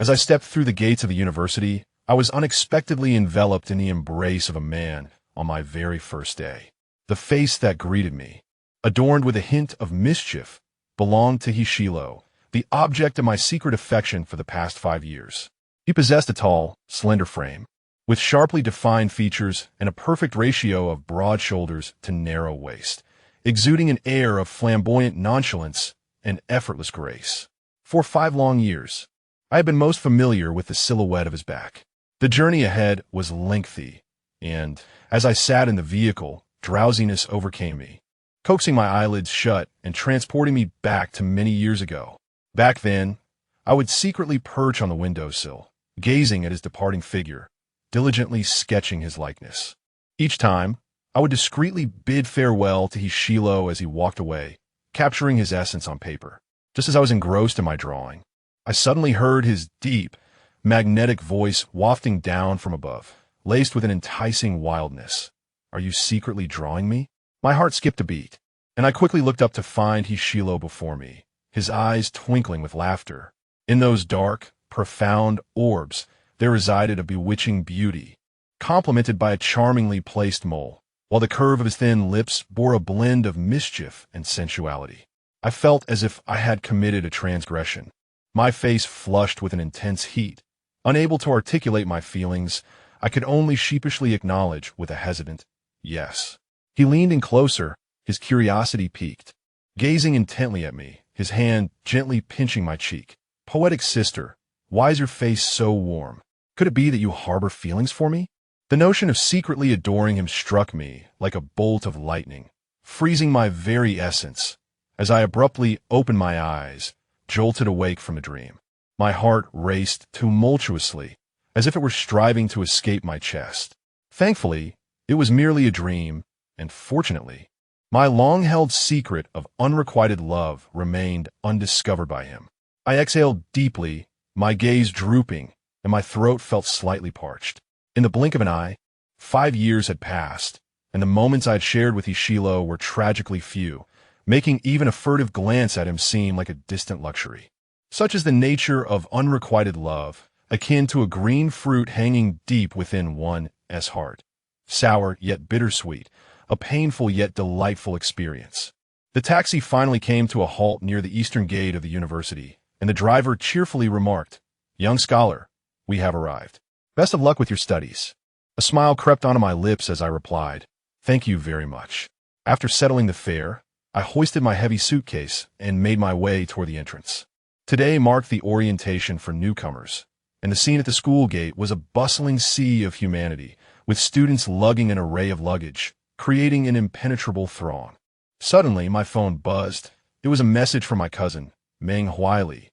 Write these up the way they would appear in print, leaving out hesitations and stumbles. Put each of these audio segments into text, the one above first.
As I stepped through the gates of the university, I was unexpectedly enveloped in the embrace of a man on my very first day. The face that greeted me, adorned with a hint of mischief, belonged to Hishilo, the object of my secret affection for the past 5 years. He possessed a tall, slender frame, with sharply defined features and a perfect ratio of broad shoulders to narrow waist, exuding an air of flamboyant nonchalance and effortless grace. For 5 long years, I had been most familiar with the silhouette of his back. The journey ahead was lengthy, and, as I sat in the vehicle, drowsiness overcame me, coaxing my eyelids shut and transporting me back to many years ago. Back then, I would secretly perch on the windowsill, gazing at his departing figure, diligently sketching his likeness. Each time, I would discreetly bid farewell to Hishilo as he walked away, capturing his essence on paper. Just as I was engrossed in my drawing, I suddenly heard his deep, magnetic voice wafting down from above, laced with an enticing wildness. "Are you secretly drawing me?" My heart skipped a beat, and I quickly looked up to find Hishilo before me, his eyes twinkling with laughter. In those dark, profound orbs, there resided a bewitching beauty, complemented by a charmingly placed mole, while the curve of his thin lips bore a blend of mischief and sensuality. I felt as if I had committed a transgression. My face flushed with an intense heat. Unable to articulate my feelings, I could only sheepishly acknowledge with a hesitant yes. He leaned in closer, his curiosity piqued, gazing intently at me, his hand gently pinching my cheek. "Poetic sister, why is your face so warm? Could it be that you harbor feelings for me?" The notion of secretly adoring him struck me like a bolt of lightning, freezing my very essence. As I abruptly opened my eyes, jolted awake from a dream, my heart raced tumultuously, as if it were striving to escape my chest. Thankfully, it was merely a dream, and fortunately, my long-held secret of unrequited love remained undiscovered by him. I exhaled deeply, my gaze drooping, and my throat felt slightly parched. In the blink of an eye, 5 years had passed, and the moments I had shared with Hishilo were tragically few, making even a furtive glance at him seem like a distant luxury. Such is the nature of unrequited love, akin to a green fruit hanging deep within one's heart. Sour yet bittersweet, a painful yet delightful experience. The taxi finally came to a halt near the eastern gate of the university, and the driver cheerfully remarked, "Young scholar, we have arrived. Best of luck with your studies." A smile crept onto my lips as I replied, "Thank you very much." After settling the fare, I hoisted my heavy suitcase and made my way toward the entrance. Today marked the orientation for newcomers, and the scene at the school gate was a bustling sea of humanity, with students lugging an array of luggage, creating an impenetrable throng. Suddenly, my phone buzzed. It was a message from my cousin, Meng Huili.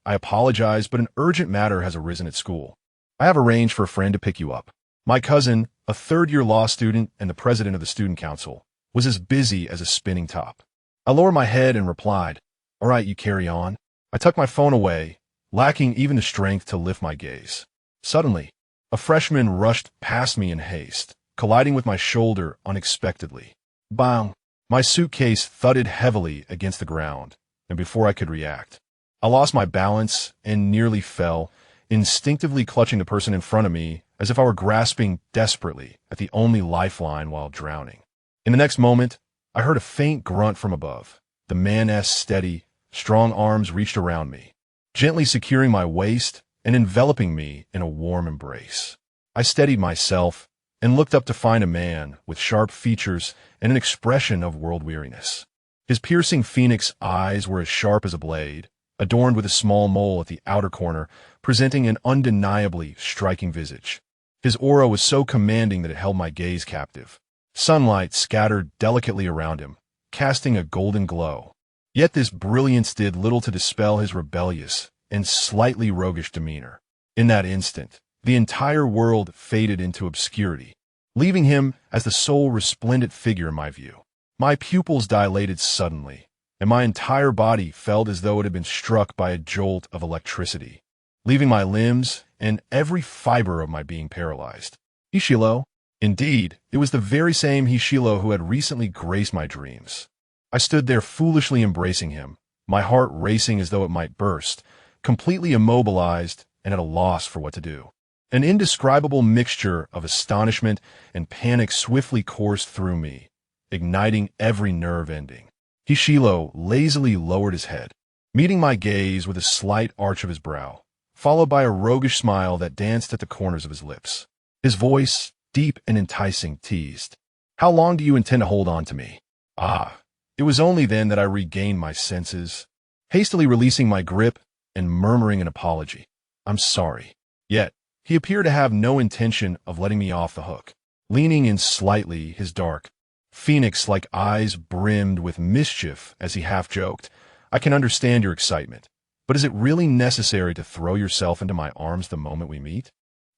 "I apologize, but an urgent matter has arisen at school. I have arranged for a friend to pick you up." My cousin, a third-year law student and the president of the student council, was as busy as a spinning top. I lowered my head and replied, "All right, you carry on." I tucked my phone away, lacking even the strength to lift my gaze. Suddenly, a freshman rushed past me in haste, colliding with my shoulder unexpectedly. Bang! My suitcase thudded heavily against the ground, and before I could react, I lost my balance and nearly fell, instinctively clutching the person in front of me as if I were grasping desperately at the only lifeline while drowning. In the next moment, I heard a faint grunt from above. The man's steady, strong arms reached around me, gently securing my waist and enveloping me in a warm embrace. I steadied myself and looked up to find a man with sharp features and an expression of world-weariness. His piercing phoenix eyes were as sharp as a blade, adorned with a small mole at the outer corner, presenting an undeniably striking visage. His aura was so commanding that it held my gaze captive. Sunlight scattered delicately around him, casting a golden glow. Yet this brilliance did little to dispel his rebellious and slightly roguish demeanor. In that instant, the entire world faded into obscurity, leaving him as the sole resplendent figure in my view. My pupils dilated suddenly, and my entire body felt as though it had been struck by a jolt of electricity, leaving my limbs and every fiber of my being paralyzed. Hishilo? Indeed, it was the very same Hishilo who had recently graced my dreams. I stood there foolishly embracing him, my heart racing as though it might burst, completely immobilized and at a loss for what to do. An indescribable mixture of astonishment and panic swiftly coursed through me, igniting every nerve ending. Hishilo lazily lowered his head, meeting my gaze with a slight arch of his brow, followed by a roguish smile that danced at the corners of his lips. His voice, deep and enticing, teased, "How long do you intend to hold on to me?" Ah, it was only then that I regained my senses, hastily releasing my grip and murmuring an apology. "I'm sorry." Yet, he appeared to have no intention of letting me off the hook. Leaning in slightly, his dark, phoenix-like eyes brimmed with mischief as he half-joked, "I can understand your excitement, but is it really necessary to throw yourself into my arms the moment we meet?"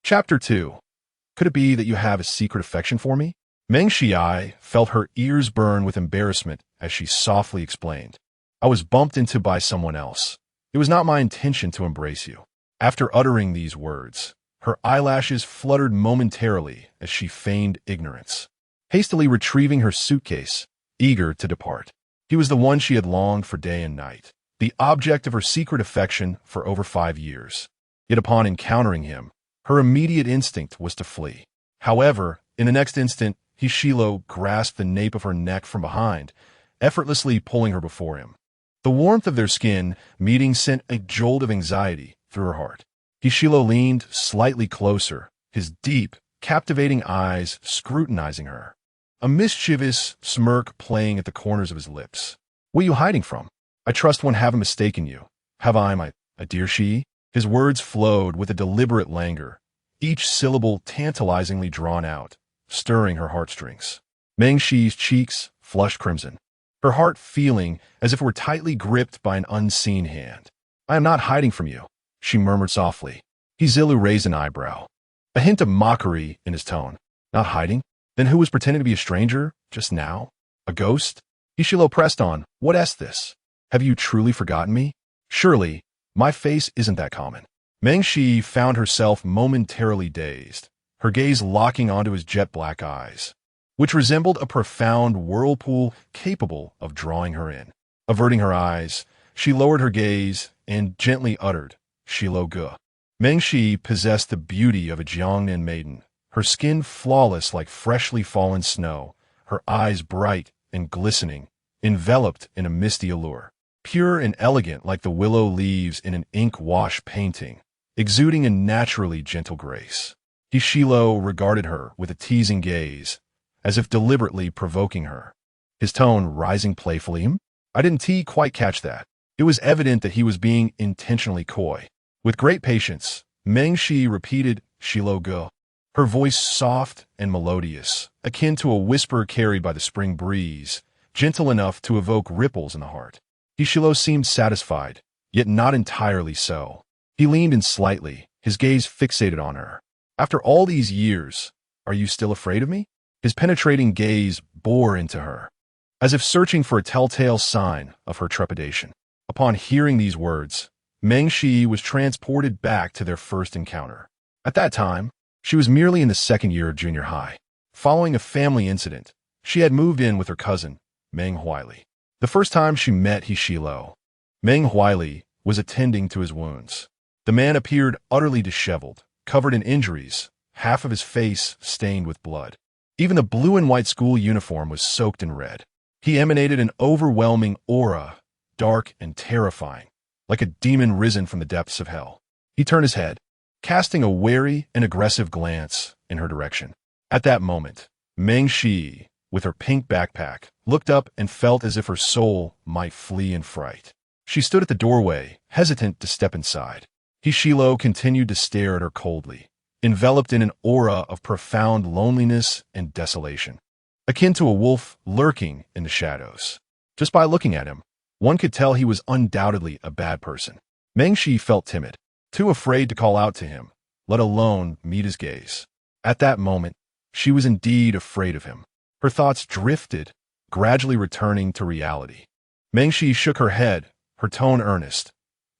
Chapter 2. Could it be that you have a secret affection for me? Meng Shiai felt her ears burn with embarrassment as she softly explained, "I was bumped into by someone else. It was not my intention to embrace you." After uttering these words, her eyelashes fluttered momentarily as she feigned ignorance, hastily retrieving her suitcase, eager to depart. He was the one she had longed for day and night, the object of her secret affection for over 5 years. Yet upon encountering him, her immediate instinct was to flee. However, in the next instant, Hishilo grasped the nape of her neck from behind, effortlessly pulling her before him. The warmth of their skin meeting sent a jolt of anxiety through her heart. Hishilo leaned slightly closer, his deep, captivating eyes scrutinizing her, a mischievous smirk playing at the corners of his lips. "What are you hiding from? I trust one haven't mistaken you. Have I, my dear she?" His words flowed with a deliberate languor, each syllable tantalizingly drawn out, stirring her heartstrings. Meng Shi's cheeks flushed crimson, her heart feeling as if it were tightly gripped by an unseen hand. "I am not hiding from you," she murmured softly. Hizilu raised an eyebrow, a hint of mockery in his tone. "Not hiding? Then who was pretending to be a stranger just now? A ghost?" Hishilo pressed on. "What is this? Have you truly forgotten me? Surely, my face isn't that common." Meng Shi found herself momentarily dazed, her gaze locking onto his jet-black eyes, which resembled a profound whirlpool capable of drawing her in. Averting her eyes, she lowered her gaze and gently uttered, "Shilo Ge." Meng Shi possessed the beauty of a Jiangnan maiden, her skin flawless like freshly fallen snow, her eyes bright and glistening, enveloped in a misty allure, pure and elegant like the willow leaves in an ink-wash painting, exuding a naturally gentle grace. Hishilo regarded her with a teasing gaze, as if deliberately provoking her, his tone rising playfully. I didn't quite catch that. It was evident that he was being intentionally coy. With great patience, Meng Shi repeated, "Shilo Ge," her voice soft and melodious, akin to a whisper carried by the spring breeze, gentle enough to evoke ripples in the heart. Hishilo seemed satisfied, yet not entirely so. He leaned in slightly, his gaze fixated on her. "After all these years, are you still afraid of me?" His penetrating gaze bore into her, as if searching for a telltale sign of her trepidation. Upon hearing these words, Meng Shi was transported back to their first encounter. At that time, she was merely in the second year of junior high. Following a family incident, she had moved in with her cousin, Meng Huili. The first time she met Hishilo, Meng Huili was attending to his wounds. The man appeared utterly disheveled, covered in injuries, half of his face stained with blood. Even the blue and white school uniform was soaked in red. He emanated an overwhelming aura, dark and terrifying, like a demon risen from the depths of hell. He turned his head, casting a wary and aggressive glance in her direction. At that moment, Meng Shi, with her pink backpack, looked up and felt as if her soul might flee in fright. She stood at the doorway, hesitant to step inside. Hishilo continued to stare at her coldly, enveloped in an aura of profound loneliness and desolation, akin to a wolf lurking in the shadows. Just by looking at him, one could tell he was undoubtedly a bad person. Meng Shi felt timid, too afraid to call out to him, let alone meet his gaze. At that moment, she was indeed afraid of him. Her thoughts drifted, gradually returning to reality. Meng Shi shook her head, her tone earnest.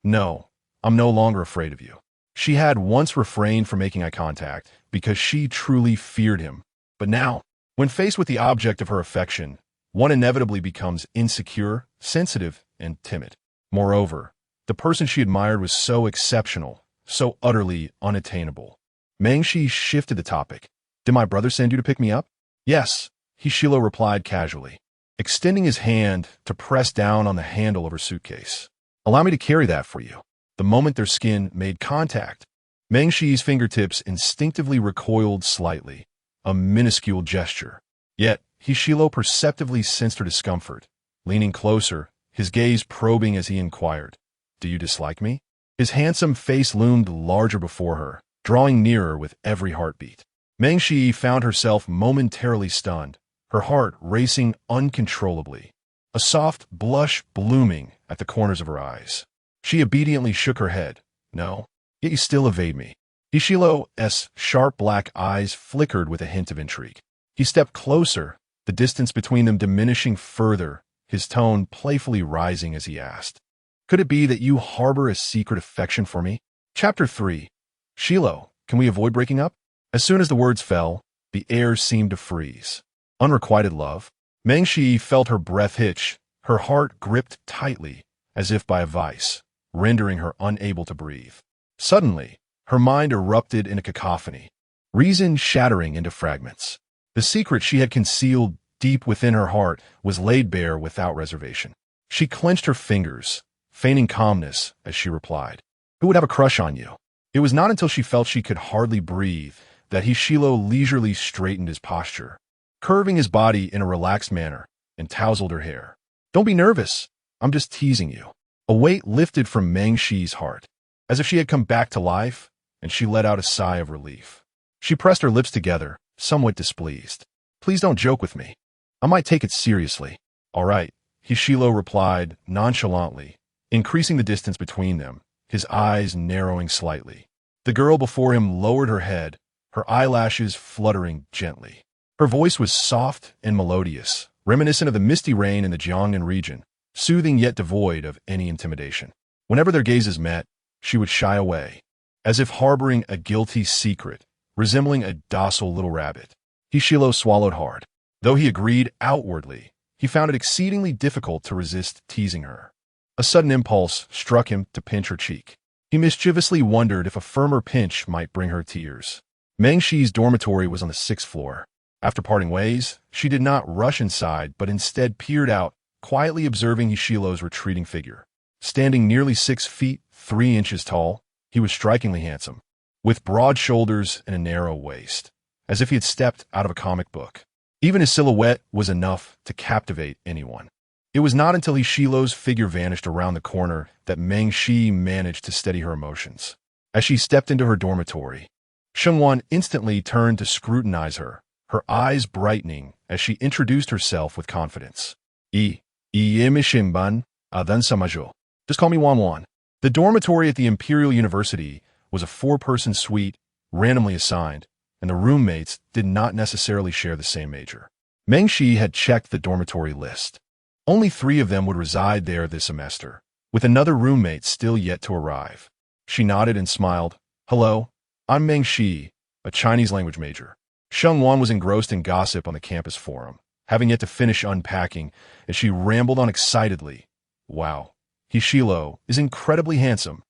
"No, I'm no longer afraid of you." She had once refrained from making eye contact because she truly feared him. But now, when faced with the object of her affection, one inevitably becomes insecure, sensitive, and timid. Moreover, the person she admired was so exceptional, so utterly unattainable. Mengshi shifted the topic. Did my brother send you to pick me up? Yes, Hishilo replied casually, extending his hand to press down on the handle of her suitcase. Allow me to carry that for you. The moment their skin made contact, Mengshi's fingertips instinctively recoiled slightly, a minuscule gesture. Yet, Hishilo perceptively sensed her discomfort. Leaning closer, his gaze probing as he inquired, Do you dislike me? His handsome face loomed larger before her, drawing nearer with every heartbeat. Mengshi found herself momentarily stunned, her heart racing uncontrollably, a soft blush blooming at the corners of her eyes. She obediently shook her head. No, yet you still evade me. Hishilo's sharp black eyes flickered with a hint of intrigue. He stepped closer, the distance between them diminishing further, his tone playfully rising as he asked, Could it be that you harbor a secret affection for me? Chapter 3. Shilo, can we avoid breaking up? As soon as the words fell, the air seemed to freeze. Unrequited love? Mengshi felt her breath hitch, her heart gripped tightly, as if by a vice, rendering her unable to breathe. Suddenly, her mind erupted in a cacophony, reason shattering into fragments. The secret she had concealed deep within her heart was laid bare without reservation. She clenched her fingers, feigning calmness as she replied, Who would have a crush on you? It was not until she felt she could hardly breathe that Hishilo leisurely straightened his posture, curving his body in a relaxed manner, and tousled her hair. Don't be nervous. I'm just teasing you. A weight lifted from Mengshi's heart, as if she had come back to life, and she let out a sigh of relief. She pressed her lips together, somewhat displeased. Please don't joke with me. I might take it seriously. All right, Hishilo replied nonchalantly, increasing the distance between them, his eyes narrowing slightly. The girl before him lowered her head, her eyelashes fluttering gently. Her voice was soft and melodious, reminiscent of the misty rain in the Jiangnan region, soothing yet devoid of any intimidation. Whenever their gazes met, she would shy away, as if harboring a guilty secret, resembling a docile little rabbit. Hishilo swallowed hard. Though he agreed outwardly, he found it exceedingly difficult to resist teasing her. A sudden impulse struck him to pinch her cheek. He mischievously wondered if a firmer pinch might bring her tears. Mengshi's dormitory was on the 6th floor. After parting ways, she did not rush inside, but instead peered out, quietly observing Hishilo's retreating figure. Standing nearly 6 feet 3 inches tall, he was strikingly handsome, with broad shoulders and a narrow waist, as if he had stepped out of a comic book. Even his silhouette was enough to captivate anyone. It was not until Hishilo's figure vanished around the corner that Mengshi managed to steady her emotions. As she stepped into her dormitory, Shengwan instantly turned to scrutinize her, her eyes brightening as she introduced herself with confidence. Shimban, Adan Samajo. Just call me Wanwan. The dormitory at the Imperial University was a 4-person suite, randomly assigned, and the roommates did not necessarily share the same major. Mengshi had checked the dormitory list. Only 3 of them would reside there this semester, with another roommate still yet to arrive. She nodded and smiled. Hello, I'm Mengshi, a Chinese language major. Shengwan was engrossed in gossip on the campus forum, having yet to finish unpacking, as she rambled on excitedly. Wow, Hishilo is incredibly handsome.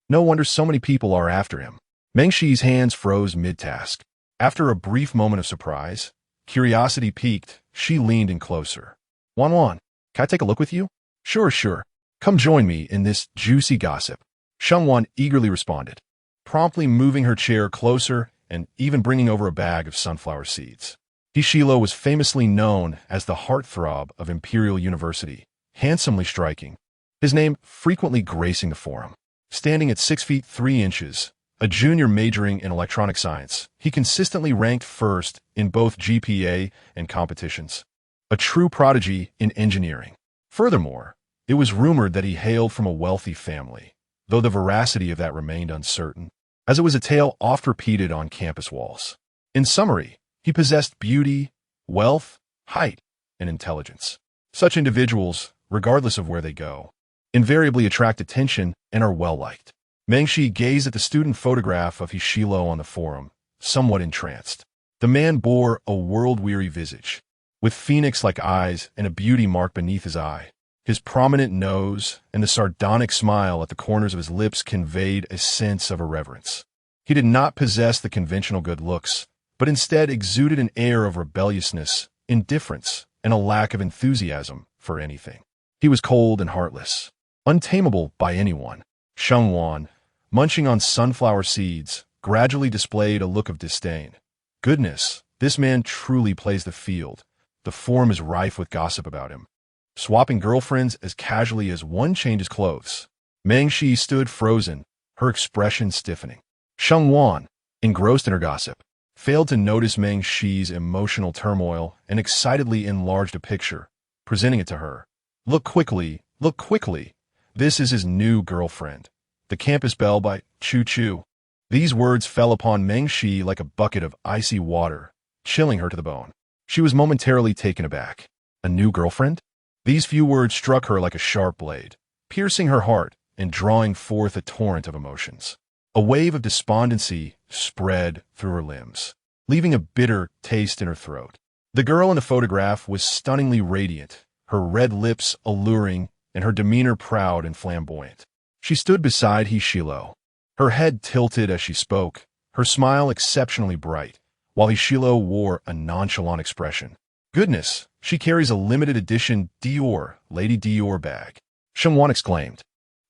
No wonder so many people are after him. Mengshi's hands froze mid-task. After a brief moment of surprise, curiosity piqued, she leaned in closer. Wanwan, can I take a look with you? Sure. Come join me in this juicy gossip. Shengwan eagerly responded, promptly moving her chair closer and even bringing over a bag of sunflower seeds. Hishilo was famously known as the heartthrob of Imperial University, handsomely striking, his name frequently gracing the forum. Standing at 6 feet 3 inches, a junior majoring in electronic science, he consistently ranked first in both GPA and competitions. A true prodigy in engineering. Furthermore, it was rumored that he hailed from a wealthy family, though the veracity of that remained uncertain, as it was a tale oft repeated on campus walls. In summary, he possessed beauty, wealth, height, and intelligence. Such individuals, regardless of where they go, invariably attract attention and are well-liked. Mengshi gazed at the student photograph of Hishilo on the forum, somewhat entranced. The man bore a world-weary visage, with phoenix-like eyes and a beauty mark beneath his eye. His prominent nose and the sardonic smile at the corners of his lips conveyed a sense of irreverence. He did not possess the conventional good looks, but instead exuded an air of rebelliousness, indifference, and a lack of enthusiasm for anything. He was cold and heartless, untamable by anyone. Shengwan, munching on sunflower seeds, gradually displayed a look of disdain. Goodness, this man truly plays the field. The forum is rife with gossip about him. Swapping girlfriends as casually as one changes clothes. Meng Shi stood frozen, her expression stiffening. Shengwan, engrossed in her gossip, failed to notice Meng Shi's emotional turmoil and excitedly enlarged a picture, presenting it to her. Look quickly, look quickly. This is his new girlfriend. The Campus Belle by Choo Choo. These words fell upon Meng Shi like a bucket of icy water, chilling her to the bone. She was momentarily taken aback. A new girlfriend? These few words struck her like a sharp blade, piercing her heart and drawing forth a torrent of emotions. A wave of despondency spread through her limbs, leaving a bitter taste in her throat. The girl in the photograph was stunningly radiant, her red lips alluring and her demeanor proud and flamboyant. She stood beside He Shilo, her head tilted as she spoke, her smile exceptionally bright, while He Shilo wore a nonchalant expression. Goodness, she carries a limited edition Dior, Lady Dior bag. Shengwan exclaimed,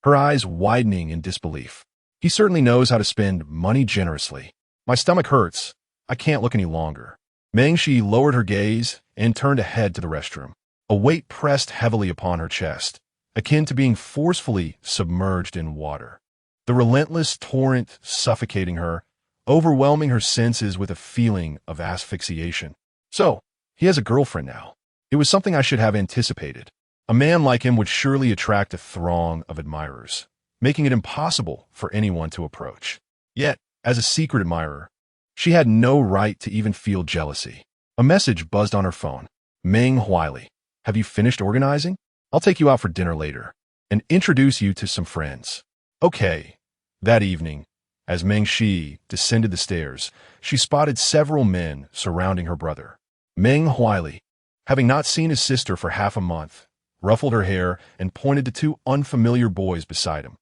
her eyes widening in disbelief. He certainly knows how to spend money generously. My stomach hurts. I can't look any longer. Meng Shi lowered her gaze and turned to head to the restroom. A weight pressed heavily upon her chest, akin to being forcefully submerged in water. The relentless torrent suffocating her, overwhelming her senses with a feeling of asphyxiation. So, he has a girlfriend now. It was something I should have anticipated. A man like him would surely attract a throng of admirers, making it impossible for anyone to approach. Yet, as a secret admirer, she had no right to even feel jealousy. A message buzzed on her phone. Meng Huili, have you finished organizing? I'll take you out for dinner later and introduce you to some friends. Okay. That evening, as Meng Shi descended the stairs, she spotted several men surrounding her brother. Meng Huili, having not seen his sister for half a month, ruffled her hair and pointed to two unfamiliar boys beside him.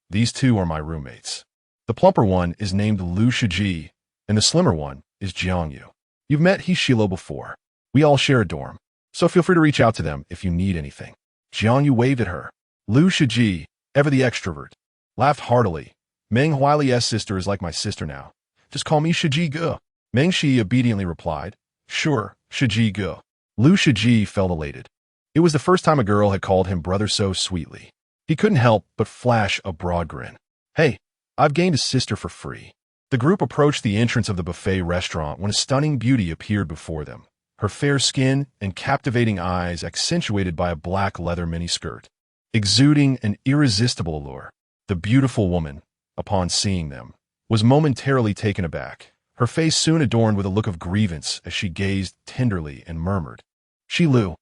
These two are my roommates. The plumper one is named Lu Shiji, and the slimmer one is Jiangyu. You've met He Shilo before. We all share a dorm, so feel free to reach out to them if you need anything. Jiangyu waved at her. Lu Shiji, ever the extrovert, laughed heartily. Meng Huili's sister is like my sister now. Just call me Shiji Ge. Meng Shi obediently replied, Sure, Shiji Ge. Lu Shiji felt elated. It was the first time a girl had called him brother so sweetly. He couldn't help but flash a broad grin. Hey, I've gained a sister for free. The group approached the entrance of the buffet restaurant when a stunning beauty appeared before them, her fair skin and captivating eyes accentuated by a black leather miniskirt, exuding an irresistible allure. The beautiful woman, upon seeing them, was momentarily taken aback, her face soon adorned with a look of grievance as she gazed tenderly and murmured, Shi Lu.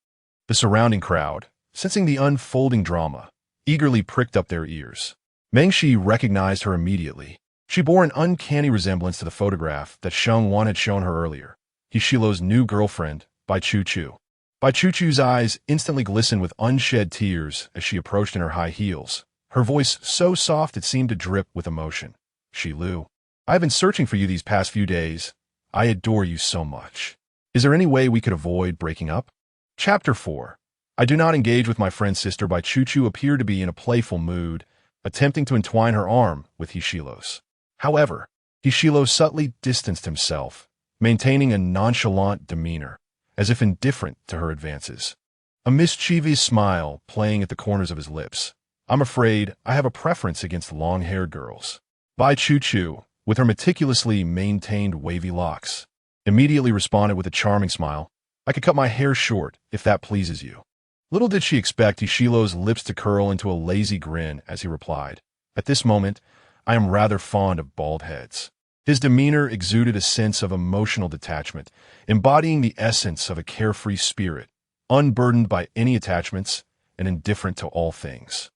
The surrounding crowd, sensing the unfolding drama, eagerly pricked up their ears. Meng Shi recognized her immediately. She bore an uncanny resemblance to the photograph that Shengwan had shown her earlier, He Shilo's new girlfriend, Bai Choo Choo. Bai Choo Choo's eyes instantly glistened with unshed tears as she approached in her high heels, her voice so soft it seemed to drip with emotion. Shi Lu, I've been searching for you these past few days. I adore you so much. Is there any way we could avoid breaking up? Chapter 4. I do not engage with my friend's sister. Bai Choo Choo appeared to be in a playful mood, attempting to entwine her arm with He Shilo's. However, He Shilo subtly distanced himself, maintaining a nonchalant demeanor, as if indifferent to her advances. A mischievous smile playing at the corners of his lips. I'm afraid I have a preference against long-haired girls. Bai Choo Choo, with her meticulously maintained wavy locks, immediately responded with a charming smile. I could cut my hair short, if that pleases you. Little did she expect He Shilo's lips to curl into a lazy grin as he replied, At this moment, I am rather fond of bald heads. His demeanor exuded a sense of emotional detachment, embodying the essence of a carefree spirit, unburdened by any attachments and indifferent to all things.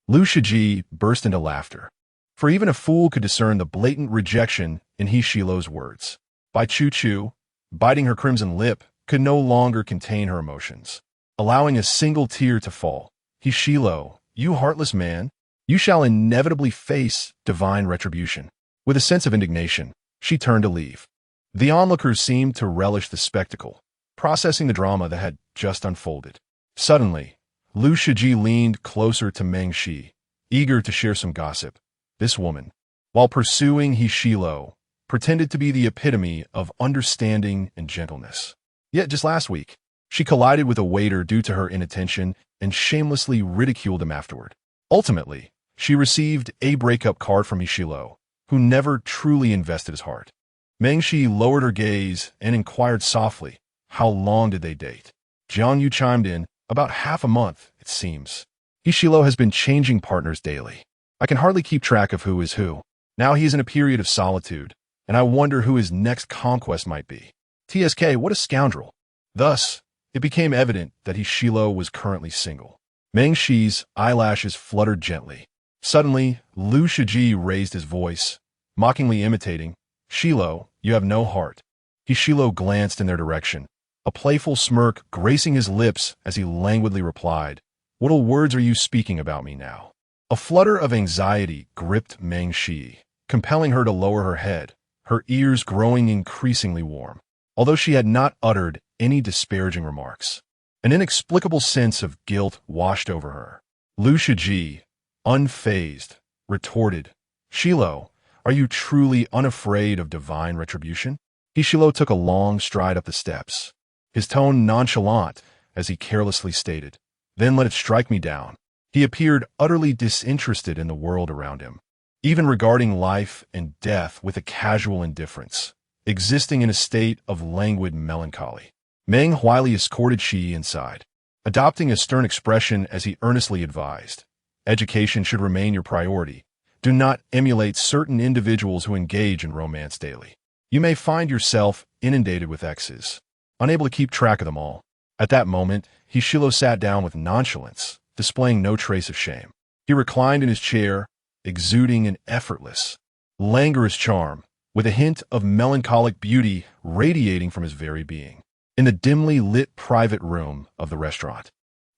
Lu Shiji burst into laughter, for even a fool could discern the blatant rejection in He Shilo's words. Bai Choo Choo, biting her crimson lip, could no longer contain her emotions. allowing a single tear to fall. Hishilo, you heartless man, you shall inevitably face divine retribution. With a sense of indignation, she turned to leave. The onlookers seemed to relish the spectacle, processing the drama that had just unfolded. Suddenly, Lu Shiji leaned closer to Meng Shi, eager to share some gossip. This woman, while pursuing Hishilo, pretended to be the epitome of understanding and gentleness. Yet just last week, she collided with a waiter due to her inattention and shamelessly ridiculed him afterward. Ultimately, she received a breakup card from Hishilo, who never truly invested his heart. Meng Shi lowered her gaze and inquired softly, how long did they date? Jiang Yu chimed in, about half a month, it seems. Hishilo has been changing partners daily. I can hardly keep track of who is who. Now he is in a period of solitude, and I wonder who his next conquest might be. TSK, what a scoundrel. Thus, it became evident that Hishilo was currently single. Meng Shi's eyelashes fluttered gently. Suddenly, Lu Shiji raised his voice, mockingly imitating, Shilo, you have no heart. Hishilo glanced in their direction, a playful smirk gracing his lips as he languidly replied, what ill words are you speaking about me now? A flutter of anxiety gripped Meng Shi, compelling her to lower her head, her ears growing increasingly warm. Although she had not uttered any disparaging remarks, an inexplicable sense of guilt washed over her. Lu Shiji, unfazed, retorted, Shilo, are you truly unafraid of divine retribution? Hishilo took a long stride up the steps, his tone nonchalant as he carelessly stated, then let it strike me down. He appeared utterly disinterested in the world around him, even regarding life and death with a casual indifference, existing in a state of languid melancholy. Meng Huili escorted Shi inside, adopting a stern expression as he earnestly advised, education should remain your priority. Do not emulate certain individuals who engage in romance daily. You may find yourself inundated with exes, unable to keep track of them all. At that moment, Hishilo sat down with nonchalance, displaying no trace of shame. He reclined in his chair, exuding an effortless, languorous charm, with a hint of melancholic beauty radiating from his very being. In the dimly lit private room of the restaurant,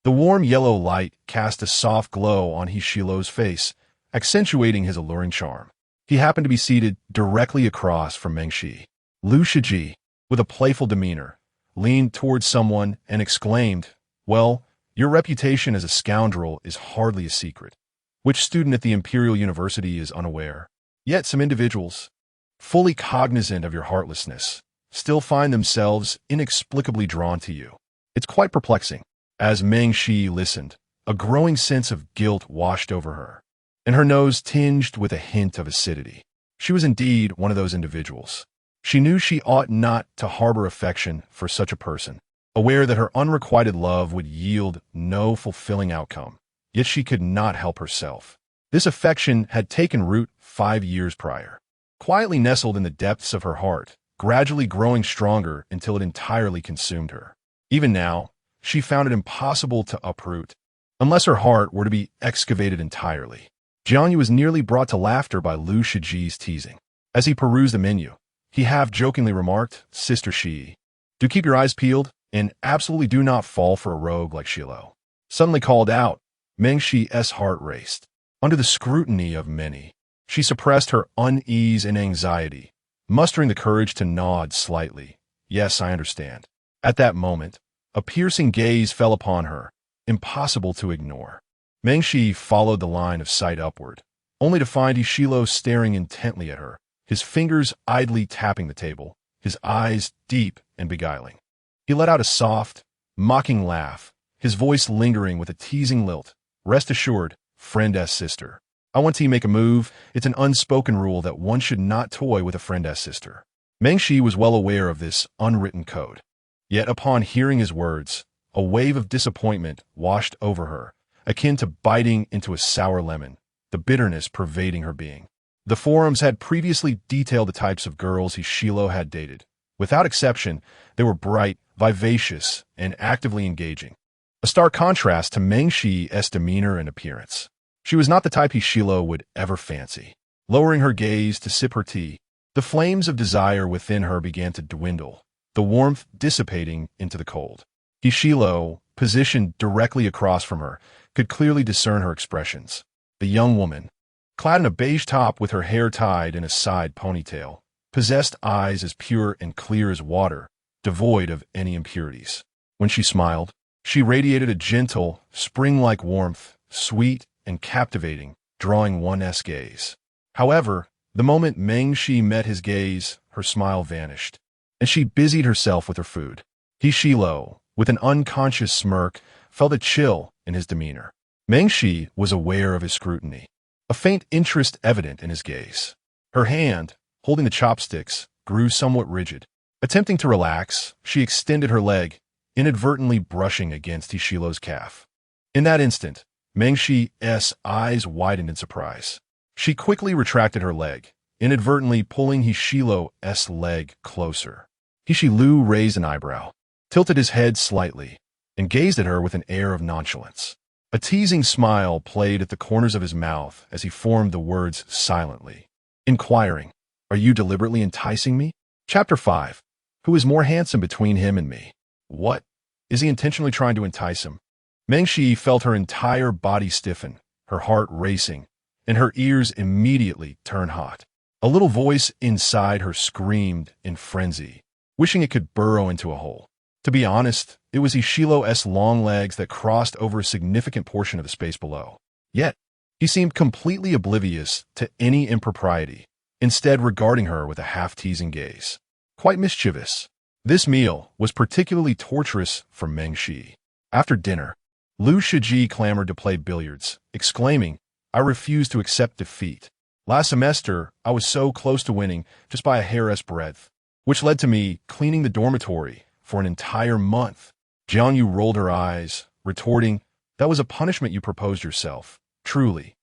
the warm yellow light cast a soft glow on Hishilo's face, accentuating his alluring charm. He happened to be seated directly across from Meng Shi. Lu Shiji, with a playful demeanor, leaned towards someone and exclaimed, well, your reputation as a scoundrel is hardly a secret. Which student at the Imperial University is unaware? Yet some individuals, fully cognizant of your heartlessness, still find themselves inexplicably drawn to you. It's quite perplexing. As Meng Shi listened, a growing sense of guilt washed over her, and her nose tinged with a hint of acidity. She was indeed one of those individuals. She knew she ought not to harbor affection for such a person, aware that her unrequited love would yield no fulfilling outcome. Yet she could not help herself. This affection had taken root 5 years prior, quietly nestled in the depths of her heart, gradually growing stronger until it entirely consumed her. Even now, she found it impossible to uproot, unless her heart were to be excavated entirely. Jiang Yu was nearly brought to laughter by Lu Shiji's teasing. As he perused the menu, he half-jokingly remarked, Sister Shi, do keep your eyes peeled, and absolutely do not fall for a rogue like Shilo. Suddenly called out, Meng Shi's heart raced. Under the scrutiny of many, she suppressed her unease and anxiety, mustering the courage to nod slightly. Yes, I understand. At that moment, a piercing gaze fell upon her, impossible to ignore. Meng Shi followed the line of sight upward, only to find Hishilo staring intently at her, his fingers idly tapping the table, his eyes deep and beguiling. He let out a soft, mocking laugh, his voice lingering with a teasing lilt. Rest assured, friend-s sister. I want to make a move. It's an unspoken rule that one should not toy with a friend-s sister. Meng Shi was well aware of this unwritten code. Yet upon hearing his words, a wave of disappointment washed over her, akin to biting into a sour lemon, the bitterness pervading her being. The forums had previously detailed the types of girls Hishilo had dated. Without exception, they were bright, vivacious, and actively engaging. A stark contrast to Meng Shi's demeanor and appearance. She was not the type Hishilo would ever fancy. Lowering her gaze to sip her tea, the flames of desire within her began to dwindle, the warmth dissipating into the cold. Hishilo, positioned directly across from her, could clearly discern her expressions. The young woman, clad in a beige top with her hair tied in a side ponytail, possessed eyes as pure and clear as water, devoid of any impurities. When she smiled, she radiated a gentle, spring-like warmth, sweet and captivating, drawing one's gaze. However, the moment Meng Shi met his gaze, her smile vanished, and she busied herself with her food. He Shilo, with an unconscious smirk, felt a chill in his demeanor. Meng Shi was aware of his scrutiny, a faint interest evident in his gaze. Her hand, holding the chopsticks, grew somewhat rigid. Attempting to relax, she extended her leg, inadvertently brushing against Hishilo's calf. In that instant, Meng Shi's eyes widened in surprise. She quickly retracted her leg, inadvertently pulling Hishilo's leg closer. Hishilu raised an eyebrow, tilted his head slightly, and gazed at her with an air of nonchalance. A teasing smile played at the corners of his mouth as he formed the words silently. Inquiring, "Are you deliberately enticing me?" Chapter 5. Who is more handsome between him and me? What? Is he intentionally trying to entice him? Meng Shi felt her entire body stiffen, her heart racing, and her ears immediately turn hot. A little voice inside her screamed in frenzy, wishing it could burrow into a hole. To be honest, it was Ishilo's long legs that crossed over a significant portion of the space below. Yet, he seemed completely oblivious to any impropriety, instead regarding her with a half-teasing gaze. Quite mischievous. This meal was particularly torturous for Meng Shi. After dinner, Lu Shiji clamored to play billiards, exclaiming, "I refuse to accept defeat. Last semester, I was so close to winning just by a hair's breadth, which led to me cleaning the dormitory for an entire month." Jiang Yu rolled her eyes, retorting, "That was a punishment you proposed yourself. Truly,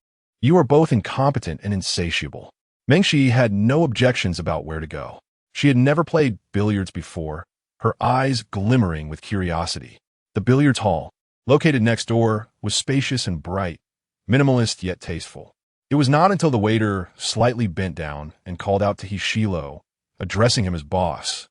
you are both incompetent and insatiable." Meng Shi had no objections about where to go. She had never played billiards before, her eyes glimmering with curiosity. The billiards hall, located next door, was spacious and bright, minimalist yet tasteful. It was not until the waiter slightly bent down and called out to Hishilo, addressing him as boss,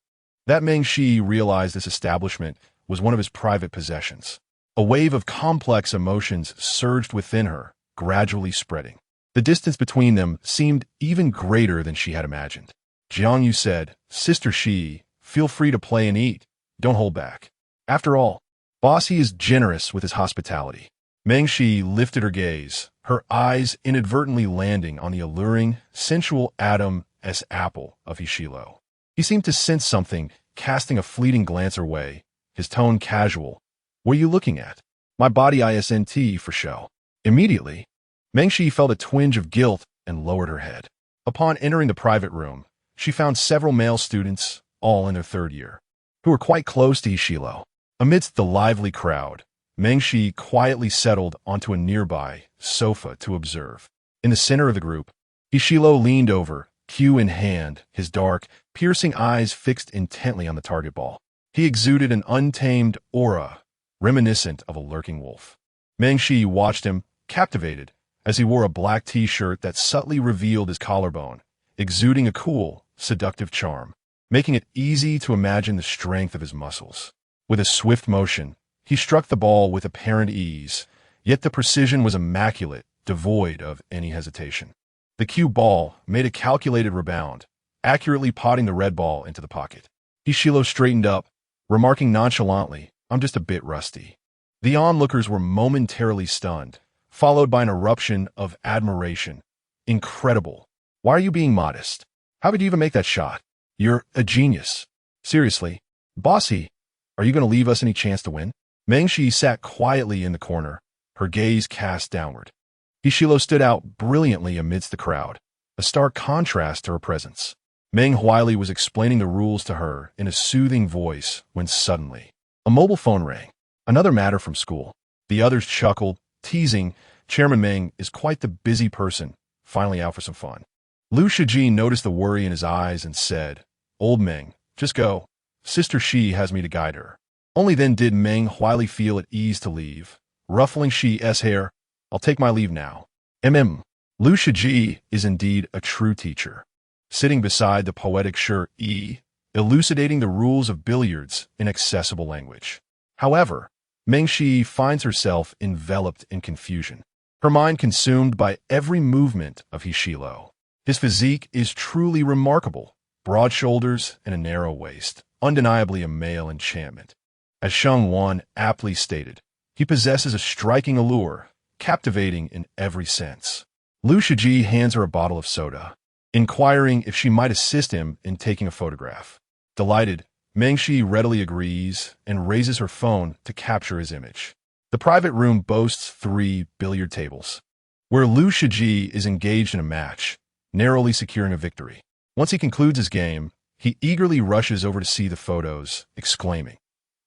that Meng Shi realized this establishment was one of his private possessions. A wave of complex emotions surged within her, gradually spreading. The distance between them seemed even greater than she had imagined. Jiang Yu said, "Sister Shi, feel free to play and eat. Don't hold back. After all, boss he is generous with his hospitality." Meng Shi lifted her gaze, her eyes inadvertently landing on the alluring, sensual Adam's apple of Hishilo. He seemed to sense something, casting a fleeting glance her way, his tone casual. "What are you looking at?" "My body isn't for show." Immediately, Meng Shi felt a twinge of guilt and lowered her head. Upon entering the private room, she found several male students, all in their third year, who were quite close to Hishilo. Amidst the lively crowd, Meng Shi quietly settled onto a nearby sofa to observe. In the center of the group, Hishilo leaned over, cue in hand, his dark, piercing eyes fixed intently on the target ball. He exuded an untamed aura, reminiscent of a lurking wolf. Meng Shi watched him, captivated, as he wore a black t-shirt that subtly revealed his collarbone, exuding a cool, seductive charm, making it easy to imagine the strength of his muscles. With a swift motion, he struck the ball with apparent ease, yet the precision was immaculate, devoid of any hesitation. The cue ball made a calculated rebound, accurately potting the red ball into the pocket. Hishilo straightened up, remarking nonchalantly, "I'm just a bit rusty." The onlookers were momentarily stunned, followed by an eruption of admiration. "Incredible. Why are you being modest? How could you even make that shot? You're a genius. Seriously, bossy, are you going to leave us any chance to win?" Meng Shi sat quietly in the corner, her gaze cast downward. Hishilo stood out brilliantly amidst the crowd, a stark contrast to her presence. Meng Huili was explaining the rules to her in a soothing voice when suddenly a mobile phone rang. Another matter from school. The others chuckled, teasing, "Chairman Meng is quite the busy person, finally out for some fun." Lu Shiji noticed the worry in his eyes and said, "Old Meng, just go. Sister Shi has me to guide her." Only then did Meng Huili feel at ease to leave. Ruffling Shi's hair, "I'll take my leave now." Lu Shiji is indeed a true teacher. Sitting beside the poetic Shi, elucidating the rules of billiards in accessible language. However, Meng Shi finds herself enveloped in confusion, her mind consumed by every movement of Hishilo. His physique is truly remarkable, broad shoulders and a narrow waist, undeniably a male enchantment. As Sheng Wan aptly stated, he possesses a striking allure, captivating in every sense. Lu Shiji hands her a bottle of soda, inquiring if she might assist him in taking a photograph. Delighted, Meng Shi readily agrees and raises her phone to capture his image. The private room boasts 3 billiard tables, where Lu Shiji is engaged in a match, narrowly securing a victory. Once he concludes his game, he eagerly rushes over to see the photos, exclaiming,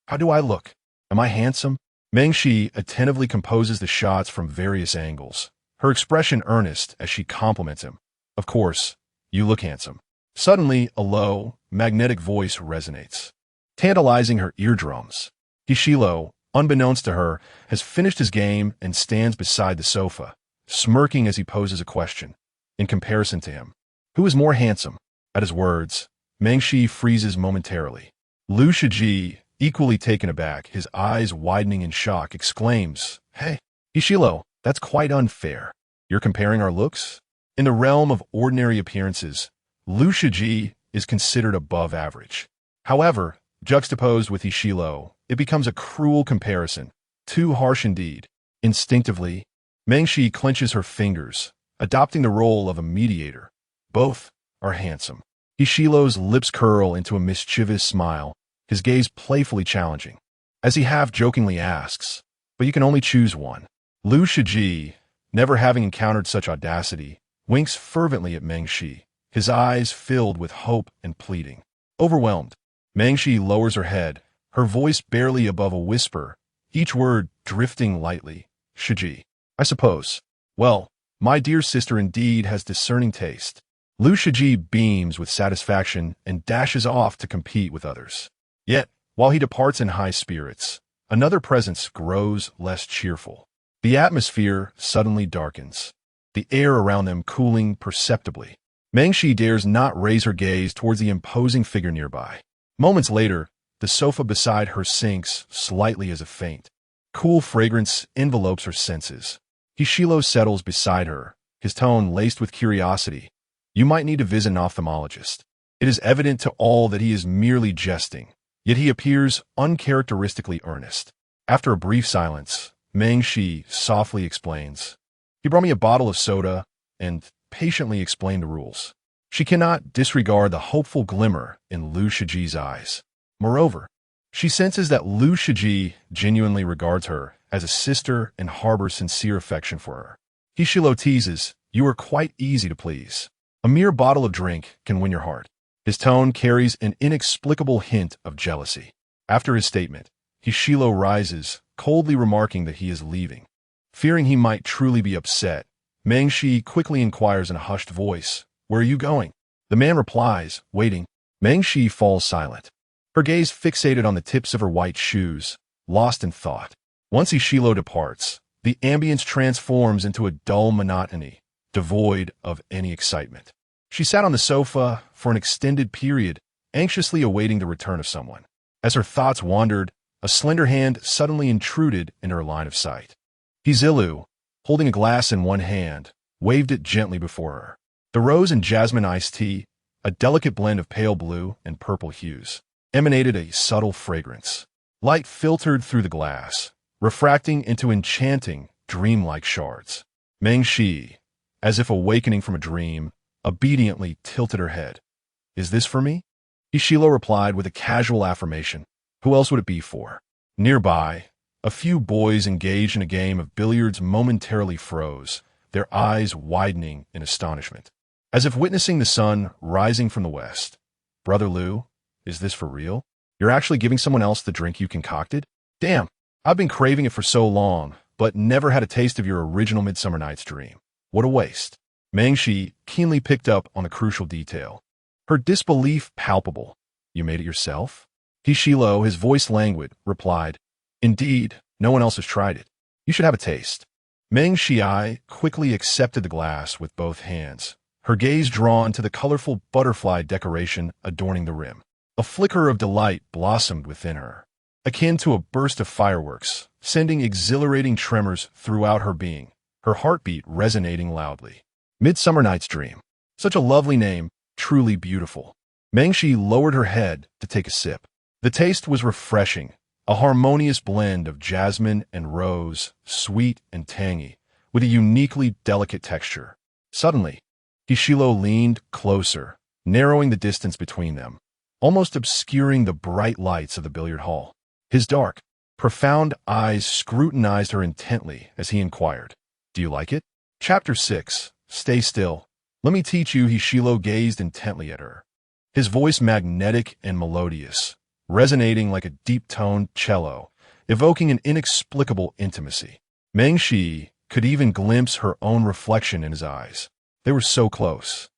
"How do I look? Am I handsome?" Meng Shi attentively composes the shots from various angles, her expression earnest as she compliments him. "Of course, you look handsome." Suddenly, a low, magnetic voice resonates, tantalizing her eardrums. Hishilo, unbeknownst to her, has finished his game and stands beside the sofa, smirking as he poses a question. In comparison to him, who is more handsome? At his words, Meng Shi freezes momentarily. Lu Shiji, equally taken aback, his eyes widening in shock, exclaims, "Hey, Hishilo, that's quite unfair. You're comparing our looks?" In the realm of ordinary appearances, Lu Shiji is considered above average. However, juxtaposed with Hishilo, it becomes a cruel comparison, too harsh indeed. Instinctively, Meng Shi clenches her fingers, adopting the role of a mediator. Both are handsome. Hishilo's lips curl into a mischievous smile, his gaze playfully challenging, as he half-jokingly asks, "But you can only choose one." Lu Shiji, never having encountered such audacity, winks fervently at Meng Shi, his eyes filled with hope and pleading. Overwhelmed, Meng Shi lowers her head, her voice barely above a whisper, each word drifting lightly. "Shiji, I suppose. Well, my dear sister indeed has discerning taste." Lu Shiji beams with satisfaction and dashes off to compete with others. Yet, while he departs in high spirits, another presence grows less cheerful. The atmosphere suddenly darkens, the air around them cooling perceptibly. Meng Shi dares not raise her gaze towards the imposing figure nearby. Moments later, the sofa beside her sinks slightly as a faint. Cool fragrance envelopes her senses. Hishilo settles beside her, his tone laced with curiosity. "You might need to visit an ophthalmologist." It is evident to all that he is merely jesting, yet he appears uncharacteristically earnest. After a brief silence, Meng Shi softly explains, "He brought me a bottle of soda and patiently explained the rules." She cannot disregard the hopeful glimmer in Lu Shiji's eyes. Moreover, she senses that Lu Shiji genuinely regards her as a sister and harbors sincere affection for her. Hishilo teases, "You are quite easy to please. A mere bottle of drink can win your heart." His tone carries an inexplicable hint of jealousy. After his statement, Hishilo rises, coldly remarking that he is leaving. Fearing he might truly be upset, Meng Shi quickly inquires in a hushed voice, "Where are you going?" The man replies, "Waiting." Meng Shi falls silent, her gaze fixated on the tips of her white shoes, lost in thought. Once Hishilo departs, the ambience transforms into a dull monotony, devoid of any excitement. She sat on the sofa for an extended period, anxiously awaiting the return of someone. As her thoughts wandered, a slender hand suddenly intruded in her line of sight. Hizilu, holding a glass in one hand, waved it gently before her. The rose and jasmine iced tea, a delicate blend of pale blue and purple hues, emanated a subtle fragrance. Light filtered through the glass, refracting into enchanting, dreamlike shards. Meng Shi, as if awakening from a dream, obediently tilted her head. "Is this for me?" Hishilo replied with a casual affirmation. Who else would it be for? Nearby, a few boys engaged in a game of billiards momentarily froze, their eyes widening in astonishment, as if witnessing the sun rising from the west. "Brother Lu, is this for real? You're actually giving someone else the drink you concocted? Damn, I've been craving it for so long, but never had a taste of your original Midsummer Night's Dream. What a waste." Meng Shi keenly picked up on the crucial detail, her disbelief palpable. "You made it yourself?" Hishilo, his voice languid, replied, "Indeed, no one else has tried it. You should have a taste." Meng Shi quickly accepted the glass with both hands, her gaze drawn to the colorful butterfly decoration adorning the rim. A flicker of delight blossomed within her, akin to a burst of fireworks, sending exhilarating tremors throughout her being, her heartbeat resonating loudly. Midsummer Night's Dream. Such a lovely name, truly beautiful. Mengshi lowered her head to take a sip. The taste was refreshing, a harmonious blend of jasmine and rose, sweet and tangy, with a uniquely delicate texture. Suddenly, Hishilo leaned closer, narrowing the distance between them, almost obscuring the bright lights of the billiard hall. His dark, profound eyes scrutinized her intently as he inquired, "Do you like it?" Chapter 6. Stay still. Let me teach you. Hishilo gazed intently at her, his voice magnetic and melodious, resonating like a deep-toned cello, evoking an inexplicable intimacy. Mengshi could even glimpse her own reflection in his eyes. They were so close.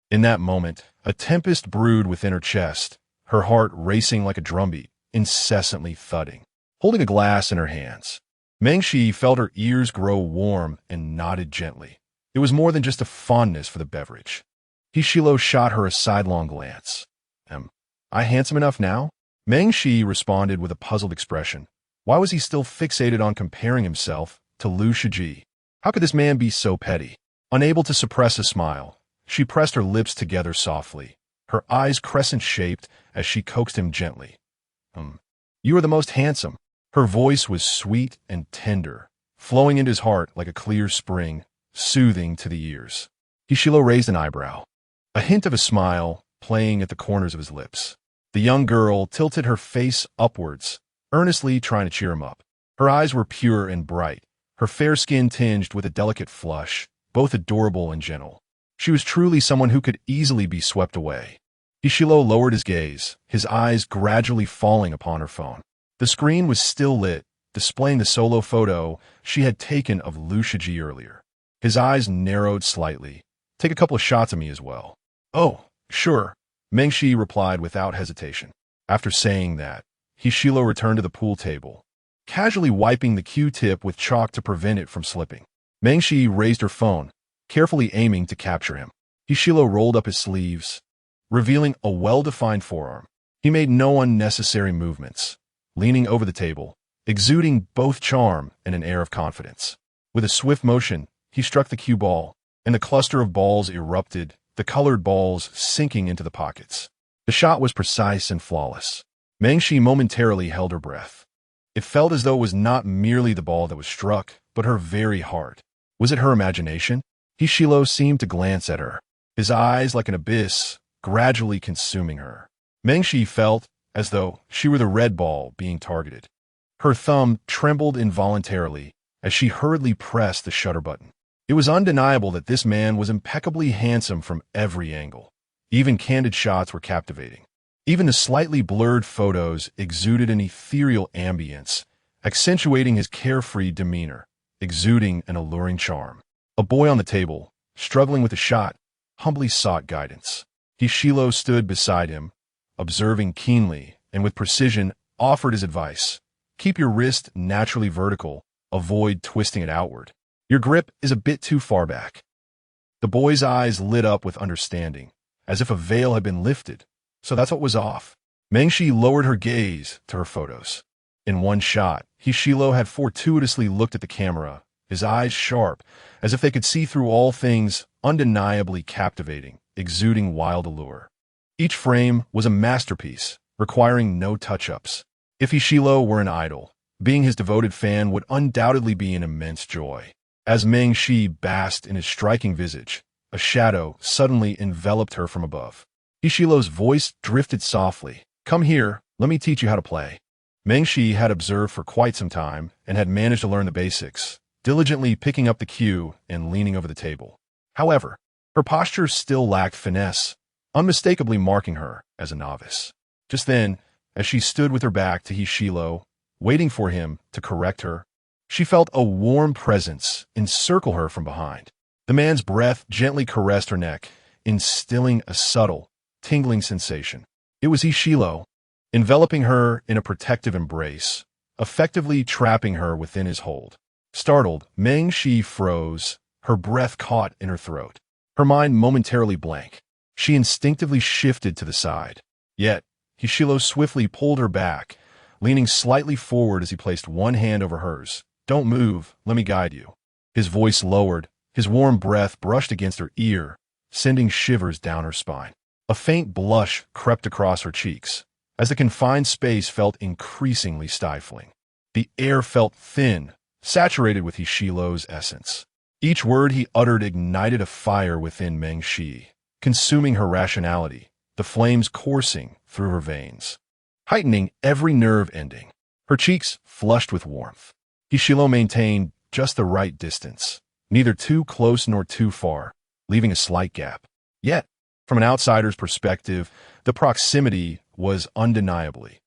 In that moment, a tempest brewed within her chest, her heart racing like a drumbeat, incessantly thudding. Holding a glass in her hands, Mengshi felt her ears grow warm and nodded gently. It was more than just a fondness for the beverage. Hishilo shot her a sidelong glance. Am I handsome enough now? Mengshi responded with a puzzled expression. Why was he still fixated on comparing himself to Lu Shiji? How could this man be so petty? Unable to suppress a smile, she pressed her lips together softly, her eyes crescent-shaped as she coaxed him gently. You are the most handsome. Her voice was sweet and tender, flowing into his heart like a clear spring, soothing to the ears. Hishilo raised an eyebrow, a hint of a smile playing at the corners of his lips. The young girl tilted her face upwards, earnestly trying to cheer him up. Her eyes were pure and bright, her fair skin tinged with a delicate flush, both adorable and gentle. She was truly someone who could easily be swept away. Hishilo lowered his gaze, his eyes gradually falling upon her phone. The screen was still lit, displaying the solo photo she had taken of Lu Shiji earlier. His eyes narrowed slightly. Take a couple of shots of me as well. Oh, sure, Mengshi replied without hesitation. After saying that, Hishilo returned to the pool table, casually wiping the Q-tip with chalk to prevent it from slipping. Mengshi raised her phone, carefully aiming to capture him. Hishilo rolled up his sleeves, revealing a well-defined forearm. He made no unnecessary movements, leaning over the table, exuding both charm and an air of confidence. With a swift motion, he struck the cue ball, and the cluster of balls erupted, the colored balls sinking into the pockets. The shot was precise and flawless. Mengshi momentarily held her breath. It felt as though it was not merely the ball that was struck, but her very heart. Was it her imagination? Hishilo seemed to glance at her, his eyes like an abyss, gradually consuming her. Mengshi felt as though she were the red ball being targeted. Her thumb trembled involuntarily as she hurriedly pressed the shutter button. It was undeniable that this man was impeccably handsome from every angle. Even candid shots were captivating. Even the slightly blurred photos exuded an ethereal ambience, accentuating his carefree demeanor, exuding an alluring charm. A boy on the table, struggling with a shot, humbly sought guidance. Hishilo stood beside him, observing keenly and with precision, offered his advice. Keep your wrist naturally vertical, avoid twisting it outward. Your grip is a bit too far back. The boy's eyes lit up with understanding, as if a veil had been lifted. So that's what was off. Mengshi lowered her gaze to her photos. In one shot, Hishilo had fortuitously looked at the camera, his eyes sharp, as if they could see through all things, undeniably captivating, exuding wild allure. Each frame was a masterpiece, requiring no touch-ups. If Hishilo were an idol, being his devoted fan would undoubtedly be an immense joy. As Mengshi basked in his striking visage, a shadow suddenly enveloped her from above. Hishilo's voice drifted softly. Come here, let me teach you how to play. Mengshi had observed for quite some time and had managed to learn the basics, diligently picking up the cue and leaning over the table. However, her posture still lacked finesse, unmistakably marking her as a novice. Just then, as she stood with her back to Hishilo, waiting for him to correct her, she felt a warm presence encircle her from behind. The man's breath gently caressed her neck, instilling a subtle, tingling sensation. It was Hishilo, enveloping her in a protective embrace, effectively trapping her within his hold. Startled, Mengshi froze, her breath caught in her throat, her mind momentarily blank. She instinctively shifted to the side. Yet, Hishilo swiftly pulled her back, leaning slightly forward as he placed one hand over hers. "Don't move, let me guide you." His voice lowered, his warm breath brushed against her ear, sending shivers down her spine. A faint blush crept across her cheeks, as the confined space felt increasingly stifling. The air felt thin, saturated with Hishilo's essence. Each word he uttered ignited a fire within Meng Shi, consuming her rationality, the flames coursing through her veins, heightening every nerve ending. Her cheeks flushed with warmth. Hishilo maintained just the right distance, neither too close nor too far, leaving a slight gap. Yet, from an outsider's perspective, the proximity was undeniably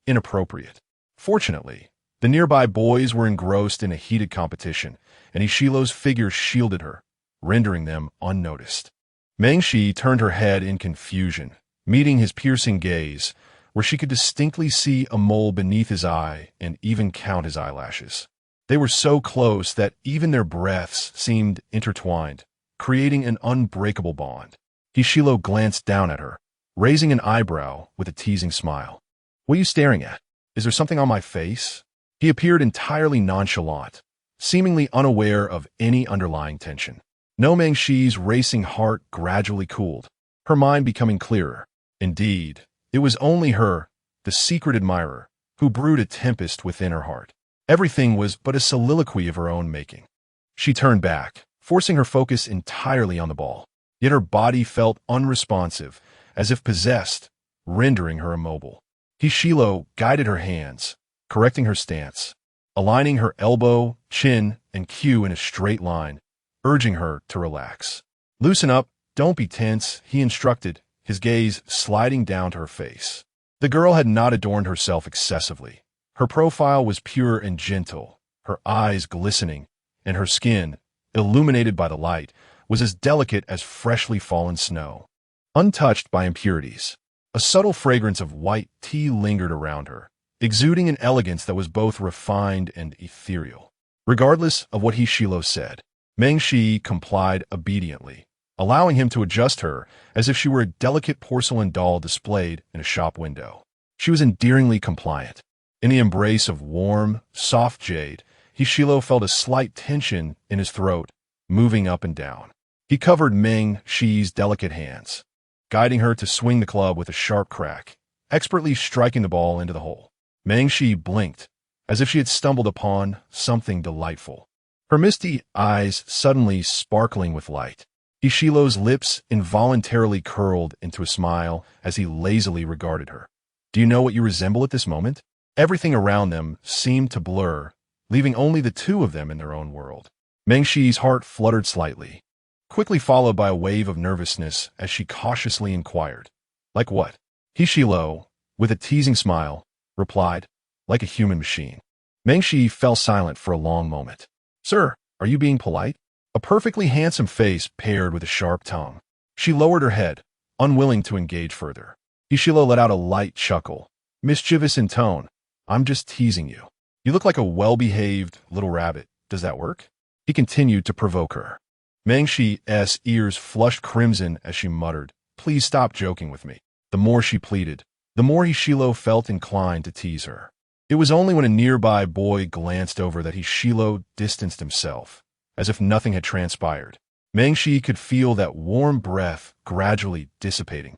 inappropriate. Fortunately, the nearby boys were engrossed in a heated competition, and Ishilo's figure shielded her, rendering them unnoticed. Meng Shi turned her head in confusion, meeting his piercing gaze, where she could distinctly see a mole beneath his eye and even count his eyelashes. They were so close that even their breaths seemed intertwined, creating an unbreakable bond. Hishilo glanced down at her, raising an eyebrow with a teasing smile. "What are you staring at? Is there something on my face?" He appeared entirely nonchalant, seemingly unaware of any underlying tension. No, Meng Shi's racing heart gradually cooled, her mind becoming clearer. Indeed, it was only her, the secret admirer, who brewed a tempest within her heart. Everything was but a soliloquy of her own making. She turned back, forcing her focus entirely on the ball. Yet her body felt unresponsive, as if possessed, rendering her immobile. Hishilo guided her hands, correcting her stance, aligning her elbow, chin, and cue in a straight line, urging her to relax. "Loosen up, don't be tense," he instructed, his gaze sliding down to her face. The girl had not adorned herself excessively. Her profile was pure and gentle, her eyes glistening, and her skin, illuminated by the light, was as delicate as freshly fallen snow, untouched by impurities. A subtle fragrance of white tea lingered around her, exuding an elegance that was both refined and ethereal. Regardless of what Hishilo said, Meng Shi complied obediently, allowing him to adjust her as if she were a delicate porcelain doll displayed in a shop window. She was endearingly compliant. In the embrace of warm, soft jade, Hishilo felt a slight tension in his throat, moving up and down. He covered Meng Shi's delicate hands, guiding her to swing the club with a sharp crack, expertly striking the ball into the hole. Meng Shi blinked, as if she had stumbled upon something delightful, her misty eyes suddenly sparkling with light. Ishilo's lips involuntarily curled into a smile as he lazily regarded her. "Do you know what you resemble at this moment?" Everything around them seemed to blur, leaving only the two of them in their own world. Meng Shi's heart fluttered slightly, quickly followed by a wave of nervousness as she cautiously inquired, "Like what?" Hishilo, with a teasing smile, replied, "Like a human machine." Meng Shi fell silent for a long moment. "Sir, are you being polite?" A perfectly handsome face paired with a sharp tongue. She lowered her head, unwilling to engage further. Hishilo let out a light chuckle, mischievous in tone. "I'm just teasing you. You look like a well-behaved little rabbit. Does that work?" He continued to provoke her. Meng Shi's ears flushed crimson as she muttered, "Please stop joking with me." The more she pleaded, the more Hishilo felt inclined to tease her. It was only when a nearby boy glanced over that Hishilo distanced himself, as if nothing had transpired. Meng Shi could feel that warm breath gradually dissipating.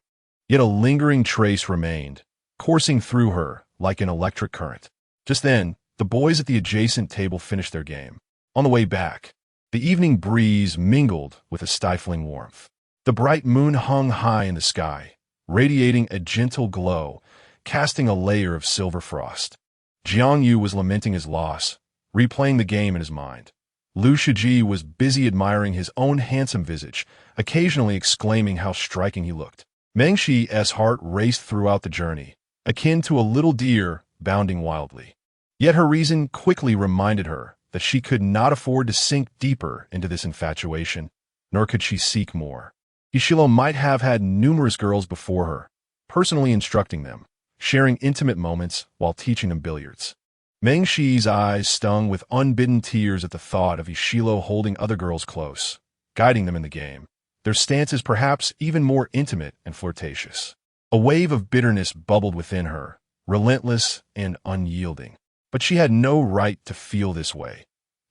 Yet a lingering trace remained, coursing through her like an electric current. Just then, the boys at the adjacent table finished their game. On the way back, the evening breeze mingled with a stifling warmth. The bright moon hung high in the sky, radiating a gentle glow, casting a layer of silver frost. Jiang Yu was lamenting his loss, replaying the game in his mind. Lu Shiji was busy admiring his own handsome visage, occasionally exclaiming how striking he looked. Meng Shi's heart raced throughout the journey, akin to a little deer bounding wildly. Yet her reason quickly reminded her that she could not afford to sink deeper into this infatuation, nor could she seek more. Ishilo might have had numerous girls before her, personally instructing them, sharing intimate moments while teaching them billiards. Meng Shi's eyes stung with unbidden tears at the thought of Ishilo holding other girls close, guiding them in the game, their stances perhaps even more intimate and flirtatious. A wave of bitterness bubbled within her, relentless and unyielding. But she had no right to feel this way.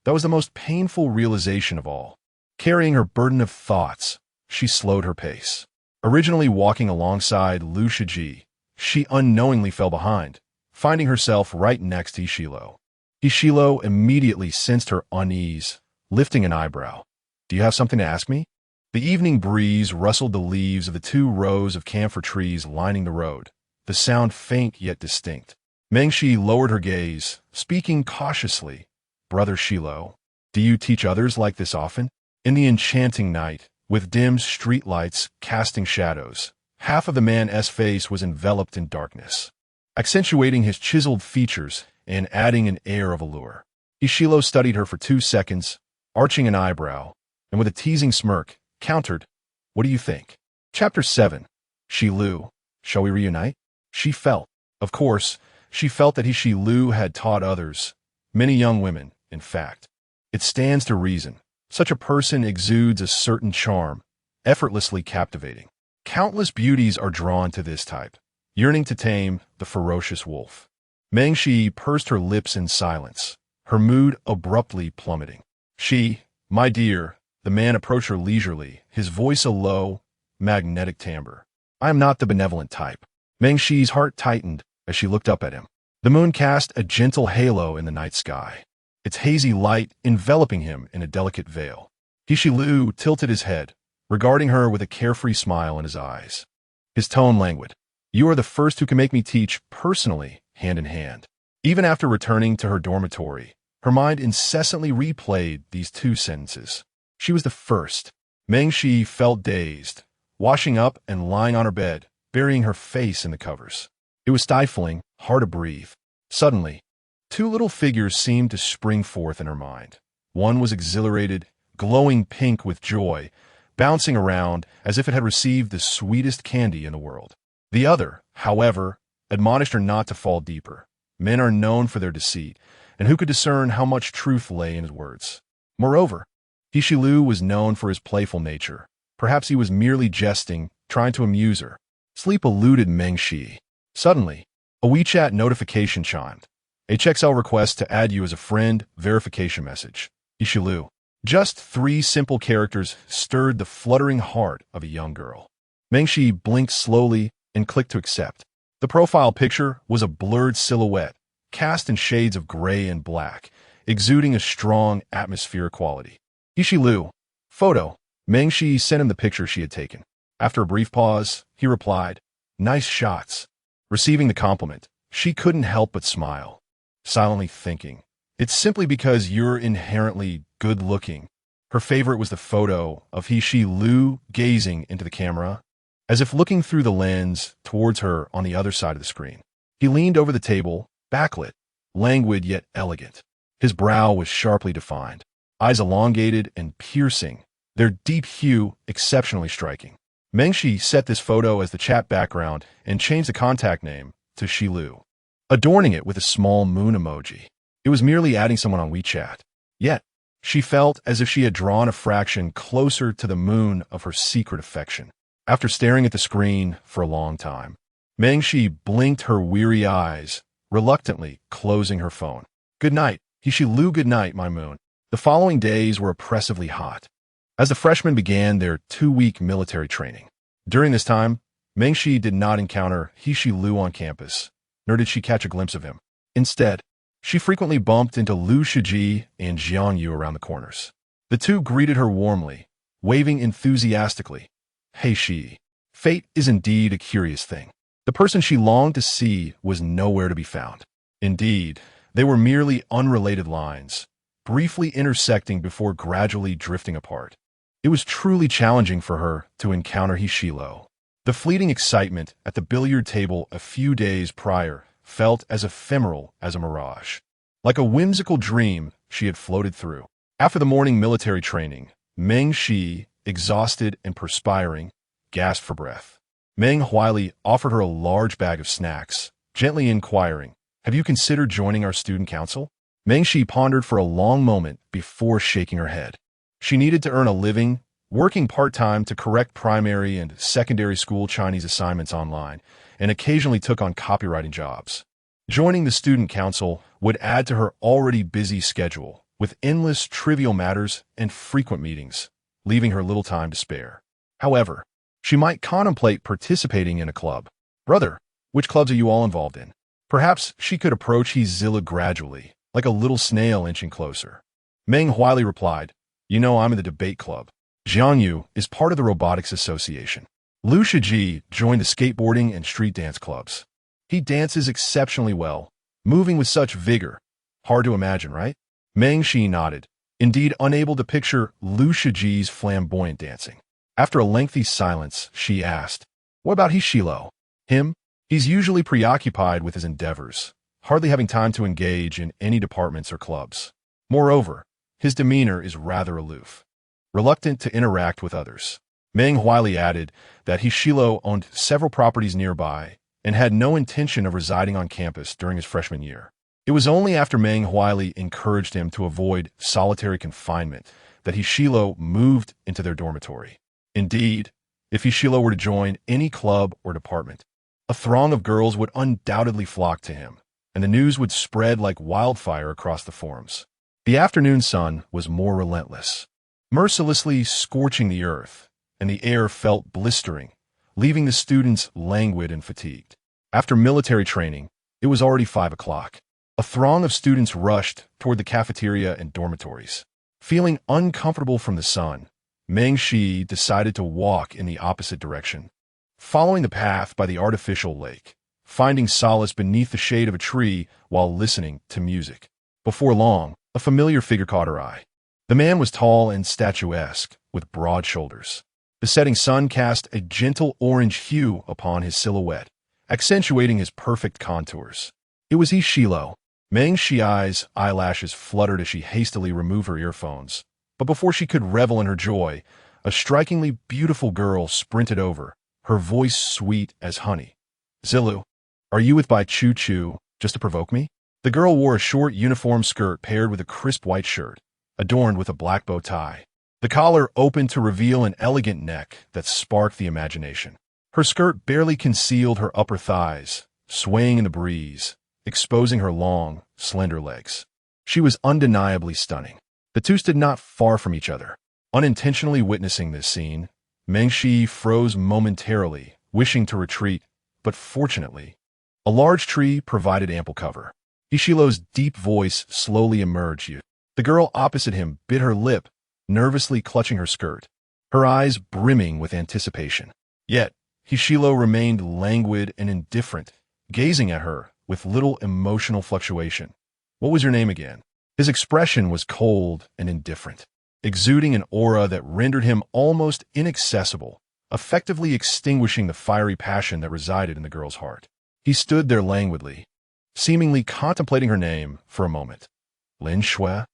That was the most painful realization of all. Carrying her burden of thoughts, she slowed her pace. Originally walking alongside Liu Shiji, she unknowingly fell behind, finding herself right next to Ishilo. Ishilo immediately sensed her unease, lifting an eyebrow. "Do you have something to ask me?" The evening breeze rustled the leaves of the 2 rows of camphor trees lining the road, the sound faint yet distinct. Mengshi lowered her gaze, speaking cautiously. "Brother Shilo, do you teach others like this often?" In the enchanting night, with dim streetlights casting shadows, half of the man's face was enveloped in darkness, accentuating his chiseled features and adding an air of allure. Ishilo studied her for 2 seconds, arching an eyebrow, and with a teasing smirk, countered, "What do you think?" Chapter 7. Shilu, shall we reunite? Of course, she felt that Shilu had taught others, many young women, in fact. It stands to reason. Such a person exudes a certain charm, effortlessly captivating. Countless beauties are drawn to this type, yearning to tame the ferocious wolf. Mengshi pursed her lips in silence, her mood abruptly plummeting. "My dear," the man approached her leisurely, his voice a low, magnetic timbre. "I am not the benevolent type." Mengshi's heart tightened as she looked up at him. The moon cast a gentle halo in the night sky, its hazy light enveloping him in a delicate veil. Shilu tilted his head, regarding her with a carefree smile in his eyes. His tone languid. "You are the first who can make me teach personally, hand in hand." Even after returning to her dormitory, her mind incessantly replayed these 2 sentences. She was the first. Mengshi felt dazed, washing up and lying on her bed, burying her face in the covers. It was stifling, hard to breathe. Suddenly, 2 little figures seemed to spring forth in her mind. One was exhilarated, glowing pink with joy, bouncing around as if it had received the sweetest candy in the world. The other, however, admonished her not to fall deeper. Men are known for their deceit, and who could discern how much truth lay in his words? Moreover, Ishilu was known for his playful nature. Perhaps he was merely jesting, trying to amuse her. Sleep eluded Mengshi. Suddenly, a WeChat notification chimed. "HXL request to add you as a friend, verification message. Ishilu." Just 3 simple characters stirred the fluttering heart of a young girl. Mengshi blinked slowly and clicked to accept. The profile picture was a blurred silhouette, cast in shades of gray and black, exuding a strong atmospheric quality. "Ishilu. Photo." Mengshi sent him the picture she had taken. After a brief pause, he replied, "Nice shots." Receiving the compliment, she couldn't help but smile, silently thinking, "It's simply because you're inherently good-looking." Her favorite was the photo of Ishilu gazing into the camera, as if looking through the lens towards her on the other side of the screen. He leaned over the table, backlit, languid yet elegant. His brow was sharply defined, eyes elongated and piercing, their deep hue exceptionally striking. Mengshi set this photo as the chat background and changed the contact name to Shilu, adorning it with a small moon emoji. It was merely adding someone on WeChat. Yet, she felt as if she had drawn a fraction closer to the moon of her secret affection. After staring at the screen for a long time, Mengshi blinked her weary eyes, reluctantly closing her phone. "Good night, Ishilu, good night, my moon." The following days were oppressively hot, as the freshmen began their 2-week military training. During this time, Mengshi did not encounter Ishilu on campus, nor did she catch a glimpse of him. Instead, she frequently bumped into Liu Shiji and Jiangyu around the corners. The 2 greeted her warmly, waving enthusiastically. Hey she. Fate is indeed a curious thing. The person she longed to see was nowhere to be found. Indeed, they were merely unrelated lines, briefly intersecting before gradually drifting apart. It was truly challenging for her to encounter Hishilo. The fleeting excitement at the billiard table a few days prior felt as ephemeral as a mirage. Like a whimsical dream she had floated through. After the morning military training, Meng Shi, exhausted and perspiring, gasped for breath. Meng Huili offered her a large bag of snacks, gently inquiring, "Have you considered joining our student council?" Meng Shi pondered for a long moment before shaking her head. She needed to earn a living, working part-time to correct primary and secondary school Chinese assignments online, and occasionally took on copywriting jobs. Joining the student council would add to her already busy schedule, with endless trivial matters and frequent meetings, leaving her little time to spare. However, she might contemplate participating in a club. Brother, which clubs are you all involved in? Perhaps she could approach Zilla gradually, like a little snail inching closer. Meng Huili replied, You know I'm in the debate club. Jiang Yu is part of the Robotics Association. Liu Shiji joined the skateboarding and street dance clubs. He dances exceptionally well, moving with such vigor. Hard to imagine, right? Meng Shi nodded, indeed unable to picture Liu Shiji's flamboyant dancing. After a lengthy silence, she asked, What about Hishilo? Him? He's usually preoccupied with his endeavors, hardly having time to engage in any departments or clubs. Moreover, his demeanor is rather aloof, reluctant to interact with others. Meng Huili added that Hishilo owned several properties nearby and had no intention of residing on campus during his freshman year. It was only after Meng Huili encouraged him to avoid solitary confinement that Hishilo moved into their dormitory. Indeed, if Hishilo were to join any club or department, a throng of girls would undoubtedly flock to him, and the news would spread like wildfire across the forums. The afternoon sun was more relentless, mercilessly scorching the earth, and the air felt blistering, leaving the students languid and fatigued. After military training, it was already 5 o'clock. A throng of students rushed toward the cafeteria and dormitories. Feeling uncomfortable from the sun, Meng Shi decided to walk in the opposite direction, following the path by the artificial lake, finding solace beneath the shade of a tree while listening to music. Before long, a familiar figure caught her eye. The man was tall and statuesque, with broad shoulders. The setting sun cast a gentle orange hue upon his silhouette, accentuating his perfect contours. It was Hishilo. Meng Shi's eyelashes fluttered as she hastily removed her earphones. But before she could revel in her joy, a strikingly beautiful girl sprinted over, her voice sweet as honey. Zilu, are you with Bai Chu Chu just to provoke me? The girl wore a short uniform skirt paired with a crisp white shirt, adorned with a black bow tie. The collar opened to reveal an elegant neck that sparked the imagination. Her skirt barely concealed her upper thighs, swaying in the breeze, exposing her long, slender legs. She was undeniably stunning. The two stood not far from each other. Unintentionally witnessing this scene, Meng Shi froze momentarily, wishing to retreat, but fortunately, a large tree provided ample cover. Ishilo's deep voice slowly emerged. The girl opposite him bit her lip, nervously clutching her skirt, her eyes brimming with anticipation. Yet, Hishilo remained languid and indifferent, gazing at her with little emotional fluctuation. What was your name again? His expression was cold and indifferent, exuding an aura that rendered him almost inaccessible, effectively extinguishing the fiery passion that resided in the girl's heart. He stood there languidly, seemingly contemplating her name for a moment. Lin Shui?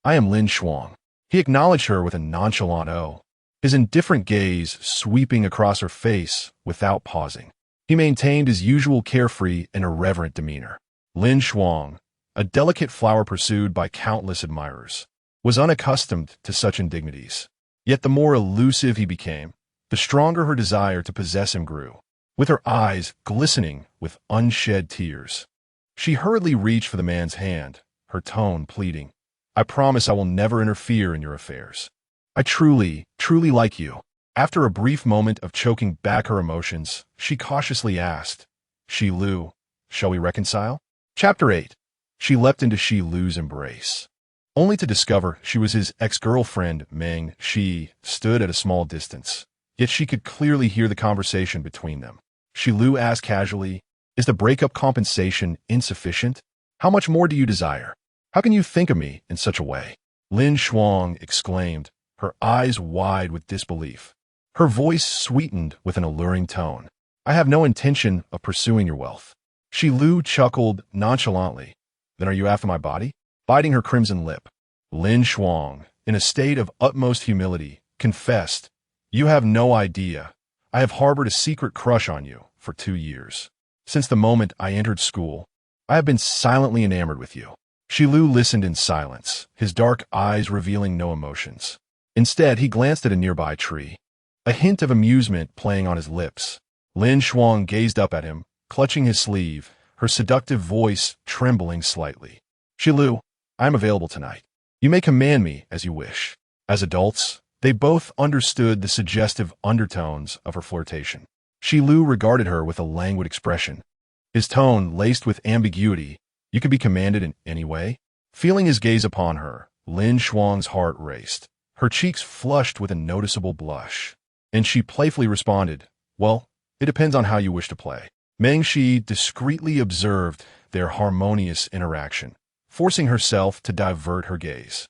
I am Lin Shuang. He acknowledged her with a nonchalant "oh," his indifferent gaze sweeping across her face without pausing. He maintained his usual carefree and irreverent demeanor. Lin Shuang, a delicate flower pursued by countless admirers, was unaccustomed to such indignities. Yet the more elusive he became, the stronger her desire to possess him grew. With her eyes glistening with unshed tears, she hurriedly reached for the man's hand, her tone pleading, I promise I will never interfere in your affairs. I truly like you. After a brief moment of choking back her emotions, she cautiously asked, Shi Lu, shall we reconcile? Chapter 8. She leapt into Shi Lu's embrace, only to discover she was his ex-girlfriend. Meng Shi stood at a small distance, yet she could clearly hear the conversation between them. Shi Lu asked casually, Is the breakup compensation insufficient? How much more do you desire? How can you think of me in such a way? Lin Shuang exclaimed, her eyes wide with disbelief. Her voice sweetened with an alluring tone. I have no intention of pursuing your wealth. Shi Lu chuckled nonchalantly. Then are you after my body? Biting her crimson lip, Lin Shuang, in a state of utmost humility, confessed, You have no idea. I have harbored a secret crush on you for 2 years. Since the moment I entered school, I have been silently enamored with you. Shi Lu listened in silence, his dark eyes revealing no emotions. Instead, he glanced at a nearby tree, a hint of amusement playing on his lips. Lin Shuang gazed up at him, clutching his sleeve, her seductive voice trembling slightly. Shilu, I am available tonight. You may command me as you wish. As adults, they both understood the suggestive undertones of her flirtation. Shilu regarded her with a languid expression, his tone laced with ambiguity. You could be commanded in any way? Feeling his gaze upon her, Lin Shuang's heart raced. Her cheeks flushed with a noticeable blush, and she playfully responded, well, it depends on how you wish to play. Meng Shi discreetly observed their harmonious interaction, forcing herself to divert her gaze,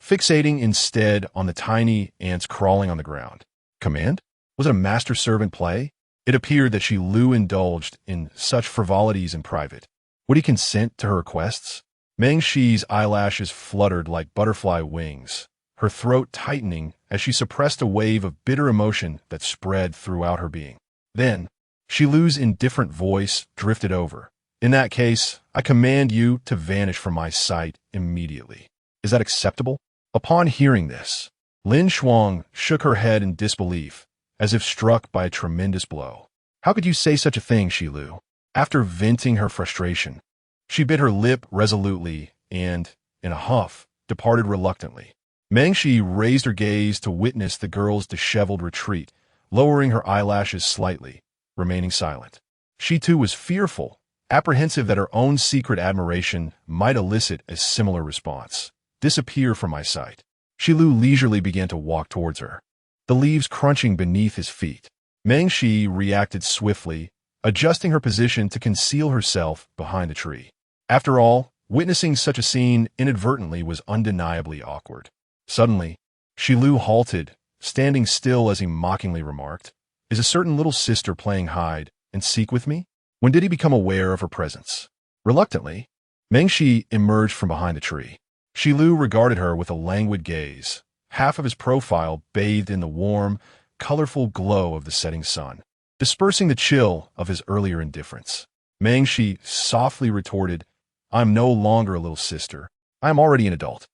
fixating instead on the tiny ants crawling on the ground. Command? Was it a master-servant play? It appeared that Shilu indulged in such frivolities in private. Would he consent to her requests? Meng Shi's eyelashes fluttered like butterfly wings, her throat tightening as she suppressed a wave of bitter emotion that spread throughout her being. Then, Shilu's indifferent voice drifted over. In that case, I command you to vanish from my sight immediately. Is that acceptable? Upon hearing this, Lin Shuang shook her head in disbelief, as if struck by a tremendous blow. How could you say such a thing, Shilu? After venting her frustration, she bit her lip resolutely and, in a huff, departed reluctantly. Meng Shi raised her gaze to witness the girl's disheveled retreat, lowering her eyelashes slightly, remaining silent. She too was fearful, apprehensive that her own secret admiration might elicit a similar response. Disappear from my sight. Shilu leisurely began to walk towards her, the leaves crunching beneath his feet. Meng Shi reacted swiftly, adjusting her position to conceal herself behind the tree. After all, witnessing such a scene inadvertently was undeniably awkward. Suddenly, Shilu halted, standing still as he mockingly remarked, Is a certain little sister playing hide and seek with me? When did he become aware of her presence? Reluctantly, Meng Shi emerged from behind the tree. Shilu regarded her with a languid gaze, half of his profile bathed in the warm, colorful glow of the setting sun, dispersing the chill of his earlier indifference. Meng Shi softly retorted, I am no longer a little sister. I am already an adult.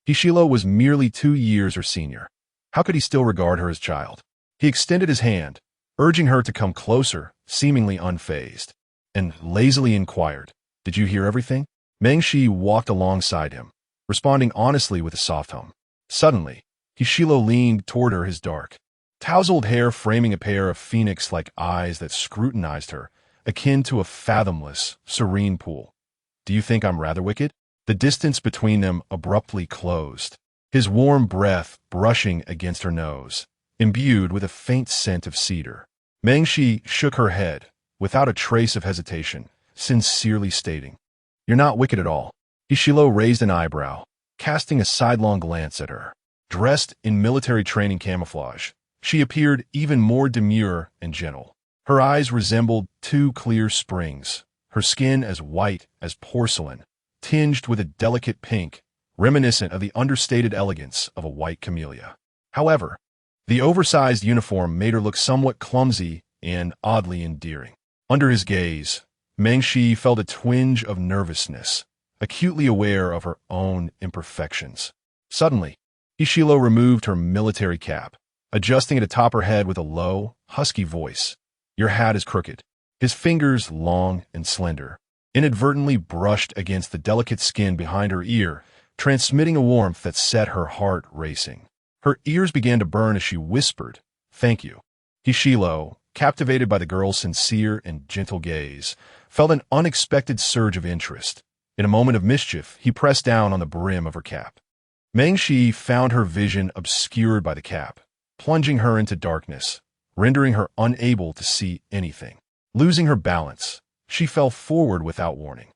Hishilo was merely 2 years her senior. How could he still regard her as child? He extended his hand, urging her to come closer, seemingly unfazed, and lazily inquired, Did you hear everything? Meng Shi walked alongside him, responding honestly with a soft hum. Suddenly, Hishilo leaned toward her, his dark, tousled hair framing a pair of phoenix-like eyes that scrutinized her, akin to a fathomless, serene pool. Do you think I'm rather wicked? The distance between them abruptly closed, his warm breath brushing against her nose, imbued with a faint scent of cedar. Meng Shi shook her head, without a trace of hesitation, sincerely stating, You're not wicked at all. Hishilo raised an eyebrow, casting a sidelong glance at her. Dressed in military training camouflage, she appeared even more demure and gentle. Her eyes resembled 2 clear springs, her skin as white as porcelain, tinged with a delicate pink, reminiscent of the understated elegance of a white camellia. However, the oversized uniform made her look somewhat clumsy and oddly endearing. Under his gaze, Meng Shi felt a twinge of nervousness, acutely aware of her own imperfections. Suddenly, Hishilo removed her military cap, adjusting it atop her head with a low, husky voice. Your hat is crooked. His fingers, long and slender, inadvertently brushed against the delicate skin behind her ear, transmitting a warmth that set her heart racing. Her ears began to burn as she whispered, Thank you. Hishilo, captivated by the girl's sincere and gentle gaze, felt an unexpected surge of interest. In a moment of mischief, he pressed down on the brim of her cap. Meng Shi found her vision obscured by the cap, plunging her into darkness, rendering her unable to see anything. Losing her balance, she fell forward without warning.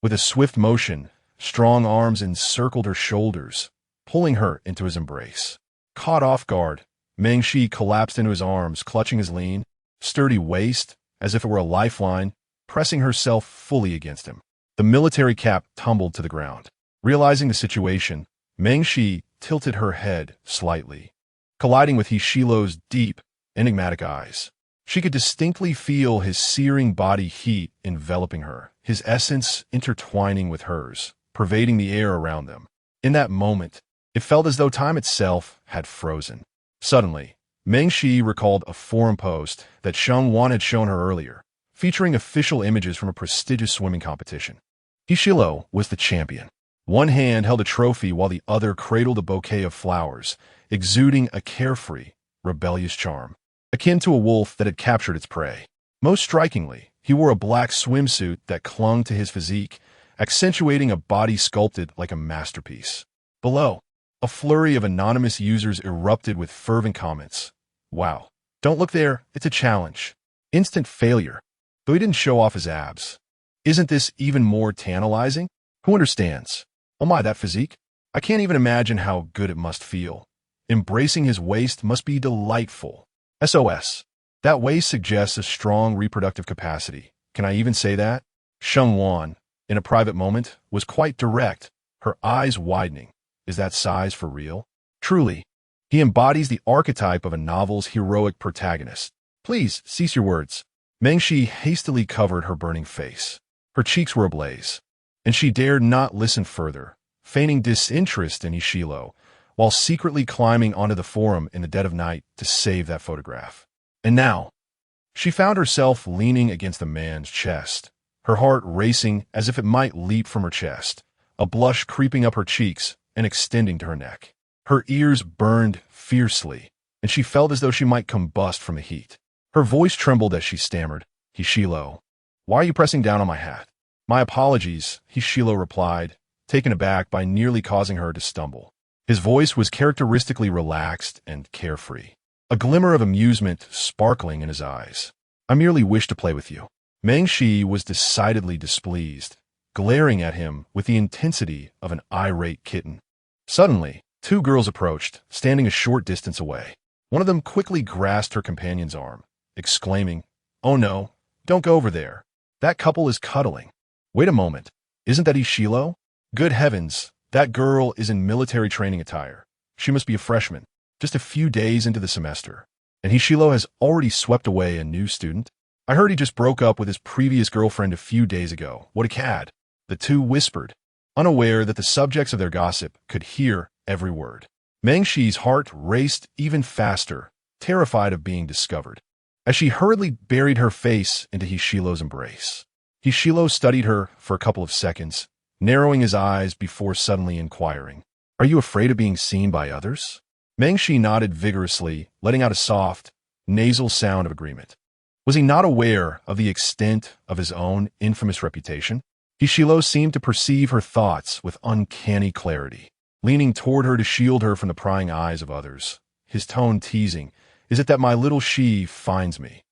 With a swift motion, strong arms encircled her shoulders, pulling her into his embrace. Caught off guard, Meng Shi collapsed into his arms, clutching his lean, sturdy waist as if it were a lifeline, pressing herself fully against him. The military cap tumbled to the ground. Realizing the situation, Meng Shi tilted her head slightly, colliding with Hishilo's deep, enigmatic eyes. She could distinctly feel his searing body heat enveloping her, his essence intertwining with hers, pervading the air around them. In that moment, It felt as though time itself had frozen. Suddenly, Meng Shi recalled a forum post that Sheng Wan had shown her earlier, featuring official images from a prestigious swimming competition. Hishilo was the champion. One hand held a trophy while the other cradled a bouquet of flowers, exuding a carefree, rebellious charm, akin to a wolf that had captured its prey. Most strikingly, he wore a black swimsuit that clung to his physique, accentuating a body sculpted like a masterpiece. Below, a flurry of anonymous users erupted with fervent comments. Wow. Don't look there, it's a challenge. Instant failure. Though he didn't show off his abs. Isn't this even more tantalizing? Who understands? Oh my, that physique? I can't even imagine how good it must feel. Embracing his waist must be delightful. SOS. That waist suggests a strong reproductive capacity. Can I even say that? Sheng Wan, in a private moment, was quite direct, her eyes widening. Is that size for real? Truly, he embodies the archetype of a novel's heroic protagonist. Please, cease your words. Meng Shi hastily covered her burning face. Her cheeks were ablaze, and she dared not listen further, feigning disinterest in Ishilo, while secretly climbing onto the forum in the dead of night to save that photograph. And now, she found herself leaning against the man's chest, her heart racing as if it might leap from her chest, a blush creeping up her cheeks and extending to her neck. Her ears burned fiercely, and she felt as though she might combust from the heat. Her voice trembled as she stammered, Hishilo, why are you pressing down on my hat? My apologies, Hishilo replied, taken aback by nearly causing her to stumble. His voice was characteristically relaxed and carefree, a glimmer of amusement sparkling in his eyes. I merely wish to play with you. Meng Shi was decidedly displeased, glaring at him with the intensity of an irate kitten. Suddenly, two girls approached, standing a short distance away. One of them quickly grasped her companion's arm, exclaiming, "Oh no, don't go over there. That couple is cuddling. Wait a moment, isn't that Ishilo? Good heavens, that girl is in military training attire. She must be a freshman, just a few days into the semester. And Ishilo has already swept away a new student? I heard he just broke up with his previous girlfriend a few days ago. What a cad." The two whispered, unaware that the subjects of their gossip could hear every word. Meng Shi's heart raced even faster, terrified of being discovered, as she hurriedly buried her face into Hishilo's embrace. Hishilo studied her for a couple of seconds, narrowing his eyes before suddenly inquiring, "Are you afraid of being seen by others?" Meng Shi nodded vigorously, letting out a soft, nasal sound of agreement. Was he not aware of the extent of his own infamous reputation? Hishilo seemed to perceive her thoughts with uncanny clarity, leaning toward her to shield her from the prying eyes of others, his tone teasing, "Is it that my little Shi finds me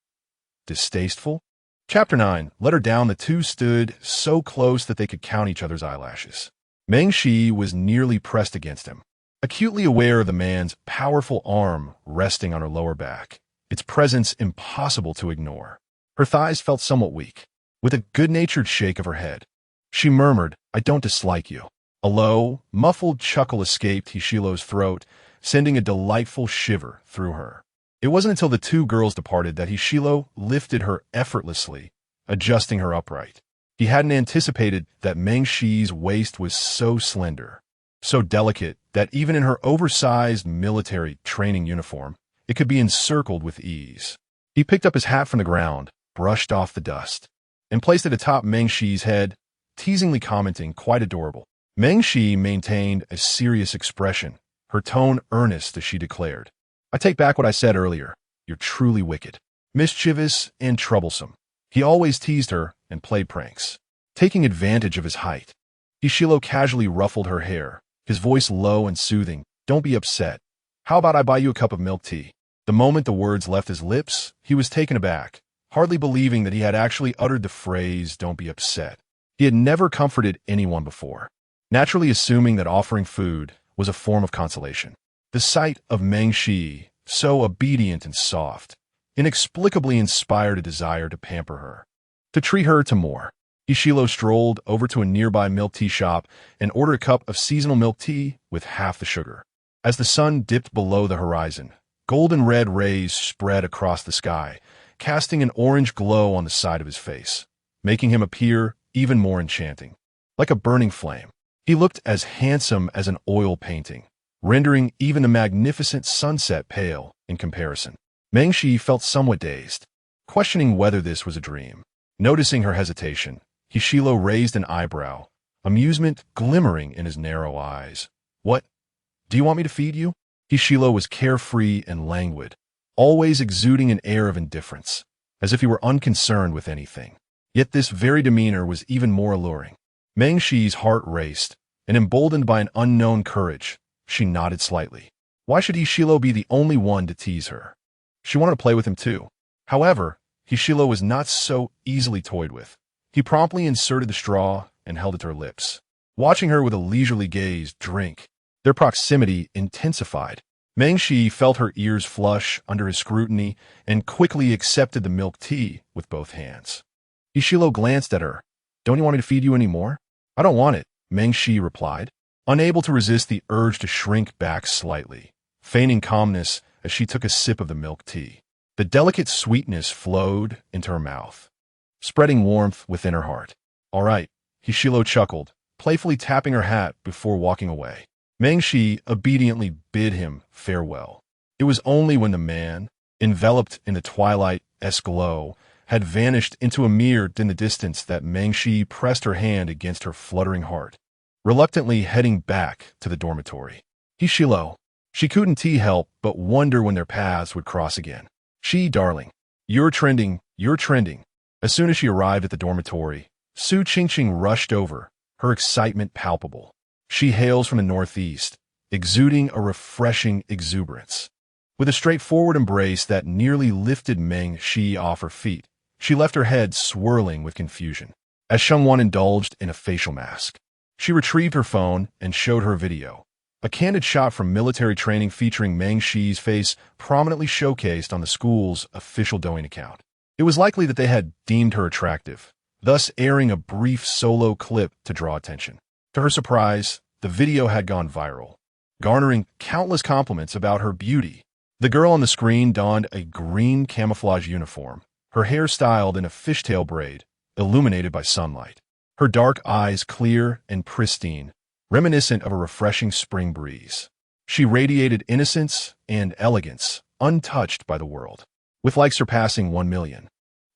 distasteful?" Chapter 9. Let her down. The two stood so close that they could count each other's eyelashes. Meng Shi was nearly pressed against him, acutely aware of the man's powerful arm resting on her lower back, its presence impossible to ignore. Her thighs felt somewhat weak. With a good-natured shake of her head, she murmured, "I don't dislike you." A low, muffled chuckle escaped Hishilo's throat, sending a delightful shiver through her. It wasn't until the two girls departed that Hishilo lifted her effortlessly, adjusting her upright. He hadn't anticipated that Meng Shi's waist was so slender, so delicate that even in her oversized military training uniform, it could be encircled with ease. He picked up his hat from the ground, brushed off the dust, and placed it atop Meng Shi's head, teasingly commenting, "Quite adorable." Meng Shi maintained a serious expression, her tone earnest as she declared, "I take back what I said earlier. You're truly wicked, mischievous, and troublesome." He always teased her and played pranks, taking advantage of his height. Hishilo casually ruffled her hair, his voice low and soothing, "Don't be upset. How about I buy you a cup of milk tea?" The moment the words left his lips, he was taken aback, hardly believing that he had actually uttered the phrase, "Don't be upset." He had never comforted anyone before, naturally assuming that offering food was a form of consolation. The sight of Meng Shi, so obedient and soft, inexplicably inspired a desire to pamper her, to treat her to more. Hishilo strolled over to a nearby milk tea shop and ordered a cup of seasonal milk tea with half the sugar. As the sun dipped below the horizon, golden red rays spread across the sky, casting an orange glow on the side of his face, making him appear even more enchanting. Like a burning flame, he looked as handsome as an oil painting, rendering even the magnificent sunset pale in comparison. Meng Shi felt somewhat dazed, questioning whether this was a dream. Noticing her hesitation, Hishilo raised an eyebrow, amusement glimmering in his narrow eyes. "What? Do you want me to feed you?" Hishilo was carefree and languid, always exuding an air of indifference, as if he were unconcerned with anything. Yet this very demeanor was even more alluring. Meng Shi's heart raced, and emboldened by an unknown courage, she nodded slightly. Why should Hishilo be the only one to tease her? She wanted to play with him too. However, Hishilo was not so easily toyed with. He promptly inserted the straw and held it to her lips, watching her with a leisurely gaze drink. Their proximity intensified. Meng Shi felt her ears flush under his scrutiny and quickly accepted the milk tea with both hands. Hishilo glanced at her. "Don't you want me to feed you any more?" "I don't want it," Meng Shi replied, unable to resist the urge to shrink back slightly, feigning calmness as she took a sip of the milk tea. The delicate sweetness flowed into her mouth, spreading warmth within her heart. "All right," Hishilo chuckled, playfully tapping her hat before walking away. Meng Shi obediently bid him farewell. It was only when the man, enveloped in the twilight-esque glow, had vanished into a mirror in the distance that Meng Shi pressed her hand against her fluttering heart, reluctantly heading back to the dormitory. Hishilo. She couldn't help but wonder when their paths would cross again. "She, darling. You're trending, you're trending." As soon as she arrived at the dormitory, Su Qingqing rushed over, her excitement palpable. She hails from the northeast, exuding a refreshing exuberance. With a straightforward embrace that nearly lifted Meng Shi off her feet, she left her head swirling with confusion. As Shengwan indulged in a facial mask, she retrieved her phone and showed her video. A candid shot from military training featuring Meng Shi's face prominently showcased on the school's official Douyin account. It was likely that they had deemed her attractive, thus airing a brief solo clip to draw attention. To her surprise, the video had gone viral, garnering countless compliments about her beauty. The girl on the screen donned a green camouflage uniform, her hair styled in a fishtail braid, illuminated by sunlight. Her dark eyes clear and pristine, reminiscent of a refreshing spring breeze. She radiated innocence and elegance, untouched by the world, with likes surpassing 1 million.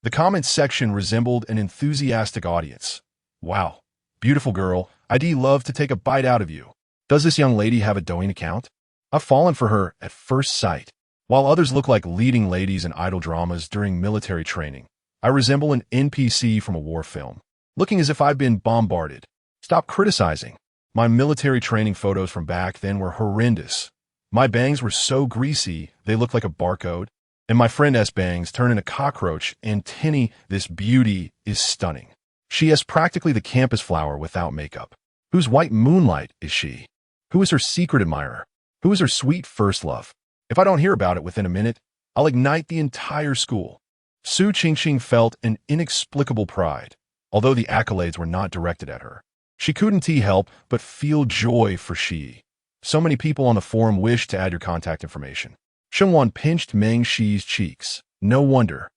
The comments section resembled an enthusiastic audience. "Wow, beautiful girl, I'd love to take a bite out of you. Does this young lady have a Douyin account? I've fallen for her at first sight." While others look like leading ladies in idol dramas during military training, I resemble an NPC from a war film, looking as if I've been bombarded. Stop criticizing. My military training photos from back then were horrendous. My bangs were so greasy, they looked like a barcode. And my friend S. bangs turn into a cockroach, and Tinny, this beauty, is stunning. She is practically the campus flower without makeup. Whose white moonlight is she? Who is her secret admirer? Who is her sweet first love? If I don't hear about it within a minute, I'll ignite the entire school. Su Qingqing felt an inexplicable pride, although the accolades were not directed at her. She couldn't help but feel joy for she. So many people on the forum wished to add your contact information. Shengwan pinched Meng Shi's cheeks. No wonder.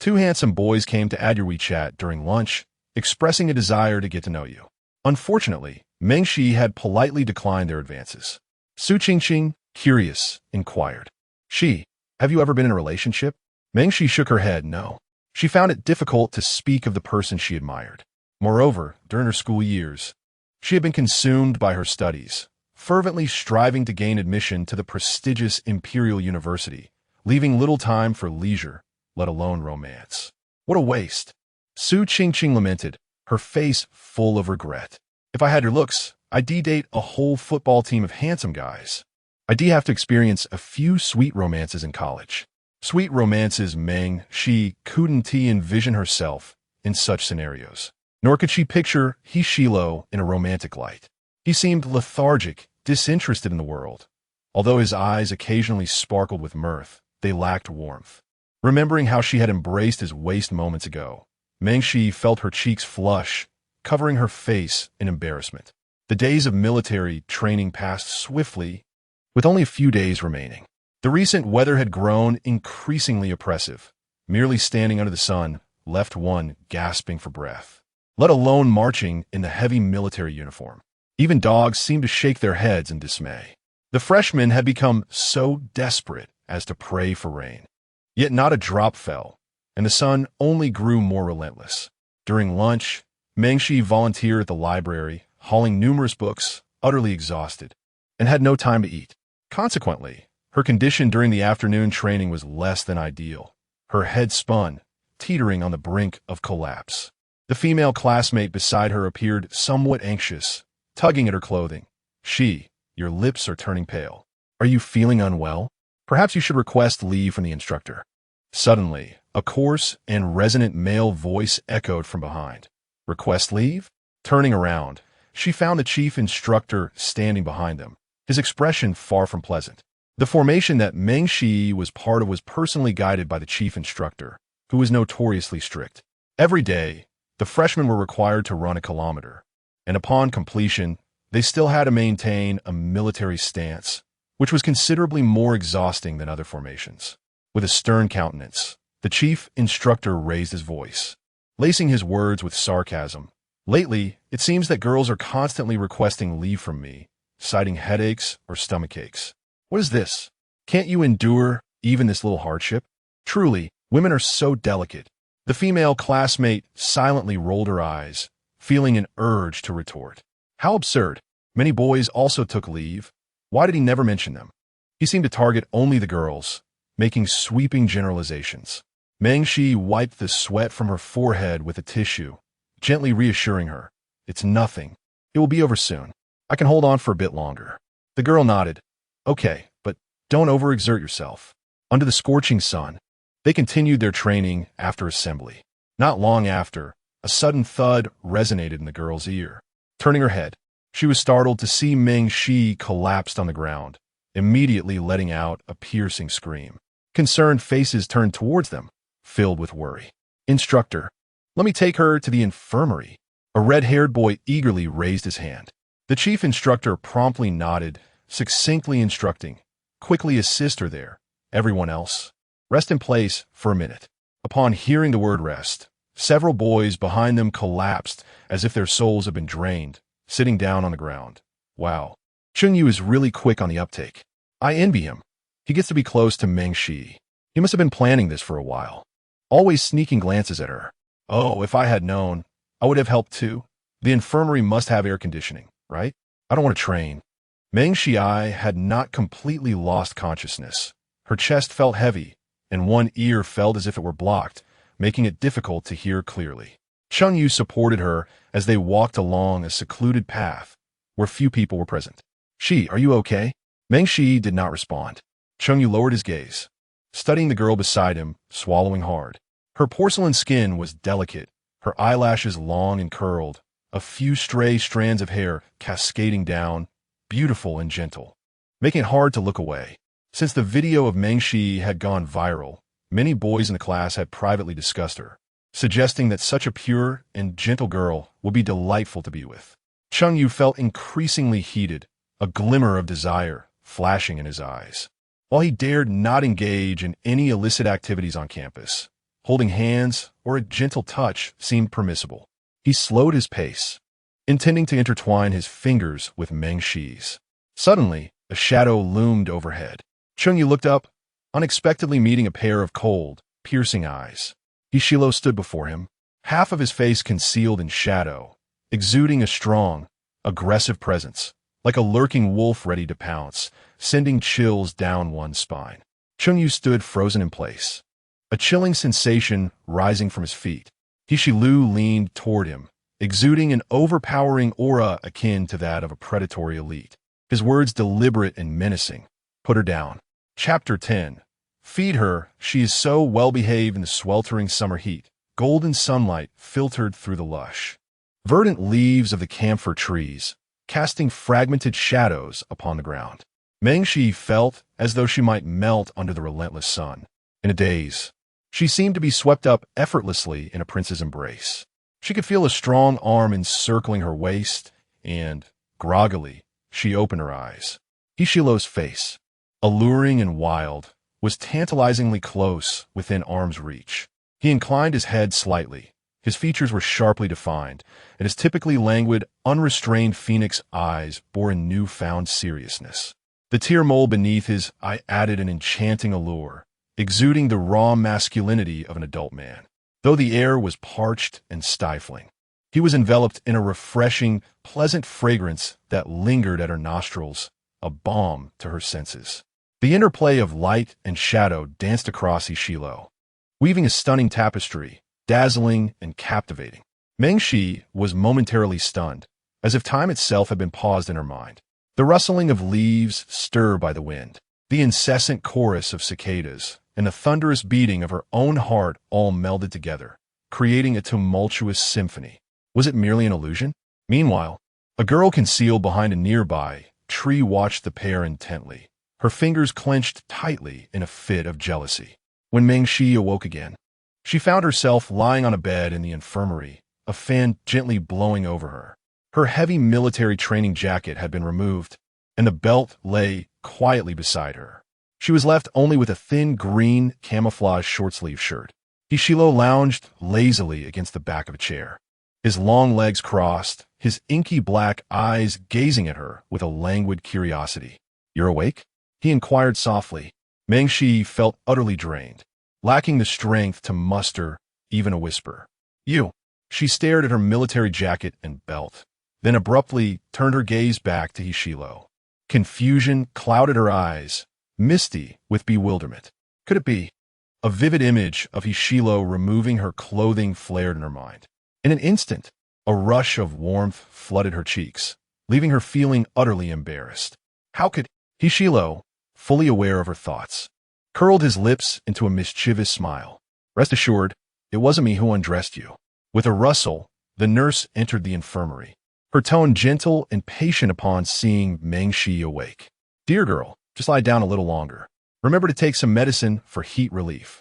2 handsome boys came to add your WeChat during lunch, expressing a desire to get to know you. Unfortunately, Meng Shi had politely declined their advances. Su Qingqing, curious, inquired. "She, have you ever been in a relationship?" Meng Shi shook her head no. She found it difficult to speak of the person she admired. Moreover, during her school years, she had been consumed by her studies, fervently striving to gain admission to the prestigious Imperial University, leaving little time for leisure, let alone romance. What a waste. Su Qingqing lamented, her face full of regret. "If I had your looks, I'd date a whole football team of handsome guys. I'd have to experience a few sweet romances in college." Sweet romances. Meng Shi couldn't envision herself in such scenarios. Nor could she picture Hishilo in a romantic light. He seemed lethargic, disinterested in the world. Although his eyes occasionally sparkled with mirth, they lacked warmth. Remembering how she had embraced his waist moments ago, Meng Shi felt her cheeks flush, covering her face in embarrassment. The days of military training passed swiftly, with only a few days remaining. The recent weather had grown increasingly oppressive. Merely standing under the sun left one gasping for breath, let alone marching in the heavy military uniform. Even dogs seemed to shake their heads in dismay. The freshmen had become so desperate as to pray for rain. Yet not a drop fell, and the sun only grew more relentless. During lunch, Mengshi volunteered at the library, hauling numerous books, utterly exhausted, and had no time to eat. Consequently, her condition during the afternoon training was less than ideal. Her head spun, teetering on the brink of collapse. The female classmate beside her appeared somewhat anxious, tugging at her clothing. Your lips are turning pale. Are you feeling unwell? Perhaps you should request leave from the instructor. Suddenly, a coarse and resonant male voice echoed from behind. Request leave? Turning around, she found the chief instructor standing behind them, his expression far from pleasant. The formation that Mengshi was part of was personally guided by the chief instructor, who was notoriously strict. Every day, the freshmen were required to run a kilometer, and upon completion, they still had to maintain a military stance, which was considerably more exhausting than other formations. With a stern countenance, the chief instructor raised his voice, lacing his words with sarcasm. Lately, it seems that girls are constantly requesting leave from me, citing headaches or stomach aches. What is this? Can't you endure even this little hardship? Truly, women are so delicate. The female classmate silently rolled her eyes, feeling an urge to retort. How absurd. Many boys also took leave. Why did he never mention them? He seemed to target only the girls, making sweeping generalizations. Mengshi wiped the sweat from her forehead with a tissue, gently reassuring her. It's nothing. It will be over soon. I can hold on for a bit longer. The girl nodded. Okay, but don't overexert yourself. Under the scorching sun, they continued their training after assembly. Not long after, a sudden thud resonated in the girl's ear. Turning her head, she was startled to see Mengshi collapsed on the ground, immediately letting out a piercing scream. Concerned faces turned towards them, filled with worry. Instructor, let me take her to the infirmary. A red-haired boy eagerly raised his hand. The chief instructor promptly nodded, succinctly instructing, quickly assist her there. Everyone else, rest in place for a minute. Upon hearing the word rest, several boys behind them collapsed as if their souls had been drained, sitting down on the ground. Wow, Chungyu is really quick on the uptake. I envy him. He gets to be close to Mengshi. He must have been planning this for a while. Always sneaking glances at her. Oh, if I had known, I would have helped too. The infirmary must have air conditioning, right? I don't want to train. Mengshi had not completely lost consciousness. Her chest felt heavy, and one ear felt as if it were blocked, making it difficult to hear clearly. Chungyu supported her as they walked along a secluded path where few people were present. Are you okay? Mengshi did not respond. Chungyu lowered his gaze, studying the girl beside him, swallowing hard. Her porcelain skin was delicate, her eyelashes long and curled, a few stray strands of hair cascading down, beautiful and gentle, making it hard to look away. Since the video of Mengshi had gone viral, many boys in the class had privately discussed her, suggesting that such a pure and gentle girl would be delightful to be with. Chungyu felt increasingly heated, a glimmer of desire flashing in his eyes. While he dared not engage in any illicit activities on campus, holding hands or a gentle touch seemed permissible. He slowed his pace, intending to intertwine his fingers with Mengshi's. Suddenly, a shadow loomed overhead. Chungyu looked up, unexpectedly meeting a pair of cold, piercing eyes. Ishilo stood before him, half of his face concealed in shadow, exuding a strong, aggressive presence, like a lurking wolf ready to pounce, sending chills down one's spine. Chungyu stood frozen in place, a chilling sensation rising from his feet. Hishilu leaned toward him, exuding an overpowering aura akin to that of a predatory elite. His words deliberate and menacing. Put her down. Chapter 10. Feed her. She is so well-behaved in the sweltering summer heat. Golden sunlight filtered through the lush, verdant leaves of the camphor trees, casting fragmented shadows upon the ground. Mengshi felt as though she might melt under the relentless sun. In a daze, she seemed to be swept up effortlessly in a prince's embrace. She could feel a strong arm encircling her waist, and, groggily, she opened her eyes. Hishilo's face, alluring and wild, was tantalizingly close within arm's reach. He inclined his head slightly. His features were sharply defined, and his typically languid, unrestrained phoenix eyes bore a newfound seriousness. The tear mole beneath his eye added an enchanting allure, exuding the raw masculinity of an adult man. Though the air was parched and stifling, he was enveloped in a refreshing, pleasant fragrance that lingered at her nostrils, a balm to her senses. The interplay of light and shadow danced across Ishilo, weaving a stunning tapestry, dazzling and captivating. Mengshi was momentarily stunned, as if time itself had been paused in her mind. The rustling of leaves stirred by the wind, the incessant chorus of cicadas, and the thunderous beating of her own heart all melded together, creating a tumultuous symphony. Was it merely an illusion? Meanwhile, a girl concealed behind a nearby tree watched the pair intently, her fingers clenched tightly in a fit of jealousy. When Mengshi awoke again, she found herself lying on a bed in the infirmary, a fan gently blowing over her. Her heavy military training jacket had been removed, and the belt lay quietly beside her. She was left only with a thin green camouflage short-sleeve shirt. Ishilo lounged lazily against the back of a chair, his long legs crossed, his inky black eyes gazing at her with a languid curiosity. "You're awake?" he inquired softly. Mengshi felt utterly drained, lacking the strength to muster even a whisper. "You." She stared at her military jacket and belt, then abruptly turned her gaze back to Ishilo. Confusion clouded her eyes, misty with bewilderment. Could it be? A vivid image of Ishilo removing her clothing flared in her mind. In an instant, a rush of warmth flooded her cheeks, leaving her feeling utterly embarrassed. How could Ishilo, fully aware of her thoughts, curled his lips into a mischievous smile. "Rest assured, it wasn't me who undressed you." With a rustle, the nurse entered the infirmary, her tone gentle and patient upon seeing Mengshi awake. "Dear girl, just lie down a little longer. Remember to take some medicine for heat relief.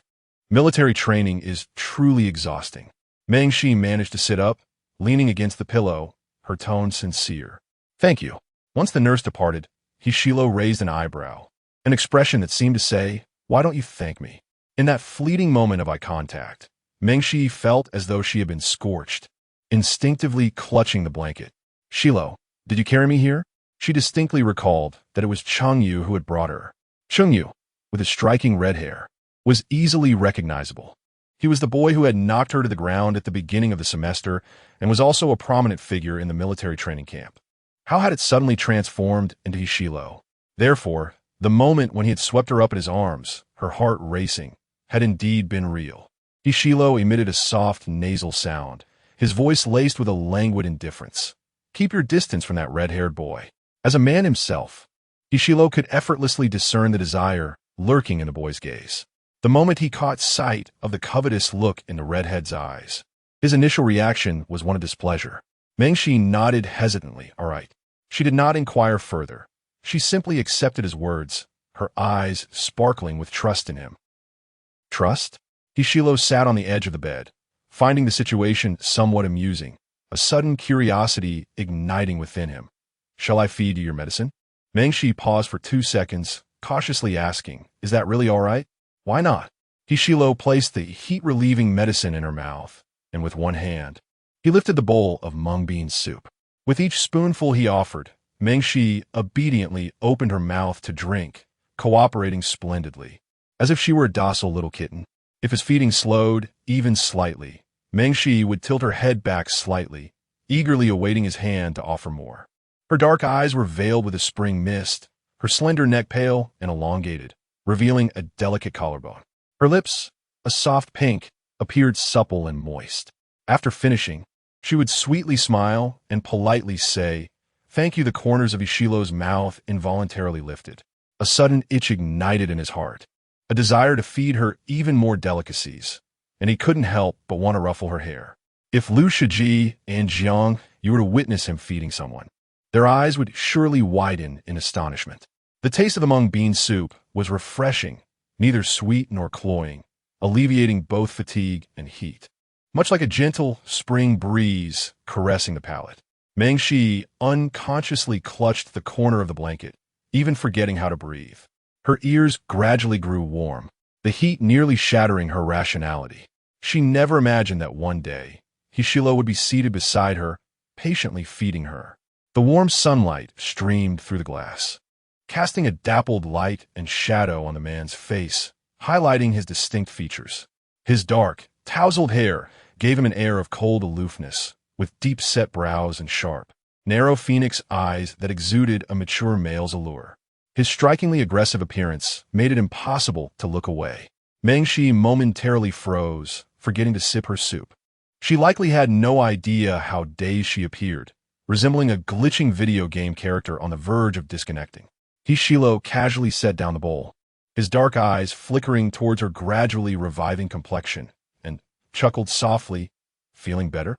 Military training is truly exhausting." Mengshi managed to sit up, leaning against the pillow, her tone sincere. "Thank you." Once the nurse departed, Ishilo raised an eyebrow, an expression that seemed to say, "Why don't you thank me?" In that fleeting moment of eye contact, Mengshi felt as though she had been scorched, instinctively clutching the blanket. "Shilo, did you carry me here?" She distinctly recalled that it was Changyu who had brought her. Changyu, with his striking red hair, was easily recognizable. He was the boy who had knocked her to the ground at the beginning of the semester and was also a prominent figure in the military training camp. How had it suddenly transformed into Ishilo? Therefore, the moment when he had swept her up in his arms, her heart racing, had indeed been real. Ishilo emitted a soft nasal sound, his voice laced with a languid indifference. "Keep your distance from that red-haired boy." As a man himself, Ishilo could effortlessly discern the desire lurking in the boy's gaze. The moment he caught sight of the covetous look in the redhead's eyes, his initial reaction was one of displeasure. Mengshi nodded hesitantly. All right. She did not inquire further. She simply accepted his words, her eyes sparkling with trust in him. Trust? Ishilo sat on the edge of the bed, finding the situation somewhat amusing, a sudden curiosity igniting within him. "Shall I feed you your medicine?" Mengshi paused for 2 seconds, cautiously asking, "Is that really all right?" "Why not?" Ishilo placed the heat-relieving medicine in her mouth, and with one hand, he lifted the bowl of mung bean soup. With each spoonful he offered, Mengshi obediently opened her mouth to drink, cooperating splendidly, as if she were a docile little kitten. If his feeding slowed, even slightly, Mengshi would tilt her head back slightly, eagerly awaiting his hand to offer more. Her dark eyes were veiled with a spring mist, her slender neck pale and elongated, revealing a delicate collarbone. Her lips, a soft pink, appeared supple and moist. After finishing, she would sweetly smile and politely say, "Thank you." The corners of Ishilo's mouth involuntarily lifted. A sudden itch ignited in his heart, a desire to feed her even more delicacies, and he couldn't help but want to ruffle her hair. If Liu Shiji and Jiang, you were to witness him feeding someone, their eyes would surely widen in astonishment. The taste of the mung bean soup was refreshing, neither sweet nor cloying, alleviating both fatigue and heat. Much like a gentle spring breeze caressing the palate. Mengshi unconsciously clutched the corner of the blanket, even forgetting how to breathe. Her ears gradually grew warm, the heat nearly shattering her rationality. She never imagined that one day, Ishilo would be seated beside her, patiently feeding her. The warm sunlight streamed through the glass, casting a dappled light and shadow on the man's face, highlighting his distinct features. His dark, tousled hair gave him an air of cold aloofness, with deep-set brows and sharp, narrow phoenix eyes that exuded a mature male's allure. His strikingly aggressive appearance made it impossible to look away. Meng Shi momentarily froze, forgetting to sip her soup. She likely had no idea how dazed she appeared, resembling a glitching video game character on the verge of disconnecting. Hishilo casually set down the bowl, his dark eyes flickering towards her gradually reviving complexion, and chuckled softly, "Feeling better?"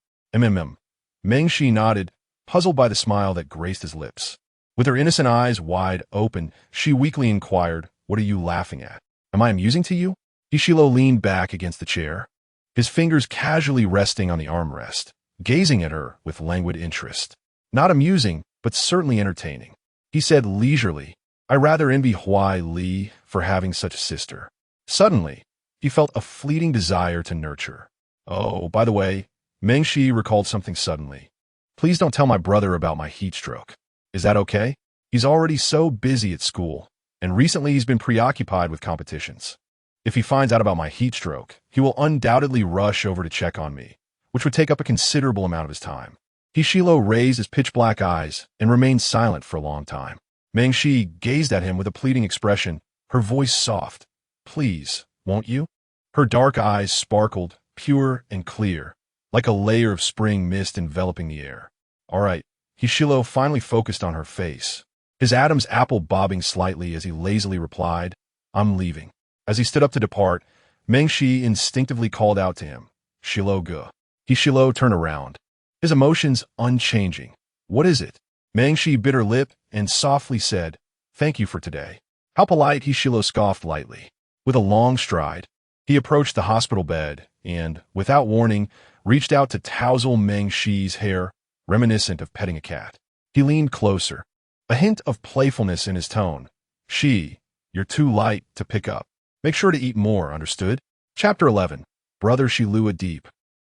Meng Shi nodded, puzzled by the smile that graced his lips. With her innocent eyes wide open, she weakly inquired, "What are you laughing at? Am I amusing to you?" Hishilo leaned back against the chair, his fingers casually resting on the armrest, gazing at her with languid interest. "Not amusing, but certainly entertaining," he said leisurely. "I rather envy Huai Li for having such a sister." Suddenly, he felt a fleeting desire to nurture. "Oh, by the way," Meng Shi recalled something suddenly. "Please don't tell my brother about my heat stroke. Is that okay? He's already so busy at school, and recently he's been preoccupied with competitions. If he finds out about my heat stroke, he will undoubtedly rush over to check on me, which would take up a considerable amount of his time." Hishilo raised his pitch-black eyes and remained silent for a long time. Meng Shi gazed at him with a pleading expression, her voice soft. "Please, won't you?" Her dark eyes sparkled, pure and clear, like a layer of spring mist enveloping the air. "All right." Hishilo finally focused on her face, his Adam's apple bobbing slightly as he lazily replied, "I'm leaving." As he stood up to depart, Meng Shi instinctively called out to him, "Shilo Ge." Hishilo turned around, his emotions unchanging. "What is it?" Meng Shi bit her lip and softly said, "Thank you for today." "How polite," Hishilo scoffed lightly. With a long stride, he approached the hospital bed and, without warning, reached out to tousle Meng Shi's hair, reminiscent of petting a cat. He leaned closer, a hint of playfulness in his tone. "Shi, you're too light to pick up. Make sure to eat more, understood?" Chapter 11. Brother Shilua Deep.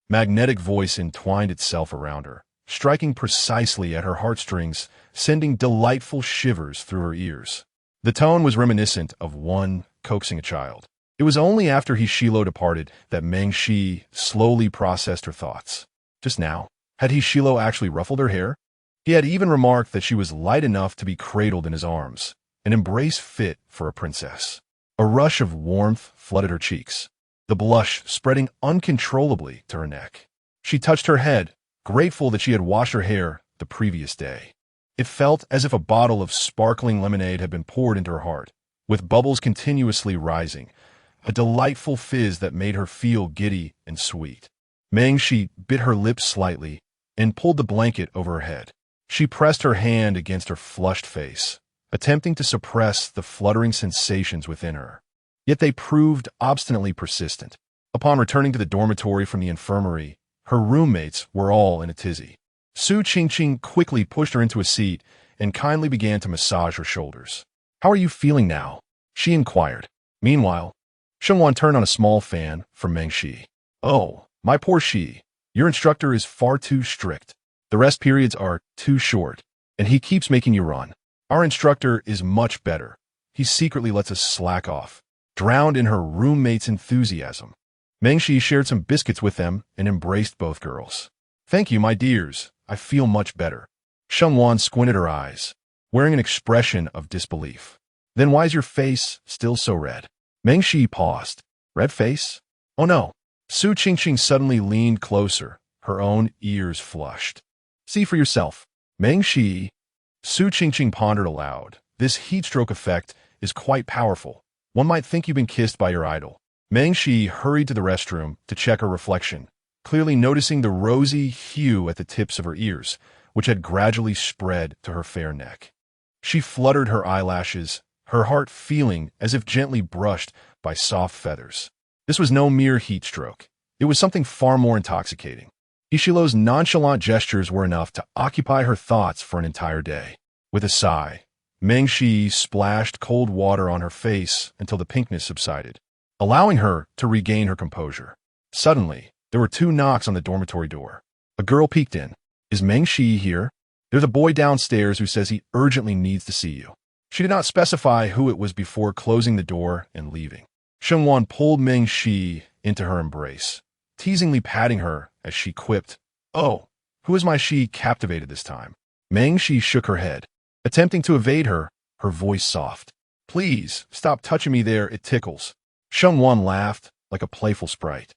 Magnetic voice entwined itself around her, striking precisely at her heartstrings, sending delightful shivers through her ears. The tone was reminiscent of one coaxing a child. It was only after Hishilo departed that Meng Shi slowly processed her thoughts. Just now, had Hishilo actually ruffled her hair? He had even remarked that she was light enough to be cradled in his arms, an embrace fit for a princess. A rush of warmth flooded her cheeks, the blush spreading uncontrollably to her neck. She touched her head, grateful that she had washed her hair the previous day. It felt as if a bottle of sparkling lemonade had been poured into her heart, with bubbles continuously rising, a delightful fizz that made her feel giddy and sweet. Meng Shi bit her lips slightly and pulled the blanket over her head. She pressed her hand against her flushed face, attempting to suppress the fluttering sensations within her. Yet they proved obstinately persistent. Upon returning to the dormitory from the infirmary, her roommates were all in a tizzy. Su Qingqing quickly pushed her into a seat and kindly began to massage her shoulders. "How are you feeling now?" she inquired. Meanwhile, Shengwan turned on a small fan for Meng Shi. "Oh, my poor Shi, your instructor is far too strict. The rest periods are too short, and he keeps making you run. Our instructor is much better. He secretly lets us slack off." Drowned in her roommate's enthusiasm, Meng Shi shared some biscuits with them and embraced both girls. "Thank you, my dears. I feel much better." Shengwan squinted her eyes, wearing an expression of disbelief. "Then why is your face still so red?" Meng Shi paused. "Red face? Oh no." Su Qingqing suddenly leaned closer, her own ears flushed. "See for yourself." Meng Shi. Su Qingqing pondered aloud. "This heat stroke effect is quite powerful. One might think you've been kissed by your idol." Meng Shi hurried to the restroom to check her reflection, clearly noticing the rosy hue at the tips of her ears, which had gradually spread to her fair neck. She fluttered her eyelashes, her heart feeling as if gently brushed by soft feathers. This was no mere heat stroke. It was something far more intoxicating. Ishilo's nonchalant gestures were enough to occupy her thoughts for an entire day. With a sigh, Meng Shi splashed cold water on her face until the pinkness subsided, allowing her to regain her composure. Suddenly, there were 2 knocks on the dormitory door. A girl peeked in. "Is Meng Shi here?" "There's a boy downstairs who says he urgently needs to see you." She did not specify who it was before closing the door and leaving. Shengwan pulled Meng Shi into her embrace, teasingly patting her as she quipped, "Oh, who is my Shi captivated this time?" Meng Shi shook her head, attempting to evade her, her voice soft. "Please, stop touching me there, it tickles." Shengwan laughed like a playful sprite,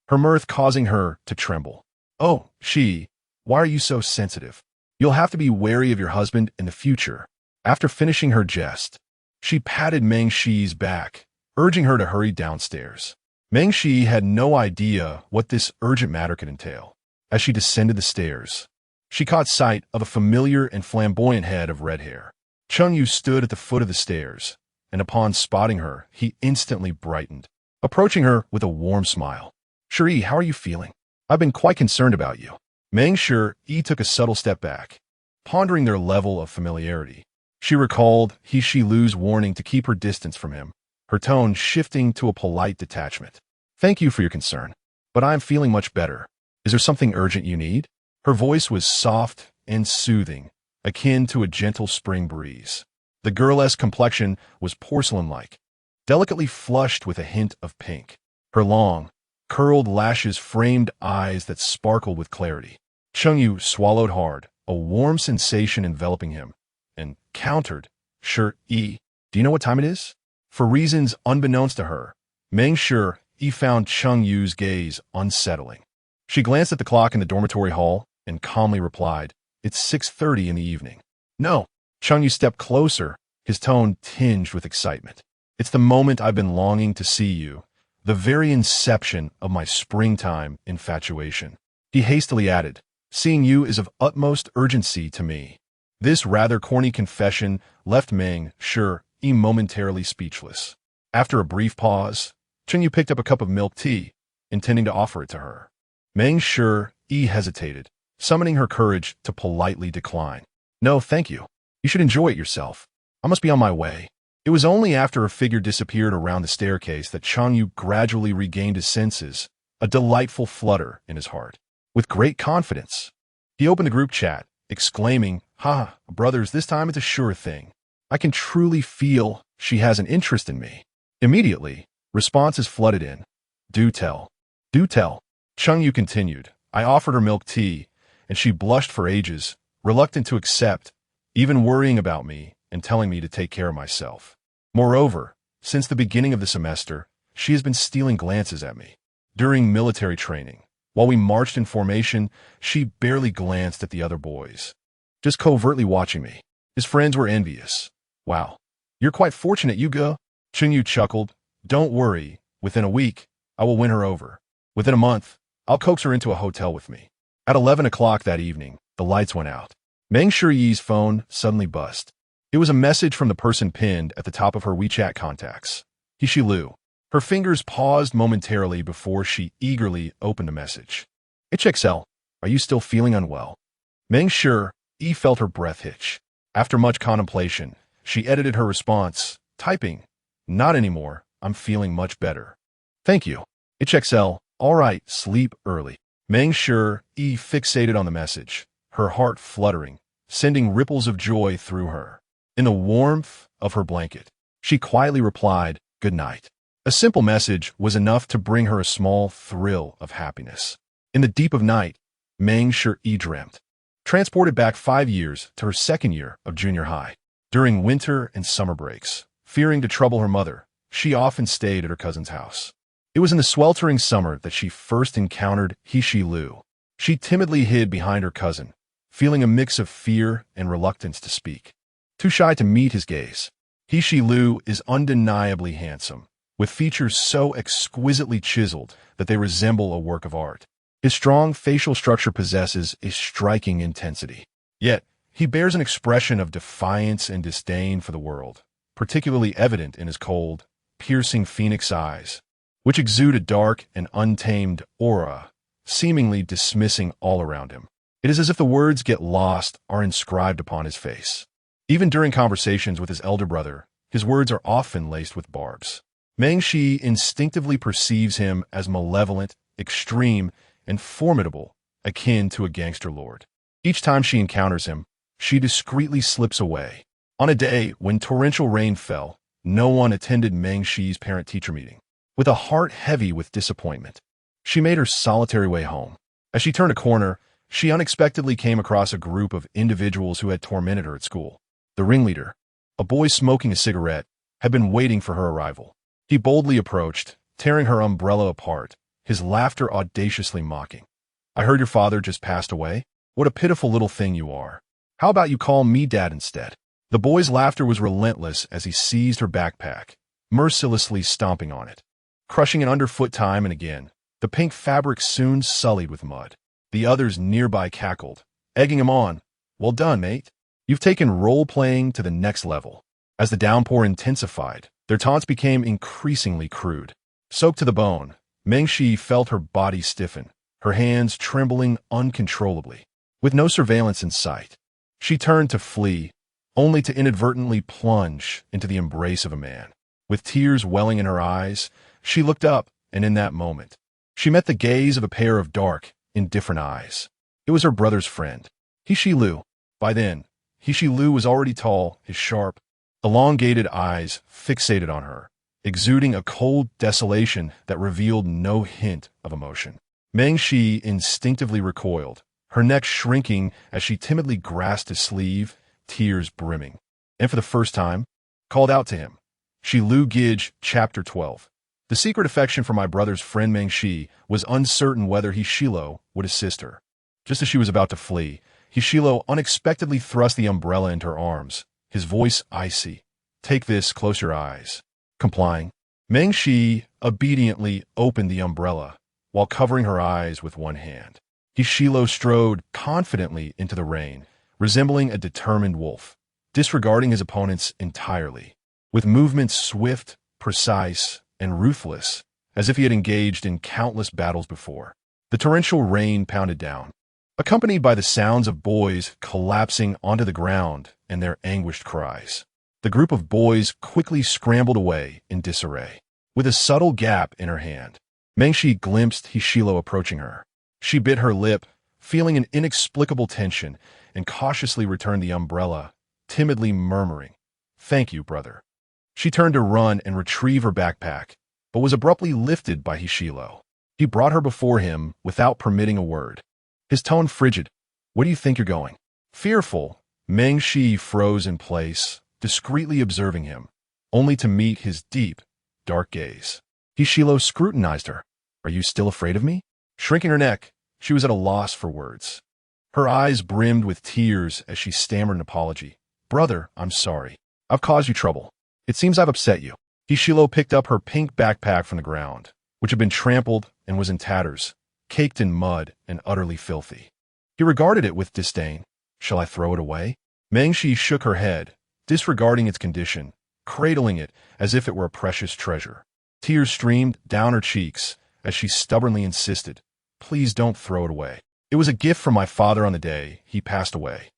her mirth causing her to tremble. "Oh, Shi, why are you so sensitive? You'll have to be wary of your husband in the future." After finishing her jest, she patted Meng Shi's back, urging her to hurry downstairs. Meng Shi had no idea what this urgent matter could entail. As she descended the stairs, she caught sight of a familiar and flamboyant head of red hair. Cheng Yu stood at the foot of the stairs, and upon spotting her, he instantly brightened, approaching her with a warm smile. "Shi, how are you feeling? I've been quite concerned about you." Meng Shi took a subtle step back, pondering their level of familiarity. She recalled He Shi Lu's warning to keep her distance from him, her tone shifting to a polite detachment. "Thank you for your concern, but I am feeling much better. Is there something urgent you need?" Her voice was soft and soothing, akin to a gentle spring breeze. The girlesque complexion was porcelain-like, delicately flushed with a hint of pink. Her long, curled lashes framed eyes that sparkled with clarity. Cheng Yu swallowed hard, a warm sensation enveloping him, and countered, "Sure, do you know what time it is?" For reasons unbeknownst to her, Meng Shi found Cheng Yu's gaze unsettling. She glanced at the clock in the dormitory hall and calmly replied, "It's 6:30 in the evening." "No." Cheng Yu stepped closer, his tone tinged with excitement. "It's the moment I've been longing to see you, the very inception of my springtime infatuation." He hastily added, "Seeing you is of utmost urgency to me." This rather corny confession left Meng Shi momentarily speechless. After a brief pause, Cheng Yu picked up a cup of milk tea, intending to offer it to her. Meng Shi hesitated, summoning her courage to politely decline. "No, thank you. You should enjoy it yourself. I must be on my way." It was only after her figure disappeared around the staircase that Cheng Yu gradually regained his senses, a delightful flutter in his heart. With great confidence, he opened the group chat, exclaiming, "Ha, brothers, this time it's a sure thing. I can truly feel she has an interest in me." Immediately, responses flooded in. "Do tell. Do tell." Cheng Yu continued, "I offered her milk tea, and she blushed for ages, reluctant to accept, even worrying about me and telling me to take care of myself. Moreover, since the beginning of the semester, she has been stealing glances at me. During military training, while we marched in formation, she barely glanced at the other boys, just covertly watching me. His friends were envious. Wow, you're quite fortunate, Yugo." Cheng Yu chuckled. "Don't worry, within a week, I will win her over. Within a month, I'll coax her into a hotel with me." At 11 o'clock that evening, the lights went out. Meng Shi's phone suddenly buzzed. It was a message from the person pinned at the top of her WeChat contacts, He Shi Lu. Her fingers paused momentarily before she eagerly opened the message. "HXL, are you still feeling unwell?" Meng Shi felt her breath hitch. After much contemplation, she edited her response, typing, "Not anymore, I'm feeling much better. Thank you. HXL, all right, sleep early." Meng Shi fixated on the message, her heart fluttering, sending ripples of joy through her. In the warmth of her blanket, she quietly replied, "Good night." A simple message was enough to bring her a small thrill of happiness. In the deep of night, Meng Shi dreamt, transported back 5 years to her second year of junior high. During winter and summer breaks, fearing to trouble her mother, she often stayed at her cousin's house. It was in the sweltering summer that she first encountered He Shi Lu. She timidly hid behind her cousin, feeling a mix of fear and reluctance to speak. Too shy to meet his gaze. He Shi Lu is undeniably handsome, with features so exquisitely chiseled that they resemble a work of art. His strong facial structure possesses a striking intensity. Yet, he bears an expression of defiance and disdain for the world, particularly evident in his cold, piercing phoenix eyes, which exude a dark and untamed aura, seemingly dismissing all around him. It is as if the words "get lost" are inscribed upon his face. Even during conversations with his elder brother, his words are often laced with barbs. Meng Shi instinctively perceives him as malevolent, extreme, and formidable, akin to a gangster lord. Each time she encounters him, she discreetly slips away, On a day when torrential rain fell, no one attended Meng Shi's parent-teacher meeting. With a heart heavy with disappointment, she made her solitary way home. As she turned a corner, she unexpectedly came across a group of individuals who had tormented her at school. The ringleader, a boy smoking a cigarette, had been waiting for her arrival. He boldly approached, tearing her umbrella apart, his laughter audaciously mocking. "I heard your father just passed away. What a pitiful little thing you are. How about you call me Dad instead?" The boy's laughter was relentless as he seized her backpack, mercilessly stomping on it, crushing it underfoot time and again. The pink fabric soon sullied with mud. The others nearby cackled, egging him on. "Well done, mate. You've taken role-playing to the next level." As the downpour intensified, their taunts became increasingly crude. Soaked to the bone, Meng Shi felt her body stiffen, her hands trembling uncontrollably. With no surveillance in sight, she turned to flee, only to inadvertently plunge into the embrace of a man. With tears welling in her eyes, she looked up, and in that moment, she met the gaze of a pair of dark, indifferent eyes. It was her brother's friend, He Shi Lu. By then, He Shi Lu was already tall, his sharp, elongated eyes fixated on her, exuding a cold desolation that revealed no hint of emotion. Meng Shi instinctively recoiled, her neck shrinking as she timidly grasped his sleeve, tears brimming, and for the first time, called out to him. Shi Lu Gij, Chapter 12. The secret affection for my brother's friend Meng Shi was uncertain whether He Shi Lu would assist her. Just as she was about to flee, He Shi Lu unexpectedly thrust the umbrella into her arms, his voice icy. "Take this, close your eyes." Complying, Meng Shi obediently opened the umbrella while covering her eyes with one hand. He Shi Lu strode confidently into the rain, resembling a determined wolf, disregarding his opponents entirely. With movements swift, precise, and ruthless, as if he had engaged in countless battles before, the torrential rain pounded down, accompanied by the sounds of boys collapsing onto the ground and their anguished cries. The group of boys quickly scrambled away in disarray. With a subtle gap in her hand, Meng Shi glimpsed He Shi Lu approaching her. She bit her lip, feeling an inexplicable tension, and cautiously returned the umbrella, timidly murmuring, "Thank you, brother." She turned to run and retrieve her backpack, but was abruptly lifted by He Shi Lu. He brought her before him without permitting a word, his tone frigid. "Where do you think you're going?" Fearful, Meng Shi froze in place, discreetly observing him, only to meet his deep, dark gaze. He Shi Lu scrutinized her. "Are you still afraid of me?" Shrinking her neck, she was at a loss for words. Her eyes brimmed with tears as she stammered an apology. "Brother, I'm sorry. I've caused you trouble. It seems I've upset you." He Shi Lu picked up her pink backpack from the ground, which had been trampled and was in tatters, caked in mud and utterly filthy. He regarded it with disdain. "Shall I throw it away?" Meng Shi shook her head, disregarding its condition, cradling it as if it were a precious treasure. Tears streamed down her cheeks as she stubbornly insisted, "Please don't throw it away. It was a gift from my father on the day he passed away."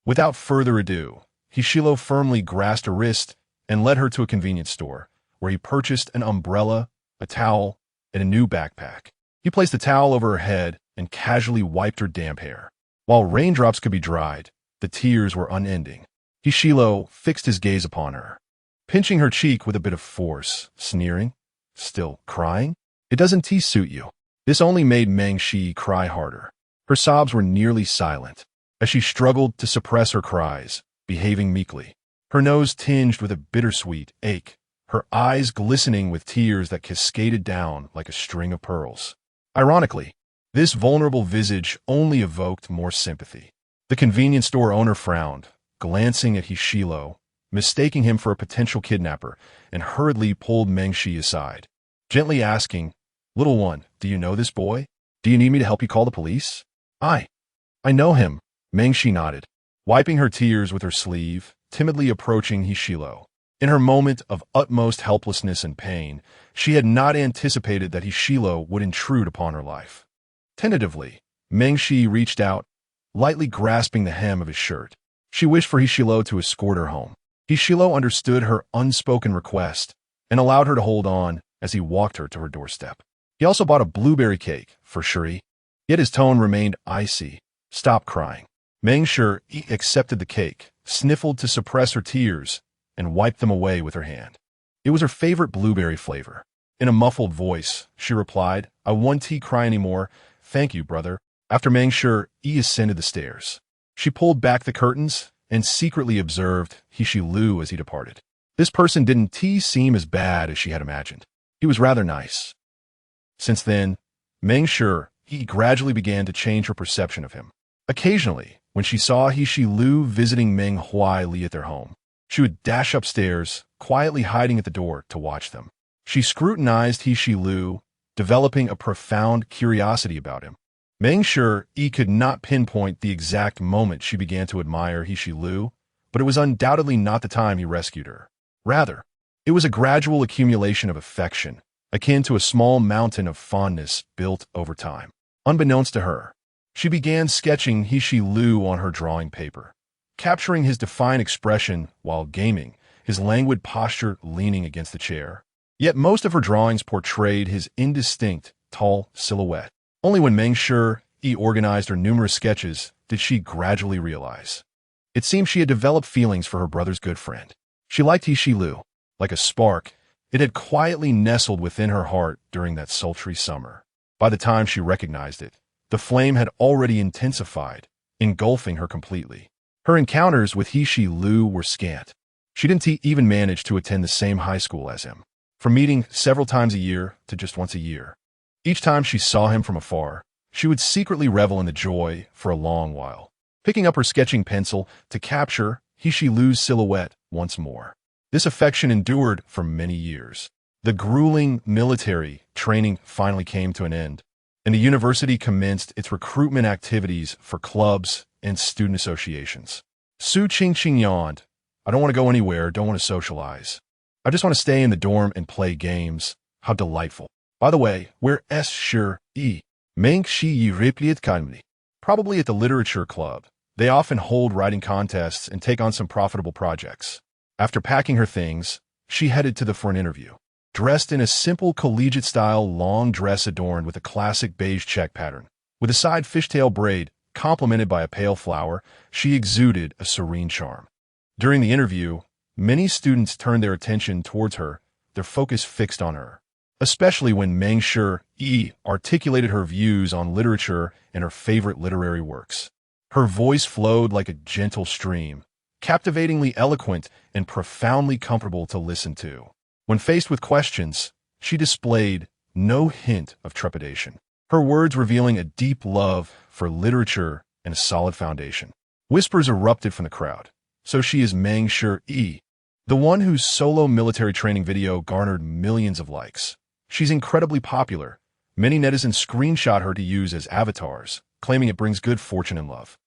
Without further ado, He Shi Lu firmly grasped her wrist and led her to a convenience store, where he purchased an umbrella, a towel, and a new backpack. He placed the towel over her head and casually wiped her damp hair. While raindrops could be dried, the tears were unending. He Shi Lu fixed his gaze upon her, pinching her cheek with a bit of force, sneering, "Still crying? It doesn't suit you." This only made Meng Shi cry harder. Her sobs were nearly silent, as she struggled to suppress her cries, behaving meekly. Her nose tinged with a bittersweet ache, her eyes glistening with tears that cascaded down like a string of pearls. Ironically, this vulnerable visage only evoked more sympathy. The convenience store owner frowned, glancing at He Shi Lu, mistaking him for a potential kidnapper, and hurriedly pulled Meng Shi aside, gently asking, "Little one, do you know this boy? Do you need me to help you call the police?" I know him," Meng Shi nodded, wiping her tears with her sleeve, timidly approaching He Shi Lu. In her moment of utmost helplessness and pain, she had not anticipated that He Shi Lu would intrude upon her life. Tentatively, Meng Shi reached out, lightly grasping the hem of his shirt. She wished for He Shi Lu to escort her home. He Shi Lu understood her unspoken request and allowed her to hold on as he walked her to her doorstep. He also bought a blueberry cake for Shuri, yet his tone remained icy. "Stop crying." Meng Shi accepted the cake, sniffled to suppress her tears, and wiped them away with her hand. It was her favorite blueberry flavor. In a muffled voice, she replied, "I won't cry anymore. Thank you, brother." After Meng Shi ascended the stairs. She pulled back the curtains and secretly observed He Lu as he departed. This person didn't seem as bad as she had imagined. He was rather nice. Since then, Meng Shi gradually began to change her perception of him. Occasionally, when she saw He Lu visiting Meng Huai at their home, she would dash upstairs, quietly hiding at the door to watch them. She scrutinized He Lu, developing a profound curiosity about him. Meng Shi could not pinpoint the exact moment she began to admire He Lu, but it was undoubtedly not the time he rescued her. Rather, it was a gradual accumulation of affection, akin to a small mountain of fondness built over time. Unbeknownst to her, she began sketching He Lu on her drawing paper, capturing his defiant expression while gaming, his languid posture leaning against the chair. Yet most of her drawings portrayed his indistinct, tall silhouette. Only when Meng Shi organized her numerous sketches did she gradually realize. It seemed she had developed feelings for her brother's good friend. She liked He Lu. Like a spark, it had quietly nestled within her heart during that sultry summer. By the time she recognized it, the flame had already intensified, engulfing her completely. Her encounters with He Lu were scant. She didn't even manage to attend the same high school as him. From meeting several times a year to just once a year. Each time she saw him from afar, she would secretly revel in the joy for a long while, picking up her sketching pencil to capture He Lu's silhouette once more. This affection endured for many years. The grueling military training finally came to an end, and the university commenced its recruitment activities for clubs and student associations. Su Qingqing yawned. "I don't want to go anywhere, don't want to socialize. I just want to stay in the dorm and play games. How delightful. By the way, where is Shi? Meng Shi replied calmly. Probably at the literature club. They often hold writing contests and take on some profitable projects." After packing her things, she headed for an interview. Dressed in a simple collegiate-style long dress adorned with a classic beige check pattern, with a side fishtail braid complemented by a pale flower, she exuded a serene charm. During the interview, many students turned their attention towards her, their focus fixed on her, especially when Meng Shi articulated her views on literature and her favorite literary works. Her voice flowed like a gentle stream, captivatingly eloquent and profoundly comfortable to listen to. When faced with questions, she displayed no hint of trepidation, her words revealing a deep love for literature and a solid foundation. Whispers erupted from the crowd. So she is Meng Shi, the one whose solo military training video garnered millions of likes. She's incredibly popular. Many netizens screenshot her to use as avatars, claiming it brings good fortune and love.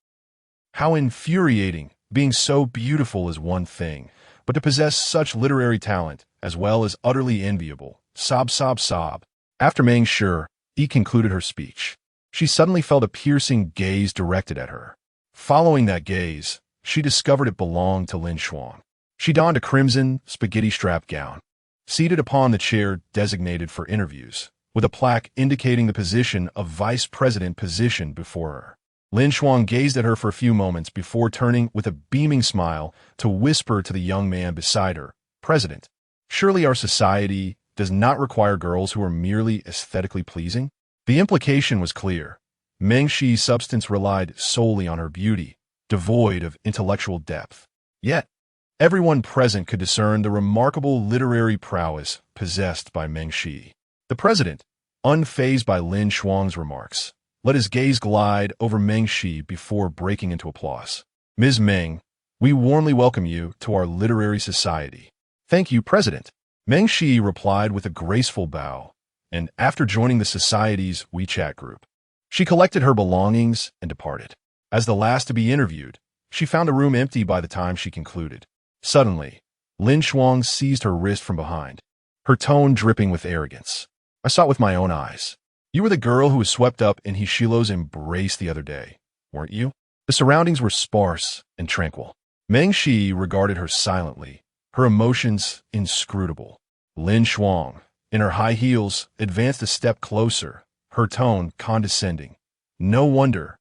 How infuriating! Being so beautiful is one thing, but to possess such literary talent, as well, as utterly enviable. Sob, sob, sob. After Meng Shi concluded her speech, she suddenly felt a piercing gaze directed at her. Following that gaze, she discovered it belonged to Lin Shuang. She donned a crimson, spaghetti-strap gown, seated upon the chair designated for interviews, with a plaque indicating the position of vice president position before her. Lin Shuang gazed at her for a few moments before turning with a beaming smile to whisper to the young man beside her, "President, surely our society does not require girls who are merely aesthetically pleasing?" The implication was clear. Meng Shi's substance relied solely on her beauty, devoid of intellectual depth. Yet, everyone present could discern the remarkable literary prowess possessed by Meng Shi. The president, unfazed by Lin Shuang's remarks, let his gaze glide over Meng Shi before breaking into applause. "Ms. Meng, we warmly welcome you to our literary society." "Thank you, President." Meng Shi replied with a graceful bow, and after joining the society's WeChat group, she collected her belongings and departed. As the last to be interviewed, she found the room empty by the time she concluded. Suddenly, Lin Shuang seized her wrist from behind, her tone dripping with arrogance. "I saw it with my own eyes. You were the girl who was swept up in Hishilo's embrace the other day, weren't you?" The surroundings were sparse and tranquil. Meng Shi regarded her silently, her emotions inscrutable. Lin Shuang, in her high heels, advanced a step closer, her tone condescending. "No wonder.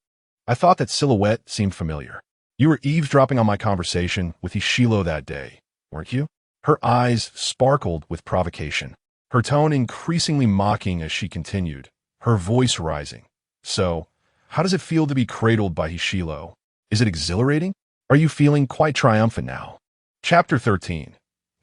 I thought that silhouette seemed familiar. You were eavesdropping on my conversation with Ishilo that day, weren't you? Her eyes sparkled with provocation, her tone increasingly mocking as she continued, her voice rising. So, how does it feel to be cradled by Ishilo? Is it exhilarating? Are you feeling quite triumphant now? Chapter 13.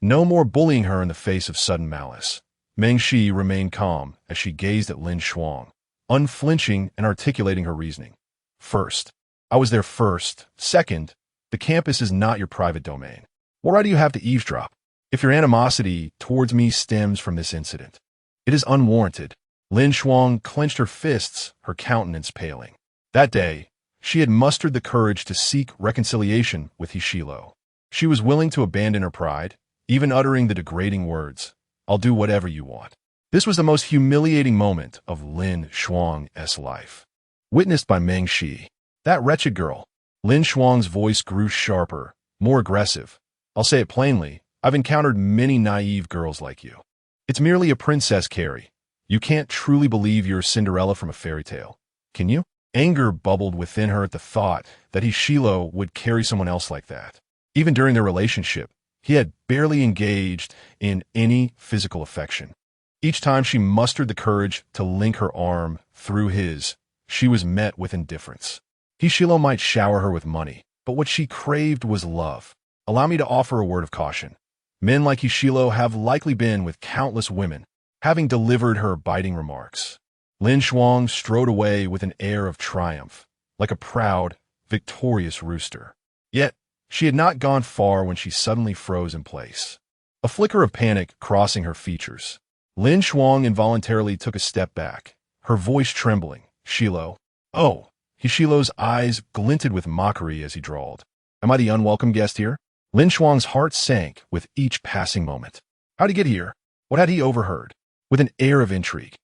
No more bullying her in the face of sudden malice. Meng Shi remained calm as she gazed at Lin Shuang, unflinching and articulating her reasoning. First, I was there first. Second, the campus is not your private domain. What right do you have to eavesdrop? If your animosity towards me stems from this incident, it is unwarranted. Lin Shuang clenched her fists, her countenance paling. That day, she had mustered the courage to seek reconciliation with Ishilo. She was willing to abandon her pride, even uttering the degrading words, "I'll do whatever you want." This was the most humiliating moment of Lin Shuang's life. Witnessed by Meng Shi. That wretched girl. Lin Shuang's voice grew sharper, more aggressive. I'll say it plainly, I've encountered many naive girls like you. It's merely a princess, Carrie. You can't truly believe you're Cinderella from a fairy tale, can you? Anger bubbled within her at the thought that Ishilo would carry someone else like that. Even during their relationship, he had barely engaged in any physical affection. Each time she mustered the courage to link her arm through his, she was met with indifference. Ishilo might shower her with money, but what she craved was love. Allow me to offer a word of caution. Men like Ishilo have likely been with countless women, having delivered her biting remarks. Lin Shuang strode away with an air of triumph, like a proud, victorious rooster. Yet, she had not gone far when she suddenly froze in place. A flicker of panic crossing her features. Lin Shuang involuntarily took a step back, her voice trembling. "Shilo." "Oh." Ishilo's eyes glinted with mockery as he drawled. "Am I the unwelcome guest here?" Lin Shuang's heart sank with each passing moment. How'd he get here? What had he overheard? With an air of intrigue,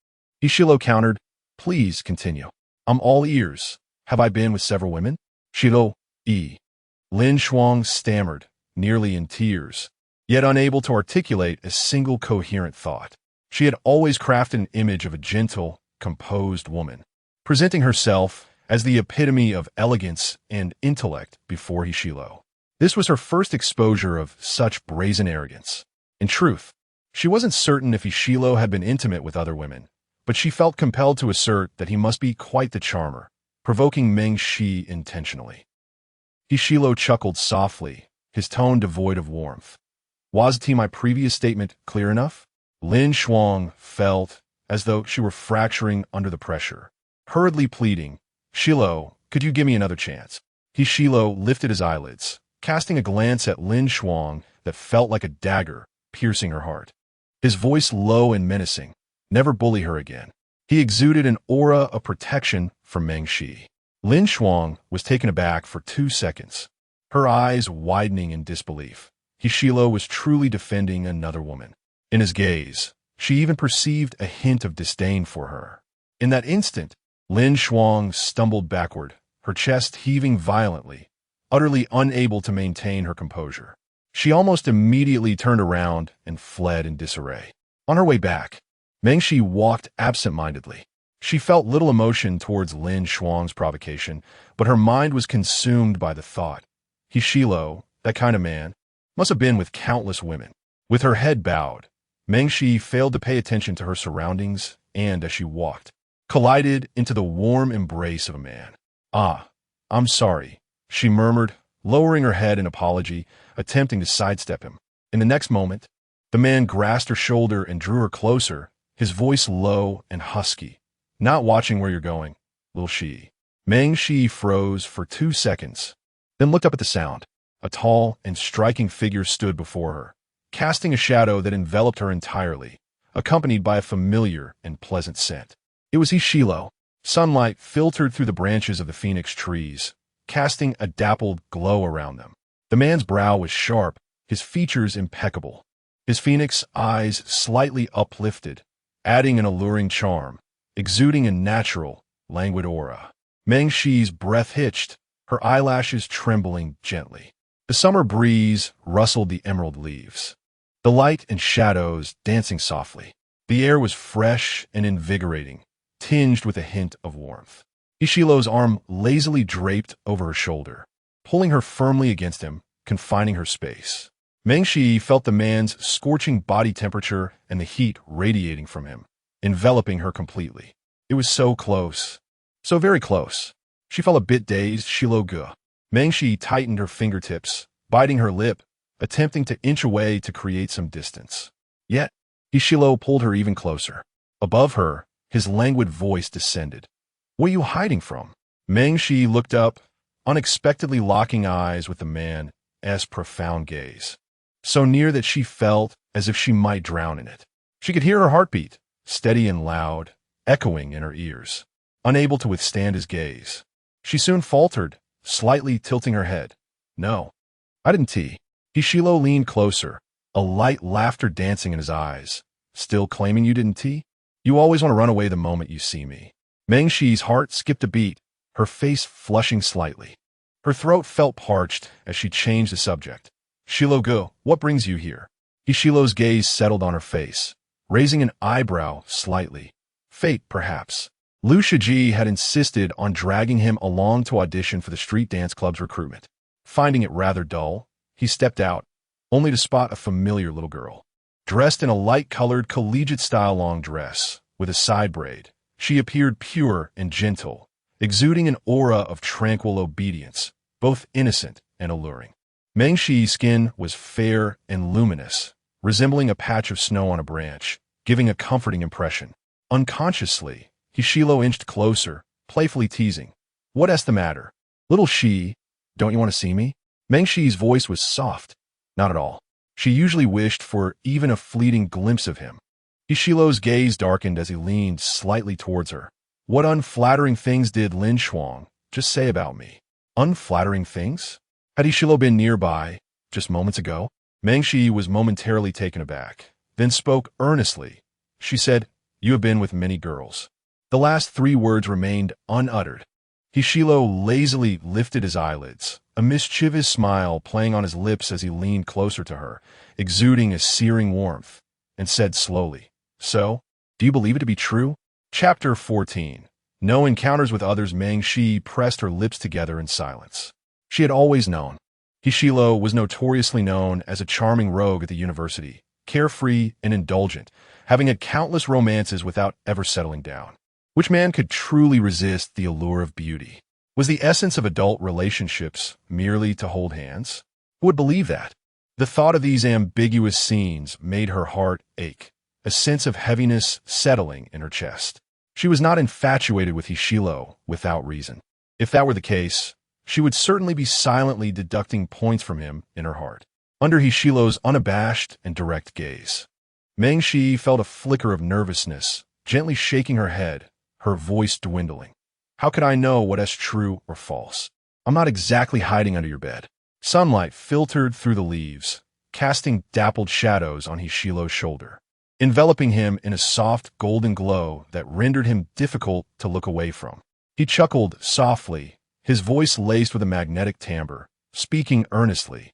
Ishilo countered, "Please continue. I'm all ears. Have I been with several women?" "Shilo, Lin Shuang stammered, nearly in tears, yet unable to articulate a single coherent thought. She had always crafted an image of a gentle, composed woman, presenting herself as the epitome of elegance and intellect before Ishilo. This was her first exposure of such brazen arrogance. In truth, she wasn't certain if Ishilo had been intimate with other women, but she felt compelled to assert that he must be quite the charmer, provoking Meng Shi intentionally. Ishilo chuckled softly, his tone devoid of warmth. "Wasn't my previous statement clear enough?" Lin Shuang felt as though she were fracturing under the pressure, hurriedly pleading, "Shilo, could you give me another chance?" Ishilo lifted his eyelids, casting a glance at Lin Shuang that felt like a dagger piercing her heart. His voice low and menacing. Never bully her again. He exuded an aura of protection from Meng Shi. Lin Shuang was taken aback for 2 seconds, her eyes widening in disbelief. Ishilo was truly defending another woman. In his gaze, she even perceived a hint of disdain for her. In that instant, Lin Shuang stumbled backward, her chest heaving violently, utterly unable to maintain her composure. She almost immediately turned around and fled in disarray. On her way back, Meng Shi walked absent-mindedly. She felt little emotion towards Lin Shuang's provocation, but her mind was consumed by the thought. Ishilo, that kind of man, must have been with countless women. With her head bowed, Meng Shi failed to pay attention to her surroundings and, as she walked, collided into the warm embrace of a man. "Ah, I'm sorry," she murmured, lowering her head in apology, attempting to sidestep him. In the next moment, the man grasped her shoulder and drew her closer, his voice low and husky. "Not watching where you're going, little Shi." Meng Shi froze for 2 seconds, then looked up at the sound. A tall and striking figure stood before her, casting a shadow that enveloped her entirely, accompanied by a familiar and pleasant scent. It was Ishilo. Sunlight filtered through the branches of the phoenix trees, casting a dappled glow around them. The man's brow was sharp, his features impeccable, his phoenix eyes slightly uplifted, adding an alluring charm, exuding a natural, languid aura. Meng Shi's breath hitched, her eyelashes trembling gently. The summer breeze rustled the emerald leaves, the light and shadows dancing softly. The air was fresh and invigorating, tinged with a hint of warmth. Ishilo's arm lazily draped over her shoulder. pulling her firmly against him, confining her space. Meng Shi felt the man's scorching body temperature and the heat radiating from him, enveloping her completely. It was so close. So very close. She felt a bit dazed. Shilo Gu. Meng Shi tightened her fingertips, biting her lip, attempting to inch away to create some distance. Yet, Hishilo pulled her even closer. Above her, his languid voice descended. What are you hiding from? Meng Shi looked up, unexpectedly locking eyes with the man's profound gaze. So near that she felt as if she might drown in it. She could hear her heartbeat, steady and loud, echoing in her ears. Unable to withstand his gaze, she soon faltered, slightly tilting her head. No, I didn't tea. Hishilo leaned closer, a light laughter dancing in his eyes. Still claiming you didn't tea? You always want to run away the moment you see me. Meng Shi's heart skipped a beat, her face flushing slightly. Her throat felt parched as she changed the subject. Shilo Gu, what brings you here? Hishilo's gaze settled on her face, raising an eyebrow slightly. Fate, perhaps. Liu Shiji had insisted on dragging him along to audition for the street dance club's recruitment. Finding it rather dull, he stepped out, only to spot a familiar little girl. Dressed in a light-colored collegiate-style long dress, with a side braid, she appeared pure and gentle, exuding an aura of tranquil obedience, both innocent and alluring. Meng Shi's skin was fair and luminous, resembling a patch of snow on a branch, giving a comforting impression. Unconsciously, Hishilo inched closer, playfully teasing. What's the matter? Little Shi, don't you want to see me? Meng Shi's voice was soft. Not at all. She usually wished for even a fleeting glimpse of him. Hishilo's gaze darkened as he leaned slightly towards her. What unflattering things did Lin Shuang just say about me? Unflattering things? Had Hishilo been nearby just moments ago? Meng Shi was momentarily taken aback, then spoke earnestly. She said, You have been with many girls. The last 3 words remained unuttered. Hishilo lazily lifted his eyelids, a mischievous smile playing on his lips as he leaned closer to her, exuding a searing warmth, and said slowly, So, do you believe it to be true? Chapter 14. No encounters with others. Meng Shi pressed her lips together in silence. She had always known. Hishilo was notoriously known as a charming rogue at the university, carefree and indulgent, having had countless romances without ever settling down. Which man could truly resist the allure of beauty? Was the essence of adult relationships merely to hold hands? Who would believe that? The thought of these ambiguous scenes made her heart ache, a sense of heaviness settling in her chest. She was not infatuated with Hishilo without reason. If that were the case, she would certainly be silently deducting points from him in her heart. Under Hishilo's unabashed and direct gaze, Meng Shi felt a flicker of nervousness, gently shaking her head, her voice dwindling. How could I know what is true or false? I'm not exactly hiding under your bed. Sunlight filtered through the leaves, casting dappled shadows on Hishilo's shoulder, enveloping him in a soft golden glow that rendered him difficult to look away from. He chuckled softly, his voice laced with a magnetic timbre, speaking earnestly.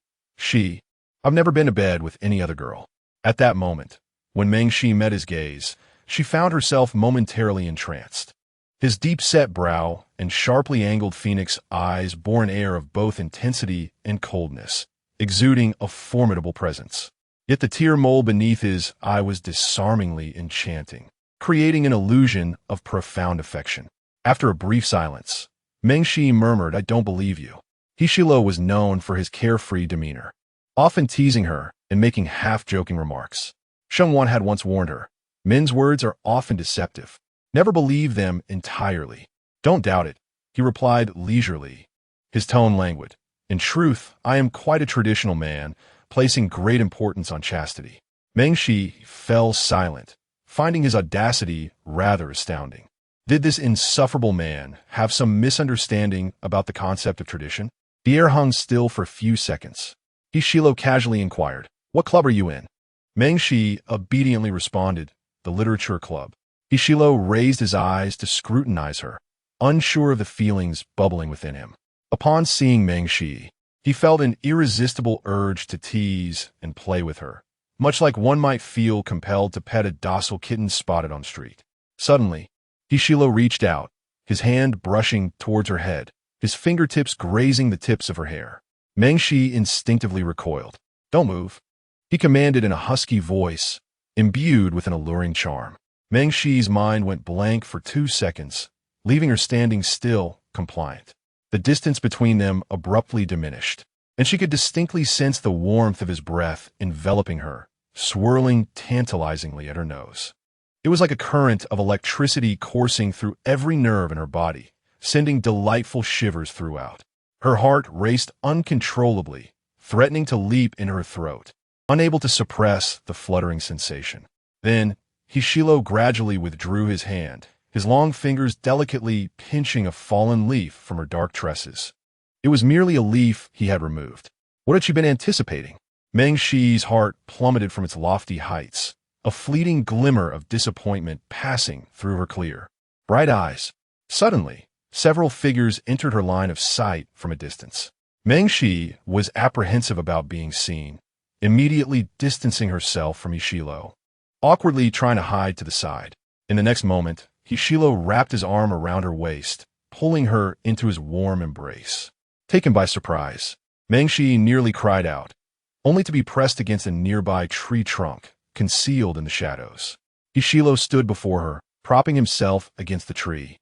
I've never been to bed with any other girl. At that moment, when Meng Shi met his gaze, she found herself momentarily entranced. His deep-set brow and sharply angled phoenix eyes bore an air of both intensity and coldness, exuding a formidable presence. Yet the tear mole beneath his eye was disarmingly enchanting, creating an illusion of profound affection. After a brief silence, Meng Shi murmured, I don't believe you. Hishilo was known for his carefree demeanor, often teasing her and making half-joking remarks. Shengwan had once warned her, men's words are often deceptive. Never believe them entirely. Don't doubt it, he replied leisurely, his tone languid. In truth, I am quite a traditional man, placing great importance on chastity. Meng Shi fell silent, finding his audacity rather astounding. Did this insufferable man have some misunderstanding about the concept of tradition? The air hung still for a few seconds. Hishilo casually inquired, What club are you in? Meng Shi obediently responded, The Literature Club. Hishilo raised his eyes to scrutinize her, unsure of the feelings bubbling within him. Upon seeing Meng Shi, he felt an irresistible urge to tease and play with her, much like one might feel compelled to pet a docile kitten spotted on the street. Suddenly, Hishilo reached out, his hand brushing towards her head, his fingertips grazing the tips of her hair. Meng Shi instinctively recoiled. "Don't move," he commanded in a husky voice, imbued with an alluring charm. Meng Shi's mind went blank for 2 seconds, leaving her standing still, compliant. The distance between them abruptly diminished, and she could distinctly sense the warmth of his breath enveloping her, swirling tantalizingly at her nose. It was like a current of electricity coursing through every nerve in her body, sending delightful shivers throughout. Her heart raced uncontrollably, threatening to leap in her throat, unable to suppress the fluttering sensation. Then, Hishilo gradually withdrew his hand, his long fingers delicately pinching a fallen leaf from her dark tresses. It was merely a leaf he had removed. What had she been anticipating? Meng Shi's heart plummeted from its lofty heights, a fleeting glimmer of disappointment passing through her clear, bright eyes. Suddenly, several figures entered her line of sight from a distance. Meng Shi was apprehensive about being seen, immediately distancing herself from Hishilo, awkwardly trying to hide to the side. In the next moment, Hishilo wrapped his arm around her waist, pulling her into his warm embrace. Taken by surprise, Meng Shi nearly cried out, only to be pressed against a nearby tree trunk, concealed in the shadows. Hishilo stood before her, propping himself against the tree.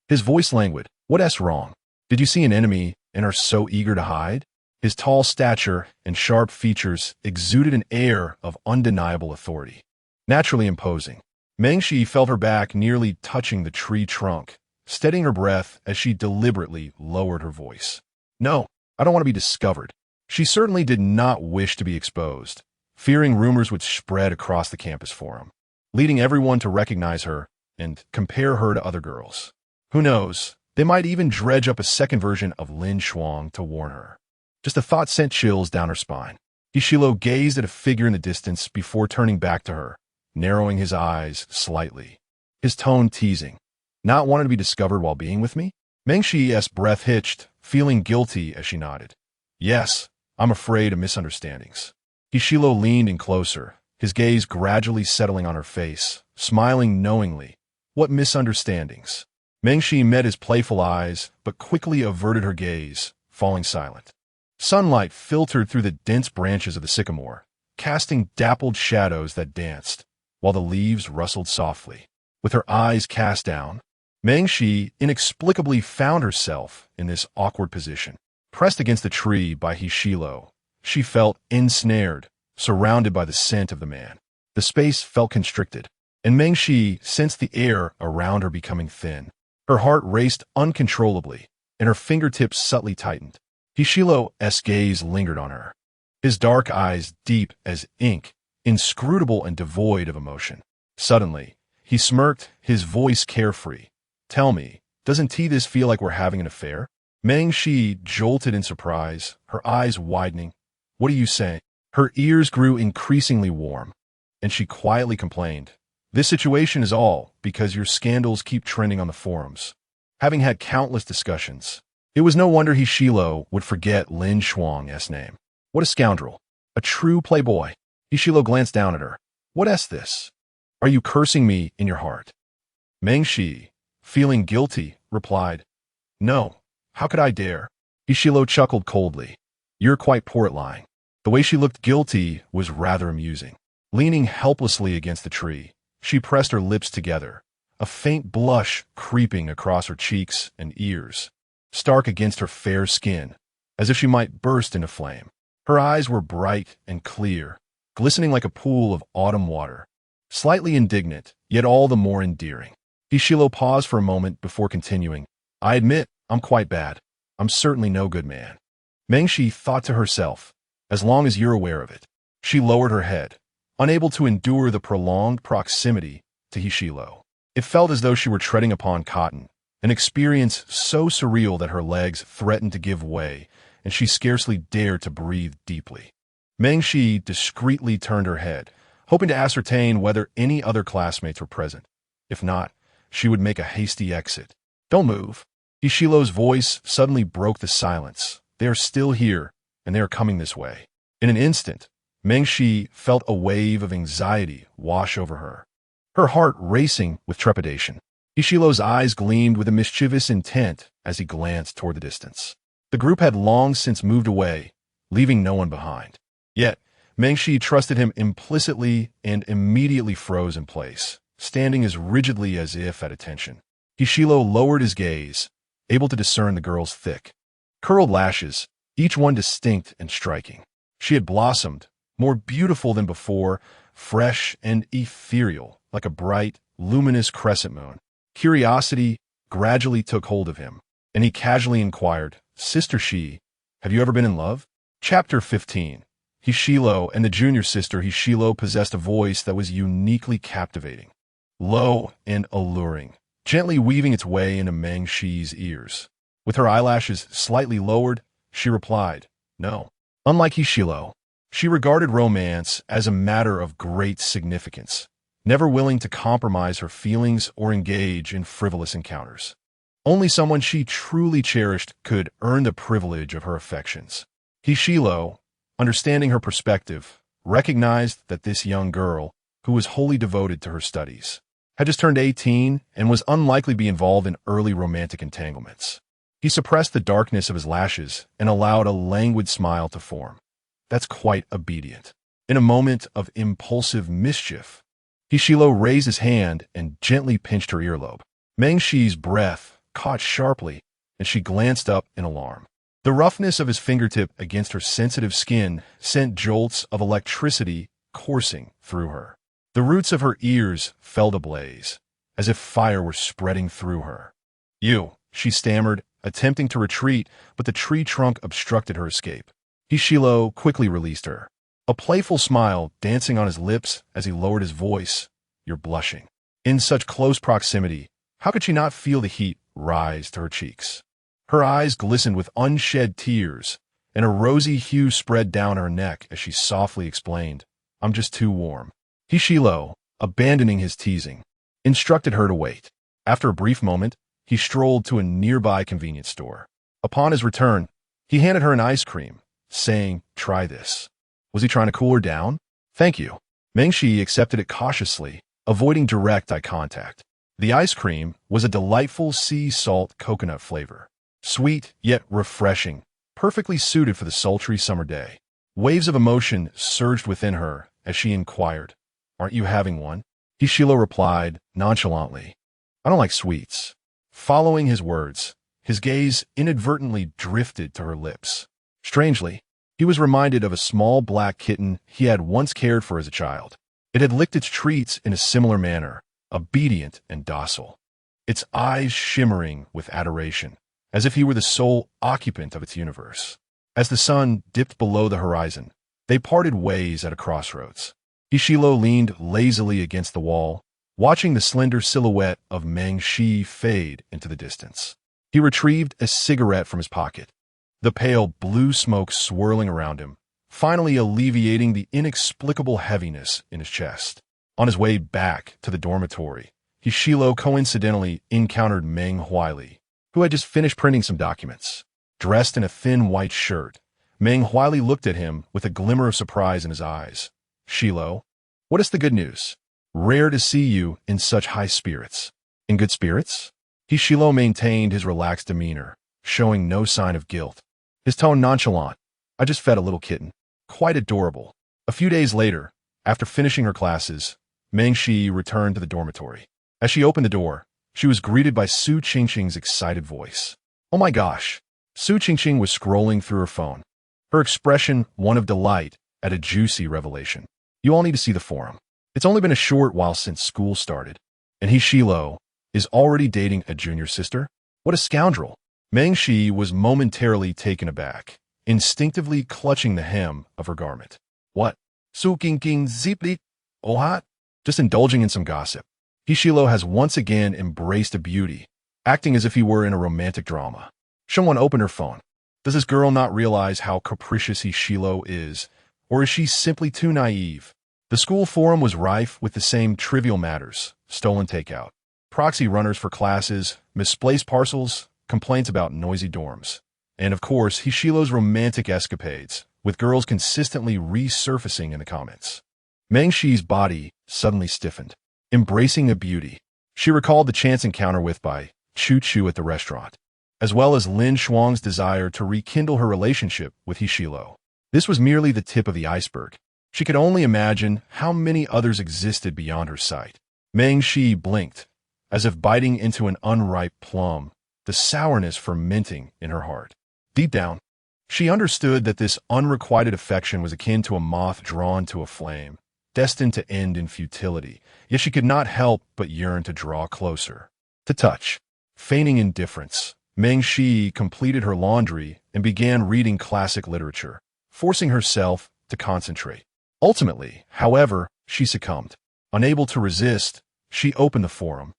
His voice languid. "What's wrong? Did you see an enemy and are so eager to hide?" His tall stature and sharp features exuded an air of undeniable authority. Naturally imposing, Meng Shi felt her back nearly touching the tree trunk, steadying her breath as she deliberately lowered her voice. "No, I don't want to be discovered." She certainly did not wish to be exposed, fearing rumors would spread across the campus for him, leading everyone to recognize her and compare her to other girls. Who knows, they might even dredge up a second version of Lin Shuang to warn her. Just the thought sent chills down her spine. Hishilo gazed at a figure in the distance before turning back to her, narrowing his eyes slightly, his tone teasing. "Not wanting to be discovered while being with me?" Meng Shi's breath hitched, feeling guilty as she nodded. "Yes, I'm afraid of misunderstandings." Hishilo leaned in closer, his gaze gradually settling on her face, smiling knowingly. What misunderstandings? Meng Shi met his playful eyes, but quickly averted her gaze, falling silent. Sunlight filtered through the dense branches of the sycamore, casting dappled shadows that danced, while the leaves rustled softly. With her eyes cast down, Meng Shi inexplicably found herself in this awkward position. Pressed against the tree by Hishilo, she felt ensnared, surrounded by the scent of the man. The space felt constricted, and Meng Shi sensed the air around her becoming thin. Her heart raced uncontrollably, and her fingertips subtly tightened. Hishilo's gaze lingered on her, his dark eyes deep as ink, inscrutable and devoid of emotion. Suddenly, he smirked, his voice carefree. "Tell me, doesn't this feel like we're having an affair?" Meng Shi jolted in surprise, her eyes widening. "What are you saying?" Her ears grew increasingly warm, and she quietly complained. "This situation is all because your scandals keep trending on the forums." Having had countless discussions, it was no wonder Hishilo would forget Lin Shuang's name. What a scoundrel. A true playboy. Hishilo glanced down at her. "What's this? Are you cursing me in your heart?" Meng Shi, feeling guilty, replied, "No. How could I dare?" Hishilo chuckled coldly. "You're quite poor at lying." The way she looked guilty was rather amusing. Leaning helplessly against the tree, she pressed her lips together, a faint blush creeping across her cheeks and ears, stark against her fair skin, as if she might burst into flame. Her eyes were bright and clear, glistening like a pool of autumn water, slightly indignant, yet all the more endearing. Hishilo paused for a moment before continuing. "I admit, I'm quite bad. I'm certainly no good man." Meng Shi thought to herself, "As long as you're aware of it." She lowered her head, unable to endure the prolonged proximity to Hishilo. It felt as though she were treading upon cotton, an experience so surreal that her legs threatened to give way, and she scarcely dared to breathe deeply. Meng Shi discreetly turned her head, hoping to ascertain whether any other classmates were present. If not, she would make a hasty exit. "Don't move." Ishilo's voice suddenly broke the silence. "They are still here, and they are coming this way." In an instant, Meng Shi felt a wave of anxiety wash over her, her heart racing with trepidation. Ishilo's eyes gleamed with a mischievous intent as he glanced toward the distance. The group had long since moved away, leaving no one behind. Yet, Mengshi trusted him implicitly and immediately froze in place, standing as rigidly as if at attention. Hishilo lowered his gaze, able to discern the girl's thick, curled lashes, each one distinct and striking. She had blossomed, more beautiful than before, fresh and ethereal, like a bright, luminous crescent moon. Curiosity gradually took hold of him, and he casually inquired, "Sister Shi, have you ever been in love?" Chapter 15. Hishilo and the junior sister Hishilo possessed a voice that was uniquely captivating, low and alluring, gently weaving its way into Meng Shi's ears. With her eyelashes slightly lowered, she replied, "No." Unlike Hishilo, she regarded romance as a matter of great significance, never willing to compromise her feelings or engage in frivolous encounters. Only someone she truly cherished could earn the privilege of her affections. Hishilo, understanding her perspective, recognized that this young girl, who was wholly devoted to her studies, had just turned 18 and was unlikely to be involved in early romantic entanglements. He suppressed the darkness of his lashes and allowed a languid smile to form. "That's quite obedient." In a moment of impulsive mischief, Hishilo raised his hand and gently pinched her earlobe. Meng Shi's breath caught sharply, and she glanced up in alarm. The roughness of his fingertip against her sensitive skin sent jolts of electricity coursing through her. The roots of her ears felt ablaze, as if fire were spreading through her. "You," she stammered, attempting to retreat, but the tree trunk obstructed her escape. Hishilo quickly released her, a playful smile dancing on his lips as he lowered his voice. "You're blushing." In such close proximity, how could she not feel the heat rise to her cheeks? Her eyes glistened with unshed tears, and a rosy hue spread down her neck as she softly explained, "I'm just too warm." Hishilo, abandoning his teasing, instructed her to wait. After a brief moment, he strolled to a nearby convenience store. Upon his return, he handed her an ice cream, saying, "Try this." Was he trying to cool her down? "Thank you." Mengshi accepted it cautiously, avoiding direct eye contact. The ice cream was a delightful sea salt coconut flavor, sweet yet refreshing, perfectly suited for the sultry summer day. Waves of emotion surged within her as she inquired, "Aren't you having one?" Hishilo replied nonchalantly, "I don't like sweets." Following his words, his gaze inadvertently drifted to her lips. Strangely, he was reminded of a small black kitten he had once cared for as a child. It had licked its treats in a similar manner, obedient and docile, its eyes shimmering with adoration, as if he were the sole occupant of its universe. As the sun dipped below the horizon, they parted ways at a crossroads. Hishilo leaned lazily against the wall, watching the slender silhouette of Meng Shi fade into the distance. He retrieved a cigarette from his pocket, the pale blue smoke swirling around him, finally alleviating the inexplicable heaviness in his chest. On his way back to the dormitory, Hishilo coincidentally encountered Meng Huili, who had just finished printing some documents. Dressed in a thin white shirt, Meng Huili looked at him with a glimmer of surprise in his eyes. "Shilo, what is the good news? Rare to see you in such high spirits." "In good spirits?" Hishilo maintained his relaxed demeanor, showing no sign of guilt. His tone nonchalant. "I just fed a little kitten. Quite adorable." A few days later, after finishing her classes, Meng Shi returned to the dormitory. As she opened the door, she was greeted by Su Qingqing's excited voice. "Oh my gosh." Su Qingqing was scrolling through her phone, her expression one of delight at a juicy revelation. "You all need to see the forum. It's only been a short while since school started, and Hishilo is already dating a junior sister? What a scoundrel." Meng Shi was momentarily taken aback, instinctively clutching the hem of her garment. "What? Su Qingqing zipli? Oh hot?" Just indulging in some gossip. Hishilo has once again embraced a beauty, acting as if he were in a romantic drama. Someone opened her phone. Does this girl not realize how capricious Hishilo is, or is she simply too naive? The school forum was rife with the same trivial matters: stolen takeout, proxy runners for classes, misplaced parcels, complaints about noisy dorms, and of course, Hishilo's romantic escapades, with girls consistently resurfacing in the comments. Meng Shi's body suddenly stiffened, embracing a beauty, She recalled the chance encounter with Bai Chu Chu at the restaurant, as well as Lin Shuang's desire to rekindle her relationship with Hishilo. This was merely the tip of the iceberg. She could only imagine how many others existed beyond her sight. Meng Shi blinked, as if biting into an unripe plum, the sourness fermenting in her heart. Deep down, she understood that this unrequited affection was akin to a moth drawn to a flame, destined to end in futility, yet she could not help but yearn to draw closer. To touch. Feigning indifference, Meng Shi completed her laundry and began reading classic literature, forcing herself to concentrate. Ultimately, however, she succumbed. Unable to resist, she opened the forum,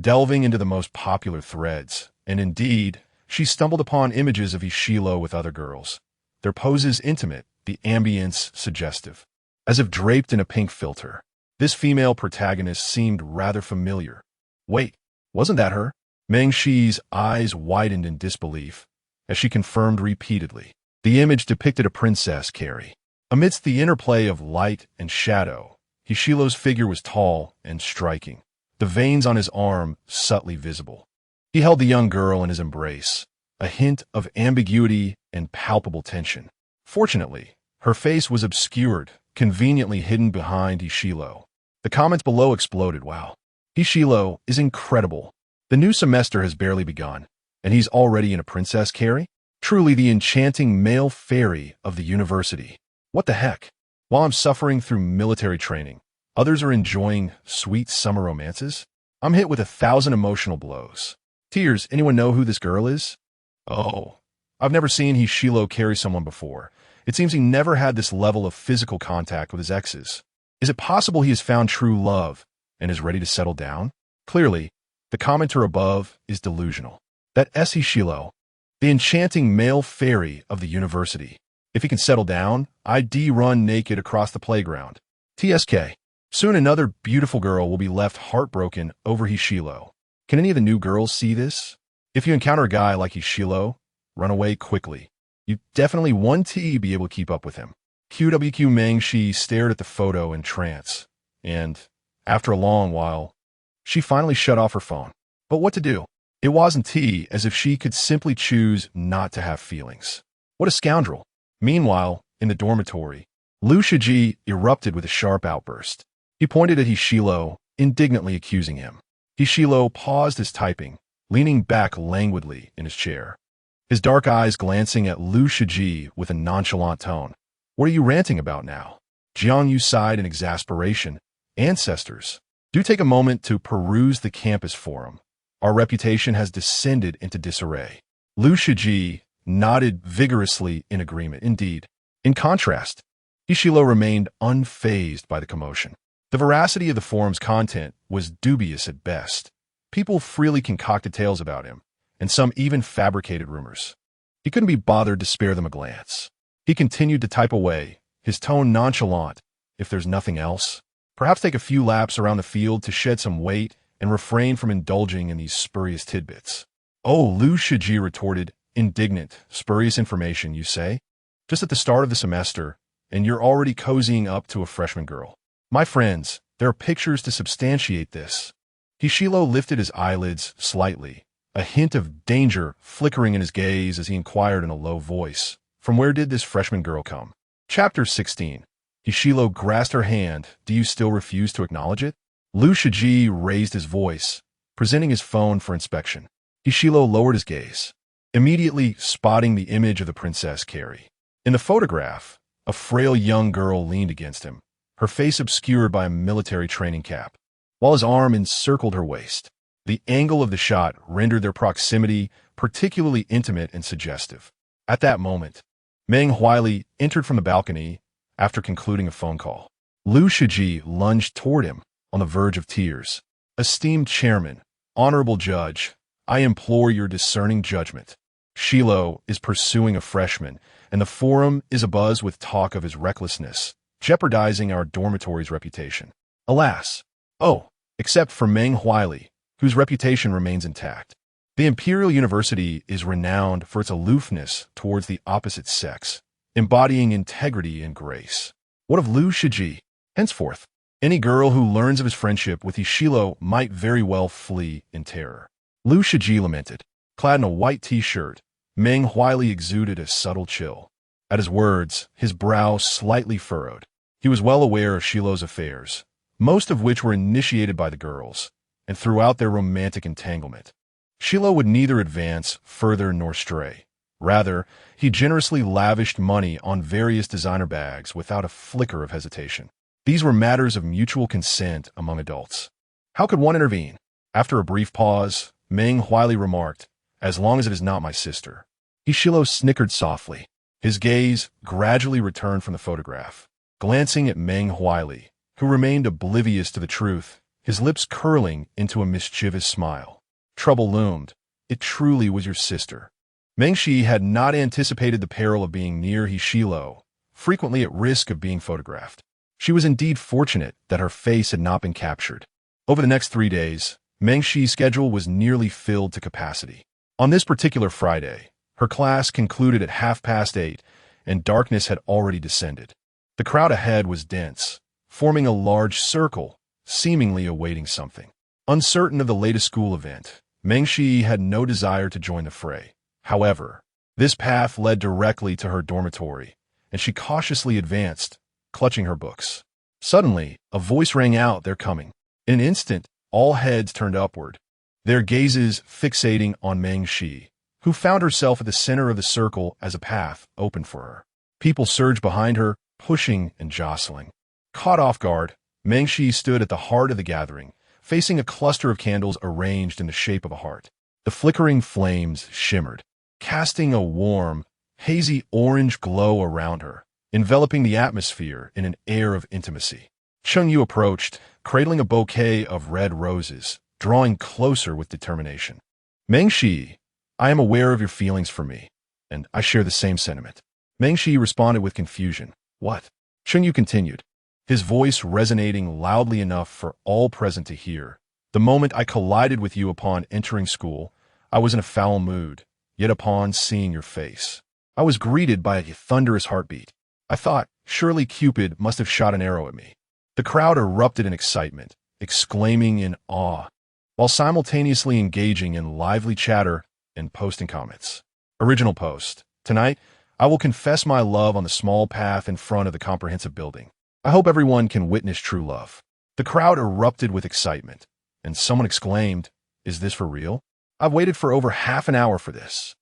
delving into the most popular threads, and indeed, she stumbled upon images of Ishilo with other girls, their poses intimate, the ambience suggestive. As if draped in a pink filter, this female protagonist seemed rather familiar. Wait, wasn't that her? Meng Shi's eyes widened in disbelief, as she confirmed repeatedly. The image depicted a princess Carrie. Amidst the interplay of light and shadow, Hishilo's figure was tall and striking, the veins on his arm subtly visible. He held the young girl in his embrace, a hint of ambiguity and palpable tension. Fortunately, her face was obscured, conveniently hidden behind Hishilo. The comments below exploded. Wow, Hishilo is incredible. The new semester has barely begun, and he's already in a princess Carrie? Truly the enchanting male fairy of the university. What the heck? While I'm suffering through military training, others are enjoying sweet summer romances? I'm hit with 1,000 emotional blows. Tears, anyone know who this girl is? Oh, I've never seen Hishilo carry someone before. It seems he never had this level of physical contact with his exes. Is it possible he has found true love and is ready to settle down? Clearly, the commenter above is delusional. That S. Hishilo, the enchanting male fairy of the university. If he can settle down, I'd run naked across the playground. TSK. Soon another beautiful girl will be left heartbroken over Hishilo. Can any of the new girls see this? If you encounter a guy like Hishilo, run away quickly. You definitely won't be able to keep up with him. QWQ Meng Shi stared at the photo in trance, and, after a long while, she finally shut off her phone. But what to do? It wasn't as if she could simply choose not to have feelings. What a scoundrel. Meanwhile, in the dormitory, Lu Shiji erupted with a sharp outburst. He pointed at Hishilo, indignantly accusing him. Hishilo paused his typing, leaning back languidly in his chair, his dark eyes glancing at Lu Shiji with a nonchalant tone. What are you ranting about now? Jiang Yu sighed in exasperation. Ancestors, do take a moment to peruse the campus forum. Our reputation has descended into disarray. Lu Shiji nodded vigorously in agreement. Indeed. In contrast, Hishilo remained unfazed by the commotion. The veracity of the forum's content was dubious at best. People freely concocted tales about him, and some even fabricated rumors. He couldn't be bothered to spare them a glance. He continued to type away, his tone nonchalant. If there's nothing else, perhaps take a few laps around the field to shed some weight and refrain from indulging in these spurious tidbits. Oh, Lu Shiji retorted, indignant. Spurious information, you say? Just at the start of the semester, and you're already cozying up to a freshman girl. My friends, there are pictures to substantiate this. Hishilo lifted his eyelids slightly, a hint of danger flickering in his gaze as he inquired in a low voice, from where did this freshman girl come? Chapter 16. Hishilo grasped her hand. Do you still refuse to acknowledge it? Lu Shiji raised his voice, presenting his phone for inspection. Hishilo lowered his gaze, immediately spotting the image of the Princess Carrie. In the photograph, a frail young girl leaned against him, her face obscured by a military training cap, while his arm encircled her waist. The angle of the shot rendered their proximity particularly intimate and suggestive. At that moment, Meng Huili entered from the balcony after concluding a phone call. Lu Shiji lunged toward him, on the verge of tears. Esteemed chairman, honorable judge, I implore your discerning judgment. Shilo is pursuing a freshman, and the forum is abuzz with talk of his recklessness, jeopardizing our dormitory's reputation. Alas! Oh, except for Meng Huili, whose reputation remains intact. The Imperial University is renowned for its aloofness towards the opposite sex, embodying integrity and grace. What of Lu Shiji? Henceforth, Any girl who learns of his friendship with Ishilo might very well flee in terror. Liu Shiji lamented. Clad in a white t-shirt, Meng Huili exuded a subtle chill. At his words, his brow slightly furrowed. He was well aware of Shilo's affairs, most of which were initiated by the girls, and throughout their romantic entanglement. Shilo would neither advance further nor stray. Rather, he generously lavished money on various designer bags without a flicker of hesitation. These were matters of mutual consent among adults. How could one intervene? After a brief pause, Meng Huili remarked, "As long as it is not my sister." Ishilo snickered softly. His gaze gradually returned from the photograph, glancing at Meng Huili, who remained oblivious to the truth, his lips curling into a mischievous smile. Trouble loomed. It truly was your sister. Meng Shi had not anticipated the peril of being near Ishilo, frequently at risk of being photographed. She was indeed fortunate that her face had not been captured. Over the next 3 days, Meng Shi's schedule was nearly filled to capacity. On this particular Friday, her class concluded at 8:30, and darkness had already descended. The crowd ahead was dense, forming a large circle, seemingly awaiting something. Uncertain of the latest school event, Meng Shi had no desire to join the fray. However, this path led directly to her dormitory, and she cautiously advanced, clutching her books. Suddenly, a voice rang out, "They're coming." In an instant, all heads turned upward, their gazes fixating on Meng Shi, who found herself at the center of the circle as a path opened for her. People surged behind her, pushing and jostling. Caught off guard, Meng Shi stood at the heart of the gathering, facing a cluster of candles arranged in the shape of a heart. The flickering flames shimmered, casting a warm, hazy orange glow around her, enveloping the atmosphere in an air of intimacy. Cheng Yu approached, cradling a bouquet of red roses, drawing closer with determination. "Meng Shi, I am aware of your feelings for me, and I share the same sentiment." Meng Shi responded with confusion. "What?" Cheng Yu continued, his voice resonating loudly enough for all present to hear. "The moment I collided with you upon entering school, I was in a foul mood, yet upon seeing your face, I was greeted by a thunderous heartbeat. I thought, surely Cupid must have shot an arrow at me." The crowd erupted in excitement, exclaiming in awe, while simultaneously engaging in lively chatter and posting comments. Original post. "Tonight, I will confess my love on the small path in front of the comprehensive building. I hope everyone can witness true love." The crowd erupted with excitement, and someone exclaimed, "Is this for real? I've waited for over half an hour for this."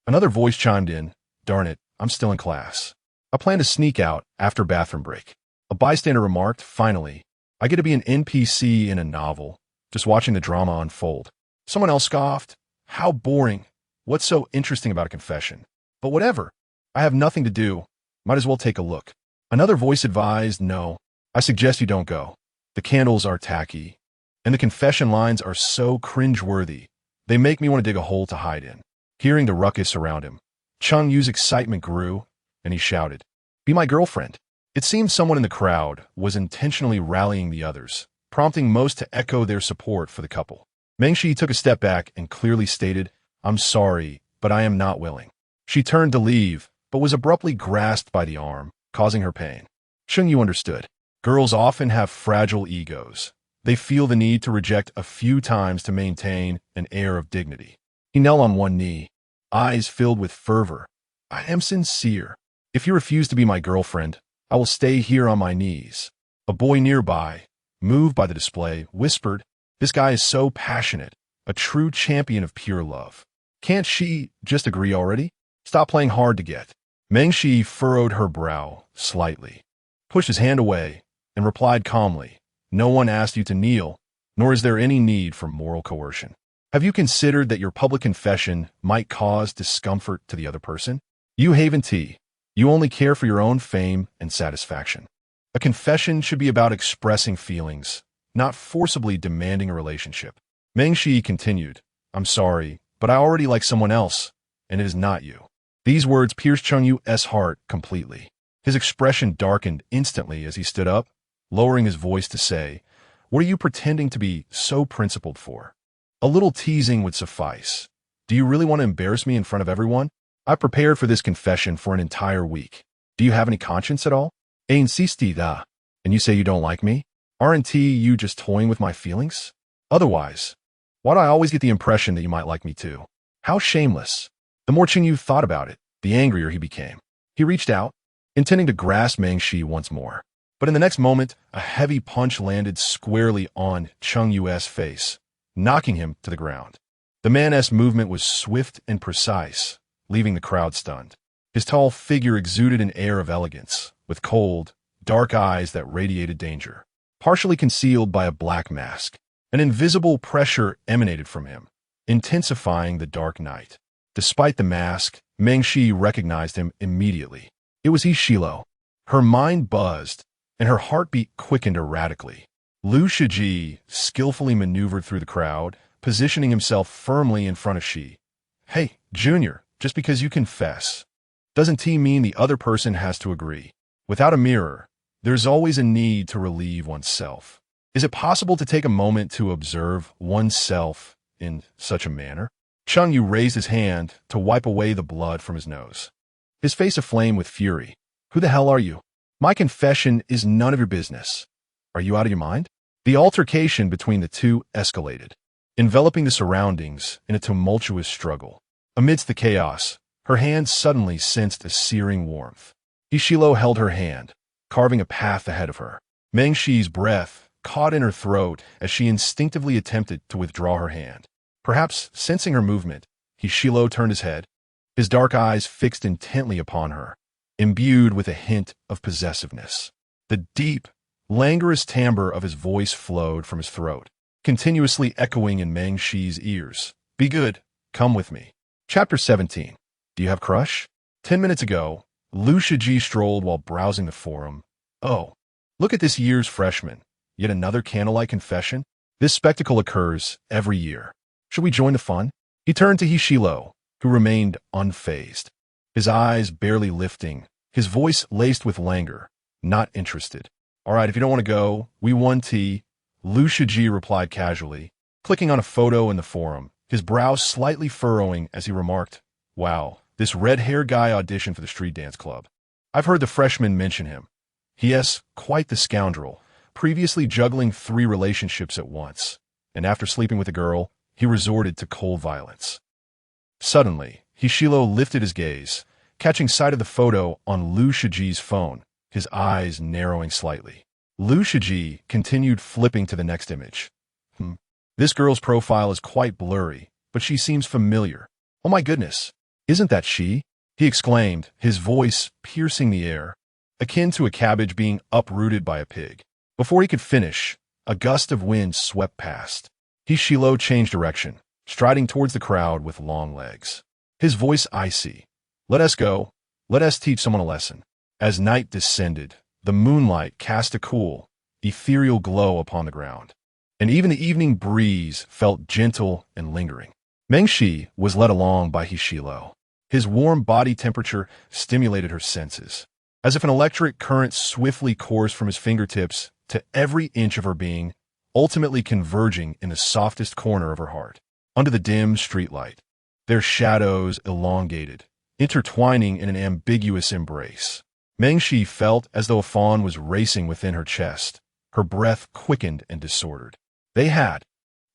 Another voice chimed in, "Darn it, I'm still in class. I plan to sneak out after bathroom break." A bystander remarked, "Finally, I get to be an NPC in a novel, just watching the drama unfold." Someone else scoffed, "How boring. What's so interesting about a confession? But whatever. I have nothing to do. Might as well take a look." Another voice advised, "No, I suggest you don't go. The candles are tacky, and the confession lines are so cringe-worthy, they make me want to dig a hole to hide in." Hearing the ruckus around him, Cheng Yu's excitement grew, and he shouted, "Be my girlfriend." It seemed someone in the crowd was intentionally rallying the others, prompting most to echo their support for the couple. Meng Shi took a step back and clearly stated, "I'm sorry, but I am not willing." She turned to leave, but was abruptly grasped by the arm, causing her pain. Cheng Yu understood. Girls often have fragile egos. They feel the need to reject a few times to maintain an air of dignity. He knelt on one knee, eyes filled with fervor. "I am sincere. If you refuse to be my girlfriend, I will stay here on my knees." A boy nearby, moved by the display, whispered, "This guy is so passionate, a true champion of pure love. Can't she just agree already? Stop playing hard to get." Meng Shi furrowed her brow slightly, pushed his hand away, and replied calmly, "No one asked you to kneel, nor is there any need for moral coercion. Have you considered that your public confession might cause discomfort to the other person? You Haven T, you only care for your own fame and satisfaction. A confession should be about expressing feelings, not forcibly demanding a relationship." Meng Shi continued, "I'm sorry, but I already like someone else, and it is not you." These words pierced Cheng Yu's heart completely. His expression darkened instantly as he stood up, lowering his voice to say, "What are you pretending to be so principled for? A little teasing would suffice. Do you really want to embarrass me in front of everyone? I prepared for this confession for an entire week. Do you have any conscience at all? E insistida, and you say you don't like me?" Aren't you just toying with my feelings? Otherwise, why do I always get the impression that you might like me too? How shameless. The more Yu thought about it, the angrier he became. He reached out, intending to grasp Mengshi once more. But in the next moment, a heavy punch landed squarely on Yu's face, knocking him to the ground. The man's movement was swift and precise, leaving the crowd stunned. His tall figure exuded an air of elegance, with cold, dark eyes that radiated danger. Partially concealed by a black mask, an invisible pressure emanated from him, intensifying the dark night. Despite the mask, Mengshi recognized him immediately. It was Shilo. Her mind buzzed, and her heartbeat quickened erratically. Lu Shiji skillfully maneuvered through the crowd, positioning himself firmly in front of Shi. Hey, Junior, just because you confess, doesn't mean the other person has to agree. Without a mirror, there's always a need to relieve oneself. Is it possible to take a moment to observe oneself in such a manner? Yu raised his hand to wipe away the blood from his nose, his face aflame with fury. Who the hell are you? My confession is none of your business. Are you out of your mind? The altercation between the two escalated, enveloping the surroundings in a tumultuous struggle. Amidst the chaos, her hand suddenly sensed a searing warmth. Ishilo held her hand, carving a path ahead of her. Mengshi's breath caught in her throat as she instinctively attempted to withdraw her hand. Perhaps sensing her movement, Ishilo turned his head, his dark eyes fixed intently upon her, imbued with a hint of possessiveness. The deep, languorous timbre of his voice flowed from his throat, continuously echoing in Mengshi's ears. Be good, come with me. Chapter 17. Do you have crush? 10 minutes ago, Lu Shiji strolled while browsing the forum. Oh, look at this year's freshman. Yet another candlelight confession? This spectacle occurs every year. Should we join the fun? He turned to Hishilo, who remained unfazed, his eyes barely lifting, his voice laced with languor, not interested. All right, if you don't want to go, we won tea. Lu Shiji replied casually, clicking on a photo in the forum, his brows slightly furrowing as he remarked, Wow, this red-haired guy auditioned for the street dance club. I've heard the freshmen mention him. Yes, quite the scoundrel, previously juggling 3 relationships at once, and after sleeping with a girl, he resorted to cold violence. Suddenly, Hishilo lifted his gaze, catching sight of the photo on Lu Shiji's phone, his eyes narrowing slightly. Lu Shiji continued flipping to the next image. This girl's profile is quite blurry, but she seems familiar. Oh my goodness, isn't that she? He exclaimed, his voice piercing the air, akin to a cabbage being uprooted by a pig. Before he could finish, a gust of wind swept past. Hishilo changed direction, striding towards the crowd with long legs. His voice icy. Let us go. Let us teach someone a lesson. As night descended, the moonlight cast a cool, ethereal glow upon the ground, and even the evening breeze felt gentle and lingering. Mengshi was led along by Hishilo. His warm body temperature stimulated her senses, as if an electric current swiftly coursed from his fingertips to every inch of her being, ultimately converging in the softest corner of her heart. Under the dim streetlight, their shadows elongated, intertwining in an ambiguous embrace. Mengshi felt as though a fawn was racing within her chest, her breath quickened and disordered. They had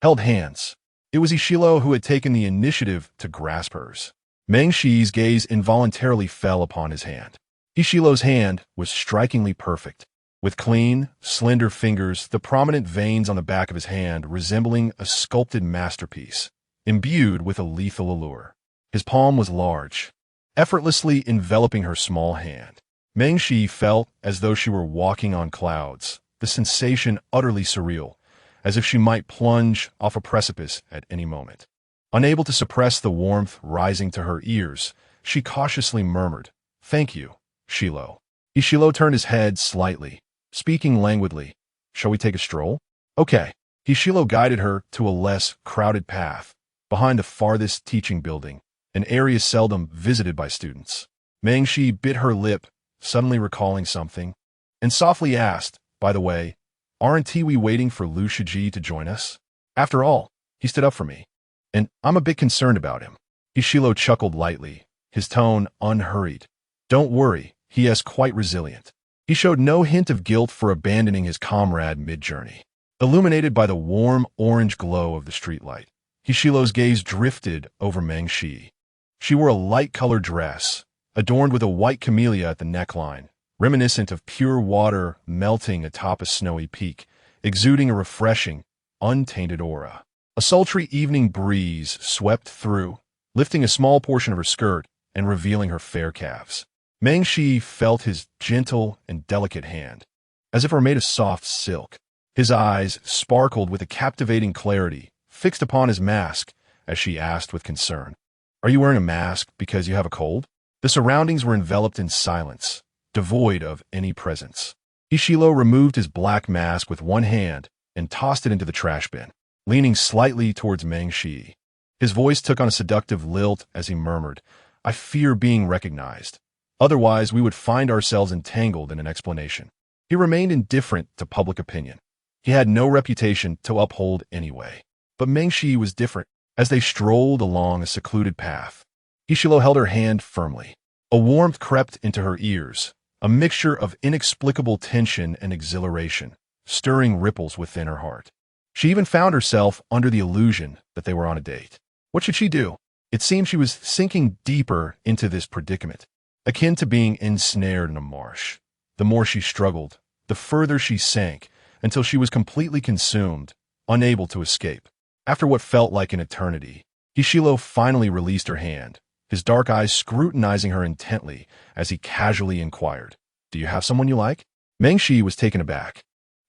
held hands. It was Ishilo who had taken the initiative to grasp hers. Mengshi's gaze involuntarily fell upon his hand. Ishilo's hand was strikingly perfect, with clean, slender fingers, the prominent veins on the back of his hand resembling a sculpted masterpiece, imbued with a lethal allure. His palm was large, effortlessly enveloping her small hand. Mengshi felt as though she were walking on clouds, the sensation utterly surreal, as if she might plunge off a precipice at any moment. Unable to suppress the warmth rising to her ears, she cautiously murmured, Thank you, Shilo. Ishilo turned his head slightly, speaking languidly. Shall we take a stroll? Okay. Ishilo guided her to a less crowded path, behind the farthest teaching building, an area seldom visited by students. Mengshi bit her lip, suddenly recalling something, and softly asked, By the way, aren't we waiting for Lu Shiji to join us? After all, he stood up for me, and I'm a bit concerned about him. Ishilo chuckled lightly, his tone unhurried. Don't worry, he is quite resilient. He showed no hint of guilt for abandoning his comrade mid-journey. Illuminated by the warm orange glow of the streetlight, Hishilo's gaze drifted over Meng Shi. She wore a light-colored dress, adorned with a white camellia at the neckline, reminiscent of pure water melting atop a snowy peak, exuding a refreshing, untainted aura. A sultry evening breeze swept through, lifting a small portion of her skirt and revealing her fair calves. Meng Shi felt his gentle and delicate hand, as if it were made of soft silk. His eyes sparkled with a captivating clarity, fixed upon his mask, as she asked with concern, "Are you wearing a mask because you have a cold?" The surroundings were enveloped in silence, devoid of any presence. Ishilo removed his black mask with one hand and tossed it into the trash bin, leaning slightly towards Meng Shi. His voice took on a seductive lilt as he murmured, "I fear being recognized. Otherwise, we would find ourselves entangled in an explanation." He remained indifferent to public opinion. He had no reputation to uphold anyway. But Meng Shi was different. As they strolled along a secluded path, Ishilo held her hand firmly. A warmth crept into her ears, a mixture of inexplicable tension and exhilaration, stirring ripples within her heart. She even found herself under the illusion that they were on a date. What should she do? It seemed she was sinking deeper into this predicament, akin to being ensnared in a marsh. The more she struggled, the further she sank, until she was completely consumed, unable to escape. After what felt like an eternity, Hishilo finally released her hand, his dark eyes scrutinizing her intently as he casually inquired, "Do you have someone you like?" Meng Shi was taken aback,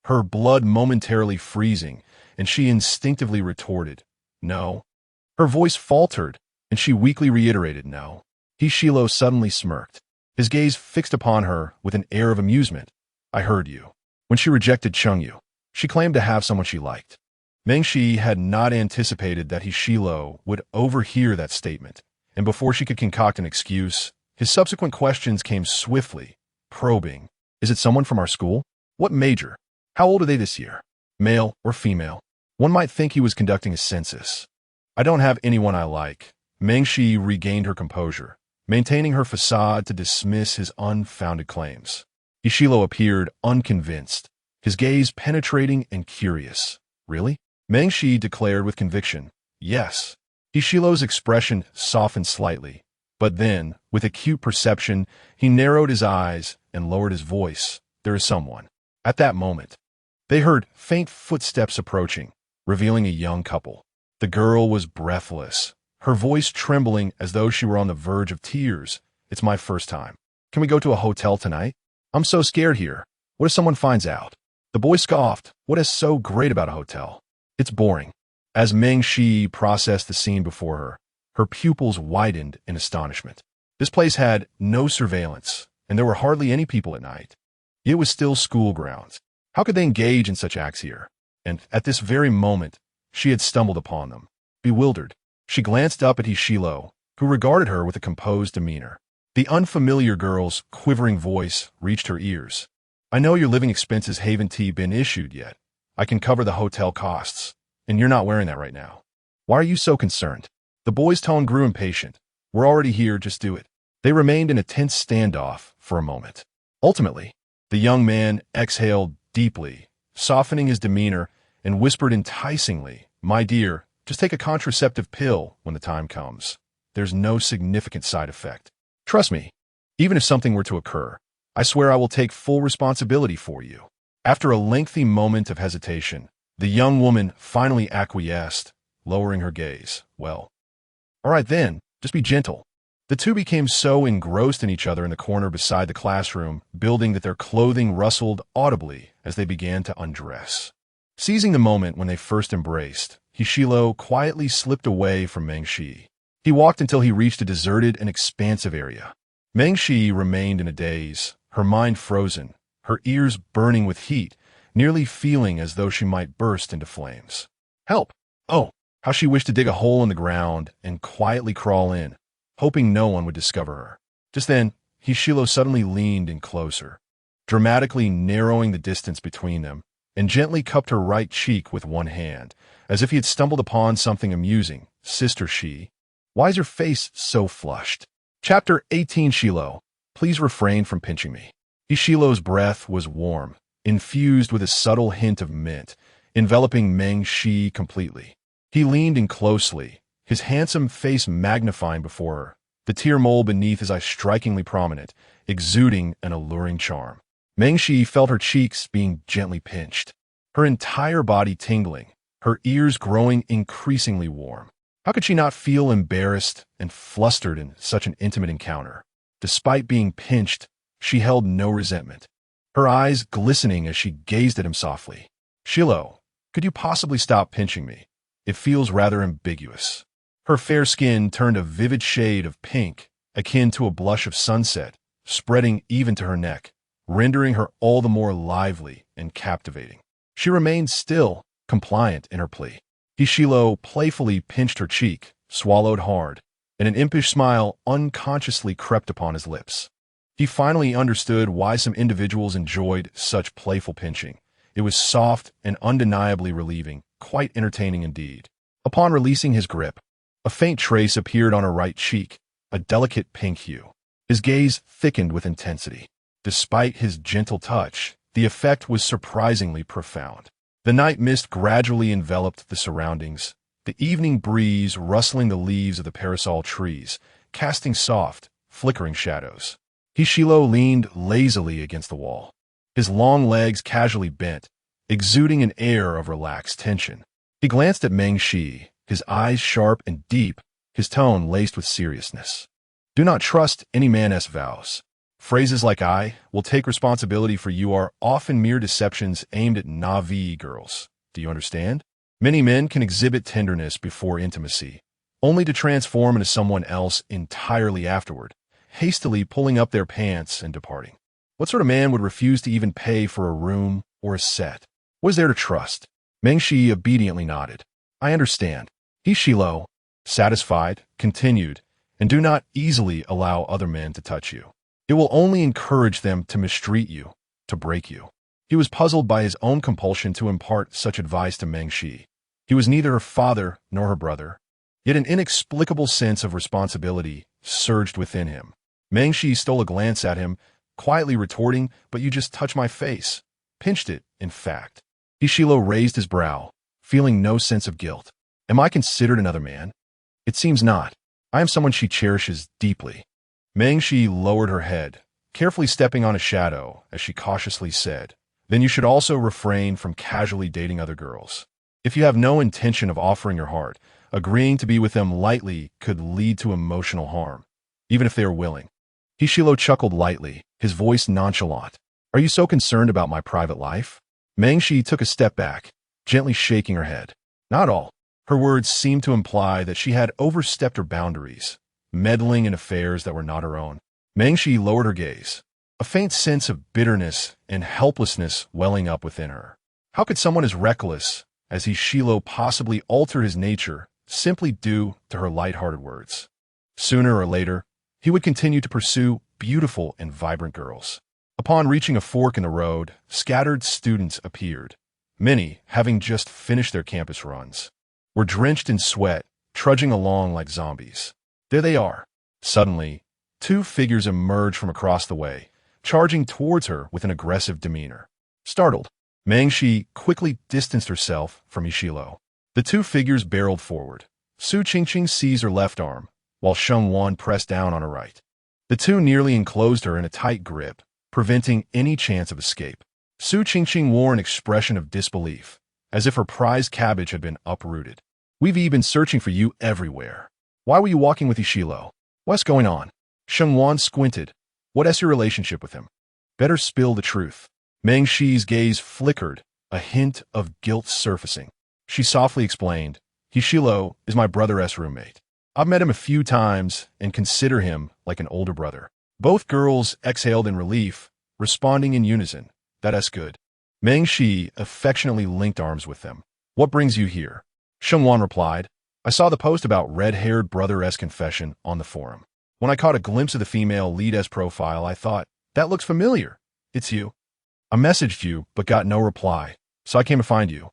her blood momentarily freezing, and she instinctively retorted, "No." Her voice faltered, and she weakly reiterated, "No." Hishilo suddenly smirked, his gaze fixed upon her with an air of amusement. "I heard you. When she rejected Chungyu, she claimed to have someone she liked." Meng Shi had not anticipated that Hishilo would overhear that statement, and before she could concoct an excuse, his subsequent questions came swiftly, probing. "Is it someone from our school? What major? How old are they this year? Male or female?" One might think he was conducting a census. "I don't have anyone I like." Meng Shi regained her composure, maintaining her facade to dismiss his unfounded claims. Ishilo appeared unconvinced, his gaze penetrating and curious. "Really?" Meng Shi declared with conviction, "Yes." Ishilo's expression softened slightly, but then, with acute perception, he narrowed his eyes and lowered his voice. "There is someone." At that moment, they heard faint footsteps approaching, revealing a young couple. The girl was breathless, her voice trembling as though she were on the verge of tears. "It's my first time. Can we go to a hotel tonight? I'm so scared here. What if someone finds out?" The boy scoffed. "What is so great about a hotel? It's boring." As Meng Shi processed the scene before her, her pupils widened in astonishment. This place had no surveillance, and there were hardly any people at night. It was still school grounds. How could they engage in such acts here? And at this very moment, she had stumbled upon them. Bewildered, she glanced up at Hishilo, who regarded her with a composed demeanor. The unfamiliar girl's quivering voice reached her ears. "I know your living expenses haven't been issued yet. I can cover the hotel costs, and you're not wearing that right now. Why are you so concerned?" The boy's tone grew impatient. "We're already here, just do it." They remained in a tense standoff for a moment. Ultimately, the young man exhaled deeply, softening his demeanor, and whispered enticingly, "My dear, just take a contraceptive pill when the time comes. There's no significant side effect. Trust me, even if something were to occur, I swear I will take full responsibility for you." After a lengthy moment of hesitation, the young woman finally acquiesced, lowering her gaze. "Well, all right then, just be gentle." The two became so engrossed in each other in the corner beside the classroom building that their clothing rustled audibly as they began to undress. Seizing the moment when they first embraced, Hishilo quietly slipped away from Meng Shi. He walked until he reached a deserted and expansive area. Meng Shi remained in a daze, her mind frozen, her ears burning with heat, nearly feeling as though she might burst into flames. Help! Oh, how she wished to dig a hole in the ground and quietly crawl in, hoping no one would discover her. Just then, Hishilo suddenly leaned in closer, dramatically narrowing the distance between them, and gently cupped her right cheek with one hand, as if he had stumbled upon something amusing. "Sister Shi, why is your face so flushed?" Chapter 18. Shilo, please refrain from pinching me. Ishilo's breath was warm, infused with a subtle hint of mint, enveloping Meng Shi completely. He leaned in closely, his handsome face magnifying before her, the tear mole beneath his eyes strikingly prominent, exuding an alluring charm. Meng Shi felt her cheeks being gently pinched, her entire body tingling, her ears growing increasingly warm. How could she not feel embarrassed and flustered in such an intimate encounter? Despite being pinched, she held no resentment, her eyes glistening as she gazed at him softly. "Shilo, could you possibly stop pinching me? It feels rather ambiguous." Her fair skin turned a vivid shade of pink, akin to a blush of sunset, spreading even to her neck, rendering her all the more lively and captivating. She remained still, compliant in her plea. Hishilo playfully pinched her cheek, swallowed hard, and an impish smile unconsciously crept upon his lips. He finally understood why some individuals enjoyed such playful pinching. It was soft and undeniably relieving, quite entertaining indeed. Upon releasing his grip, a faint trace appeared on her right cheek, a delicate pink hue. His gaze thickened with intensity. Despite his gentle touch, the effect was surprisingly profound. The night mist gradually enveloped the surroundings, the evening breeze rustling the leaves of the parasol trees, casting soft, flickering shadows. Hishilo leaned lazily against the wall, his long legs casually bent, exuding an air of relaxed tension. He glanced at Meng Shi, his eyes sharp and deep, his tone laced with seriousness. "Do not trust any man's vows. Phrases like 'I will take responsibility for you' are often mere deceptions aimed at Na'vi girls. Do you understand? Many men can exhibit tenderness before intimacy, only to transform into someone else entirely afterward, hastily pulling up their pants and departing. What sort of man would refuse to even pay for a room or a set? What is there to trust?" Meng Shi obediently nodded. "I understand." Hishilo, satisfied, continued, "And do not easily allow other men to touch you. It will only encourage them to mistreat you, to break you." He was puzzled by his own compulsion to impart such advice to Meng Shi. He was neither her father nor her brother, yet an inexplicable sense of responsibility surged within him. Meng Shi stole a glance at him, quietly retorting, "But you just touched my face. Pinched it, in fact." Hishilo raised his brow, feeling no sense of guilt. "Am I considered another man? It seems not. I am someone she cherishes deeply." Meng Shi lowered her head, carefully stepping on a shadow, as she cautiously said, "Then you should also refrain from casually dating other girls. If you have no intention of offering your heart, agreeing to be with them lightly could lead to emotional harm, even if they are willing." Hishilo chuckled lightly, his voice nonchalant. "Are you so concerned about my private life?" Meng Shi took a step back, gently shaking her head. "Not all." Her words seemed to imply that she had overstepped her boundaries, meddling in affairs that were not her own. Meng Shi lowered her gaze, a faint sense of bitterness and helplessness welling up within her. How could someone as reckless as Hishilo possibly alter his nature simply due to her light-hearted words? Sooner or later, he would continue to pursue beautiful and vibrant girls. Upon reaching a fork in the road, scattered students appeared. Many, having just finished their campus runs, were drenched in sweat, trudging along like zombies. There they are. Suddenly, two figures emerged from across the way, charging towards her with an aggressive demeanor. Startled, Meng Shi quickly distanced herself from Ishilo. The two figures barreled forward. Su Qingqing seized her left arm, while Sheng Wan pressed down on her right. The two nearly enclosed her in a tight grip, preventing any chance of escape. Su Qingqing wore an expression of disbelief, as if her prized cabbage had been uprooted. "We've been searching for you everywhere. Why were you walking with Ishilo? What's going on?" Sheng Wan squinted. "What is your relationship with him? Better spill the truth." Meng Shi's gaze flickered, a hint of guilt surfacing. She softly explained, "Hishilo is my brother's roommate. I've met him a few times and consider him like an older brother." Both girls exhaled in relief, responding in unison. "That's good." Meng Shi affectionately linked arms with them. "What brings you here?" Sheng Wan replied, "I saw the post about red-haired brother-esque confession on the forum. When I caught a glimpse of the female lead-esque profile, I thought, that looks familiar. It's you. I messaged you, but got no reply, so I came to find you,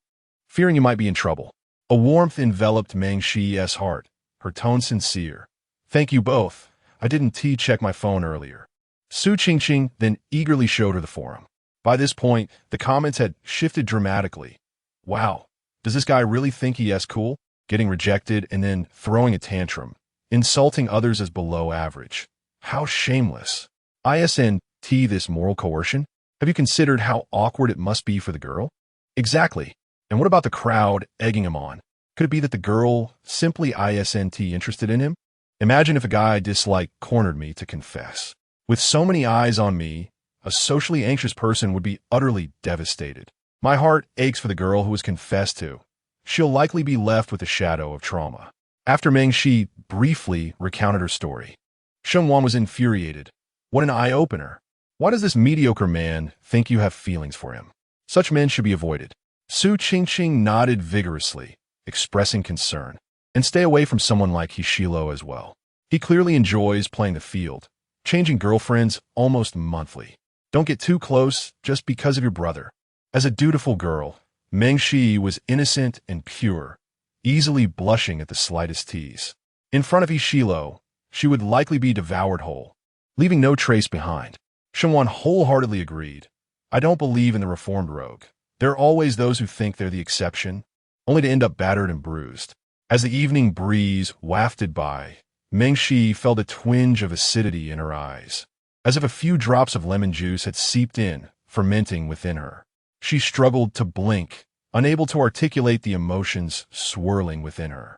fearing you might be in trouble." A warmth enveloped Meng Shi's heart, her tone sincere. "Thank you both. I didn't check my phone earlier." Su Qingqing then eagerly showed her the forum. By this point, the comments had shifted dramatically. Wow, does this guy really think he is cool? Getting rejected and then throwing a tantrum, insulting others as below average. How shameless. Isn't this moral coercion? Have you considered how awkward it must be for the girl? Exactly. And what about the crowd egging him on? Could it be that the girl simply isn't interested in him? Imagine if a guy I dislike cornered me to confess. With so many eyes on me, a socially anxious person would be utterly devastated. My heart aches for the girl who was confessed to. She'll likely be left with a shadow of trauma. After Meng Shi briefly recounted her story, Sheng Wan was infuriated. What an eye-opener. Why does this mediocre man think you have feelings for him? Such men should be avoided. Su Qingqing nodded vigorously, expressing concern. And stay away from someone like Hishilo as well. He clearly enjoys playing the field, changing girlfriends almost monthly. Don't get too close just because of your brother. As a dutiful girl, Meng Shi was innocent and pure, easily blushing at the slightest tease. In front of Hishilo, she would likely be devoured whole, leaving no trace behind. Shengwan wholeheartedly agreed. I don't believe in the reformed rogue. There are always those who think they're the exception, only to end up battered and bruised. As the evening breeze wafted by, Meng Shi felt a twinge of acidity in her eyes, as if a few drops of lemon juice had seeped in, fermenting within her. She struggled to blink, unable to articulate the emotions swirling within her.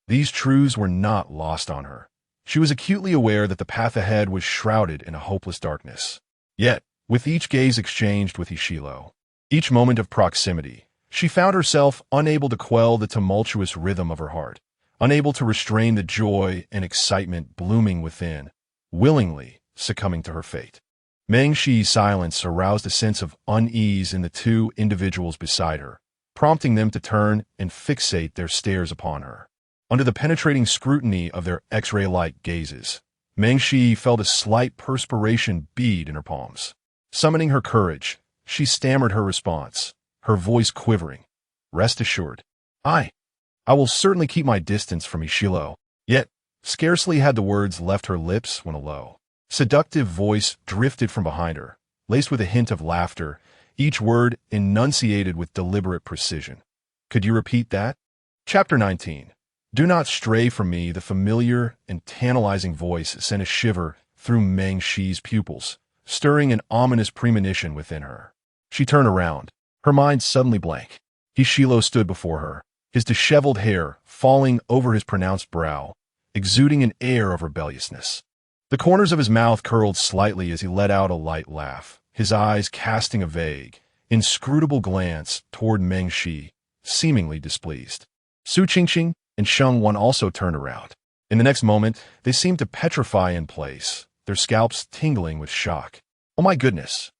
These truths were not lost on her. She was acutely aware that the path ahead was shrouded in a hopeless darkness. Yet, with each gaze exchanged with Hishilo, each moment of proximity, she found herself unable to quell the tumultuous rhythm of her heart, unable to restrain the joy and excitement blooming within, willingly succumbing to her fate. Meng Shi's silence aroused a sense of unease in the two individuals beside her, prompting them to turn and fixate their stares upon her. Under the penetrating scrutiny of their X-ray-like gazes, Meng Shi felt a slight perspiration bead in her palms. Summoning her courage, she stammered her response, her voice quivering. Rest assured, I will certainly keep my distance from Ishilo. Yet, scarcely had the words left her lips when a low, seductive voice drifted from behind her, laced with a hint of laughter, each word enunciated with deliberate precision. Could you repeat that? Chapter 19. Do not stray from me. The familiar and tantalizing voice sent a shiver through Meng Shi's pupils, stirring an ominous premonition within her. She turned around, her mind suddenly blank. Hishilo stood before her, his disheveled hair falling over his pronounced brow, exuding an air of rebelliousness. The corners of his mouth curled slightly as he let out a light laugh, his eyes casting a vague, inscrutable glance toward Meng Shi, seemingly displeased. Su Qingqing and Sheng Wan also turned around. In the next moment, they seemed to petrify in place, their scalps tingling with shock. Oh my goodness!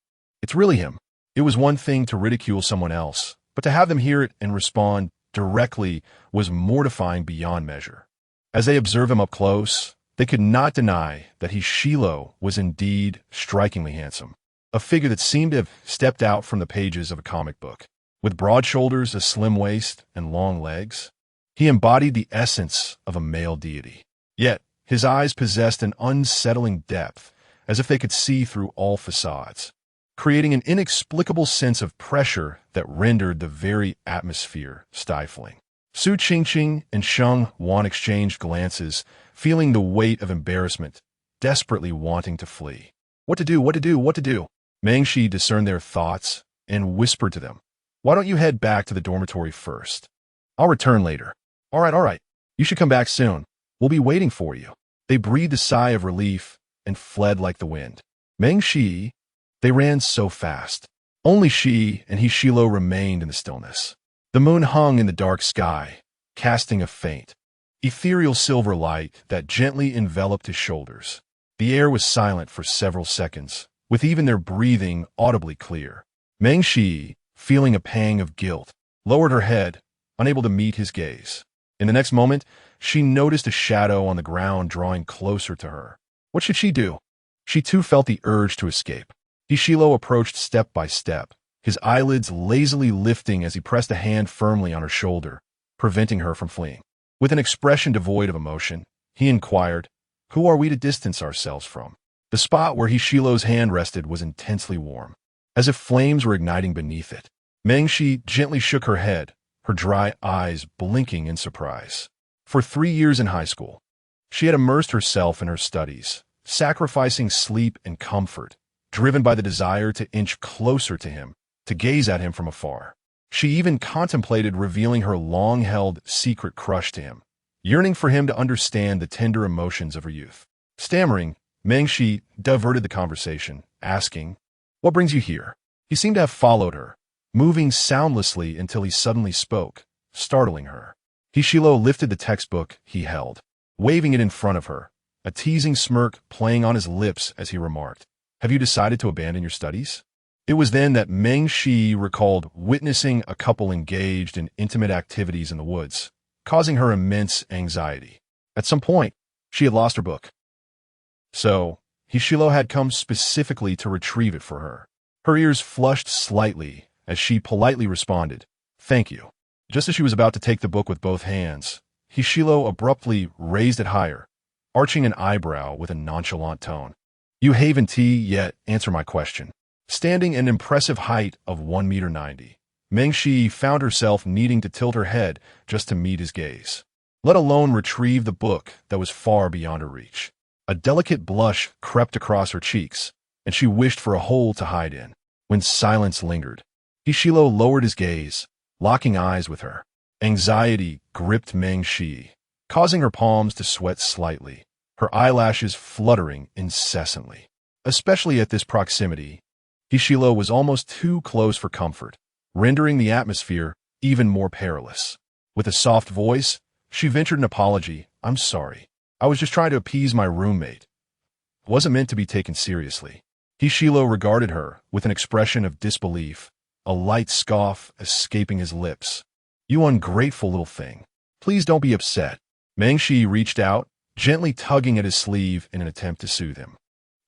It's really him. It was one thing to ridicule someone else, but to have them hear it and respond directly was mortifying beyond measure. As they observed him up close, they could not deny that Hishilo was indeed strikingly handsome, a figure that seemed to have stepped out from the pages of a comic book. With broad shoulders, a slim waist, and long legs, he embodied the essence of a male deity. Yet, his eyes possessed an unsettling depth, as if they could see through all facades, creating an inexplicable sense of pressure that rendered the very atmosphere stifling. Su Qingqing and Sheng Wan exchanged glances, feeling the weight of embarrassment, desperately wanting to flee. What to do, what to do, what to do? Meng Shi discerned their thoughts and whispered to them, "Why don't you head back to the dormitory first? I'll return later." All right. You should come back soon. We'll be waiting for you." They breathed a sigh of relief and fled like the wind. Meng Shi, they ran so fast. Only she and Hishilo remained in the stillness. The moon hung in the dark sky, casting a faint, ethereal silver light that gently enveloped his shoulders. The air was silent for several seconds, with even their breathing audibly clear. Meng Shi, feeling a pang of guilt, lowered her head, unable to meet his gaze. In the next moment, she noticed a shadow on the ground drawing closer to her. What should she do? She too felt the urge to escape. Hishilo approached step by step, his eyelids lazily lifting as he pressed a hand firmly on her shoulder, preventing her from fleeing. With an expression devoid of emotion, he inquired, "Who are we to distance ourselves from?" The spot where Hishilo's hand rested was intensely warm, as if flames were igniting beneath it. Mengshi gently shook her head, her dry eyes blinking in surprise. For 3 years in high school, she had immersed herself in her studies, sacrificing sleep and comfort, driven by the desire to inch closer to him, to gaze at him from afar. She even contemplated revealing her long-held secret crush to him, yearning for him to understand the tender emotions of her youth. Stammering, Mengshi diverted the conversation, asking, "What brings you here?" He seemed to have followed her, moving soundlessly until he suddenly spoke, startling her. Hishilo lifted the textbook he held, waving it in front of her, a teasing smirk playing on his lips as he remarked, "Have you decided to abandon your studies?" It was then that Meng Shi recalled witnessing a couple engaged in intimate activities in the woods, causing her immense anxiety. At some point, she had lost her book. So, Hishilo had come specifically to retrieve it for her. Her ears flushed slightly as she politely responded, "Thank you." Just as she was about to take the book with both hands, Hishilo abruptly raised it higher, arching an eyebrow with a nonchalant tone. "You haven't yet answered my question." Standing an impressive height of 1.90 meters, Mengshi found herself needing to tilt her head just to meet his gaze, let alone retrieve the book that was far beyond her reach. A delicate blush crept across her cheeks, and she wished for a hole to hide in. When silence lingered, Hishilo lowered his gaze, locking eyes with her. Anxiety gripped Mengshi, causing her palms to sweat slightly, her eyelashes fluttering incessantly. Especially at this proximity, Hishilo was almost too close for comfort, rendering the atmosphere even more perilous. With a soft voice, she ventured an apology. "I'm sorry. I was just trying to appease my roommate. It wasn't meant to be taken seriously." Hishilo regarded her with an expression of disbelief, a light scoff escaping his lips. "You ungrateful little thing. Please don't be upset." Mengshi reached out, gently tugging at his sleeve in an attempt to soothe him.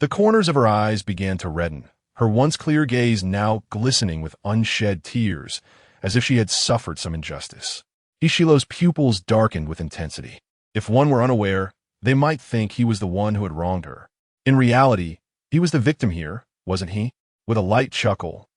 The corners of her eyes began to redden, her once clear gaze now glistening with unshed tears, as if she had suffered some injustice. Hishilo's pupils darkened with intensity. If one were unaware, they might think he was the one who had wronged her. In reality, he was the victim here, wasn't he? With a light chuckle,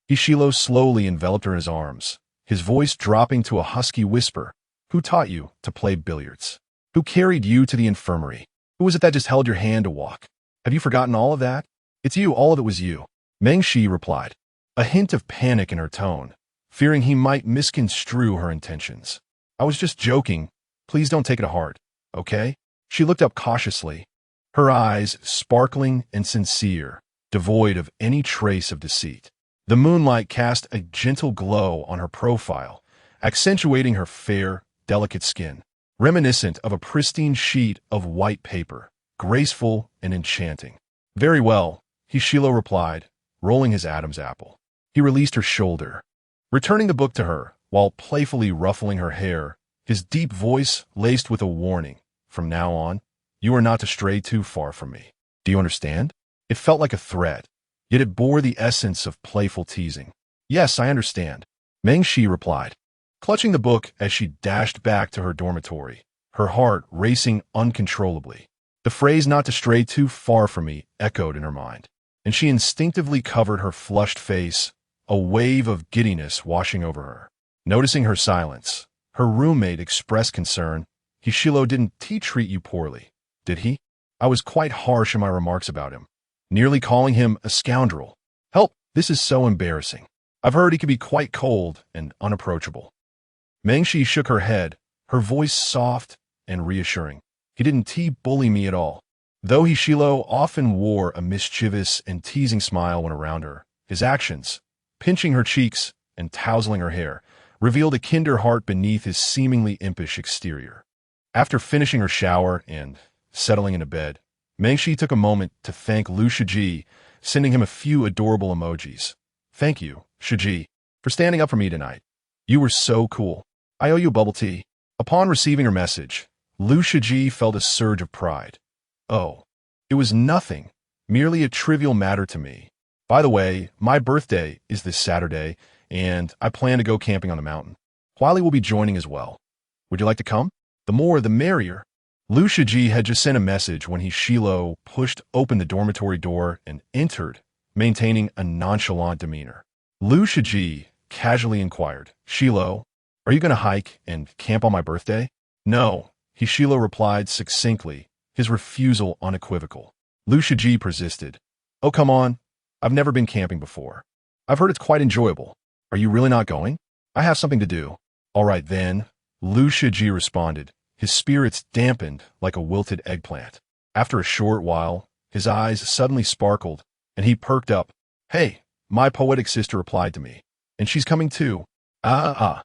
Hishilo slowly enveloped her in his arms, his voice dropping to a husky whisper. "Who taught you to play billiards? Who carried you to the infirmary? Who was it that just held your hand to walk? Have you forgotten all of that? It's you, all of it was you." Mengshi replied, a hint of panic in her tone, fearing he might misconstrue her intentions. "I was just joking. Please don't take it to heart, okay?" She looked up cautiously, her eyes sparkling and sincere, devoid of any trace of deceit. The moonlight cast a gentle glow on her profile, accentuating her fair, delicate skin, reminiscent of a pristine sheet of white paper, graceful and enchanting. "Very well," Hishilo replied, rolling his Adam's apple. He released her shoulder, returning the book to her while playfully ruffling her hair, his deep voice laced with a warning. "From now on, you are not to stray too far from me. Do you understand?" It felt like a threat, yet it bore the essence of playful teasing. "Yes, I understand," Mengshi replied, clutching the book as she dashed back to her dormitory, her heart racing uncontrollably. The phrase "not to stray too far from me" echoed in her mind, and she instinctively covered her flushed face, a wave of giddiness washing over her. Noticing her silence, her roommate expressed concern. "Hishilo didn't treat you poorly, did he? I was quite harsh in my remarks about him, nearly calling him a scoundrel. Help, this is so embarrassing. I've heard he can be quite cold and unapproachable." Mengshi shook her head, her voice soft and reassuring. "He didn't bully me at all." Though Hishilo often wore a mischievous and teasing smile when around her, his actions, pinching her cheeks and tousling her hair, revealed a kinder heart beneath his seemingly impish exterior. After finishing her shower and settling into bed, Mengshi took a moment to thank Lu Shiji, sending him a few adorable emojis. "Thank you, Shiji, for standing up for me tonight. You were so cool. I owe you bubble tea." Upon receiving her message, Lu Shiji felt a surge of pride. "Oh, it was nothing, merely a trivial matter to me. By the way, my birthday is this Saturday, and I plan to go camping on the mountain. Huali will be joining as well. Would you like to come? The more, the merrier." Liu Shiji had just sent a message when Shilo pushed open the dormitory door and entered, maintaining a nonchalant demeanor. Liu Shiji casually inquired, "Shilo, are you going to hike and camp on my birthday?" "No," Shilo replied succinctly, his refusal unequivocal. Liu Shiji persisted. "Oh, come on. I've never been camping before. I've heard it's quite enjoyable. Are you really not going?" "I have something to do." "All right then," Liu Shiji responded, his spirits dampened like a wilted eggplant. After a short while, his eyes suddenly sparkled, and he perked up. "Hey, my poetic sister replied to me, and she's coming too." Our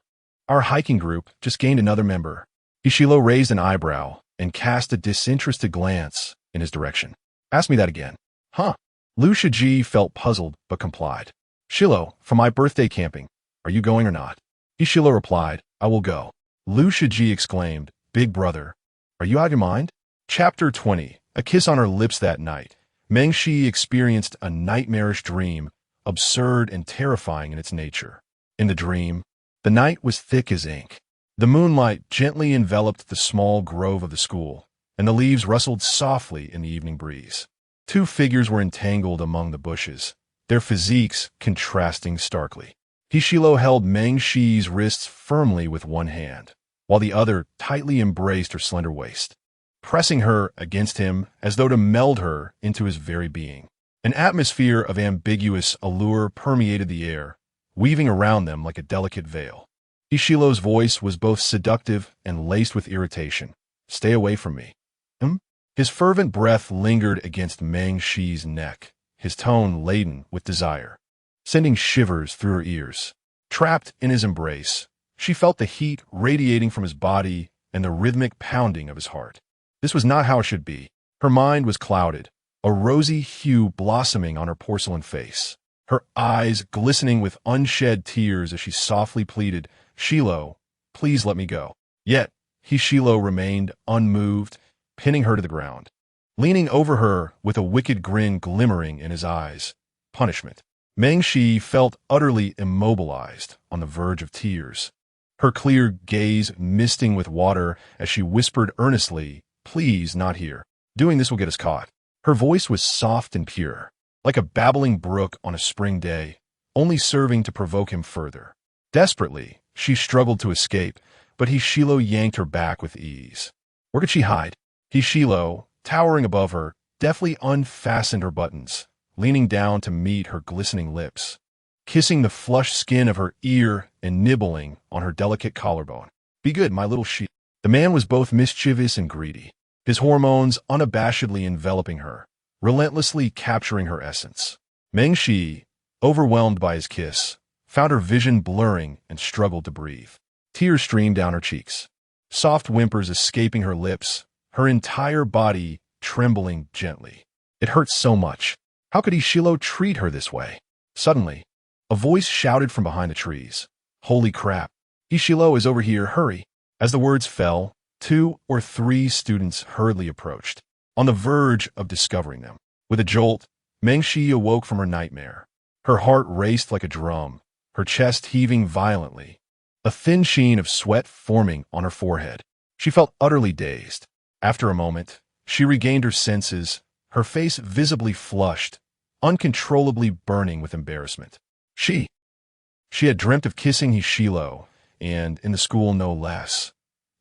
hiking group just gained another member." Shilo raised an eyebrow and cast a disinterested glance in his direction. "Ask me that again." "Huh." Liu Shiji felt puzzled but complied. "Shilo, for my birthday camping, are you going or not?" Shilo replied, "I will go." Liu Shiji exclaimed, "Big brother, are you out of your mind?" Chapter 20. A kiss on her lips that night. Meng Shi experienced a nightmarish dream, absurd and terrifying in its nature. In the dream, the night was thick as ink. The moonlight gently enveloped the small grove of the school, and the leaves rustled softly in the evening breeze. Two figures were entangled among the bushes, their physiques contrasting starkly. Shilo held Meng Shi's wrists firmly with one hand, while the other tightly embraced her slender waist, pressing her against him as though to meld her into his very being. An atmosphere of ambiguous allure permeated the air, weaving around them like a delicate veil. Shilo's voice was both seductive and laced with irritation. "Stay away from me." His fervent breath lingered against Meng Shi's neck, his tone laden with desire, sending shivers through her ears. Trapped in his embrace, she felt the heat radiating from his body and the rhythmic pounding of his heart. This was not how it should be. Her mind was clouded, a rosy hue blossoming on her porcelain face, her eyes glistening with unshed tears as she softly pleaded, "Shilo, please let me go." Yet, Shilo remained unmoved, pinning her to the ground, leaning over her with a wicked grin glimmering in his eyes. Punishment. Meng Shi felt utterly immobilized, on the verge of tears, her clear gaze misting with water as she whispered earnestly, "Please, not here. Doing this will get us caught." Her voice was soft and pure, like a babbling brook on a spring day, only serving to provoke him further. Desperately, she struggled to escape, but Shilo yanked her back with ease. Where could she hide? Shilo, towering above her, deftly unfastened her buttons, leaning down to meet her glistening lips, kissing the flushed skin of her ear and nibbling on her delicate collarbone. "Be good, my little she." The man was both mischievous and greedy, his hormones unabashedly enveloping her, relentlessly capturing her essence. Meng Shi, overwhelmed by his kiss, found her vision blurring and struggled to breathe. Tears streamed down her cheeks, soft whimpers escaping her lips, her entire body trembling gently. It hurt so much. How could Shilo treat her this way? Suddenly, a voice shouted from behind the trees, "Holy crap! Shilo is over here, hurry!" As the words fell, 2 or 3 students hurriedly approached, on the verge of discovering them. With a jolt, Meng Shi awoke from her nightmare. Her heart raced like a drum, her chest heaving violently, a thin sheen of sweat forming on her forehead. She felt utterly dazed. After a moment, she regained her senses, her face visibly flushed, uncontrollably burning with embarrassment. She had dreamt of kissing Shilo, and in the school no less,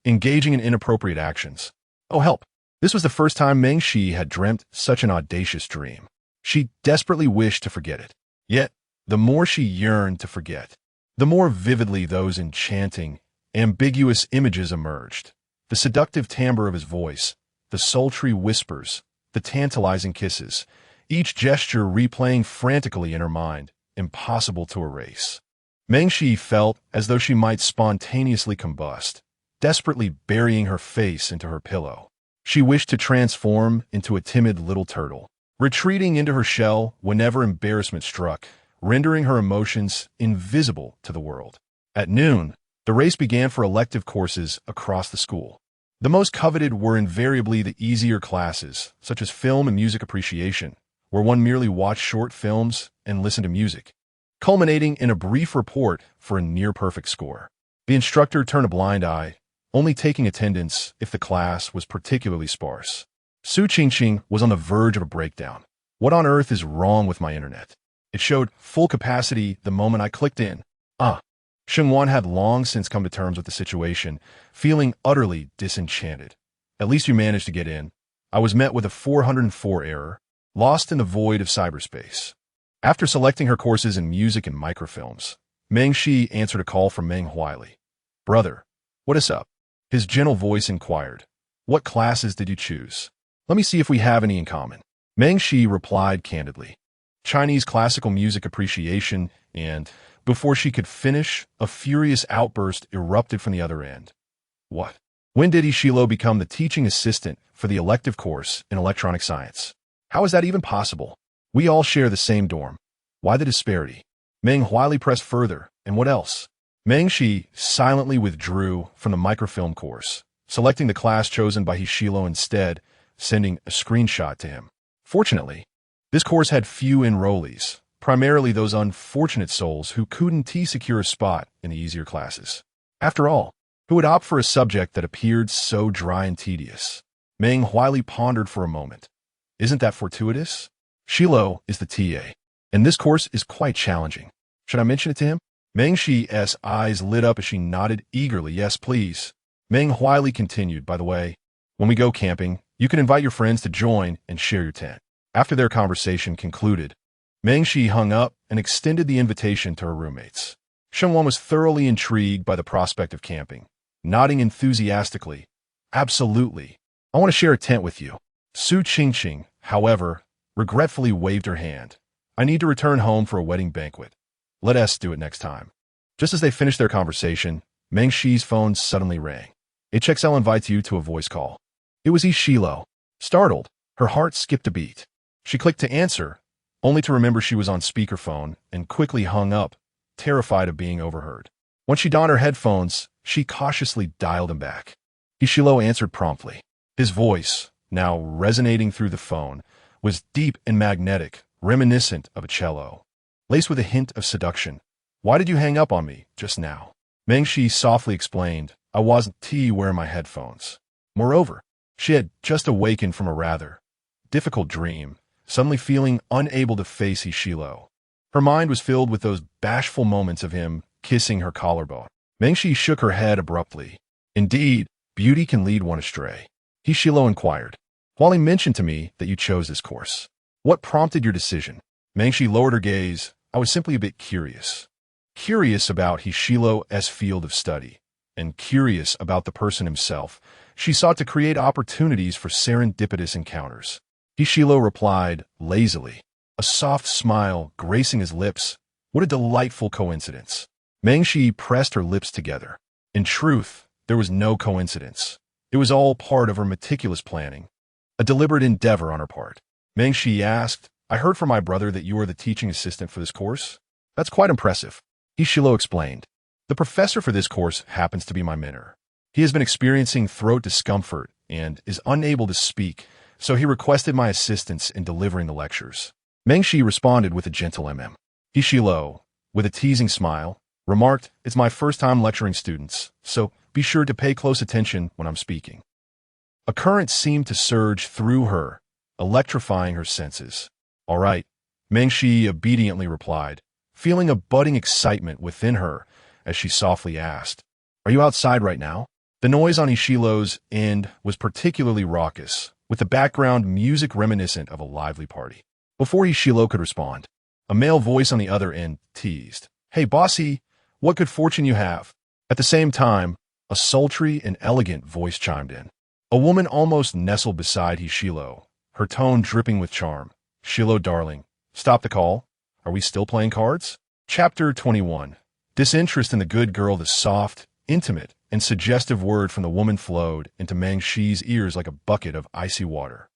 engaging in inappropriate actions. Oh, help! This was the first time Meng Shi had dreamt such an audacious dream. She desperately wished to forget it. Yet, the more she yearned to forget, the more vividly those enchanting, ambiguous images emerged. The seductive timbre of his voice, the sultry whispers, the tantalizing kisses, each gesture replaying frantically in her mind, impossible to erase. Meng Shi felt as though she might spontaneously combust, desperately burying her face into her pillow. She wished to transform into a timid little turtle, retreating into her shell whenever embarrassment struck, rendering her emotions invisible to the world. At noon, the race began for elective courses across the school. The most coveted were invariably the easier classes, such as film and music appreciation, where one merely watched short films and listened to music, culminating in a brief report for a near-perfect score. The instructor turned a blind eye, only taking attendance if the class was particularly sparse. Su Qingqing was on the verge of a breakdown. What on earth is wrong with my internet? It showed full capacity the moment I clicked in. Shengwan had long since come to terms with the situation, feeling utterly disenchanted. At least you managed to get in. I was met with a 404 error, lost in the void of cyberspace. After selecting her courses in music and microfilms, Meng Shi answered a call from Meng Huili. Brother, what is up? His gentle voice inquired. What classes did you choose? Let me see if we have any in common. Meng Shi replied candidly. Chinese classical music appreciation, and before she could finish, a furious outburst erupted from the other end. What? When did Ishilo become the teaching assistant for the elective course in electronic science? How is that even possible? We all share the same dorm. Why the disparity? Meng Huili pressed further, and what else? Meng Shi silently withdrew from the microfilm course, selecting the class chosen by Ishilo instead, sending a screenshot to him. Fortunately, this course had few enrollees, primarily those unfortunate souls who couldn't secure a spot in the easier classes. After all, who would opt for a subject that appeared so dry and tedious? Meng Huili pondered for a moment. Isn't that fortuitous? Shilo is the TA, and this course is quite challenging. Should I mention it to him? Meng Shi's eyes lit up as she nodded eagerly. Yes, please. Meng Huili continued, by the way, when we go camping, you can invite your friends to join and share your tent. After their conversation concluded, Meng Shi hung up and extended the invitation to her roommates. Shengwan was thoroughly intrigued by the prospect of camping, nodding enthusiastically. Absolutely. I want to share a tent with you. Su Qingqing, however, regretfully waved her hand. I need to return home for a wedding banquet. Let us do it next time. Just as they finished their conversation, Meng Shi's phone suddenly rang. HXL invites you to a voice call. It was Ishilo. Startled, her heart skipped a beat. She clicked to answer, only to remember she was on speakerphone and quickly hung up, terrified of being overheard. Once she donned her headphones, she cautiously dialed him back. Ishilo answered promptly. His voice, now resonating through the phone, was deep and magnetic, reminiscent of a cello, laced with a hint of seduction. Why did you hang up on me just now? Meng Shi softly explained, I wasn't wearing my headphones. Moreover, she had just awakened from a rather difficult dream, suddenly feeling unable to face Ishilo. Her mind was filled with those bashful moments of him kissing her collarbone. Meng Shi shook her head abruptly. Indeed, beauty can lead one astray. Ishilo inquired. Huali mentioned to me that you chose this course. What prompted your decision? Meng Shi lowered her gaze. I was simply a bit curious. Curious about Ishilo's field of study, and curious about the person himself. She sought to create opportunities for serendipitous encounters. Ishilo replied lazily, a soft smile gracing his lips. What a delightful coincidence. Meng Shi pressed her lips together. In truth, there was no coincidence. It was all part of her meticulous planning, a deliberate endeavor on her part. Meng Shi asked, I heard from my brother that you are the teaching assistant for this course. That's quite impressive. Ishilo explained. The professor for this course happens to be my mentor. He has been experiencing throat discomfort and is unable to speak, so he requested my assistance in delivering the lectures. Meng Shi responded with a gentle Ishilo, with a teasing smile, remarked, It's my first time lecturing students, so be sure to pay close attention when I'm speaking. A current seemed to surge through her, electrifying her senses. All right, Meng Shi obediently replied, feeling a budding excitement within her as she softly asked, Are you outside right now? The noise on Ishilo's end was particularly raucous, with the background music reminiscent of a lively party. Before Ishilo could respond, a male voice on the other end teased, Hey bossy, what good fortune you have. At the same time, a sultry and elegant voice chimed in. A woman almost nestled beside Ishilo, her tone dripping with charm. Shilo darling, stop the call. Are we still playing cards? Chapter 21. Disinterest in the good girl. The soft, intimate, and suggestive word from the woman flowed into Meng Shi's ears like a bucket of icy water,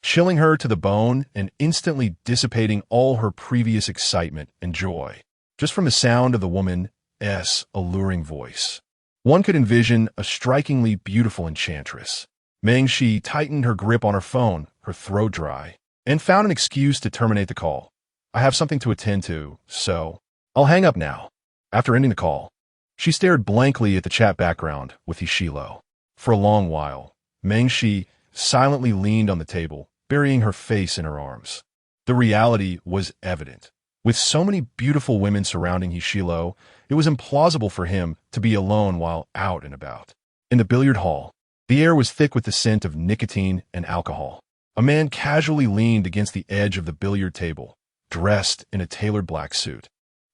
chilling her to the bone and instantly dissipating all her previous excitement and joy. Just from the sound of the woman's alluring voice, one could envision a strikingly beautiful enchantress. Meng Shi tightened her grip on her phone, her throat dry, and found an excuse to terminate the call. I have something to attend to, so I'll hang up now. After ending the call, she stared blankly at the chat background with Ishilo. For a long while, Meng Shi silently leaned on the table, burying her face in her arms. The reality was evident. With so many beautiful women surrounding Hishilo, it was implausible for him to be alone while out and about. In the billiard hall, the air was thick with the scent of nicotine and alcohol. A man casually leaned against the edge of the billiard table, dressed in a tailored black suit.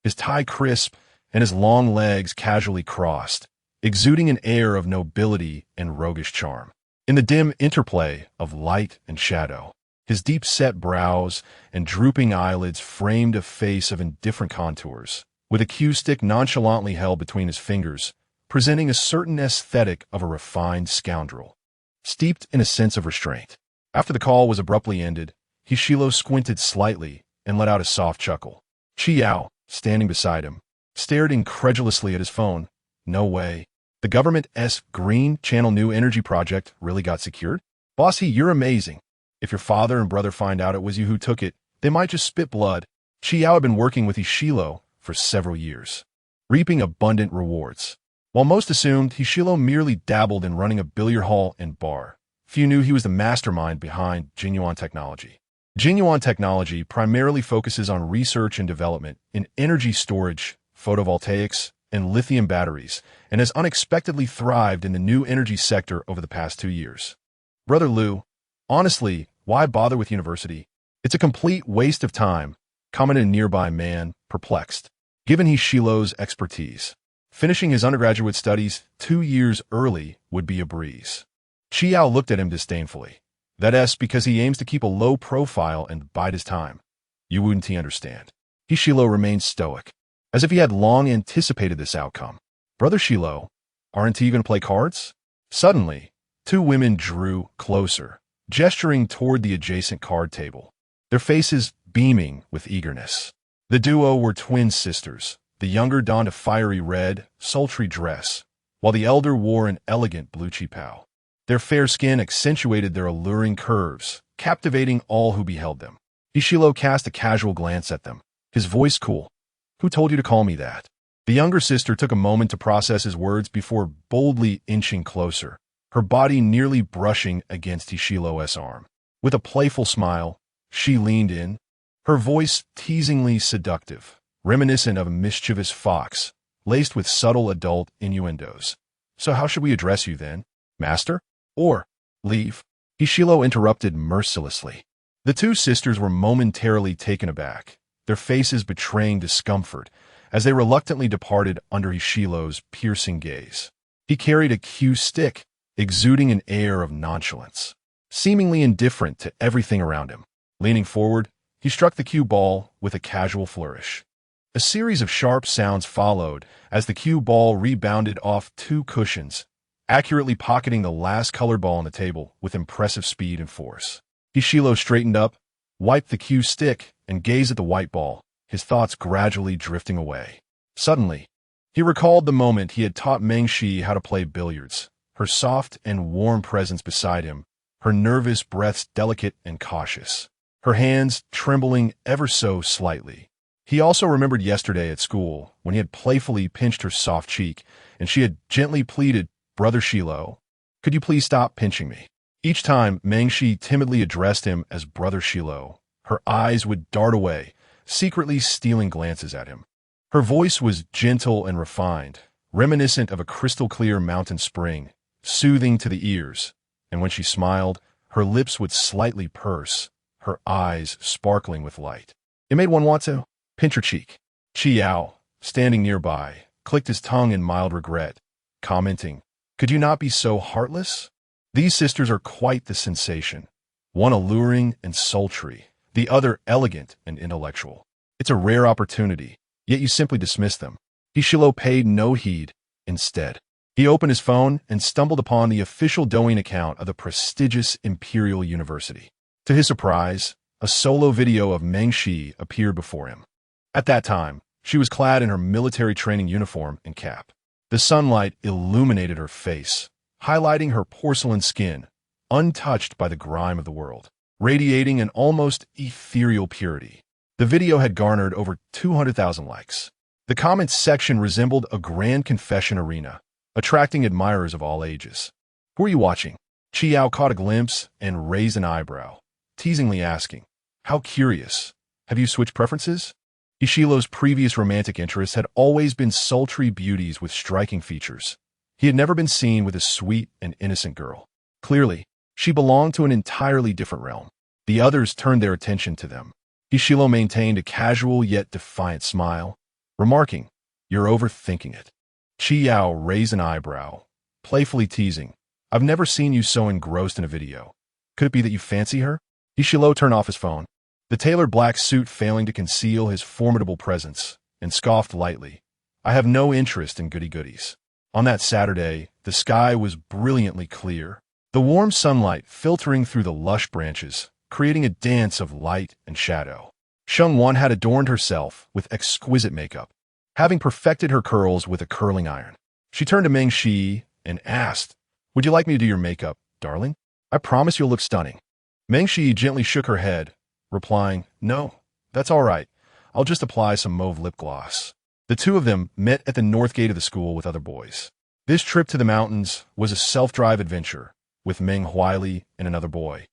His tie crisp and his long legs casually crossed, exuding an air of nobility and roguish charm. In the dim interplay of light and shadow, his deep-set brows and drooping eyelids framed a face of indifferent contours, with a cue stick nonchalantly held between his fingers, presenting a certain aesthetic of a refined scoundrel, steeped in a sense of restraint. After the call was abruptly ended, Hishilo squinted slightly and let out a soft chuckle. Chiao, standing beside him, stared incredulously at his phone. No way. The government's Green Channel New Energy project really got secured? Bossy, you're amazing. If your father and brother find out it was you who took it, they might just spit blood. Chiao had been working with Hishilo for several years, reaping abundant rewards. While most assumed Hishilo merely dabbled in running a billiard hall and bar, few knew he was the mastermind behind Genuine Technology. Genuine Technology primarily focuses on research and development in energy storage, photovoltaics, and lithium batteries, and has unexpectedly thrived in the new energy sector over the past 2 years. Brother Liu, honestly, why bother with university? It's a complete waste of time, commented a nearby man, perplexed. Given Hishilo's expertise, finishing his undergraduate studies 2 years early would be a breeze. Chiao looked at him disdainfully. That's because he aims to keep a low profile and bide his time. You wouldn't understand. Hishilo remained stoic, as if he had long anticipated this outcome. Brother Shilo, aren't you going to play cards? Suddenly, 2 women drew closer, gesturing toward the adjacent card table, their faces beaming with eagerness. The duo were twin sisters. The younger donned a fiery red, sultry dress, while the elder wore an elegant blue qipao. Their fair skin accentuated their alluring curves, captivating all who beheld them. Hishilo cast a casual glance at them, his voice cool. Who told you to call me that? The younger sister took a moment to process his words before boldly inching closer, her body nearly brushing against Hishilo's arm. With a playful smile, she leaned in, her voice teasingly seductive, reminiscent of a mischievous fox, laced with subtle adult innuendos. So how should we address you then? Master? Or leave? Hishilo interrupted mercilessly. The 2 sisters were momentarily taken aback, their faces betraying discomfort as they reluctantly departed under Hishilo's piercing gaze. He carried a cue stick, exuding an air of nonchalance, seemingly indifferent to everything around him. Leaning forward, he struck the cue ball with a casual flourish. A series of sharp sounds followed as the cue ball rebounded off 2 cushions, accurately pocketing the last colored ball on the table with impressive speed and force. Hishilo straightened up, wiped the cue stick, and gazed at the white ball, his thoughts gradually drifting away. Suddenly, he recalled the moment he had taught Meng Shi how to play billiards, her soft and warm presence beside him, her nervous breaths delicate and cautious, her hands trembling ever so slightly. He also remembered yesterday at school when he had playfully pinched her soft cheek, and she had gently pleaded, Brother Shilo, could you please stop pinching me? Each time Meng Shi timidly addressed him as Brother Shilo, her eyes would dart away, secretly stealing glances at him. Her voice was gentle and refined, reminiscent of a crystal-clear mountain spring, soothing to the ears, and when she smiled, her lips would slightly purse, her eyes sparkling with light. It made one want to pinch her cheek. Chiao, standing nearby, clicked his tongue in mild regret, commenting, could you not be so heartless? These sisters are quite the sensation, one alluring and sultry, the other elegant and intellectual. It's a rare opportunity, yet you simply dismiss them. Hishilo paid no heed. Instead, he opened his phone and stumbled upon the official Douyin account of the prestigious Imperial University. To his surprise, a solo video of Meng Shi appeared before him. At that time, she was clad in her military training uniform and cap. The sunlight illuminated her face, highlighting her porcelain skin, untouched by the grime of the world, radiating an almost ethereal purity. The video had garnered over 200,000 likes. The comments section resembled a grand confession arena, attracting admirers of all ages. Who are you watching? Chiao caught a glimpse and raised an eyebrow, teasingly asking, how curious. Have you switched preferences? Ishilo's previous romantic interests had always been sultry beauties with striking features. He had never been seen with a sweet and innocent girl. Clearly, she belonged to an entirely different realm. The others turned their attention to them. Ishilo maintained a casual yet defiant smile, remarking, you're overthinking it. Chiao raised an eyebrow, playfully teasing, I've never seen you so engrossed in a video. Could it be that you fancy her? Ishilo turned off his phone, the tailored black suit failing to conceal his formidable presence, and scoffed lightly. I have no interest in goody-goodies. On that Saturday, the sky was brilliantly clear, the warm sunlight filtering through the lush branches, creating a dance of light and shadow. Shengwan had adorned herself with exquisite makeup, having perfected her curls with a curling iron. She turned to Meng Shi and asked, would you like me to do your makeup, darling? I promise you'll look stunning. Meng Shi gently shook her head, replying, no, that's all right. I'll just apply some mauve lip gloss. The two of them met at the north gate of the school with other boys. This trip to the mountains was a self-drive adventure with Meng Huili and another boy,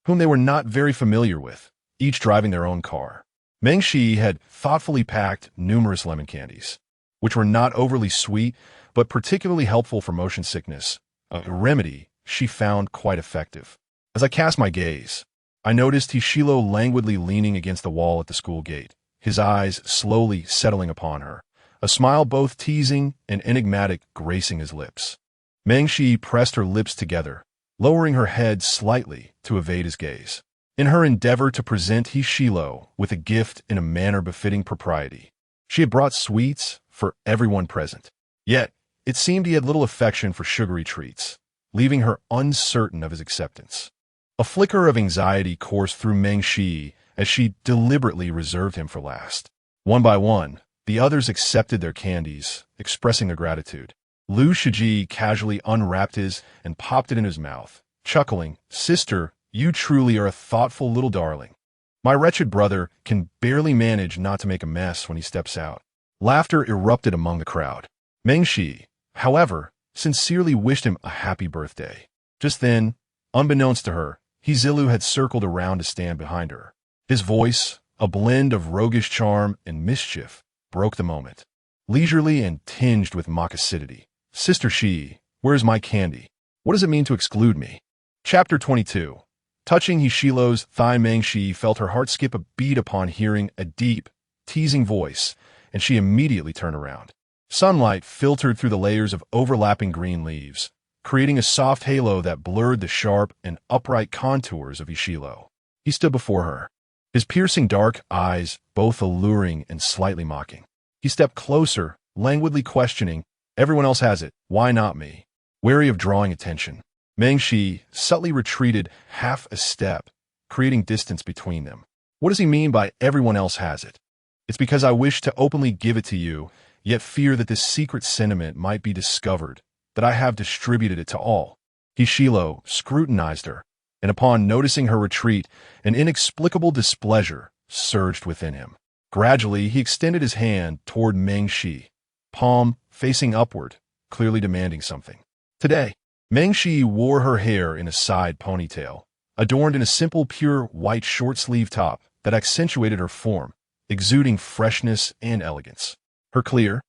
whom they were not very familiar with, each driving their own car. Meng Shi had thoughtfully packed numerous lemon candies, which were not overly sweet, but particularly helpful for motion sickness, a remedy she found quite effective. As I cast my gaze, I noticed Hishilo languidly leaning against the wall at the school gate, his eyes slowly settling upon her, a smile both teasing and enigmatic gracing his lips. Meng Shi pressed her lips together, lowering her head slightly to evade his gaze. In her endeavor to present Hishilo with a gift in a manner befitting propriety, she had brought sweets for everyone present. Yet, it seemed he had little affection for sugary treats, leaving her uncertain of his acceptance. A flicker of anxiety coursed through Meng Shi as she deliberately reserved him for last. One by one, the others accepted their candies, expressing their gratitude. Liu Shiji casually unwrapped his and popped it in his mouth, chuckling, sister, you truly are a thoughtful little darling. My wretched brother can barely manage not to make a mess when he steps out. Laughter erupted among the crowd. Meng Shi, however, sincerely wished him a happy birthday. Just then, unbeknownst to her, Hizilu had circled around to stand behind her. His voice, a blend of roguish charm and mischief, broke the moment. Leisurely and tinged with mock acidity. Sister Shi, where's my candy? What does it mean to exclude me? Chapter 22. Touching Hishilo's thigh, Meng Shi felt her heart skip a beat upon hearing a deep, teasing voice, and she immediately turned around. Sunlight filtered through the layers of overlapping green leaves, creating a soft halo that blurred the sharp and upright contours of Ishilo. He stood before her, his piercing dark eyes both alluring and slightly mocking. He stepped closer, languidly questioning, everyone else has it, why not me? Wary of drawing attention, Meng Shi subtly retreated half a step, creating distance between them. What does he mean by everyone else has it? It's because I wish to openly give it to you, yet fear that this secret sentiment might be discovered, that I have distributed it to all. Hishilo scrutinized her, and upon noticing her retreat, an inexplicable displeasure surged within him. Gradually, he extended his hand toward Meng Shi, palm facing upward, clearly demanding something. Today, Meng Shi wore her hair in a side ponytail, adorned in a simple pure white short-sleeve top that accentuated her form, exuding freshness and elegance. Her clear,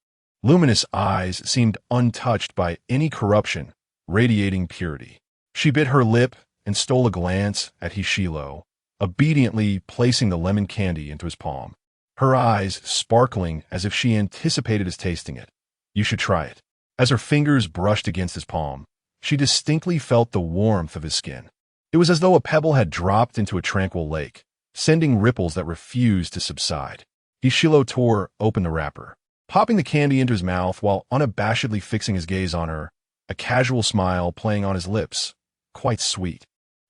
luminous eyes seemed untouched by any corruption, radiating purity. She bit her lip and stole a glance at Hishilo, obediently placing the lemon candy into his palm, her eyes sparkling as if she anticipated his tasting it. You should try it. As her fingers brushed against his palm, she distinctly felt the warmth of his skin. It was as though a pebble had dropped into a tranquil lake, sending ripples that refused to subside. Hishilo tore open the wrapper, popping the candy into his mouth while unabashedly fixing his gaze on her, a casual smile playing on his lips, quite sweet.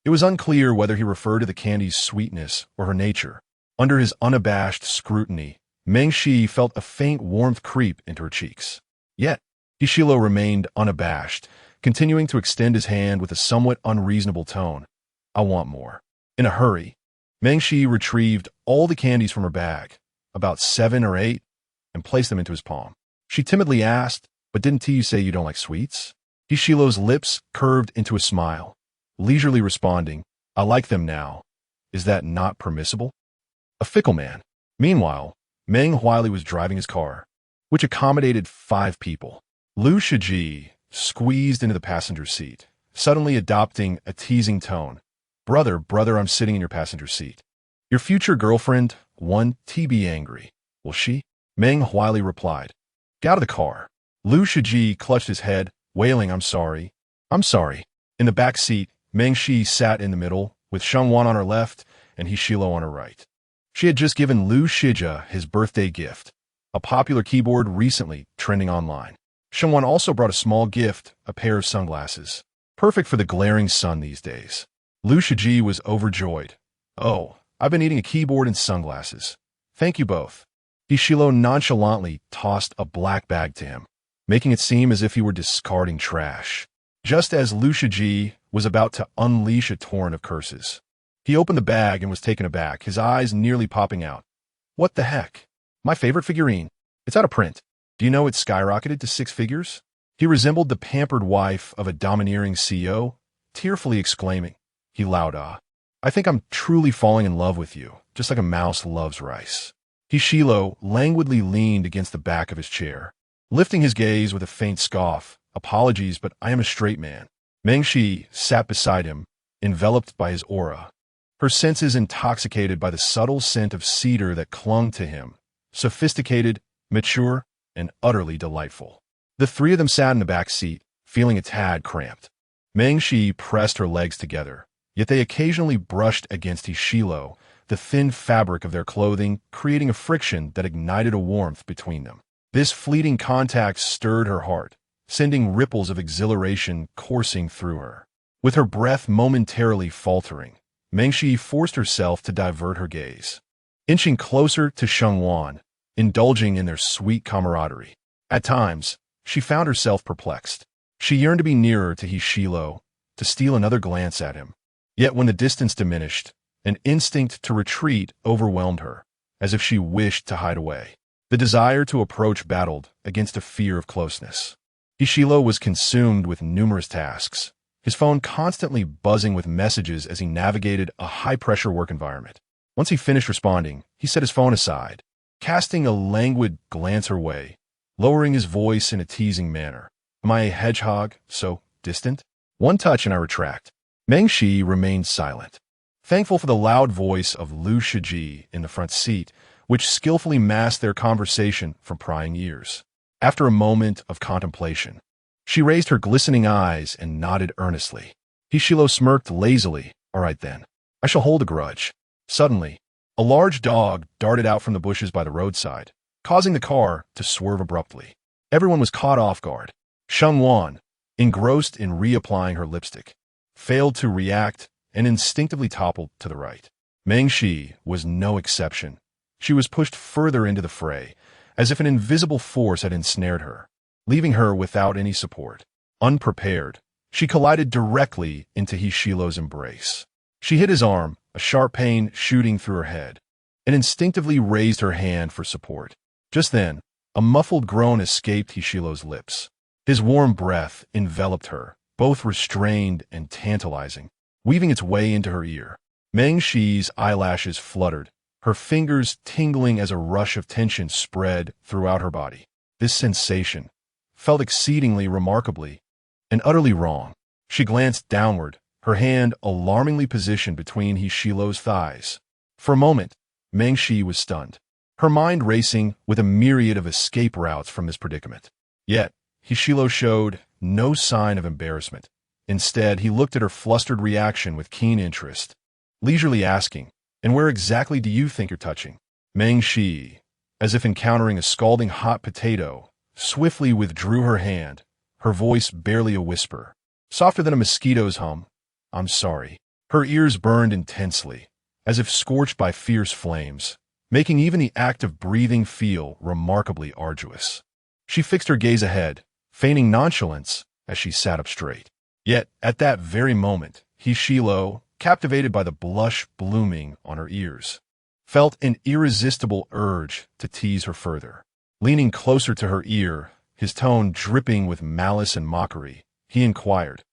It was unclear whether he referred to the candy's sweetness or her nature. Under his unabashed scrutiny, Meng Shi felt a faint warmth creep into her cheeks. Yet, Hishilo remained unabashed, continuing to extend his hand with a somewhat unreasonable tone. I want more. In a hurry, Meng Shi retrieved all the candies from her bag, about 7 or 8, and placed them into his palm. She timidly asked, but didn't you say you don't like sweets? Hishilo's lips curved into a smile, leisurely responding, I like them now. Is that not permissible? A fickle man. Meanwhile, Meng Huili was driving his car, which accommodated 5 people. Liu Shiji squeezed into the passenger seat, suddenly adopting a teasing tone. Brother, I'm sitting in your passenger seat. Your future girlfriend, one TB angry. Will she? Meng Huili replied. Get out of the car. Liu Shiji clutched his head, wailing, I'm sorry. I'm sorry. In the back seat, Meng Shi sat in the middle, with Shengwan on her left and Hishilo on her right. She had just given Liu Shija his birthday gift, a popular keyboard recently trending online. Shengwan also brought a small gift, a pair of sunglasses. Perfect for the glaring sun these days. Liu Shiji was overjoyed. Oh, I've been eating a keyboard and sunglasses. Thank you both. Hishilo nonchalantly tossed a black bag to him, making it seem as if he were discarding trash. Just as Liu Shiji was about to unleash a torrent of curses, he opened the bag and was taken aback, his eyes nearly popping out. What the heck? My favorite figurine. It's out of print. Do you know it's skyrocketed to 6 figures? He resembled the pampered wife of a domineering CEO, tearfully exclaiming. He loud I think I'm truly falling in love with you, just like a mouse loves rice. Hishilo languidly leaned against the back of his chair, lifting his gaze with a faint scoff. Apologies, but I am a straight man. Meng Shi sat beside him, enveloped by his aura, her senses intoxicated by the subtle scent of cedar that clung to him, sophisticated, mature, and utterly delightful. The 3 of them sat in the back seat, feeling a tad cramped. Meng Shi pressed her legs together, yet they occasionally brushed against Hishilo, the thin fabric of their clothing creating a friction that ignited a warmth between them. This fleeting contact stirred her heart, sending ripples of exhilaration coursing through her. With her breath momentarily faltering, Meng Shi forced herself to divert her gaze, inching closer to Shengwan, indulging in their sweet camaraderie. At times, she found herself perplexed. She yearned to be nearer to Hishilo, to steal another glance at him. Yet when the distance diminished, an instinct to retreat overwhelmed her, as if she wished to hide away. The desire to approach battled against a fear of closeness. Hishilo was consumed with numerous tasks, his phone constantly buzzing with messages as he navigated a high-pressure work environment. Once he finished responding, he set his phone aside, casting a languid glance her way, lowering his voice in a teasing manner. Am I a hedgehog, so distant? One touch and I retract. Meng Shi remained silent, thankful for the loud voice of Liu Shiji in the front seat, which skillfully masked their conversation from prying ears. After a moment of contemplation, she raised her glistening eyes and nodded earnestly. Hishilo smirked lazily. All right then, I shall hold a grudge. Suddenly, a large dog darted out from the bushes by the roadside, causing the car to swerve abruptly. Everyone was caught off guard. Shengwan, engrossed in reapplying her lipstick, failed to react and instinctively toppled to the right. Meng Shi was no exception. She was pushed further into the fray, as if an invisible force had ensnared her, leaving her without any support. Unprepared, she collided directly into Hishilo's embrace. She hit his arm, a sharp pain shooting through her head, and instinctively raised her hand for support. Just then, a muffled groan escaped Hishilo's lips. His warm breath enveloped her, both restrained and tantalizing, weaving its way into her ear. Meng Shi's eyelashes fluttered, her fingers tingling as a rush of tension spread throughout her body. This sensation felt exceedingly remarkably and utterly wrong. She glanced downward, her hand alarmingly positioned between Hishilo's thighs. For a moment, Meng Shi was stunned, her mind racing with a myriad of escape routes from this predicament. Yet, Hishilo showed no sign of embarrassment. Instead, he looked at her flustered reaction with keen interest, leisurely asking, "And where exactly do you think you're touching?" Meng Shi, as if encountering a scalding hot potato, swiftly withdrew her hand, her voice barely a whisper, softer than a mosquito's hum. "I'm sorry." Her ears burned intensely, as if scorched by fierce flames, making even the act of breathing feel remarkably arduous. She fixed her gaze ahead, feigning nonchalance as she sat up straight. Yet, at that very moment, Hishilo, captivated by the blush blooming on her ears, felt an irresistible urge to tease her further. Leaning closer to her ear, his tone dripping with malice and mockery, he inquired.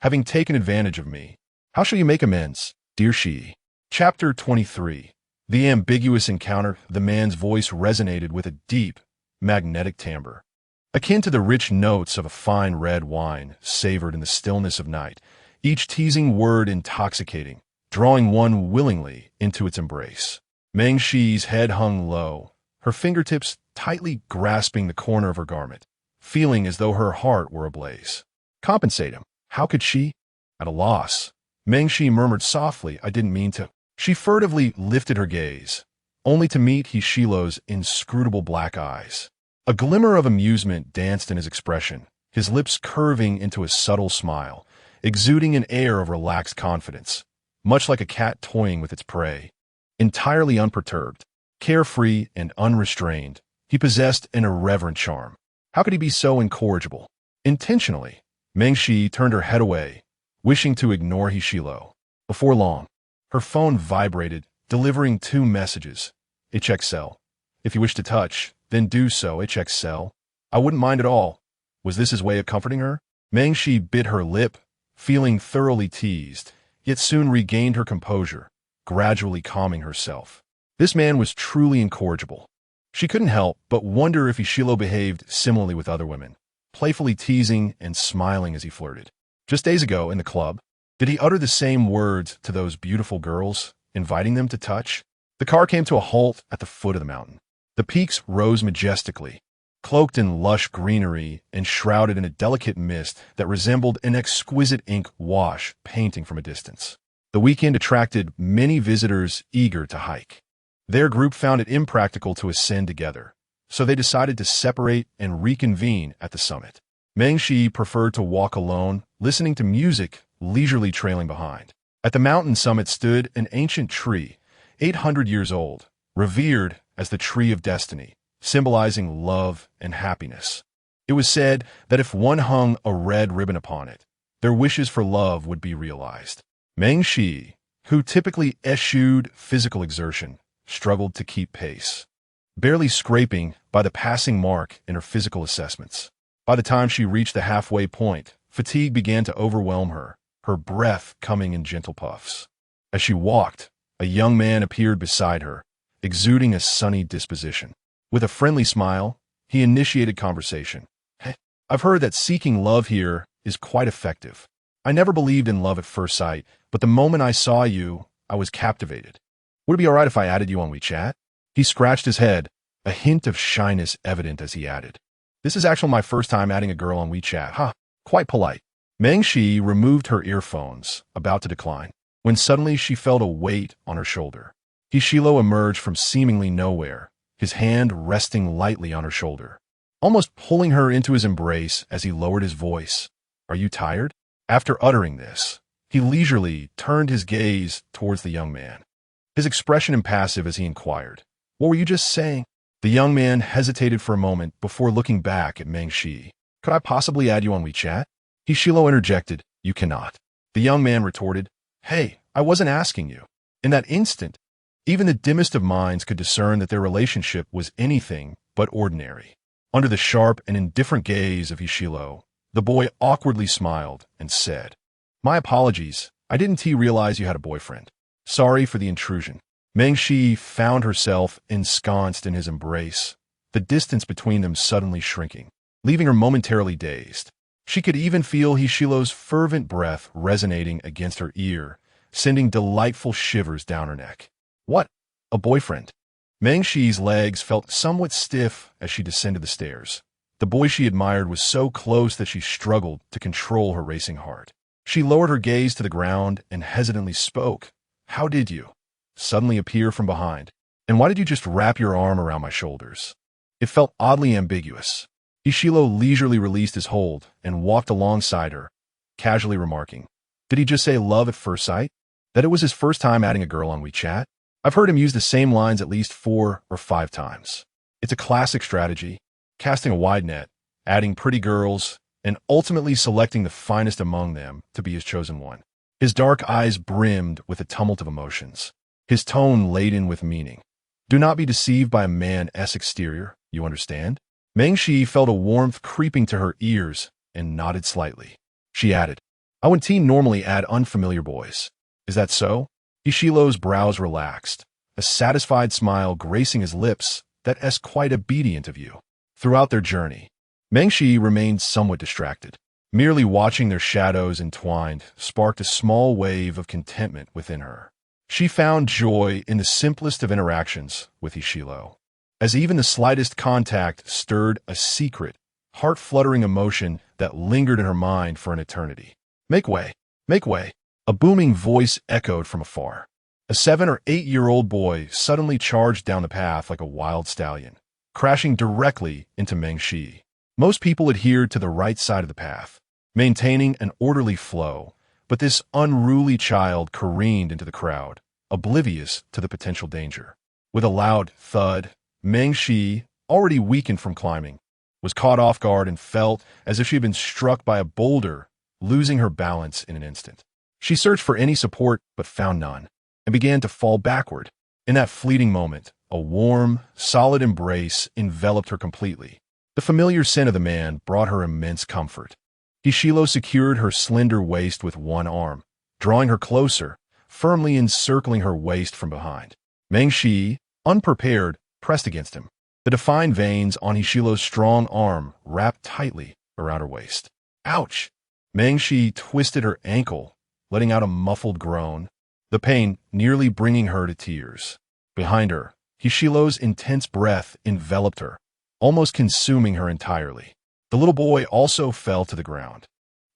Having taken advantage of me, how shall you make amends, dear she? Chapter 23. The ambiguous encounter. The man's voice resonated with a deep, magnetic timbre, akin to the rich notes of a fine red wine savored in the stillness of night, each teasing word intoxicating, drawing one willingly into its embrace. Meng Shi's head hung low, her fingertips tightly grasping the corner of her garment, feeling as though her heart were ablaze. Compensate him. How could she? At a loss. Meng Shi murmured softly, I didn't mean to. She furtively lifted her gaze, only to meet He Shilo's inscrutable black eyes. A glimmer of amusement danced in his expression, his lips curving into a subtle smile, exuding an air of relaxed confidence, much like a cat toying with its prey. Entirely unperturbed, carefree and unrestrained, he possessed an irreverent charm. How could he be so incorrigible? Intentionally, Meng Shi turned her head away, wishing to ignore He Shilo. Before long, her phone vibrated, delivering two messages. HXL. If you wish to touch, then do so, HXL. I wouldn't mind at all. Was this his way of comforting her? Meng Shi bit her lip, feeling thoroughly teased, yet soon regained her composure, gradually calming herself. This man was truly incorrigible. She couldn't help but wonder if He Shilo behaved similarly with other women, playfully teasing and smiling as he flirted. Just days ago, in the club, did he utter the same words to those beautiful girls, inviting them to touch? The car came to a halt at the foot of the mountain. The peaks rose majestically, cloaked in lush greenery and shrouded in a delicate mist that resembled an exquisite ink wash painting from a distance. The weekend attracted many visitors eager to hike. Their group found it impractical to ascend together, so they decided to separate and reconvene at the summit. Meng Shi preferred to walk alone, listening to music, leisurely trailing behind. At the mountain summit stood an ancient tree, 800 years old, revered as the tree of destiny, symbolizing love and happiness. It was said that if one hung a red ribbon upon it, their wishes for love would be realized. Meng Shi, who typically eschewed physical exertion, struggled to keep pace, barely scraping by the passing mark in her physical assessments. By the time she reached the halfway point, fatigue began to overwhelm her, her breath coming in gentle puffs. As she walked, a young man appeared beside her, exuding a sunny disposition. With a friendly smile, he initiated conversation. Hey, I've heard that seeking love here is quite effective. I never believed in love at first sight, but the moment I saw you, I was captivated. Would it be all right if I added you on WeChat? He scratched his head, a hint of shyness evident as he added. This is actually my first time adding a girl on WeChat. Quite polite. Meng Shi removed her earphones, about to decline, when suddenly she felt a weight on her shoulder. He Shilo emerged from seemingly nowhere, his hand resting lightly on her shoulder, almost pulling her into his embrace as he lowered his voice. Are you tired? After uttering this, he leisurely turned his gaze towards the young man, his expression impassive as he inquired, What were you just saying? The young man hesitated for a moment before looking back at Meng Shi. Could I possibly add you on WeChat? He Shilo interjected, You cannot. The young man retorted, Hey, I wasn't asking you. In that instant, even the dimmest of minds could discern that their relationship was anything but ordinary. Under the sharp and indifferent gaze of He Shilo, the boy awkwardly smiled and said, My apologies, I didn't realize you had a boyfriend. Sorry for the intrusion. Meng Shi found herself ensconced in his embrace, the distance between them suddenly shrinking, leaving her momentarily dazed. She could even feel He Shilo's fervent breath resonating against her ear, sending delightful shivers down her neck. What? A boyfriend? Meng Shi's legs felt somewhat stiff as she descended the stairs. The boy she admired was so close that she struggled to control her racing heart. She lowered her gaze to the ground and hesitantly spoke. How did you suddenly appear from behind? And why did you just wrap your arm around my shoulders? It felt oddly ambiguous. He Shilo leisurely released his hold and walked alongside her, casually remarking, Did he just say love at first sight? That it was his first time adding a girl on WeChat? I've heard him use the same lines at least 4 or 5 times. It's a classic strategy, casting a wide net, adding pretty girls, and ultimately selecting the finest among them to be his chosen one. His dark eyes brimmed with a tumult of emotions, his tone laden with meaning. Do not be deceived by a man's exterior, you understand? Meng Shi felt a warmth creeping to her ears and nodded slightly. she added. I wouldn't normally add unfamiliar boys. Is that so? Ishilo's brows relaxed, a satisfied smile gracing his lips that is quite obedient of you. Throughout their journey, Mengshi remained somewhat distracted. Merely watching their shadows entwined sparked a small wave of contentment within her. She found joy in the simplest of interactions with Ishilo, as even the slightest contact stirred a secret, heart-fluttering emotion that lingered in her mind for an eternity. Make way! Make way! A booming voice echoed from afar. A 7 or 8-year-old boy suddenly charged down the path like a wild stallion, crashing directly into Mengshi. Most people adhered to the right side of the path, maintaining an orderly flow, but this unruly child careened into the crowd, oblivious to the potential danger. With a loud thud, Mengshi, already weakened from climbing, was caught off guard and felt as if she had been struck by a boulder, losing her balance in an instant. She searched for any support but found none, and began to fall backward. In that fleeting moment, a warm, solid embrace enveloped her completely. The familiar scent of the man brought her immense comfort. Ishilo secured her slender waist with one arm, drawing her closer, firmly encircling her waist from behind. Mengshi, unprepared, pressed against him. The defined veins on Ishilo's strong arm wrapped tightly around her waist. Ouch! Mengshi twisted her ankle, letting out a muffled groan, the pain nearly bringing her to tears. Behind her, Ishilo's intense breath enveloped her, almost consuming her entirely. The little boy also fell to the ground,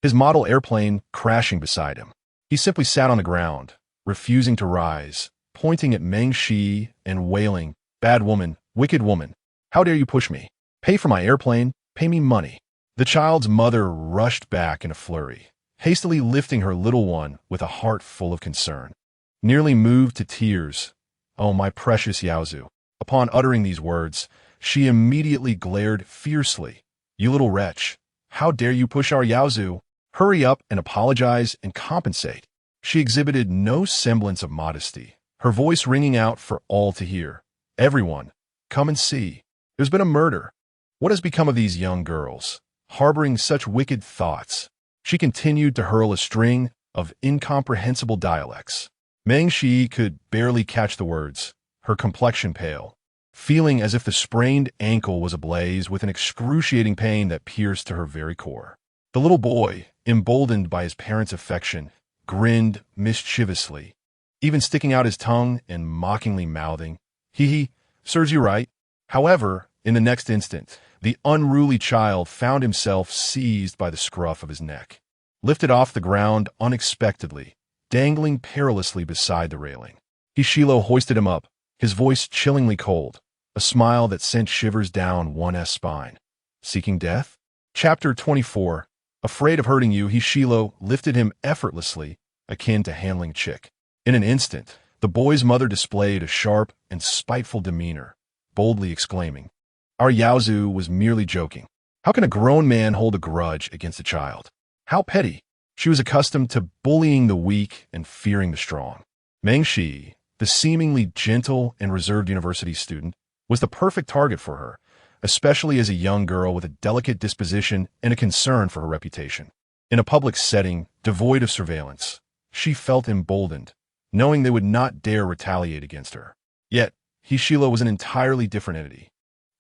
his model airplane crashing beside him. He simply sat on the ground, refusing to rise, pointing at Mengshi and wailing, "Bad woman, wicked woman, how dare you push me? Pay for my airplane, pay me money." The child's mother rushed back in a flurry, hastily lifting her little one with a heart full of concern. Nearly moved to tears, "Oh, my precious Yaozu." Upon uttering these words, she immediately glared fiercely. "You little wretch, how dare you push our Yaozu? Hurry up and apologize and compensate." She exhibited no semblance of modesty, her voice ringing out for all to hear. "Everyone, come and see. There's been a murder. What has become of these young girls, harboring such wicked thoughts?" She continued to hurl a string of incomprehensible dialects. Mengshi could barely catch the words, her complexion pale, feeling as if the sprained ankle was ablaze with an excruciating pain that pierced to her very core. The little boy, emboldened by his parents' affection, grinned mischievously, even sticking out his tongue and mockingly mouthing, "Hee, serves you right." However, in the next instant, the unruly child found himself seized by the scruff of his neck, lifted off the ground unexpectedly, dangling perilously beside the railing. Ishilo hoisted him up, his voice chillingly cold, a smile that sent shivers down one's spine. Seeking death? Chapter 24. Afraid of hurting you, Ishilo lifted him effortlessly, akin to handling a chick. In an instant, the boy's mother displayed a sharp and spiteful demeanor, boldly exclaiming, "Our Yaozu was merely joking. How can a grown man hold a grudge against a child? How petty!" She was accustomed to bullying the weak and fearing the strong. Mengshi, the seemingly gentle and reserved university student, was the perfect target for her, especially as a young girl with a delicate disposition and a concern for her reputation. In a public setting devoid of surveillance, she felt emboldened, knowing they would not dare retaliate against her. Yet, Ishilo was an entirely different entity.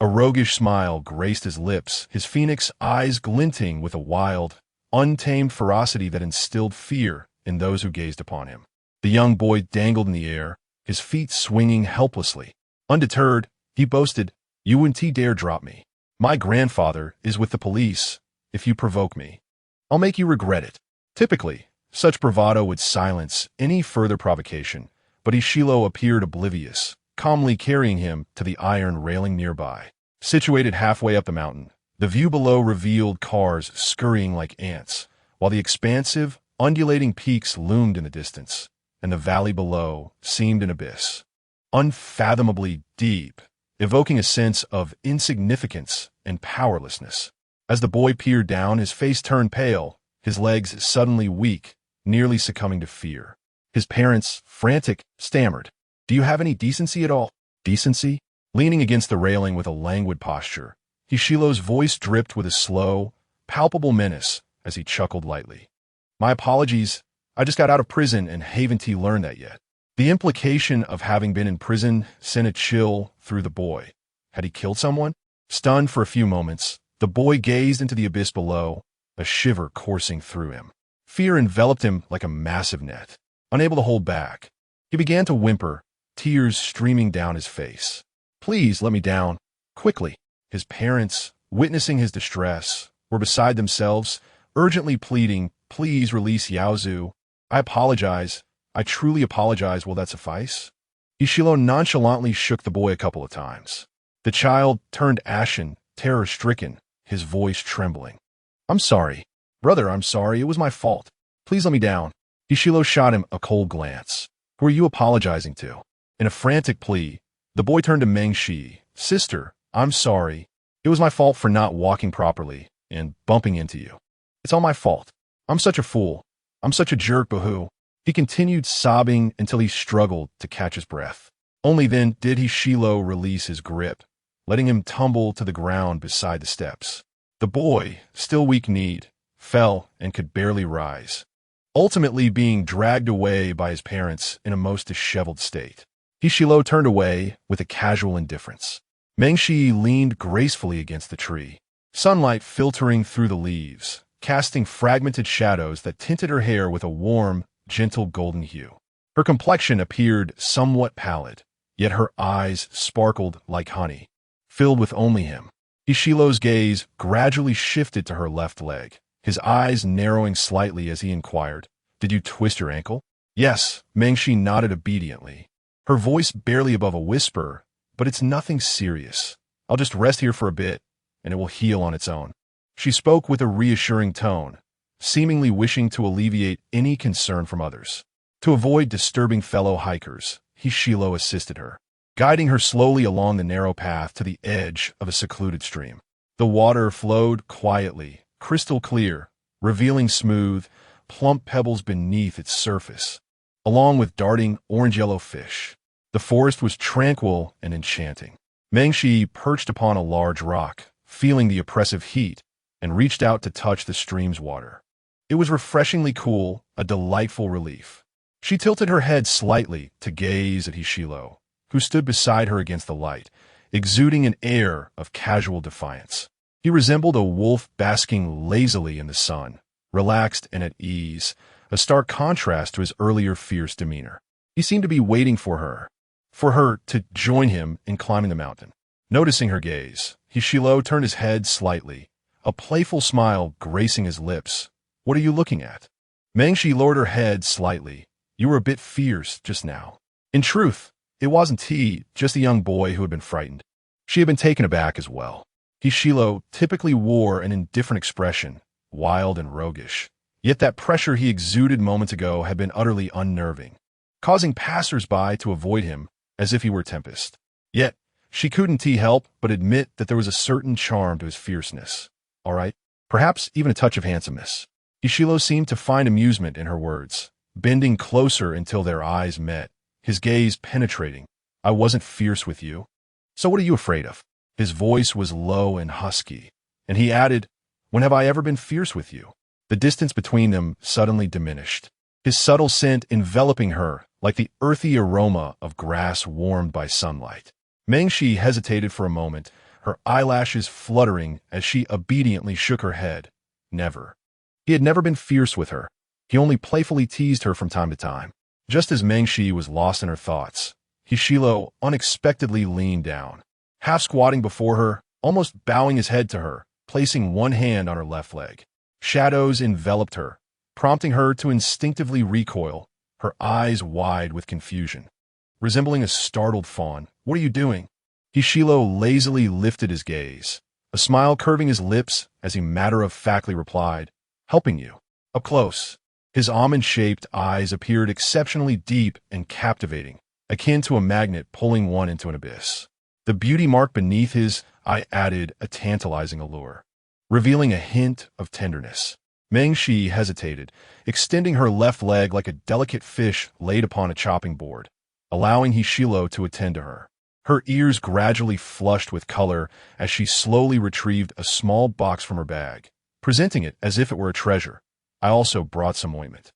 A roguish smile graced his lips, his phoenix eyes glinting with a wild, untamed ferocity that instilled fear in those who gazed upon him. The young boy dangled in the air, his feet swinging helplessly. Undeterred, he boasted, "You wouldn't dare drop me. My grandfather is with the police. If you provoke me, I'll make you regret it." Typically, such bravado would silence any further provocation, but Ishilo appeared oblivious, calmly carrying him to the iron railing nearby. Situated halfway up the mountain, the view below revealed cars scurrying like ants, while the expansive, undulating peaks loomed in the distance, and the valley below seemed an abyss, unfathomably deep, evoking a sense of insignificance and powerlessness. As the boy peered down, his face turned pale, his legs suddenly weak, nearly succumbing to fear. His parents, frantic, stammered, "Do you have any decency at all?" Decency? Leaning against the railing with a languid posture, Ishilo's voice dripped with a slow, palpable menace as he chuckled lightly. My apologies. I just got out of prison and haven't learned that yet. The implication of having been in prison sent a chill through the boy. Had he killed someone? Stunned for a few moments, the boy gazed into the abyss below, a shiver coursing through him. Fear enveloped him like a massive net. Unable to hold back, he began to whimper, tears streaming down his face. Please let me down. Quickly. His parents, witnessing his distress, were beside themselves, urgently pleading, please release Yaozu. I apologize. I truly apologize. Will that suffice? Ishilo nonchalantly shook the boy a couple of times. The child turned ashen, terror-stricken, his voice trembling. I'm sorry. Brother, I'm sorry. It was my fault. Please let me down. Ishilo shot him a cold glance. Who are you apologizing to? In a frantic plea, the boy turned to Mengshi. Sister, I'm sorry. It was my fault for not walking properly and bumping into you. It's all my fault. I'm such a fool. I'm such a jerk, Bahu. He continued sobbing until he struggled to catch his breath. Only then did Ishilo release his grip, letting him tumble to the ground beside the steps. The boy, still weak-kneed, fell and could barely rise, ultimately being dragged away by his parents in a most disheveled state. Ishilo turned away with a casual indifference. Mengshi leaned gracefully against the tree, sunlight filtering through the leaves, casting fragmented shadows that tinted her hair with a warm, gentle golden hue. Her complexion appeared somewhat pallid, yet her eyes sparkled like honey, filled with only him. Ishilo's gaze gradually shifted to her left leg, his eyes narrowing slightly as he inquired, Did you twist your ankle? Yes, Mengshi nodded obediently, her voice barely above a whisper, but it's nothing serious. I'll just rest here for a bit, and it will heal on its own. She spoke with a reassuring tone, seemingly wishing to alleviate any concern from others. To avoid disturbing fellow hikers, Ishilo assisted her, guiding her slowly along the narrow path to the edge of a secluded stream. The water flowed quietly, crystal clear, revealing smooth, plump pebbles beneath its surface, along with darting orange-yellow fish. The forest was tranquil and enchanting. Mengshi perched upon a large rock, feeling the oppressive heat, and reached out to touch the stream's water. It was refreshingly cool, a delightful relief. She tilted her head slightly to gaze at Ishilo, who stood beside her against the light, exuding an air of casual defiance. He resembled a wolf basking lazily in the sun, relaxed and at ease, a stark contrast to his earlier fierce demeanor. He seemed to be waiting for her to join him in climbing the mountain. Noticing her gaze, Ishilo turned his head slightly, a playful smile gracing his lips. What are you looking at? Mengshi lowered her head slightly. You were a bit fierce just now. In truth, it wasn't he, just a young boy who had been frightened. She had been taken aback as well. Ishilo typically wore an indifferent expression, wild and roguish. Yet that pressure he exuded moments ago had been utterly unnerving, causing passers-by to avoid him as if he were Tempest. Yet, she couldn't help but admit that there was a certain charm to his fierceness. All right, perhaps even a touch of handsomeness. Ishilo seemed to find amusement in her words, bending closer until their eyes met, his gaze penetrating. I wasn't fierce with you. So what are you afraid of? His voice was low and husky, and he added, When have I ever been fierce with you? The distance between them suddenly diminished, his subtle scent enveloping her like the earthy aroma of grass warmed by sunlight. Mengshi hesitated for a moment, her eyelashes fluttering as she obediently shook her head. Never. He had never been fierce with her. He only playfully teased her from time to time. Just as Mengshi was lost in her thoughts, Ishilo unexpectedly leaned down, half squatting before her, almost bowing his head to her, placing one hand on her left leg. Shadows enveloped her, prompting her to instinctively recoil, her eyes wide with confusion. Resembling a startled fawn, what are you doing? Ishilo lazily lifted his gaze, a smile curving his lips as he matter-of-factly replied, Helping you. Up close. His almond-shaped eyes appeared exceptionally deep and captivating, akin to a magnet pulling one into an abyss. The beauty mark beneath his eye added a tantalizing allure, revealing a hint of tenderness. Mengshi hesitated, extending her left leg like a delicate fish laid upon a chopping board, allowing Ishilo to attend to her. Her ears gradually flushed with color as she slowly retrieved a small box from her bag, presenting it as if it were a treasure. I also brought some ointment.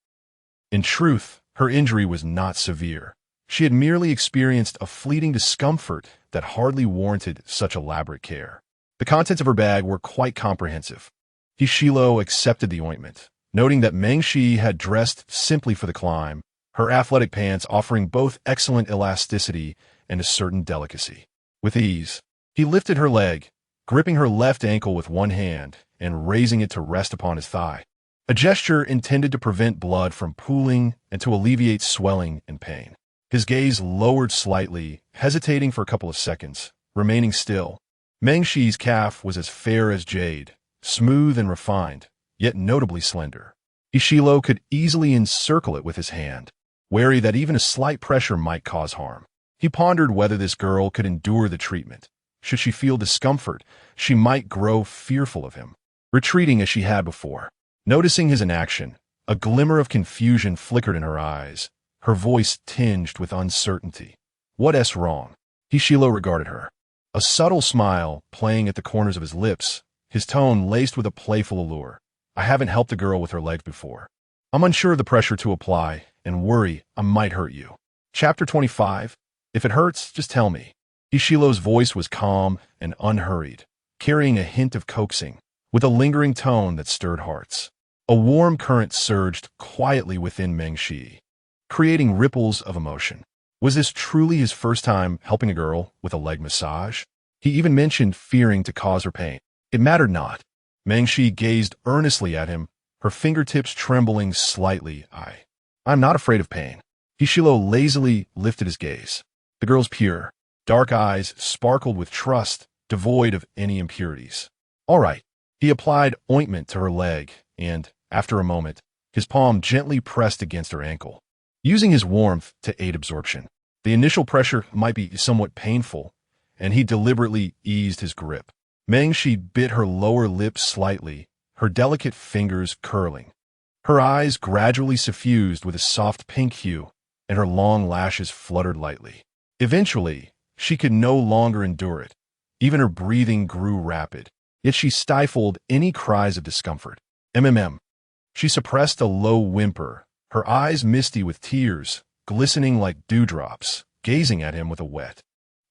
In truth, her injury was not severe. She had merely experienced a fleeting discomfort that hardly warranted such elaborate care. The contents of her bag were quite comprehensive. Hishilo accepted the ointment, noting that Mengshi had dressed simply for the climb, her athletic pants offering both excellent elasticity and a certain delicacy. With ease, he lifted her leg, gripping her left ankle with one hand and raising it to rest upon his thigh, a gesture intended to prevent blood from pooling and to alleviate swelling and pain. His gaze lowered slightly, hesitating for a couple of seconds, remaining still. Mengshi's calf was as fair as jade, smooth and refined, yet notably slender. Ishilo could easily encircle it with his hand, wary that even a slight pressure might cause harm. He pondered whether this girl could endure the treatment. Should she feel discomfort, she might grow fearful of him, retreating as she had before. Noticing his inaction, a glimmer of confusion flickered in her eyes, her voice tinged with uncertainty. What's wrong? Hishilo regarded her, a subtle smile playing at the corners of his lips, his tone laced with a playful allure. I haven't helped a girl with her legs before. I'm unsure of the pressure to apply and worry I might hurt you. Chapter 25. If it hurts, just tell me. Ishilo's voice was calm and unhurried, carrying a hint of coaxing, with a lingering tone that stirred hearts. A warm current surged quietly within Mengshi, creating ripples of emotion. Was this truly his first time helping a girl with a leg massage? He even mentioned fearing to cause her pain. It mattered not. Mengshi gazed earnestly at him, her fingertips trembling slightly. I'm not afraid of pain. Hishilo lazily lifted his gaze. The girl's pure, dark eyes sparkled with trust, devoid of any impurities. All right. He applied ointment to her leg, and, after a moment, his palm gently pressed against her ankle, using his warmth to aid absorption. The initial pressure might be somewhat painful, and he deliberately eased his grip. Mengshi bit her lower lip slightly, her delicate fingers curling. Her eyes gradually suffused with a soft pink hue, and her long lashes fluttered lightly. Eventually, she could no longer endure it. Even her breathing grew rapid, yet she stifled any cries of discomfort. She suppressed a low whimper, her eyes misty with tears, glistening like dewdrops, gazing at him with a wet,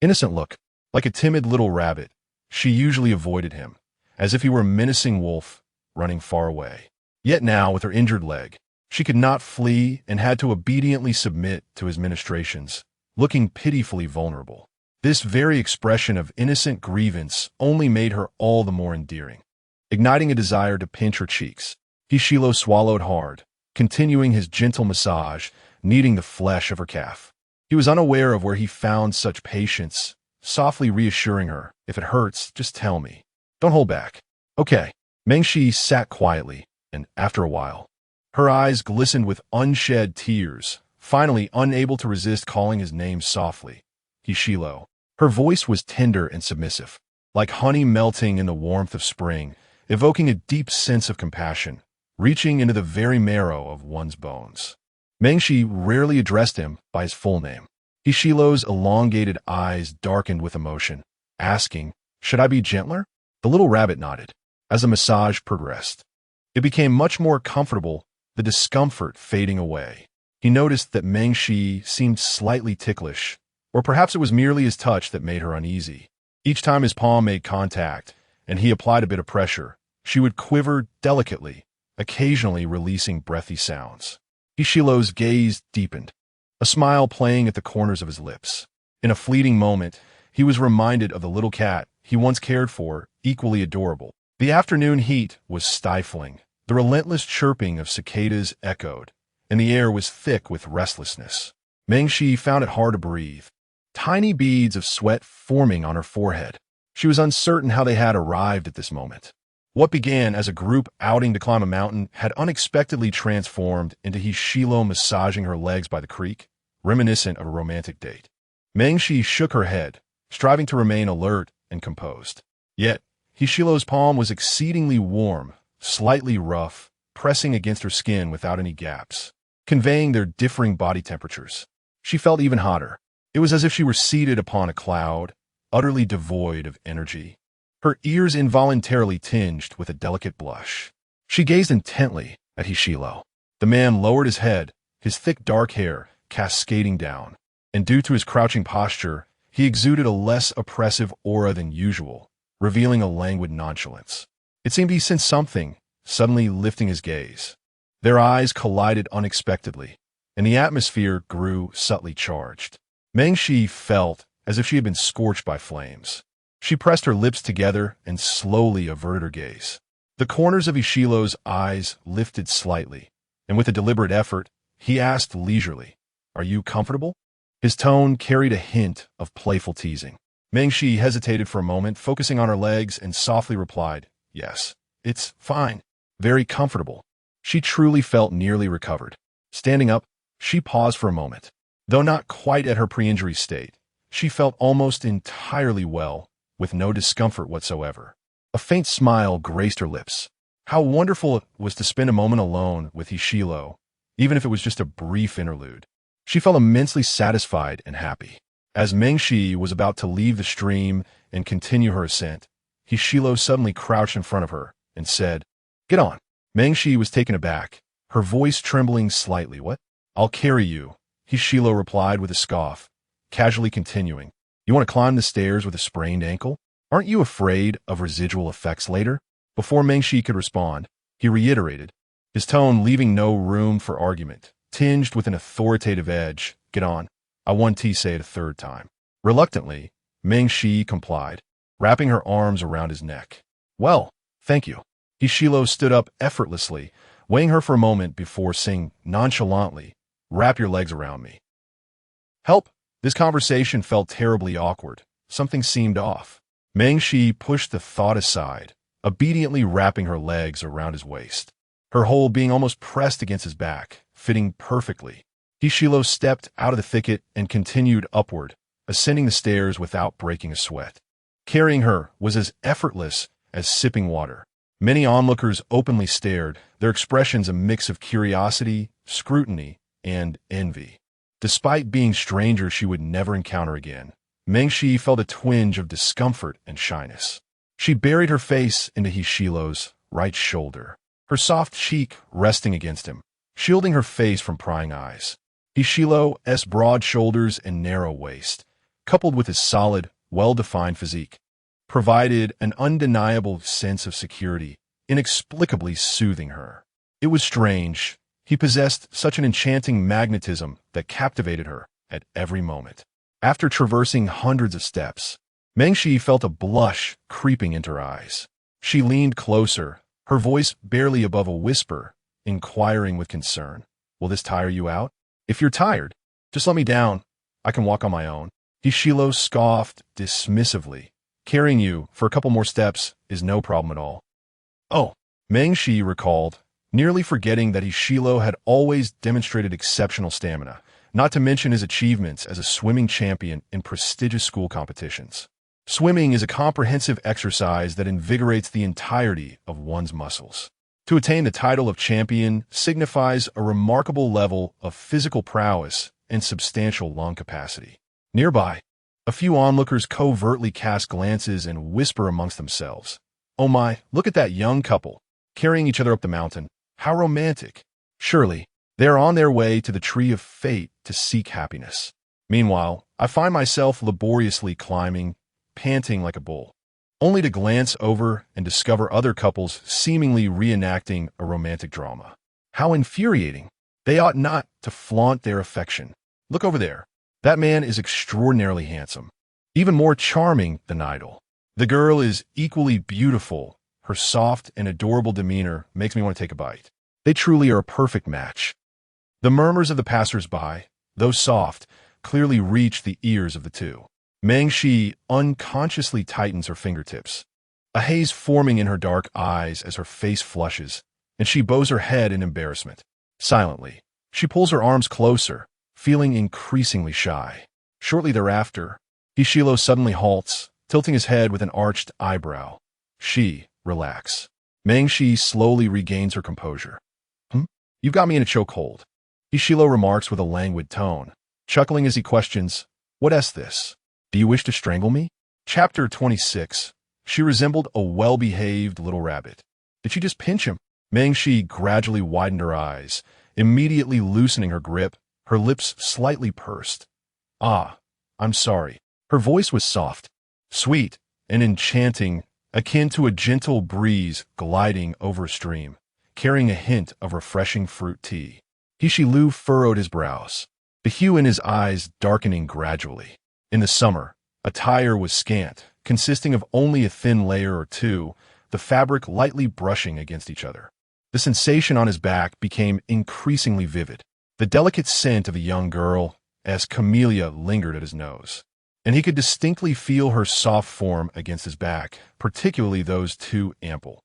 innocent look. Like a timid little rabbit, she usually avoided him, as if he were a menacing wolf, running far away. Yet now, with her injured leg, she could not flee and had to obediently submit to his ministrations, looking pitifully vulnerable. This very expression of innocent grievance only made her all the more endearing, igniting a desire to pinch her cheeks. Hishilo swallowed hard, continuing his gentle massage, kneading the flesh of her calf. He was unaware of where he found such patience, softly reassuring her, if it hurts, just tell me. Don't hold back. Okay. Mengshi sat quietly, and after a while, her eyes glistened with unshed tears, finally unable to resist calling his name softly. Hishilo. Her voice was tender and submissive, like honey melting in the warmth of spring, evoking a deep sense of compassion, reaching into the very marrow of one's bones. Mengshi rarely addressed him by his full name. Hishilo's elongated eyes darkened with emotion, asking, should I be gentler? The little rabbit nodded. As the massage progressed, it became much more comfortable, the discomfort fading away. He noticed that Mengshi seemed slightly ticklish, or perhaps it was merely his touch that made her uneasy. Each time his palm made contact, and he applied a bit of pressure, she would quiver delicately, occasionally releasing breathy sounds. Hishilo's gaze deepened, a smile playing at the corners of his lips. In a fleeting moment, he was reminded of the little cat he once cared for, equally adorable. The afternoon heat was stifling. The relentless chirping of cicadas echoed, and the air was thick with restlessness. Mengshi found it hard to breathe, tiny beads of sweat forming on her forehead. She was uncertain how they had arrived at this moment. What began as a group outing to climb a mountain had unexpectedly transformed into Hishilo massaging her legs by the creek, reminiscent of a romantic date. Mengshi shook her head, striving to remain alert and composed. Yet, Hishilo's palm was exceedingly warm, slightly rough, pressing against her skin without any gaps, conveying their differing body temperatures. She felt even hotter. It was as if she were seated upon a cloud, utterly devoid of energy. her ears involuntarily tinged with a delicate blush. She gazed intently at Hishilo. The man lowered his head, his thick dark hair cascading down, and due to his crouching posture, he exuded a less oppressive aura than usual, revealing a languid nonchalance. It seemed he sensed something, suddenly lifting his gaze. Their eyes collided unexpectedly, and the atmosphere grew subtly charged. Meng Shi felt as if she had been scorched by flames. She pressed her lips together and slowly averted her gaze. The corners of Ishilo's eyes lifted slightly, and with a deliberate effort, he asked leisurely, "Are you comfortable?" His tone carried a hint of playful teasing. Meng Shi hesitated for a moment, focusing on her legs, and softly replied, "Yes, it's fine. Very comfortable." She truly felt nearly recovered. Standing up, she paused for a moment. Though not quite at her pre-injury state, she felt almost entirely well, with no discomfort whatsoever. A faint smile graced her lips. How wonderful it was to spend a moment alone with Hishilo, even if it was just a brief interlude. She felt immensely satisfied and happy. As Meng Shi was about to leave the stream and continue her ascent, Hishilo suddenly crouched in front of her and said, "Get on." Meng Shi was taken aback, her voice trembling slightly. "What?" "I'll carry you," Hishilo replied with a scoff, casually continuing. "You want to climb the stairs with a sprained ankle? Aren't you afraid of residual effects later?" Before Meng Shi could respond, he reiterated, his tone leaving no room for argument, tinged with an authoritative edge. "Get on." I want to say it a third time. Reluctantly, Meng Shi complied, wrapping her arms around his neck. "Well, thank you." Hishilo stood up effortlessly, weighing her for a moment before saying nonchalantly, "Wrap your legs around me." "Help." This conversation felt terribly awkward. Something seemed off. Meng Shi pushed the thought aside, obediently wrapping her legs around his waist, her whole being almost pressed against his back, fitting perfectly. Hishilo stepped out of the thicket and continued upward, ascending the stairs without breaking a sweat. Carrying her was as effortless as sipping water. Many onlookers openly stared, their expressions a mix of curiosity, scrutiny, and envy. Despite being strangers she would never encounter again, Meng Shi felt a twinge of discomfort and shyness. She buried her face into Hishilo's right shoulder, her soft cheek resting against him, shielding her face from prying eyes. Hishilo's broad shoulders and narrow waist, coupled with his solid, well-defined physique, provided an undeniable sense of security, inexplicably soothing her. It was strange. He possessed such an enchanting magnetism that captivated her at every moment. After traversing hundreds of steps, Meng Shi felt a blush creeping into her eyes. She leaned closer, her voice barely above a whisper, inquiring with concern, "Will this tire you out?" "If you're tired, just let me down. I can walk on my own." Hishilo scoffed dismissively. "Carrying you for a couple more steps is no problem at all." "Oh," Meng Shi recalled, nearly forgetting that Hishilo had always demonstrated exceptional stamina, not to mention his achievements as a swimming champion in prestigious school competitions. Swimming is a comprehensive exercise that invigorates the entirety of one's muscles. To attain the title of champion signifies a remarkable level of physical prowess and substantial lung capacity. Nearby, a few onlookers covertly cast glances and whisper amongst themselves, "Oh my, look at that young couple, carrying each other up the mountain. How romantic. Surely, they are on their way to the tree of fate to seek happiness." Meanwhile, I find myself laboriously climbing, panting like a bull, only to glance over and discover other couples seemingly reenacting a romantic drama. How infuriating. They ought not to flaunt their affection. Look over there. That man is extraordinarily handsome, even more charming than idle. The girl is equally beautiful. Her soft and adorable demeanor makes me want to take a bite. They truly are a perfect match. The murmurs of the passers-by, though soft, clearly reach the ears of the two. Meng Shi unconsciously tightens her fingertips, a haze forming in her dark eyes as her face flushes, and she bows her head in embarrassment. Silently, she pulls her arms closer, feeling increasingly shy. Shortly thereafter, Hishilo suddenly halts, tilting his head with an arched eyebrow. She, relax. Meng Shi slowly regains her composure. You've got me in a chokehold," Hishilo remarks with a languid tone, chuckling as he questions, "What is this? Do you wish to strangle me?" Chapter 26. She resembled a well-behaved little rabbit. Did she just pinch him? Meng Shi gradually widened her eyes, immediately loosening her grip, her lips slightly pursed. Ah, I'm sorry. Her voice was soft, sweet, and enchanting, akin to a gentle breeze gliding over a stream, carrying a hint of refreshing fruit tea. He Lu furrowed his brows, the hue in his eyes darkening gradually. In the summer, attire was scant, consisting of only a thin layer or two, the fabric lightly brushing against each other. The sensation on his back became increasingly vivid, the delicate scent of a young girl, as camellia lingered at his nose. And he could distinctly feel her soft form against his back, particularly those too ample,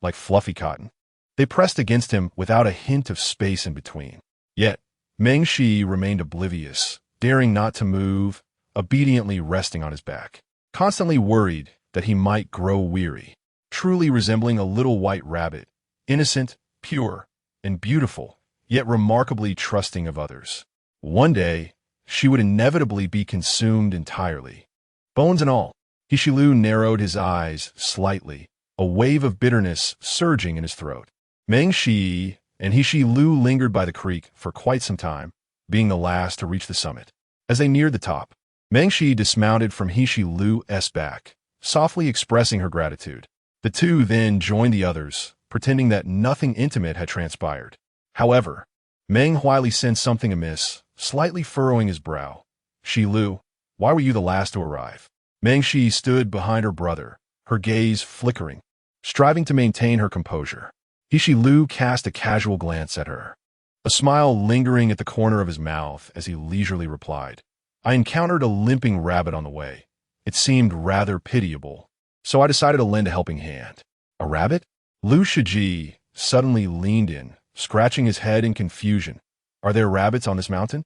like fluffy cotton. They pressed against him without a hint of space in between. Yet, Meng Shi remained oblivious, daring not to move, obediently resting on his back, constantly worried that he might grow weary, truly resembling a little white rabbit, innocent, pure, and beautiful, yet remarkably trusting of others. One day, she would inevitably be consumed entirely. Bones and all. Lu narrowed his eyes slightly, a wave of bitterness surging in his throat. Meng Shi and Lu lingered by the creek for quite some time, being the last to reach the summit. As they neared the top, Meng Shi dismounted from Lu's back, softly expressing her gratitude. The two then joined the others, pretending that nothing intimate had transpired. However, Meng Huili sensed something amiss, slightly furrowing his brow. Lu, why were you the last to arrive? Meng Shi stood behind her brother, her gaze flickering, striving to maintain her composure. Lu cast a casual glance at her, a smile lingering at the corner of his mouth as he leisurely replied, I encountered a limping rabbit on the way. It seemed rather pitiable, so I decided to lend a helping hand. A rabbit? Lu Shiji suddenly leaned in, scratching his head in confusion. Are there rabbits on this mountain?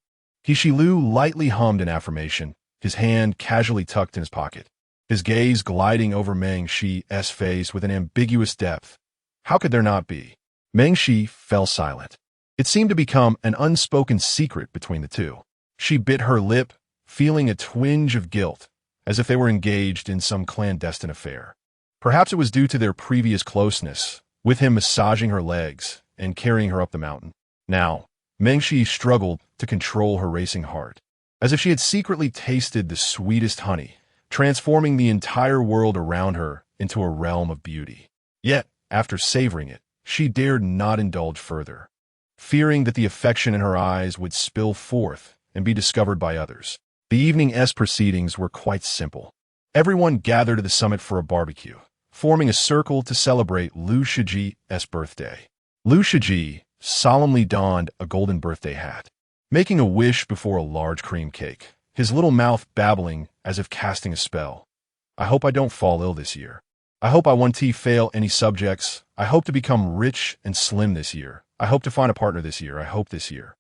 Lu lightly hummed an affirmation, his hand casually tucked in his pocket, his gaze gliding over Meng Shi's face with an ambiguous depth. How could there not be? Meng Shi fell silent. It seemed to become an unspoken secret between the two. She bit her lip, feeling a twinge of guilt, as if they were engaged in some clandestine affair. Perhaps it was due to their previous closeness, with him massaging her legs and carrying her up the mountain. Now, Meng Shi struggled to control her racing heart, as if she had secretly tasted the sweetest honey, transforming the entire world around her into a realm of beauty. Yet, after savoring it, she dared not indulge further, fearing that the affection in her eyes would spill forth and be discovered by others. The evening's proceedings were quite simple. Everyone gathered at the summit for a barbecue, forming a circle to celebrate Lu Shiji's birthday. Lu Shiji solemnly donned a golden birthday hat, making a wish before a large cream cake, his little mouth babbling as if casting a spell. I hope I don't fall ill this year. I hope I won't fail any subjects. I hope to become rich and slim this year. I hope to find a partner this year. I hope this year.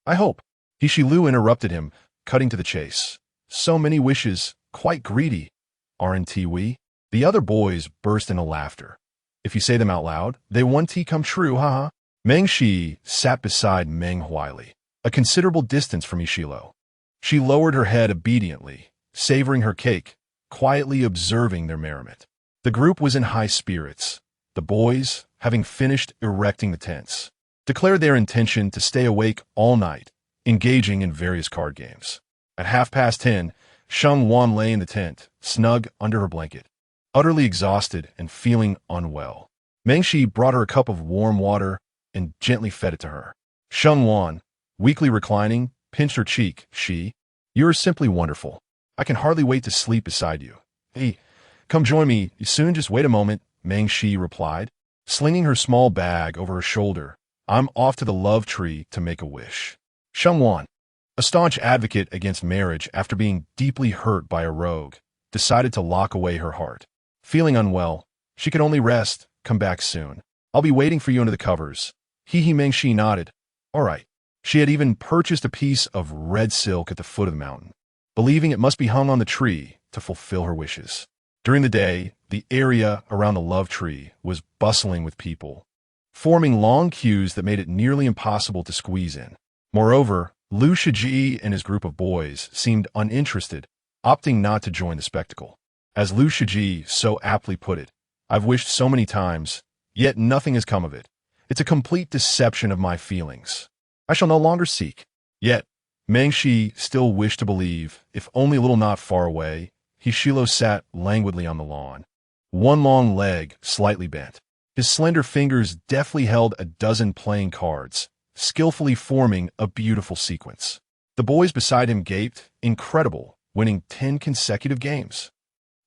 I hope. Lu interrupted him, cutting to the chase. So many wishes, quite greedy, aren't we? The other boys burst into laughter. If you say them out loud, they won't come true, haha. Meng Shi sat beside Meng Huili, a considerable distance from Lu. She lowered her head obediently, savoring her cake, quietly observing their merriment. The group was in high spirits. The boys, having finished erecting the tents, declared their intention to stay awake all night, engaging in various card games. At 10:30, Sheng Wan lay in the tent, snug under her blanket, utterly exhausted and feeling unwell. Meng Shi brought her a cup of warm water and gently fed it to her. Sheng Wan, weakly reclining, pinched her cheek. You are simply wonderful. I can hardly wait to sleep beside you. Hey, come join me soon, just wait a moment, Meng Shi replied, slinging her small bag over her shoulder. I'm off to the love tree to make a wish. Sheng Wan, a staunch advocate against marriage after being deeply hurt by a rogue, decided to lock away her heart. Feeling unwell, she could only rest, come back soon. I'll be waiting for you under the covers. Meng Shi nodded. All right. She had even purchased a piece of red silk at the foot of the mountain, believing it must be hung on the tree to fulfill her wishes. During the day, the area around the love tree was bustling with people, forming long queues that made it nearly impossible to squeeze in. Moreover, Lu Shiji and his group of boys seemed uninterested, opting not to join the spectacle. As Liu Shiji so aptly put it, I've wished so many times, yet nothing has come of it. It's a complete deception of my feelings. I shall no longer seek. Yet, Mengshi still wished to believe, if only a little not far away, Hishilo sat languidly on the lawn, one long leg slightly bent. His slender fingers deftly held a dozen playing cards, skillfully forming a beautiful sequence. The boys beside him gaped, incredible, winning 10 consecutive games.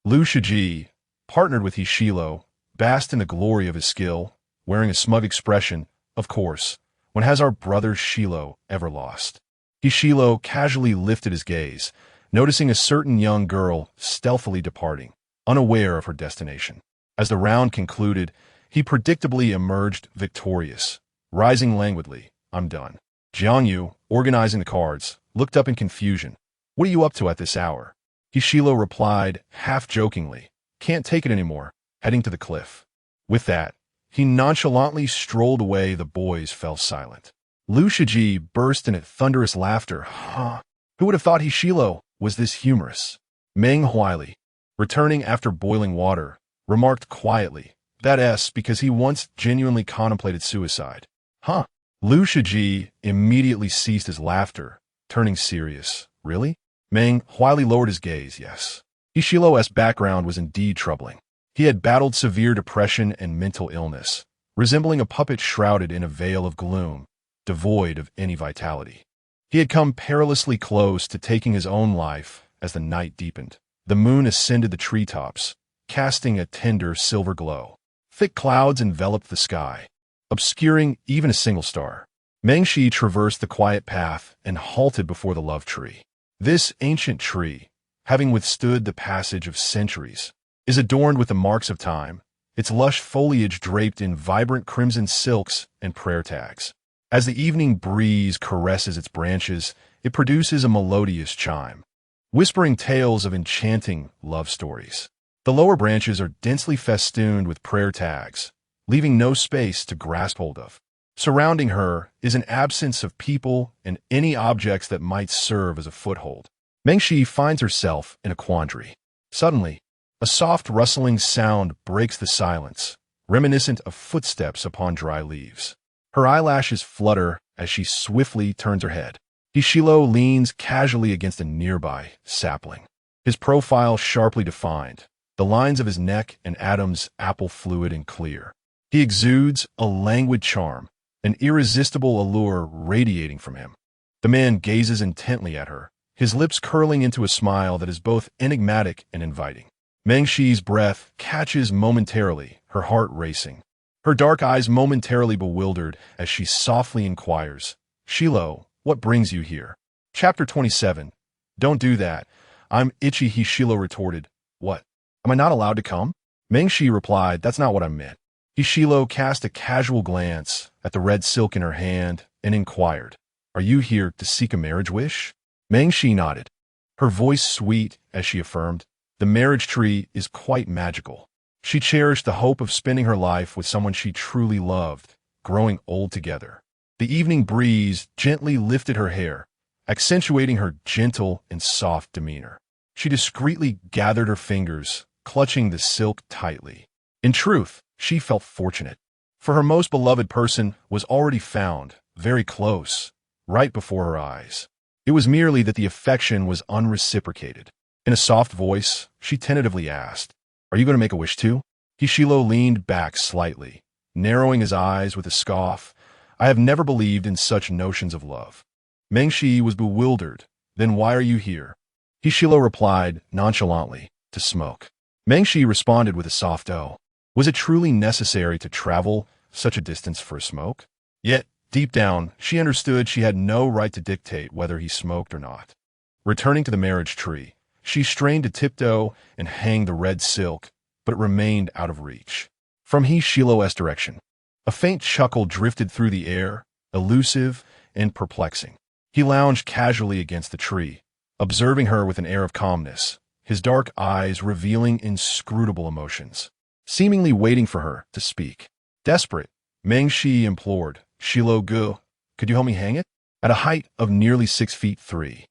Liu Shiji, partnered with Hishilo, basked in the glory of his skill, wearing a smug expression, of course, when has our brother Shilo ever lost? Hishilo casually lifted his gaze, noticing a certain young girl stealthily departing, unaware of her destination. As the round concluded, he predictably emerged victorious, rising languidly. I'm done. Jiangyu, organizing the cards, looked up in confusion. What are you up to at this hour? Hishilo replied, half-jokingly, can't take it anymore, heading to the cliff. With that, he nonchalantly strolled away. The boys fell silent. Liu Shiji burst into thunderous laughter. Huh? Who would have thought Hishilo was this humorous? Meng Huili, returning after boiling water, remarked quietly, that's because he once genuinely contemplated suicide. Huh? Liu Shiji immediately ceased his laughter, turning serious. Really? Meng Huili lowered his gaze, yes. Hishilo's background was indeed troubling. He had battled severe depression and mental illness, resembling a puppet shrouded in a veil of gloom, devoid of any vitality. He had come perilously close to taking his own life as the night deepened. The moon ascended the treetops, casting a tender silver glow. Thick clouds enveloped the sky, obscuring even a single star. Mengshi traversed the quiet path and halted before the love tree. This ancient tree, having withstood the passage of centuries, is adorned with the marks of time, its lush foliage draped in vibrant crimson silks and prayer tags. As the evening breeze caresses its branches, it produces a melodious chime, whispering tales of enchanting love stories. The lower branches are densely festooned with prayer tags, leaving no space to grasp hold of. Surrounding her is an absence of people and any objects that might serve as a foothold. Mengshi finds herself in a quandary. Suddenly, a soft rustling sound breaks the silence, reminiscent of footsteps upon dry leaves. Her eyelashes flutter as she swiftly turns her head. Hishilo leans casually against a nearby sapling, his profile sharply defined, the lines of his neck and Adam's apple fluid and clear. He exudes a languid charm, an irresistible allure radiating from him. The man gazes intently at her, his lips curling into a smile that is both enigmatic and inviting. Mengshi's breath catches momentarily, her heart racing. Her dark eyes momentarily bewildered as she softly inquires, Shilo, what brings you here? Chapter 27. Don't do that. I'm itchy, Hishilo retorted. What? Am I not allowed to come? Mengshi replied, that's not what I meant. Hishilo cast a casual glance at the red silk in her hand and inquired, are you here to seek a marriage wish? Mengshi nodded, her voice sweet as she affirmed, the marriage tree is quite magical. She cherished the hope of spending her life with someone she truly loved, growing old together. The evening breeze gently lifted her hair, accentuating her gentle and soft demeanor. She discreetly gathered her fingers, clutching the silk tightly. In truth, she felt fortunate, for her most beloved person was already found, very close, right before her eyes. It was merely that the affection was unreciprocated. In a soft voice, she tentatively asked, are you going to make a wish too? Hishilo leaned back slightly, narrowing his eyes with a scoff. I have never believed in such notions of love. Mengshi was bewildered. Then why are you here? Hishilo replied nonchalantly, to smoke. Mengshi responded with a soft "oh." Was it truly necessary to travel such a distance for a smoke? Yet, deep down, she understood she had no right to dictate whether he smoked or not. Returning to the marriage tree, she strained to tiptoe and hang the red silk, but it remained out of reach. From Hishilo's direction, a faint chuckle drifted through the air, elusive and perplexing. He lounged casually against the tree, observing her with an air of calmness, his dark eyes revealing inscrutable emotions, seemingly waiting for her to speak. Desperate, Mengshi implored, Shilo-gu, could you help me hang it? At a height of nearly 6 feet 3,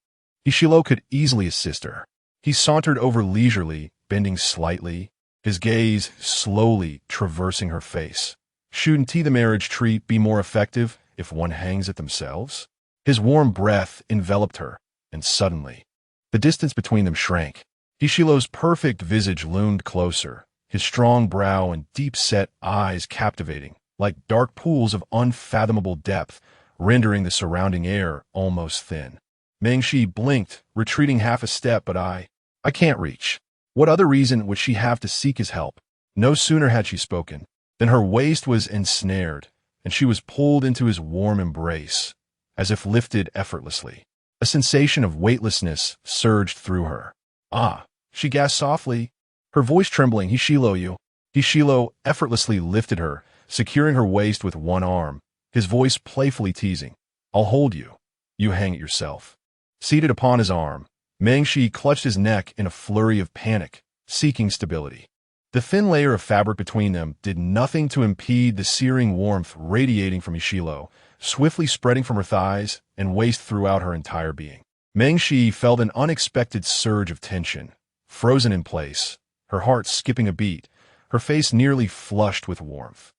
Hishilo could easily assist her. He sauntered over leisurely, bending slightly, his gaze slowly traversing her face. Shouldn't the marriage treat be more effective if one hangs it themselves? His warm breath enveloped her, and suddenly, the distance between them shrank. Hishilo's perfect visage loomed closer, his strong brow and deep-set eyes captivating, like dark pools of unfathomable depth, rendering the surrounding air almost thin. Mengshi blinked, retreating half a step, but I can't reach. What other reason would she have to seek his help? No sooner had she spoken than her waist was ensnared, and she was pulled into his warm embrace, as if lifted effortlessly. A sensation of weightlessness surged through her. Ah, she gasped softly, her voice trembling. You. Hishilo effortlessly lifted her, securing her waist with one arm, his voice playfully teasing. I'll hold you. You hang it yourself. Seated upon his arm, Mengshi clutched his neck in a flurry of panic, seeking stability. The thin layer of fabric between them did nothing to impede the searing warmth radiating from Hishilo, swiftly spreading from her thighs and waist throughout her entire being. Mengshi felt an unexpected surge of tension, frozen in place, her heart skipping a beat, her face nearly flushed with warmth.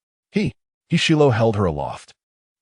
Hishilo held her aloft,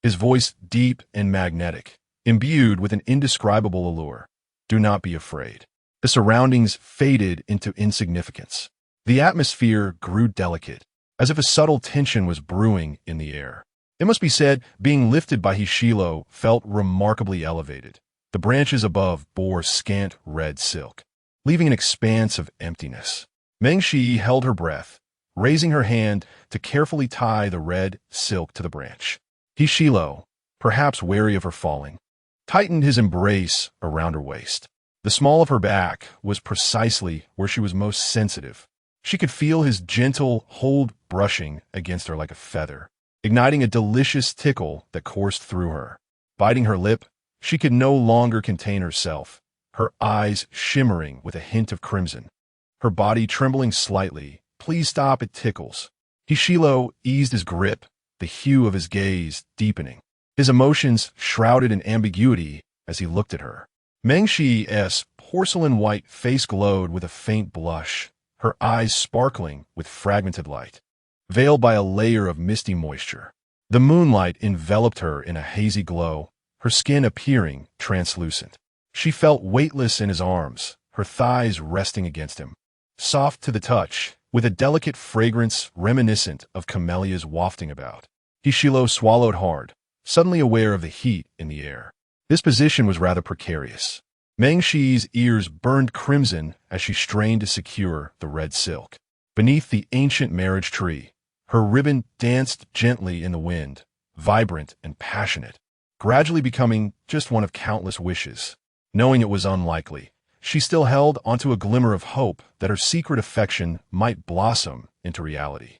his voice deep and magnetic, imbued with an indescribable allure. Do not be afraid. The surroundings faded into insignificance. The atmosphere grew delicate, as if a subtle tension was brewing in the air. It must be said, being lifted by Hishilo felt remarkably elevated. The branches above bore scant red silk, leaving an expanse of emptiness. Mengshi held her breath, raising her hand to carefully tie the red silk to the branch. Hishilo, perhaps wary of her falling, tightened his embrace around her waist. The small of her back was precisely where she was most sensitive. She could feel his gentle hold brushing against her like a feather, igniting a delicious tickle that coursed through her. Biting her lip, she could no longer contain herself, her eyes shimmering with a hint of crimson, her body trembling slightly. Please stop, it tickles. Hishilo eased his grip, the hue of his gaze deepening. His emotions shrouded in ambiguity as he looked at her. Mengshi's porcelain-white face glowed with a faint blush, her eyes sparkling with fragmented light, veiled by a layer of misty moisture. The moonlight enveloped her in a hazy glow, her skin appearing translucent. She felt weightless in his arms, her thighs resting against him, soft to the touch, with a delicate fragrance reminiscent of camellias wafting about. Hishilo swallowed hard, suddenly aware of the heat in the air. This position was rather precarious. Mengshi's ears burned crimson as she strained to secure the red silk. Beneath the ancient marriage tree, her ribbon danced gently in the wind, vibrant and passionate, gradually becoming just one of countless wishes. Knowing it was unlikely, she still held onto a glimmer of hope that her secret affection might blossom into reality.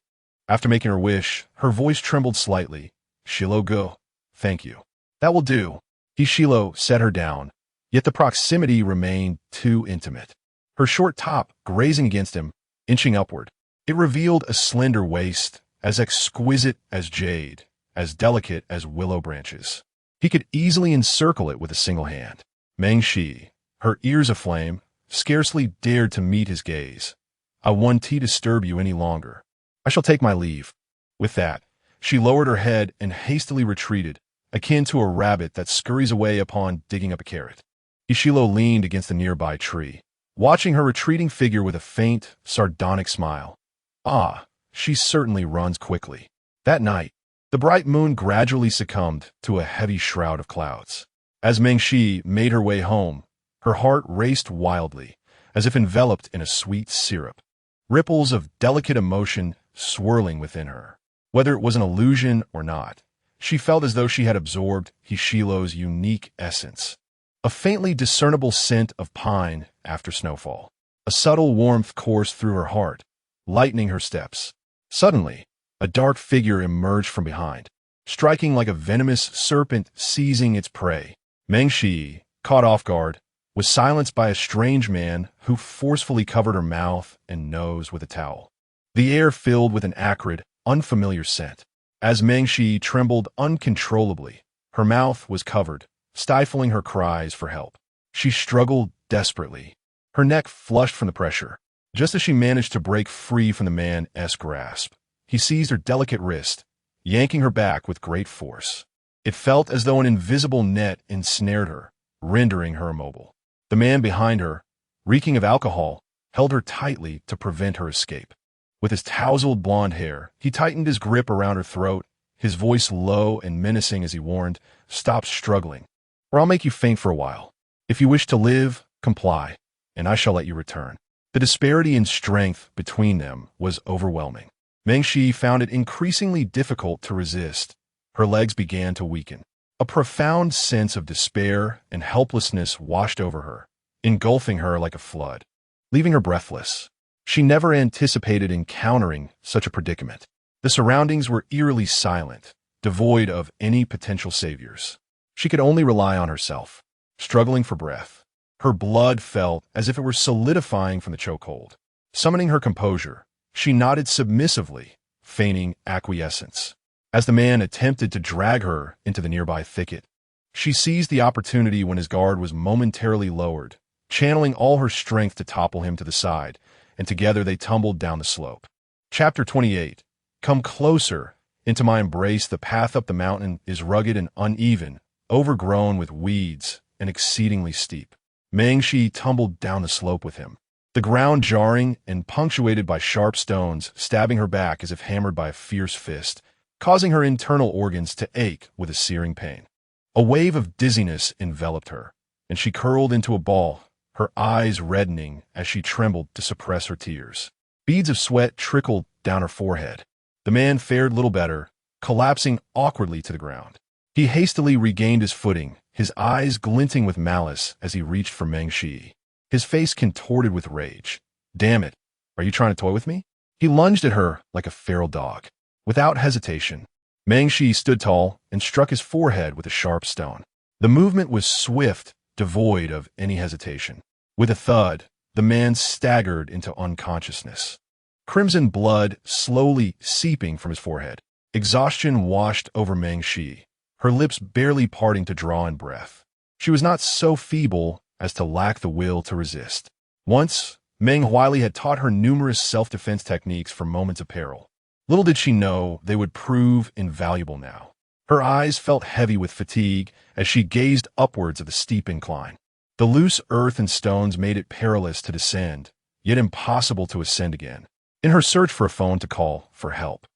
After making her wish, her voice trembled slightly. Shilo go. Thank you. That will do. Hishilo set her down, yet the proximity remained too intimate. Her short top grazing against him, inching upward. It revealed a slender waist, as exquisite as jade, as delicate as willow branches. He could easily encircle it with a single hand. Mengshi, her ears aflame, scarcely dared to meet his gaze. I won't disturb you any longer. I shall take my leave. With that, she lowered her head and hastily retreated, akin to a rabbit that scurries away upon digging up a carrot. Hishilo leaned against a nearby tree, watching her retreating figure with a faint, sardonic smile. Ah, she certainly runs quickly. That night, the bright moon gradually succumbed to a heavy shroud of clouds. As Mengshi made her way home, her heart raced wildly, as if enveloped in a sweet syrup. Ripples of delicate emotion swirling within her. Whether it was an illusion or not, she felt as though she had absorbed Hishilo's unique essence. A faintly discernible scent of pine after snowfall. A subtle warmth coursed through her heart, lightening her steps. Suddenly, a dark figure emerged from behind, striking like a venomous serpent seizing its prey. Mengshi, caught off guard, was silenced by a strange man who forcefully covered her mouth and nose with a towel. The air filled with an acrid, unfamiliar scent. As Mengshi trembled uncontrollably, her mouth was covered, stifling her cries for help. She struggled desperately, her neck flushed from the pressure. Just as she managed to break free from the man's grasp, he seized her delicate wrist, yanking her back with great force. It felt as though an invisible net ensnared her, rendering her immobile. The man behind her, reeking of alcohol, held her tightly to prevent her escape. With his tousled blonde hair, he tightened his grip around her throat, his voice low and menacing as he warned, "Stop struggling, or I'll make you faint for a while. If you wish to live, comply, and I shall let you return." The disparity in strength between them was overwhelming. Meng Shi found it increasingly difficult to resist. Her legs began to weaken. A profound sense of despair and helplessness washed over her, engulfing her like a flood, leaving her breathless. She never anticipated encountering such a predicament. The surroundings were eerily silent, devoid of any potential saviors. She could only rely on herself, struggling for breath. Her blood felt as if it were solidifying from the chokehold. Summoning her composure, she nodded submissively, feigning acquiescence. As the man attempted to drag her into the nearby thicket, she seized the opportunity when his guard was momentarily lowered, channeling all her strength to topple him to the side, and together they tumbled down the slope. Chapter 28. Come closer into my embrace. The path up the mountain is rugged and uneven, overgrown with weeds and exceedingly steep. Meng Shi tumbled down the slope with him, the ground jarring and punctuated by sharp stones stabbing her back as if hammered by a fierce fist, causing her internal organs to ache with a searing pain. A wave of dizziness enveloped her, and she curled into a ball, her eyes reddening as she trembled to suppress her tears. Beads of sweat trickled down her forehead. The man fared little better, collapsing awkwardly to the ground. He hastily regained his footing, his eyes glinting with malice as he reached for Meng Shi. His face contorted with rage. "Damn it, are you trying to toy with me?" He lunged at her like a feral dog. Without hesitation, Meng Shi stood tall and struck his forehead with a sharp stone. The movement was swift, devoid of any hesitation. With a thud, the man staggered into unconsciousness, crimson blood slowly seeping from his forehead. Exhaustion washed over Meng Shi, her lips barely parting to draw in breath. She was not so feeble as to lack the will to resist. Once, Meng Huili had taught her numerous self-defense techniques for moments of peril. Little did she know they would prove invaluable now. Her eyes felt heavy with fatigue as she gazed upwards of the steep incline. The loose earth and stones made it perilous to descend, yet impossible to ascend again. In her search for a phone to call for help,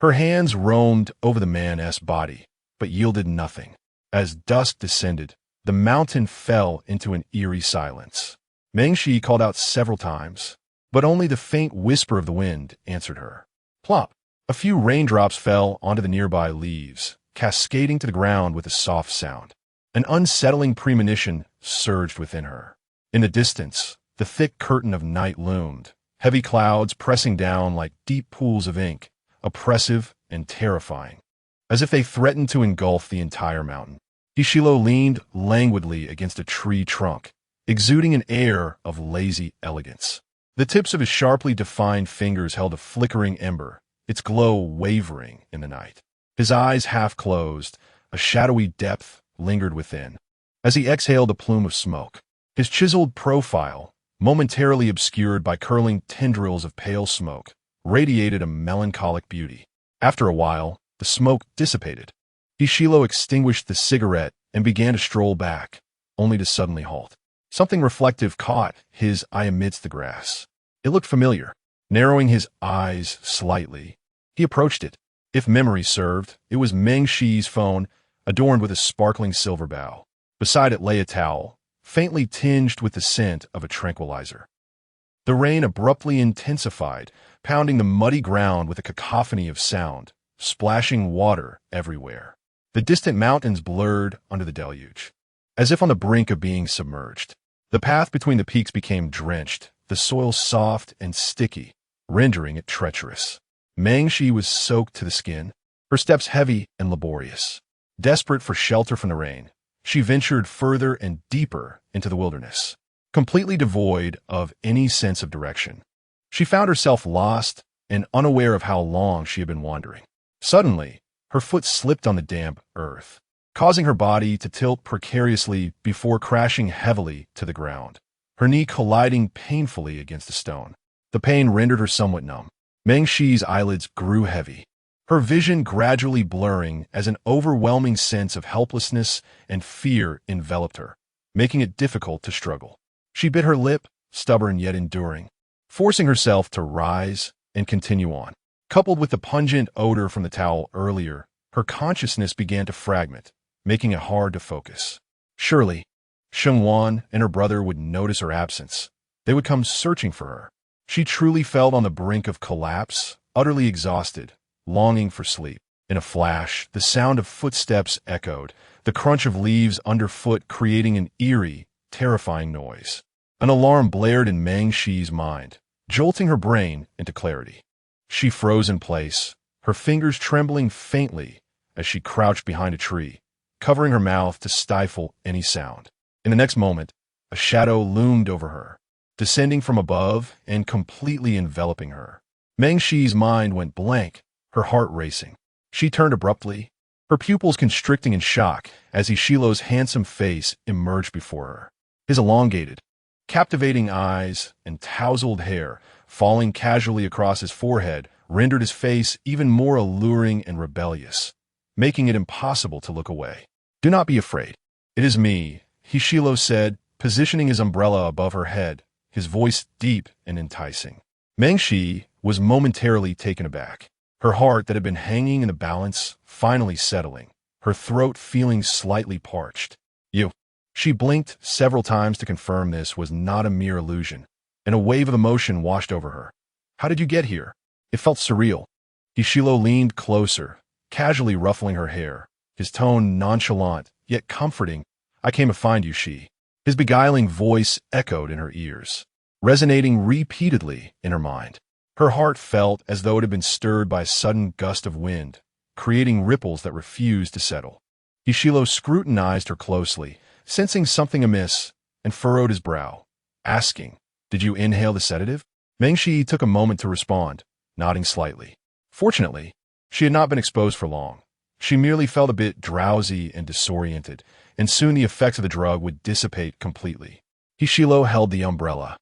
her hands roamed over the man's body, but yielded nothing. As dusk descended, the mountain fell into an eerie silence. Meng Shi called out several times, but only the faint whisper of the wind answered her. Plop! A few raindrops fell onto the nearby leaves, cascading to the ground with a soft sound. An unsettling premonition surged within her. In the distance, the thick curtain of night loomed, heavy clouds pressing down like deep pools of ink, oppressive and terrifying, as if they threatened to engulf the entire mountain. Ishilo leaned languidly against a tree trunk, exuding an air of lazy elegance. The tips of his sharply defined fingers held a flickering ember, its glow wavering in the night. His eyes half closed, a shadowy depth lingered within. As he exhaled a plume of smoke, his chiseled profile, momentarily obscured by curling tendrils of pale smoke, radiated a melancholic beauty. After a while, the smoke dissipated. Ishilo extinguished the cigarette and began to stroll back, only to suddenly halt. Something reflective caught his eye amidst the grass. It looked familiar. Narrowing his eyes slightly, he approached it. If memory served, it was Meng Shi's phone, adorned with a sparkling silver bow. Beside it lay a towel, faintly tinged with the scent of a tranquilizer. The rain abruptly intensified, pounding the muddy ground with a cacophony of sound, splashing water everywhere. The distant mountains blurred under the deluge, as if on the brink of being submerged. The path between the peaks became drenched, the soil soft and sticky, rendering it treacherous. Meng Shi was soaked to the skin, her steps heavy and laborious. Desperate for shelter from the rain, she ventured further and deeper into the wilderness, completely devoid of any sense of direction. She found herself lost and unaware of how long she had been wandering. Suddenly, her foot slipped on the damp earth, causing her body to tilt precariously before crashing heavily to the ground, her knee colliding painfully against a stone. The pain rendered her somewhat numb. Meng Shi's eyelids grew heavy, her vision gradually blurring as an overwhelming sense of helplessness and fear enveloped her, making it difficult to struggle. She bit her lip, stubborn yet enduring, forcing herself to rise and continue on. Coupled with the pungent odor from the towel earlier, her consciousness began to fragment, making it hard to focus. Surely, Shengwan and her brother would notice her absence. They would come searching for her. She truly felt on the brink of collapse, utterly exhausted, longing for sleep. In a flash, the sound of footsteps echoed, the crunch of leaves underfoot creating an eerie, terrifying noise. An alarm blared in Meng Shi's mind, jolting her brain into clarity. She froze in place, her fingers trembling faintly as she crouched behind a tree, covering her mouth to stifle any sound. In the next moment, a shadow loomed over her, descending from above and completely enveloping her. Meng Shi's mind went blank, her heart racing. She turned abruptly, her pupils constricting in shock as Ishilo's handsome face emerged before her. His elongated, captivating eyes and tousled hair falling casually across his forehead rendered his face even more alluring and rebellious, making it impossible to look away. "Do not be afraid. It is me," Hishilo said, positioning his umbrella above her head, his voice deep and enticing. Meng Shi was momentarily taken aback, her heart that had been hanging in the balance finally settling, her throat feeling slightly parched. "You." She blinked several times to confirm this was not a mere illusion, and a wave of emotion washed over her. "How did you get here?" It felt surreal. Hishilo leaned closer, casually ruffling her hair, his tone nonchalant, yet comforting. "I came to find you, Shi." His beguiling voice echoed in her ears, resonating repeatedly in her mind. Her heart felt as though it had been stirred by a sudden gust of wind, creating ripples that refused to settle. Hishilo scrutinized her closely, sensing something amiss, and furrowed his brow, asking, "Did you inhale the sedative?" Meng Shi took a moment to respond, nodding slightly. Fortunately, she had not been exposed for long. She merely felt a bit drowsy and disoriented, and soon the effects of the drug would dissipate completely. Hishilo held the umbrella,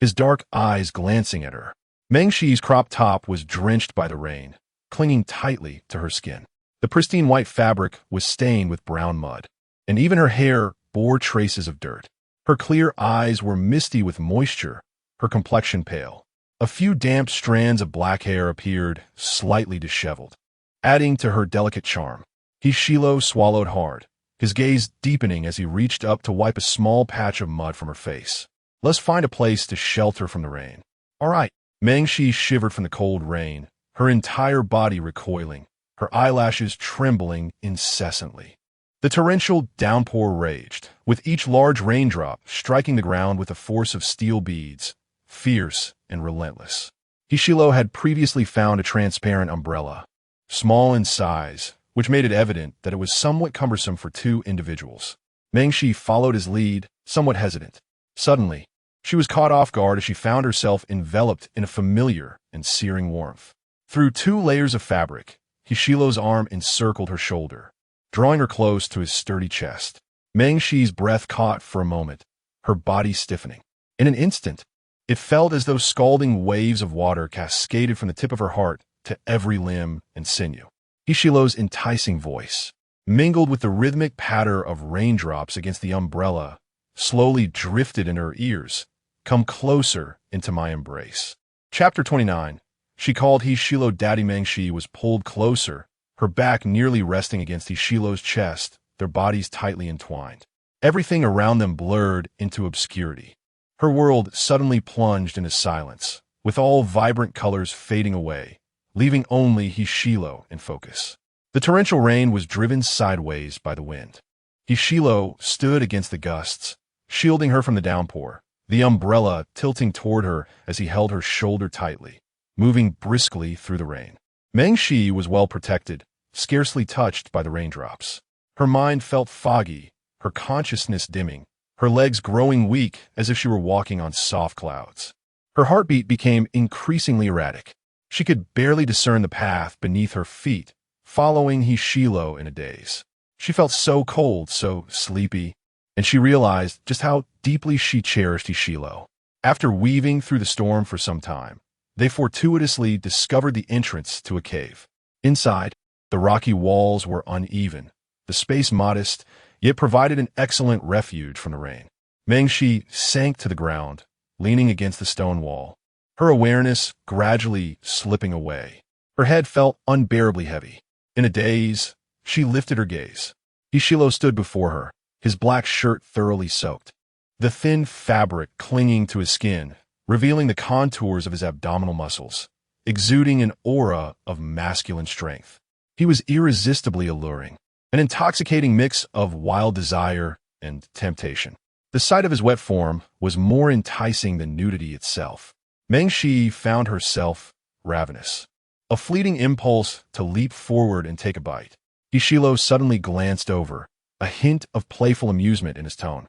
his dark eyes glancing at her. Meng Shi's crop top was drenched by the rain, clinging tightly to her skin. The pristine white fabric was stained with brown mud, and even her hair bore traces of dirt. Her clear eyes were misty with moisture, her complexion pale. A few damp strands of black hair appeared, slightly disheveled, adding to her delicate charm. Hishilo swallowed hard, his gaze deepening as he reached up to wipe a small patch of mud from her face. "Let's find a place to shelter from the rain." "All right." Meng Shi shivered from the cold rain, her entire body recoiling, her eyelashes trembling incessantly. The torrential downpour raged, with each large raindrop striking the ground with the force of steel beads, fierce and relentless. Hishilo had previously found a transparent umbrella, small in size, which made it evident that it was somewhat cumbersome for two individuals. Meng Shi followed his lead, somewhat hesitant. Suddenly, she was caught off guard as she found herself enveloped in a familiar and searing warmth. Through 2 layers of fabric, Hishilo's arm encircled her shoulder, drawing her close to his sturdy chest. Meng Shi's breath caught for a moment, her body stiffening. In an instant, it felt as though scalding waves of water cascaded from the tip of her heart to every limb and sinew. Hishilo's enticing voice, mingled with the rhythmic patter of raindrops against the umbrella, slowly drifted in her ears. "Come closer into my embrace." Chapter 29. She called Hishilo Daddy. Meng Shi was pulled closer, her back nearly resting against Hishilo's chest, their bodies tightly entwined. Everything around them blurred into obscurity. Her world suddenly plunged into silence, with all vibrant colors fading away, leaving only Hishilo in focus. The torrential rain was driven sideways by the wind. Hishilo stood against the gusts, shielding her from the downpour, the umbrella tilting toward her as he held her shoulder tightly, moving briskly through the rain. Meng Shi was well protected, scarcely touched by the raindrops. Her mind felt foggy, her consciousness dimming, her legs growing weak as if she were walking on soft clouds. Her heartbeat became increasingly erratic. She could barely discern the path beneath her feet, following Hishilo in a daze. She felt so cold, so sleepy, and she realized just how deeply she cherished Hishilo. After weaving through the storm for some time, they fortuitously discovered the entrance to a cave. Inside, the rocky walls were uneven, the space modest, yet provided an excellent refuge from the rain. Mengshi sank to the ground, leaning against the stone wall, her awareness gradually slipping away. Her head felt unbearably heavy. In a daze, she lifted her gaze. Ishilo stood before her, his black shirt thoroughly soaked, the thin fabric clinging to his skin, revealing the contours of his abdominal muscles, exuding an aura of masculine strength. He was irresistibly alluring, an intoxicating mix of wild desire and temptation. The sight of his wet form was more enticing than nudity itself. Mengshi found herself ravenous. A fleeting impulse to leap forward and take a bite. Ishilo suddenly glanced over, a hint of playful amusement in his tone.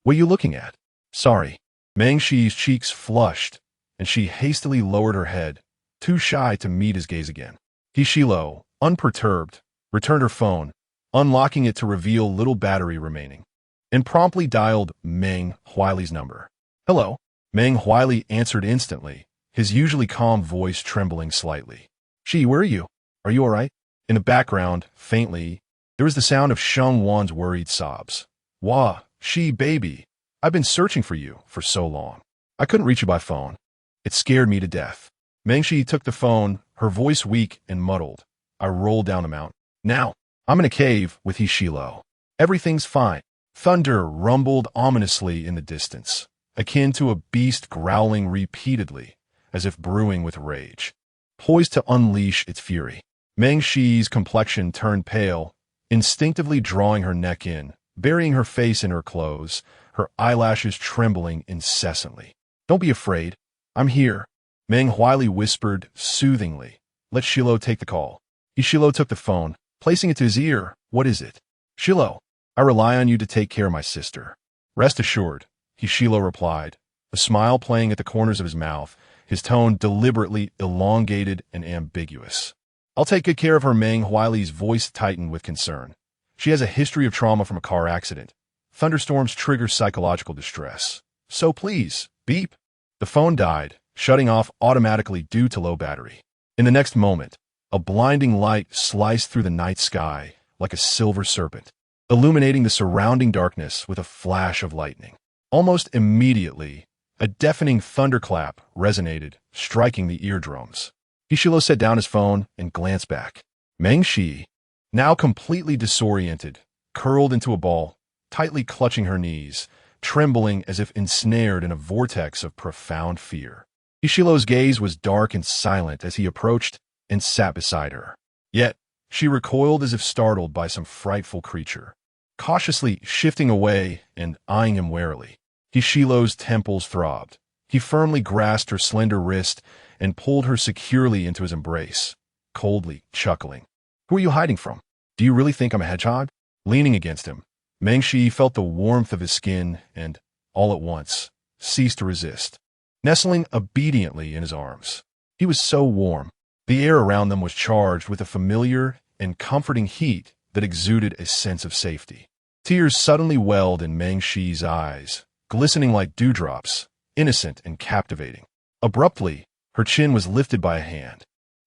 "What are you looking at?" "Sorry." Mengshi's cheeks flushed, and she hastily lowered her head, too shy to meet his gaze again. Ishilo, unperturbed, returned her phone, unlocking it to reveal little battery remaining, and promptly dialed Meng Huili's number. "Hello." Meng Huili answered instantly, his usually calm voice trembling slightly. "Gee, where are you? Are you all right?" In the background, faintly, there was the sound of Sheng Wan's worried sobs. "Wah, she baby, I've been searching for you for so long. I couldn't reach you by phone. It scared me to death." Mengshi took the phone, her voice weak and muddled. "I rolled down the mountain. Now, I'm in a cave with Ishilo. Everything's fine." Thunder rumbled ominously in the distance, akin to a beast growling repeatedly, as if brewing with rage, poised to unleash its fury. Mengshi's complexion turned pale, instinctively drawing her neck in, burying her face in her clothes, her eyelashes trembling incessantly. "Don't be afraid. I'm here." Meng Huili whispered soothingly. "Let Shilo take the call." Ishilo took the phone, placing it to his ear. "What is it?" "Shilo, I rely on you to take care of my sister." "Rest assured," Ishilo replied, a smile playing at the corners of his mouth, his tone deliberately elongated and ambiguous. "I'll take good care of her." Meng Huili's voice tightened with concern. "She has a history of trauma from a car accident. Thunderstorms trigger psychological distress. So please, beep." The phone died, shutting off automatically due to low battery. In the next moment, a blinding light sliced through the night sky like a silver serpent, illuminating the surrounding darkness with a flash of lightning. Almost immediately, a deafening thunderclap resonated, striking the eardrums. Ishilo set down his phone and glanced back. Mengshi, now completely disoriented, curled into a ball, tightly clutching her knees, trembling as if ensnared in a vortex of profound fear. Ishilo's gaze was dark and silent as he approached and sat beside her. Yet, she recoiled as if startled by some frightful creature, cautiously shifting away and eyeing him warily. Ishilo's temples throbbed. He firmly grasped her slender wrist and pulled her securely into his embrace, coldly chuckling. "Who are you hiding from? Do you really think I'm a hedgehog?" Leaning against him, Mengshi felt the warmth of his skin and, all at once, ceased to resist, nestling obediently in his arms. He was so warm. The air around them was charged with a familiar and comforting heat that exuded a sense of safety. Tears suddenly welled in Mengshi's eyes, glistening like dewdrops, innocent and captivating. Abruptly, her chin was lifted by a hand.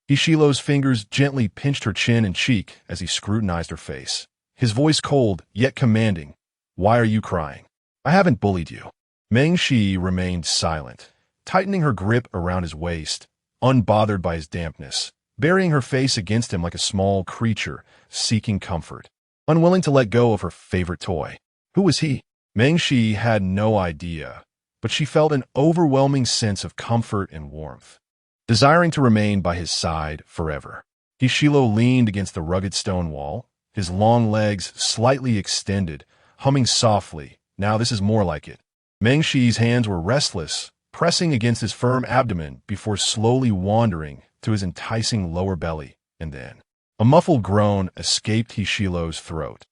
Ishilo's fingers gently pinched her chin and cheek as he scrutinized her face. His voice cold, yet commanding. "Why are you crying? I haven't bullied you." Mengshi remained silent, tightening her grip around his waist, unbothered by his dampness, burying her face against him like a small creature seeking comfort, unwilling to let go of her favorite toy. Who was he? Mengshi had no idea, but she felt an overwhelming sense of comfort and warmth, desiring to remain by his side forever. Ishilo leaned against the rugged stone wall, his long legs slightly extended, humming softly. Now this is more like it. Mengshi's hands were restless, pressing against his firm abdomen before slowly wandering to his enticing lower belly, and then a muffled groan escaped Ishilo's throat,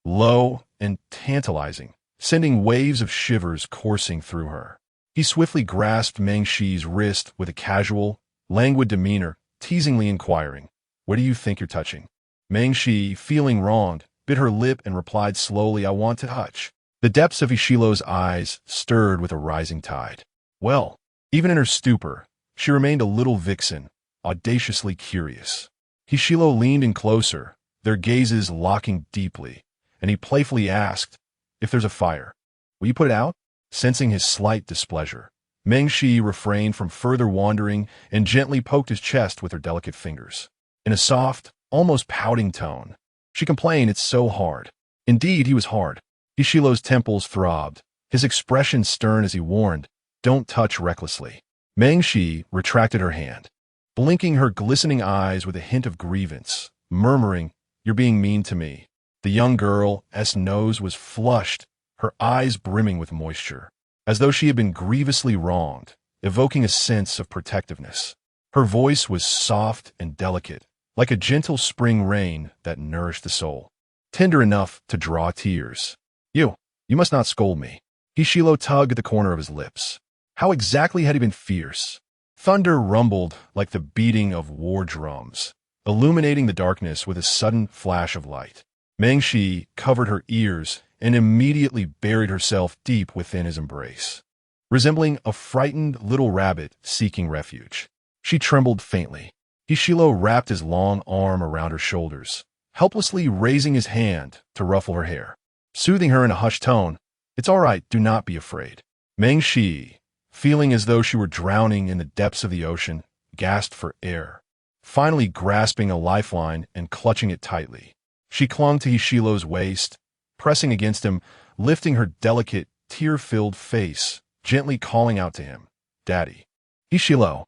low and tantalizing, sending waves of shivers coursing through her. He swiftly grasped Mengshi's wrist with a casual, languid demeanor, teasingly inquiring, "What do you think you're touching?" Mengshi, feeling wronged, bit her lip and replied slowly, "I want to touch." The depths of Ishilo's eyes stirred with a rising tide. Well, even in her stupor, she remained a little vixen, audaciously curious. Hishilo leaned in closer, their gazes locking deeply, and he playfully asked, "If there's a fire, will you put it out?" Sensing his slight displeasure, Mengshi refrained from further wandering and gently poked his chest with her delicate fingers. In a soft, almost pouting tone, she complained, "It's so hard." Indeed, he was hard. Hishilo's temples throbbed, his expression stern as he warned, "Don't touch recklessly." Mengshi retracted her hand, blinking her glistening eyes with a hint of grievance, murmuring, "You're being mean to me." The young girl's nose was flushed, her eyes brimming with moisture, as though she had been grievously wronged, evoking a sense of protectiveness. Her voice was soft and delicate, like a gentle spring rain that nourished the soul, tender enough to draw tears. You must not scold me." Hishilo tugged at the corner of his lips. How exactly had he been fierce? Thunder rumbled like the beating of war drums, illuminating the darkness with a sudden flash of light. Mengshi covered her ears and immediately buried herself deep within his embrace, resembling a frightened little rabbit seeking refuge. She trembled faintly. Hishilo wrapped his long arm around her shoulders, helplessly raising his hand to ruffle her hair, soothing her in a hushed tone, "It's all right, do not be afraid." Mengshi, feeling as though she were drowning in the depths of the ocean, gasped for air, finally grasping a lifeline and clutching it tightly. She clung to Hishilo's waist, pressing against him, lifting her delicate, tear-filled face, gently calling out to him, "Daddy." Hishilo.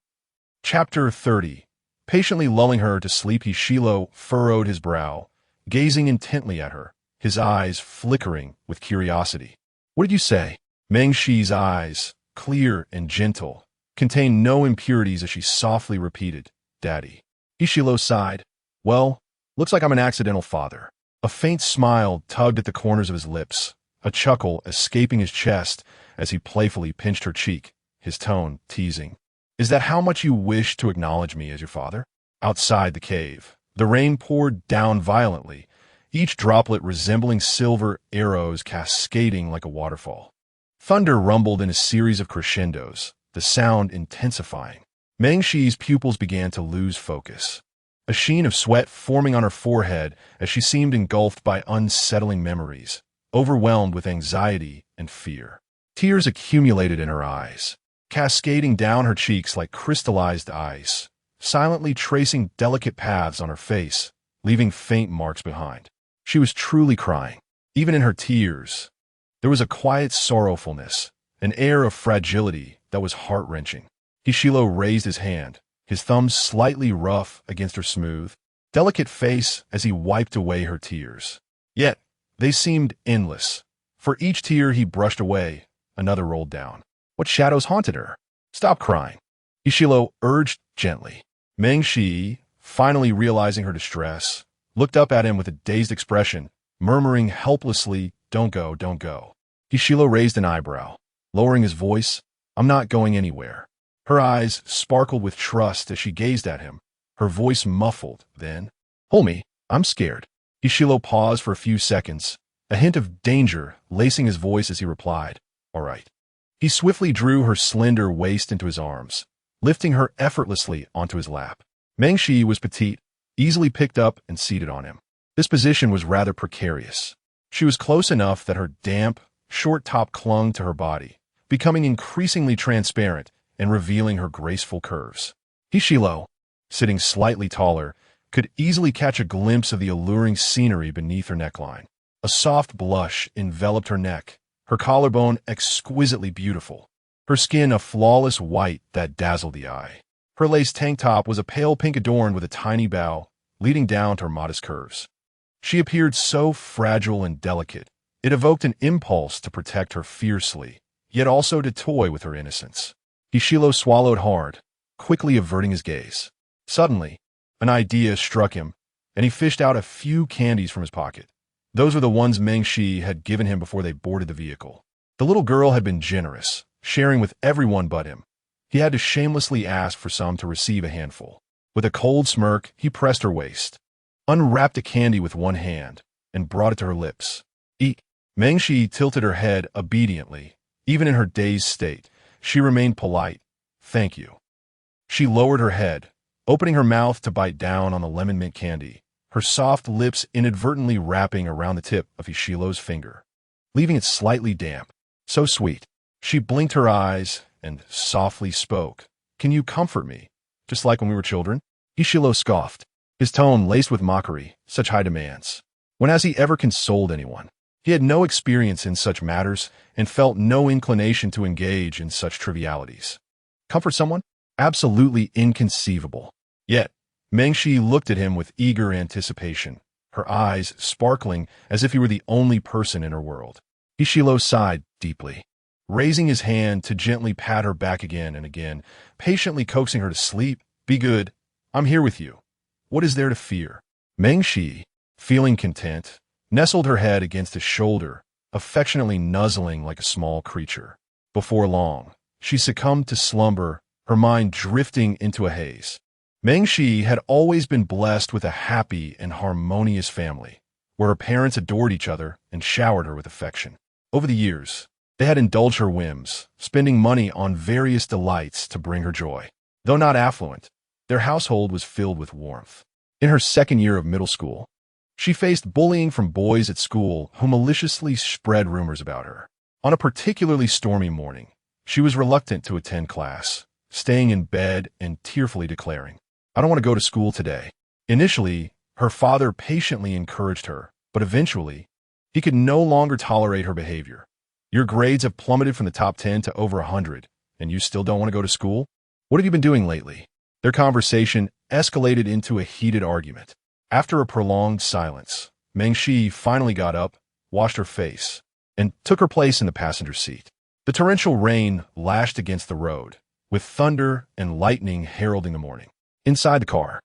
Chapter 30. Patiently lulling her to sleep, Hishilo furrowed his brow, gazing intently at her, his eyes flickering with curiosity. "What did you say?" Mengshi's eyes, clear and gentle, contained no impurities as she softly repeated, "Daddy." Hishilo sighed. "Well, looks like I'm an accidental father." A faint smile tugged at the corners of his lips, a chuckle escaping his chest as he playfully pinched her cheek, his tone teasing. "Is that how much you wish to acknowledge me as your father?" Outside the cave, the rain poured down violently, each droplet resembling silver arrows cascading like a waterfall. Thunder rumbled in a series of crescendos, the sound intensifying. Mengshi's pupils began to lose focus, a sheen of sweat forming on her forehead as she seemed engulfed by unsettling memories, overwhelmed with anxiety and fear. Tears accumulated in her eyes, cascading down her cheeks like crystallized ice, silently tracing delicate paths on her face, leaving faint marks behind. She was truly crying. Even in her tears, there was a quiet sorrowfulness, an air of fragility that was heart-wrenching. Hishilo raised his hand, his thumbs slightly rough against her smooth, delicate face as he wiped away her tears. Yet, they seemed endless. For each tear he brushed away, another rolled down. What shadows haunted her? "Stop crying," Hishilo urged gently. Mengshi, finally realizing her distress, looked up at him with a dazed expression, murmuring helplessly, "Don't go, don't go." Hishilo raised an eyebrow, lowering his voice, "I'm not going anywhere." Her eyes sparkled with trust as she gazed at him, her voice muffled. Then, "Hold me, I'm scared." Hishilo paused for a few seconds, a hint of danger lacing his voice as he replied, "All right." He swiftly drew her slender waist into his arms, lifting her effortlessly onto his lap. Mengshi was petite, easily picked up and seated on him. This position was rather precarious. She was close enough that her damp, short top clung to her body, becoming increasingly transparent and revealing her graceful curves. Hishilo, sitting slightly taller, could easily catch a glimpse of the alluring scenery beneath her neckline. A soft blush enveloped her neck, her collarbone exquisitely beautiful, her skin a flawless white that dazzled the eye. Her lace tank top was a pale pink adorned with a tiny bow, leading down to her modest curves. She appeared so fragile and delicate, it evoked an impulse to protect her fiercely, yet also to toy with her innocence. Hishilo swallowed hard, quickly averting his gaze. Suddenly, an idea struck him, and he fished out a few candies from his pocket. Those were the ones Mengshi had given him before they boarded the vehicle. The little girl had been generous, sharing with everyone but him. He had to shamelessly ask for some to receive a handful. With a cold smirk, he pressed her waist, unwrapped a candy with one hand, and brought it to her lips. "Eat." Mengshi tilted her head obediently, even in her dazed state, She remained polite. Thank you. She lowered her head, opening her mouth to bite down on the lemon mint candy, her soft lips inadvertently wrapping around the tip of Ishilo's finger, leaving it slightly damp. So sweet. She blinked her eyes and softly spoke. Can you comfort me, just like when we were children? Ishilo scoffed, his tone laced with mockery. Such high demands. When has he ever consoled anyone? He had no experience in such matters and felt no inclination to engage in such trivialities. Comfort someone? Absolutely inconceivable. Yet, Mengshi looked at him with eager anticipation, her eyes sparkling as if he were the only person in her world. Ishilo sighed deeply, raising his hand to gently pat her back again and again, patiently coaxing her to sleep. Be good. I'm here with you. What is there to fear? Mengshi, feeling content, nestled her head against his shoulder, affectionately nuzzling like a small creature. Before long, she succumbed to slumber, her mind drifting into a haze. Mengshi had always been blessed with a happy and harmonious family, where her parents adored each other and showered her with affection. Over the years, they had indulged her whims, spending money on various delights to bring her joy. Though not affluent, their household was filled with warmth. In her second year of middle school, she faced bullying from boys at school who maliciously spread rumors about her. On a particularly stormy morning, she was reluctant to attend class, staying in bed and tearfully declaring, I don't want to go to school today. Initially, her father patiently encouraged her, but eventually, he could no longer tolerate her behavior. Your grades have plummeted from the top 10 to over 100, and you still don't want to go to school? What have you been doing lately? Their conversation escalated into a heated argument. After a prolonged silence, Mengshi finally got up, washed her face, and took her place in the passenger seat. The torrential rain lashed against the road, with thunder and lightning heralding the morning. Inside the car,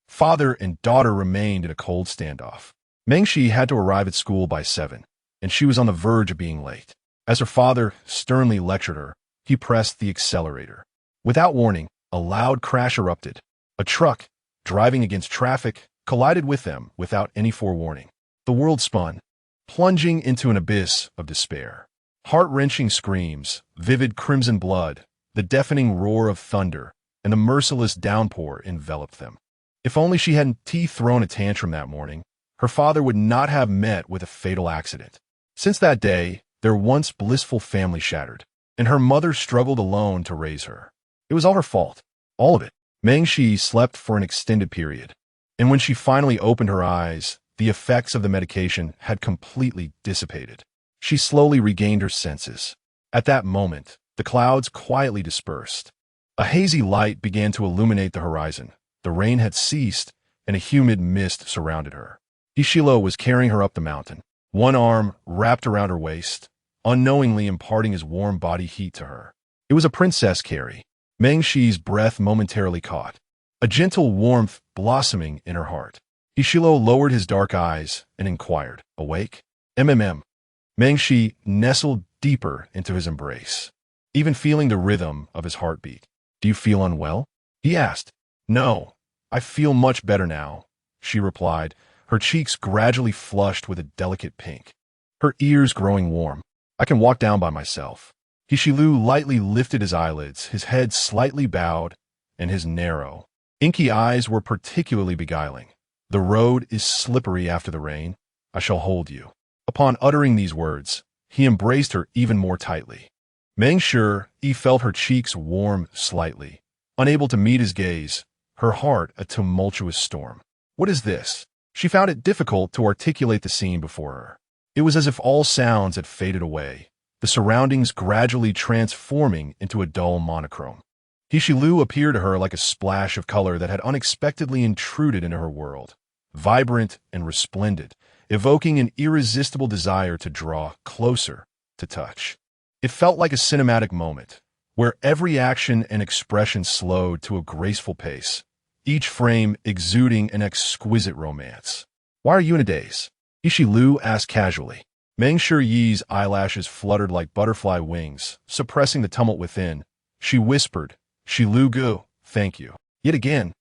father and daughter remained in a cold standoff. Mengshi had to arrive at school by 7, and she was on the verge of being late. As her father sternly lectured her, he pressed the accelerator. Without warning, a loud crash erupted. A truck, driving against traffic, collided with them without any forewarning. The world spun, plunging into an abyss of despair. Heart-wrenching screams, vivid crimson blood, the deafening roar of thunder, and the merciless downpour enveloped them. If only she hadn't thrown a tantrum that morning, her father would not have met with a fatal accident. Since that day, their once blissful family shattered, and her mother struggled alone to raise her. It was all her fault. All of it. Mengshi slept for an extended period, and when she finally opened her eyes, the effects of the medication had completely dissipated. She slowly regained her senses. At that moment, the clouds quietly dispersed. A hazy light began to illuminate the horizon. The rain had ceased, and a humid mist surrounded her. Ishilo was carrying her up the mountain, one arm wrapped around her waist, unknowingly imparting his warm body heat to her. It was a princess carry. Mengshi's breath momentarily caught, a gentle warmth blossoming in her heart. Ishilo lowered his dark eyes and inquired, awake? Mengshi nestled deeper into his embrace, even feeling the rhythm of his heartbeat. Do you feel unwell? He asked. No, I feel much better now, she replied, her cheeks gradually flushed with a delicate pink, her ears growing warm. I can walk down by myself. Ishilu lightly lifted his eyelids, his head slightly bowed, and his narrow, inky eyes were particularly beguiling. The road is slippery after the rain. I shall hold you. Upon uttering these words, he embraced her even more tightly. He felt her cheeks warm slightly. Unable to meet his gaze, her heart a tumultuous storm. What is this? She found it difficult to articulate the scene before her. It was as if all sounds had faded away, the surroundings gradually transforming into a dull monochrome. Hishilu appeared to her like a splash of color that had unexpectedly intruded into her world, vibrant and resplendent, evoking an irresistible desire to draw closer, to touch. It felt like a cinematic moment, where every action and expression slowed to a graceful pace, each frame exuding an exquisite romance. Why are you in a daze? Ishilu asked casually. Meng Shiyi's eyelashes fluttered like butterfly wings, suppressing the tumult within. She whispered, Shilu Gu, thank you. Yet again,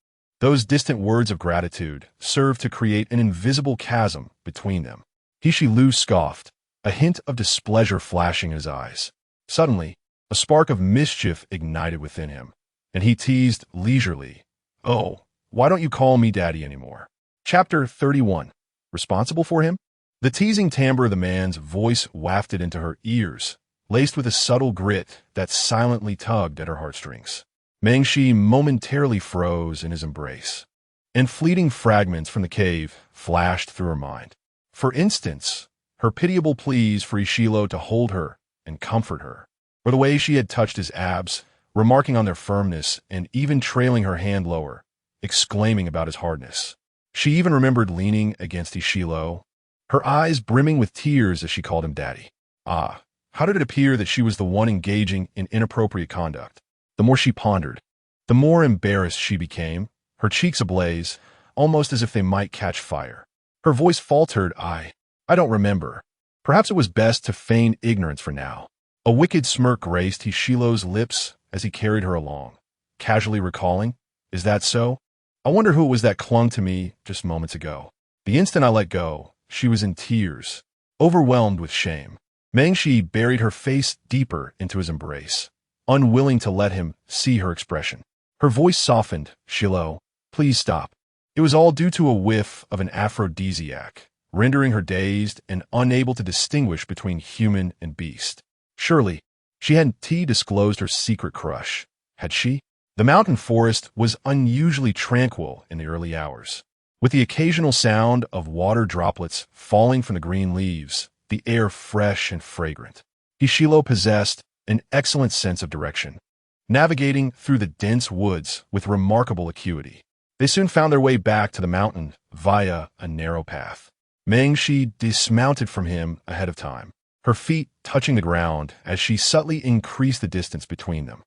those distant words of gratitude served to create an invisible chasm between them. Hishilu scoffed, a hint of displeasure flashing in his eyes. Suddenly, A spark of mischief ignited within him, and he teased leisurely, "Oh, why don't you call me Daddy anymore?" Chapter 31. Responsible for him? The teasing timbre of the man's voice wafted into her ears, laced with a subtle grit that silently tugged at her heartstrings. Mengshi momentarily froze in his embrace, and fleeting fragments from the cave flashed through her mind. For instance, her pitiable pleas for Ishilo to hold her and comfort her, or the way she had touched his abs, remarking on their firmness and even trailing her hand lower, exclaiming about his hardness. She even remembered leaning against Ishilo, her eyes brimming with tears as she called him Daddy. Ah, how did it appear that she was the one engaging in inappropriate conduct? The more she pondered, the more embarrassed she became, her cheeks ablaze, almost as if they might catch fire. Her voice faltered, I don't remember. Perhaps it was best to feign ignorance for now. A wicked smirk graced Hishilo's lips as he carried her along, casually recalling, "Is that so? I wonder who it was that clung to me just moments ago." The instant I let go, she was in tears, overwhelmed with shame. Mengshi buried her face deeper into his embrace, unwilling to let him see her expression. Her voice softened, "Shilo, please stop." It was all due to a whiff of an aphrodisiac, rendering her dazed and unable to distinguish between human and beast. Surely, she hadn't disclosed her secret crush, had she? The mountain forest was unusually tranquil in the early hours, with the occasional sound of water droplets falling from the green leaves, the air fresh and fragrant. Ishilo possessed an excellent sense of direction, navigating through the dense woods with remarkable acuity. They soon found their way back to the mountain via a narrow path. Mengshi dismounted from him ahead of time, her feet touching the ground as she subtly increased the distance between them.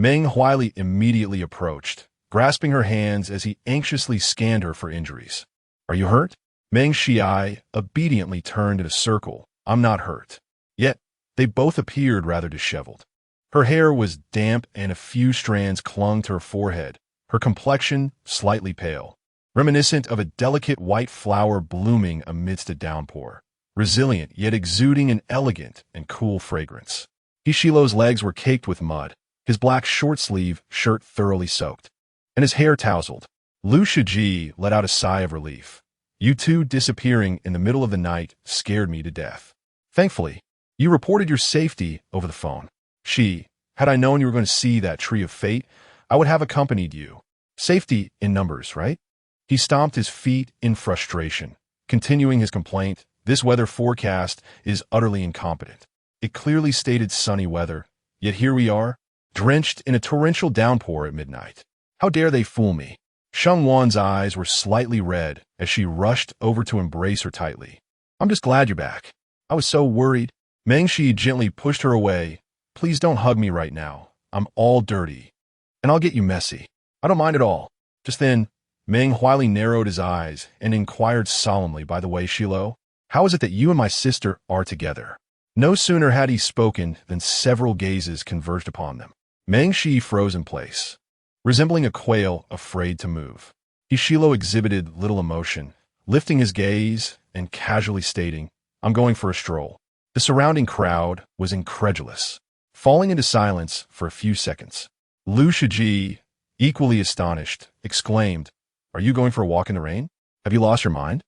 Meng Huili immediately approached, grasping her hands as he anxiously scanned her for injuries. "Are you hurt?" Meng Shiai obediently turned in a circle. "I'm not hurt." Yet, they both appeared rather disheveled. Her hair was damp and a few strands clung to her forehead, her complexion slightly pale, reminiscent of a delicate white flower blooming amidst a downpour, resilient yet exuding an elegant and cool fragrance. Hishilo's legs were caked with mud, his black short-sleeve shirt thoroughly soaked, and his hair tousled. Lu Shiji let out a sigh of relief. "You two disappearing in the middle of the night scared me to death. Thankfully, you reported your safety over the phone. Had I known you were going to see that tree of fate, I would have accompanied you. Safety in numbers, right?" He stomped his feet in frustration, continuing his complaint. "This weather forecast is utterly incompetent. It clearly stated sunny weather, yet here we are, drenched in a torrential downpour at midnight. How dare they fool me?" Sheng Wan's eyes were slightly red as she rushed over to embrace her tightly. "I'm just glad you're back. I was so worried." Mengshi gently pushed her away. "Please don't hug me right now. I'm all dirty, and I'll get you messy. I don't mind at all." Just then, Meng Huili narrowed his eyes and inquired solemnly, "By the way, Shilo, how is it that you and my sister are together?" No sooner had he spoken than several gazes converged upon them. Mengshi froze in place, resembling a quail afraid to move. Ishilo exhibited little emotion, lifting his gaze and casually stating, "I'm going for a stroll." The surrounding crowd was incredulous, falling into silence for a few seconds. Lu Shiji, equally astonished, exclaimed, "Are you going for a walk in the rain? Have you lost your mind?"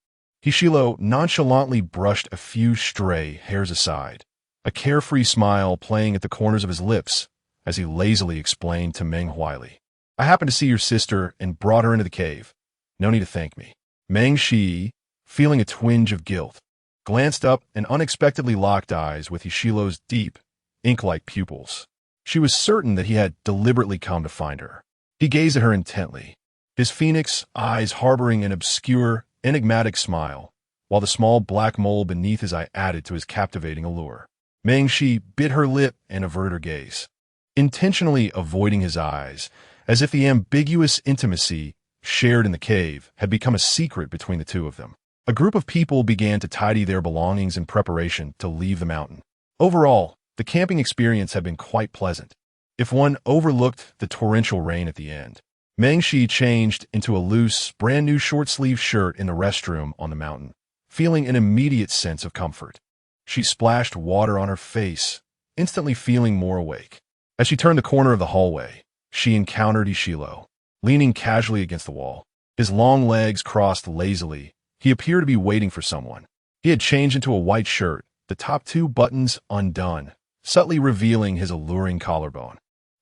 Ishilo nonchalantly brushed a few stray hairs aside, a carefree smile playing at the corners of his lips as he lazily explained to Meng Huili, "I happened to see your sister and brought her into the cave. No need to thank me." Meng Shi, feeling a twinge of guilt, glanced up and unexpectedly locked eyes with Ishilo's deep, ink-like pupils. She was certain that he had deliberately come to find her. He gazed at her intently, his phoenix eyes harboring an obscure, enigmatic smile, while the small black mole beneath his eye added to his captivating allure. Meng Shi bit her lip and averted her gaze, intentionally avoiding his eyes, as if the ambiguous intimacy shared in the cave had become a secret between the two of them. A group of people began to tidy their belongings in preparation to leave the mountain. Overall, the camping experience had been quite pleasant, if one overlooked the torrential rain at the end. Meng Shi changed into a loose, brand-new short-sleeved shirt in the restroom on the mountain, feeling an immediate sense of comfort. She splashed water on her face, instantly feeling more awake. As she turned the corner of the hallway, she encountered Ishilo, leaning casually against the wall. His long legs crossed lazily. He appeared to be waiting for someone. He had changed into a white shirt, the top two buttons undone, subtly revealing his alluring collarbone.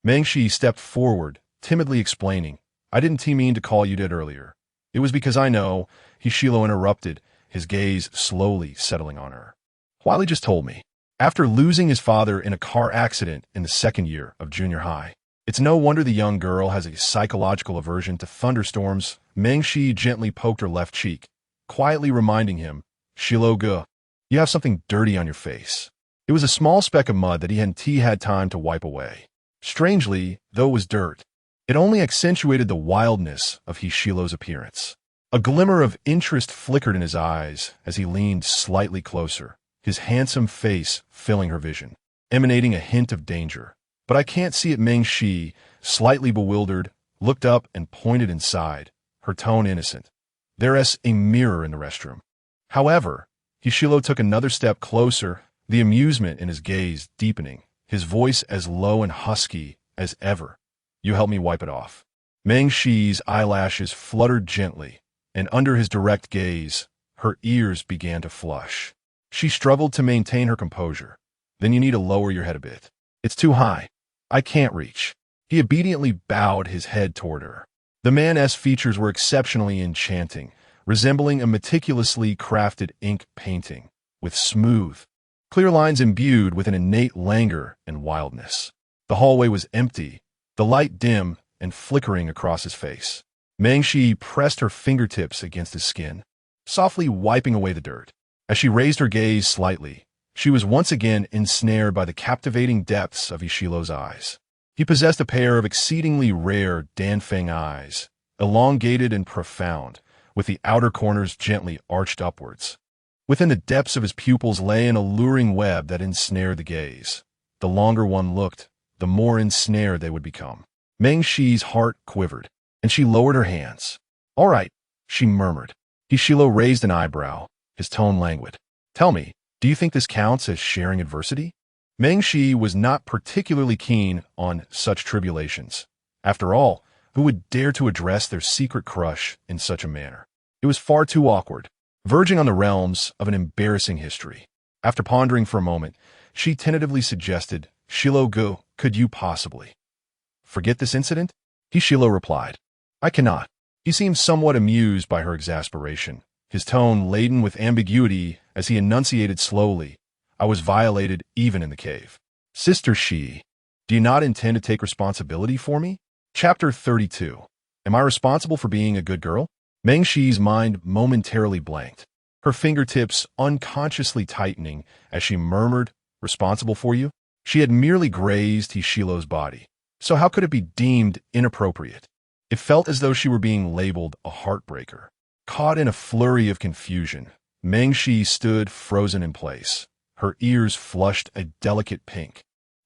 Mengshi stepped forward, timidly explaining, "I didn't mean to call you dead earlier. It was because I know," Ishilo interrupted, his gaze slowly settling on her. "Wiley just told me. After losing his father in a car accident in the second year of junior high, it's no wonder the young girl has a psychological aversion to thunderstorms." Mengshi gently poked her left cheek, quietly reminding him, "Shilo-gu, you have something dirty on your face." It was a small speck of mud that he hadn't had time to wipe away. Strangely, though it was dirt, it only accentuated the wildness of Hishilo's appearance. A glimmer of interest flickered in his eyes as he leaned slightly closer, his handsome face filling her vision, emanating a hint of danger. "But I can't see it." Mengshi, slightly bewildered, looked up and pointed inside, her tone innocent. "There's a mirror in the restroom." However, Hishilo took another step closer, the amusement in his gaze deepening, his voice as low and husky as ever. "You help me wipe it off." Mengshi's eyelashes fluttered gently, and under his direct gaze, her ears began to flush. She struggled to maintain her composure. "Then you need to lower your head a bit. It's too high. I can't reach." He obediently bowed his head toward her. The man's features were exceptionally enchanting, resembling a meticulously crafted ink painting, with smooth, clear lines imbued with an innate languor and wildness. The hallway was empty, the light dim and flickering across his face. Mengshi pressed her fingertips against his skin, softly wiping away the dirt. As she raised her gaze slightly, she was once again ensnared by the captivating depths of Ishilo's eyes. He possessed a pair of exceedingly rare Danfeng eyes, elongated and profound, with the outer corners gently arched upwards. Within the depths of his pupils lay an alluring web that ensnared the gaze. The longer one looked, the more ensnared they would become. Mengshi's heart quivered, and she lowered her hands. "All right," she murmured. Ishilo raised an eyebrow, his tone languid. "Tell me, do you think this counts as sharing adversity?" Mengshi was not particularly keen on such tribulations. After all, who would dare to address their secret crush in such a manner? It was far too awkward, verging on the realms of an embarrassing history. After pondering for a moment, she tentatively suggested, "Shilo-gu, could you possibly forget this incident?" Hishilo replied, "I cannot." He seemed somewhat amused by her exasperation, his tone laden with ambiguity as he enunciated slowly, "I was violated even in the cave. Sister Shi, do you not intend to take responsibility for me?" Chapter 32. Am I responsible for being a good girl? Mengshi's mind momentarily blanked, her fingertips unconsciously tightening as she murmured, "Responsible for you?" She had merely grazed Hishilo's body, so how could it be deemed inappropriate? It felt as though she were being labeled a heartbreaker. Caught in a flurry of confusion, Mengshi stood frozen in place, her ears flushed a delicate pink,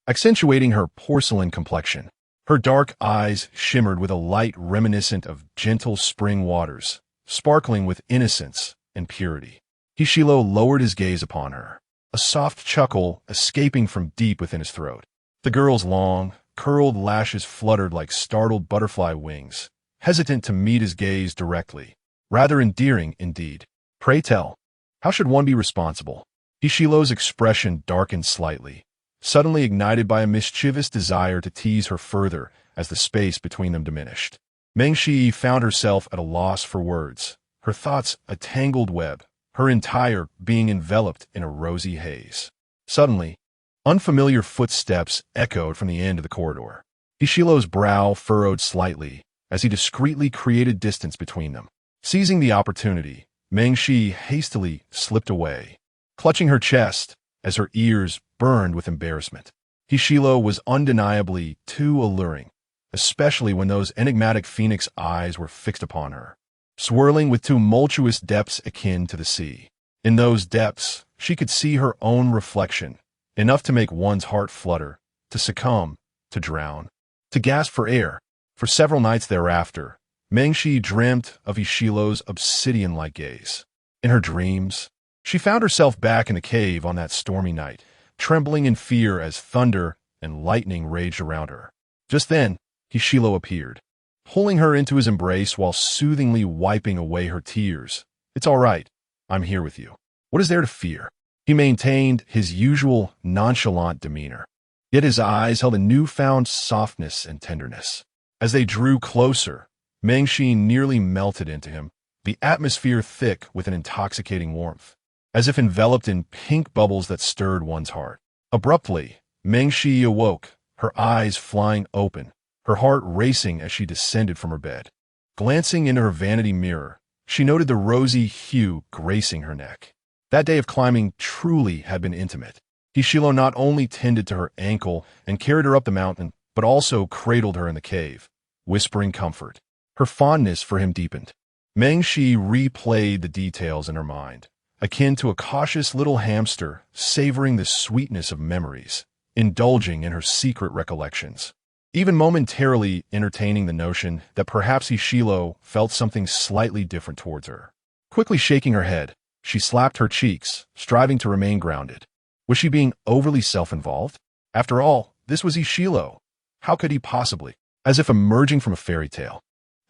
accentuating her porcelain complexion. Her dark eyes shimmered with a light reminiscent of gentle spring waters, sparkling with innocence and purity. Hishilo lowered his gaze upon her, a soft chuckle escaping from deep within his throat. The girl's long, curled lashes fluttered like startled butterfly wings, hesitant to meet his gaze directly. Rather endearing, indeed. "Pray tell, how should one be responsible?" Hishilo's expression darkened slightly, suddenly ignited by a mischievous desire to tease her further as the space between them diminished. Mengshi found herself at a loss for words, her thoughts a tangled web, her entire being enveloped in a rosy haze. Suddenly, unfamiliar footsteps echoed from the end of the corridor. Hishilo's brow furrowed slightly as he discreetly created distance between them. Seizing the opportunity, Mengshi hastily slipped away, clutching her chest as her ears burned with embarrassment. Hishilo was undeniably too alluring, especially when those enigmatic phoenix eyes were fixed upon her, swirling with tumultuous depths akin to the sea. In those depths, she could see her own reflection, enough to make one's heart flutter, to succumb, to drown, to gasp for air. For several nights thereafter, Mengshi dreamt of Ishilo's obsidian-like gaze. In her dreams, she found herself back in the cave on that stormy night, trembling in fear as thunder and lightning raged around her. Just then, Hishilo appeared, pulling her into his embrace while soothingly wiping away her tears. "It's all right. I'm here with you. What is there to fear?" He maintained his usual nonchalant demeanor, yet his eyes held a newfound softness and tenderness. As they drew closer, Mengshi nearly melted into him, the atmosphere thick with an intoxicating warmth, as if enveloped in pink bubbles that stirred one's heart. Abruptly, Mengshi awoke, her eyes flying open, her heart racing as she descended from her bed. Glancing into her vanity mirror, she noted the rosy hue gracing her neck. That day of climbing truly had been intimate. Hishilo not only tended to her ankle and carried her up the mountain, but also cradled her in the cave, whispering comfort. Her fondness for him deepened. Mengshi replayed the details in her mind, akin to a cautious little hamster savoring the sweetness of memories, indulging in her secret recollections, even momentarily entertaining the notion that perhaps Hishilo felt something slightly different towards her. Quickly shaking her head, she slapped her cheeks, striving to remain grounded. Was she being overly self-involved? After all, this was Hishilo. How could he possibly? As if emerging from a fairy tale,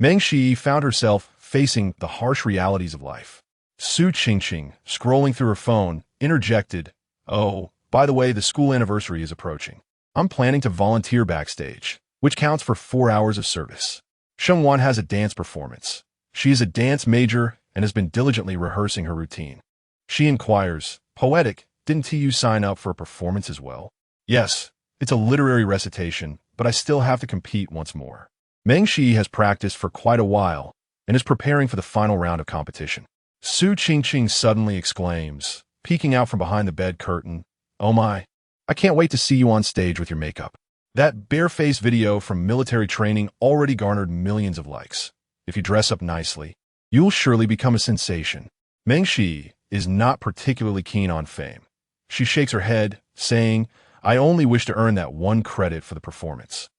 Mengshi found herself facing the harsh realities of life. Su Qingqing, scrolling through her phone, interjected, "Oh, by the way, the school anniversary is approaching. I'm planning to volunteer backstage, which counts for 4 hours of service. Shengwan has a dance performance. She is a dance major and has been diligently rehearsing her routine." She inquires, "Poetic, didn't you sign up for a performance as well?" "Yes, it's a literary recitation, but I still have to compete once more." Mengshi has practiced for quite a while and is preparing for the final round of competition. Su Qingqing suddenly exclaims, peeking out from behind the bed curtain, "Oh my, I can't wait to see you on stage with your makeup." That bare-faced video from military training already garnered millions of likes. If you dress up nicely, you'll surely become a sensation. Mengshi is not particularly keen on fame. She shakes her head, saying, "I only wish to earn that one credit for the performance.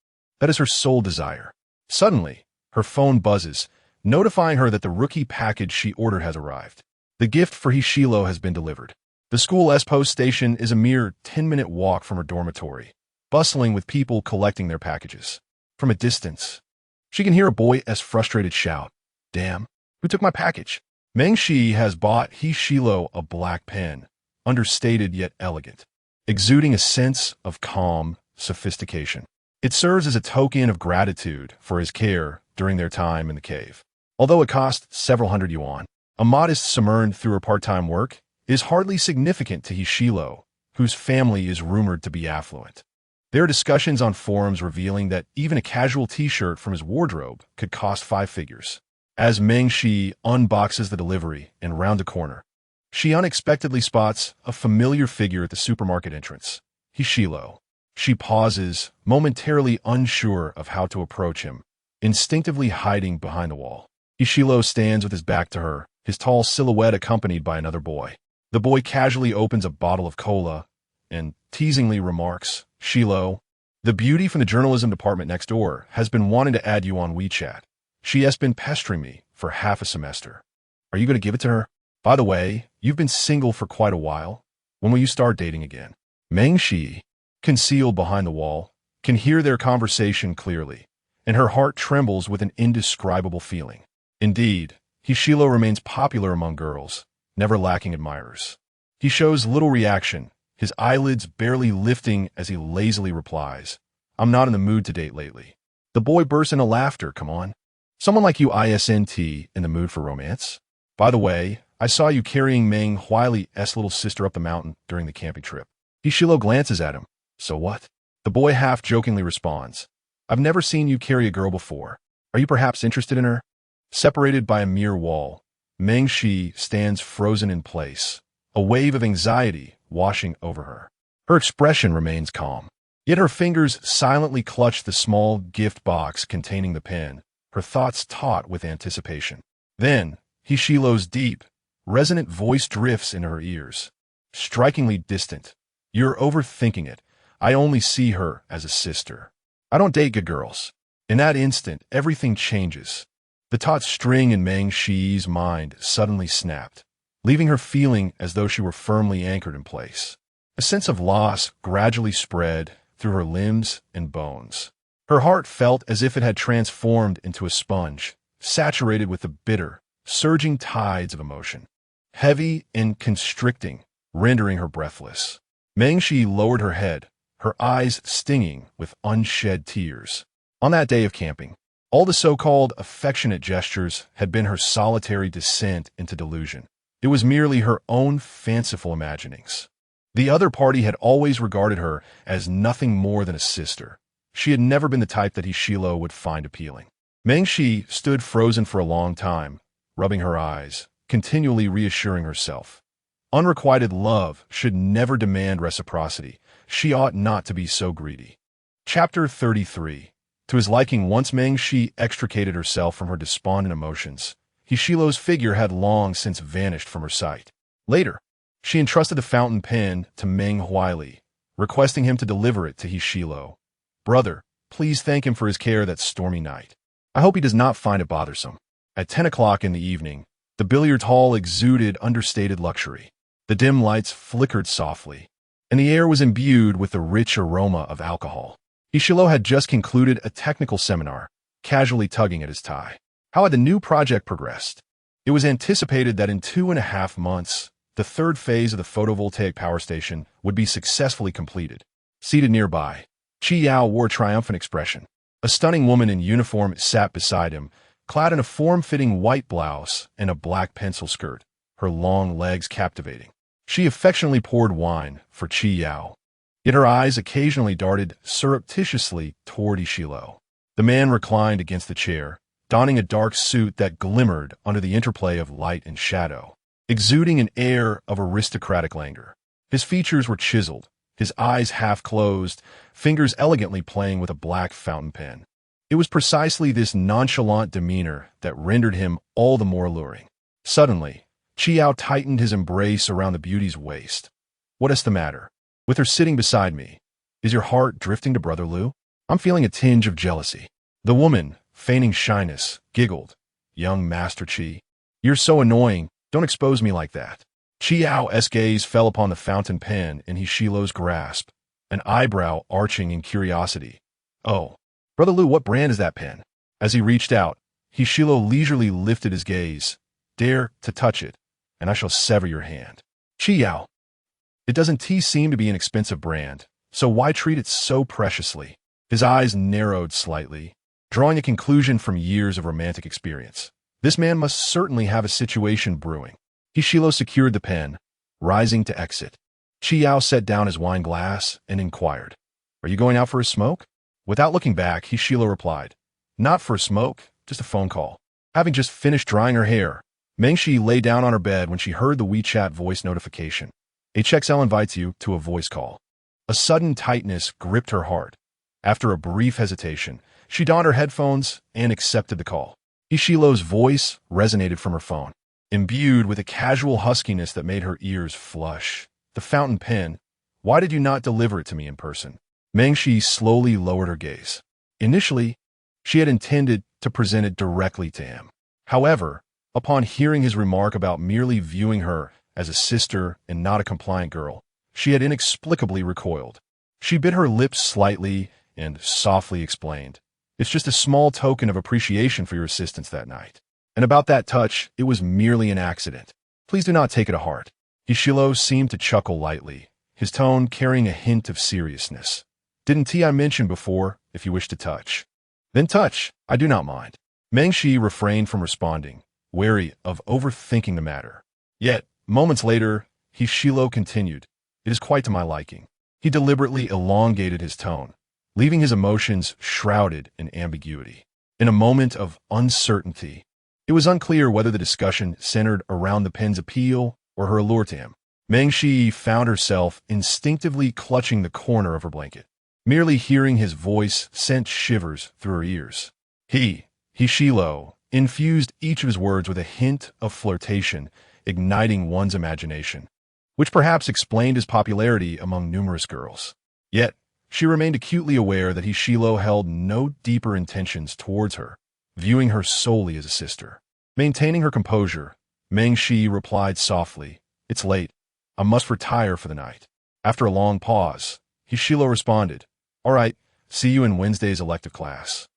That is her sole desire." Suddenly, her phone buzzes, notifying her that the rookie package she ordered has arrived. The gift for Hishilo has been delivered. The school S-Post station is a mere 10-minute walk from her dormitory, bustling with people collecting their packages. From a distance, she can hear a boy's frustrated shout, "Damn, who took my package?" Mengshi has bought Hishilo a black pen, understated yet elegant, exuding a sense of calm sophistication. It serves as a token of gratitude for his care during their time in the cave. Although it cost several hundred yuan, a modest sum earned through her part-time work is hardly significant to Hishilo, whose family is rumored to be affluent. There are discussions on forums revealing that even a casual t-shirt from his wardrobe could cost 5 figures. As Mengshi unboxes the delivery and round a corner, she unexpectedly spots a familiar figure at the supermarket entrance, Hishilo. She pauses, momentarily unsure of how to approach him, instinctively hiding behind the wall. Hishilo stands with his back to her, his tall silhouette accompanied by another boy. The boy casually opens a bottle of cola and teasingly remarks, "Shilo, the beauty from the journalism department next door has been wanting to add you on WeChat. She has been pestering me for half a semester. Are you going to give it to her? By the way, you've been single for quite a while. When will you start dating again?" Mengshi, concealed behind the wall, can hear their conversation clearly, and her heart trembles with an indescribable feeling. Indeed, Hishilo remains popular among girls, never lacking admirers. He shows little reaction, his eyelids barely lifting as he lazily replies, "I'm not in the mood to date lately." The boy bursts into laughter. "Come on. Someone like you isn't in the mood for romance? By the way, I saw you carrying Meng Huili's little sister up the mountain during the camping trip." Hishilo glances at him. "So what?" The boy half-jokingly responds, "I've never seen you carry a girl before. Are you perhaps interested in her?" Separated by a mere wall, Mengshi stands frozen in place, a wave of anxiety washing over her. Her expression remains calm, yet her fingers silently clutch the small gift box containing the pen, her thoughts taut with anticipation. Then, Hishilo's deep, resonant voice drifts into her ears, strikingly distant. "You're overthinking it. I only see her as a sister. I don't date good girls." In that instant, everything changes. The taut string in Mengshi's mind suddenly snapped, leaving her feeling as though she were firmly anchored in place. A sense of loss gradually spread through her limbs and bones. Her heart felt as if it had transformed into a sponge, saturated with the bitter, surging tides of emotion. Heavy and constricting, rendering her breathless. Mengshi lowered her head, her eyes stinging with unshed tears. On that day of camping, all the so-called affectionate gestures had been her solitary descent into delusion. It was merely her own fanciful imaginings. The other party had always regarded her as nothing more than a sister. She had never been the type that Hishilo would find appealing. Mengshi stood frozen for a long time, rubbing her eyes, continually reassuring herself. Unrequited love should never demand reciprocity. She ought not to be so greedy. Chapter 33. To his liking, once Mengshi extricated herself from her despondent emotions, Hishilo's figure had long since vanished from her sight. Later, she entrusted the fountain pen to Meng Huili, requesting him to deliver it to Hishilo. Brother, please thank him for his care that stormy night. I hope he does not find it bothersome. At 10 o'clock in the evening, the billiards hall exuded understated luxury. The dim lights flickered softly, and the air was imbued with the rich aroma of alcohol. Hishilo had just concluded a technical seminar, casually tugging at his tie. How had the new project progressed? It was anticipated that in 2.5 months, the third phase of the photovoltaic power station would be successfully completed. Seated nearby, Chi Yao wore a triumphant expression. A stunning woman in uniform sat beside him, clad in a form-fitting white blouse and a black pencil skirt, her long legs captivating. She affectionately poured wine for Chi Yao, yet her eyes occasionally darted surreptitiously toward Ishilo. The man reclined against the chair, donning a dark suit that glimmered under the interplay of light and shadow, exuding an air of aristocratic languor. His features were chiseled, his eyes half-closed, fingers elegantly playing with a black fountain pen. It was precisely this nonchalant demeanor that rendered him all the more alluring. Suddenly, Chiao tightened his embrace around the beauty's waist. What is the matter? With her sitting beside me, is your heart drifting to Brother Liu? I'm feeling a tinge of jealousy. The woman, feigning shyness, giggled. Young Master Chi, you're so annoying, don't expose me like that. Chiao's gaze fell upon the fountain pen in Hishilo's grasp, an eyebrow arching in curiosity. Oh, Brother Liu, what brand is that pen? As he reached out, Hishilo leisurely lifted his gaze. Dare to touch it, and I shall sever your hand. Chiao, it doesn't seem to be an expensive brand, so why treat it so preciously? His eyes narrowed slightly, drawing a conclusion from years of romantic experience. This man must certainly have a situation brewing. Hishilo secured the pen, rising to exit. Chiao set down his wine glass and inquired, Are you going out for a smoke? Without looking back, Hishilo replied, Not for a smoke, just a phone call. Having just finished drying her hair, Mengshi lay down on her bed when she heard the WeChat voice notification. HXL invites you to a voice call. A sudden tightness gripped her heart. After a brief hesitation, she donned her headphones and accepted the call. Ishilo's voice resonated from her phone, imbued with a casual huskiness that made her ears flush. The fountain pen, why did you not deliver it to me in person? Mengshi slowly lowered her gaze. Initially, she had intended to present it directly to him. However, upon hearing his remark about merely viewing her as a sister and not a compliant girl, she had inexplicably recoiled. She bit her lips slightly and softly explained, It's just a small token of appreciation for your assistance that night. And about that touch, it was merely an accident. Please do not take it to heart. Hishilo seemed to chuckle lightly, his tone carrying a hint of seriousness. Didn't I mention before, if you wish to touch? Then touch, I do not mind. Mengshi refrained from responding, wary of overthinking the matter. Yet, moments later, Hishilo continued, It is quite to my liking. He deliberately elongated his tone, leaving his emotions shrouded in ambiguity. In a moment of uncertainty, it was unclear whether the discussion centered around the pen's appeal or her allure to him. Mengshi found herself instinctively clutching the corner of her blanket. Merely hearing his voice sent shivers through her ears. Hishilo, infused each of his words with a hint of flirtation, igniting one's imagination, which perhaps explained his popularity among numerous girls. Yet, she remained acutely aware that Hishilo held no deeper intentions towards her, viewing her solely as a sister. Maintaining her composure, Mengshi replied softly, It's late. I must retire for the night. After a long pause, Hishilo responded, "All right, see you in Wednesday's elective class."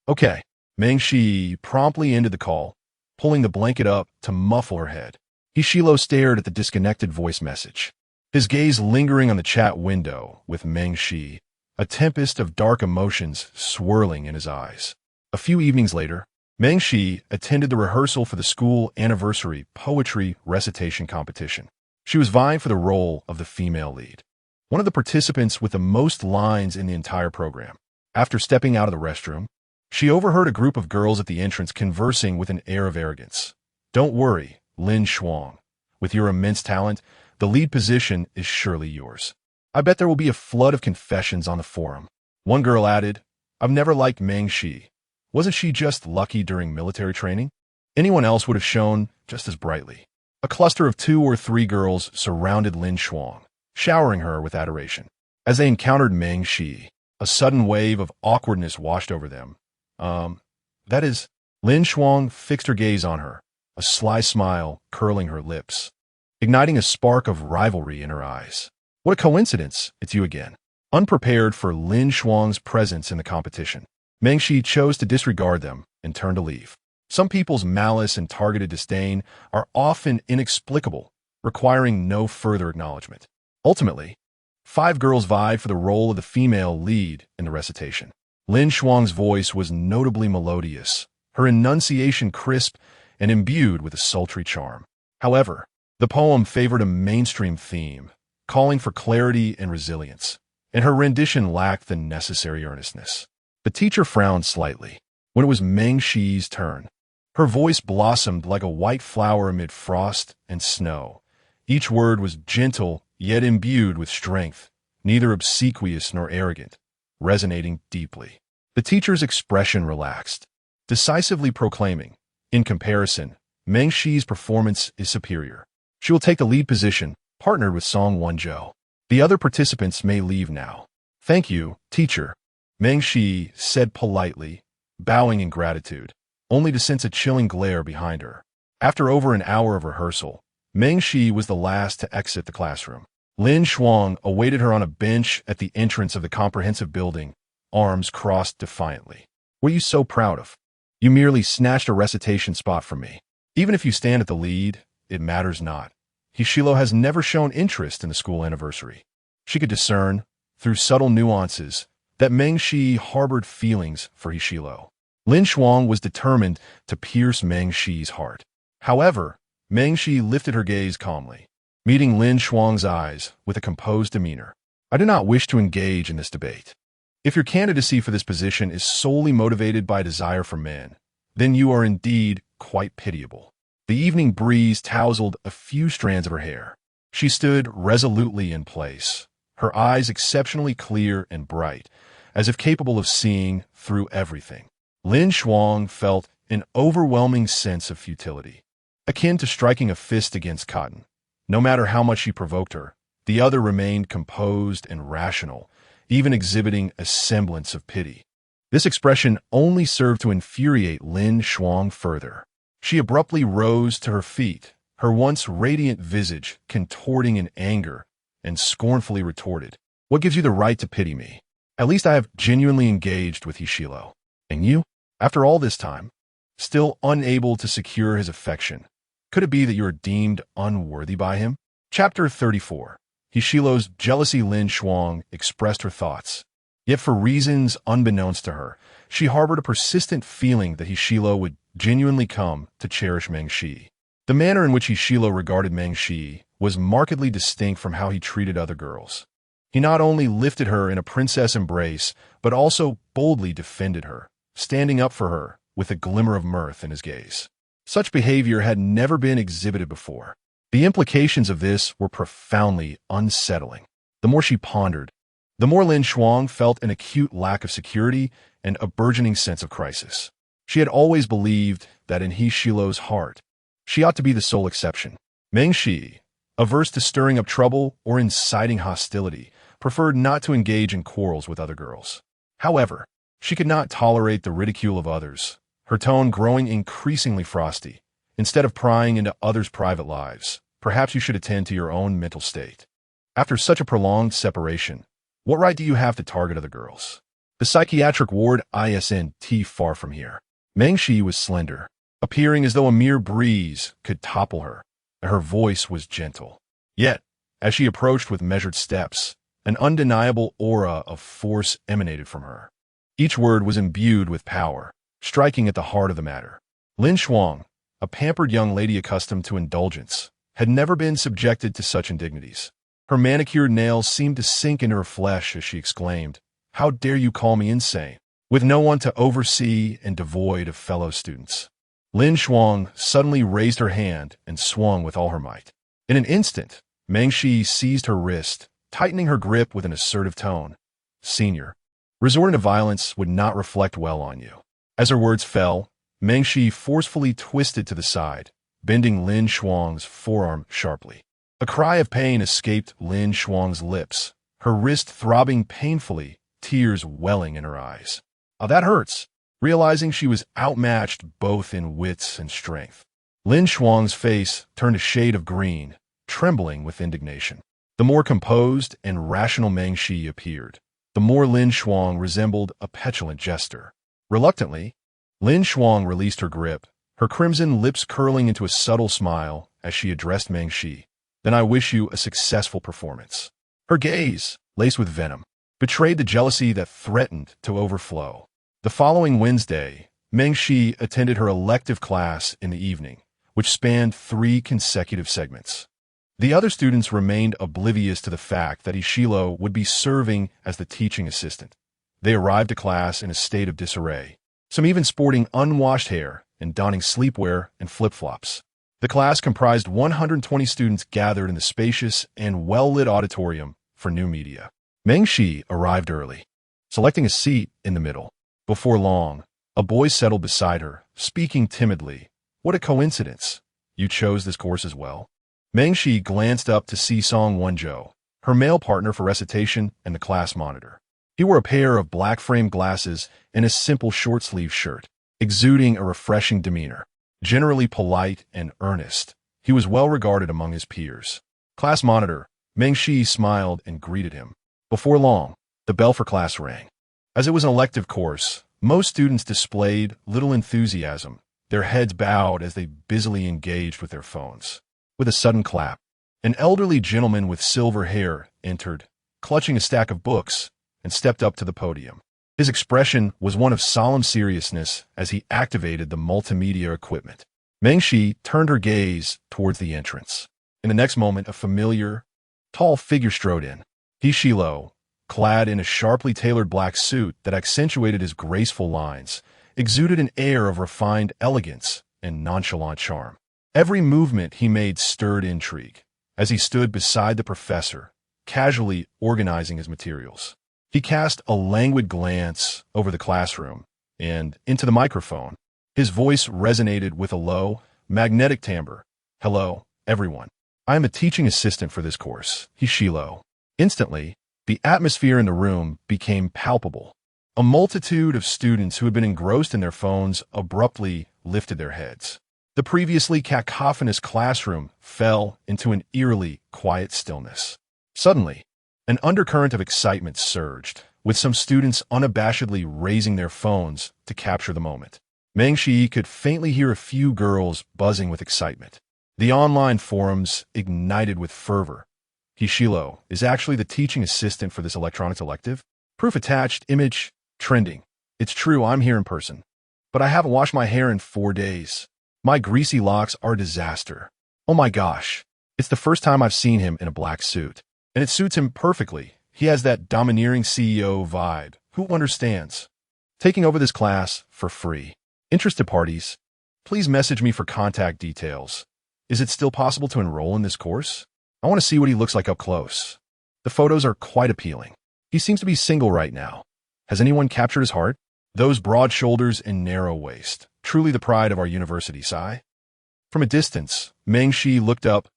Okay. Meng Shi promptly ended the call, pulling the blanket up to muffle her head. Hishilo stared at the disconnected voice message, his gaze lingering on the chat window with Meng Shi, a tempest of dark emotions swirling in his eyes. A few evenings later, Meng Shi attended the rehearsal for the school anniversary poetry recitation competition. She was vying for the role of the female lead, one of the participants with the most lines in the entire program. After stepping out of the restroom, she overheard a group of girls at the entrance conversing with an air of arrogance. "Don't worry, Lin Shuang. With your immense talent, the lead position is surely yours. I bet there will be a flood of confessions on the forum." One girl added, "I've never liked Meng Shi. Wasn't she just lucky during military training?" Anyone else would have shone just as brightly. A cluster of 2 or 3 girls surrounded Lin Shuang, showering her with adoration. As they encountered Meng Shi, a sudden wave of awkwardness washed over them. That is, Lin Shuang fixed her gaze on her, a sly smile curling her lips, igniting a spark of rivalry in her eyes. "What a coincidence, it's you again." Unprepared for Lin Shuang's presence in the competition, Meng Shi chose to disregard them and turned to leave. Some people's malice and targeted disdain are often inexplicable, requiring no further acknowledgement. Ultimately, 5 girls vied for the role of the female lead in the recitation. Lin Shuang's voice was notably melodious, her enunciation crisp and imbued with a sultry charm. However, the poem favored a mainstream theme, calling for clarity and resilience, and her rendition lacked the necessary earnestness. The teacher frowned slightly. When it was Meng Shi's turn, her voice blossomed like a white flower amid frost and snow. Each word was gentle, yet imbued with strength, neither obsequious nor arrogant, resonating deeply. The teacher's expression relaxed, decisively proclaiming, in comparison, Meng Shi's performance is superior. She will take the lead position, partnered with Song Wonzhou. The other participants may leave now. "Thank you, teacher," Meng Shi said politely, bowing in gratitude, only to sense a chilling glare behind her. After over an hour of rehearsal, Meng Shi was the last to exit the classroom. Lin Shuang awaited her on a bench at the entrance of the comprehensive building, arms crossed defiantly. "What are you so proud of? You merely snatched a recitation spot from me. Even if you stand at the lead, it matters not." Hishilo has never shown interest in the school anniversary. She could discern, through subtle nuances, that Meng Shi harbored feelings for Hishilo. Lin Shuang was determined to pierce Meng Shi's heart. However, Meng Shi lifted her gaze calmly, meeting Lin Shuang's eyes with a composed demeanor. "I do not wish to engage in this debate. If your candidacy for this position is solely motivated by a desire for men, then you are indeed quite pitiable." The evening breeze tousled a few strands of her hair. She stood resolutely in place, her eyes exceptionally clear and bright, as if capable of seeing through everything. Lin Shuang felt an overwhelming sense of futility, akin to striking a fist against cotton. No matter how much she provoked her, the other remained composed and rational, even exhibiting a semblance of pity. This expression only served to infuriate Lin Shuang further. She abruptly rose to her feet, her once radiant visage contorting in anger, and scornfully retorted, "What gives you the right to pity me? At least I have genuinely engaged with Hishilo. And you, after all this time, still unable to secure his affection. Could it be that you are deemed unworthy by him?" Chapter 34. Hishilo's jealousy. Lin Shuang expressed her thoughts. Yet for reasons unbeknownst to her, she harbored a persistent feeling that Hishilo would genuinely come to cherish Meng Shi. The manner in which Hishilo regarded Meng Shi was markedly distinct from how he treated other girls. He not only lifted her in a princess embrace, but also boldly defended her, standing up for her with a glimmer of mirth in his gaze. Such behavior had never been exhibited before. The implications of this were profoundly unsettling. The more she pondered, the more Lin Shuang felt an acute lack of security and a burgeoning sense of crisis. She had always believed that in Hishilo's heart, she ought to be the sole exception. Meng Shi, averse to stirring up trouble or inciting hostility, preferred not to engage in quarrels with other girls. However, she could not tolerate the ridicule of others, her tone growing increasingly frosty. "Instead of prying into others' private lives, perhaps you should attend to your own mental state." After such a prolonged separation, what right do you have to target other girls? The psychiatric ward isn't far from here. Meng Shi was slender, appearing as though a mere breeze could topple her, and her voice was gentle. Yet, as she approached with measured steps, an undeniable aura of force emanated from her. Each word was imbued with power, striking at the heart of the matter. Lin Shuang, a pampered young lady accustomed to indulgence, had never been subjected to such indignities. Her manicured nails seemed to sink into her flesh as she exclaimed, "How dare you call me insane?" With no one to oversee and devoid of fellow students. Lin Shuang suddenly raised her hand and swung with all her might. In an instant, Meng Shi seized her wrist, tightening her grip with an assertive tone. "Senior, resorting to violence would not reflect well on you." As her words fell, Meng Shi forcefully twisted to the side, bending Lin Shuang's forearm sharply. A cry of pain escaped Lin Shuang's lips, her wrist throbbing painfully, tears welling in her eyes. "Oh, that hurts," realizing she was outmatched both in wits and strength. Lin Shuang's face turned a shade of green, trembling with indignation. The more composed and rational Meng Shi appeared, the more Lin Shuang resembled a petulant jester. Reluctantly, Lin Shuang released her grip, her crimson lips curling into a subtle smile as she addressed Meng Shi. "Then I wish you a successful performance." Her gaze, laced with venom, betrayed the jealousy that threatened to overflow. The following Wednesday, Meng Shi attended her elective class in the evening, which spanned 3 consecutive segments. The other students remained oblivious to the fact that Ishilo would be serving as the teaching assistant. They arrived to class in a state of disarray, some even sporting unwashed hair and donning sleepwear and flip-flops. The class comprised 120 students gathered in the spacious and well-lit auditorium for new media. Meng Shi arrived early, selecting a seat in the middle. Before long, a boy settled beside her, speaking timidly. "What a coincidence. You chose this course as well." Meng Shi glanced up to see Song Wenzhou, her male partner for recitation and the class monitor. He wore a pair of black-framed glasses and a simple short-sleeved shirt, exuding a refreshing demeanor. Generally polite and earnest, he was well regarded among his peers. Class monitor, Meng Shi smiled and greeted him. Before long, the bell for class rang. As it was an elective course, most students displayed little enthusiasm, their heads bowed as they busily engaged with their phones. With a sudden clap, an elderly gentleman with silver hair entered, clutching a stack of books, and stepped up to the podium. His expression was one of solemn seriousness as he activated the multimedia equipment. Meng Shi turned her gaze towards the entrance. In the next moment, a familiar, tall figure strode in. Ishilo, clad in a sharply tailored black suit that accentuated his graceful lines, exuded an air of refined elegance and nonchalant charm. Every movement he made stirred intrigue, as he stood beside the professor, casually organizing his materials. He cast a languid glance over the classroom and into the microphone. His voice resonated with a low, magnetic timbre. "Hello, everyone. I am a teaching assistant for this course, Ishilo." Instantly, the atmosphere in the room became palpable. A multitude of students who had been engrossed in their phones abruptly lifted their heads. The previously cacophonous classroom fell into an eerily quiet stillness. Suddenly, an undercurrent of excitement surged, with some students unabashedly raising their phones to capture the moment. Meng Shi could faintly hear a few girls buzzing with excitement. The online forums ignited with fervor. "Ishilo is actually the teaching assistant for this electronics elective? Proof attached, image, trending. It's true, I'm here in person. But I haven't washed my hair in 4 days. My greasy locks are a disaster. Oh my gosh, it's the first time I've seen him in a black suit. And it suits him perfectly. He has that domineering CEO vibe. Who understands? Taking over this class for free. Interested parties, please message me for contact details. Is it still possible to enroll in this course? I want to see what he looks like up close. The photos are quite appealing. He seems to be single right now. Has anyone captured his heart? Those broad shoulders and narrow waist, truly the pride of our university, Sai." From a distance, Meng Shi looked up,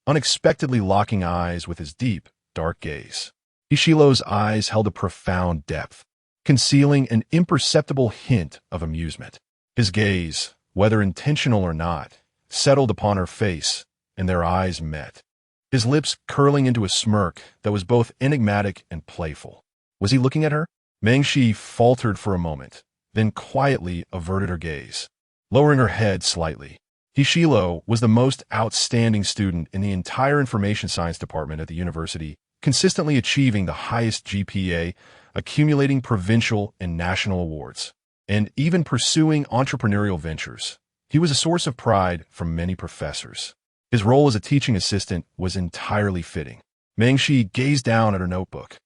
unexpectedly locking eyes with his deep, dark gaze. Ishilo's eyes held a profound depth, concealing an imperceptible hint of amusement. His gaze, whether intentional or not, settled upon her face, and their eyes met. his lips curling into a smirk that was both enigmatic and playful. Was he looking at her? Meng Shi faltered for a moment, then quietly averted her gaze, lowering her head slightly. Hishilo was the most outstanding student in the entire information science department at the university, consistently achieving the highest GPA, accumulating provincial and national awards, and even pursuing entrepreneurial ventures. He was a source of pride for many professors. His role as a teaching assistant was entirely fitting. Meng Shi gazed down at her notebook,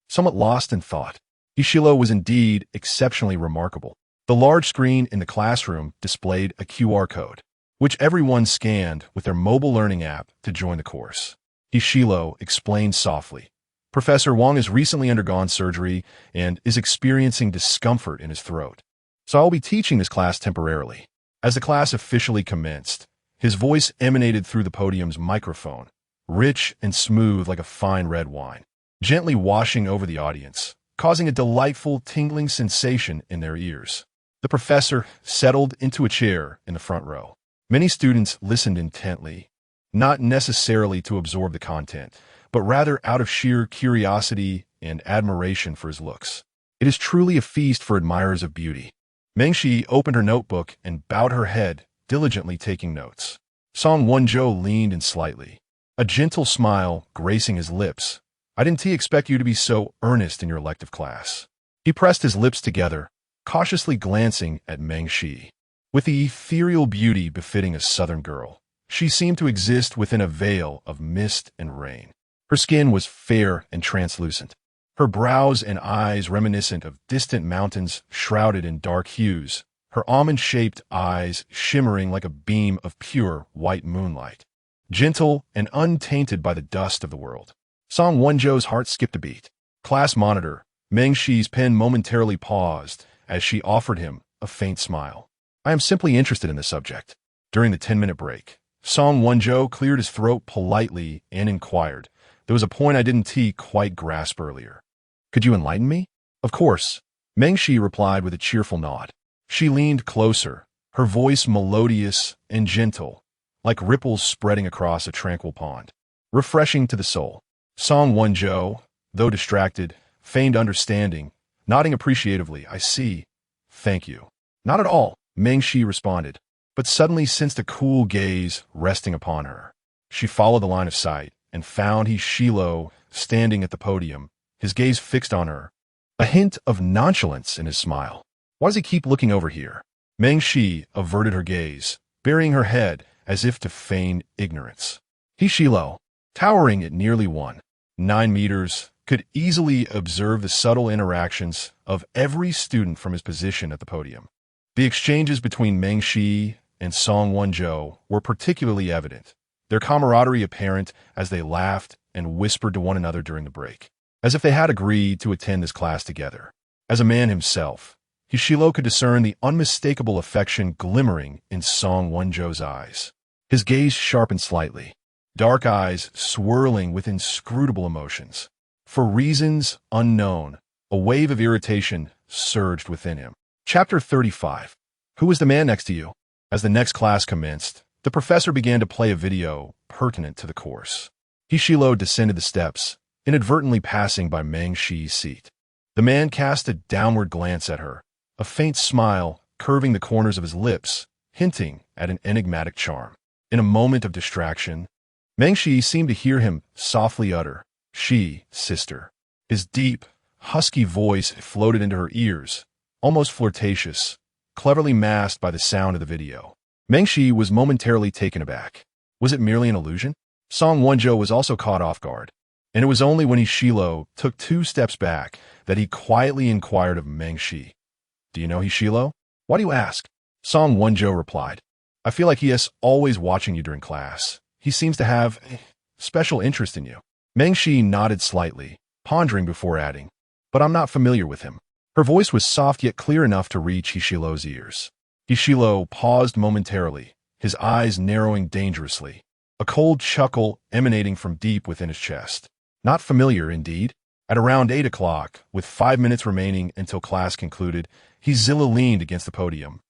somewhat lost in thought. Hishilo was indeed exceptionally remarkable. The large screen in the classroom displayed a QR code, which everyone scanned with their mobile learning app to join the course. Hishilo explained softly, "Professor Wang has recently undergone surgery and is experiencing discomfort in his throat, so I will be teaching this class temporarily." As the class officially commenced, his voice emanated through the podium's microphone, rich and smooth like a fine red wine, gently washing over the audience, causing a delightful tingling sensation in their ears. The professor settled into a chair in the front row. Many students listened intently, not necessarily to absorb the content, but rather out of sheer curiosity and admiration for his looks. It is truly a feast for admirers of beauty. Meng Shi opened her notebook and bowed her head, diligently taking notes. Song Wonzhou leaned in slightly, a gentle smile gracing his lips. "I didn't expect you to be so earnest in your elective class." He pressed his lips together, cautiously glancing at Meng Shi. With the ethereal beauty befitting a southern girl, she seemed to exist within a veil of mist and rain. Her skin was fair and translucent, her brows and eyes reminiscent of distant mountains shrouded in dark hues, her almond-shaped eyes shimmering like a beam of pure white moonlight, gentle and untainted by the dust of the world. Song Wonzhou's heart skipped a beat. Class monitor, Meng Shi's pen momentarily paused as she offered him a faint smile. "I am simply interested in the subject." During the 10-minute break, Song Wonzhou cleared his throat politely and inquired, "There was a point I didn't quite grasp earlier. Could you enlighten me?" "Of course," Meng Shi replied with a cheerful nod. She leaned closer, her voice melodious and gentle, like ripples spreading across a tranquil pond. Refreshing to the soul. Song Wonzhou, though distracted, feigned understanding, nodding appreciatively. "I see. Thank you." "Not at all," Meng Shi responded, but suddenly sensed a cool gaze resting upon her. She followed the line of sight and found Hishilo standing at the podium, his gaze fixed on her, a hint of nonchalance in his smile. "Why does he keep looking over here?" Meng Shi averted her gaze, burying her head as if to feign ignorance. Hishilo, towering at nearly 1.9 meters, could easily observe the subtle interactions of every student from his position at the podium. The exchanges between Meng Shi and Song Wonzhou were particularly evident, their camaraderie apparent as they laughed and whispered to one another during the break, as if they had agreed to attend this class together. As a man himself, Hishilo could discern the unmistakable affection glimmering in Song Wonzhou's eyes. His gaze sharpened slightly, dark eyes swirling with inscrutable emotions. For reasons unknown, a wave of irritation surged within him. Chapter 35. Who was the man next to you? As the next class commenced, the professor began to play a video pertinent to the course. Hishilo descended the steps, inadvertently passing by Meng Shi's seat. The man cast a downward glance at her, a faint smile curving the corners of his lips, hinting at an enigmatic charm. In a moment of distraction, Meng Shi seemed to hear him softly utter, "Shi, sister." His deep, husky voice floated into her ears, almost flirtatious, cleverly masked by the sound of the video. Meng Shi was momentarily taken aback. Was it merely an illusion? Song Wonzhou was also caught off guard, and it was only when Hishilo took 2 steps back that he quietly inquired of Meng Shi, "Do you know Hishilo?" "Why do you ask?" Song Wonzhou replied, "I feel like he is always watching you during class. He seems to have a special interest in you." Meng Shi nodded slightly, pondering before adding, "But I'm not familiar with him." Her voice was soft yet clear enough to reach Hishilo's ears. Hishilo paused momentarily, his eyes narrowing dangerously, a cold chuckle emanating from deep within his chest. Not familiar, indeed. At around 8 o'clock, with 5 minutes remaining until class concluded, Hishilo leaned against the podium,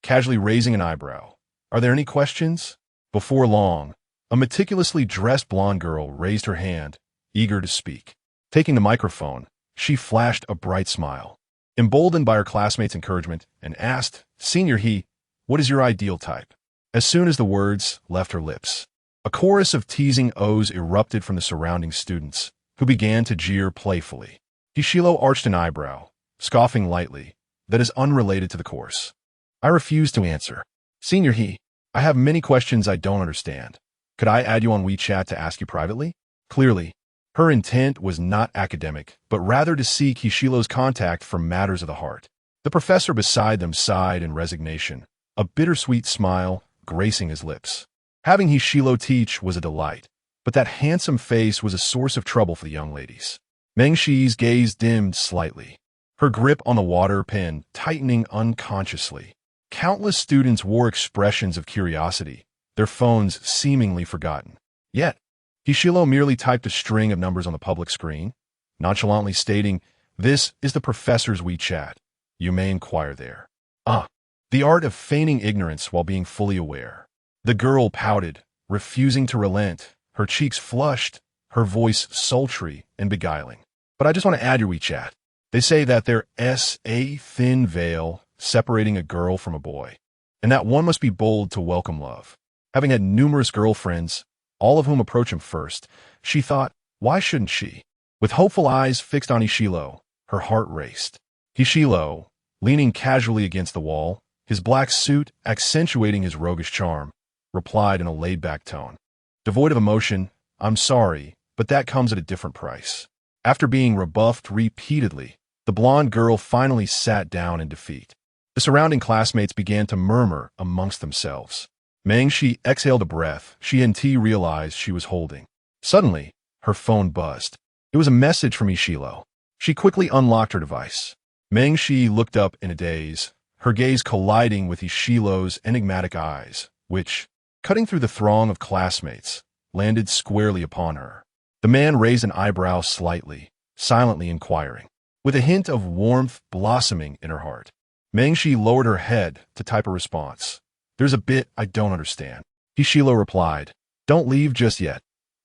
casually raising an eyebrow. "Are there any questions?" Before long, A meticulously dressed blonde girl raised her hand, eager to speak. Taking the microphone, she flashed a bright smile, emboldened by her classmates' encouragement, and asked, "Senior He, what is your ideal type?" As soon as the words left her lips, a chorus of teasing O's erupted from the surrounding students, who began to jeer playfully. Hishilo arched an eyebrow, scoffing lightly, "That is unrelated to the course." I refused to answer. "Senior He, I have many questions I don't understand. Could I add you on WeChat to ask you privately?" Clearly, her intent was not academic, but rather to seek Hishilo's contact for matters of the heart. The professor beside them sighed in resignation, a bittersweet smile gracing his lips. Having Hishilo teach was a delight, but that handsome face was a source of trouble for the young ladies. Mengshi's gaze dimmed slightly, her grip on the water pen tightening unconsciously. Countless students wore expressions of curiosity, their phones seemingly forgotten. Yet, Hishilo merely typed a string of numbers on the public screen, nonchalantly stating, "This is the professor's WeChat. You may inquire there." The art of feigning ignorance while being fully aware. The girl pouted, refusing to relent, her cheeks flushed, her voice sultry and beguiling. "But I just want to add your WeChat. They say that there's a thin veil separating a girl from a boy, and that one must be bold to welcome love." Having had numerous girlfriends, all of whom approach him first, she thought, why shouldn't she? With hopeful eyes fixed on Hishilo, her heart raced. Hishilo, leaning casually against the wall, his black suit accentuating his roguish charm, replied in a laid-back tone. Devoid of emotion, "I'm sorry, but that comes at a different price." After being rebuffed repeatedly, the blonde girl finally sat down in defeat. The surrounding classmates began to murmur amongst themselves. Mengshi exhaled a breath she and T realized she was holding. Suddenly, her phone buzzed. It was a message from Hishilo. She quickly unlocked her device. Mengshi looked up in a daze, her gaze colliding with Hishilo's enigmatic eyes, which, cutting through the throng of classmates, landed squarely upon her. The man raised an eyebrow slightly, silently inquiring, with a hint of warmth blossoming in her heart. Mengshi lowered her head to type a response. "There's a bit I don't understand." Hishilo replied, "Don't leave just yet.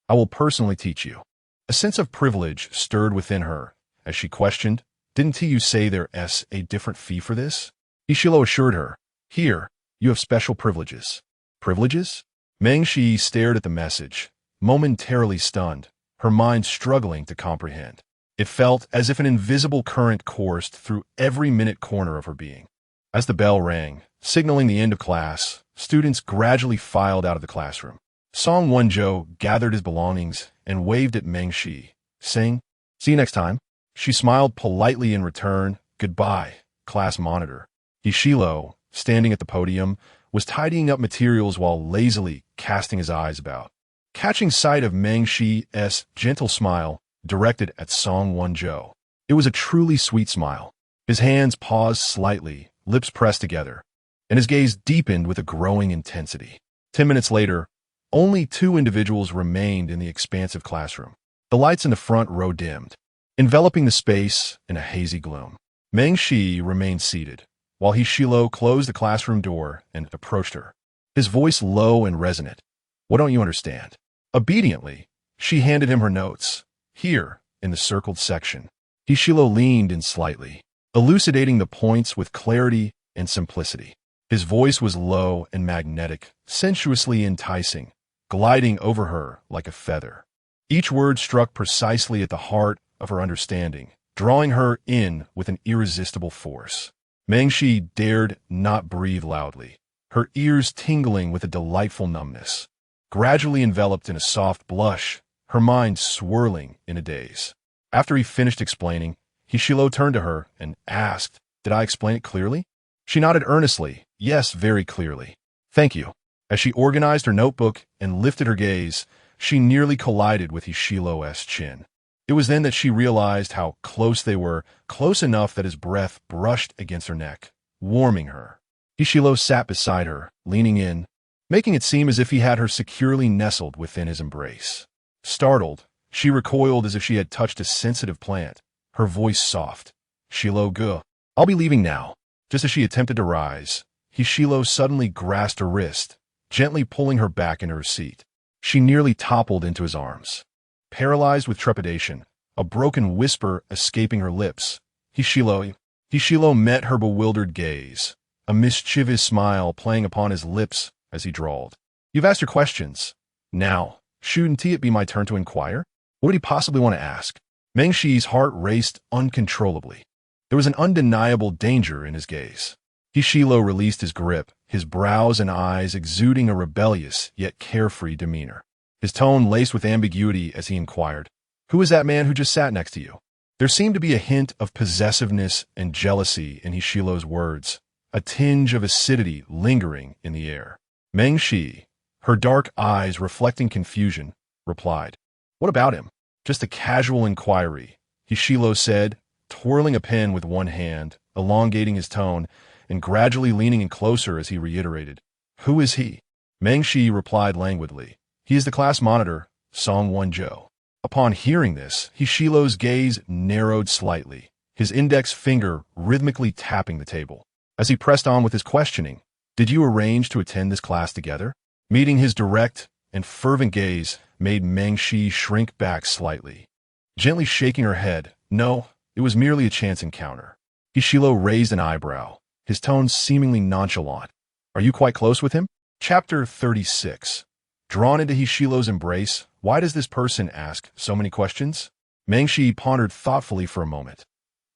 I will personally teach you." A sense of privilege stirred within her as she questioned, "Didn't you say there's a different fee for this?" Hishilo assured her, "Here, you have special privileges." Privileges? Mengshi stared at the message, momentarily stunned, her mind struggling to comprehend. It felt as if an invisible current coursed through every minute corner of her being. As the bell rang, signaling the end of class, students gradually filed out of the classroom. Song Wonjo gathered his belongings and waved at Mengshi, saying, "See you next time." She smiled politely in return. "Goodbye, class monitor." Hishilo, standing at the podium, was tidying up materials while lazily casting his eyes about. Catching sight of Mengshi's gentle smile directed at Song Wonjo, it was a truly sweet smile. His hands paused slightly, lips pressed together, and his gaze deepened with a growing intensity. 10 minutes later, only 2 individuals remained in the expansive classroom. The lights in the front row dimmed, enveloping the space in a hazy gloom. Mengshi remained seated, while Hishilo closed the classroom door and approached her, his voice low and resonant. "What don't you understand?" Obediently, she handed him her notes. "Here, in the circled section." Hishilo leaned in slightly, elucidating the points with clarity and simplicity. His voice was low and magnetic, sensuously enticing, gliding over her like a feather. Each word struck precisely at the heart of her understanding, drawing her in with an irresistible force. Mengshi dared not breathe loudly, her ears tingling with a delightful numbness. Gradually enveloped in a soft blush, her mind swirling in a daze. After he finished explaining, Hishilo turned to her and asked, "Did I explain it clearly?" She nodded earnestly, "Yes, very clearly." "Thank you." As she organized her notebook and lifted her gaze, she nearly collided with Hishilo's chin. It was then that she realized how close they were, close enough that his breath brushed against her neck, warming her. Hishilo sat beside her, leaning in, making it seem as if he had her securely nestled within his embrace. Startled, she recoiled as if she had touched a sensitive plant, her voice soft. "Shilo-gu, I'll be leaving now." Just as she attempted to rise, Hishilo suddenly grasped her wrist, gently pulling her back into her seat. She nearly toppled into his arms. Paralyzed with trepidation, a broken whisper escaping her lips, Hishilo. Hishilo met her bewildered gaze, a mischievous smile playing upon his lips as he drawled. You've asked your questions. Now, shouldn't it be my turn to inquire? What would he possibly want to ask? Meng Shi's heart raced uncontrollably. There was an undeniable danger in his gaze. Hishilo released his grip, his brows and eyes exuding a rebellious yet carefree demeanor. His tone laced with ambiguity as he inquired, "Who is that man who just sat next to you?" There seemed to be a hint of possessiveness and jealousy in Hishilo's words, a tinge of acidity lingering in the air. Meng Shi, her dark eyes reflecting confusion, replied, "What about him?" "Just a casual inquiry," Hishilo said, twirling a pen with one hand, elongating his tone, and gradually leaning in closer as he reiterated, "Who is he?" Meng Shi replied languidly, "He is the class monitor, Song Won-jo." Upon hearing this, Hishilo's gaze narrowed slightly, his index finger rhythmically tapping the table. As he pressed on with his questioning, "Did you arrange to attend this class together?" Meeting his direct and fervent gaze made Meng Shi shrink back slightly. Gently shaking her head, "No, it was merely a chance encounter." Hishilo raised an eyebrow, his tone seemingly nonchalant. "Are you quite close with him?" Chapter 36. Drawn into Hishilo's embrace, why does this person ask so many questions? Meng Shi pondered thoughtfully for a moment.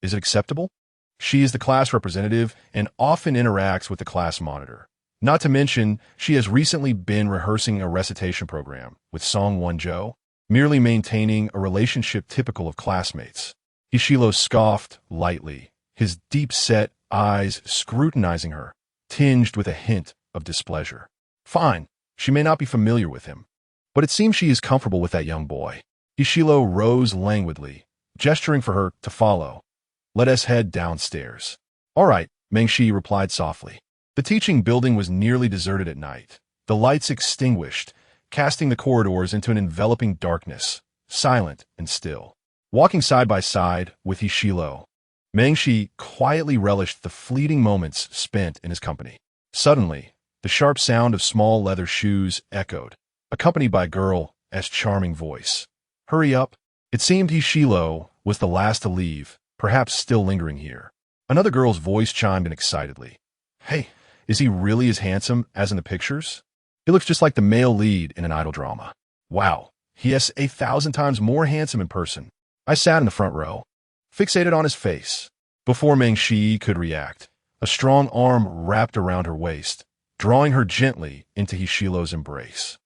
Is it acceptable? She is the class representative and often interacts with the class monitor. Not to mention, she has recently been rehearsing a recitation program with Song Won-jo, merely maintaining a relationship typical of classmates. Hishilo scoffed lightly, his deep-set eyes scrutinizing her, tinged with a hint of displeasure. Fine, she may not be familiar with him, but it seems she is comfortable with that young boy. Hishilo rose languidly, gesturing for her to follow. "Let us head downstairs." "All right," Meng Shi replied softly. The teaching building was nearly deserted at night, the lights extinguished, casting the corridors into an enveloping darkness, silent and still. Walking side by side with Hishilo, Meng Shi quietly relished the fleeting moments spent in his company. Suddenly, the sharp sound of small leather shoes echoed, accompanied by a girl's charming voice. "Hurry up." It seemed Hishilo was the last to leave, perhaps still lingering here. Another girl's voice chimed in excitedly. "Hey, is he really as handsome as in the pictures? He looks just like the male lead in an idol drama. Wow, he is 1,000 times more handsome in person." I sat in the front row, fixated on his face. Before Meng Shi could react, a strong arm wrapped around her waist, drawing her gently into Hishilo's embrace.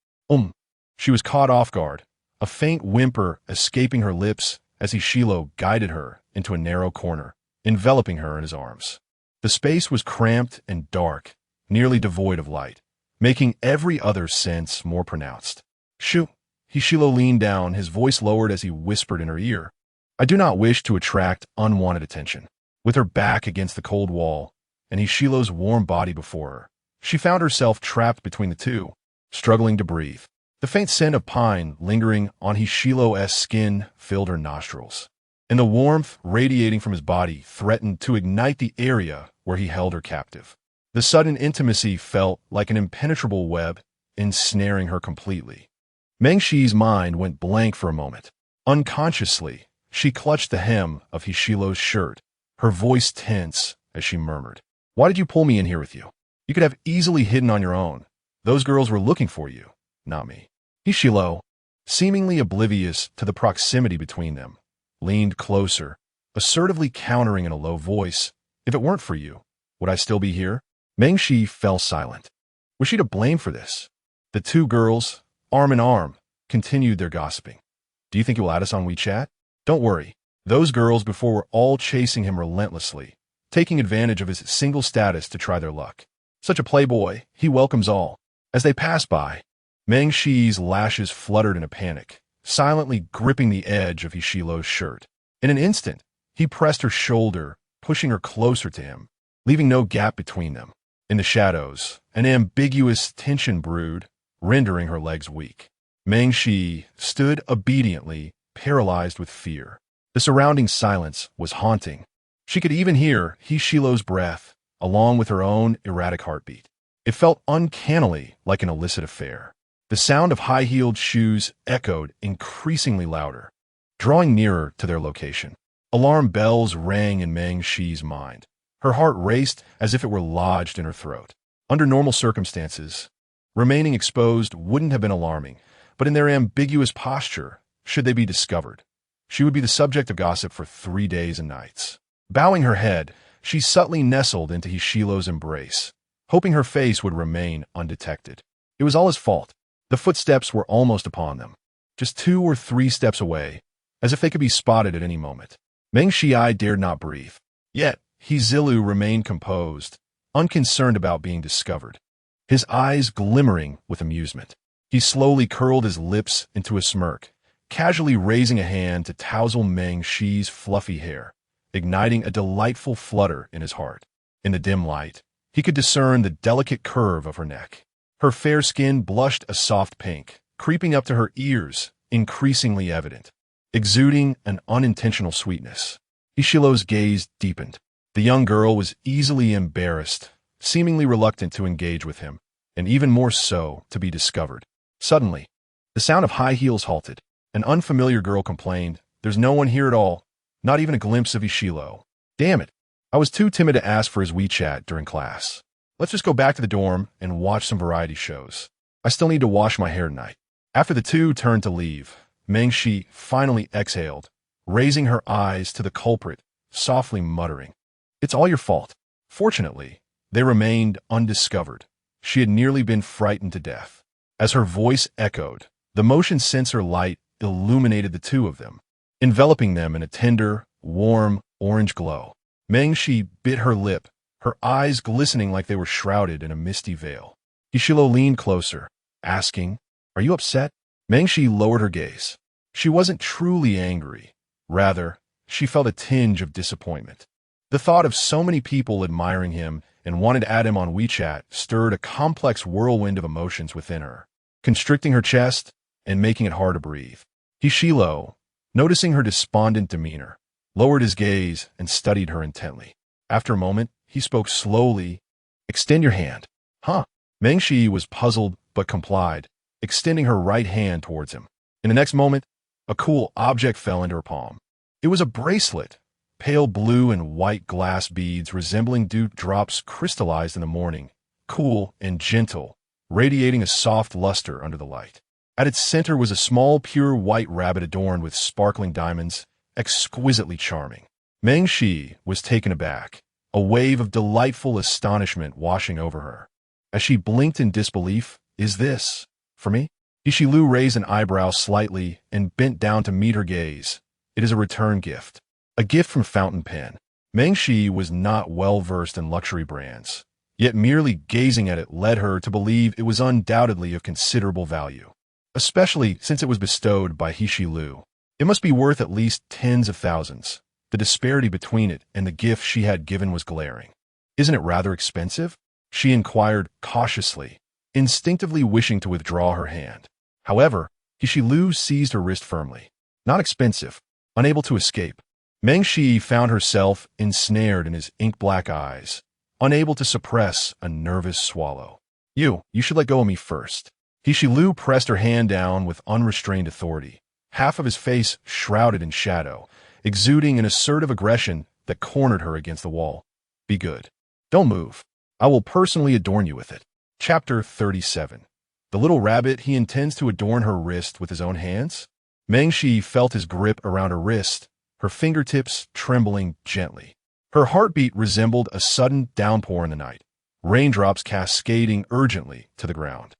She was caught off guard, a faint whimper escaping her lips as Hishilo guided her into a narrow corner, enveloping her in his arms. The space was cramped and dark, nearly devoid of light, making every other sense more pronounced. "Shoo!" Hishilo leaned down, his voice lowered as he whispered in her ear. "I do not wish to attract unwanted attention." With her back against the cold wall and Hishilo's warm body before her, she found herself trapped between the two, struggling to breathe. The faint scent of pine lingering on Hishilo's skin filled her nostrils, and the warmth radiating from his body threatened to ignite the area where he held her captive. The sudden intimacy felt like an impenetrable web, ensnaring her completely. Meng Shi's mind went blank for a moment. Unconsciously, she clutched the hem of Hishilo's shirt, her voice tense as she murmured, "Why did you pull me in here with you? You could have easily hidden on your own. Those girls were looking for you, not me." Hishilo, seemingly oblivious to the proximity between them, leaned closer, assertively countering in a low voice, "If it weren't for you, would I still be here?" Meng Shi fell silent. Was she to blame for this? The two girls, arm in arm, continued their gossiping. "Do you think he will add us on WeChat?" "Don't worry. Those girls before were all chasing him relentlessly, taking advantage of his single status to try their luck. Such a playboy, he welcomes all." As they passed by, Meng Shi's lashes fluttered in a panic, silently gripping the edge of Hishilo's shirt. In an instant, he pressed her shoulder, pushing her closer to him, leaving no gap between them. In the shadows, an ambiguous tension brewed, rendering her legs weak. Meng Shi stood obediently, paralyzed with fear. The surrounding silence was haunting. She could even hear Hishilo's breath, along with her own erratic heartbeat. It felt uncannily like an illicit affair. The sound of high-heeled shoes echoed increasingly louder, drawing nearer to their location. Alarm bells rang in Meng Shi's mind. Her heart raced as if it were lodged in her throat. Under normal circumstances, remaining exposed wouldn't have been alarming, but in their ambiguous posture, should they be discovered, she would be the subject of gossip for 3 days and nights. Bowing her head, she subtly nestled into Hishilo's embrace, hoping her face would remain undetected. It was all his fault. The footsteps were almost upon them, just 2 or 3 steps away, as if they could be spotted at any moment. Meng Shi dared not breathe. Yet, Hizilu remained composed, unconcerned about being discovered, his eyes glimmering with amusement. He slowly curled his lips into a smirk, casually raising a hand to touzle Meng Shi's fluffy hair, igniting a delightful flutter in his heart. In the dim light, he could discern the delicate curve of her neck. Her fair skin blushed a soft pink, creeping up to her ears, increasingly evident, exuding an unintentional sweetness. Ishilo's gaze deepened. The young girl was easily embarrassed, seemingly reluctant to engage with him, and even more so to be discovered. Suddenly, the sound of high heels halted. An unfamiliar girl complained, "There's no one here at all, not even a glimpse of Ishilo. Damn it, I was too timid to ask for his WeChat during class. Let's just go back to the dorm and watch some variety shows. I still need to wash my hair tonight." After the two turned to leave, Meng Shi finally exhaled, raising her eyes to the culprit, softly muttering, "It's all your fault." Fortunately, they remained undiscovered. She had nearly been frightened to death. As her voice echoed, the motion sensor light illuminated the two of them, enveloping them in a tender, warm, orange glow. Meng Shi bit her lip, her eyes glistening like they were shrouded in a misty veil. Ishilo leaned closer, asking, "Are you upset?" Meng Shi lowered her gaze. She wasn't truly angry. Rather, she felt a tinge of disappointment. The thought of so many people admiring him and wanting to add him on WeChat stirred a complex whirlwind of emotions within her, constricting her chest and making it hard to breathe. Hishilo, noticing her despondent demeanor, lowered his gaze and studied her intently. After a moment, he spoke slowly, "Extend your hand." "Huh?" Meng Shi was puzzled but complied, extending her right hand towards him. In the next moment, a cool object fell into her palm. It was a bracelet, pale blue and white glass beads resembling dew drops crystallized in the morning, cool and gentle, radiating a soft luster under the light. At its center was a small, pure white rabbit adorned with sparkling diamonds, exquisitely charming. Meng Shi was taken aback, a wave of delightful astonishment washing over her. As she blinked in disbelief, "Is this for me?" Ishilu raised an eyebrow slightly and bent down to meet her gaze. "It is a return gift. A gift from Fountain Pen." Meng Shi was not well versed in luxury brands, yet merely gazing at it led her to believe it was undoubtedly of considerable value, especially since it was bestowed by Hishilu. It must be worth at least tens of thousands. The disparity between it and the gift she had given was glaring. "Isn't it rather expensive?" she inquired cautiously, instinctively wishing to withdraw her hand. However, Hishilu seized her wrist firmly. "Not expensive." Unable to escape, Meng Shi found herself ensnared in his ink-black eyes, unable to suppress a nervous swallow. You should let go of me first." Hishilu pressed her hand down with unrestrained authority, half of his face shrouded in shadow, exuding an assertive aggression that cornered her against the wall. "Be good. Don't move. I will personally adorn you with it." Chapter 37. The little rabbit he intends to adorn her wrist with his own hands? Meng Shi felt his grip around her wrist, her fingertips trembling gently. Her heartbeat resembled a sudden downpour in the night, raindrops cascading urgently to the ground,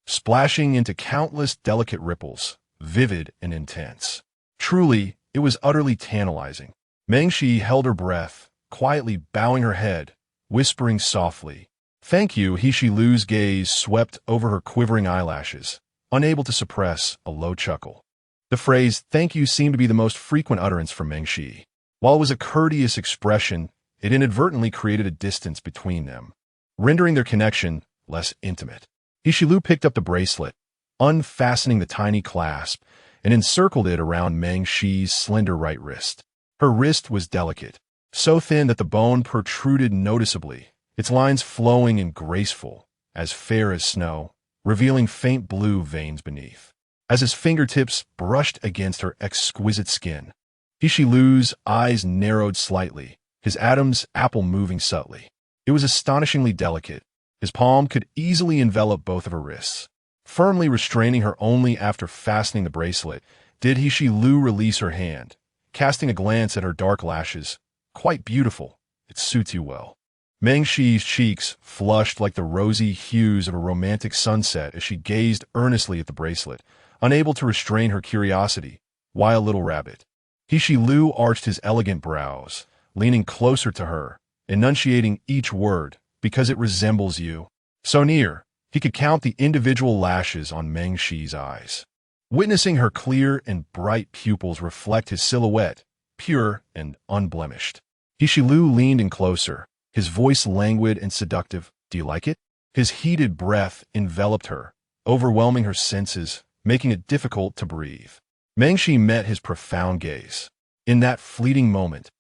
splashing into countless delicate ripples, vivid and intense. Truly, it was utterly tantalizing. Meng Shi held her breath, quietly bowing her head, whispering softly, "Thank you." Hishilu's gaze swept over her quivering eyelashes, unable to suppress a low chuckle. The phrase "thank you" seemed to be the most frequent utterance from Meng Shi. While it was a courteous expression, it inadvertently created a distance between them, rendering their connection less intimate. Hishilu picked up the bracelet, unfastening the tiny clasp, and encircled it around Meng Shi's slender right wrist. Her wrist was delicate, so thin that the bone protruded noticeably, its lines flowing and graceful, as fair as snow, revealing faint blue veins beneath. As his fingertips brushed against her exquisite skin, Hishilu's eyes narrowed slightly, his Adam's apple moving subtly. It was astonishingly delicate. His palm could easily envelop both of her wrists. Firmly restraining her only after fastening the bracelet, did Hishilu release her hand, casting a glance at her dark lashes. Quite beautiful. It suits you well. Mengxi's cheeks flushed like the rosy hues of a romantic sunset as she gazed earnestly at the bracelet, unable to restrain her curiosity. Why a little rabbit? Hishilu arched his elegant brows, leaning closer to her, enunciating each word, because it resembles you. So near, he could count the individual lashes on Mengxi's eyes. Witnessing her clear and bright pupils reflect his silhouette, pure and unblemished. Hishilu leaned in closer, his voice languid and seductive. Do you like it? His heated breath enveloped her, overwhelming her senses, making it difficult to breathe. Mengxi met his profound gaze. In that fleeting moment,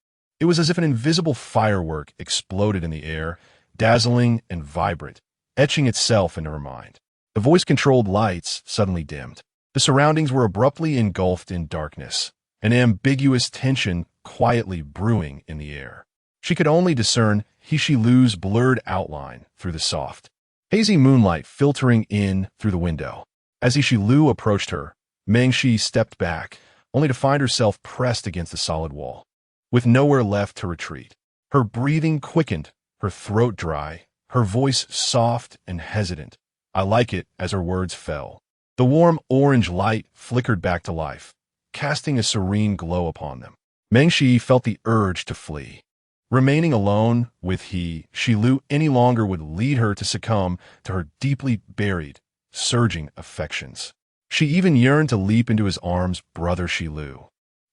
it was as if an invisible firework exploded in the air, dazzling and vibrant, etching itself into her mind. The voice-controlled lights suddenly dimmed. The surroundings were abruptly engulfed in darkness, an ambiguous tension quietly brewing in the air. She could only discern Hishilu's blurred outline through the soft, hazy moonlight filtering in through the window. As Hishilu approached her, Mengxi stepped back, only to find herself pressed against the solid wall, with nowhere left to retreat. Her breathing quickened, her throat dry, her voice soft and hesitant. I like it, as her words fell. The warm orange light flickered back to life, casting a serene glow upon them. Mengxi felt the urge to flee. Remaining alone with Hishilu any longer would lead her to succumb to her deeply buried, surging affections. She even yearned to leap into his arms. Brother Shilu.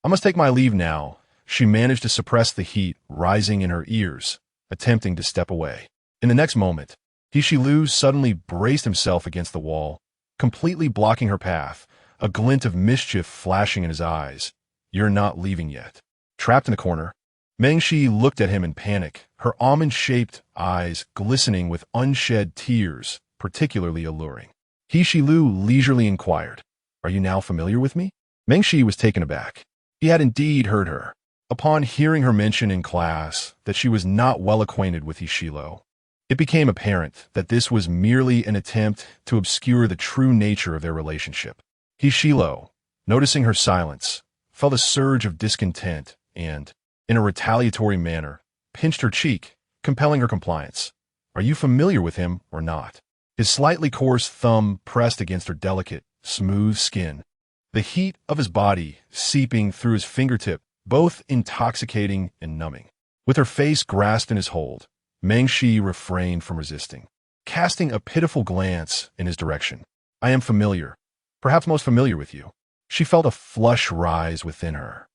I must take my leave now. She managed to suppress the heat rising in her ears, attempting to step away. In the next moment, Hishilu suddenly braced himself against the wall, completely blocking her path, a glint of mischief flashing in his eyes. You're not leaving yet. Trapped in a corner, Mengxi looked at him in panic, her almond-shaped eyes glistening with unshed tears, particularly alluring. Hishilu leisurely inquired, Are you now familiar with me? Mengxi was taken aback. He had indeed heard her. Upon hearing her mention in class that she was not well acquainted with Hishilu, it became apparent that this was merely an attempt to obscure the true nature of their relationship. Hishilu, noticing her silence, felt a surge of discontent and, in a retaliatory manner, pinched her cheek, compelling her compliance. Are you familiar with him or not? His slightly coarse thumb pressed against her delicate, smooth skin, the heat of his body seeping through his fingertip, both intoxicating and numbing. With her face grasped in his hold, Mengxi refrained from resisting, casting a pitiful glance in his direction. I am familiar, perhaps most familiar with you. She felt a flush rise within her,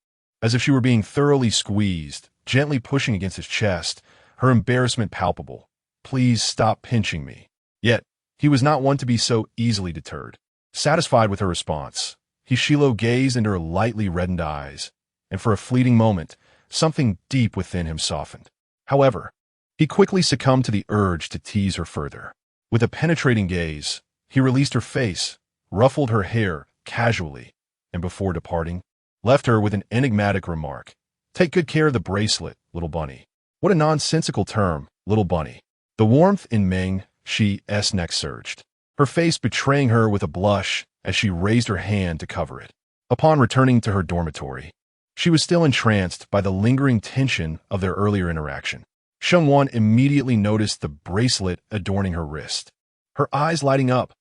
as if she were being thoroughly squeezed, gently pushing against his chest, her embarrassment palpable. Please stop pinching me. Yet, he was not one to be so easily deterred. Satisfied with her response, Hishilu gazed into her lightly reddened eyes, and for a fleeting moment, something deep within him softened. However, he quickly succumbed to the urge to tease her further. With a penetrating gaze, he released her face, ruffled her hair casually, and before departing, left her with an enigmatic remark. Take good care of the bracelet, little bunny. What a nonsensical term, little bunny. The warmth in Mengxi's neck surged, her face betraying her with a blush as she raised her hand to cover it. Upon returning to her dormitory, she was still entranced by the lingering tension of their earlier interaction. Shengwan immediately noticed the bracelet adorning her wrist, her eyes lighting up.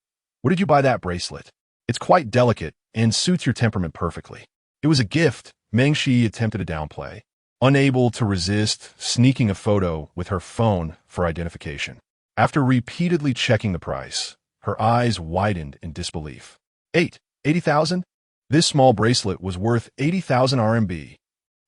Where did you buy that bracelet? It's quite delicate and suits your temperament perfectly. It was a gift, Mengxi attempted to downplay, unable to resist sneaking a photo with her phone for identification. After repeatedly checking the price, her eyes widened in disbelief. 80,000? This small bracelet was worth 80,000 RMB.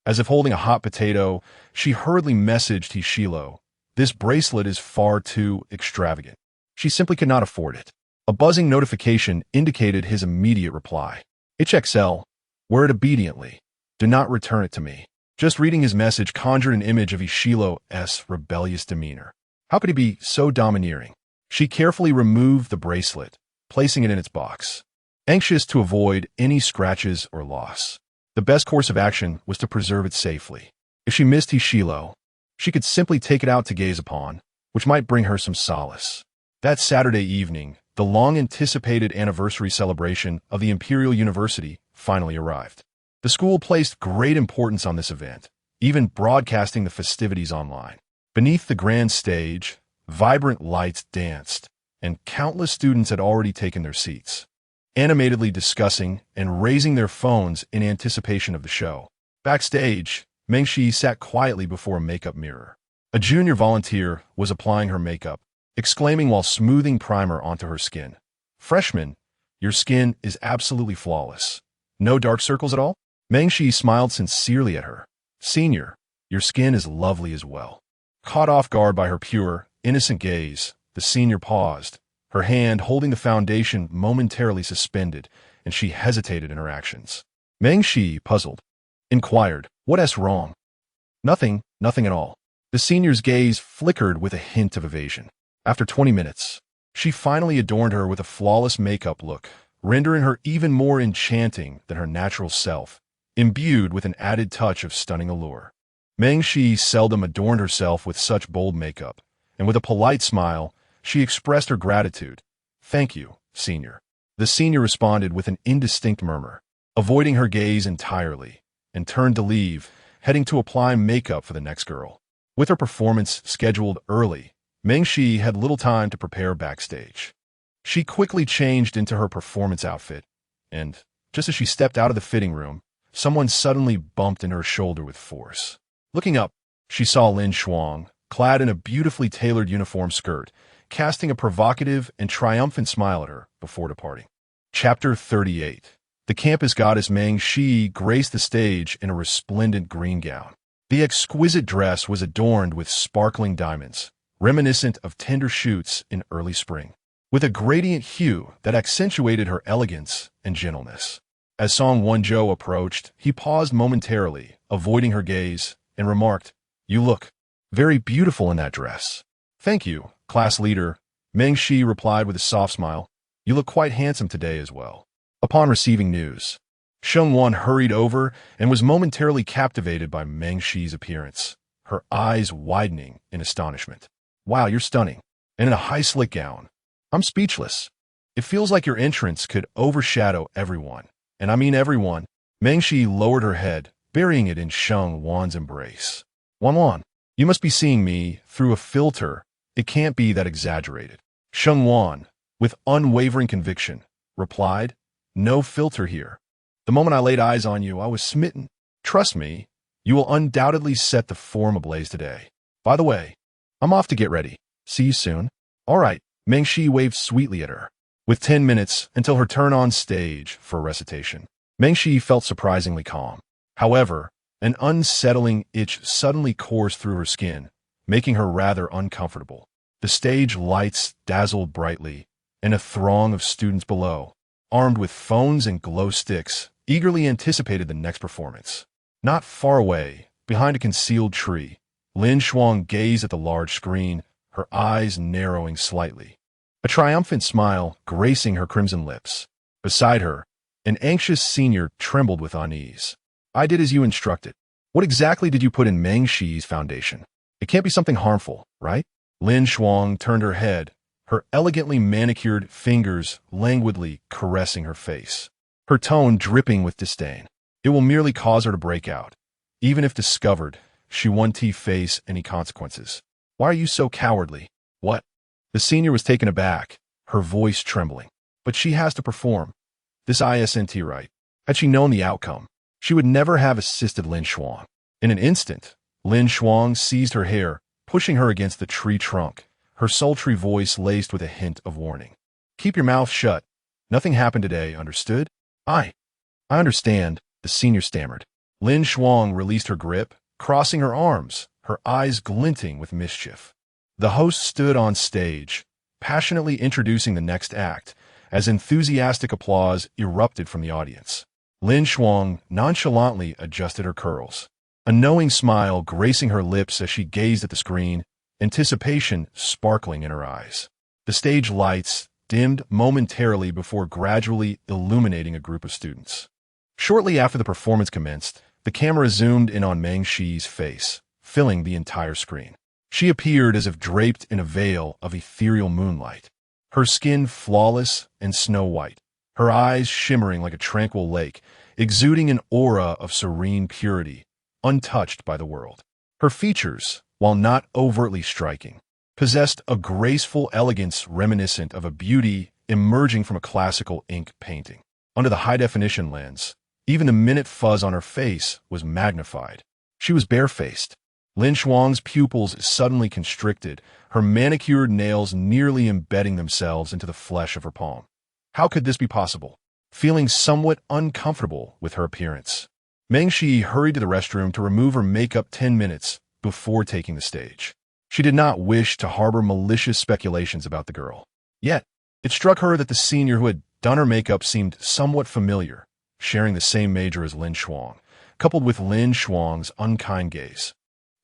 As if holding a hot potato, she hurriedly messaged Hishilu. This bracelet is far too extravagant. She simply could not afford it. A buzzing notification indicated his immediate reply. HXL, wear it obediently. Do not return it to me. Just reading his message conjured an image of Hishilu's rebellious demeanor. How could he be so domineering? She carefully removed the bracelet, placing it in its box, anxious to avoid any scratches or loss. The best course of action was to preserve it safely. If she missed Hishilo, she could simply take it out to gaze upon, which might bring her some solace. That Saturday evening, the long-anticipated anniversary celebration of the Imperial University finally arrived. The school placed great importance on this event, even broadcasting the festivities online. Beneath the grand stage, vibrant lights danced, and countless students had already taken their seats, animatedly discussing and raising their phones in anticipation of the show. Backstage, Mengshi sat quietly before a makeup mirror. A junior volunteer was applying her makeup, exclaiming while smoothing primer onto her skin, "Freshman, your skin is absolutely flawless. No dark circles at all?" Mengshi smiled sincerely at her. "Senior, your skin is lovely as well." Caught off guard by her pure, innocent gaze, the senior paused, her hand holding the foundation momentarily suspended, and she hesitated in her actions. Mengshi, puzzled, inquired, "What's wrong?" Nothing at all." The senior's gaze flickered with a hint of evasion. After 20 minutes, she finally adorned her with a flawless makeup look, rendering her even more enchanting than her natural self, imbued with an added touch of stunning allure. Mengshi seldom adorned herself with such bold makeup, and with a polite smile, she expressed her gratitude. "Thank you, senior." The senior responded with an indistinct murmur, avoiding her gaze entirely, and turned to leave, heading to apply makeup for the next girl. With her performance scheduled early, Mengshi had little time to prepare backstage. She quickly changed into her performance outfit, and, just as she stepped out of the fitting room, someone suddenly bumped in her shoulder with force. Looking up, she saw Lin Shuang, clad in a beautifully tailored uniform skirt, casting a provocative and triumphant smile at her before departing. Chapter 38. The campus goddess Mengshi graced the stage in a resplendent green gown. The exquisite dress was adorned with sparkling diamonds, reminiscent of tender shoots in early spring, with a gradient hue that accentuated her elegance and gentleness. As Song Wonjo approached, he paused momentarily, avoiding her gaze, and remarked, "You look very beautiful in that dress." "Thank you, class leader," Mengshi replied with a soft smile. "You look quite handsome today as well." Upon receiving news, Shengwan hurried over and was momentarily captivated by Mengshi's appearance, her eyes widening in astonishment. "Wow, you're stunning, and in a high slick gown. I'm speechless. It feels like your entrance could overshadow everyone, and I mean everyone." Mengshi lowered her head, burying it in Shengwan's embrace. "Wanwan, you must be seeing me through a filter. It can't be that exaggerated." Shengwan, with unwavering conviction, replied, "No filter here. The moment I laid eyes on you, I was smitten. Trust me, you will undoubtedly set the forum ablaze today. By the way, I'm off to get ready. See you soon." "All right," Mengshi waved sweetly at her. With 10 minutes until her turn on stage for a recitation, Mengshi felt surprisingly calm. However, an unsettling itch suddenly coursed through her skin, making her rather uncomfortable. The stage lights dazzled brightly, and a throng of students below, armed with phones and glow sticks, eagerly anticipated the next performance. Not far away, behind a concealed tree, Lin Shuang gazed at the large screen, her eyes narrowing slightly, a triumphant smile gracing her crimson lips. Beside her, an anxious senior trembled with unease. "I did as you instructed. What exactly did you put in Mengshi's foundation? It can't be something harmful, right?" Lin Shuang turned her head, her elegantly manicured fingers languidly caressing her face, her tone dripping with disdain. "It will merely cause her to break out. Even if discovered, she won't face any consequences. Why are you so cowardly?" "What?" The senior was taken aback, her voice trembling. "But she has to perform. This isn't right." Had she known the outcome, she would never have assisted Lin Shuang. In an instant, Lin Shuang seized her hair, pushing her against the tree trunk, her sultry voice laced with a hint of warning. "Keep your mouth shut. Nothing happened today, understood?" I understand," the senior stammered. Lin Shuang released her grip, crossing her arms, her eyes glinting with mischief. The host stood on stage, passionately introducing the next act, as enthusiastic applause erupted from the audience. Lin Shuang nonchalantly adjusted her curls, a knowing smile gracing her lips as she gazed at the screen, anticipation sparkling in her eyes. The stage lights, dimmed momentarily before gradually illuminating a group of students. Shortly after the performance commenced, the camera zoomed in on Meng Shi's face, filling the entire screen. She appeared as if draped in a veil of ethereal moonlight, her skin flawless and snow-white, her eyes shimmering like a tranquil lake, exuding an aura of serene purity, untouched by the world. Her features, while not overtly striking, possessed a graceful elegance reminiscent of a beauty emerging from a classical ink painting. Under the high-definition lens, even the minute fuzz on her face was magnified. She was barefaced. Lin Shuang's pupils suddenly constricted, her manicured nails nearly embedding themselves into the flesh of her palm. How could this be possible? Feeling somewhat uncomfortable with her appearance, Meng Shi hurried to the restroom to remove her makeup 10 minutes before taking the stage. She did not wish to harbor malicious speculations about the girl. Yet, it struck her that the senior who had done her makeup seemed somewhat familiar, sharing the same major as Lin Shuang, coupled with Lin Shuang's unkind gaze.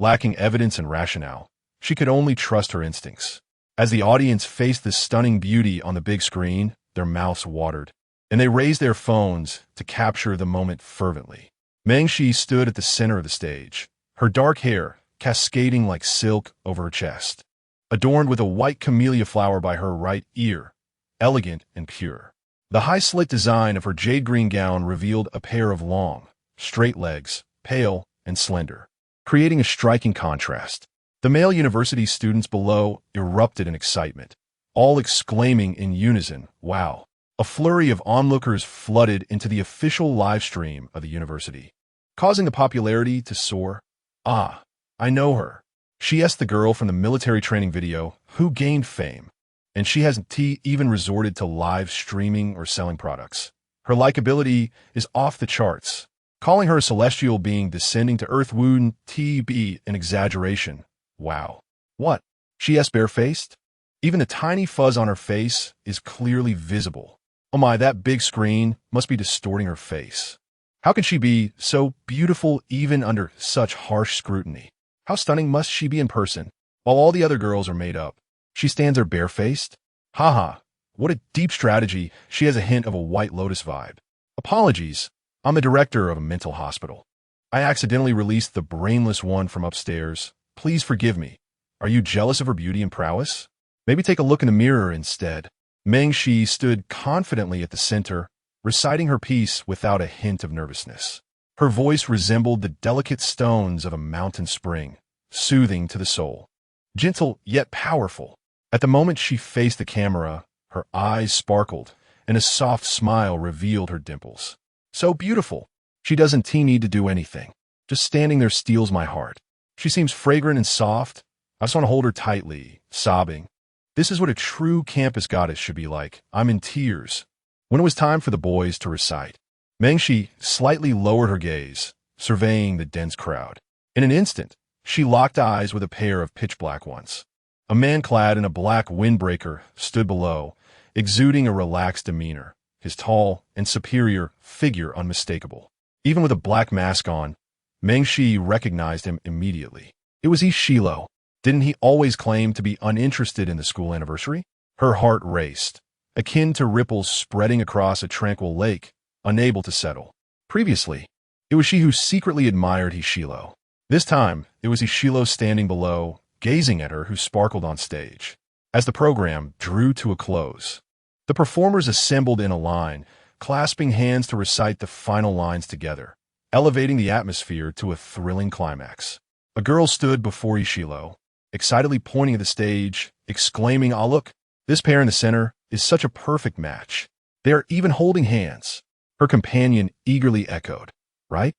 Lacking evidence and rationale, she could only trust her instincts. As the audience faced this stunning beauty on the big screen, their mouths watered, and they raised their phones to capture the moment fervently. Meng Shi stood at the center of the stage, her dark hair cascading like silk over her chest, adorned with a white camellia flower by her right ear, elegant and pure. The high-slit design of her jade green gown revealed a pair of long, straight legs, pale and slender, creating a striking contrast. The male university students below erupted in excitement, all exclaiming in unison, "Wow!" A flurry of onlookers flooded into the official live stream of the university, causing the popularity to soar. "Ah, I know her. She asked the girl from the military training video who gained fame, and she hasn't even resorted to live streaming or selling products. Her likability is off the charts. Calling her a celestial being descending to Earth wouldn't be an exaggeration. Wow. What? She is barefaced? Even the tiny fuzz on her face is clearly visible. Oh my, that big screen must be distorting her face. How can she be so beautiful even under such harsh scrutiny? How stunning must she be in person, while all the other girls are made up? She stands there barefaced? Haha, what a deep strategy. She has a hint of a White Lotus vibe. Apologies, I'm the director of a mental hospital. I accidentally released the brainless one from upstairs. Please forgive me. Are you jealous of her beauty and prowess? Maybe take a look in the mirror instead. Meng Shi stood confidently at the center, reciting her piece without a hint of nervousness. Her voice resembled the delicate stones of a mountain spring, soothing to the soul. Gentle yet powerful. At the moment she faced the camera, her eyes sparkled, and a soft smile revealed her dimples. So beautiful. She doesn't need to do anything. Just standing there steals my heart. She seems fragrant and soft. I just want to hold her tightly, sobbing. This is what a true campus goddess should be like. I'm in tears. When it was time for the boys to recite, Meng Shi slightly lowered her gaze, surveying the dense crowd. In an instant, she locked eyes with a pair of pitch-black ones. A man clad in a black windbreaker stood below, exuding a relaxed demeanor, his tall and superior figure unmistakable. Even with a black mask on, Meng Shi recognized him immediately. It was Yi Shilo. Didn't he always claim to be uninterested in the school anniversary? Her heart raced, akin to ripples spreading across a tranquil lake, unable to settle. Previously, it was she who secretly admired Hishilo. This time, it was Hishilo standing below, gazing at her, who sparkled on stage. As the program drew to a close, the performers assembled in a line, clasping hands to recite the final lines together, elevating the atmosphere to a thrilling climax. A girl stood before Hishilo, excitedly pointing at the stage, exclaiming, "Ah, look, this pair in the center is such a perfect match. They are even holding hands." Her companion eagerly echoed, "Right?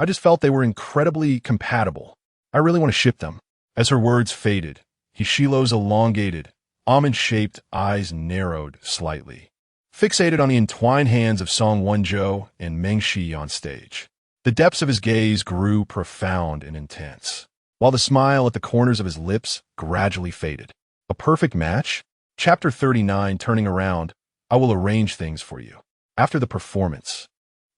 I just felt they were incredibly compatible. I really want to ship them." As her words faded, Hishilo's elongated, almond-shaped eyes narrowed slightly, fixated on the entwined hands of Song Wonjo and Meng Shi on stage. The depths of his gaze grew profound and intense, while the smile at the corners of his lips gradually faded. A perfect match? Chapter 39, Turning Around. I will arrange things for you. After the performance,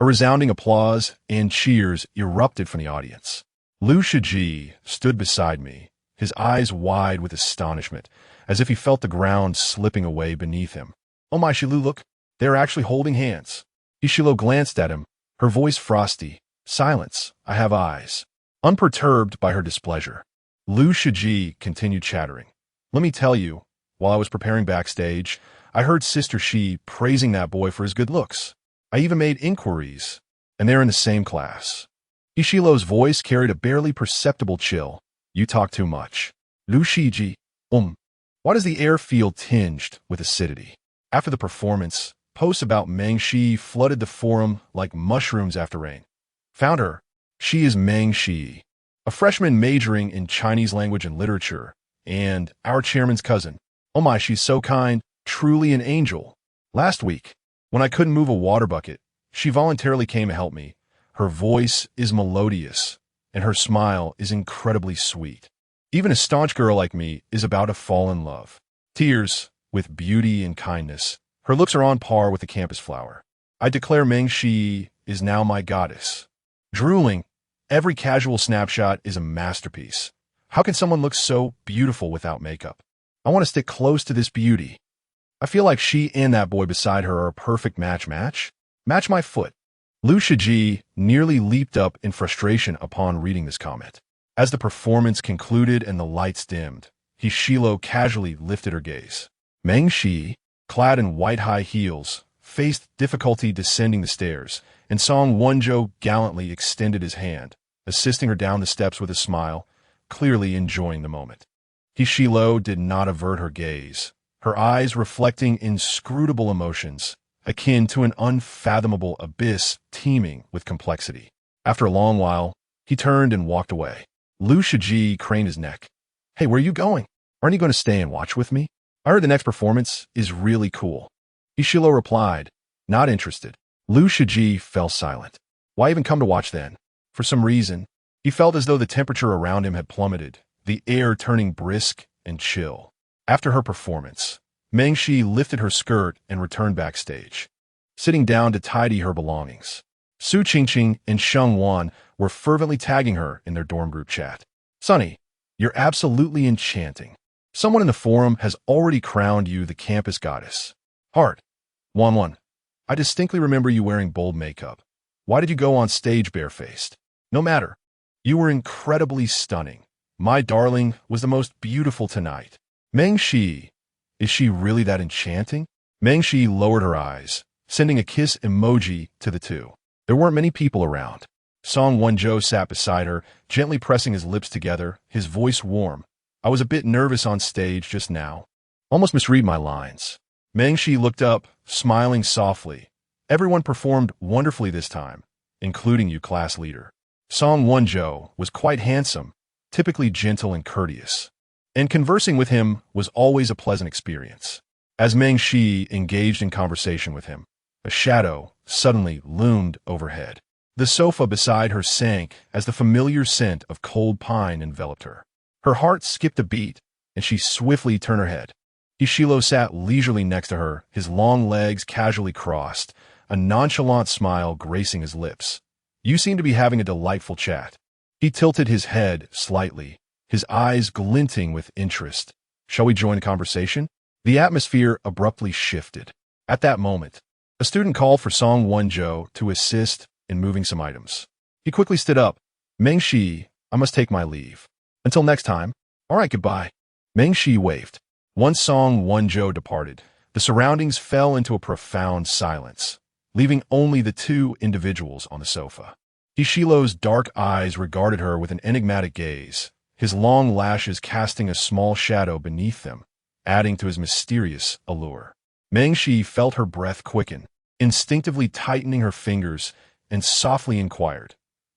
a resounding applause and cheers erupted from the audience. Liu Shiji stood beside me, his eyes wide with astonishment, as if he felt the ground slipping away beneath him. Oh my Shilu, look, they're actually holding hands. Ishilo glanced at him, her voice frosty. Silence, I have eyes. Unperturbed by her displeasure, Lu Shiji continued chattering. Let me tell you, while I was preparing backstage, I heard Sister Shi praising that boy for his good looks. I even made inquiries, and they're in the same class. Ishilo's voice carried a barely perceptible chill. You talk too much. Lu Shiji, why does the air feel tinged with acidity? After the performance, posts about Meng Shi flooded the forum like mushrooms after rain. Found her. She is Meng Shi, a freshman majoring in Chinese language and literature, and our chairman's cousin. Oh my, she's so kind, truly an angel. Last week, when I couldn't move a water bucket, she voluntarily came to help me. Her voice is melodious, and her smile is incredibly sweet. Even a staunch girl like me is about to fall in love. Tears, with beauty and kindness, her looks are on par with the campus flower. I declare Meng Shi is now my goddess. Drooling, every casual snapshot is a masterpiece. How can someone look so beautiful without makeup? I want to stick close to this beauty. I feel like she and that boy beside her are a perfect match. Match my foot. Lu Shiji nearly leaped up in frustration upon reading this comment. As the performance concluded and the lights dimmed, Hishilo casually lifted her gaze. Meng Shi, clad in white high heels, faced difficulty descending the stairs, and Song Wonjo gallantly extended his hand, assisting her down the steps with a smile, clearly enjoying the moment. Hishilo did not avert her gaze, her eyes reflecting inscrutable emotions, akin to an unfathomable abyss teeming with complexity. After a long while, he turned and walked away. Lu Shiji craned his neck. Hey, where are you going? Aren't you going to stay and watch with me? I heard the next performance is really cool. Ishilo replied, not interested. Lu Shiji fell silent. Why even come to watch then? For some reason, he felt as though the temperature around him had plummeted, the air turning brisk and chill. After her performance, Meng Shi lifted her skirt and returned backstage, sitting down to tidy her belongings. Su Qingqing and Sheng Wan were fervently tagging her in their dorm group chat. Sunny, you're absolutely enchanting. Someone in the forum has already crowned you the campus goddess. Heart. Wan, I distinctly remember you wearing bold makeup. Why did you go on stage barefaced? No matter. You were incredibly stunning. My darling was the most beautiful tonight. Meng Shi, is she really that enchanting? Meng Shi lowered her eyes, sending a kiss emoji to the two. There weren't many people around. Song Wonjo sat beside her, gently pressing his lips together, his voice warm. I was a bit nervous on stage just now. Almost misread my lines. Meng Shi looked up, smiling softly. Everyone performed wonderfully this time, including you, class leader. Song Wonjo was quite handsome, typically gentle and courteous, and conversing with him was always a pleasant experience. As Meng Shi engaged in conversation with him, a shadow suddenly loomed overhead. The sofa beside her sank as the familiar scent of cold pine enveloped her. Her heart skipped a beat, and she swiftly turned her head. Ishilo sat leisurely next to her, his long legs casually crossed, a nonchalant smile gracing his lips. You seem to be having a delightful chat. He tilted his head slightly, his eyes glinting with interest. Shall we join the conversation? The atmosphere abruptly shifted. At that moment, a student called for Song Wonjo to assist in moving some items. He quickly stood up. Meng Shi, I must take my leave. Until next time. All right, goodbye. Meng Shi waved. Once Song Wonjo departed, the surroundings fell into a profound silence, leaving only the two individuals on the sofa. Ishilo's dark eyes regarded her with an enigmatic gaze, his long lashes casting a small shadow beneath them, adding to his mysterious allure. Meng Shi felt her breath quicken, instinctively tightening her fingers, and softly inquired,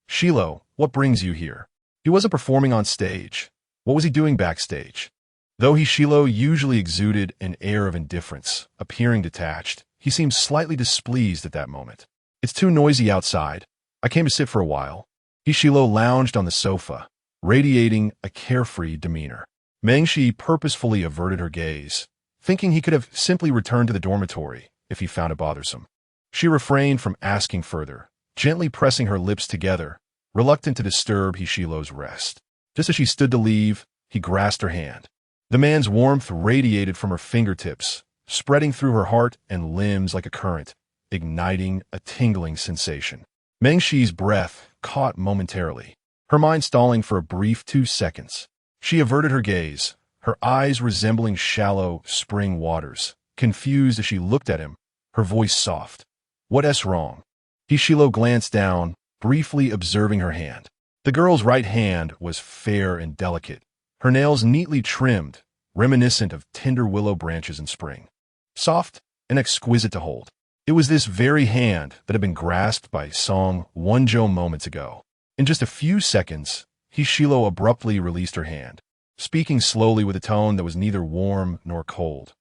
Shilo, what brings you here? He wasn't performing on stage. What was he doing backstage? Though Hishilo usually exuded an air of indifference, appearing detached, he seemed slightly displeased at that moment. It's too noisy outside. I came to sit for a while. Hishilo lounged on the sofa, radiating a carefree demeanor. Meng Shi purposefully averted her gaze, thinking he could have simply returned to the dormitory if he found it bothersome. She refrained from asking further, gently pressing her lips together, reluctant to disturb Hishilo's rest. Just as she stood to leave, he grasped her hand. The man's warmth radiated from her fingertips, spreading through her heart and limbs like a current, igniting a tingling sensation. Meng Shi's breath caught momentarily, her mind stalling for a brief 2 seconds. She averted her gaze, her eyes resembling shallow spring waters, confused as she looked at him, her voice soft. "What's wrong?" Hishilo glanced down, briefly observing her hand. The girl's right hand was fair and delicate, her nails neatly trimmed, reminiscent of tender willow branches in spring. Soft and exquisite to hold. It was this very hand that had been grasped by Song Wonjo moments ago. In just a few seconds, Hishilo abruptly released her hand, speaking slowly with a tone that was neither warm nor cold.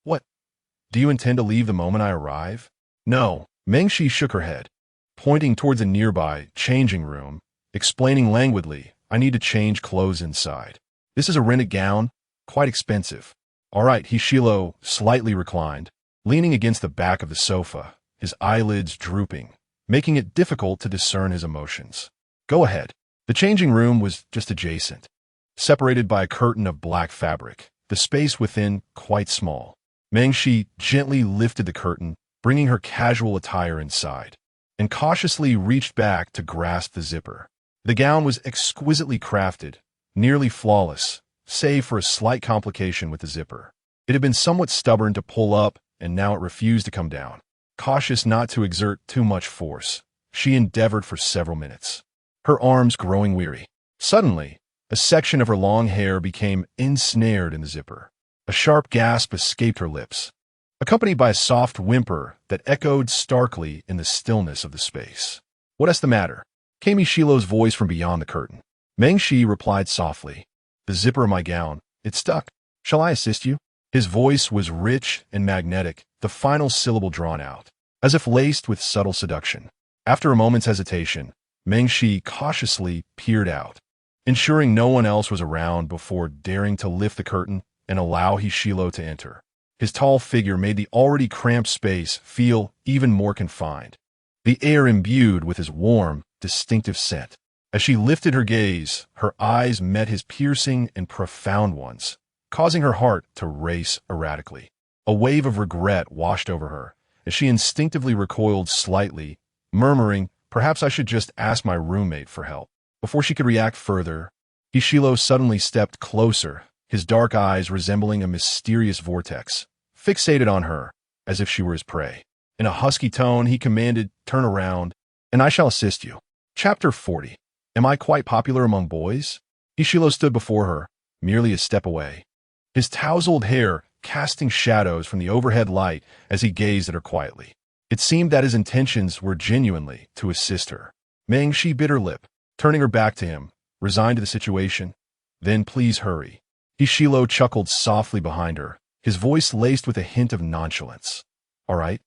"What? Do you intend to leave the moment I arrive?" "No." Meng Shi shook her head, pointing towards a nearby changing room, explaining languidly, "I need to change clothes inside. This is a rented gown, quite expensive." "All right." Hishilo slightly reclined, leaning against the back of the sofa, his eyelids drooping, making it difficult to discern his emotions. "Go ahead." The changing room was just adjacent, separated by a curtain of black fabric, the space within quite small. Meng Shi gently lifted the curtain, bringing her casual attire inside, and cautiously reached back to grasp the zipper. The gown was exquisitely crafted, nearly flawless, save for a slight complication with the zipper. It had been somewhat stubborn to pull up, and now it refused to come down. Cautious not to exert too much force, she endeavored for several minutes, her arms growing weary. Suddenly, a section of her long hair became ensnared in the zipper. A sharp gasp escaped her lips, accompanied by a soft whimper that echoed starkly in the stillness of the space. "What's the matter?" came Ishilo's voice from beyond the curtain. Meng Shi replied softly, "The zipper of my gown, it's stuck. Shall I assist you?" His voice was rich and magnetic, the final syllable drawn out, as if laced with subtle seduction. After a moment's hesitation, Meng Shi cautiously peered out, ensuring no one else was around before daring to lift the curtain and allow Hishilo to enter. His tall figure made the already cramped space feel even more confined, the air imbued with his warm, distinctive scent. As she lifted her gaze, her eyes met his piercing and profound ones, causing her heart to race erratically. A wave of regret washed over her, as she instinctively recoiled slightly, murmuring, "Perhaps I should just ask my roommate for help." Before she could react further, Hishilo suddenly stepped closer, his dark eyes resembling a mysterious vortex, fixated on her, as if she were his prey. In a husky tone, he commanded, "Turn around, and I shall assist you." Chapter 40. Am I quite popular among boys? Hishilo stood before her, merely a step away, his tousled hair casting shadows from the overhead light as he gazed at her quietly. It seemed that his intentions were genuinely to assist her. Meng Shi bit her lip, turning her back to him, resigned to the situation. "Then please hurry." Hishilo chuckled softly behind her, his voice laced with a hint of nonchalance. "All right,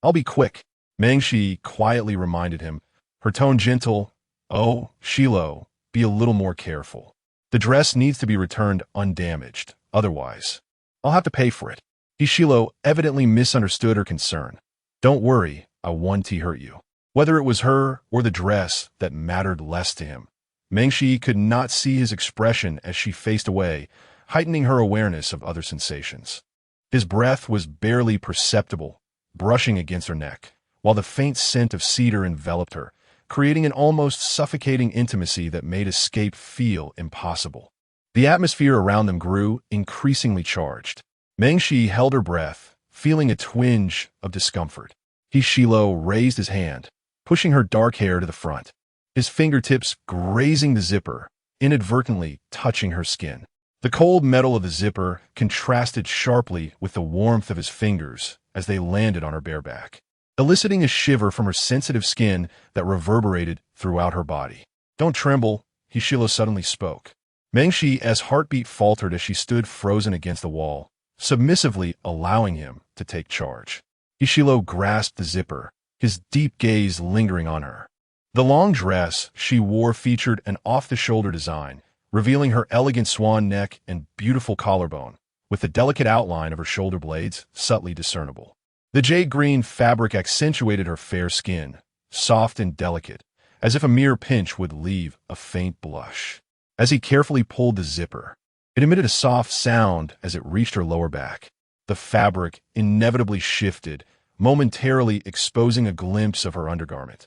I'll be quick," Meng Shi quietly reminded him, her tone gentle. "Oh, Shilo, be a little more careful. The dress needs to be returned undamaged, otherwise I'll have to pay for it." Hishilo evidently misunderstood her concern. "Don't worry, I won't hurt you." Whether it was her or the dress that mattered less to him, Meng Shi could not see his expression as she faced away, heightening her awareness of other sensations. His breath was barely perceptible, brushing against her neck, while the faint scent of cedar enveloped her, creating an almost suffocating intimacy that made escape feel impossible. The atmosphere around them grew increasingly charged. Meng Shi held her breath, feeling a twinge of discomfort. Hishilo raised his hand, pushing her dark hair to the front, his fingertips grazing the zipper, inadvertently touching her skin. The cold metal of the zipper contrasted sharply with the warmth of his fingers as they landed on her bare back, eliciting a shiver from her sensitive skin that reverberated throughout her body. "Don't tremble," Hishilo suddenly spoke. Meng Shi's heartbeat faltered as she stood frozen against the wall, submissively allowing him to take charge. Hishilo grasped the zipper, his deep gaze lingering on her. The long dress she wore featured an off-the-shoulder design, revealing her elegant swan neck and beautiful collarbone, with the delicate outline of her shoulder blades subtly discernible. The jade-green fabric accentuated her fair skin, soft and delicate, as if a mere pinch would leave a faint blush. As he carefully pulled the zipper, it emitted a soft sound as it reached her lower back. The fabric inevitably shifted, momentarily exposing a glimpse of her undergarment.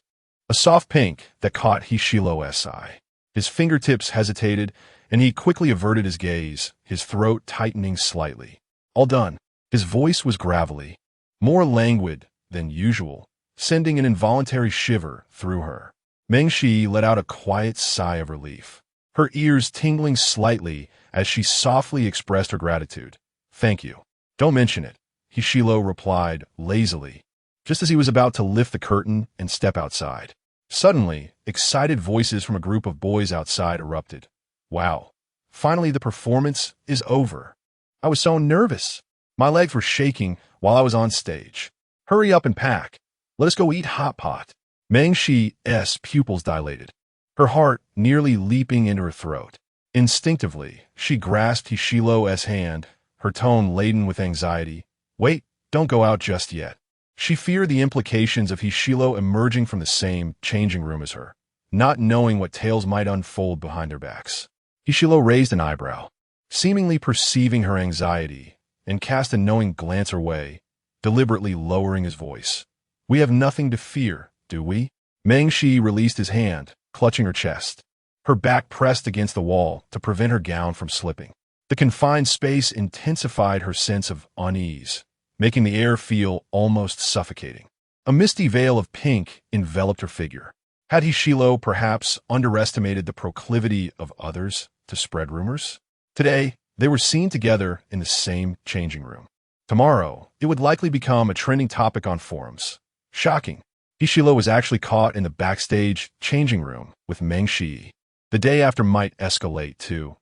A soft pink that caught Hishilo's eye. His fingertips hesitated, and he quickly averted his gaze, his throat tightening slightly. All done. His voice was gravelly, more languid than usual, sending an involuntary shiver through her. Mengshi let out a quiet sigh of relief, her ears tingling slightly as she softly expressed her gratitude. "Thank you. Don't mention it," Hishilo replied lazily, just as he was about to lift the curtain and step outside. Suddenly, excited voices from a group of boys outside erupted. "Wow, finally the performance is over. I was so nervous. My legs were shaking while I was on stage. Hurry up and pack. Let us go eat hot pot." Mengxi's pupils dilated, her heart nearly leaping into her throat. Instinctively, she grasped Hishilo's hand, her tone laden with anxiety. "Wait, don't go out just yet." She feared the implications of Hishilo emerging from the same changing room as her, not knowing what tales might unfold behind their backs. Hishilo raised an eyebrow, seemingly perceiving her anxiety, and cast a knowing glance her way, deliberately lowering his voice. "We have nothing to fear, do we?" Mengxi released his hand, clutching her chest, her back pressed against the wall to prevent her gown from slipping. The confined space intensified her sense of unease, making the air feel almost suffocating. A misty veil of pink enveloped her figure. Had Hishilo perhaps underestimated the proclivity of others to spread rumors? Today, they were seen together in the same changing room. Tomorrow, it would likely become a trending topic on forums. Shocking. Hishilo was actually caught in the backstage changing room with Mengxi. The day after might escalate, too.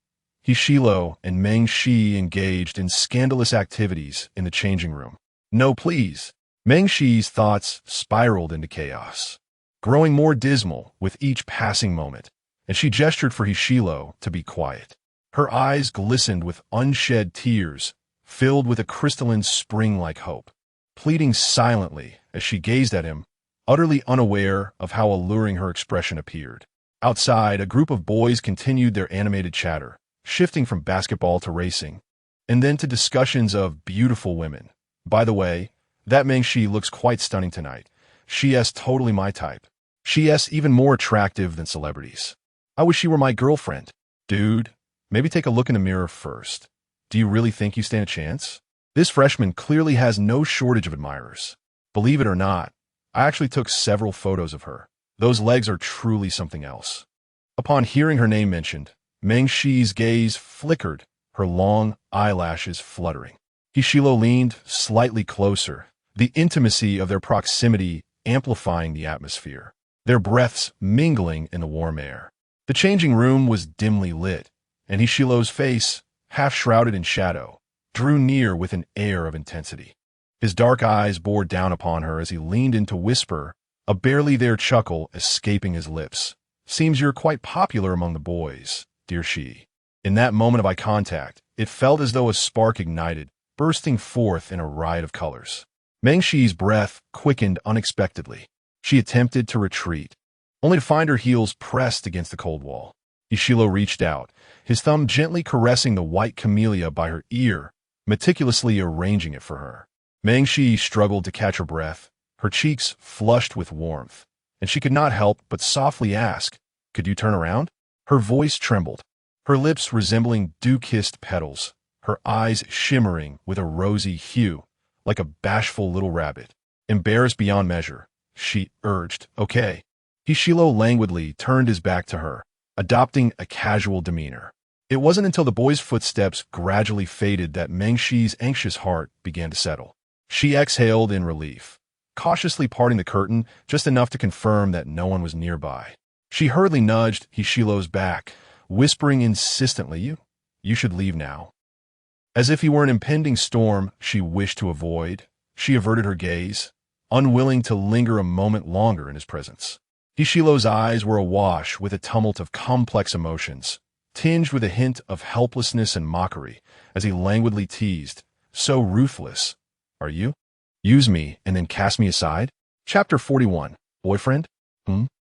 Hishilo and Mengxi engaged in scandalous activities in the changing room. "No, please." Mengxi's thoughts spiraled into chaos, growing more dismal with each passing moment, and she gestured for Hishilo to be quiet. Her eyes glistened with unshed tears, filled with a crystalline spring-like hope, pleading silently as she gazed at him, utterly unaware of how alluring her expression appeared. Outside, a group of boys continued their animated chatter, shifting from basketball to racing, and then to discussions of beautiful women. "By the way, that Mengxi looks quite stunning tonight. She's totally my type. She's even more attractive than celebrities. I wish she were my girlfriend." "Dude, maybe take a look in the mirror first. Do you really think you stand a chance? This freshman clearly has no shortage of admirers. Believe it or not, I actually took several photos of her. Those legs are truly something else." Upon hearing her name mentioned, Mengxi's gaze flickered, her long eyelashes fluttering. Hishilo leaned slightly closer, the intimacy of their proximity amplifying the atmosphere, their breaths mingling in the warm air. The changing room was dimly lit, and Hishilo's face, half shrouded in shadow, drew near with an air of intensity. His dark eyes bore down upon her as he leaned in to whisper, a barely there chuckle escaping his lips. "Seems you're quite popular among the boys, dear she." In that moment of eye contact, it felt as though a spark ignited, bursting forth in a riot of colors. Mengxi's breath quickened unexpectedly. She attempted to retreat, only to find her heels pressed against the cold wall. Hishilo reached out, his thumb gently caressing the white camellia by her ear, meticulously arranging it for her. Mengxi struggled to catch her breath, her cheeks flushed with warmth, and she could not help but softly ask, "Could you turn around?" Her voice trembled, her lips resembling dew-kissed petals, her eyes shimmering with a rosy hue, like a bashful little rabbit. Embarrassed beyond measure, she urged, "Okay." Hishilo languidly turned his back to her, adopting a casual demeanor. It wasn't until the boy's footsteps gradually faded that Mengxi's anxious heart began to settle. She exhaled in relief, cautiously parting the curtain just enough to confirm that no one was nearby. She hurriedly nudged Hishilo's back, whispering insistently, You should leave now." As if he were an impending storm she wished to avoid, she averted her gaze, unwilling to linger a moment longer in his presence. Hishilo's eyes were awash with a tumult of complex emotions, tinged with a hint of helplessness and mockery, as he languidly teased, "So ruthless, are you? Use me and then cast me aside?" Chapter 41. Boyfriend?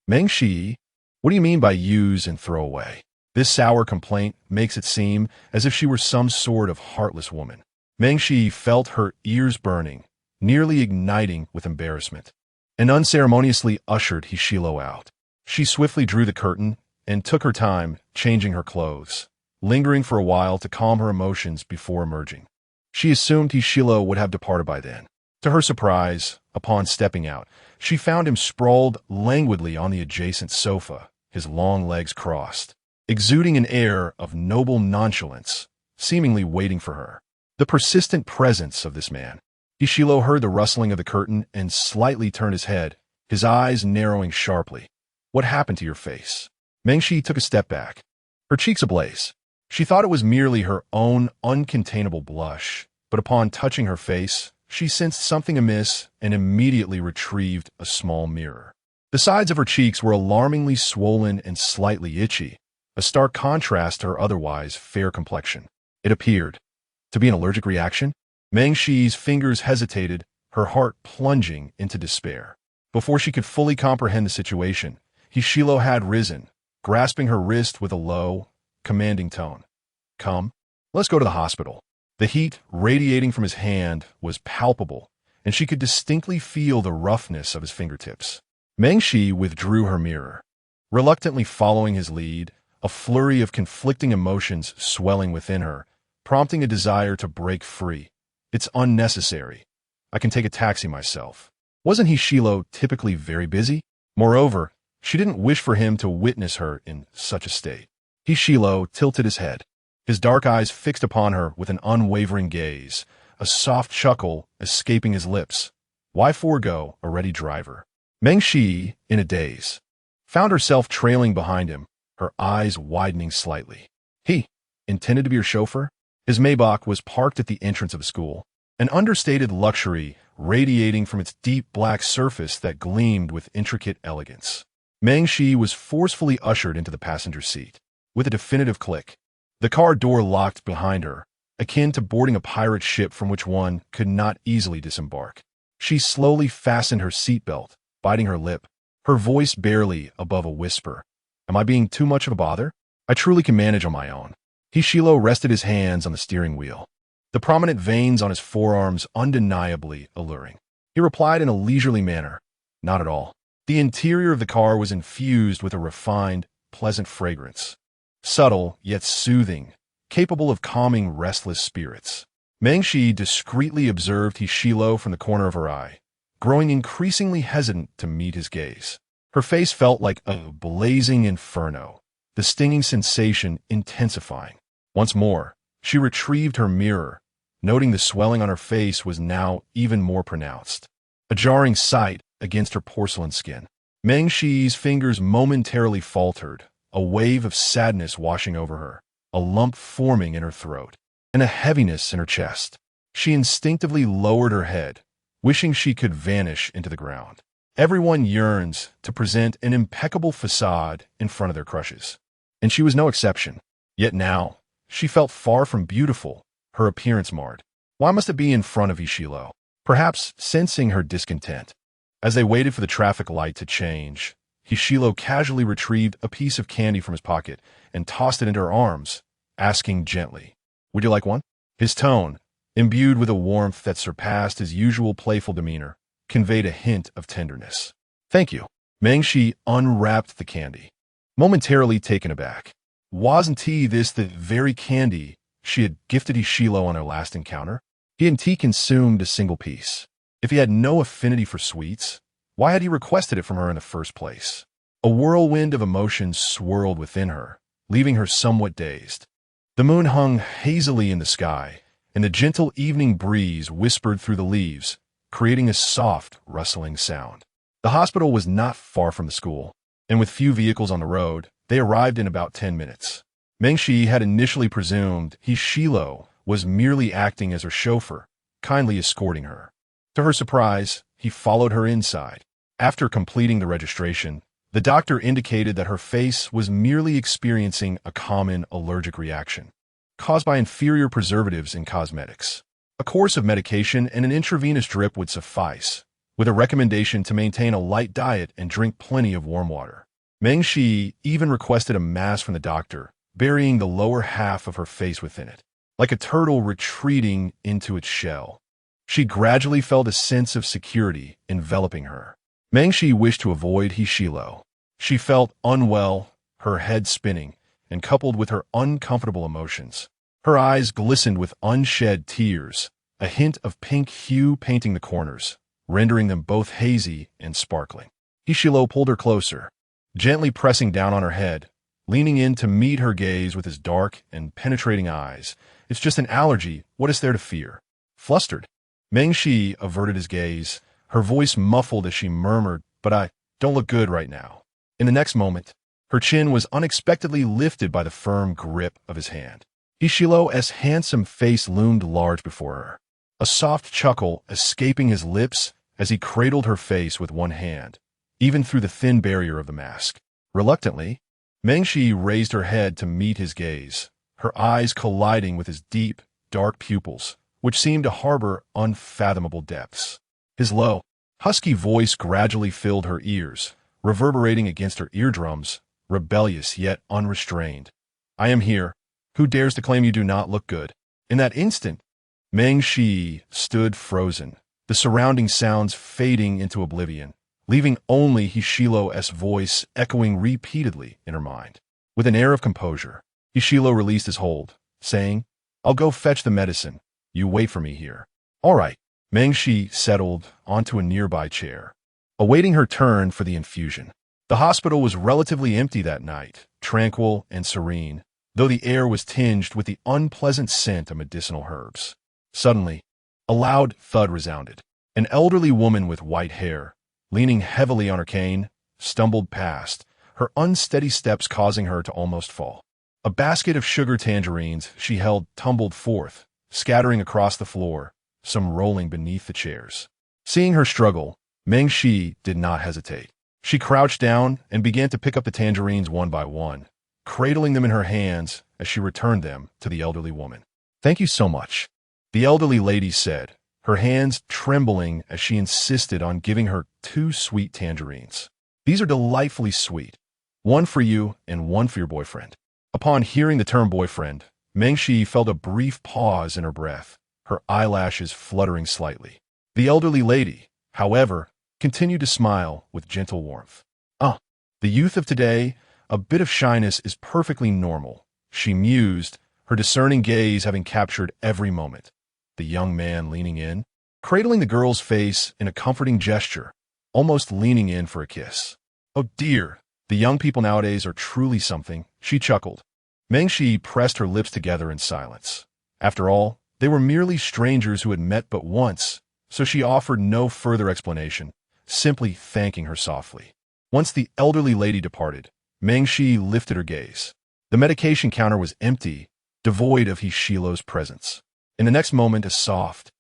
Mengxi, what do you mean by use and throw away? This sour complaint makes it seem as if she were some sort of heartless woman. Meng Shi felt her ears burning, nearly igniting with embarrassment, and unceremoniously ushered Hishilo out. She swiftly drew the curtain and took her time changing her clothes, lingering for a while to calm her emotions before emerging. She assumed Hishilo would have departed by then. To her surprise, upon stepping out, she found him sprawled languidly on the adjacent sofa, his long legs crossed, exuding an air of noble nonchalance, seemingly waiting for her. The persistent presence of this man. Hishilo heard the rustling of the curtain and slightly turned his head, his eyes narrowing sharply. What happened to your face? Meng Shi took a step back, her cheeks ablaze. She thought it was merely her own uncontainable blush, but upon touching her face, she sensed something amiss and immediately retrieved a small mirror. The sides of her cheeks were alarmingly swollen and slightly itchy, a stark contrast to her otherwise fair complexion. It appeared to be an allergic reaction. Meng Shi's fingers hesitated, her heart plunging into despair. Before she could fully comprehend the situation, Hishilo had risen, grasping her wrist with a low, commanding tone. Come, let's go to the hospital. The heat radiating from his hand was palpable, and she could distinctly feel the roughness of his fingertips. Meng Shi withdrew her mirror, reluctantly following his lead, a flurry of conflicting emotions swelling within her, prompting a desire to break free. It's unnecessary. I can take a taxi myself. Wasn't Hishilo typically very busy? Moreover, she didn't wish for him to witness her in such a state. Hishilo tilted his head, his dark eyes fixed upon her with an unwavering gaze, a soft chuckle escaping his lips. Why forego a ready driver? Meng Shi, in a daze, found herself trailing behind him, her eyes widening slightly. He intended to be her chauffeur? His Maybach was parked at the entrance of the school, an understated luxury radiating from its deep black surface that gleamed with intricate elegance. Meng Shi was forcefully ushered into the passenger seat. With a definitive click, the car door locked behind her, akin to boarding a pirate ship from which one could not easily disembark. She slowly fastened her seatbelt, biting her lip, her voice barely above a whisper. Am I being too much of a bother? I truly can manage on my own. Hishilo rested his hands on the steering wheel, the prominent veins on his forearms undeniably alluring. He replied in a leisurely manner, Not at all. The interior of the car was infused with a refined, pleasant fragrance, subtle yet soothing, capable of calming restless spirits. Meng Shi discreetly observed Hishilo from the corner of her eye, growing increasingly hesitant to meet his gaze. Her face felt like a blazing inferno, the stinging sensation intensifying. Once more, she retrieved her mirror, noting the swelling on her face was now even more pronounced, a jarring sight against her porcelain skin. Meng Shi's fingers momentarily faltered, a wave of sadness washing over her, a lump forming in her throat, and a heaviness in her chest. She instinctively lowered her head, wishing she could vanish into the ground. Everyone yearns to present an impeccable facade in front of their crushes, and she was no exception. Yet now, she felt far from beautiful, her appearance marred. Why must it be in front of Hishilo? Perhaps sensing her discontent. As they waited for the traffic light to change, Hishilo casually retrieved a piece of candy from his pocket and tossed it into her arms, asking gently, Would you like one? His tone, imbued with a warmth that surpassed his usual playful demeanor, conveyed a hint of tenderness. Thank you. Meng Shi unwrapped the candy, momentarily taken aback. Wasn't this the very candy she had gifted Hishilo on their last encounter? Hadn't he consumed a single piece? If he had no affinity for sweets, why had he requested it from her in the first place? A whirlwind of emotions swirled within her, leaving her somewhat dazed. The moon hung hazily in the sky, and the gentle evening breeze whispered through the leaves, creating a soft, rustling sound. The hospital was not far from the school, and with few vehicles on the road, they arrived in about 10 minutes. Meng Shi had initially presumed Hishilo was merely acting as her chauffeur, kindly escorting her. To her surprise, he followed her inside. After completing the registration, the doctor indicated that her face was merely experiencing a common allergic reaction, caused by inferior preservatives in cosmetics. A course of medication and an intravenous drip would suffice, with a recommendation to maintain a light diet and drink plenty of warm water. Meng Shi even requested a mask from the doctor, burying the lower half of her face within it. like a turtle retreating into its shell. She gradually felt a sense of security enveloping her. Mengshi wished to avoid Hishilo. She felt unwell, her head spinning, and coupled with her uncomfortable emotions. Her eyes glistened with unshed tears, a hint of pink hue painting the corners, rendering them both hazy and sparkling. Hishilo pulled her closer, gently pressing down on her head, leaning in to meet her gaze with his dark and penetrating eyes. It's just an allergy. What is there to fear? Flustered, Mengshi averted his gaze, her voice muffled as she murmured, "But I don't look good right now." In the next moment, her chin was unexpectedly lifted by the firm grip of his hand. Ishilo's handsome face loomed large before her, a soft chuckle escaping his lips as he cradled her face with one hand, even through the thin barrier of the mask. Reluctantly, Mengshi raised her head to meet his gaze, her eyes colliding with his deep, dark pupils, which seemed to harbor unfathomable depths. His low, husky voice gradually filled her ears, reverberating against her eardrums, rebellious yet unrestrained. "I am here. Who dares to claim you do not look good?" In that instant, Mengshi stood frozen, the surrounding sounds fading into oblivion, leaving only Hishilo's voice echoing repeatedly in her mind. With an air of composure, Hishilo released his hold, saying, "I'll go fetch the medicine. You wait for me here." "All right." Mengshi settled onto a nearby chair, awaiting her turn for the infusion. The hospital was relatively empty that night, tranquil and serene, though the air was tinged with the unpleasant scent of medicinal herbs. Suddenly, a loud thud resounded. An elderly woman with white hair, leaning heavily on her cane, stumbled past, her unsteady steps causing her to almost fall. A basket of sugar tangerines she held tumbled forth, scattering across the floor, some rolling beneath the chairs. Seeing her struggle, Mengshi did not hesitate. She crouched down and began to pick up the tangerines one by one, cradling them in her hands as she returned them to the elderly woman. "Thank you so much," the elderly lady said, her hands trembling as she insisted on giving her 2 sweet tangerines. "These are delightfully sweet. One for you and one for your boyfriend." Upon hearing the term boyfriend, Mengshi felt a brief pause in her breath, her eyelashes fluttering slightly. The elderly lady, however, continued to smile with gentle warmth. The youth of today, a bit of shyness is perfectly normal," she mused, her discerning gaze having captured every moment. The young man leaning in, cradling the girl's face in a comforting gesture, almost leaning in for a kiss. "Oh dear, the young people nowadays are truly something," she chuckled. Mengshi pressed her lips together in silence. After all, they were merely strangers who had met but once, so she offered no further explanation, simply thanking her softly. Once the elderly lady departed, Mengshi lifted her gaze. The medication counter was empty, devoid of Hishilo's presence. In the next moment, a soft,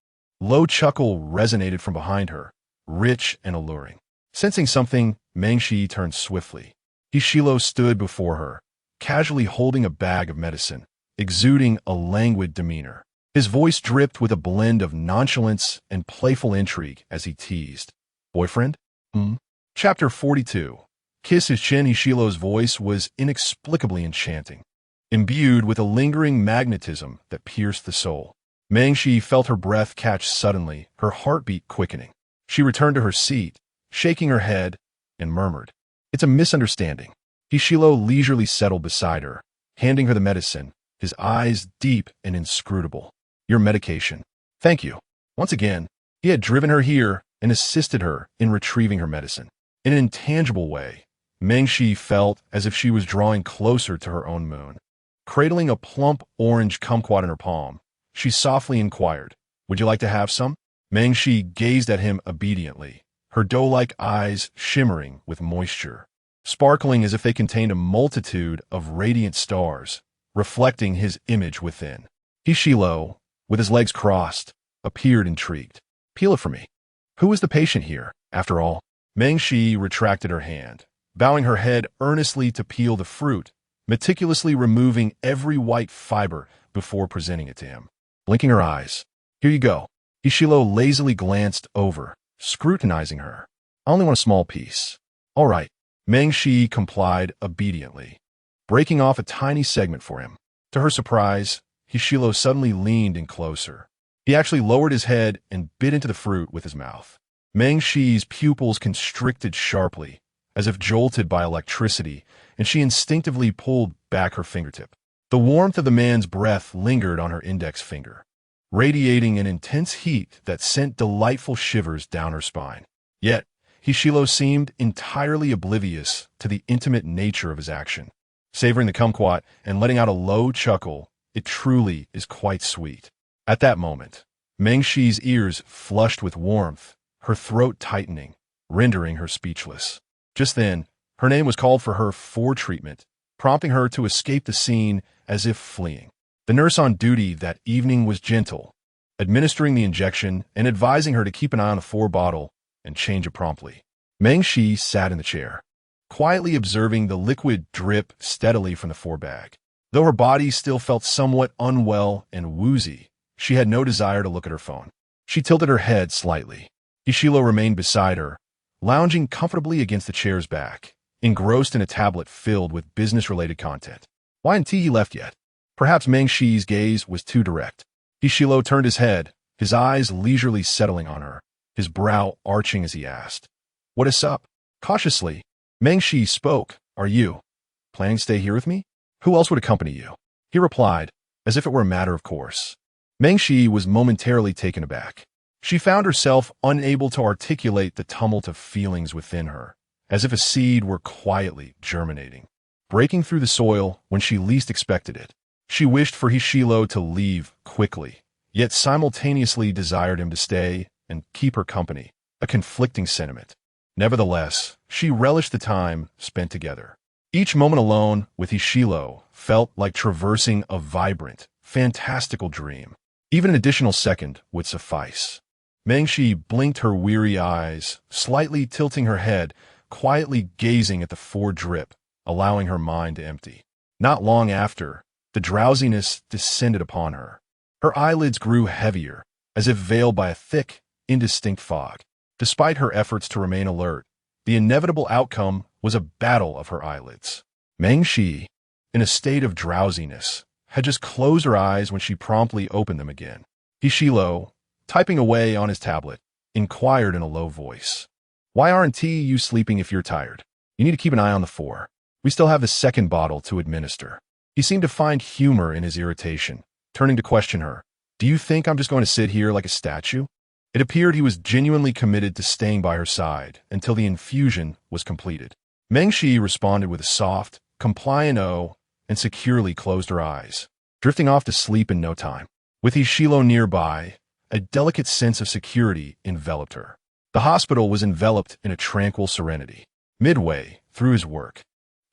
low chuckle resonated from behind her, rich and alluring. Sensing something, Mengshi turned swiftly. Hishilo stood before her, casually holding a bag of medicine, exuding a languid demeanor. His voice dripped with a blend of nonchalance and playful intrigue as he teased. "Boyfriend? Chapter 42. Kiss his chin. Hishilo's voice was inexplicably enchanting, imbued with a lingering magnetism that pierced the soul. Mengshi felt her breath catch suddenly, her heartbeat quickening. She returned to her seat, shaking her head, and murmured, "It's a misunderstanding." Hishilo leisurely settled beside her, handing her the medicine, his eyes deep and inscrutable. "Your medication." "Thank you." Once again, he had driven her here and assisted her in retrieving her medicine. In an intangible way, Mengshi felt as if she was drawing closer to her own moon. Cradling a plump orange kumquat in her palm, she softly inquired, "Would you like to have some?" Mengshi gazed at him obediently, her doe-like eyes shimmering with moisture, sparkling as if they contained a multitude of radiant stars, reflecting his image within. Hishilo, with his legs crossed, appeared intrigued. "Peel it for me. Who is the patient here, after all?" Mengshi retracted her hand, bowing her head earnestly to peel the fruit, meticulously removing every white fiber before presenting it to him. Blinking her eyes, "Here you go." Hishilo lazily glanced over, scrutinizing her. "I only want a small piece." "All right." Mengshi complied obediently, breaking off a tiny segment for him. To her surprise, Hishilo suddenly leaned in closer. He actually lowered his head and bit into the fruit with his mouth. Meng Shi's pupils constricted sharply, as if jolted by electricity, and she instinctively pulled back her fingertip. The warmth of the man's breath lingered on her index finger, radiating an intense heat that sent delightful shivers down her spine. Yet, Hishilo seemed entirely oblivious to the intimate nature of his action. Savoring the kumquat and letting out a low chuckle, it truly is quite sweet. At that moment, Meng Shi's ears flushed with warmth, her throat tightening, rendering her speechless. Just then, her name was called for her treatment, prompting her to escape the scene as if fleeing. The nurse on duty that evening was gentle, administering the injection and advising her to keep an eye on the bottle and change it promptly. Meng Shi sat in the chair, quietly observing the liquid drip steadily from the bag. Though her body still felt somewhat unwell and woozy, she had no desire to look at her phone. She tilted her head slightly. Hishilo remained beside her, lounging comfortably against the chair's back, engrossed in a tablet filled with business-related content. Why hadn't he left yet? Perhaps Meng Shi's gaze was too direct. Hishilo turned his head, his eyes leisurely settling on her, his brow arching as he asked, "What is up?" Cautiously, Meng Shi spoke, "Are you planning to stay here with me? Who else would accompany you?" He replied, as if it were a matter of course. Meng Shi was momentarily taken aback. She found herself unable to articulate the tumult of feelings within her, as if a seed were quietly germinating, breaking through the soil when she least expected it. She wished for Hishilo to leave quickly, yet simultaneously desired him to stay and keep her company, a conflicting sentiment. Nevertheless, she relished the time spent together. Each moment alone with Hishilo felt like traversing a vibrant, fantastical dream. Even an additional second would suffice. Meng Shi blinked her weary eyes, slightly tilting her head, quietly gazing at the drip, allowing her mind to empty. Not long after, the drowsiness descended upon her. Her eyelids grew heavier, as if veiled by a thick, indistinct fog. Despite her efforts to remain alert, the inevitable outcome was a battle of her eyelids. Meng Shi, in a state of drowsiness, had just closed her eyes when she promptly opened them again. Hishilo, typing away on his tablet, inquired in a low voice, "Why aren't you sleeping if you're tired? You need to keep an eye on the We still have the second bottle to administer." He seemed to find humor in his irritation, turning to question her, "Do you think I'm just going to sit here like a statue?" It appeared he was genuinely committed to staying by her side until the infusion was completed. Meng Shi responded with a soft, compliant "oh," and securely closed her eyes, drifting off to sleep in no time. With Hishilo nearby, a delicate sense of security enveloped her. The hospital was enveloped in a tranquil serenity. Midway through his work,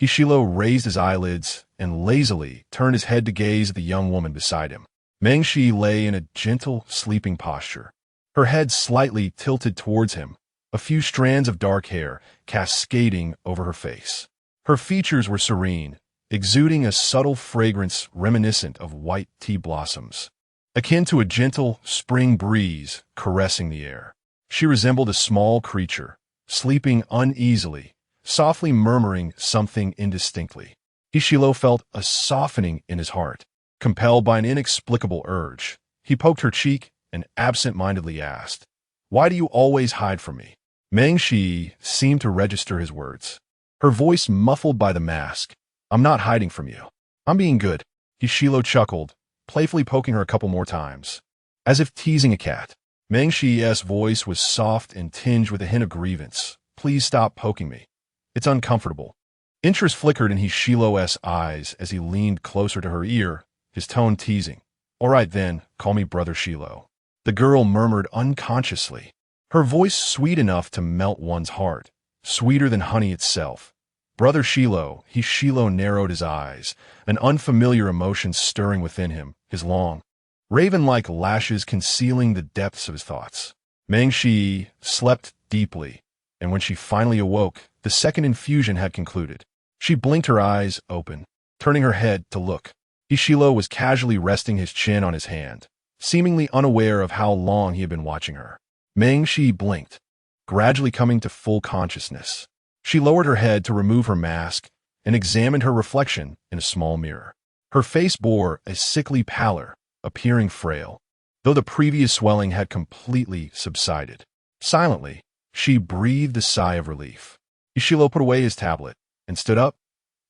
Hishilo raised his eyelids and lazily turned his head to gaze at the young woman beside him. Meng Shi lay in a gentle, sleeping posture, her head slightly tilted towards him, a few strands of dark hair cascading over her face. Her features were serene, exuding a subtle fragrance reminiscent of white tea blossoms, akin to a gentle spring breeze caressing the air. She resembled a small creature, sleeping uneasily, softly murmuring something indistinctly. Hishilo felt a softening in his heart. Compelled by an inexplicable urge, he poked her cheek and absent-mindedly asked, "Why do you always hide from me?" Meng Shi seemed to register his words, her voice muffled by the mask. "I'm not hiding from you. I'm being good." Hishilo chuckled, playfully poking her a couple more times, as if teasing a cat. Meng Shi's voice was soft and tinged with a hint of grievance. "Please stop poking me. It's uncomfortable." Interest flickered in Hishilo's eyes as he leaned closer to her ear, his tone teasing. "All right then, call me Brother Shilo." The girl murmured unconsciously, her voice sweet enough to melt one's heart, sweeter than honey itself. "Brother Shilo." Hishilo narrowed his eyes, an unfamiliar emotion stirring within him, his long, raven-like lashes concealing the depths of his thoughts. Meng Shi slept deeply, and when she finally awoke, the second infusion had concluded. She blinked her eyes open, turning her head to look. Hishilo was casually resting his chin on his hand, seemingly unaware of how long he had been watching her. Meng Shi blinked, gradually coming to full consciousness. She lowered her head to remove her mask and examined her reflection in a small mirror. Her face bore a sickly pallor, appearing frail, though the previous swelling had completely subsided. Silently, she breathed a sigh of relief. Ishilo put away his tablet and stood up.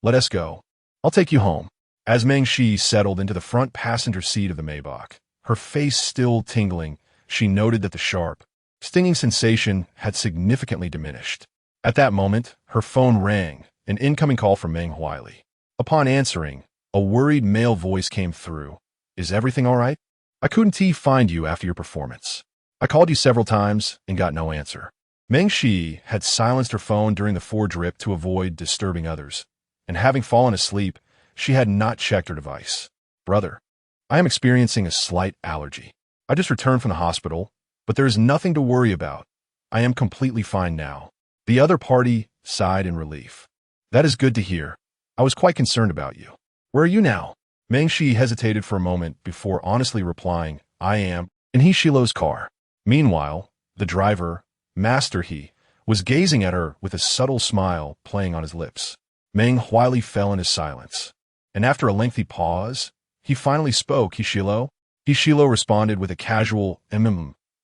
Let us go. I'll take you home. As Meng-Shi settled into the front passenger seat of the Maybach, her face still tingling, she noted that the sharp, stinging sensation had significantly diminished. At that moment, her phone rang, an incoming call from Meng Huili. Upon answering, a worried male voice came through. Is everything all right? I couldn't find you after your performance. I called you several times and got no answer. Meng-Shi had silenced her phone during the four-drip to avoid disturbing others, and having fallen asleep, she had not checked her device. Brother, I am experiencing a slight allergy. I just returned from the hospital, but there is nothing to worry about. I am completely fine now. The other party sighed in relief. That is good to hear. I was quite concerned about you. Where are you now? Meng-Shi hesitated for a moment before honestly replying, I am in Hishilo's car. Meanwhile, the driver, Master He, was gazing at her with a subtle smile playing on his lips. Meng Huili fell into silence, and after a lengthy pause, he finally spoke. Hishilo? Hishilo responded with a casual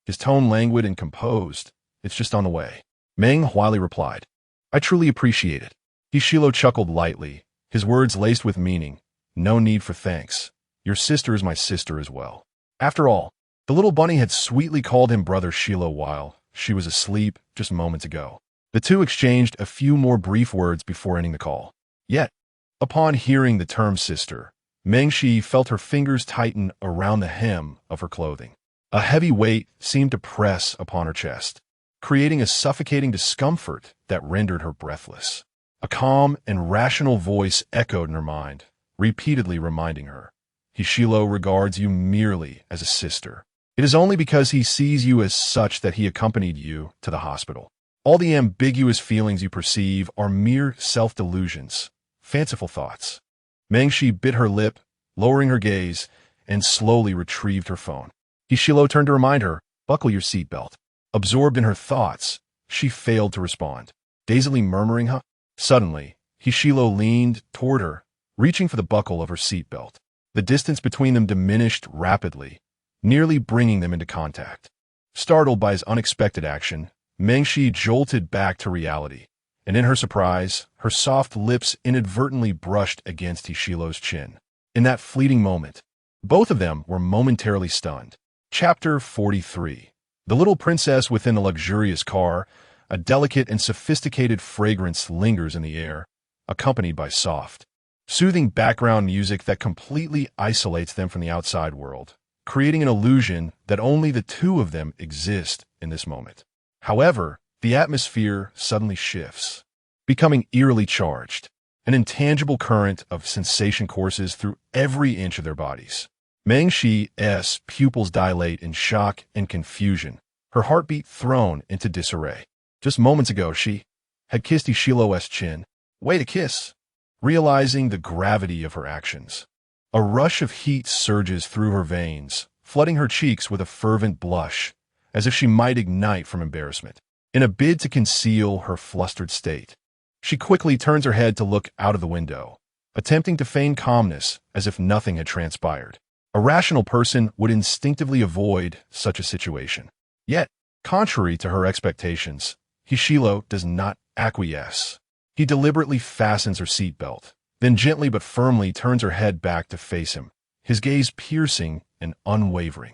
his tone languid and composed. It's just on the way. Meng Huili replied, I truly appreciate it. Hishilo chuckled lightly, his words laced with meaning. No need for thanks. Your sister is my sister as well. After all, the little bunny had sweetly called him Brother Shilo while she was asleep just moments ago. The two exchanged a few more brief words before ending the call. Yet, upon hearing the term sister, Meng-Shi felt her fingers tighten around the hem of her clothing. A heavy weight seemed to press upon her chest, creating a suffocating discomfort that rendered her breathless. A calm and rational voice echoed in her mind, repeatedly reminding her, Hishilo regards you merely as a sister. It is only because he sees you as such that he accompanied you to the hospital. All the ambiguous feelings you perceive are mere self-delusions, fanciful thoughts. Meng-Shi bit her lip, lowering her gaze, and slowly retrieved her phone. Hishilo turned to remind her, buckle your seatbelt. Absorbed in her thoughts, she failed to respond, dazedly murmuring, huh? Suddenly, Hishilo leaned toward her, reaching for the buckle of her seatbelt. The distance between them diminished rapidly, nearly bringing them into contact. Startled by his unexpected action, Meng-Shi jolted back to reality, and in her surprise, her soft lips inadvertently brushed against Hishilo's chin. In that fleeting moment, both of them were momentarily stunned. Chapter 43. The little princess within the luxurious car, a delicate and sophisticated fragrance lingers in the air, accompanied by soft, soothing background music that completely isolates them from the outside world, creating an illusion that only the two of them exist in this moment. However, the atmosphere suddenly shifts, becoming eerily charged. An intangible current of sensation courses through every inch of their bodies. Meng-Shi's pupils dilate in shock and confusion, her heartbeat thrown into disarray. Just moments ago, she had kissed Ishilo's chin. Wait a kiss. Realizing the gravity of her actions, a rush of heat surges through her veins, flooding her cheeks with a fervent blush, as if she might ignite from embarrassment. In a bid to conceal her flustered state, she quickly turns her head to look out of the window, attempting to feign calmness as if nothing had transpired. A rational person would instinctively avoid such a situation. Yet, contrary to her expectations, Hishilo does not acquiesce. He deliberately fastens her seatbelt, then gently but firmly turns her head back to face him, his gaze piercing and unwavering.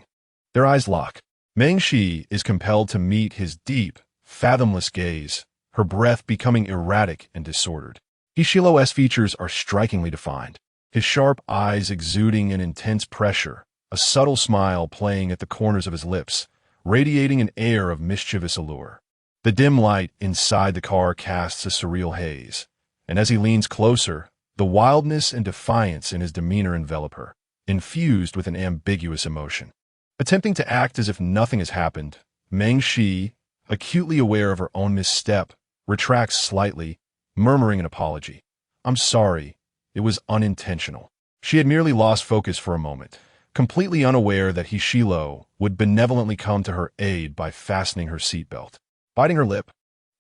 Their eyes lock. Meng-Shi is compelled to meet his deep, fathomless gaze, her breath becoming erratic and disordered. Hishilo's features are strikingly defined, his sharp eyes exuding an intense pressure, a subtle smile playing at the corners of his lips, radiating an air of mischievous allure. The dim light inside the car casts a surreal haze, and as he leans closer, the wildness and defiance in his demeanor envelop her, infused with an ambiguous emotion. Attempting to act as if nothing has happened, Meng-Shi, acutely aware of her own misstep, retracts slightly, murmuring an apology. I'm sorry, it was unintentional. She had merely lost focus for a moment, completely unaware that Hishilo would benevolently come to her aid by fastening her seatbelt. Biting her lip,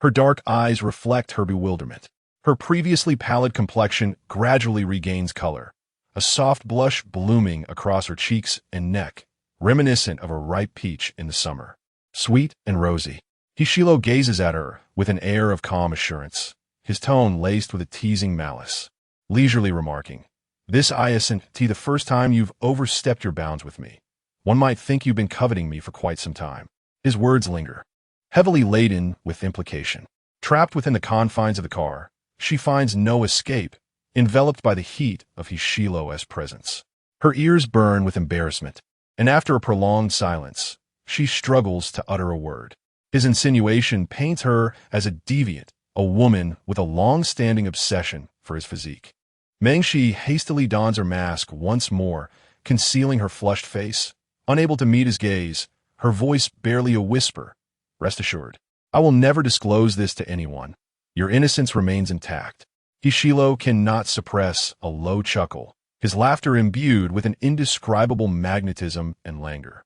her dark eyes reflect her bewilderment. Her previously pallid complexion gradually regains color, a soft blush blooming across her cheeks and neck, reminiscent of a ripe peach in the summer. Sweet and rosy. Hishilo gazes at her with an air of calm assurance, his tone laced with a teasing malice. Leisurely remarking, "This isn't the first time you've overstepped your bounds with me. One might think you've been coveting me for quite some time." His words linger, heavily laden with implication. Trapped within the confines of the car, she finds no escape, enveloped by the heat of Hishilo's presence. Her ears burn with embarrassment, and after a prolonged silence, she struggles to utter a word. His insinuation paints her as a deviant, a woman with a long-standing obsession for his physique. Mengshi hastily dons her mask once more, concealing her flushed face. Unable to meet his gaze, her voice barely a whisper. "Rest assured, I will never disclose this to anyone. Your innocence remains intact." Hishilo cannot suppress a low chuckle, his laughter imbued with an indescribable magnetism and languor.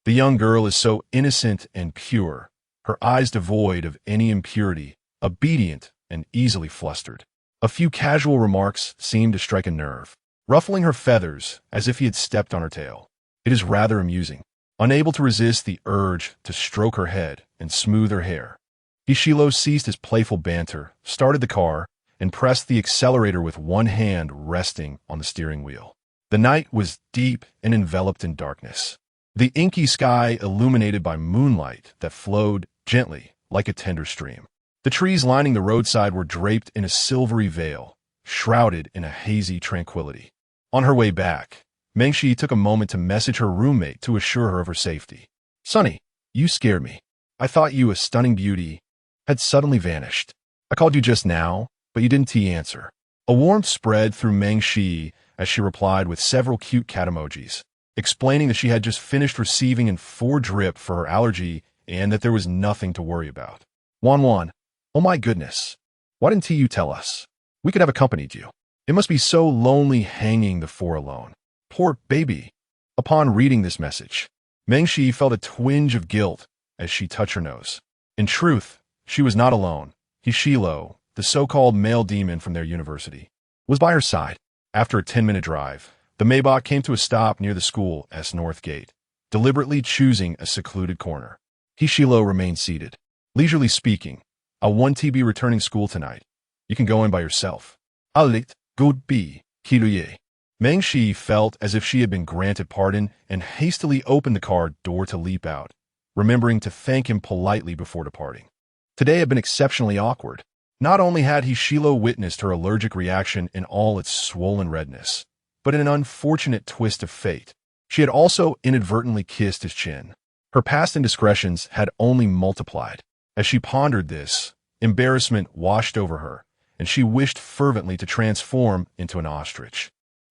The young girl is so innocent and pure, her eyes devoid of any impurity, obedient and easily flustered. A few casual remarks seem to strike a nerve, ruffling her feathers as if he had stepped on her tail. It is rather amusing. Unable to resist the urge to stroke her head and smooth her hair, Hishilo ceased his playful banter, started the car, and pressed the accelerator with one hand resting on the steering wheel. The night was deep and enveloped in darkness, the inky sky illuminated by moonlight that flowed gently like a tender stream. The trees lining the roadside were draped in a silvery veil, shrouded in a hazy tranquility. On her way back, Mengshi took a moment to message her roommate to assure her of her safety. "Sonny, you scared me. I thought you, a stunning beauty, had suddenly vanished. I called you just now, but you didn't answer." A warmth spread through Mengshi as she replied with several cute cat emojis, explaining that she had just finished receiving an 4 drip for her allergy and that there was nothing to worry about. "Wan, oh my goodness. Why didn't you tell us? We could have accompanied you. It must be so lonely hanging the 4 alone. Poor baby." Upon reading this message, Mengshi felt a twinge of guilt as she touched her nose. In truth, she was not alone. Hishilo, the so-called male demon from their university, was by her side. After a 10-minute drive, the Maybach came to a stop near the school's north gate, deliberately choosing a secluded corner. Hishilo remained seated, leisurely speaking. "I won't be returning school tonight. You can go in by yourself." "Alit, good be, Kiruye." Mengshi felt as if she had been granted pardon and hastily opened the car door to leap out, remembering to thank him politely before departing. Today had been exceptionally awkward. Not only had Hishilo witnessed her allergic reaction in all its swollen redness, but in an unfortunate twist of fate, she had also inadvertently kissed his chin. Her past indiscretions had only multiplied. As she pondered this, embarrassment washed over her, and she wished fervently to transform into an ostrich.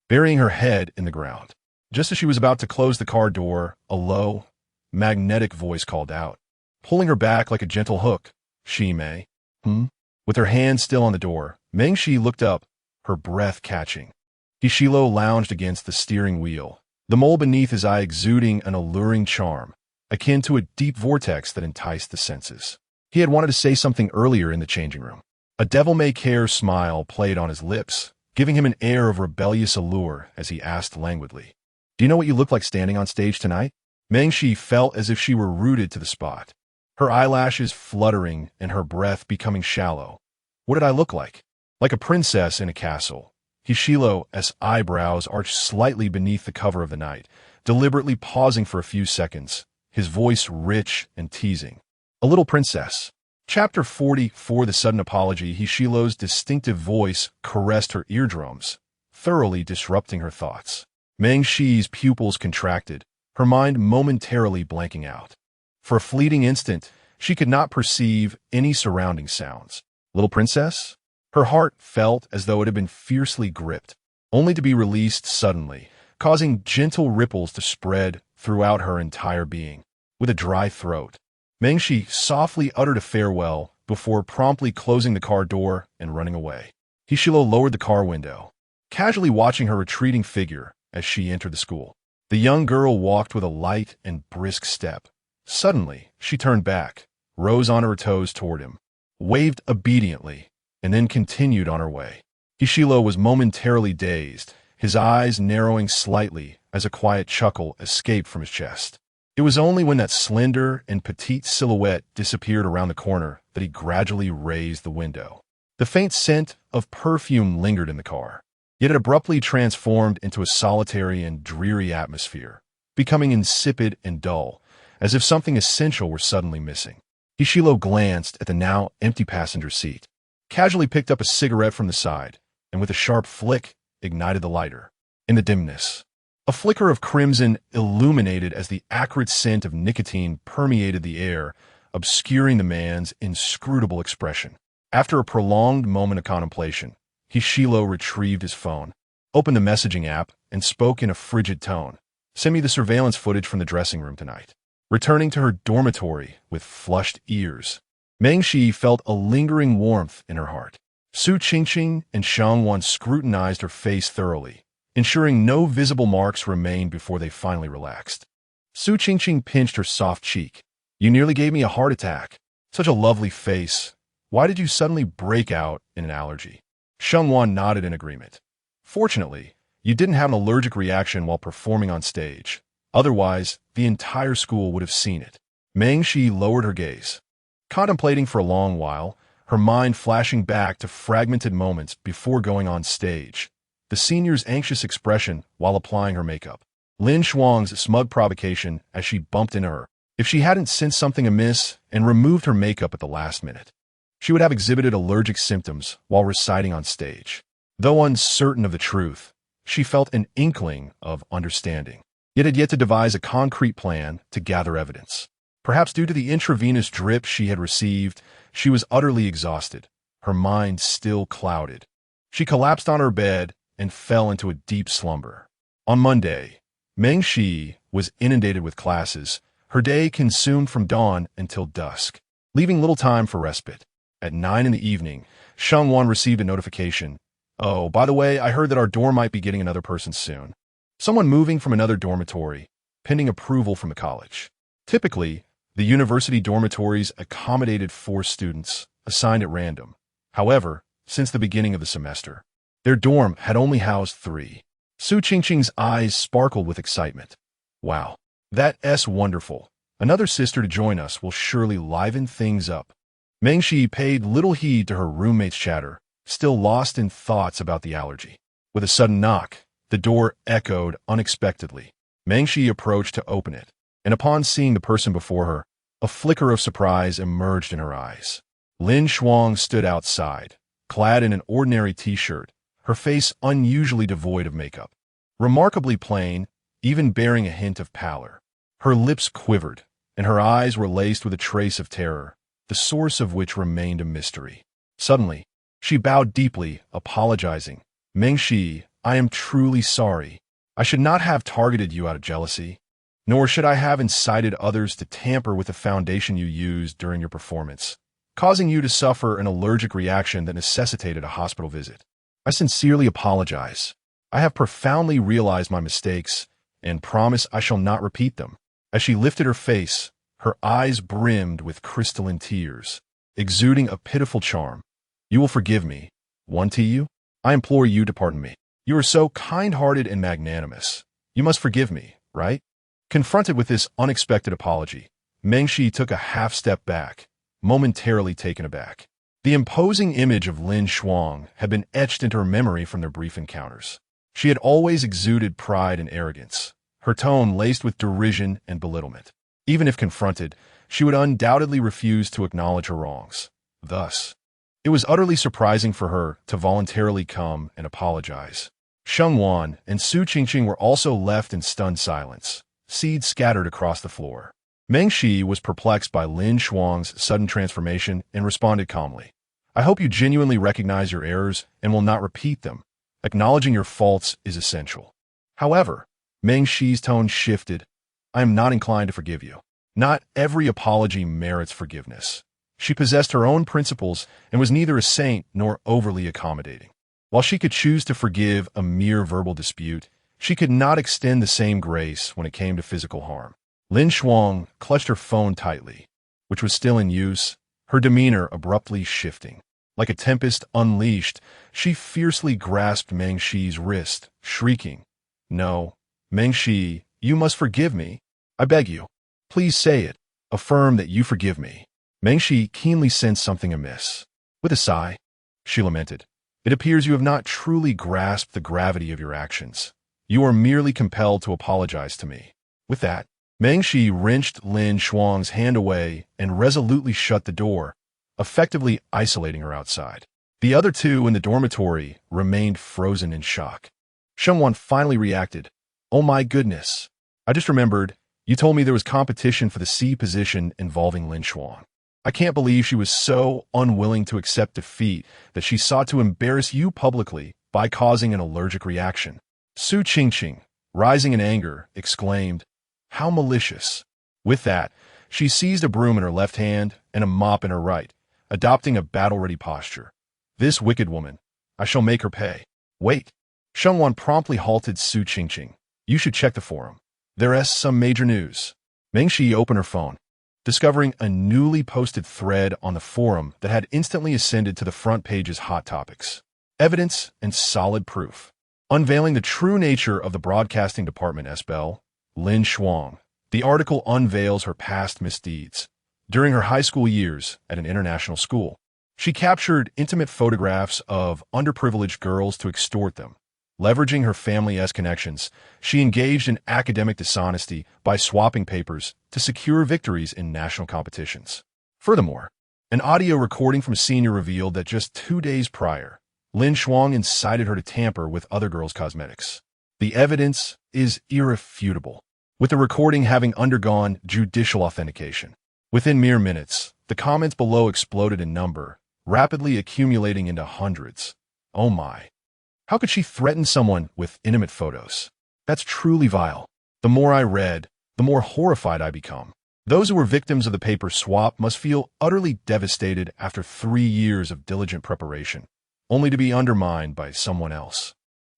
Burying her head in the ground, just as she was about to close the car door, a low, magnetic voice called out, pulling her back like a gentle hook. "Shime." With her hand still on the door, Mengshi looked up, her breath catching. Hishilo lounged against the steering wheel, the mole beneath his eye exuding an alluring charm, akin to a deep vortex that enticed the senses. He had wanted to say something earlier in the changing room. A devil-may-care smile played on his lips, giving him an air of rebellious allure as he asked languidly, "Do you know what you look like standing on stage tonight?" Mengshi felt as if she were rooted to the spot, her eyelashes fluttering and her breath becoming shallow. "What did I look like?" "Like a princess in a castle." Hishilo's eyebrows arched slightly beneath the cover of the night, deliberately pausing for a few seconds, his voice rich and teasing. "A little princess." Chapter 44. The sudden apology. Hishilo's distinctive voice caressed her eardrums, thoroughly disrupting her thoughts. Mengshi's pupils contracted, her mind momentarily blanking out. For a fleeting instant, she could not perceive any surrounding sounds. Little princess? Her heart felt as though it had been fiercely gripped, only to be released suddenly, causing gentle ripples to spread throughout her entire being. With a dry throat, Mengshi softly uttered a farewell before promptly closing the car door and running away. Hishilo lowered the car window, casually watching her retreating figure as she entered the school. The young girl walked with a light and brisk step. Suddenly, she turned back, rose on her toes toward him, waved obediently, and then continued on her way. Hishilo was momentarily dazed, his eyes narrowing slightly as a quiet chuckle escaped from his chest. It was only when that slender and petite silhouette disappeared around the corner that he gradually raised the window. The faint scent of perfume lingered in the car, yet it abruptly transformed into a solitary and dreary atmosphere, becoming insipid and dull, as if something essential were suddenly missing. Ishilo glanced at the now empty passenger seat, casually picked up a cigarette from the side, and with a sharp flick, ignited the lighter. In the dimness, a flicker of crimson illuminated as the acrid scent of nicotine permeated the air, obscuring the man's inscrutable expression. After a prolonged moment of contemplation, Hishilo retrieved his phone, opened the messaging app, and spoke in a frigid tone. "Send me the surveillance footage from the dressing room tonight." Returning to her dormitory with flushed ears, Mengshi felt a lingering warmth in her heart. Su Qingqing and Xiangwan scrutinized her face thoroughly, ensuring no visible marks remained before they finally relaxed. Su Qingqing pinched her soft cheek. "You nearly gave me a heart attack. Such a lovely face. Why did you suddenly break out in an allergy?" Xiangwan nodded in agreement. "Fortunately, you didn't have an allergic reaction while performing on stage. Otherwise, the entire school would have seen it." Mengshi lowered her gaze, contemplating for a long while, her mind flashing back to fragmented moments before going on stage. The senior's anxious expression while applying her makeup. Lin Shuang's smug provocation as she bumped into her. If she hadn't sensed something amiss and removed her makeup at the last minute, she would have exhibited allergic symptoms while reciting on stage. Though uncertain of the truth, she felt an inkling of understanding, yet had yet to devise a concrete plan to gather evidence. Perhaps due to the intravenous drip she had received, she was utterly exhausted, her mind still clouded. She collapsed on her bed and fell into a deep slumber. On Monday, Mengshi was inundated with classes, her day consumed from dawn until dusk, leaving little time for respite. At 9 in the evening, Xiangwan received a notification. "Oh, by the way, I heard that our dorm might be getting another person soon. Someone moving from another dormitory, pending approval from the college." Typically, the university dormitories accommodated 4 students, assigned at random. However, since the beginning of the semester, their dorm had only housed 3. Su Qingqing's eyes sparkled with excitement. "Wow, that's wonderful. Another sister to join us will surely liven things up." Mengshi paid little heed to her roommate's chatter, still lost in thoughts about the allergy. With a sudden knock, the door echoed unexpectedly. Mengshi approached to open it, and upon seeing the person before her, a flicker of surprise emerged in her eyes. Lin Shuang stood outside, clad in an ordinary t-shirt, her face unusually devoid of makeup. Remarkably plain, even bearing a hint of pallor. Her lips quivered, and her eyes were laced with a trace of terror, the source of which remained a mystery. Suddenly, she bowed deeply, apologizing. "Mengshi, I am truly sorry. I should not have targeted you out of jealousy, nor should I have incited others to tamper with the foundation you used during your performance, causing you to suffer an allergic reaction that necessitated a hospital visit. I sincerely apologize. I have profoundly realized my mistakes and promise I shall not repeat them." As she lifted her face, her eyes brimmed with crystalline tears, exuding a pitiful charm. "You will forgive me, won't you? I implore you to pardon me. You are so kind-hearted and magnanimous. You must forgive me, right?" Confronted with this unexpected apology, Mengshi took a half-step back, momentarily taken aback. The imposing image of Lin Shuang had been etched into her memory from their brief encounters. She had always exuded pride and arrogance, her tone laced with derision and belittlement. Even if confronted, she would undoubtedly refuse to acknowledge her wrongs. Thus, it was utterly surprising for her to voluntarily come and apologize. Xiangwan and Su Qingqing were also left in stunned silence, seeds scattered across the floor. Mengshi was perplexed by Lin Shuang's sudden transformation and responded calmly. "I hope you genuinely recognize your errors and will not repeat them. Acknowledging your faults is essential." However, Mengshi's tone shifted. "I am not inclined to forgive you. Not every apology merits forgiveness." She possessed her own principles and was neither a saint nor overly accommodating. While she could choose to forgive a mere verbal dispute, she could not extend the same grace when it came to physical harm. Lin Shuang clutched her phone tightly, which was still in use, her demeanor abruptly shifting. Like a tempest unleashed, she fiercely grasped Meng Shi's wrist, shrieking, "No, Meng Shi, you must forgive me. I beg you. Please say it. Affirm that you forgive me." Meng Shi keenly sensed something amiss. With a sigh, she lamented, "It appears you have not truly grasped the gravity of your actions. You are merely compelled to apologize to me." With that, Meng Shi wrenched Lin Shuang's hand away and resolutely shut the door, effectively isolating her outside. The other two in the dormitory remained frozen in shock. Shengwan finally reacted. "Oh my goodness. I just remembered, you told me there was competition for the C position involving Lin Shuang. I can't believe she was so unwilling to accept defeat that she sought to embarrass you publicly by causing an allergic reaction." Su Qingqing, rising in anger, exclaimed, "How malicious." With that, she seized a broom in her left hand and a mop in her right, adopting a battle-ready posture. "This wicked woman, I shall make her pay." "Wait." Shengwan promptly halted Su Qingqing. "You should check the forum. There's some major news." Meng Shi opened her phone, discovering a newly posted thread on the forum that had instantly ascended to the front page's hot topics. Evidence and solid proof. Unveiling the true nature of the broadcasting department SBL, Lin Shuang. The article unveils her past misdeeds. During her high school years at an international school, she captured intimate photographs of underprivileged girls to extort them. Leveraging her family's connections, she engaged in academic dishonesty by swapping papers to secure victories in national competitions. Furthermore, an audio recording from Senior revealed that just 2 days prior, Lin Shuang incited her to tamper with other girls' cosmetics. The evidence is irrefutable, with the recording having undergone judicial authentication. Within mere minutes, the comments below exploded in number, rapidly accumulating into hundreds. "Oh my. How could she threaten someone with intimate photos? That's truly vile." The more I read, the more horrified I become. Those who were victims of the paper swap must feel utterly devastated after 3 years of diligent preparation, only to be undermined by someone else.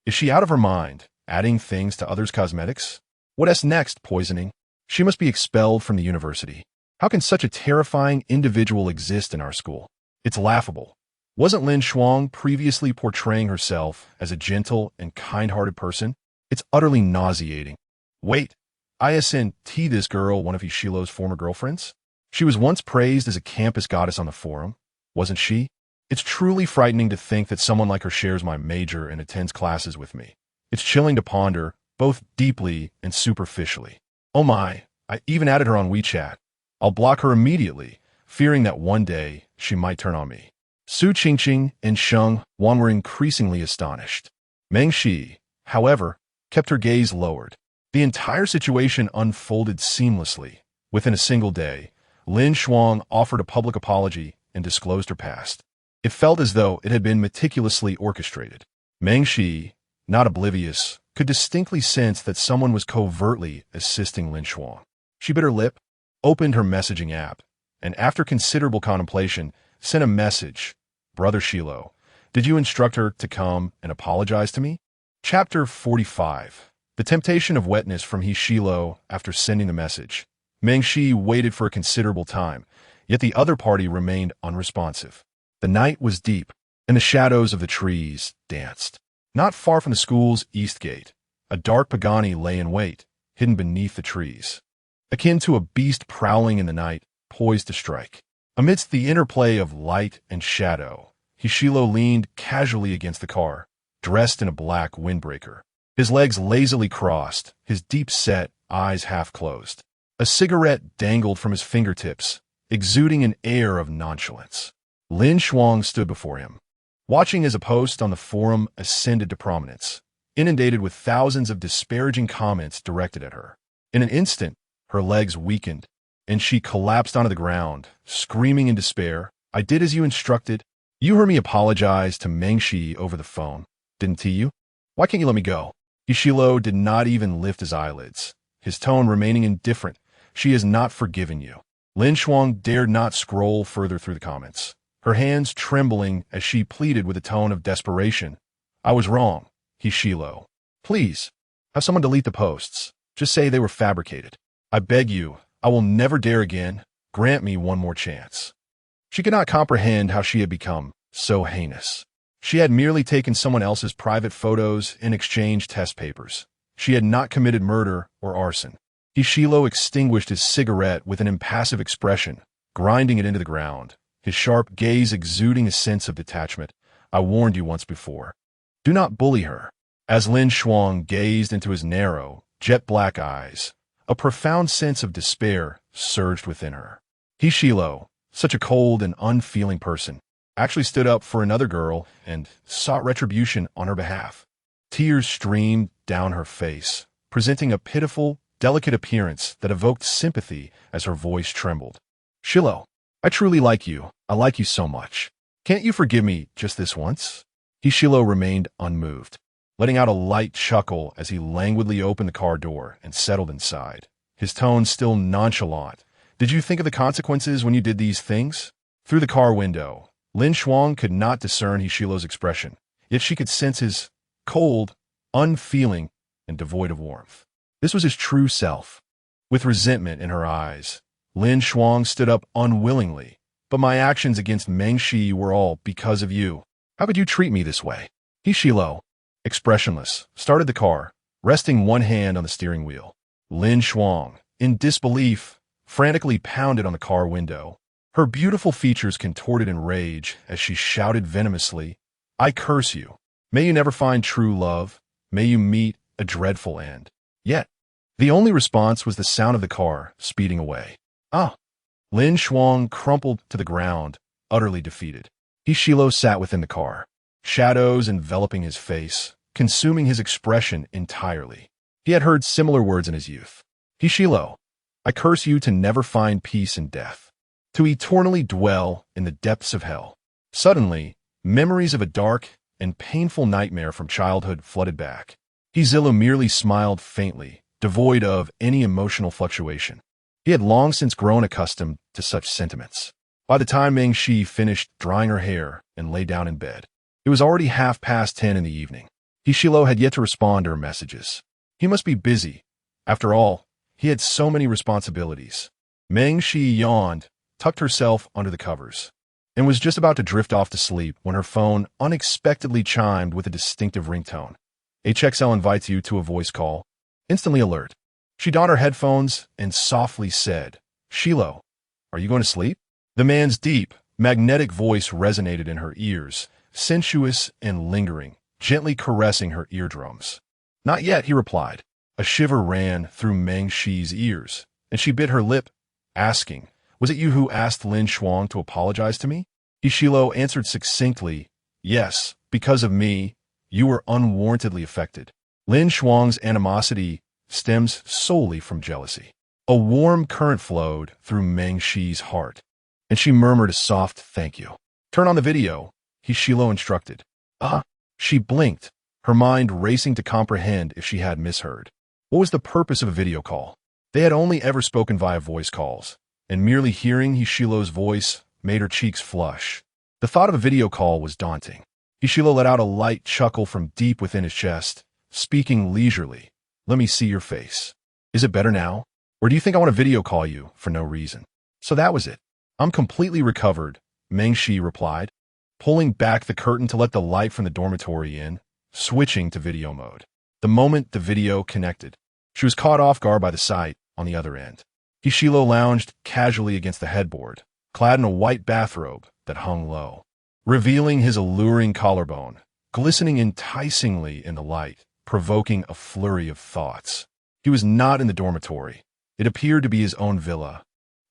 Is she out of her mind, adding things to others' cosmetics? What's next, poisoning? She must be expelled from the university. How can such a terrifying individual exist in our school? It's laughable. Wasn't Lin Shuang previously portraying herself as a gentle and kind-hearted person? It's utterly nauseating. Wait, isn't this girl one of Ishilo's former girlfriends? She was once praised as a campus goddess on the forum, wasn't she? It's truly frightening to think that someone like her shares my major and attends classes with me. It's chilling to ponder, both deeply and superficially. Oh my, I even added her on WeChat. I'll block her immediately, fearing that one day she might turn on me. Su Qingqing and Sheng Wan were increasingly astonished. Meng Shi, however, kept her gaze lowered. The entire situation unfolded seamlessly. Within a single day, Lin Shuang offered a public apology and disclosed her past. It felt as though it had been meticulously orchestrated. Meng Shi, not oblivious, could distinctly sense that someone was covertly assisting Lin Shuang. She bit her lip, opened her messaging app, and after considerable contemplation, sent a message. "Brother Shilo, did you instruct her to come and apologize to me?" Chapter 45. The temptation of wetness from Shilo after sending the message. Meng Shi waited for a considerable time, yet the other party remained unresponsive. The night was deep, and the shadows of the trees danced. Not far from the school's east gate, a dark Pagani lay in wait, hidden beneath the trees. Akin to a beast prowling in the night, poised to strike. Amidst the interplay of light and shadow, Hishilo leaned casually against the car, dressed in a black windbreaker. His legs lazily crossed, his deep-set eyes half closed. A cigarette dangled from his fingertips, exuding an air of nonchalance. Lin Shuang stood before him, watching as a post on the forum ascended to prominence, inundated with thousands of disparaging comments directed at her. In an instant, her legs weakened, and she collapsed onto the ground, screaming in despair, "I did as you instructed. You heard me apologize to Meng Shi over the phone, didn't you? Why can't you let me go?" Ishilo did not even lift his eyelids, his tone remaining indifferent. "She has not forgiven you." Lin Shuang dared not scroll further through the comments, her hands trembling as she pleaded with a tone of desperation. "I was wrong, Ishilo. Please, have someone delete the posts. Just say they were fabricated. I beg you, I will never dare again. Grant me one more chance." She could not comprehend how she had become so heinous. She had merely taken someone else's private photos and exchanged test papers. She had not committed murder or arson. Hishilo extinguished his cigarette with an impassive expression, grinding it into the ground, his sharp gaze exuding a sense of detachment. I warned you once before. Do not bully her. As Lin Shuang gazed into his narrow, jet-black eyes, a profound sense of despair surged within her. Hishilo, such a cold and unfeeling person, actually stood up for another girl and sought retribution on her behalf. Tears streamed down her face, presenting a pitiful, delicate appearance that evoked sympathy as her voice trembled. Shilo, I truly like you. I like you so much. Can't you forgive me just this once? Hishilo remained unmoved, letting out a light chuckle as he languidly opened the car door and settled inside, his tone still nonchalant. Did you think of the consequences when you did these things? Through the car window, Lin Shuang could not discern Hishilo's expression, yet she could sense his cold, unfeeling, and devoid of warmth. This was his true self. With resentment in her eyes, Lin Shuang stood up unwillingly. But my actions against Meng Shi were all because of you. How could you treat me this way? Hishilo, expressionless, started the car, resting one hand on the steering wheel. Lin Shuang, in disbelief, frantically pounded on the car window. Her beautiful features contorted in rage as she shouted venomously, I curse you. May you never find true love. May you meet a dreadful end. Yet, the only response was the sound of the car speeding away. Ah! Lin Shuang crumpled to the ground, utterly defeated. Hishilo sat within the car, shadows enveloping his face, consuming his expression entirely. He had heard similar words in his youth. Hishilo, I curse you to never find peace in death, to eternally dwell in the depths of hell. Suddenly, memories of a dark and painful nightmare from childhood flooded back. Hishilo merely smiled faintly, devoid of any emotional fluctuation. He had long since grown accustomed to such sentiments. By the time Meng Shi finished drying her hair and lay down in bed, it was already 10:30 in the evening. Hishilo had yet to respond to her messages. He must be busy. After all, he had so many responsibilities. Meng Shi yawned, tucked herself under the covers, and was just about to drift off to sleep when her phone unexpectedly chimed with a distinctive ringtone. HXL invites you to a voice call. Instantly alert. She donned her headphones and softly said, Shilo, are you going to sleep? The man's deep, magnetic voice resonated in her ears, sensuous and lingering, gently caressing her eardrums. Not yet, he replied. A shiver ran through Meng Shi's ears, and she bit her lip, asking, Was it you who asked Lin Shuang to apologize to me? Hishilo answered succinctly, Yes, because of me, you were unwarrantedly affected. Lin Shuang's animosity stems solely from jealousy. A warm current flowed through Meng Shi's heart, and she murmured a soft thank you. Turn on the video, Hishilo instructed. She blinked, her mind racing to comprehend if she had misheard. What was the purpose of a video call? They had only ever spoken via voice calls, and merely hearing Hishilo's voice made her cheeks flush. The thought of a video call was daunting. Hishilo let out a light chuckle from deep within his chest, speaking leisurely. Let me see your face. Is it better now? Or do you think I want to video call you for no reason? So that was it. I'm completely recovered, Meng Shi replied, pulling back the curtain to let the light from the dormitory in, switching to video mode. The moment the video connected, she was caught off guard by the sight on the other end. Hishilo lounged casually against the headboard, clad in a white bathrobe that hung low, revealing his alluring collarbone, glistening enticingly in the light, provoking a flurry of thoughts. He was not in the dormitory. It appeared to be his own villa,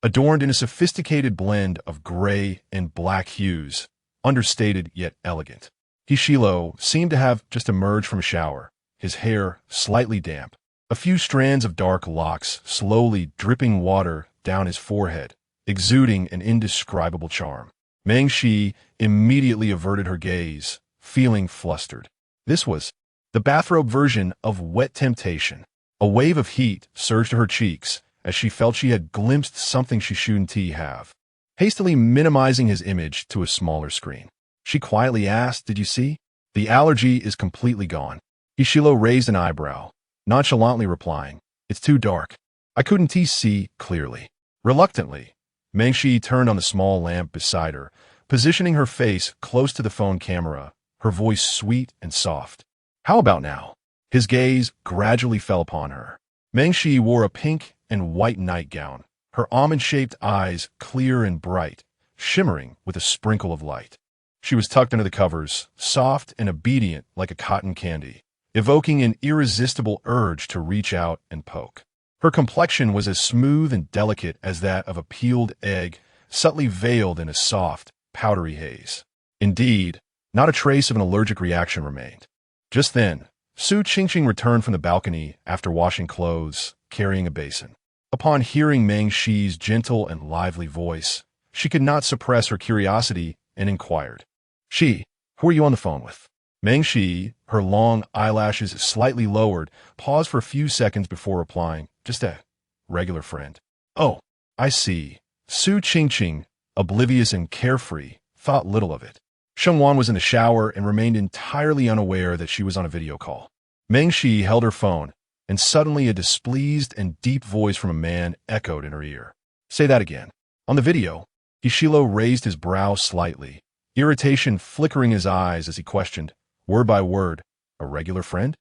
adorned in a sophisticated blend of gray and black hues, understated yet elegant. Hishilo seemed to have just emerged from a shower, his hair slightly damp, a few strands of dark locks slowly dripping water down his forehead, exuding an indescribable charm. Meng Shi immediately averted her gaze, feeling flustered. This was the bathrobe version of wet temptation. A wave of heat surged to her cheeks as she felt she had glimpsed something she shouldn't have. Hastily minimizing his image to a smaller screen, she quietly asked, Did you see? The allergy is completely gone. Hishilo raised an eyebrow, nonchalantly replying, It's too dark. I couldn't see clearly. Reluctantly, Meng Shi turned on the small lamp beside her, positioning her face close to the phone camera, her voice sweet and soft. How about now? His gaze gradually fell upon her. Mengshi wore a pink and white nightgown, her almond-shaped eyes clear and bright, shimmering with a sprinkle of light. She was tucked under the covers, soft and obedient like a cotton candy, evoking an irresistible urge to reach out and poke. Her complexion was as smooth and delicate as that of a peeled egg, subtly veiled in a soft, powdery haze. Indeed, not a trace of an allergic reaction remained. Just then, Su Qingqing returned from the balcony after washing clothes, carrying a basin. Upon hearing Meng Shi's gentle and lively voice, she could not suppress her curiosity and inquired, "Shi, who are you on the phone with?" Meng Shi, her long eyelashes slightly lowered, paused for a few seconds before replying, "Just a regular friend." "Oh, I see." Su Qingqing, oblivious and carefree, thought little of it. Shengwan was in the shower and remained entirely unaware that she was on a video call. Meng Shi held her phone, and suddenly a displeased and deep voice from a man echoed in her ear. "Say that again." On the video, Hishilo raised his brow slightly, irritation flickering his eyes as he questioned, word by word, "A regular friend?"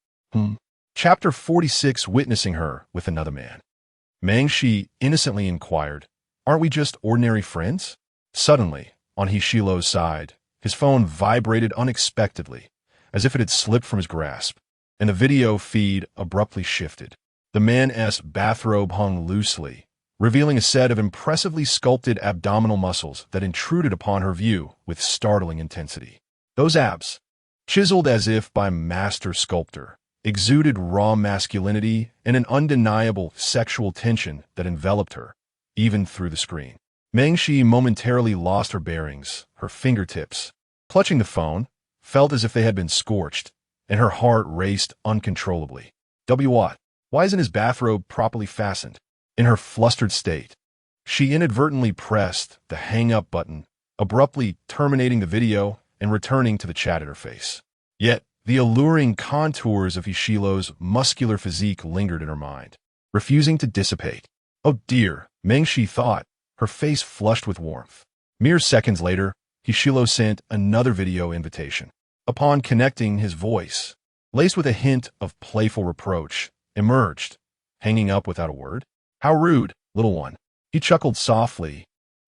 Chapter 46, Witnessing her with another man. Meng Shi innocently inquired, "Aren't we just ordinary friends?" Suddenly, on Hishilo's side, his phone vibrated unexpectedly, as if it had slipped from his grasp, and the video feed abruptly shifted. The man's bathrobe hung loosely, revealing a set of impressively sculpted abdominal muscles that intruded upon her view with startling intensity. Those abs, chiseled as if by a master sculptor, exuded raw masculinity and an undeniable sexual tension that enveloped her, even through the screen. Meng Shi momentarily lost her bearings, her fingertips, clutching the phone, felt as if they had been scorched, and her heart raced uncontrollably. What? Why isn't his bathrobe properly fastened? In her flustered state, she inadvertently pressed the hang-up button, abruptly terminating the video and returning to the chat interface. Yet, the alluring contours of Hishilo's muscular physique lingered in her mind, refusing to dissipate. Oh dear, Meng Shi thought, her face flushed with warmth. Mere seconds later, Hishilo sent another video invitation. Upon connecting, his voice, laced with a hint of playful reproach, emerged, hanging up without a word. "How rude, little one." He chuckled softly,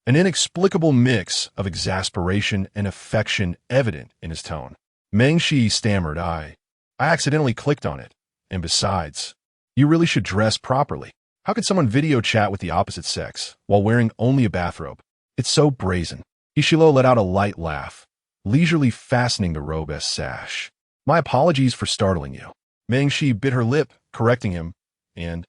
an inexplicable mix of exasperation and affection evident in his tone. Meng Shi stammered, I accidentally clicked on it. And besides, you really should dress properly. How could someone video chat with the opposite sex while wearing only a bathrobe? It's so brazen." Hishilo let out a light laugh, leisurely fastening the robe-esque sash. "My apologies for startling you." Meng Shi bit her lip, correcting him, and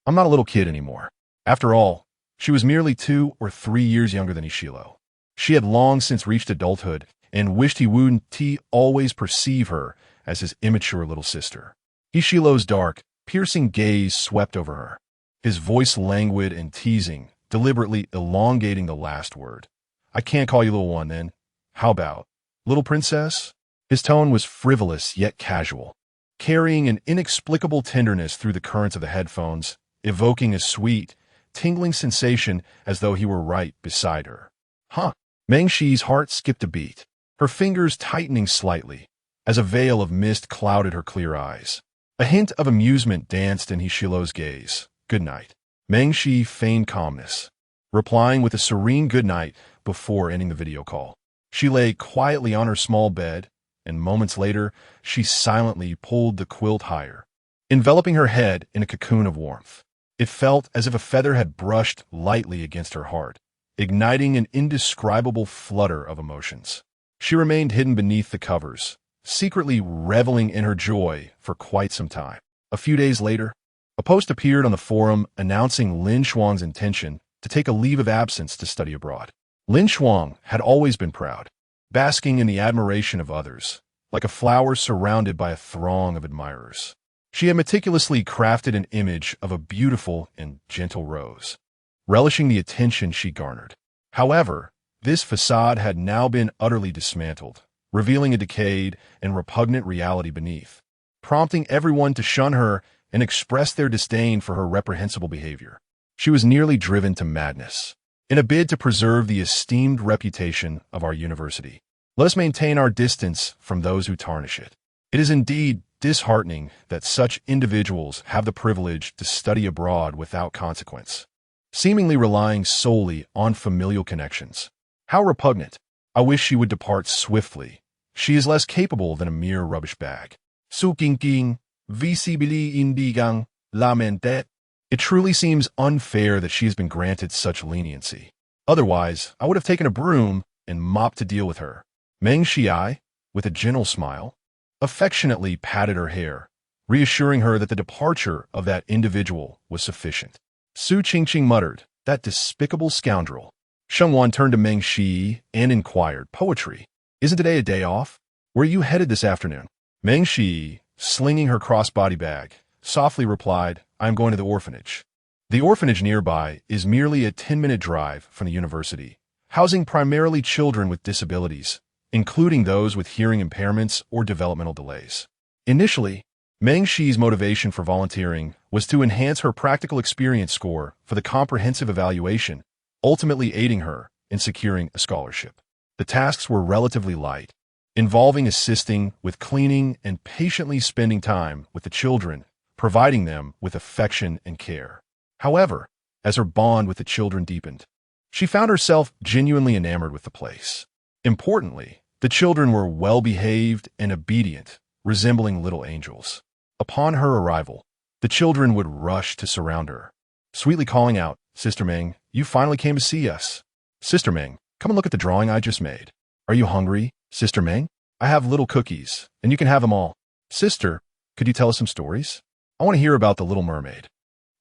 I'm not a little kid anymore. After all, she was merely 2 or 3 years younger than Hishilo. She had long since reached adulthood and wished he wouldn't always perceive her as his immature little sister. Hishilo's dark, piercing gaze swept over her, his voice languid and teasing, deliberately elongating the last word. "I can't call you little one, then. How about little princess?" His tone was frivolous yet casual, carrying an inexplicable tenderness through the currents of the headphones, evoking a sweet, tingling sensation as though he were right beside her. Huh. Meng Shi's heart skipped a beat, her fingers tightening slightly, as a veil of mist clouded her clear eyes. A hint of amusement danced in Hishilo's gaze. "Good night." Meng Shi feigned calmness, replying with a serene good night before ending the video call. She lay quietly on her small bed, and moments later, she silently pulled the quilt higher, enveloping her head in a cocoon of warmth. It felt as if a feather had brushed lightly against her heart, igniting an indescribable flutter of emotions. She remained hidden beneath the covers, secretly reveling in her joy for quite some time. A few days later, a post appeared on the forum announcing Lin Shuang's intention to take a leave of absence to study abroad. Lin Shuang had always been proud, basking in the admiration of others, like a flower surrounded by a throng of admirers. She had meticulously crafted an image of a beautiful and gentle rose, relishing the attention she garnered. However, this facade had now been utterly dismantled, revealing a decayed and repugnant reality beneath, prompting everyone to shun her and express their disdain for her reprehensible behavior. She was nearly driven to madness. In a bid to preserve the esteemed reputation of our university, let us maintain our distance from those who tarnish it. It is indeed disheartening that such individuals have the privilege to study abroad without consequence, seemingly relying solely on familial connections. How repugnant! I wish she would depart swiftly. She is less capable than a mere rubbish bag. Sukinking, visibili indigang, lamentet. It truly seems unfair that she has been granted such leniency. Otherwise, I would have taken a broom and mopped to deal with her. Meng Xiai, with a gentle smile, affectionately patted her hair, reassuring her that the departure of that individual was sufficient. Su Qingqing muttered, "That despicable scoundrel." Sheng Wan turned to Meng Shi and inquired, "Poetry? Isn't today a day off? Where are you headed this afternoon?" Meng Shi, slinging her crossbody bag, softly replied, "I am going to the orphanage." The orphanage nearby is merely a 10-minute drive from the university, housing primarily children with disabilities, including those with hearing impairments or developmental delays. Initially, Meng Shi's motivation for volunteering was to enhance her practical experience score for the comprehensive evaluation, ultimately aiding her in securing a scholarship. The tasks were relatively light, involving assisting with cleaning and patiently spending time with the children, providing them with affection and care. However, as her bond with the children deepened, she found herself genuinely enamored with the place. Importantly, the children were well-behaved and obedient, resembling little angels. Upon her arrival, the children would rush to surround her, sweetly calling out, "Sister Meng, you finally came to see us. Sister Meng, come and look at the drawing I just made. Are you hungry, Sister Meng? I have little cookies, and you can have them all. Sister, could you tell us some stories? I want to hear about the Little Mermaid."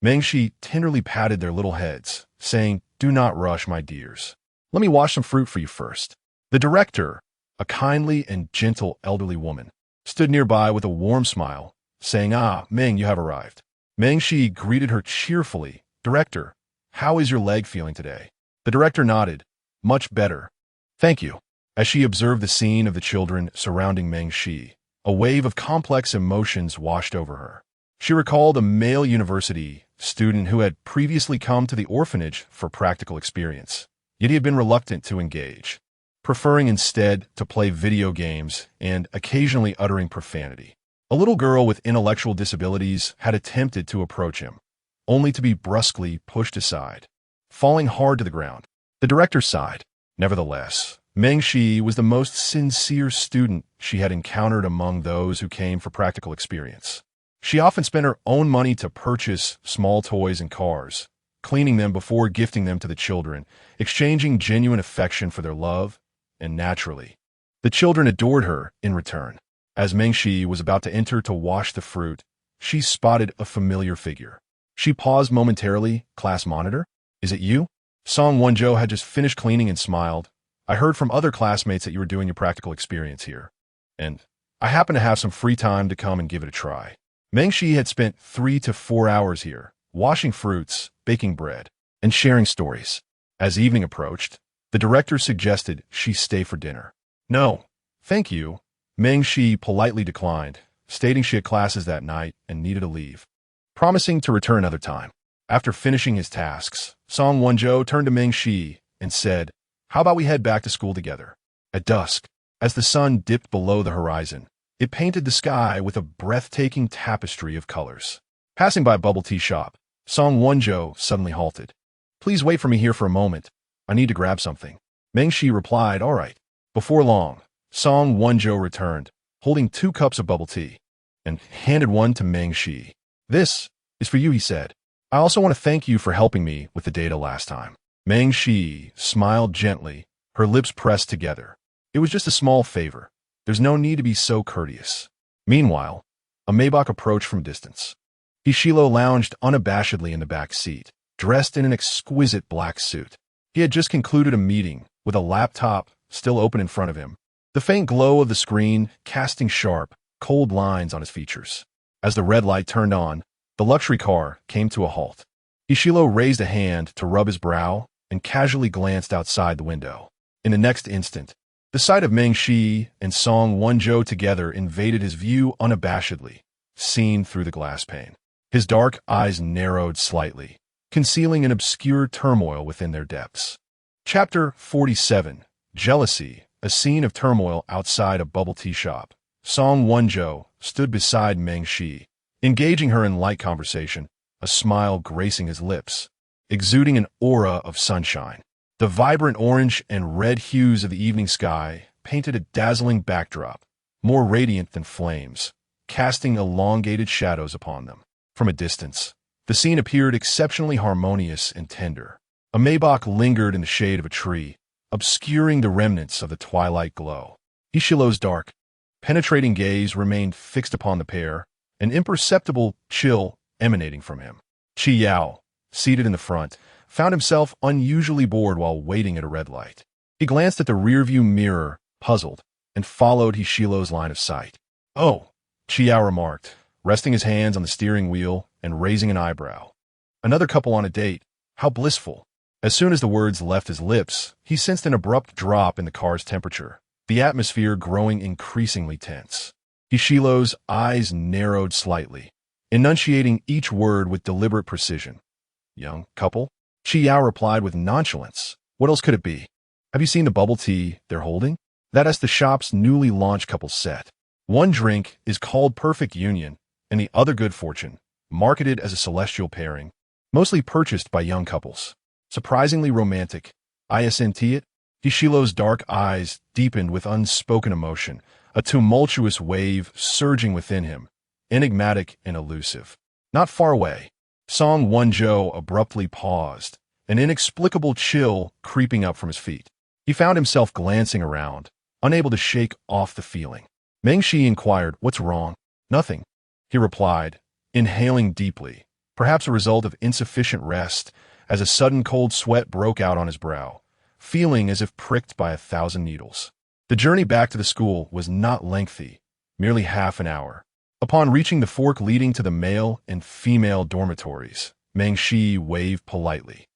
Meng Shi tenderly patted their little heads, saying, "Do not rush, my dears. Let me wash some fruit for you first." The director, a kindly and gentle elderly woman, stood nearby with a warm smile, saying, "Ah, Meng, you have arrived." Meng Shi greeted her cheerfully. "Director, how is your leg feeling today?" The director nodded. "Much better. Thank you." As she observed the scene of the children surrounding Meng Shi, a wave of complex emotions washed over her. She recalled a male university student who had previously come to the orphanage for practical experience, yet he had been reluctant to engage, preferring instead to play video games and occasionally uttering profanity. A little girl with intellectual disabilities had attempted to approach him, only to be brusquely pushed aside, falling hard to the ground. The director sighed. Nevertheless, Meng Shi was the most sincere student she had encountered among those who came for practical experience. She often spent her own money to purchase small toys and cars, cleaning them before gifting them to the children, exchanging genuine affection for their love, and naturally, the children adored her in return. As Meng Shi was about to enter to wash the fruit, she spotted a familiar figure. She paused momentarily. "Class monitor? Is it you?" Song Wonzhou had just finished cleaning and smiled. "I heard from other classmates that you were doing your practical experience here, and I happen to have some free time to come and give it a try." Meng Shi had spent 3 to 4 hours here, washing fruits, baking bread, and sharing stories. As evening approached, the director suggested she stay for dinner. "No, thank you." Meng Shi politely declined, stating she had classes that night and needed to leave, promising to return another time. After finishing his tasks, Song Wonzhou turned to Meng Shi and said, "How about we head back to school together?" At dusk, as the sun dipped below the horizon, it painted the sky with a breathtaking tapestry of colors. Passing by a bubble tea shop, Song Wonzhou suddenly halted. "Please wait for me here for a moment. I need to grab something." Meng Shi replied, "All right." Before long, Song Wonzhou returned, holding 2 cups of bubble tea, and handed one to Meng Shi. "This is for you," he said. "I also want to thank you for helping me with the data last time." Meng Shi smiled gently, her lips pressed together. "It was just a small favor. There's no need to be so courteous." Meanwhile, a Maybach approached from distance. Hishilo lounged unabashedly in the back seat, dressed in an exquisite black suit. He had just concluded a meeting, with a laptop still open in front of him, the faint glow of the screen casting sharp, cold lines on his features. As the red light turned on, the luxury car came to a halt. Hishilo raised a hand to rub his brow and casually glanced outside the window. In the next instant, the sight of Meng Shi and Song Wonzhou together invaded his view unabashedly, seen through the glass pane. His dark eyes narrowed slightly, concealing an obscure turmoil within their depths. Chapter 47. Jealousy, a scene of turmoil outside a bubble tea shop. Song Wonjo stood beside Meng Shi, engaging her in light conversation, a smile gracing his lips, exuding an aura of sunshine. The vibrant orange and red hues of the evening sky painted a dazzling backdrop, more radiant than flames, casting elongated shadows upon them. From a distance, the scene appeared exceptionally harmonious and tender. A maybach lingered in the shade of a tree, obscuring the remnants of the twilight glow. Ishilo's dark, penetrating gaze remained fixed upon the pair, an imperceptible chill emanating from him. Chi Yao, seated in the front, found himself unusually bored while waiting at a red light. He glanced at the rearview mirror, puzzled, and followed Hishilo's line of sight. "Oh," Chi Yao remarked, resting his hands on the steering wheel and raising an eyebrow. "Another couple on a date. How blissful." As soon as the words left his lips, he sensed an abrupt drop in the car's temperature, the atmosphere growing increasingly tense. Hishilo's eyes narrowed slightly, enunciating each word with deliberate precision. "Young couple?" Chi Yao replied with nonchalance. "What else could it be? Have you seen the bubble tea they're holding? That's the shop's newly launched couple set. One drink is called Perfect Union, and the other Good Fortune, marketed as a celestial pairing, mostly purchased by young couples. Surprisingly romantic. Isn't it?" Hishilo's dark eyes deepened with unspoken emotion, a tumultuous wave surging within him, enigmatic and elusive. Not far away, Song Wonjo abruptly paused, an inexplicable chill creeping up from his feet. He found himself glancing around, unable to shake off the feeling. Meng Shi inquired, "What's wrong?" "Nothing," he replied, inhaling deeply, perhaps a result of insufficient rest, as a sudden cold sweat broke out on his brow, feeling as if pricked by 1,000 needles. The journey back to the school was not lengthy, merely half an hour. Upon reaching the fork leading to the male and female dormitories, Meng Shi waved politely.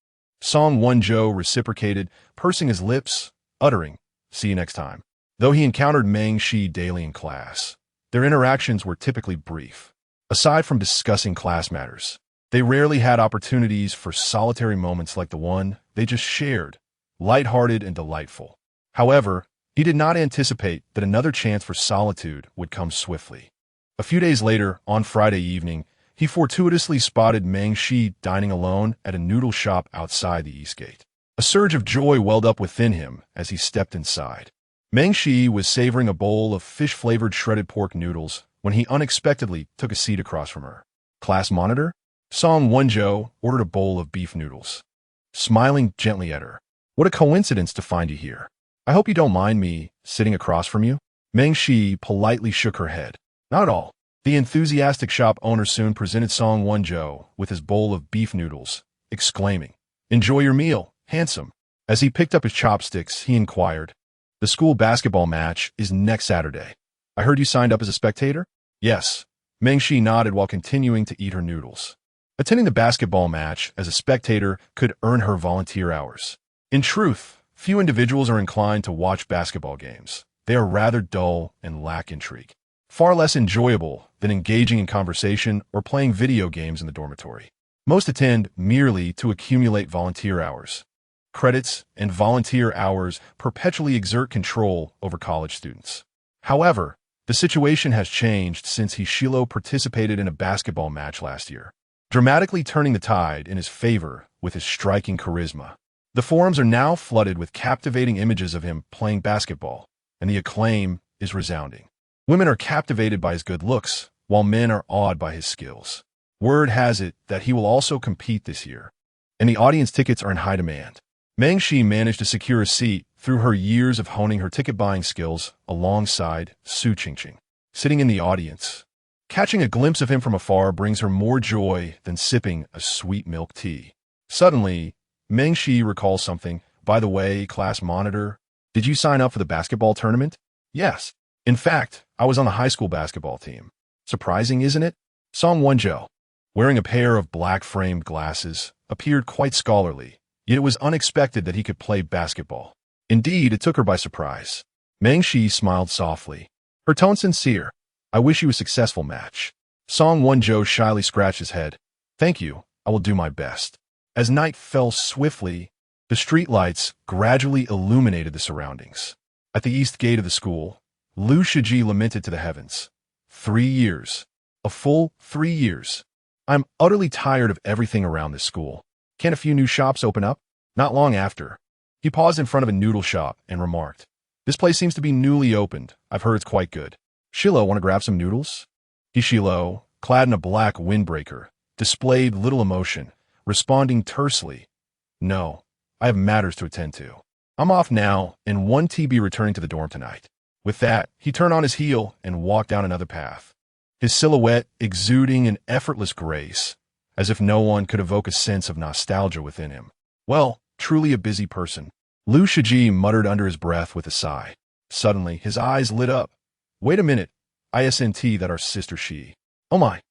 Song Wonjo reciprocated, pursing his lips, uttering, "See you next time." Though he encountered Meng Shi daily in class, their interactions were typically brief. Aside from discussing class matters, they rarely had opportunities for solitary moments like the one they just shared, lighthearted and delightful. However, he did not anticipate that another chance for solitude would come swiftly. A few days later, on Friday evening, he fortuitously spotted Meng Shi dining alone at a noodle shop outside the East Gate. A surge of joy welled up within him as he stepped inside. Meng Shi was savoring a bowl of fish-flavored shredded pork noodles when he unexpectedly took a seat across from her. "Class monitor?" Song Wonjo ordered a bowl of beef noodles, smiling gently at her. "What a coincidence to find you here. I hope you don't mind me sitting across from you." Meng Shi politely shook her head. "Not at all." The enthusiastic shop owner soon presented Song Wonjo with his bowl of beef noodles, exclaiming, "Enjoy your meal, handsome." As he picked up his chopsticks, he inquired, "The school basketball match is next Saturday. I heard you signed up as a spectator?" "Yes." Meng Shi nodded while continuing to eat her noodles. Attending the basketball match as a spectator could earn her volunteer hours. In truth, few individuals are inclined to watch basketball games. They are rather dull and lack intrigue. Far less enjoyable than engaging in conversation or playing video games in the dormitory. Most attend merely to accumulate volunteer hours. Credits and volunteer hours perpetually exert control over college students. However, the situation has changed since Hishilo participated in a basketball match last year, dramatically turning the tide in his favor with his striking charisma. The forums are now flooded with captivating images of him playing basketball, and the acclaim is resounding. Women are captivated by his good looks, while men are awed by his skills. Word has it that he will also compete this year, and the audience tickets are in high demand. Meng Shi managed to secure a seat through her years of honing her ticket-buying skills alongside Su Qingqing, sitting in the audience. Catching a glimpse of him from afar brings her more joy than sipping a sweet milk tea. Suddenly, Meng Shi recalls something. "By the way, class monitor, did you sign up for the basketball tournament?" "Yes. In fact, I was on the high school basketball team." "Surprising, isn't it?" Song Wonjo, wearing a pair of black-framed glasses, appeared quite scholarly, yet it was unexpected that he could play basketball. Indeed, it took her by surprise. Meng Shi smiled softly, her tone sincere. "I wish you a successful match." Song Wonjo shyly scratched his head. "Thank you, I will do my best." As night fell swiftly, the streetlights gradually illuminated the surroundings. At the east gate of the school, Liu Shiji lamented to the heavens. 3 years. A full 3 years. I'm utterly tired of everything around this school. Can't a few new shops open up? Not long after, he paused in front of a noodle shop and remarked, "This place seems to be newly opened. I've heard it's quite good. Shilo, want to grab some noodles?" Hishilo, clad in a black windbreaker, displayed little emotion, responding tersely, "No, I have matters to attend to. I'm off now, and 1 TB returning to the dorm tonight." With that, he turned on his heel and walked down another path, his silhouette exuding an effortless grace, as if no one could evoke a sense of nostalgia within him. Well, truly a busy person. Liu Shiji muttered under his breath with a sigh. Suddenly, his eyes lit up. "Wait a minute. ISNT, that our sister Shi. Oh my,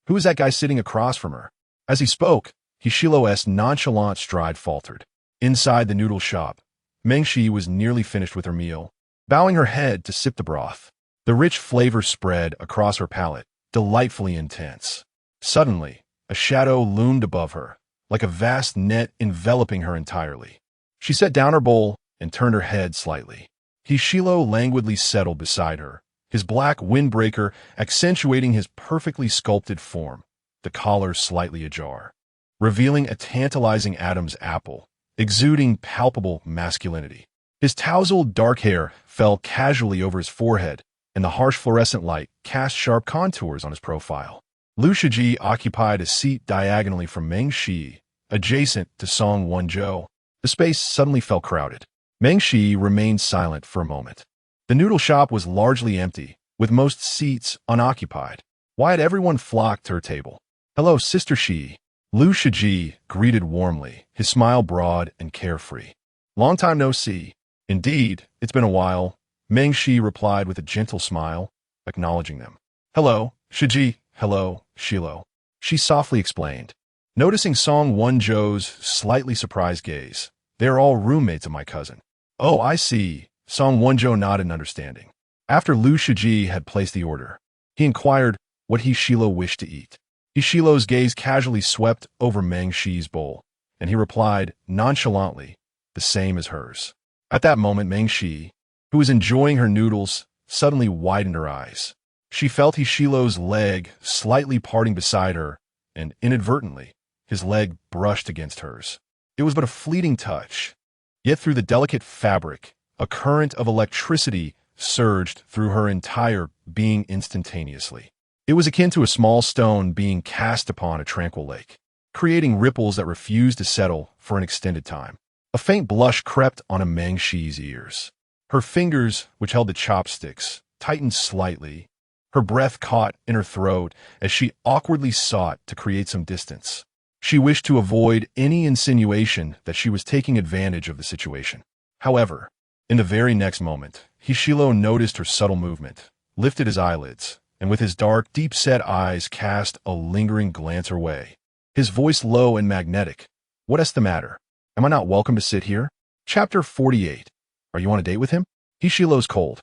who is that guy sitting across from her?" As he spoke, Hishilo's nonchalant stride faltered. Inside the noodle shop, Meng Shi was nearly finished with her meal, bowing her head to sip the broth. The rich flavor spread across her palate, delightfully intense. Suddenly, a shadow loomed above her, like a vast net enveloping her entirely. She set down her bowl and turned her head slightly. Hishilo languidly settled beside her, his black windbreaker accentuating his perfectly sculpted form, the collar slightly ajar, revealing a tantalizing Adam's apple, exuding palpable masculinity. His tousled dark hair fell casually over his forehead, and the harsh fluorescent light cast sharp contours on his profile. Liu Shiji occupied a seat diagonally from Meng Shi, adjacent to Song Wonzhou. The space suddenly felt crowded. Meng Shi remained silent for a moment. The noodle shop was largely empty, with most seats unoccupied. Why had everyone flocked to her table? "Hello, Sister Shi." Liu Shiji greeted warmly, his smile broad and carefree. "Long time no see." "Indeed, it's been a while," Meng Shi replied with a gentle smile, acknowledging them. "Hello, Shiji. Hello, Shilo," she softly explained. Noticing Song Wonzhou's slightly surprised gaze, "They are all roommates of my cousin." "Oh, I see." Song Wonzhou nodded in understanding. After Liu Shiji had placed the order, he inquired what Hishilo wished to eat. Hishilo's gaze casually swept over Meng Shi's bowl, and he replied nonchalantly, the same as hers. At that moment, Meng Shi, who was enjoying her noodles, suddenly widened her eyes. She felt Hishilo's leg slightly parting beside her, and inadvertently, his leg brushed against hers. It was but a fleeting touch, yet through the delicate fabric, a current of electricity surged through her entire being instantaneously. It was akin to a small stone being cast upon a tranquil lake, creating ripples that refused to settle for an extended time. A faint blush crept onto Meng Shi's ears. Her fingers, which held the chopsticks, tightened slightly. Her breath caught in her throat as she awkwardly sought to create some distance. She wished to avoid any insinuation that she was taking advantage of the situation. However, in the very next moment, Hishilo noticed her subtle movement, lifted his eyelids, and with his dark, deep-set eyes cast a lingering glance her way. His voice low and magnetic. "What's the matter? Am I not welcome to sit here?" Chapter 48. Are you on a date with him? Hishilo's cold,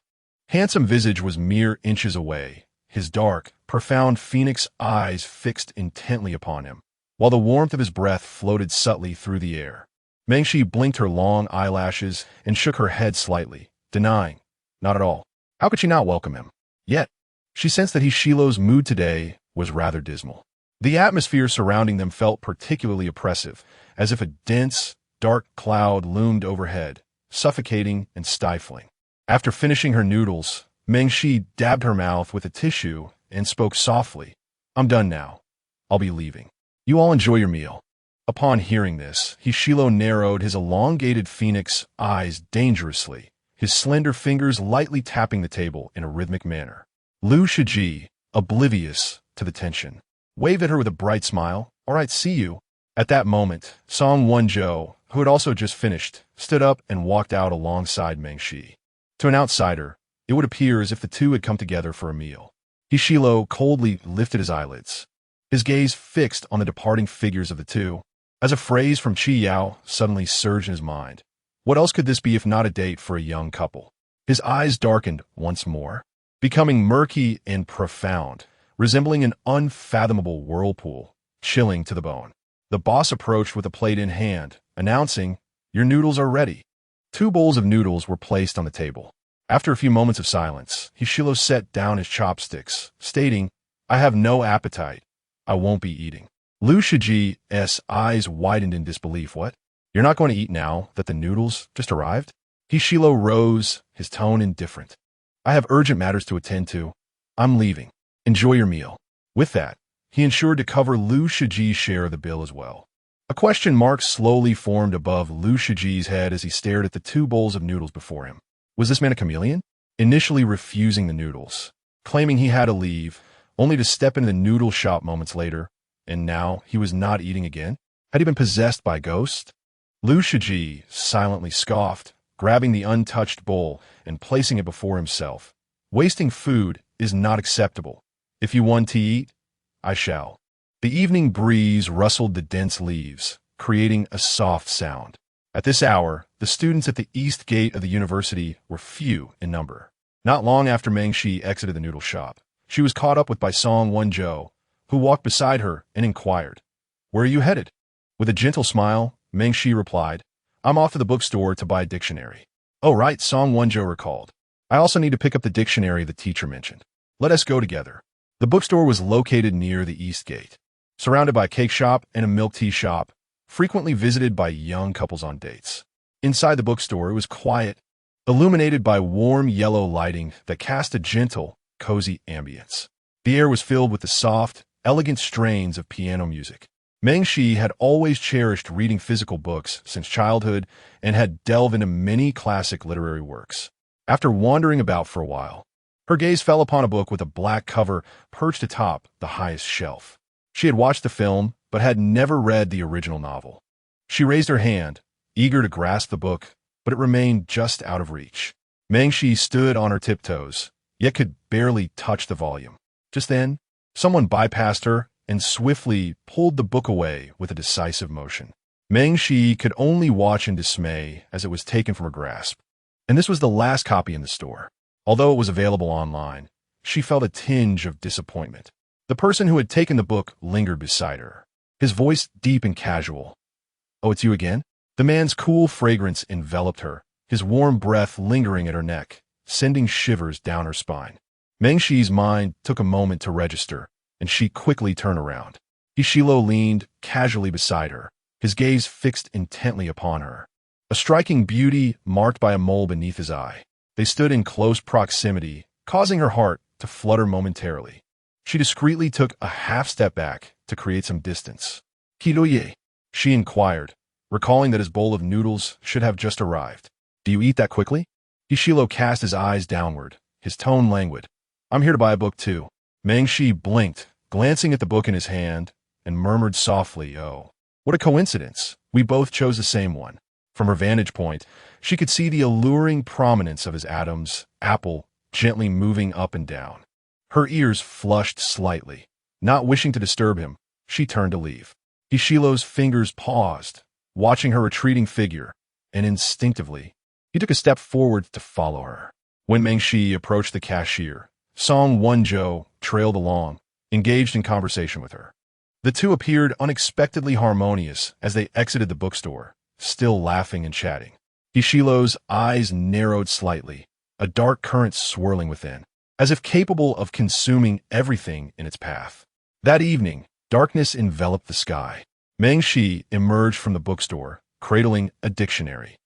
handsome visage was mere inches away, his dark, profound phoenix eyes fixed intently upon him, while the warmth of his breath floated subtly through the air. Meng Shi blinked her long eyelashes and shook her head slightly, denying, "Not at all." How could she not welcome him? Yet, she sensed that Hishilo's mood today was rather dismal. The atmosphere surrounding them felt particularly oppressive, as if a dense, dark cloud loomed overhead, suffocating and stifling. After finishing her noodles, Meng Shi dabbed her mouth with a tissue and spoke softly, "I'm done now. I'll be leaving. You all enjoy your meal." Upon hearing this, Hishilo narrowed his elongated phoenix eyes dangerously, his slender fingers lightly tapping the table in a rhythmic manner. Liu Shiji, oblivious to the tension, waved at her with a bright smile. "All right, see you." At that moment, Song Wonzhou, who had also just finished, stood up and walked out alongside Meng Shi. To an outsider, it would appear as if the two had come together for a meal. Hishilo coldly lifted his eyelids, his gaze fixed on the departing figures of the two, as a phrase from Qi Yao suddenly surged in his mind. What else could this be if not a date for a young couple? His eyes darkened once more, becoming murky and profound, resembling an unfathomable whirlpool, chilling to the bone. The boss approached with a plate in hand, announcing, "Your noodles are ready." 2 bowls of noodles were placed on the table. After a few moments of silence, Hishilo set down his chopsticks, stating, "I have no appetite. I won't be eating." Liu Shiji's eyes widened in disbelief. "What? You're not going to eat now that the noodles just arrived?" Hishilo rose, his tone indifferent. "I have urgent matters to attend to. I'm leaving. Enjoy your meal." With that, he ensured to cover Liu Shiji's share of the bill as well. A question mark slowly formed above Liu Shiji's head as he stared at the 2 bowls of noodles before him. Was this man a chameleon? Initially refusing the noodles, claiming he had to leave, only to step into the noodle shop moments later, and now he was not eating again? Had he been possessed by a ghost? Liu Shiji silently scoffed, grabbing the untouched bowl and placing it before himself. "Wasting food is not acceptable. If you want to eat, I shall." The evening breeze rustled the dense leaves, creating a soft sound. At this hour, the students at the east gate of the university were few in number. Not long after Mengshi exited the noodle shop, she was caught up with by Song Wonjo, who walked beside her and inquired, "Where are you headed?" With a gentle smile, Mengshi replied, "I'm off to the bookstore to buy a dictionary." "Oh right," Song Wonjo recalled. "I also need to pick up the dictionary the teacher mentioned. Let us go together." The bookstore was located near the east gate, surrounded by a cake shop and a milk tea shop, frequently visited by young couples on dates. Inside the bookstore, it was quiet, illuminated by warm yellow lighting that cast a gentle, cozy ambience. The air was filled with the soft, elegant strains of piano music. Mengshi had always cherished reading physical books since childhood and had delved into many classic literary works. After wandering about for a while, her gaze fell upon a book with a black cover perched atop the highest shelf. She had watched the film, but had never read the original novel. She raised her hand, eager to grasp the book, but it remained just out of reach. Mengshi stood on her tiptoes, yet could barely touch the volume. Just then, someone bypassed her and swiftly pulled the book away with a decisive motion. Mengshi could only watch in dismay as it was taken from her grasp. And this was the last copy in the store. Although it was available online, she felt a tinge of disappointment. The person who had taken the book lingered beside her, his voice deep and casual. "Oh, it's you again?" The man's cool fragrance enveloped her, his warm breath lingering at her neck, sending shivers down her spine. Mengshi's mind took a moment to register, and she quickly turned around. Hishilo leaned casually beside her, his gaze fixed intently upon her. A striking beauty marked by a mole beneath his eye. They stood in close proximity, causing her heart to flutter momentarily. She discreetly took a half step back to create some distance. "Kiroye?" she inquired, recalling that his bowl of noodles should have just arrived. "Do you eat that quickly?" Hishilo cast his eyes downward, his tone languid. "I'm here to buy a book too." Mengshi blinked, glancing at the book in his hand, and murmured softly, "Oh, what a coincidence. We both chose the same one." From her vantage point, she could see the alluring prominence of his Adam's apple gently moving up and down. Her ears flushed slightly. Not wishing to disturb him, she turned to leave. Hishilo's fingers paused, watching her retreating figure, and instinctively, he took a step forward to follow her. When Mengshi approached the cashier, Song Wonjo trailed along, engaged in conversation with her. The two appeared unexpectedly harmonious as they exited the bookstore, still laughing and chatting. Hishilo's eyes narrowed slightly, a dark current swirling within, as if capable of consuming everything in its path. That evening, darkness enveloped the sky. Mengshi emerged from the bookstore, cradling a dictionary.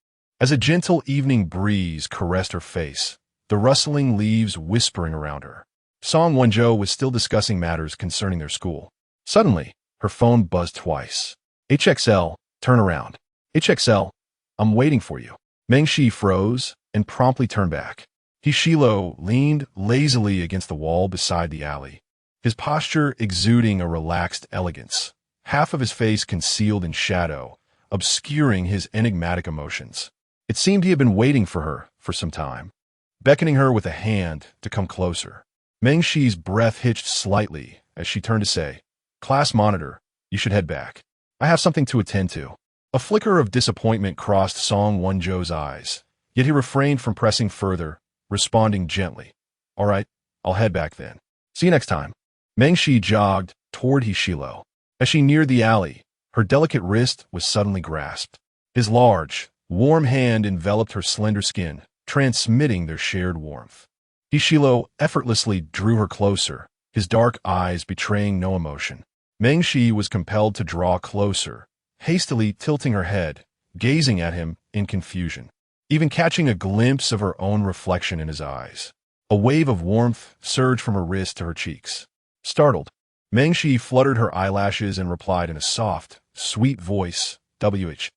As a gentle evening breeze caressed her face, the rustling leaves whispering around her, Song Wonjo was still discussing matters concerning their school. Suddenly, her phone buzzed twice. "HXL, turn around." "HXL, I'm waiting for you." Mengshi froze and promptly turned back. Hishilo leaned lazily against the wall beside the alley, his posture exuding a relaxed elegance, half of his face concealed in shadow, obscuring his enigmatic emotions. It seemed he had been waiting for her for some time, beckoning her with a hand to come closer. Mengshi's breath hitched slightly as she turned to say, "Class monitor, you should head back. I have something to attend to." A flicker of disappointment crossed Song Wonjo's eyes, yet he refrained from pressing further, responding gently, "All right, I'll head back then. See you next time." Mengshi jogged toward Hishilo. As she neared the alley, Her delicate wrist was suddenly grasped. His large, warm hand enveloped her slender skin, transmitting their shared warmth. Hishilo effortlessly drew her closer, his dark eyes betraying no emotion. Mengshi was compelled to draw closer, hastily tilting her head, gazing at him in confusion, even catching a glimpse of her own reflection in his eyes. A wave of warmth surged from her wrist to her cheeks. Startled, Mengshi fluttered her eyelashes and replied in a soft, sweet voice, "WH.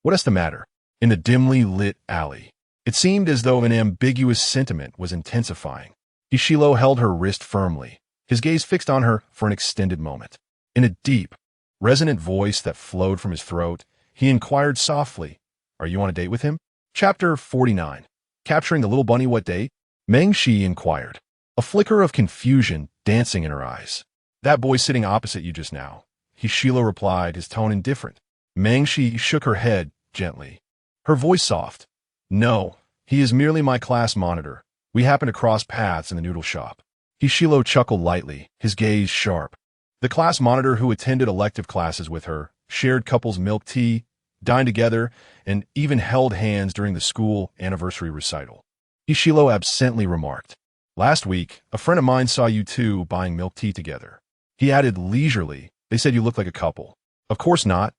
What is the matter?" In the dimly lit alley, it seemed as though an ambiguous sentiment was intensifying. Hishilo held her wrist firmly, his gaze fixed on her for an extended moment. In a deep, resonant voice that flowed from his throat, he inquired softly, "Are you on a date with him?" Chapter 49. Capturing the little bunny. What date? Mengshi inquired, a flicker of confusion dancing in her eyes. "That boy sitting opposite you just now," Hishilo replied, his tone indifferent. Mengshi shook her head gently, her voice soft. "No, he is merely my class monitor. We happen to cross paths in the noodle shop." Hishilo chuckled lightly, his gaze sharp. The class monitor who attended elective classes with her, shared couples milk tea, dined together, and even held hands during the school anniversary recital. Hishilo absently remarked, "Last week, a friend of mine saw you two buying milk tea together." He added leisurely, "They said you looked like a couple." "Of course not,"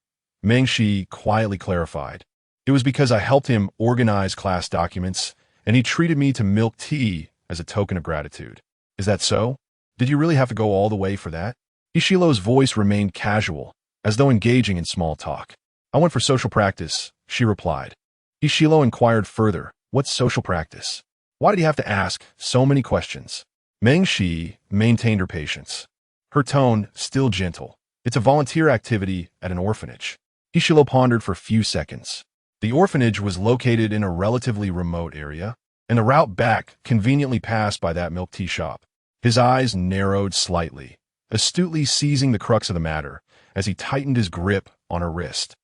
Mengshi quietly clarified. "It was because I helped him organize class documents, and he treated me to milk tea as a token of gratitude." "Is that so? Did you really have to go all the way for that?" Hishilo's voice remained casual, as though engaging in small talk. "I went for social practice," she replied. Hishilo inquired further, "What's social practice?" Why did he have to ask so many questions? Mengshi maintained her patience, her tone still gentle. "It's a volunteer activity at an orphanage." Hishilo pondered for a few seconds. The orphanage was located in a relatively remote area, and the route back conveniently passed by that milk tea shop. His eyes narrowed slightly, astutely seizing the crux of the matter as he tightened his grip on her wrist,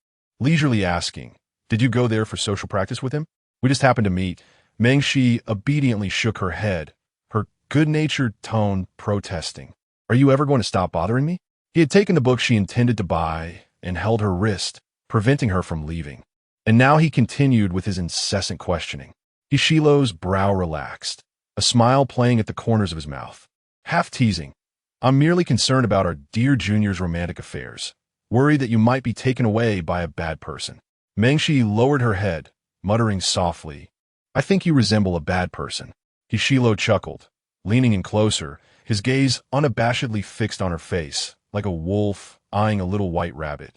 leisurely asking, "Did you go there for social practice with him?" "We just happened to meet." Mengshi obediently shook her head, her good-natured tone protesting. "Are you ever going to stop bothering me?" He had taken the book she intended to buy and held her wrist, preventing her from leaving. And now he continued with his incessant questioning. Hishilo's brow relaxed, a smile playing at the corners of his mouth. Half teasing, "I'm merely concerned about our dear junior's romantic affairs, worried that you might be taken away by a bad person." Mengshi lowered her head, muttering softly, "I think you resemble a bad person." Hishilo chuckled, leaning in closer, his gaze unabashedly fixed on her face, like a wolf eyeing a little white rabbit.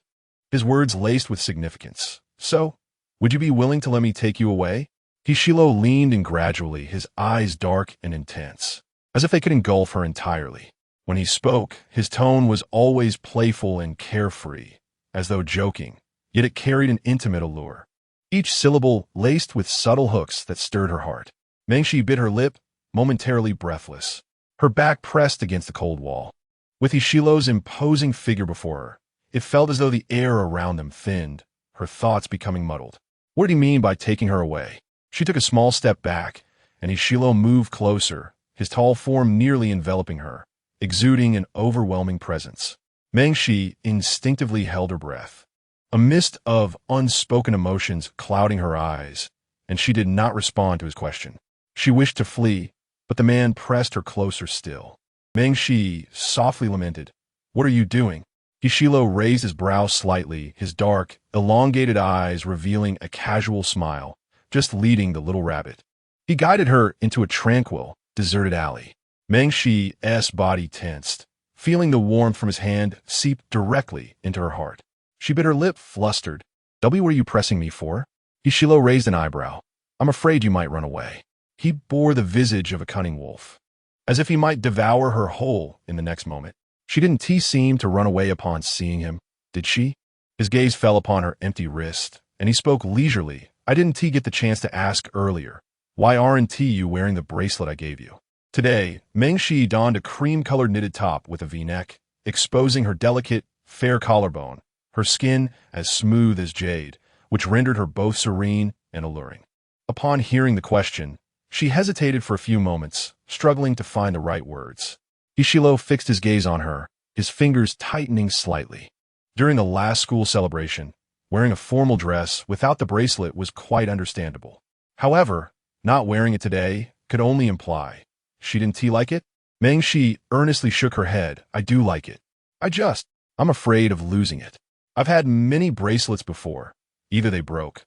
His words laced with significance. "So, would you be willing to let me take you away?" Hishilo leaned in gradually, his eyes dark and intense, as if they could engulf her entirely. When he spoke, his tone was always playful and carefree, as though joking, yet it carried an intimate allure, each syllable laced with subtle hooks that stirred her heart. Mengshi bit her lip, momentarily breathless, her back pressed against the cold wall. With Hishilo's imposing figure before her, it felt as though the air around them thinned, her thoughts becoming muddled. What did he mean by taking her away? She took a small step back, and Hishilo moved closer, his tall form nearly enveloping her, exuding an overwhelming presence. Mengshi instinctively held her breath, a mist of unspoken emotions clouding her eyes, and she did not respond to his question. She wished to flee, but the man pressed her closer still. Mengshi softly lamented, "What are you doing?" Hishilo raised his brow slightly, his dark, elongated eyes revealing a casual smile, "Just leading the little rabbit." He guided her into a tranquil, deserted alley. Mengshi's body tensed, feeling the warmth from his hand seep directly into her heart. She bit her lip, flustered. "W, what are you pressing me for?" Hishilo raised an eyebrow. "I'm afraid you might run away." He bore the visage of a cunning wolf, as if he might devour her whole in the next moment. She didn't seem to run away upon seeing him, did she? His gaze fell upon her empty wrist, and he spoke leisurely. "I didn't get the chance to ask earlier. Why aren't you wearing the bracelet I gave you?" Today, Mengshi donned a cream-colored knitted top with a V-neck, exposing her delicate, fair collarbone, her skin as smooth as jade, which rendered her both serene and alluring. Upon hearing the question, she hesitated for a few moments, struggling to find the right words. Hishilo fixed his gaze on her, his fingers tightening slightly. During the last school celebration, wearing a formal dress without the bracelet was quite understandable. However, not wearing it today could only imply she didn't like it. Meng Shi earnestly shook her head. I do like it. I'm afraid of losing it. I've had many bracelets before. Either they broke,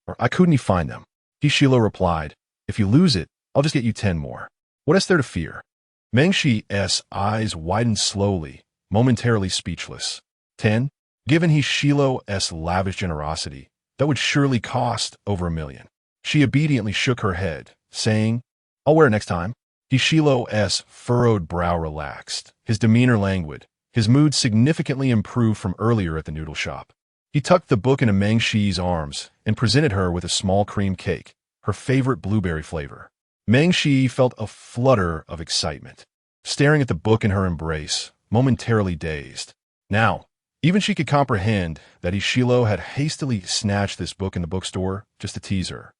or I couldn't find them. Hishilo replied, if you lose it, I'll just get you 10 more. What is there to fear? Meng Shi's eyes widened slowly, momentarily speechless. 10? Given Hishilo's lavish generosity, that would surely cost over $1 million. She obediently shook her head, saying, I'll wear it next time. Hishilo's furrowed brow relaxed, his demeanor languid, his mood significantly improved from earlier at the noodle shop. He tucked the book into Meng Shi's arms and presented her with a small cream cake, her favorite blueberry flavor. Meng Shi felt a flutter of excitement, staring at the book in her embrace, momentarily dazed. Now, even she could comprehend that Hishilo had hastily snatched this book in the bookstore just to tease her.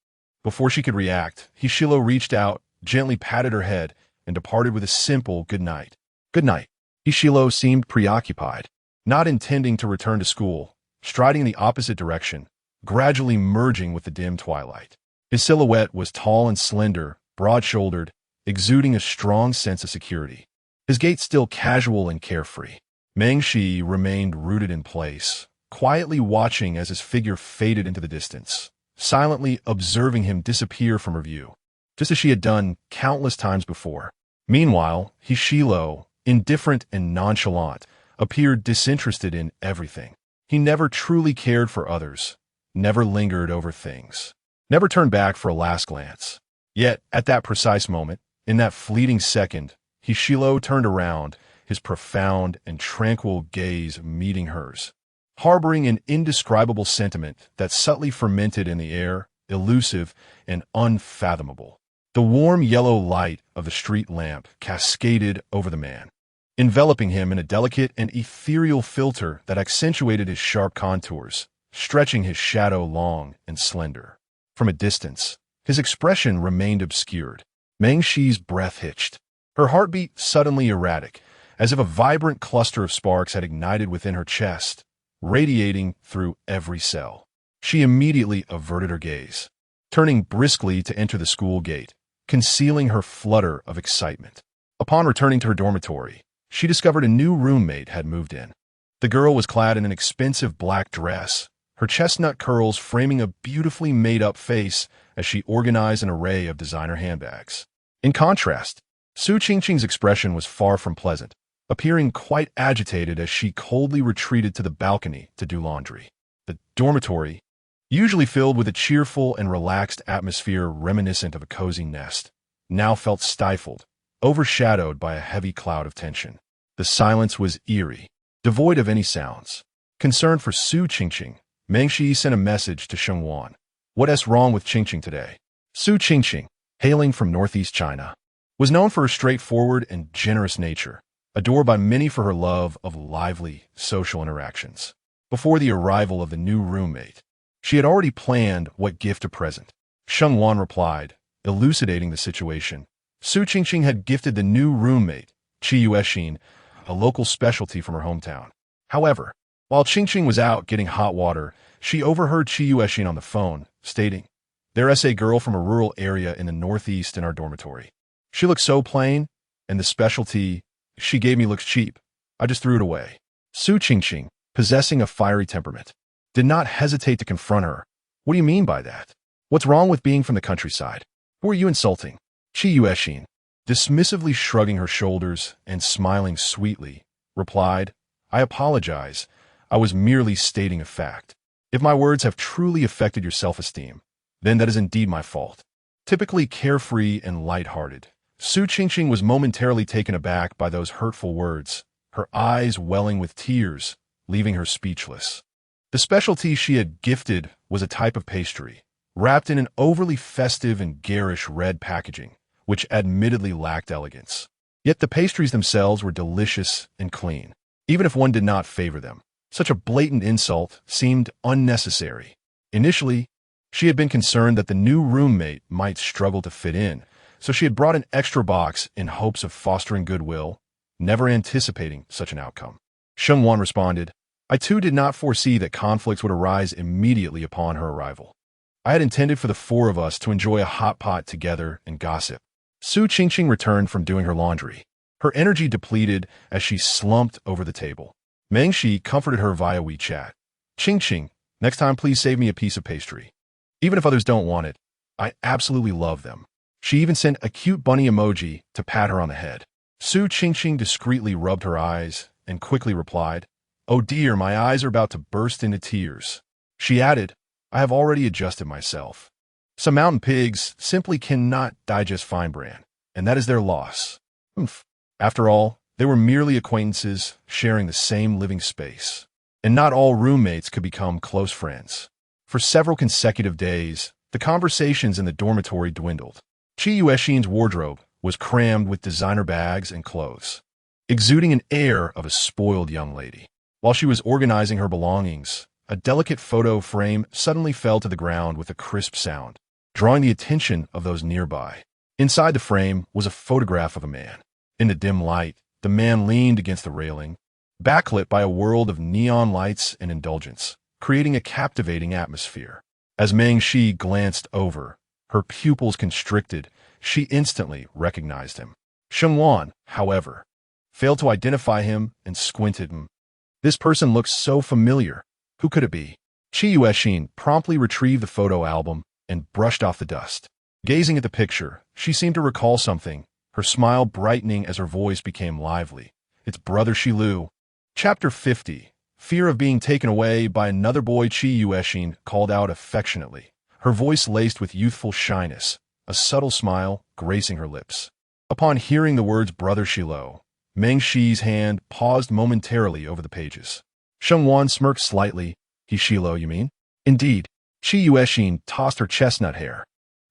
Before she could react, Hishilo reached out, gently patted her head, and departed with a simple good night. Good night. Hishilo seemed preoccupied, not intending to return to school, striding in the opposite direction, gradually merging with the dim twilight. His silhouette was tall and slender, broad-shouldered, exuding a strong sense of security. His gait still casual and carefree. Meng Shi remained rooted in place, quietly watching as his figure faded into the distance, silently observing him disappear from her view, just as she had done countless times before. Meanwhile, Hishilo, indifferent and nonchalant, appeared disinterested in everything. He never truly cared for others, never lingered over things, never turned back for a last glance. Yet, at that precise moment, in that fleeting second, Hishilo turned around, his profound and tranquil gaze meeting hers, harboring an indescribable sentiment that subtly fermented in the air, elusive and unfathomable. The warm yellow light of the street lamp cascaded over the man, enveloping him in a delicate and ethereal filter that accentuated his sharp contours, stretching his shadow long and slender. From a distance, his expression remained obscured. Meng Shi's breath hitched, her heartbeat suddenly erratic, as if a vibrant cluster of sparks had ignited within her chest, radiating through every cell. She immediately averted her gaze, turning briskly to enter the school gate, concealing her flutter of excitement. Upon returning to her dormitory, she discovered a new roommate had moved in. The girl was clad in an expensive black dress, her chestnut curls framing a beautifully made-up face as she organized an array of designer handbags. In contrast, Su Qingqing's expression was far from pleasant, appearing quite agitated as she coldly retreated to the balcony to do laundry. The dormitory, usually filled with a cheerful and relaxed atmosphere reminiscent of a cozy nest, now felt stifled, overshadowed by a heavy cloud of tension. The silence was eerie, devoid of any sounds. Concerned for Su Qingqing, Meng Shi sent a message to Sheng Wan. What's wrong with Qingqing today? Su Qingqing, hailing from northeast China, was known for her straightforward and generous nature, adored by many for her love of lively social interactions. Before the arrival of the new roommate, she had already planned what gift to present. Sheng Wan replied, elucidating the situation. Su Qingqing had gifted the new roommate, Qi Yuexin, a local specialty from her hometown. However, while Qingqing was out getting hot water, she overheard Qi Yuexin on the phone, stating, "There's a girl from a rural area in the northeast in our dormitory. She looks so plain, and the specialty she gave me looks cheap. I just threw it away." Su Qingqing, possessing a fiery temperament, did not hesitate to confront her. "What do you mean by that? What's wrong with being from the countryside? Who are you insulting?" Qi Yuexin, dismissively shrugging her shoulders and smiling sweetly, replied, "I apologize. I was merely stating a fact. If my words have truly affected your self-esteem, then that is indeed my fault." Typically carefree and light-hearted, Su Qingqing was momentarily taken aback by those hurtful words, her eyes welling with tears, leaving her speechless. The specialty she had gifted was a type of pastry, wrapped in an overly festive and garish red packaging, which admittedly lacked elegance. Yet the pastries themselves were delicious and clean, even if one did not favor them. Such a blatant insult seemed unnecessary. Initially, she had been concerned that the new roommate might struggle to fit in, so she had brought an extra box in hopes of fostering goodwill, never anticipating such an outcome. Sheng Wan responded, I too did not foresee that conflicts would arise immediately upon her arrival. I had intended for the four of us to enjoy a hot pot together and gossip. Su Qingqing returned from doing her laundry, her energy depleted as she slumped over the table. Meng Shi comforted her via WeChat. Qingqing, next time please save me a piece of pastry. Even if others don't want it, I absolutely love them. She even sent a cute bunny emoji to pat her on the head. Su Qingqing discreetly rubbed her eyes and quickly replied, "Oh dear, my eyes are about to burst into tears." She added, "I have already adjusted myself. Some mountain pigs simply cannot digest fine bran, and that is their loss." Oomph. After all, they were merely acquaintances sharing the same living space, and not all roommates could become close friends. For several consecutive days, the conversations in the dormitory dwindled. Qi Yuexin's wardrobe was crammed with designer bags and clothes, exuding an air of a spoiled young lady. While she was organizing her belongings, a delicate photo frame suddenly fell to the ground with a crisp sound, drawing the attention of those nearby. Inside the frame was a photograph of a man. In the dim light, the man leaned against the railing, backlit by a world of neon lights and indulgence, creating a captivating atmosphere. As Meng Shi glanced over, her pupils constricted. She instantly recognized him. Sheng Wan, however, failed to identify him and squinted. This person looks so familiar. Who could it be? Qi Yuexin promptly retrieved the photo album and brushed off the dust. Gazing at the picture, she seemed to recall something, her smile brightening as her voice became lively. "It's Brother Shilu." Chapter 50. Fear of being taken away by another boy. Qi Yuexin called out affectionately, her voice laced with youthful shyness, a subtle smile gracing her lips. Upon hearing the words Brother Shilu, Meng Shi's hand paused momentarily over the pages. Sheng Wan smirked slightly. "He Shilu, you mean?" "Indeed." Qi Yuexin tossed her chestnut hair,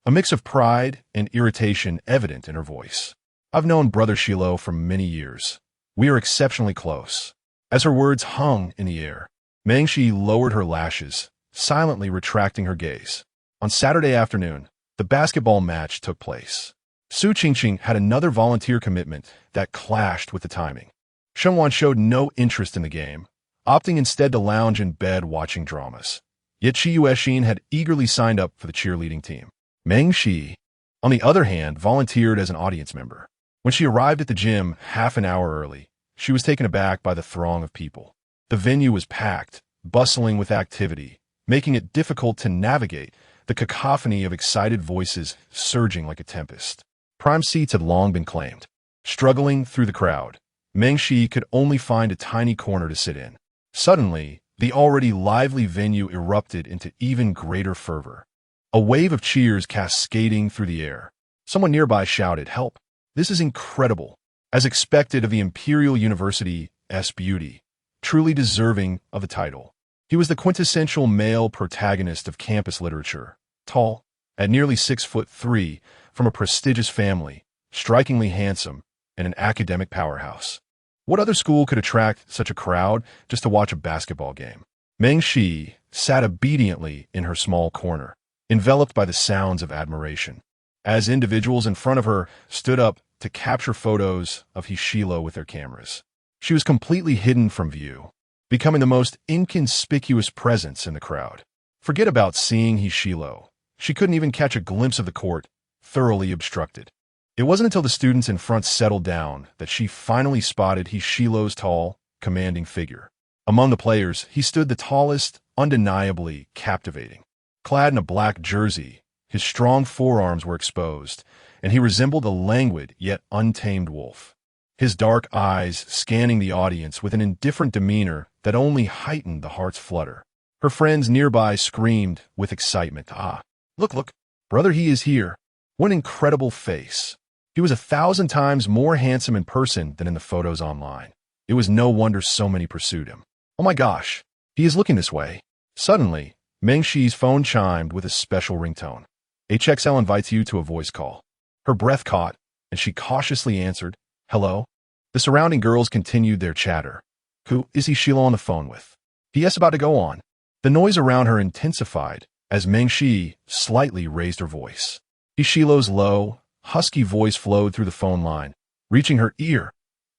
a mix of pride and irritation evident in her voice. "I've known Brother Shilu for many years. We are exceptionally close." As her words hung in the air, Meng Shi lowered her lashes, silently retracting her gaze. On Saturday afternoon, the basketball match took place. Su Qingqing had another volunteer commitment that clashed with the timing. Sheng Wan showed no interest in the game, opting instead to lounge in bed watching dramas. Yet Qi Yuexin had eagerly signed up for the cheerleading team. Meng Shi, on the other hand, volunteered as an audience member. When she arrived at the gym half an hour early, she was taken aback by the throng of people. The venue was packed, bustling with activity, making it difficult to navigate the cacophony of excited voices surging like a tempest. Prime seats had long been claimed. Struggling through the crowd, Meng Shi could only find a tiny corner to sit in. Suddenly, the already lively venue erupted into even greater fervor. A wave of cheers cascading through the air. Someone nearby shouted, "Help! This is incredible!" As expected of the Imperial University's beauty, truly deserving of the title. He was the quintessential male protagonist of campus literature, tall, at nearly 6'3", from a prestigious family, strikingly handsome, and an academic powerhouse. What other school could attract such a crowd just to watch a basketball game? Meng Shi sat obediently in her small corner, enveloped by the sounds of admiration, as individuals in front of her stood up to capture photos of He Shilu with their cameras. She was completely hidden from view, becoming the most inconspicuous presence in the crowd. Forget about seeing He Shilu. She couldn't even catch a glimpse of the court, thoroughly obstructed. It wasn't until the students in front settled down that she finally spotted He Shilu's tall, commanding figure. Among the players, he stood the tallest, undeniably captivating. Clad in a black jersey, his strong forearms were exposed, and he resembled a languid yet untamed wolf. His dark eyes scanning the audience with an indifferent demeanor that only heightened the heart's flutter. Her friends nearby screamed with excitement, "Ah, look, brother, he is here. What an incredible face." He was 1,000 times more handsome in person than in the photos online. It was no wonder so many pursued him. "Oh my gosh, he is looking this way." Suddenly, Meng Shi's phone chimed with a special ringtone. "HXL invites you to a voice call." Her breath caught, and she cautiously answered, "Hello?" The surrounding girls continued their chatter. "Who is He Shilu on the phone with?" "PS about to go on." The noise around her intensified as Meng Shi slightly raised her voice. He Shilu's low, husky voice flowed through the phone line, reaching her ear.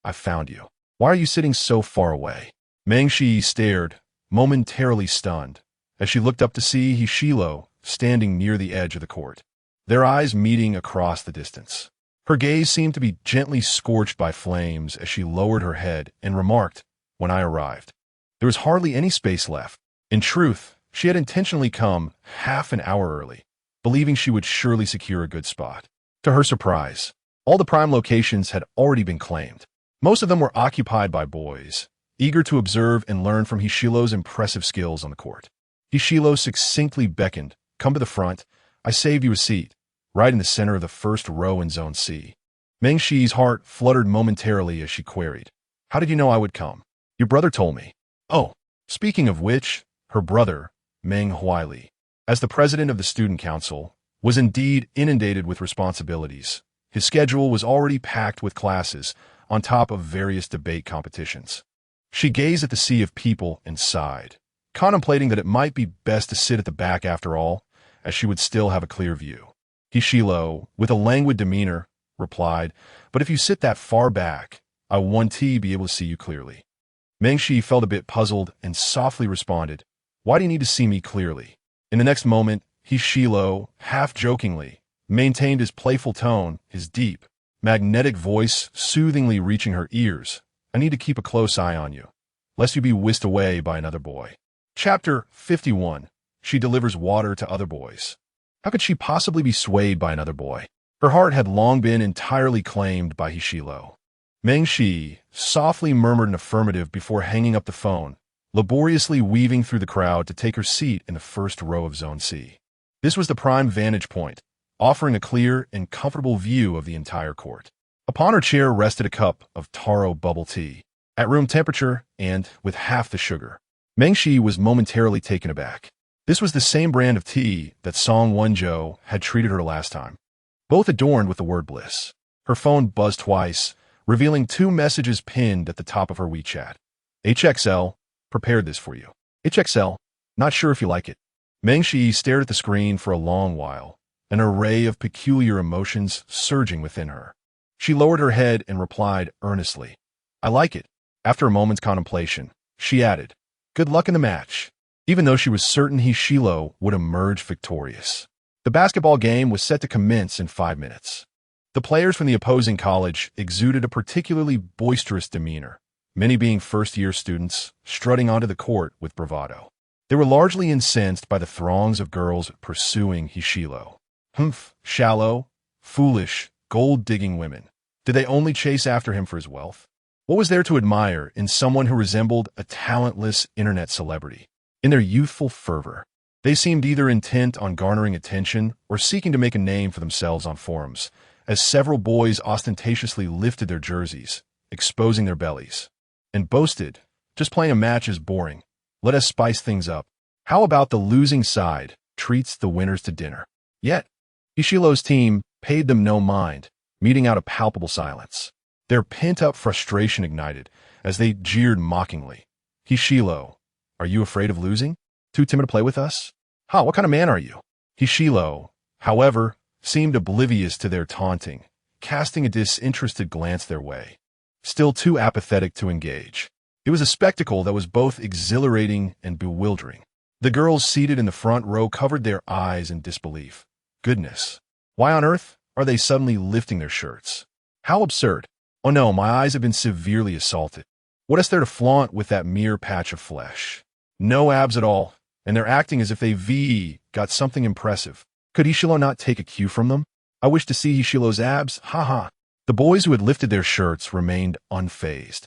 "I found you. Why are you sitting so far away?" Meng Shi stared, momentarily stunned, as she looked up to see Hishilo standing near the edge of the court, their eyes meeting across the distance. Her gaze seemed to be gently scorched by flames as she lowered her head and remarked, "When I arrived, there was hardly any space left." In truth, she had intentionally come half an hour early, believing she would surely secure a good spot. To her surprise, all the prime locations had already been claimed. Most of them were occupied by boys, eager to observe and learn from Hishilo's impressive skills on the court. Hishilo succinctly beckoned, "Come to the front. I saved you a seat, right in the center of the first row in Zone C." Meng Shi's heart fluttered momentarily as she queried, "How did you know I would come?" "Your brother told me." "Oh, speaking of which," her brother, Meng Huaili, as the president of the student council, was indeed inundated with responsibilities. His schedule was already packed with classes, on top of various debate competitions. She gazed at the sea of people and sighed, contemplating that it might be best to sit at the back after all, as she would still have a clear view. Hishilo, with a languid demeanor, replied, "But if you sit that far back, I won't be able to see you clearly." Meng Shi felt a bit puzzled and softly responded, "Why do you need to see me clearly?" In the next moment, Hishilo, half-jokingly, maintained his playful tone, his deep, magnetic voice soothingly reaching her ears. "I need to keep a close eye on you, lest you be whisked away by another boy." Chapter 51. She delivers water to other boys. How could she possibly be swayed by another boy? Her heart had long been entirely claimed by Hishilo. Meng Shi softly murmured an affirmative before hanging up the phone, laboriously weaving through the crowd to take her seat in the first row of Zone C. This was the prime vantage point, offering a clear and comfortable view of the entire court. Upon her chair rested a cup of taro bubble tea, at room temperature and with half the sugar. Meng Shi was momentarily taken aback. This was the same brand of tea that Song Wenzhou had treated her last time, both adorned with the word bliss. Her phone buzzed twice, revealing 2 messages pinned at the top of her WeChat. "HXL, prepared this for you." "HXL, not sure if you like it." Meng Shi stared at the screen for a long while, an array of peculiar emotions surging within her. She lowered her head and replied earnestly, "I like it." After a moment's contemplation, she added, "Good luck in the match," even though she was certain Hishilo would emerge victorious. The basketball game was set to commence in 5 minutes. The players from the opposing college exuded a particularly boisterous demeanor, many being first-year students, strutting onto the court with bravado. They were largely incensed by the throngs of girls pursuing Hishilo. Shallow, foolish, gold-digging women. Did they only chase after him for his wealth? What was there to admire in someone who resembled a talentless internet celebrity? In their youthful fervor, they seemed either intent on garnering attention or seeking to make a name for themselves on forums, as several boys ostentatiously lifted their jerseys, exposing their bellies, and boasted, "Just playing a match is boring. Let us spice things up. How about the losing side treats the winners to dinner?" Yet, Hishilo's team paid them no mind, meting out a palpable silence. Their pent-up frustration ignited as they jeered mockingly. "Hishilo, are you afraid of losing? Too timid to play with us? Ha, what kind of man are you?" Hishilo, however, seemed oblivious to their taunting, casting a disinterested glance their way, still too apathetic to engage. It was a spectacle that was both exhilarating and bewildering. The girls seated in the front row covered their eyes in disbelief. Goodness, why on earth are they suddenly lifting their shirts? How absurd. Oh no, my eyes have been severely assaulted. What is there to flaunt with that mere patch of flesh? No abs at all, and they're acting as if they got something impressive. Could Hishilo not take a cue from them? I wish to see Hishilo's abs, ha. The boys who had lifted their shirts remained unfazed,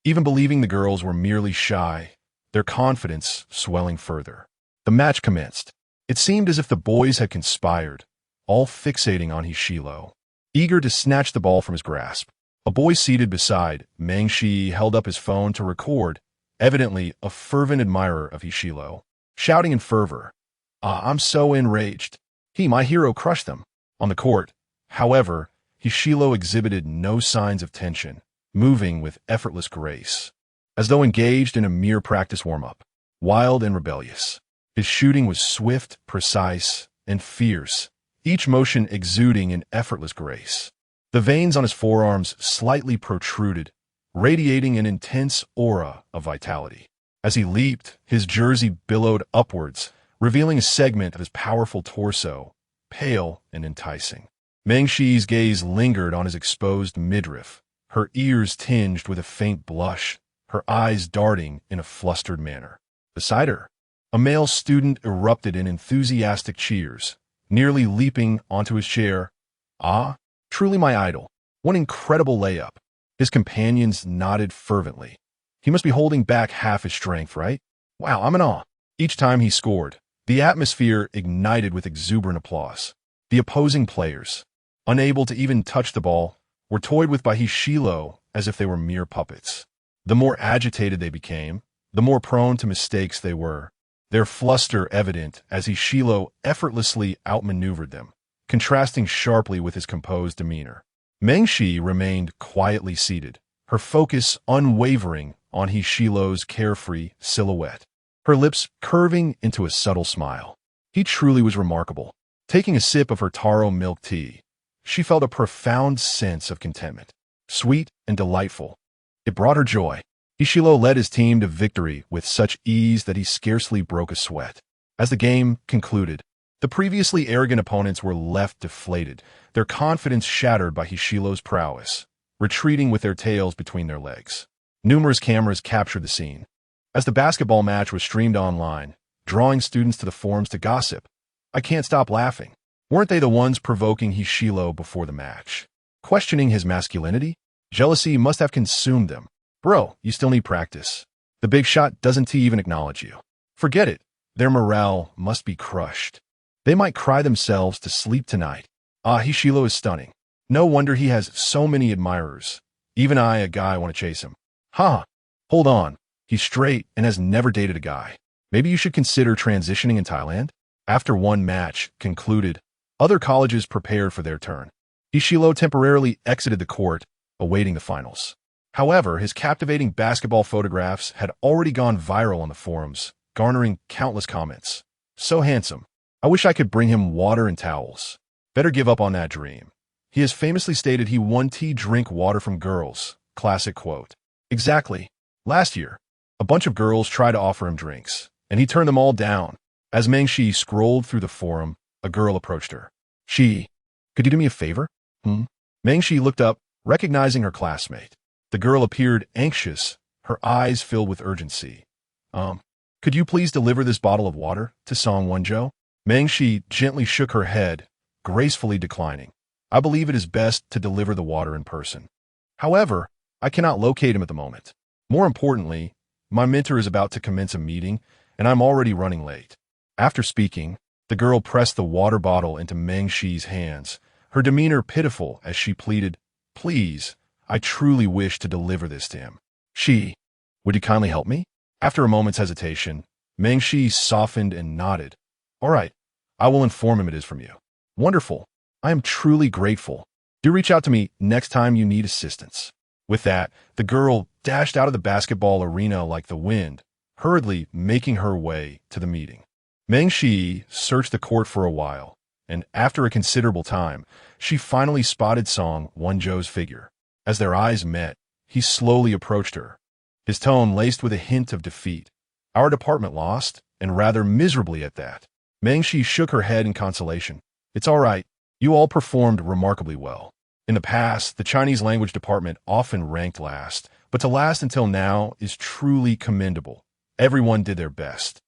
even believing the girls were merely shy, their confidence swelling further. The match commenced. It seemed as if the boys had conspired, all fixating on Hishilo, eager to snatch the ball from his grasp. A boy seated beside Meng Shi held up his phone to record, evidently a fervent admirer of Hishilo, shouting in fervor, I'm so enraged. My hero crushed them." On the court, however, Hishilo exhibited no signs of tension, moving with effortless grace, as though engaged in a mere practice warm-up. Wild and rebellious, his shooting was swift, precise, and fierce, each motion exuding an effortless grace. The veins on his forearms slightly protruded, radiating an intense aura of vitality. As he leaped, his jersey billowed upwards, revealing a segment of his powerful torso, pale and enticing. Meng Shi's gaze lingered on his exposed midriff, her ears tinged with a faint blush, her eyes darting in a flustered manner. Beside her, a male student erupted in enthusiastic cheers, nearly leaping onto his chair. Ah, truly my idol. What an incredible layup. His companions nodded fervently. He must be holding back half his strength, right? Wow, I'm in awe. Each time he scored, the atmosphere ignited with exuberant applause. The opposing players, unable to even touch the ball, were toyed with by Hishilo as if they were mere puppets. The more agitated they became, the more prone to mistakes they were, their fluster evident as Hishilo effortlessly outmaneuvered them, contrasting sharply with his composed demeanor. Meng Shi remained quietly seated, her focus unwavering on Hishilo's carefree silhouette, her lips curving into a subtle smile. He truly was remarkable. Taking a sip of her taro milk tea, she felt a profound sense of contentment, sweet and delightful. It brought her joy. Hishilo led his team to victory with such ease that he scarcely broke a sweat. As the game concluded, the previously arrogant opponents were left deflated, their confidence shattered by Hishilo's prowess, retreating with their tails between their legs. Numerous cameras captured the scene. As the basketball match was streamed online, drawing students to the forums to gossip, I can't stop laughing. Weren't they the ones provoking Hishilo before the match? Questioning his masculinity? Jealousy must have consumed them. Bro, you still need practice. The big shot doesn't even acknowledge you. Forget it. Their morale must be crushed. They might cry themselves to sleep tonight. Ah, Hishilo is stunning. No wonder he has so many admirers. Even I, a guy, want to chase him. Ha! Hold on. He's straight and has never dated a guy. Maybe you should consider transitioning in Thailand? After one match concluded, other colleges prepared for their turn. Hishilo temporarily exited the court, awaiting the finals. However, his captivating basketball photographs had already gone viral on the forums, garnering countless comments. So handsome. I wish I could bring him water and towels. Better give up on that dream. He has famously stated he won't drink water from girls. Classic quote. Exactly. Last year, a bunch of girls tried to offer him drinks, and he turned them all down. As Meng Shi scrolled through the forum, a girl approached her. She, could you do me a favor? Meng Shi looked up, recognizing her classmate. The girl appeared anxious, her eyes filled with urgency. Could you please deliver this bottle of water to Song Wonjo? Meng Shi gently shook her head, gracefully declining. I believe it is best to deliver the water in person. However, I cannot locate him at the moment. More importantly, my mentor is about to commence a meeting, and I'm already running late. After speaking, the girl pressed the water bottle into Meng Shi's hands, her demeanor pitiful as she pleaded, Please, I truly wish to deliver this to him. Shi, would you kindly help me? After a moment's hesitation, Meng Shi softened and nodded. All right, I will inform him it is from you. Wonderful. I am truly grateful. Do reach out to me next time you need assistance. With that, the girl dashed out of the basketball arena like the wind, hurriedly making her way to the meeting. Meng Shi searched the court for a while, and after a considerable time, she finally spotted Song Wonjo's figure. As their eyes met, he slowly approached her, his tone laced with a hint of defeat. Our department lost, and rather miserably at that. Meng Shi shook her head in consolation. It's all right. You all performed remarkably well. In the past, the Chinese language department often ranked last, but to last until now is truly commendable. Everyone did their best.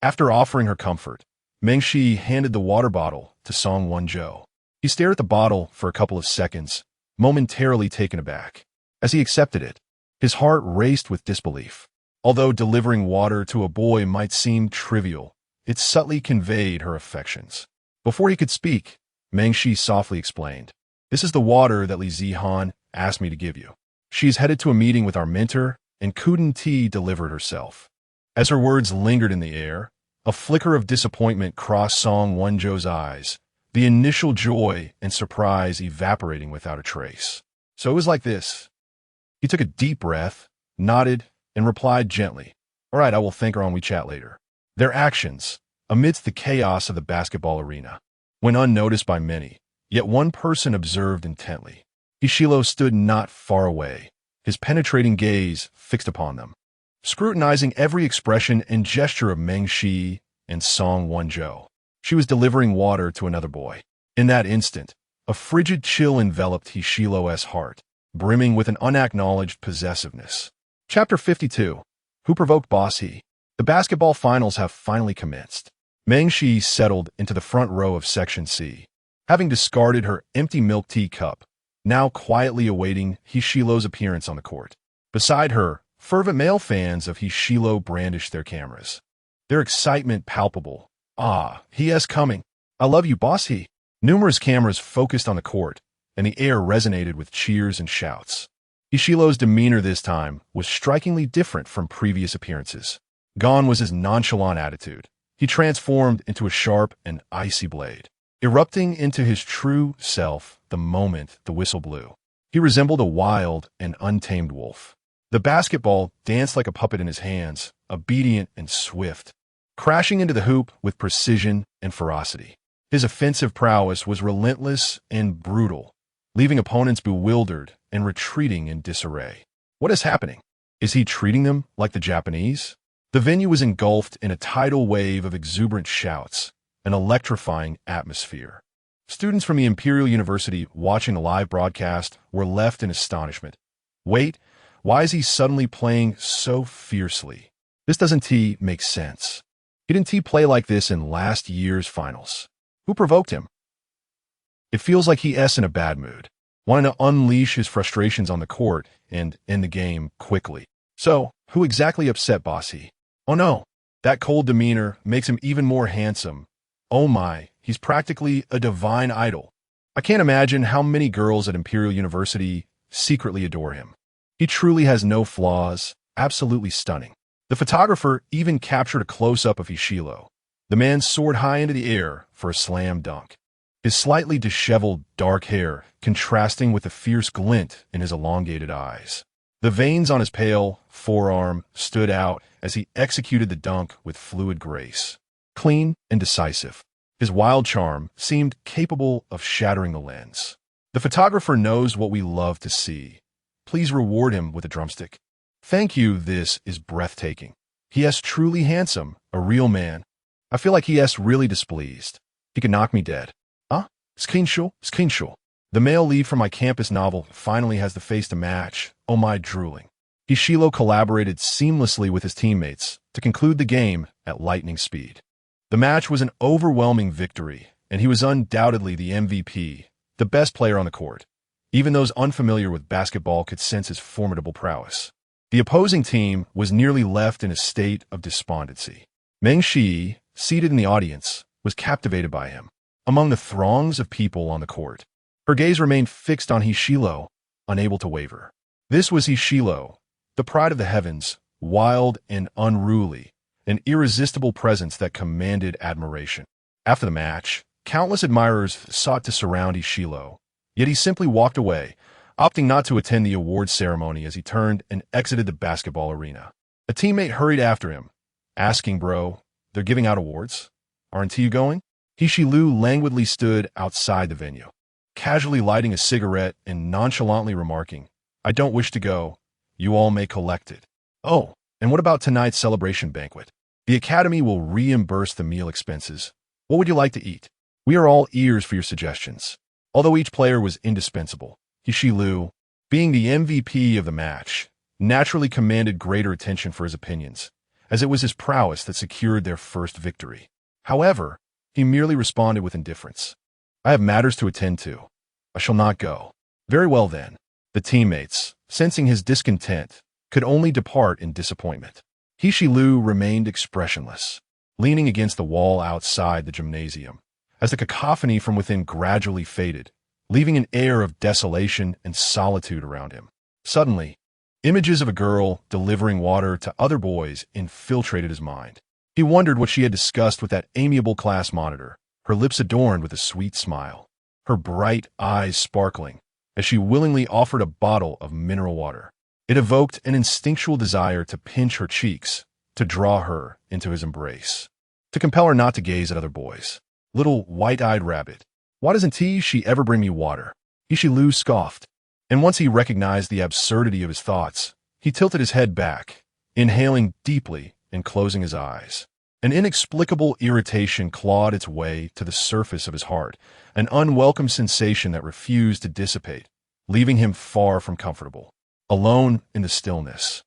After offering her comfort, Meng Shi handed the water bottle to Song Wonjo. He stared at the bottle for a couple of seconds, momentarily taken aback. As he accepted it, his heart raced with disbelief. Although delivering water to a boy might seem trivial, it subtly conveyed her affections. Before he could speak, Meng Shi softly explained, This is the water that Li Zihan asked me to give you. She is headed to a meeting with our mentor, and Kuden Ti delivered herself. As her words lingered in the air, a flicker of disappointment crossed Song Wonjo's eyes, the initial joy and surprise evaporating without a trace. So it was like this. He took a deep breath, nodded, and replied gently, All right, I will thank her on WeChat later. Their actions, amidst the chaos of the basketball arena, went unnoticed by many, yet one person observed intently. Hishilo stood not far away, his penetrating gaze fixed upon them, scrutinizing every expression and gesture of Meng Shi and Song Wonzhou. She was delivering water to another boy. In that instant, a frigid chill enveloped He Shilo's heart, brimming with an unacknowledged possessiveness. Chapter 52. Who Provoked Boss He? The basketball finals have finally commenced. Meng Shi settled into the front row of Section C, having discarded her empty milk tea cup, now quietly awaiting He Shilo's appearance on the court. Beside her, fervent male fans of He Shilo brandished their cameras, their excitement palpable. "Ah, he is coming. I love you, Boss He." Numerous cameras focused on the court, and the air resonated with cheers and shouts. He Shilo's demeanor this time was strikingly different from previous appearances. Gone was his nonchalant attitude. He transformed into a sharp and icy blade, erupting into his true self the moment the whistle blew. He resembled a wild and untamed wolf. The basketball danced like a puppet in his hands, obedient and swift, crashing into the hoop with precision and ferocity. His offensive prowess was relentless and brutal, leaving opponents bewildered and retreating in disarray. What is happening? Is he treating them like the Japanese? The venue was engulfed in a tidal wave of exuberant shouts, an electrifying atmosphere. Students from the Imperial University watching the live broadcast were left in astonishment. Wait, why is he suddenly playing so fiercely? This doesn't make sense. Didn't he play like this in last year's finals? Who provoked him? It feels like he's in a bad mood, wanting to unleash his frustrations on the court and end the game quickly. So, who exactly upset Boss He? Oh no, that cold demeanor makes him even more handsome. Oh my, he's practically a divine idol. I can't imagine how many girls at Imperial University secretly adore him. He truly has no flaws, absolutely stunning. The photographer even captured a close-up of He Shilo. The man soared high into the air for a slam dunk, his slightly disheveled dark hair contrasting with the fierce glint in his elongated eyes. The veins on his pale forearm stood out as he executed the dunk with fluid grace. Clean and decisive, his wild charm seemed capable of shattering the lens. The photographer knows what we love to see. Please reward him with a drumstick. Thank you, this is breathtaking. He is truly handsome, a real man. I feel like he is really displeased. He could knock me dead. Screenshot. The male lead from my campus novel finally has the face to match. Oh my drooling. He Shilo collaborated seamlessly with his teammates to conclude the game at lightning speed. The match was an overwhelming victory, and he was undoubtedly the MVP, the best player on the court. Even those unfamiliar with basketball could sense his formidable prowess. The opposing team was nearly left in a state of despondency. Meng Shi, seated in the audience, was captivated by him. Among the throngs of people on the court, her gaze remained fixed on He Shilo, unable to waver. This was He Shilo, the pride of the heavens, wild and unruly, an irresistible presence that commanded admiration. After the match, countless admirers sought to surround He Shilo, yet he simply walked away, opting not to attend the awards ceremony as he turned and exited the basketball arena. A teammate hurried after him, asking, "Bro, they're giving out awards? Aren't you going?" He Shilu languidly stood outside the venue, casually lighting a cigarette and nonchalantly remarking, "I don't wish to go. You all may collect it." Oh, and what about tonight's celebration banquet? The Academy will reimburse the meal expenses. What would you like to eat? We are all ears for your suggestions. Although each player was indispensable, He Shilu, being the MVP of the match, naturally commanded greater attention for his opinions, as it was his prowess that secured their first victory. However, he merely responded with indifference. "I have matters to attend to. I shall not go." Very well then. The teammates, sensing his discontent, could only depart in disappointment. He Shilu remained expressionless, leaning against the wall outside the gymnasium, as the cacophony from within gradually faded, leaving an air of desolation and solitude around him. Suddenly, images of a girl delivering water to other boys infiltrated his mind. He wondered what she had discussed with that amiable class monitor, her lips adorned with a sweet smile, her bright eyes sparkling, as she willingly offered a bottle of mineral water. It evoked an instinctual desire to pinch her cheeks, to draw her into his embrace, to compel her not to gaze at other boys. Little white-eyed rabbit, why doesn't she ever bring me water? He Shilu scoffed. And once he recognized the absurdity of his thoughts, he tilted his head back, inhaling deeply and closing his eyes. An inexplicable irritation clawed its way to the surface of his heart, an unwelcome sensation that refused to dissipate, leaving him far from comfortable. Alone in the stillness.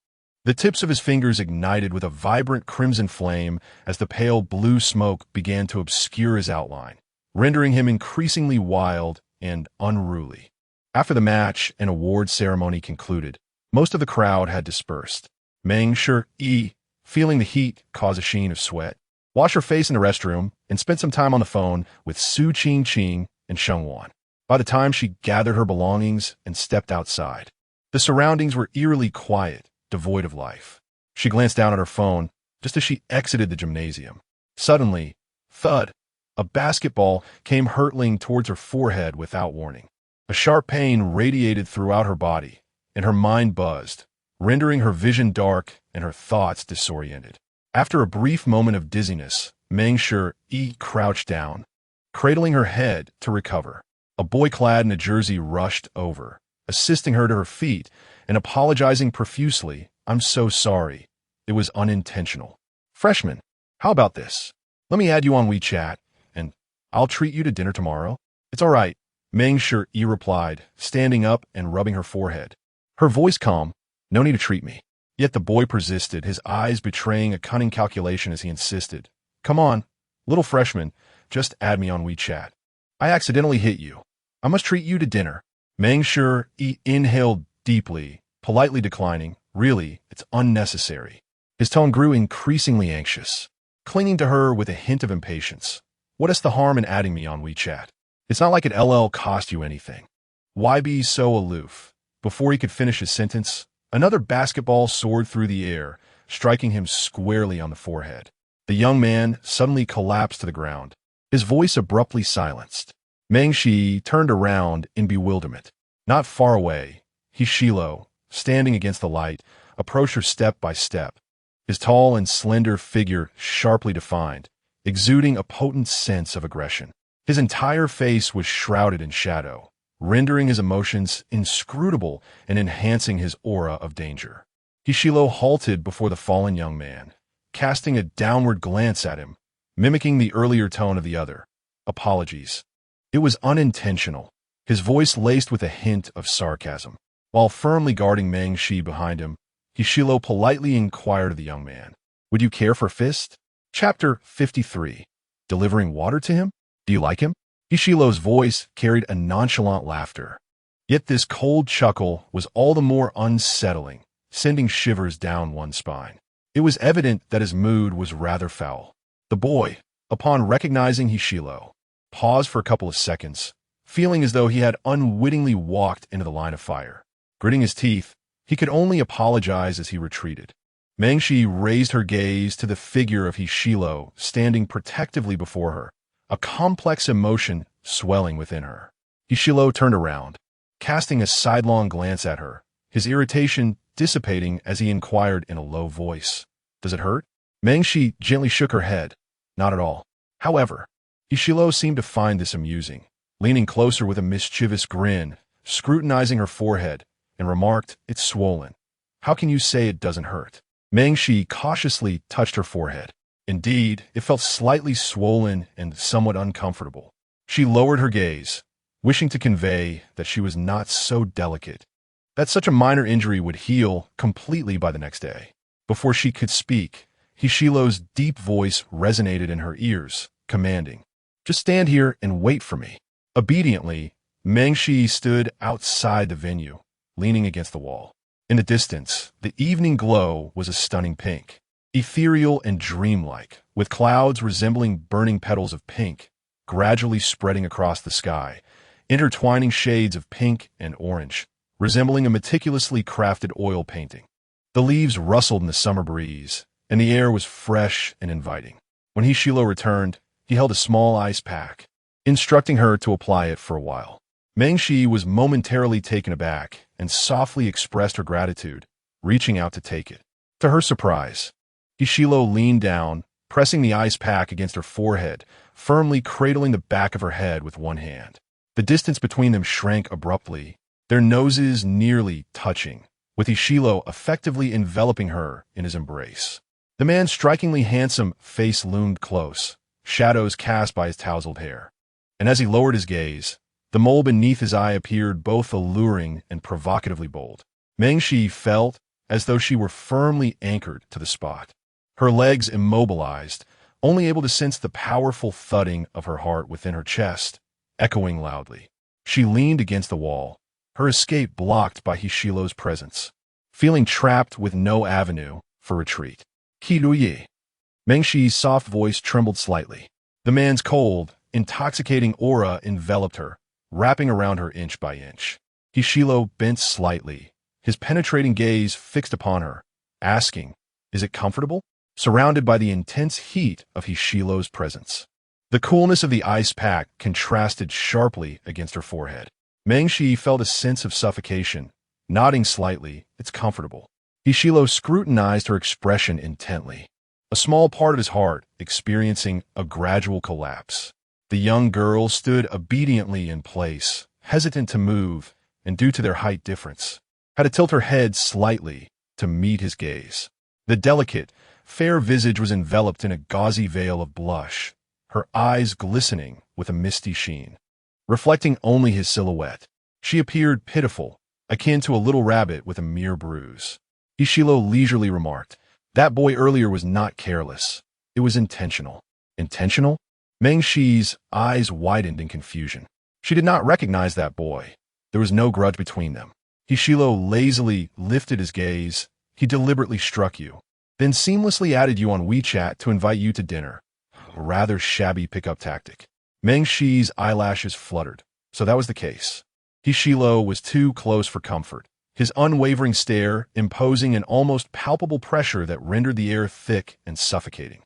The tips of his fingers ignited with a vibrant crimson flame as the pale blue smoke began to obscure his outline, rendering him increasingly wild and unruly. After the match and award ceremony concluded, most of the crowd had dispersed. Meng Shi, feeling the heat cause a sheen of sweat, washed her face in the restroom and spent some time on the phone with Su Qing and Sheng Wan. By the time she gathered her belongings and stepped outside, the surroundings were eerily quiet, devoid of life. She glanced down at her phone just as she exited the gymnasium. Suddenly, thud, a basketball came hurtling towards her forehead without warning. A sharp pain radiated throughout her body, and her mind buzzed, rendering her vision dark and her thoughts disoriented. After a brief moment of dizziness, Meng Shi crouched down, cradling her head to recover. A boy clad in a jersey rushed over, assisting her to her feet and apologizing profusely. "I'm so sorry. It was unintentional." "Freshman, how about this? Let me add you on WeChat, and I'll treat you to dinner tomorrow." "It's all right," Meng Shi replied, standing up and rubbing her forehead. Her voice calm. "No need to treat me." Yet the boy persisted, his eyes betraying a cunning calculation as he insisted. "Come on, little freshman, just add me on WeChat. I accidentally hit you. I must treat you to dinner." Meng Shi inhaled deeply, politely declining. "Really, it's unnecessary." His tone grew increasingly anxious, clinging to her with a hint of impatience. "What is the harm in adding me on WeChat? It's not like it'll cost you anything. Why be so aloof?" Before he could finish his sentence, another basketball soared through the air, striking him squarely on the forehead. The young man suddenly collapsed to the ground, his voice abruptly silenced. Meng Shi turned around in bewilderment. Not far away, Hishilo, standing against the light, approached her step by step, his tall and slender figure sharply defined, exuding a potent sense of aggression. His entire face was shrouded in shadow, rendering his emotions inscrutable and enhancing his aura of danger. Hishilo halted before the fallen young man, casting a downward glance at him, mimicking the earlier tone of the other. "Apologies. It was unintentional," his voice laced with a hint of sarcasm. While firmly guarding Meng Shi behind him, Hishilo politely inquired of the young man, "Would you care for a fist?" Chapter 53. Delivering water to him? "Do you like him?" Hishilo's voice carried a nonchalant laughter. Yet this cold chuckle was all the more unsettling, sending shivers down one's spine. It was evident that his mood was rather foul. The boy, upon recognizing Hishilo, paused for a couple of seconds, feeling as though he had unwittingly walked into the line of fire. Gritting his teeth, he could only apologize as he retreated. Meng Shi raised her gaze to the figure of Hishilo standing protectively before her, a complex emotion swelling within her. Hishilo turned around, casting a sidelong glance at her, his irritation dissipating as he inquired in a low voice, "Does it hurt?" Meng Shi gently shook her head. "Not at all." However, Hishilo seemed to find this amusing, leaning closer with a mischievous grin, scrutinizing her forehead, and remarked, "It's swollen. How can you say it doesn't hurt?" Meng Shi cautiously touched her forehead. Indeed, it felt slightly swollen and somewhat uncomfortable. She lowered her gaze, wishing to convey that she was not so delicate, that such a minor injury would heal completely by the next day. Before she could speak, Hishilo's deep voice resonated in her ears, commanding, "Just stand here and wait for me." Obediently, Meng Shi stood outside the venue, leaning against the wall. In the distance, the evening glow was a stunning pink, ethereal and dreamlike, with clouds resembling burning petals of pink, gradually spreading across the sky, intertwining shades of pink and orange, resembling a meticulously crafted oil painting. The leaves rustled in the summer breeze, and the air was fresh and inviting. When Hishilo returned, he held a small ice pack, instructing her to apply it for a while. Meng Shi was momentarily taken aback and softly expressed her gratitude, reaching out to take it. To her surprise, Hishilo leaned down, pressing the ice pack against her forehead, firmly cradling the back of her head with one hand. The distance between them shrank abruptly, their noses nearly touching, with Ishilo effectively enveloping her in his embrace. The man's strikingly handsome face loomed close, shadows cast by his tousled hair. And as he lowered his gaze, the mole beneath his eye appeared both alluring and provocatively bold. Mengshi felt as though she were firmly anchored to the spot, her legs immobilized, only able to sense the powerful thudding of her heart within her chest, echoing loudly. She leaned against the wall, her escape blocked by Hishilo's presence, feeling trapped with no avenue for retreat. Kiluye. Mengshi's soft voice trembled slightly. The man's cold, intoxicating aura enveloped her, wrapping around her inch by inch. Hishilo bent slightly, his penetrating gaze fixed upon her, asking, "Is it comfortable?" Surrounded by the intense heat of Hishilo's presence. The coolness of the ice pack contrasted sharply against her forehead. Mengshi felt a sense of suffocation. Nodding slightly, "It's comfortable." Hishilo scrutinized her expression intently, a small part of his heart experiencing a gradual collapse. The young girl stood obediently in place, hesitant to move, and due to their height difference, had to tilt her head slightly to meet his gaze. The delicate, fair visage was enveloped in a gauzy veil of blush, her eyes glistening with a misty sheen, reflecting only his silhouette. She appeared pitiful, akin to a little rabbit with a mere bruise. Hishilo leisurely remarked, "That boy earlier was not careless. It was intentional." Intentional? Mengshi's eyes widened in confusion. She did not recognize that boy. There was no grudge between them. Hishilo lazily lifted his gaze. "He deliberately struck you, then seamlessly added you on WeChat to invite you to dinner. A rather shabby pickup tactic." Mengshi's eyelashes fluttered. So that was the case. Hishilo was too close for comfort, his unwavering stare imposing an almost palpable pressure that rendered the air thick and suffocating.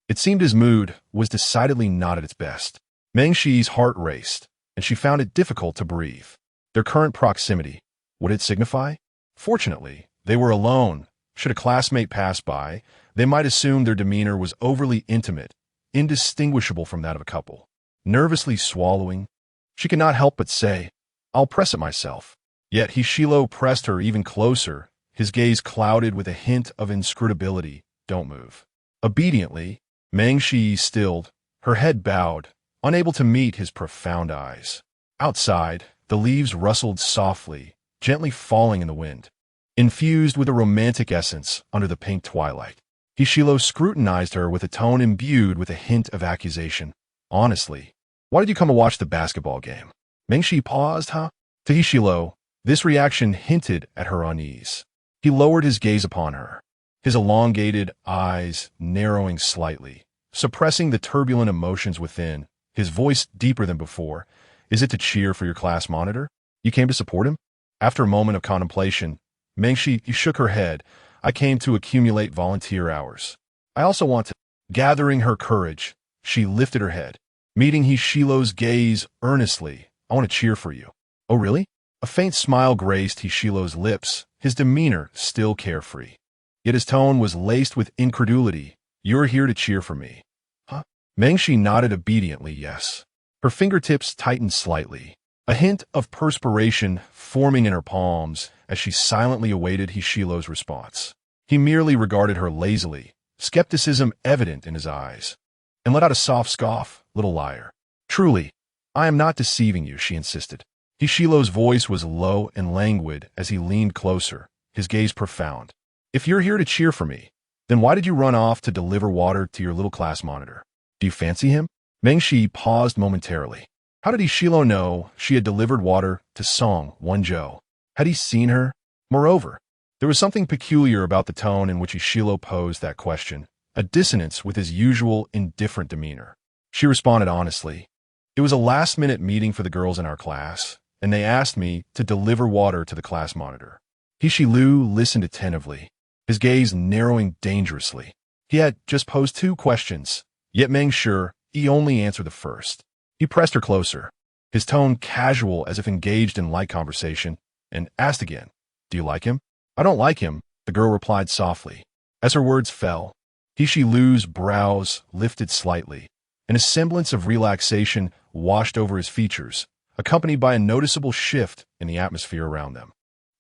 It seemed his mood was decidedly not at its best. Mengshi's heart raced, and she found it difficult to breathe. Their current proximity, would it signify? Fortunately, they were alone. Should a classmate pass by, they might assume their demeanor was overly intimate, indistinguishable from that of a couple. Nervously swallowing, she could not help but say, "I'll press it myself." Yet Hishilo pressed her even closer, his gaze clouded with a hint of inscrutability. "Don't move." Obediently, Mengshi stilled, her head bowed, unable to meet his profound eyes. Outside, the leaves rustled softly, gently falling in the wind, infused with a romantic essence under the pink twilight. Hishilo scrutinized her with a tone imbued with a hint of accusation. "Honestly, why did you come to watch the basketball game?" Mengshi paused, huh? To Hishilo, this reaction hinted at her unease. He lowered his gaze upon her, his elongated eyes narrowing slightly, suppressing the turbulent emotions within, his voice deeper than before. "Is it to cheer for your class monitor? You came to support him?" After a moment of contemplation, Mengshi shook her head. "I came to accumulate volunteer hours. I also want to..." Gathering her courage, she lifted her head, meeting Hishilo's gaze earnestly. "I want to cheer for you." "Oh, really?" A faint smile graced Hishilo's lips, his demeanor still carefree. Yet his tone was laced with incredulity. "You're here to cheer for me, huh?" Mengshi nodded obediently, yes. Her fingertips tightened slightly, a hint of perspiration forming in her palms as she silently awaited Hishilo's response. He merely regarded her lazily, skepticism evident in his eyes, and let out a soft scoff. "Little liar." "Truly, I am not deceiving you," she insisted. Hishilo's voice was low and languid as he leaned closer, his gaze profound. "If you're here to cheer for me, then why did you run off to deliver water to your little class monitor? Do you fancy him?" Mengshi paused momentarily. How did Hishilo know she had delivered water to Song Wonjo? Had he seen her? Moreover, there was something peculiar about the tone in which Hishilo posed that question, a dissonance with his usual indifferent demeanor. She responded honestly. "It was a last-minute meeting for the girls in our class, and they asked me to deliver water to the class monitor." Hishilu listened attentively, his gaze narrowing dangerously. He had just posed 2 questions, yet Meng sure he only answered the first. He pressed her closer, his tone casual as if engaged in light conversation, and asked again, "Do you like him?" "I don't like him," the girl replied softly. As her words fell, Hishilu's brows lifted slightly, and a semblance of relaxation washed over his features, accompanied by a noticeable shift in the atmosphere around them.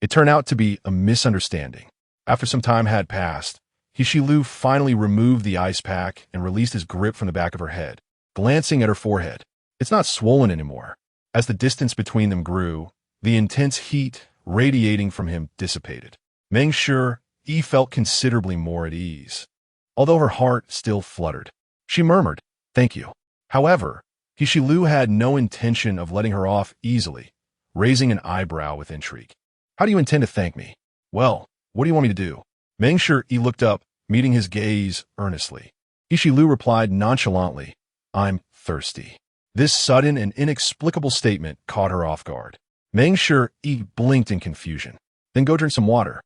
It turned out to be a misunderstanding. After some time had passed, Hishilu finally removed the ice pack and released his grip from the back of her head, glancing at her forehead. It's not swollen anymore. As the distance between them grew, the intense heat radiating from him dissipated. Meng Shi felt considerably more at ease, although her heart still fluttered. She murmured, "Thank you." However, Hishilu had no intention of letting her off easily, raising an eyebrow with intrigue. "How do you intend to thank me?" "Well, what do you want me to do?" Meng Shi looked up, meeting his gaze earnestly. Hishilu replied nonchalantly, "I'm thirsty." This sudden and inexplicable statement caught her off guard. Meng Shi blinked in confusion. "Then go drink some water."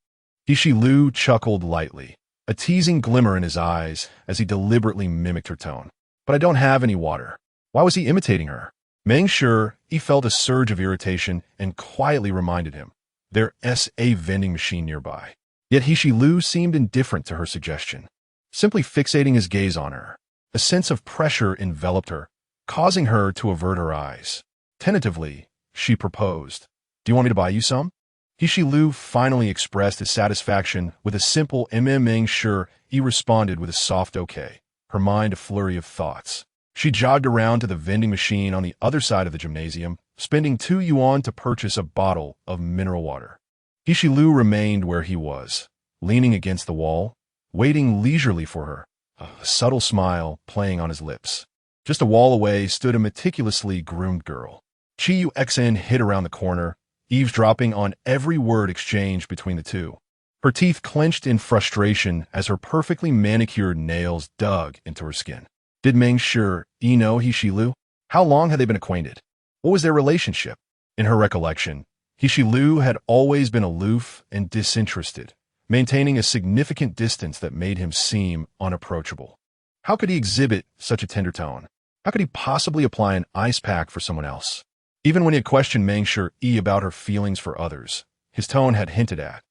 Hishilu chuckled lightly, a teasing glimmer in his eyes as he deliberately mimicked her tone. "But I don't have any water." Why was he imitating her? Meng Shi felt a surge of irritation and quietly reminded him, there's a vending machine nearby. Yet Hishilu seemed indifferent to her suggestion, simply fixating his gaze on her. A sense of pressure enveloped her, causing her to avert her eyes. Tentatively, she proposed, "Do you want me to buy you some?" Hishilu finally expressed his satisfaction with a simple Meng Shi responded with a soft okay, her mind a flurry of thoughts. She jogged around to the vending machine on the other side of the gymnasium, spending 2 yuan to purchase a bottle of mineral water. Hishilu remained where he was, leaning against the wall, waiting leisurely for her, a subtle smile playing on his lips. Just a wall away stood a meticulously groomed girl. Chi Yuxin hid around the corner, eavesdropping on every word exchanged between the two. Her teeth clenched in frustration as her perfectly manicured nails dug into her skin. Did Meng Shi know Hishilu? How long had they been acquainted? What was their relationship? In her recollection, Hishilu had always been aloof and disinterested, maintaining a significant distance that made him seem unapproachable. How could he exhibit such a tender tone? How could he possibly apply an ice pack for someone else? Even when he had questioned Meng Shi about her feelings for others, his tone had hinted at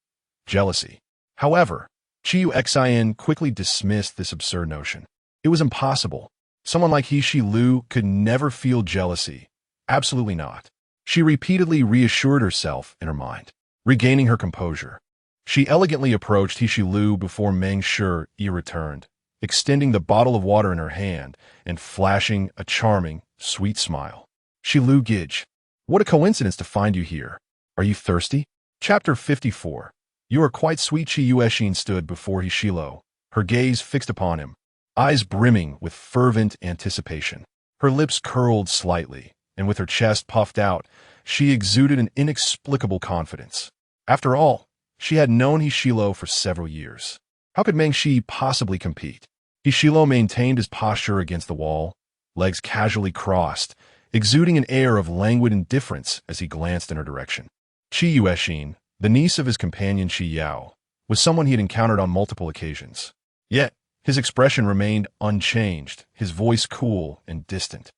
jealousy. However, Chi Yuxin quickly dismissed this absurd notion. It was impossible. Someone like Hishilu could never feel jealousy. Absolutely not. She repeatedly reassured herself in her mind, regaining her composure. She elegantly approached Hishilu before Meng Shi returned, extending the bottle of water in her hand and flashing a charming, sweet smile. "Shilu Gij, what a coincidence to find you here. Are you thirsty?" Chapter 54. "You are quite sweet." Chi Yuxin stood before Hishilu, her gaze fixed upon him, eyes brimming with fervent anticipation. Her lips curled slightly, and with her chest puffed out, she exuded an inexplicable confidence. After all, she had known Hishilu for several years. How could Meng Shi possibly compete? Hishilu maintained his posture against the wall, legs casually crossed, exuding an air of languid indifference as he glanced in her direction. Chi Yuxin, the niece of his companion Chi Yao, was someone he had encountered on multiple occasions. Yet, his expression remained unchanged, his voice cool and distant,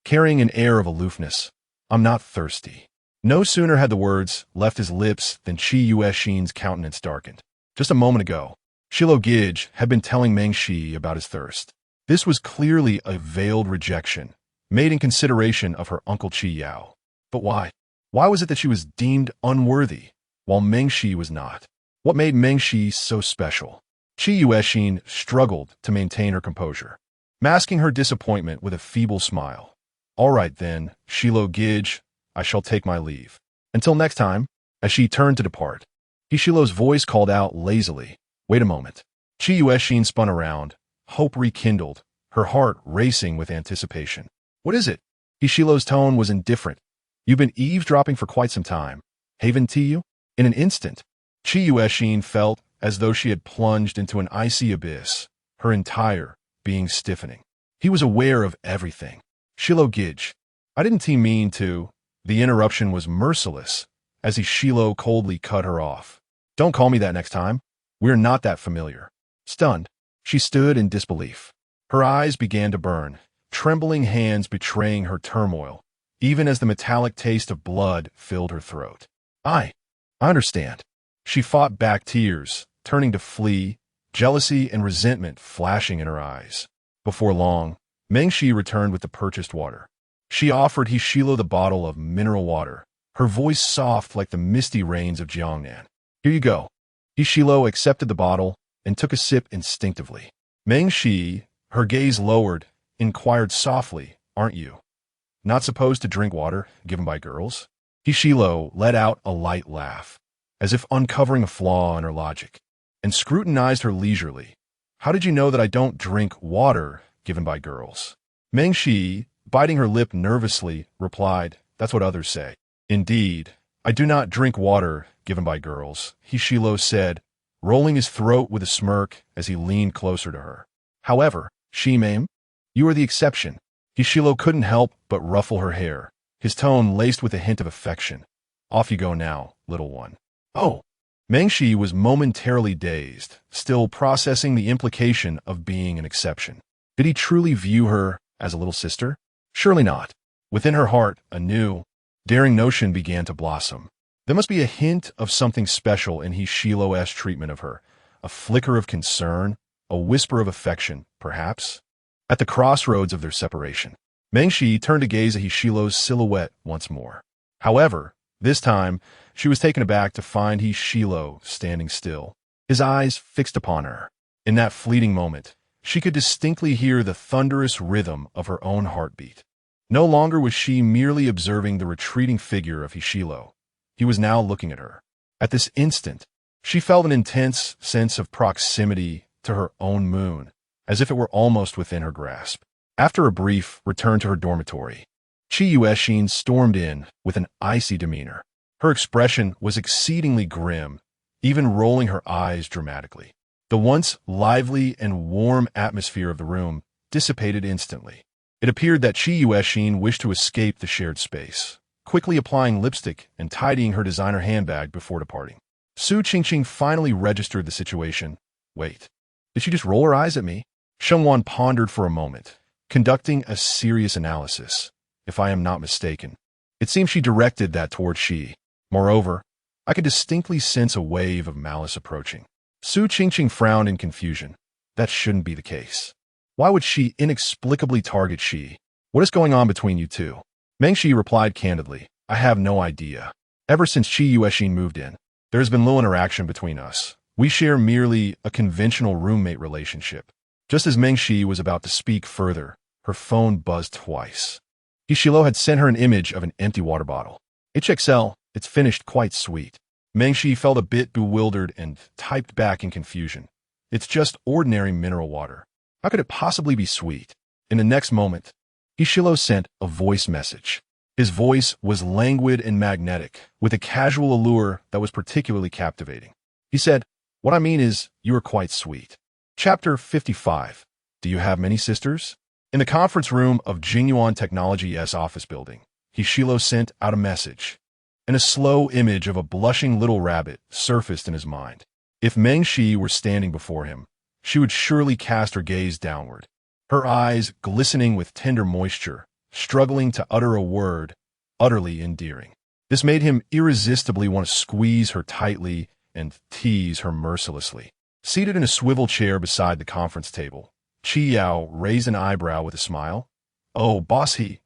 carrying an air of aloofness. "I'm not thirsty." No sooner had the words left his lips than Chi Yuxin's countenance darkened. Just a moment ago, Shilu Gij had been telling Meng Shi about his thirst. This was clearly a veiled rejection, made in consideration of her uncle Chi Yao. But why? Why was it that she was deemed unworthy, while Meng Shi was not? What made Meng Shi so special? Chi Yuxin struggled to maintain her composure, masking her disappointment with a feeble smile. "All right then, Shilu Gij, I shall take my leave. Until next time." As she turned to depart, Hishilu's voice called out lazily, "Wait a moment." Chi Yuxin spun around, hope rekindled, her heart racing with anticipation. "What is it?" Hishilu's tone was indifferent. "You've been eavesdropping for quite some time. Haven't you?" In an instant, Chi Yuxin felt as though she had plunged into an icy abyss, her entire being stiffening. He was aware of everything. "Shilu Gij, I didn't mean to." The interruption was merciless, as Hishilu coldly cut her off. "Don't call me that next time. We're not that familiar." Stunned, she stood in disbelief. Her eyes began to burn, trembling hands betraying her turmoil, even as the metallic taste of blood filled her throat. I understand." She fought back tears, turning to flee, jealousy and resentment flashing in her eyes. Before long, Meng Shi returned with the purchased water. She offered Hishilo the bottle of mineral water, her voice soft like the misty rains of Jiangnan. Here you go. Hishilo accepted the bottle and took a sip instinctively. Meng Shi, her gaze lowered, inquired softly, aren't you not supposed to drink water given by girls? Hishilo let out a light laugh, as if uncovering a flaw in her logic, and scrutinized her leisurely. How did you know that I don't drink water given by girls? Meng Shi, biting her lip nervously, replied, that's what others say. Indeed, I do not drink water given by girls, Hishilo said, rolling his throat with a smirk as he leaned closer to her. However, Shimame, you are the exception. Hishilo couldn't help but ruffle her hair, his tone laced with a hint of affection. Off you go now, little one. Oh. Meng Shi was momentarily dazed, still processing the implication of being an exception. Did he truly view her as a little sister? Surely not. Within her heart, a new, daring notion began to blossom. There must be a hint of something special in Hishilo's treatment of her, a flicker of concern, a whisper of affection, perhaps. At the crossroads of their separation, Meng Shi turned to gaze at Hishilo's silhouette once more. However, this time, she was taken aback to find Hishilo standing still, his eyes fixed upon her. In that fleeting moment, she could distinctly hear the thunderous rhythm of her own heartbeat. No longer was she merely observing the retreating figure of Hishilo. He was now looking at her. At this instant, she felt an intense sense of proximity to her own moon, as if it were almost within her grasp. After a brief return to her dormitory, Chi Yueshin stormed in with an icy demeanor. Her expression was exceedingly grim, even rolling her eyes dramatically. The once lively and warm atmosphere of the room dissipated instantly. It appeared that Chi Yueshin wished to escape the shared space, quickly applying lipstick and tidying her designer handbag before departing. Su Qingqing finally registered the situation. Wait, did she just roll her eyes at me? Shengwan pondered for a moment, conducting a serious analysis. If I am not mistaken, it seems she directed that toward Shi. Moreover, I could distinctly sense a wave of malice approaching. Su Qingqing frowned in confusion. That shouldn't be the case. Why would she inexplicably target Shi? What is going on between you two? Meng Shi replied candidly, I have no idea. Ever since Chi Yueshin moved in, there has been little interaction between us. We share merely a conventional roommate relationship. Just as Meng Shi was about to speak further, her phone buzzed twice. Hishilo had sent her an image of an empty water bottle. HXL, it's finished quite sweet. Meng Shi felt a bit bewildered and typed back in confusion. It's just ordinary mineral water. How could it possibly be sweet? In the next moment, Hishilo sent a voice message. His voice was languid and magnetic, with a casual allure that was particularly captivating. He said, what I mean is, you are quite sweet. Chapter 55. Do you have many sisters? In the conference room of Jingyuan Technology's office building, Hishilo sent out a message, and a slow image of a blushing little rabbit surfaced in his mind. If Meng Shi were standing before him, she would surely cast her gaze downward, her eyes glistening with tender moisture, struggling to utter a word, utterly endearing. This made him irresistibly want to squeeze her tightly and tease her mercilessly. Seated in a swivel chair beside the conference table, Chi Yao raised an eyebrow with a smile. Oh, boss he,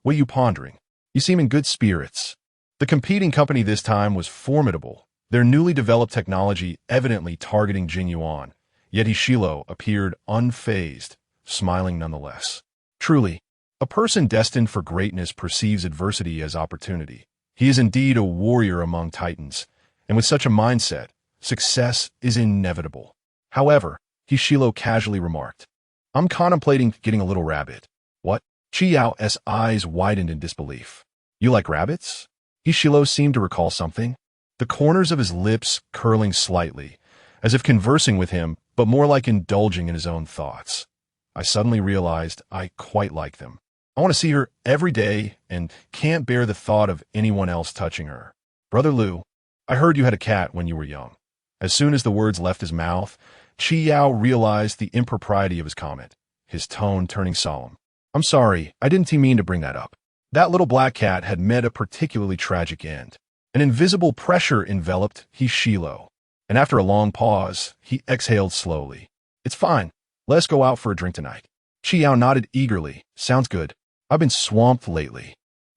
what are you pondering? You seem in good spirits. The competing company this time was formidable, their newly developed technology evidently targeting Jinyuan, yet Hishilo appeared unfazed, smiling nonetheless. Truly, a person destined for greatness perceives adversity as opportunity. He is indeed a warrior among titans, and with such a mindset, success is inevitable. However, Hishilo casually remarked, I'm contemplating getting a little rabbit. What? Chi Yao's eyes widened in disbelief. You like rabbits? Hishilo seemed to recall something, the corners of his lips curling slightly, as if conversing with him, but more like indulging in his own thoughts. I suddenly realized I quite like them. I want to see her every day and can't bear the thought of anyone else touching her. Brother Liu, I heard you had a cat when you were young. As soon as the words left his mouth, Chi Yao realized the impropriety of his comment, his tone turning solemn. I'm sorry, I didn't mean to bring that up. That little black cat had met a particularly tragic end. An invisible pressure enveloped Hishilo, and after a long pause, he exhaled slowly. It's fine. Let's go out for a drink tonight. Chi Yao nodded eagerly. Sounds good. I've been swamped lately.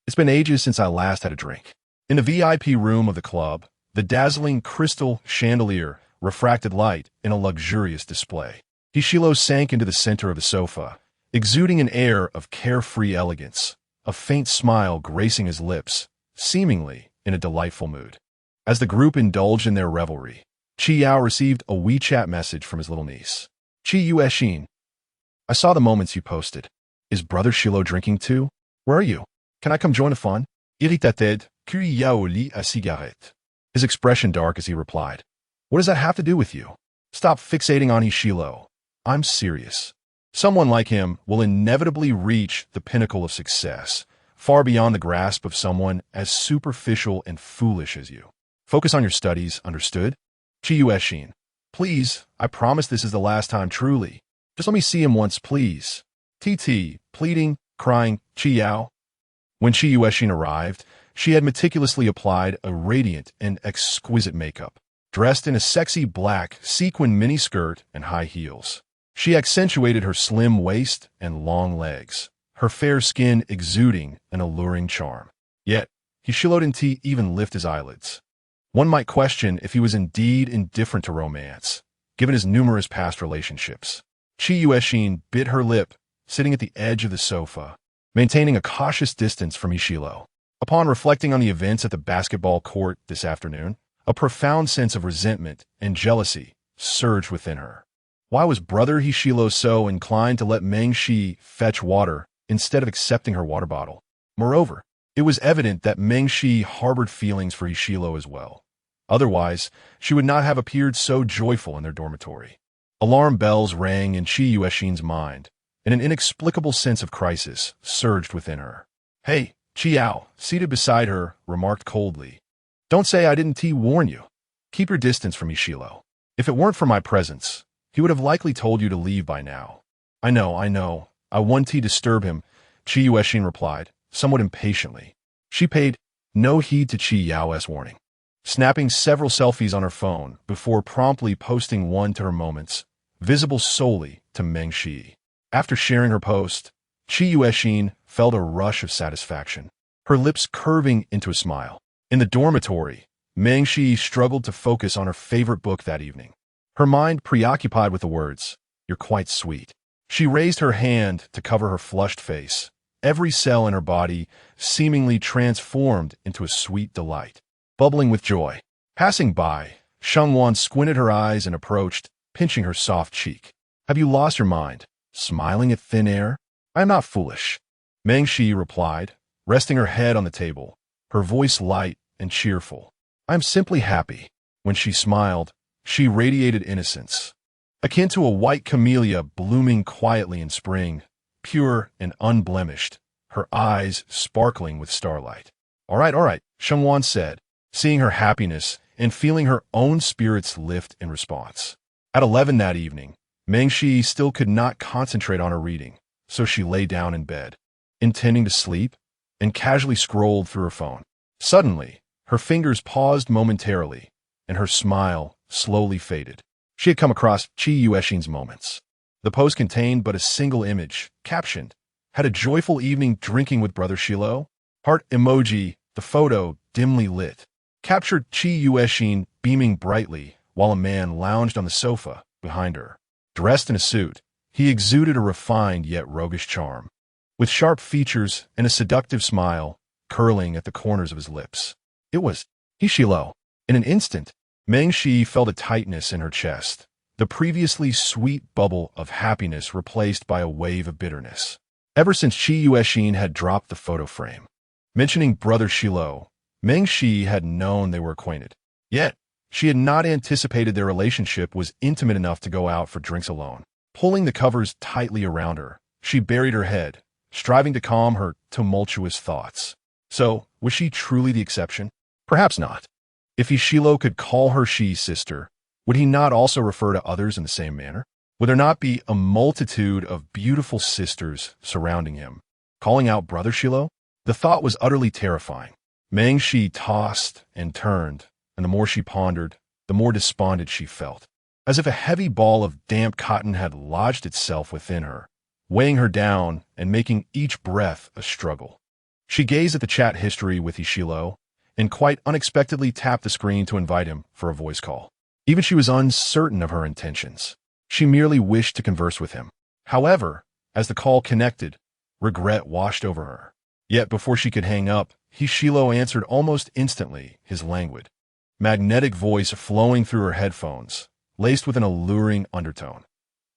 It's been ages since I last had a drink. In the VIP room of the club, the dazzling crystal chandelier refracted light in a luxurious display. Hishilo sank into the center of the sofa, exuding an air of carefree elegance, a faint smile gracing his lips, seemingly in a delightful mood. As the group indulged in their revelry, Chi Yao received a WeChat message from his little niece. Chi Yueshin, I saw the moments you posted. Is brother Shilo drinking too? Where are you? Can I come join the fun? Irritated, Chi Yao lit a cigarette. His expression dark as he replied, What does that have to do with you? Stop fixating on Hishilo. I'm serious. Someone like him will inevitably reach the pinnacle of success, far beyond the grasp of someone as superficial and foolish as you. Focus on your studies, understood? Chi Yueshin, please, I promise this is the last time truly. Just let me see him once, please. TT, pleading, crying, Chi Yao. When Chi Yueshin arrived, she had meticulously applied a radiant and exquisite makeup, dressed in a sexy black sequin miniskirt and high heels. She accentuated her slim waist and long legs, her fair skin exuding an alluring charm. Yet, Hishilo didn't even lift his eyelids. One might question if he was indeed indifferent to romance, given his numerous past relationships. Chi Yueshin bit her lip, sitting at the edge of the sofa, maintaining a cautious distance from Hishilo. Upon reflecting on the events at the basketball court this afternoon, a profound sense of resentment and jealousy surged within her. Why was brother Hishilo so inclined to let Meng Shi fetch water instead of accepting her water bottle? Moreover, it was evident that Meng Shi harbored feelings for Hishilo as well. Otherwise, she would not have appeared so joyful in their dormitory. Alarm bells rang in Chi Yueshin's mind, and an inexplicable sense of crisis surged within her. Hey, Chi Yao, seated beside her, remarked coldly, Don't say I didn't warn you. Keep your distance from Hishilo. If it weren't for my presence, he would have likely told you to leave by now. I know. I won't disturb him, Chi Yueshin replied, somewhat impatiently. She paid no heed to Chi Yao's warning, snapping several selfies on her phone before promptly posting one to her moments, visible solely to Meng Shi. After sharing her post, Chi Yueshin felt a rush of satisfaction, her lips curving into a smile. In the dormitory, Meng Shi struggled to focus on her favorite book that evening, her mind preoccupied with the words, You're quite sweet. She raised her hand to cover her flushed face, every cell in her body seemingly transformed into a sweet delight, bubbling with joy. Passing by, Shengwan squinted her eyes and approached, pinching her soft cheek. Have you lost your mind? Smiling at thin air? I am not foolish. Meng Shi replied, resting her head on the table, her voice light and cheerful. I am simply happy. When she smiled, she radiated innocence, akin to a white camellia blooming quietly in spring, pure and unblemished, her eyes sparkling with starlight. All right, Shengwan said, seeing her happiness and feeling her own spirits lift in response. At 11 that evening, Meng Shi still could not concentrate on her reading, so she lay down in bed, intending to sleep, and casually scrolled through her phone. Suddenly, her fingers paused momentarily, and her smile slowly faded. She had come across Chi Yueshin's moments. The post contained but a single image, captioned, Had a joyful evening drinking with brother Shilo? Heart emoji, the photo, dimly lit, captured Chi Yueshin beaming brightly while a man lounged on the sofa behind her. Dressed in a suit, he exuded a refined yet roguish charm, with sharp features and a seductive smile curling at the corners of his lips. It was Hishilo. In an instant, Meng Shi felt a tightness in her chest, the previously sweet bubble of happiness replaced by a wave of bitterness. Ever since Chi Yueshin had dropped the photo frame, mentioning brother Shilo, Meng Shi had known they were acquainted. Yet, she had not anticipated their relationship was intimate enough to go out for drinks alone. Pulling the covers tightly around her, she buried her head, striving to calm her tumultuous thoughts. So, was she truly the exception? Perhaps not. If Hishilo could call her she-sister, would he not also refer to others in the same manner? Would there not be a multitude of beautiful sisters surrounding him, calling out brother Shilo? The thought was utterly terrifying. Meng Shi tossed and turned, and the more she pondered, the more despondent she felt. As if a heavy ball of damp cotton had lodged itself within her, weighing her down and making each breath a struggle. She gazed at the chat history with Ishilo and quite unexpectedly tapped the screen to invite him for a voice call. Even she was uncertain of her intentions. She merely wished to converse with him. However, as the call connected, regret washed over her. Yet before she could hang up, Ishilo answered almost instantly, his languid, magnetic voice flowing through her headphones, laced with an alluring undertone.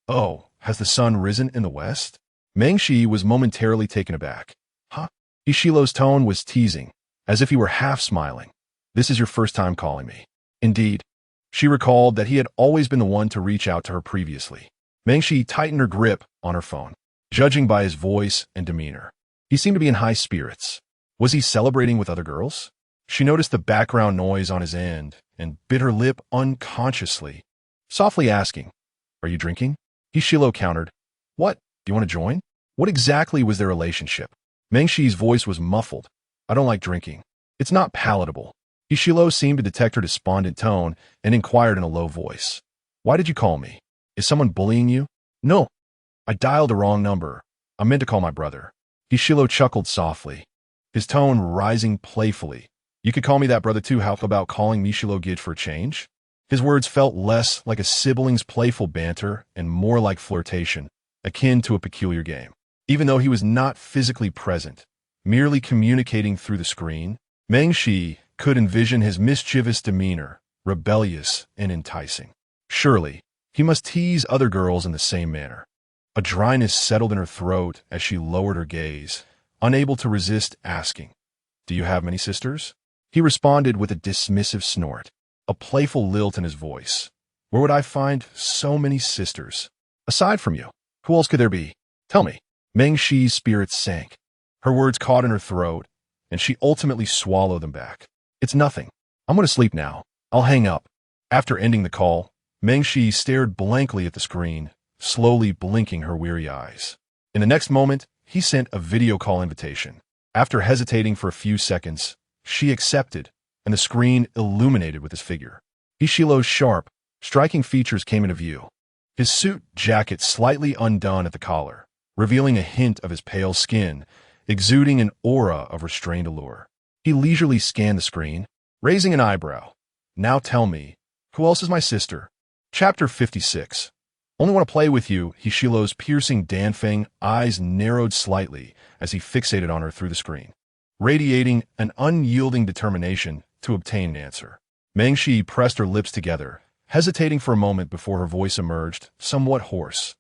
"Oh, has the sun risen in the west?" Mengshi was momentarily taken aback. "Huh?" Ishilo's tone was teasing, as if he were half smiling. "This is your first time calling me." Indeed, she recalled that he had always been the one to reach out to her previously. Mengshi tightened her grip on her phone, judging by his voice and demeanor. He seemed to be in high spirits. Was he celebrating with other girls? She noticed the background noise on his end and bit her lip unconsciously, softly asking, "Are you drinking?" Ishilo countered, "What? Do you want to join?" What exactly was their relationship? Mengshi's voice was muffled. "I don't like drinking. It's not palatable." Ishilo seemed to detect her despondent tone and inquired in a low voice, "Why did you call me? Is someone bullying you?" "No. I dialed the wrong number. I meant to call my brother." Ishilo chuckled softly, his tone rising playfully. "You could call me that brother too. How about calling me Shilogid for a change?" His words felt less like a sibling's playful banter and more like flirtation, akin to a peculiar game. Even though he was not physically present, merely communicating through the screen, Mengshi could envision his mischievous demeanor, rebellious and enticing. Surely, he must tease other girls in the same manner. A dryness settled in her throat as she lowered her gaze, unable to resist asking, "Do you have many sisters?" He responded with a dismissive snort, a playful lilt in his voice. "Where would I find so many sisters? Aside from you, who else could there be? Tell me." Mengshi's spirits sank. Her words caught in her throat, and she ultimately swallowed them back. "It's nothing. I'm going to sleep now. I'll hang up." After ending the call, Mengshi stared blankly at the screen, slowly blinking her weary eyes. In the next moment, he sent a video call invitation. After hesitating for a few seconds, she accepted, and the screen illuminated with his figure. Ishilo's sharp, striking features came into view. His suit jacket slightly undone at the collar, revealing a hint of his pale skin, exuding an aura of restrained allure. He leisurely scanned the screen, raising an eyebrow. "Now tell me, who else is my sister?" Chapter 56. "Only want to play with you." Hishilo's piercing Danfeng eyes narrowed slightly as he fixated on her through the screen, radiating an unyielding determination to obtain an answer. Mengshi pressed her lips together, hesitating for a moment before her voice emerged, somewhat hoarse.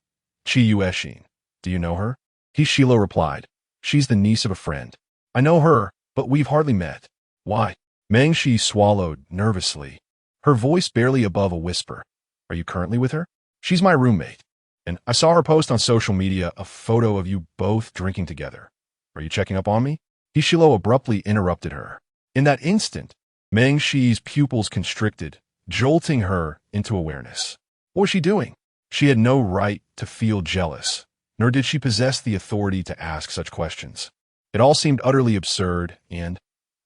"Chiyu Eshin. Do you know her?" Hishilo replied, "She's the niece of a friend." "I know her, but we've hardly met." "Why?" Mengshi swallowed nervously, her voice barely above a whisper. "Are you currently with her?" "She's my roommate, and I saw her post on social media a photo of you both drinking together. Are you checking up on me?" Hishilo abruptly interrupted her. In that instant, Mengshi's pupils constricted, jolting her into awareness. What was she doing? She had no right to feel jealous, nor did she possess the authority to ask such questions. It all seemed utterly absurd and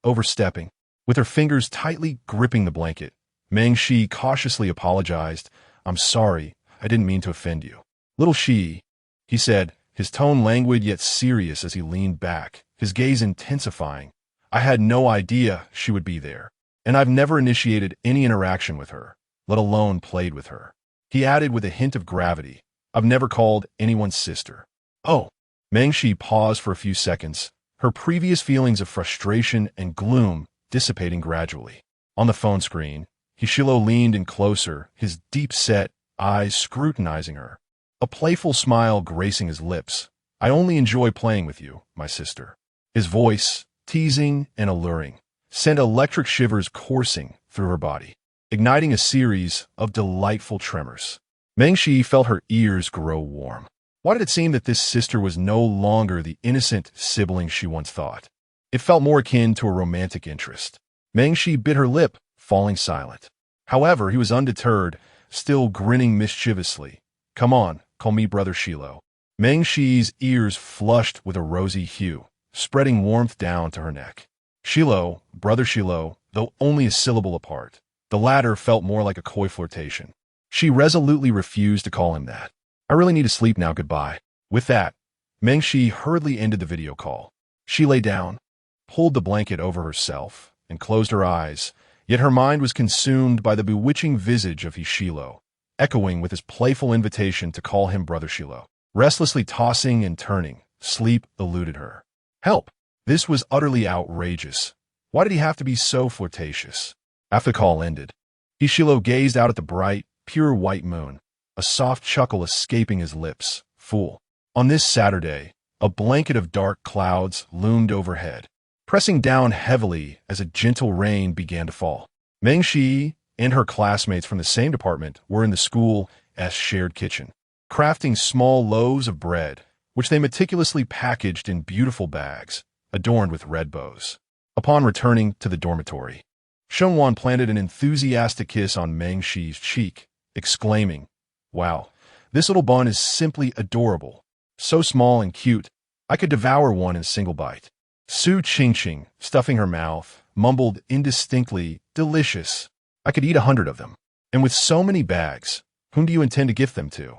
overstepping. With her fingers tightly gripping the blanket, Mengshi cautiously apologized. "I'm sorry, I didn't mean to offend you." "Little she," he said, his tone languid yet serious as he leaned back, his gaze intensifying. "I had no idea she would be there, and I've never initiated any interaction with her, let alone played with her." He added with a hint of gravity, "I've never called anyone sister." "Oh." Mengshi paused for a few seconds, her previous feelings of frustration and gloom dissipating gradually. On the phone screen, Hishilo leaned in closer, his deep-set eyes scrutinizing her, a playful smile gracing his lips. "I only enjoy playing with you, my sister." His voice, teasing and alluring, sent electric shivers coursing through her body, igniting a series of delightful tremors. Mengshi felt her ears grow warm. Why did it seem that this sister was no longer the innocent sibling she once thought? It felt more akin to a romantic interest. Mengshi bit her lip, falling silent. However, he was undeterred, still grinning mischievously. "Come on, call me Brother Shilo." Mengshi's ears flushed with a rosy hue, spreading warmth down to her neck. Shilo, Brother Shilo, though only a syllable apart. The latter felt more like a coy flirtation. She resolutely refused to call him that. "I really need to sleep now, goodbye." With that, Mengshi hurriedly ended the video call. She lay down, pulled the blanket over herself, and closed her eyes, yet her mind was consumed by the bewitching visage of Hishilo, echoing with his playful invitation to call him Brother Shilo. Restlessly tossing and turning, sleep eluded her. Help! This was utterly outrageous. Why did he have to be so flirtatious? After the call ended, Hishilo gazed out at the bright, pure white moon, a soft chuckle escaping his lips. Fool. On this Saturday, a blanket of dark clouds loomed overhead, pressing down heavily as a gentle rain began to fall. Mengshi and her classmates from the same department were in the school's shared kitchen, crafting small loaves of bread, which they meticulously packaged in beautiful bags, adorned with red bows. Upon returning to the dormitory, Shengwan planted an enthusiastic kiss on Mengshi's cheek, exclaiming, "Wow, this little bun is simply adorable. So small and cute, I could devour one in a single bite." Su Qingqing, stuffing her mouth, mumbled indistinctly, "Delicious. I could eat 100 of them. And with so many bags, whom do you intend to gift them to?"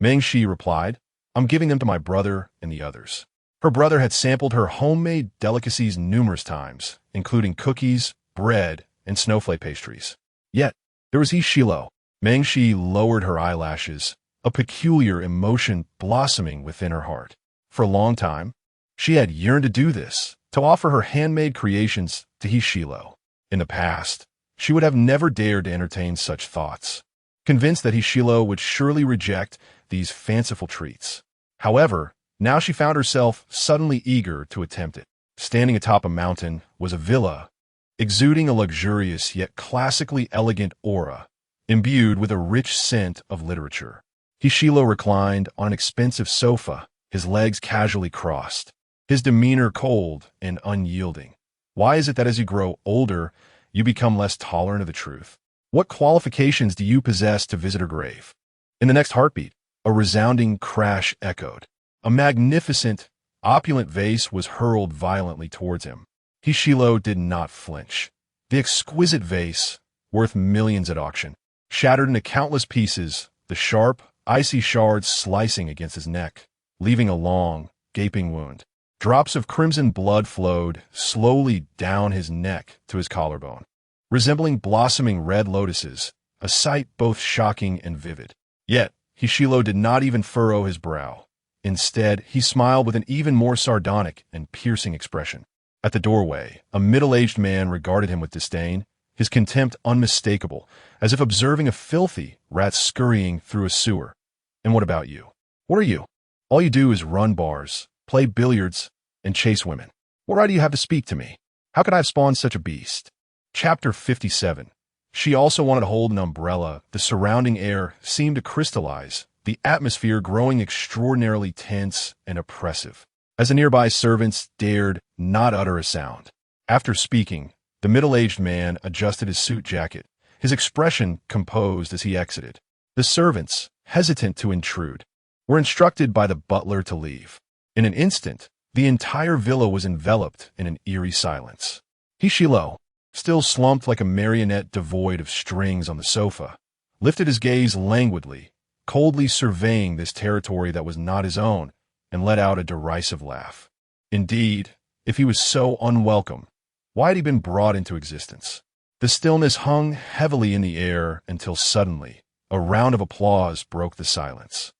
Mengshi replied, "I'm giving them to my brother and the others." Her brother had sampled her homemade delicacies numerous times, including cookies, bread, and snowflake pastries. Yet, there was Hishilo. Mengshi lowered her eyelashes, a peculiar emotion blossoming within her heart. For a long time, she had yearned to do this, to offer her handmade creations to Hishilo. In the past, she would have never dared to entertain such thoughts, convinced that Hishilo would surely reject these fanciful treats. However, now she found herself suddenly eager to attempt it. Standing atop a mountain was a villa, exuding a luxurious yet classically elegant aura, imbued with a rich scent of literature. Hishilo reclined on an expensive sofa, his legs casually crossed, his demeanor cold and unyielding. Why is it that as you grow older, you become less tolerant of the truth? What qualifications do you possess to visit her grave? In the next heartbeat, a resounding crash echoed. A magnificent, opulent vase was hurled violently towards him. Hishilo did not flinch. The exquisite vase, worth millions at auction, shattered into countless pieces, the sharp, icy shards slicing against his neck, leaving a long, gaping wound. Drops of crimson blood flowed slowly down his neck to his collarbone, resembling blossoming red lotuses, a sight both shocking and vivid. Yet, Hishilo did not even furrow his brow. Instead, he smiled with an even more sardonic and piercing expression. At the doorway, a middle-aged man regarded him with disdain, his contempt unmistakable, as if observing a filthy rat scurrying through a sewer. "And what about you? What are you? All you do is run bars, play billiards, and chase women. What right do you have to speak to me? How could I have spawned such a beast?" Chapter 57. She also wanted to hold an umbrella. The surrounding air seemed to crystallize, the atmosphere growing extraordinarily tense and oppressive, as the nearby servants dared not utter a sound. After speaking, the middle-aged man adjusted his suit jacket, his expression composed as he exited. The servants, hesitant to intrude, were instructed by the butler to leave. In an instant, the entire villa was enveloped in an eerie silence. Hishilo, still slumped like a marionette devoid of strings on the sofa, lifted his gaze languidly, coldly surveying this territory that was not his own, and let out a derisive laugh. Indeed, if he was so unwelcome, why had he been brought into existence? The stillness hung heavily in the air until suddenly, a round of applause broke the silence.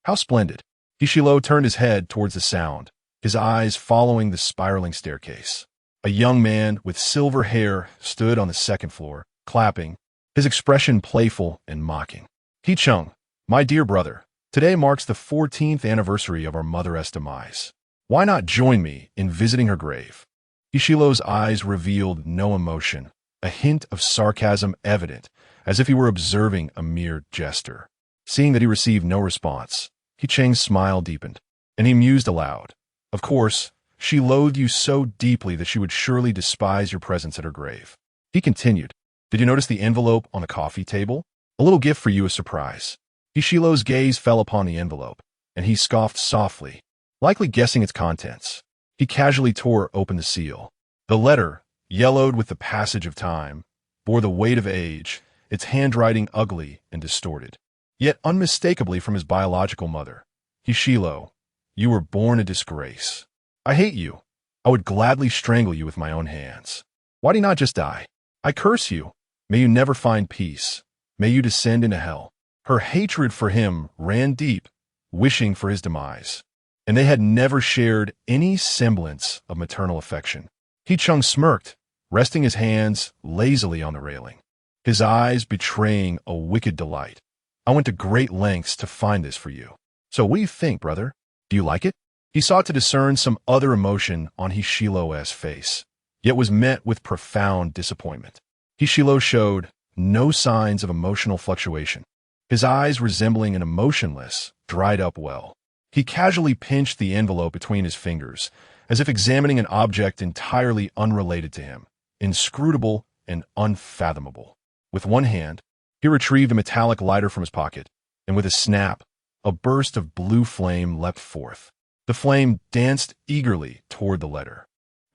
"How splendid!" Hishilo turned his head towards the sound, his eyes following the spiraling staircase. A young man with silver hair stood on the second floor, clapping, his expression playful and mocking. "Hicheng, my dear brother, today marks the 14th anniversary of our mother's demise. Why not join me in visiting her grave?" Hishilo's eyes revealed no emotion, a hint of sarcasm evident, as if he were observing a mere jester. Seeing that he received no response, Hicheng's smile deepened, and he mused aloud. "Of course, she loathed you so deeply that she would surely despise your presence at her grave." He continued, "Did you notice the envelope on the coffee table? A little gift for you as surprise." Hishilo's gaze fell upon the envelope, and he scoffed softly, likely guessing its contents. He casually tore open the seal. The letter, yellowed with the passage of time, bore the weight of age, its handwriting ugly and distorted, yet unmistakably from his biological mother. "Hishilo, You were born a disgrace. I hate you. I would gladly strangle you with my own hands. Why do you not just die? I curse you. May you never find peace. May you descend into hell. Her hatred for him ran deep, wishing for his demise. And they had never shared any semblance of maternal affection. Hee-chung smirked, resting his hands lazily on the railing, his eyes betraying a wicked delight. I went to great lengths to find this for you. So what do you think, brother? Do you like it? He sought to discern some other emotion on Hishilo's face, yet was met with profound disappointment. Hishilo showed no signs of emotional fluctuation, his eyes resembling an emotionless, dried-up well. He casually pinched the envelope between his fingers, as if examining an object entirely unrelated to him, inscrutable and unfathomable. With one hand, he retrieved a metallic lighter from his pocket, and with a snap, a burst of blue flame leapt forth. The flame danced eagerly toward the letter,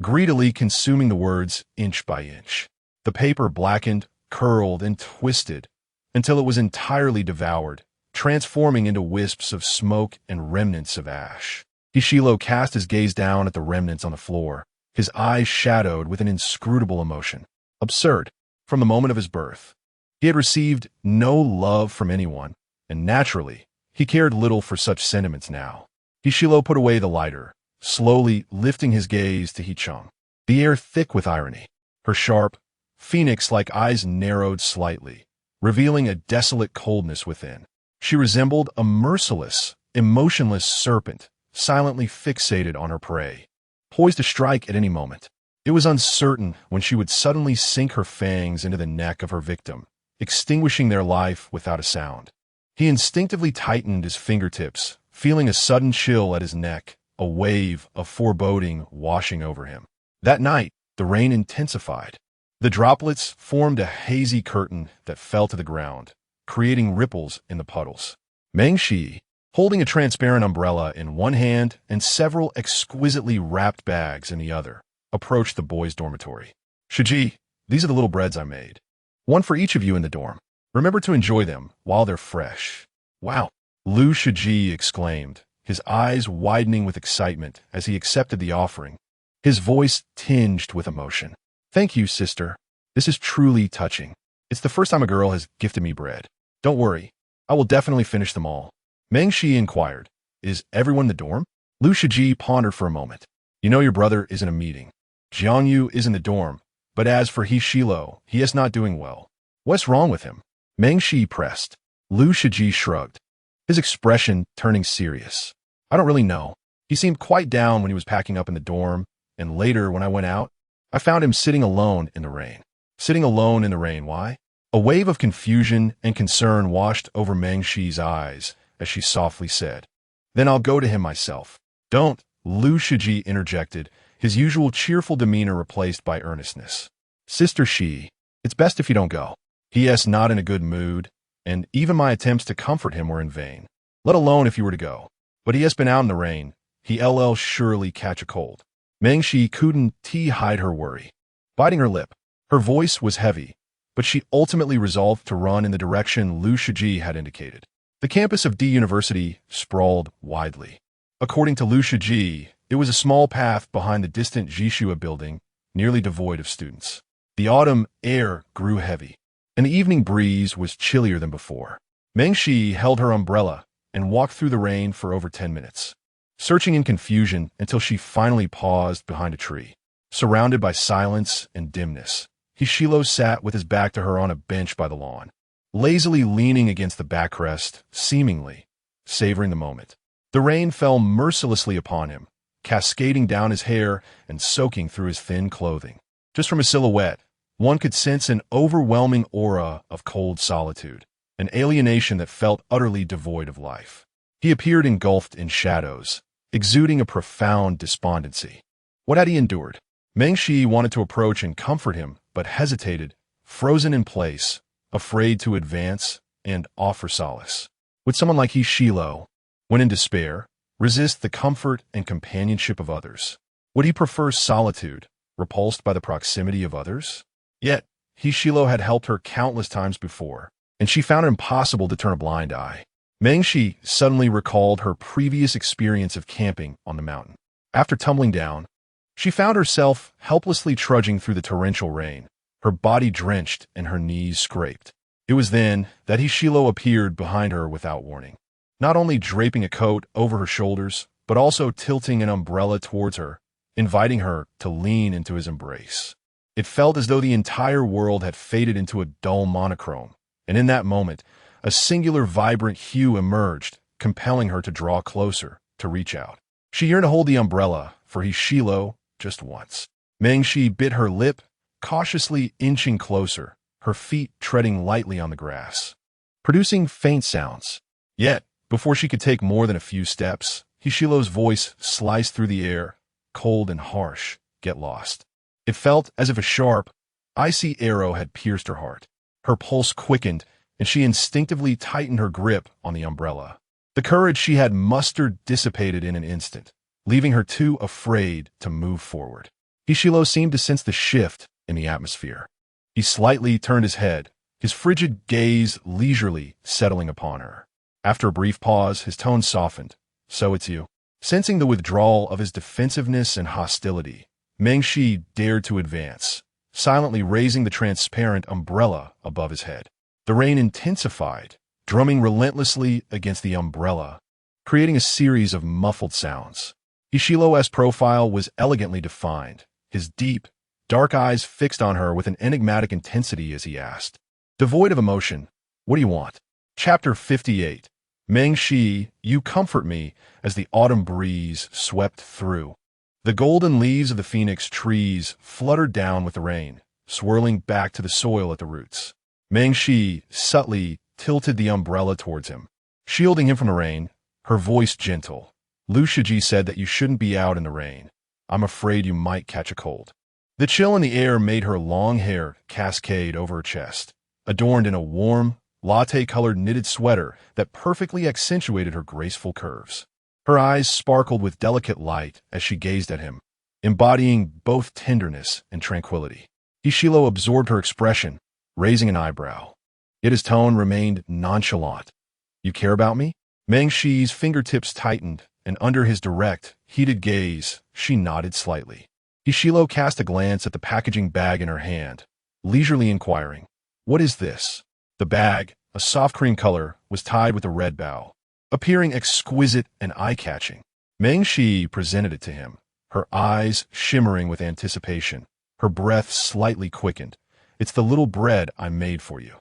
greedily consuming the words inch by inch. The paper blackened, curled, and twisted until it was entirely devoured, transforming into wisps of smoke and remnants of ash. Hishilo cast his gaze down at the remnants on the floor, his eyes shadowed with an inscrutable emotion. Absurd. From the moment of his birth, he had received no love from anyone, and naturally, he cared little for such sentiments now. Hishilo put away the lighter, slowly lifting his gaze to Hee-chung, the air thick with irony. Her sharp, phoenix-like eyes narrowed slightly, revealing a desolate coldness within. She resembled a merciless, emotionless serpent, silently fixated on her prey, poised to strike at any moment. It was uncertain when she would suddenly sink her fangs into the neck of her victim, extinguishing their life without a sound. He instinctively tightened his fingertips, feeling a sudden chill at his neck, a wave of foreboding washing over him. That night, the rain intensified. The droplets formed a hazy curtain that fell to the ground, creating ripples in the puddles. Meng-shi, holding a transparent umbrella in one hand and several exquisitely wrapped bags in the other, approached the boys' dormitory. Shiji, these are the little breads I made. One for each of you in the dorm. Remember to enjoy them while they're fresh. Wow, Lu Shiji exclaimed, his eyes widening with excitement as he accepted the offering, his voice tinged with emotion. Thank you, sister. This is truly touching. It's the first time a girl has gifted me bread. Don't worry, I will definitely finish them all. Meng-shi inquired, is everyone in the dorm? Lu Shiji pondered for a moment. You know your brother is in a meeting. Jiangyu is in the dorm, but as for Hishilo, he is not doing well. What's wrong with him? Meng-shi pressed. Lu Shiji shrugged, his expression turning serious. I don't really know. He seemed quite down when he was packing up in the dorm, and later when I went out, I found him sitting alone in the rain. Sitting alone in the rain, why? A wave of confusion and concern washed over Meng-shi's eyes as she softly said, Then I'll go to him myself. Don't, Lu Shiji interjected, his usual cheerful demeanor replaced by earnestness. Sister Shi, it's best if you don't go. He is not in a good mood, and even my attempts to comfort him were in vain, let alone if you were to go. But he has been out in the rain. He'll surely catch a cold. Meng-shi couldn't hide her worry. Biting her lip, her voice was heavy, but she ultimately resolved to run in the direction Lu Shiji had indicated. The campus of D University sprawled widely. According to Lu Shiji, it was a small path behind the distant Jishua building, nearly devoid of students. The autumn air grew heavy, and the evening breeze was chillier than before. Meng-shi held her umbrella and walked through the rain for over 10 minutes, searching in confusion until she finally paused behind a tree. Surrounded by silence and dimness, Hishilo sat with his back to her on a bench by the lawn, lazily leaning against the backrest, seemingly savoring the moment. The rain fell mercilessly upon him, cascading down his hair and soaking through his thin clothing. Just from his silhouette, one could sense an overwhelming aura of cold solitude, an alienation that felt utterly devoid of life. He appeared engulfed in shadows, exuding a profound despondency. What had he endured? Meng-shi wanted to approach and comfort him, but hesitated, frozen in place, afraid to advance and offer solace. Would someone like Hishilo, when in despair, resist the comfort and companionship of others? Would he prefer solitude, repulsed by the proximity of others? Yet, Hishilo had helped her countless times before, and she found it impossible to turn a blind eye. Mengshi suddenly recalled her previous experience of camping on the mountain. After tumbling down, she found herself helplessly trudging through the torrential rain, her body drenched and her knees scraped. It was then that Hishilo appeared behind her without warning, not only draping a coat over her shoulders, but also tilting an umbrella towards her, inviting her to lean into his embrace. It felt as though the entire world had faded into a dull monochrome, and in that moment, a singular vibrant hue emerged, compelling her to draw closer, to reach out. She yearned to hold the umbrella for Hishilo just once. Mengshi bit her lip, cautiously inching closer, her feet treading lightly on the grass, producing faint sounds. Yet, before she could take more than a few steps, Hishilo's voice sliced through the air, cold and harsh. Get lost. It felt as if a sharp, icy arrow had pierced her heart. Her pulse quickened, and she instinctively tightened her grip on the umbrella. The courage she had mustered dissipated in an instant, leaving her too afraid to move forward. Hishilo seemed to sense the shift in the atmosphere. He slightly turned his head, his frigid gaze leisurely settling upon her. After a brief pause, his tone softened. So it's you. Sensing the withdrawal of his defensiveness and hostility, Mengshi dared to advance, silently raising the transparent umbrella above his head. The rain intensified, drumming relentlessly against the umbrella, creating a series of muffled sounds. Hishilo's profile was elegantly defined, his deep, dark eyes fixed on her with an enigmatic intensity as he asked, devoid of emotion, what do you want? Chapter 58. Mengshi, you comfort me, as the autumn breeze swept through. The golden leaves of the phoenix trees fluttered down with the rain, swirling back to the soil at the roots. Mengshi subtly tilted the umbrella towards him, shielding him from the rain, her voice gentle. Lu Shiji said that you shouldn't be out in the rain. I'm afraid you might catch a cold. The chill in the air made her long hair cascade over her chest, adorned in a warm, latte-colored knitted sweater that perfectly accentuated her graceful curves. Her eyes sparkled with delicate light as she gazed at him, embodying both tenderness and tranquility. Hishilo absorbed her expression, raising an eyebrow. Yet his tone remained nonchalant. You care about me? Mengshi's fingertips tightened, and under his direct, heated gaze, she nodded slightly. Hishilo cast a glance at the packaging bag in her hand, leisurely inquiring, what is this? The bag, a soft cream color, was tied with a red bow, appearing exquisite and eye-catching. Mengshi presented it to him, her eyes shimmering with anticipation, her breath slightly quickened. It's the little bread I made for you.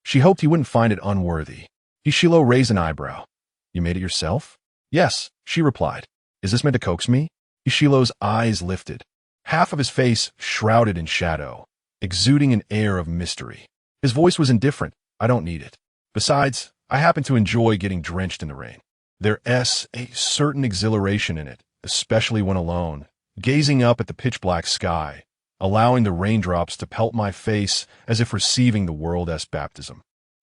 She hoped he wouldn't find it unworthy. Hishilo raised an eyebrow. You made it yourself? Yes, she replied. Is this meant to coax me? Hishilo's eyes lifted, half of his face shrouded in shadow, exuding an air of mystery. His voice was indifferent. I don't need it. Besides, I happen to enjoy getting drenched in the rain. There's a certain exhilaration in it, especially when alone, gazing up at the pitch-black sky, allowing the raindrops to pelt my face as if receiving the world-esque baptism.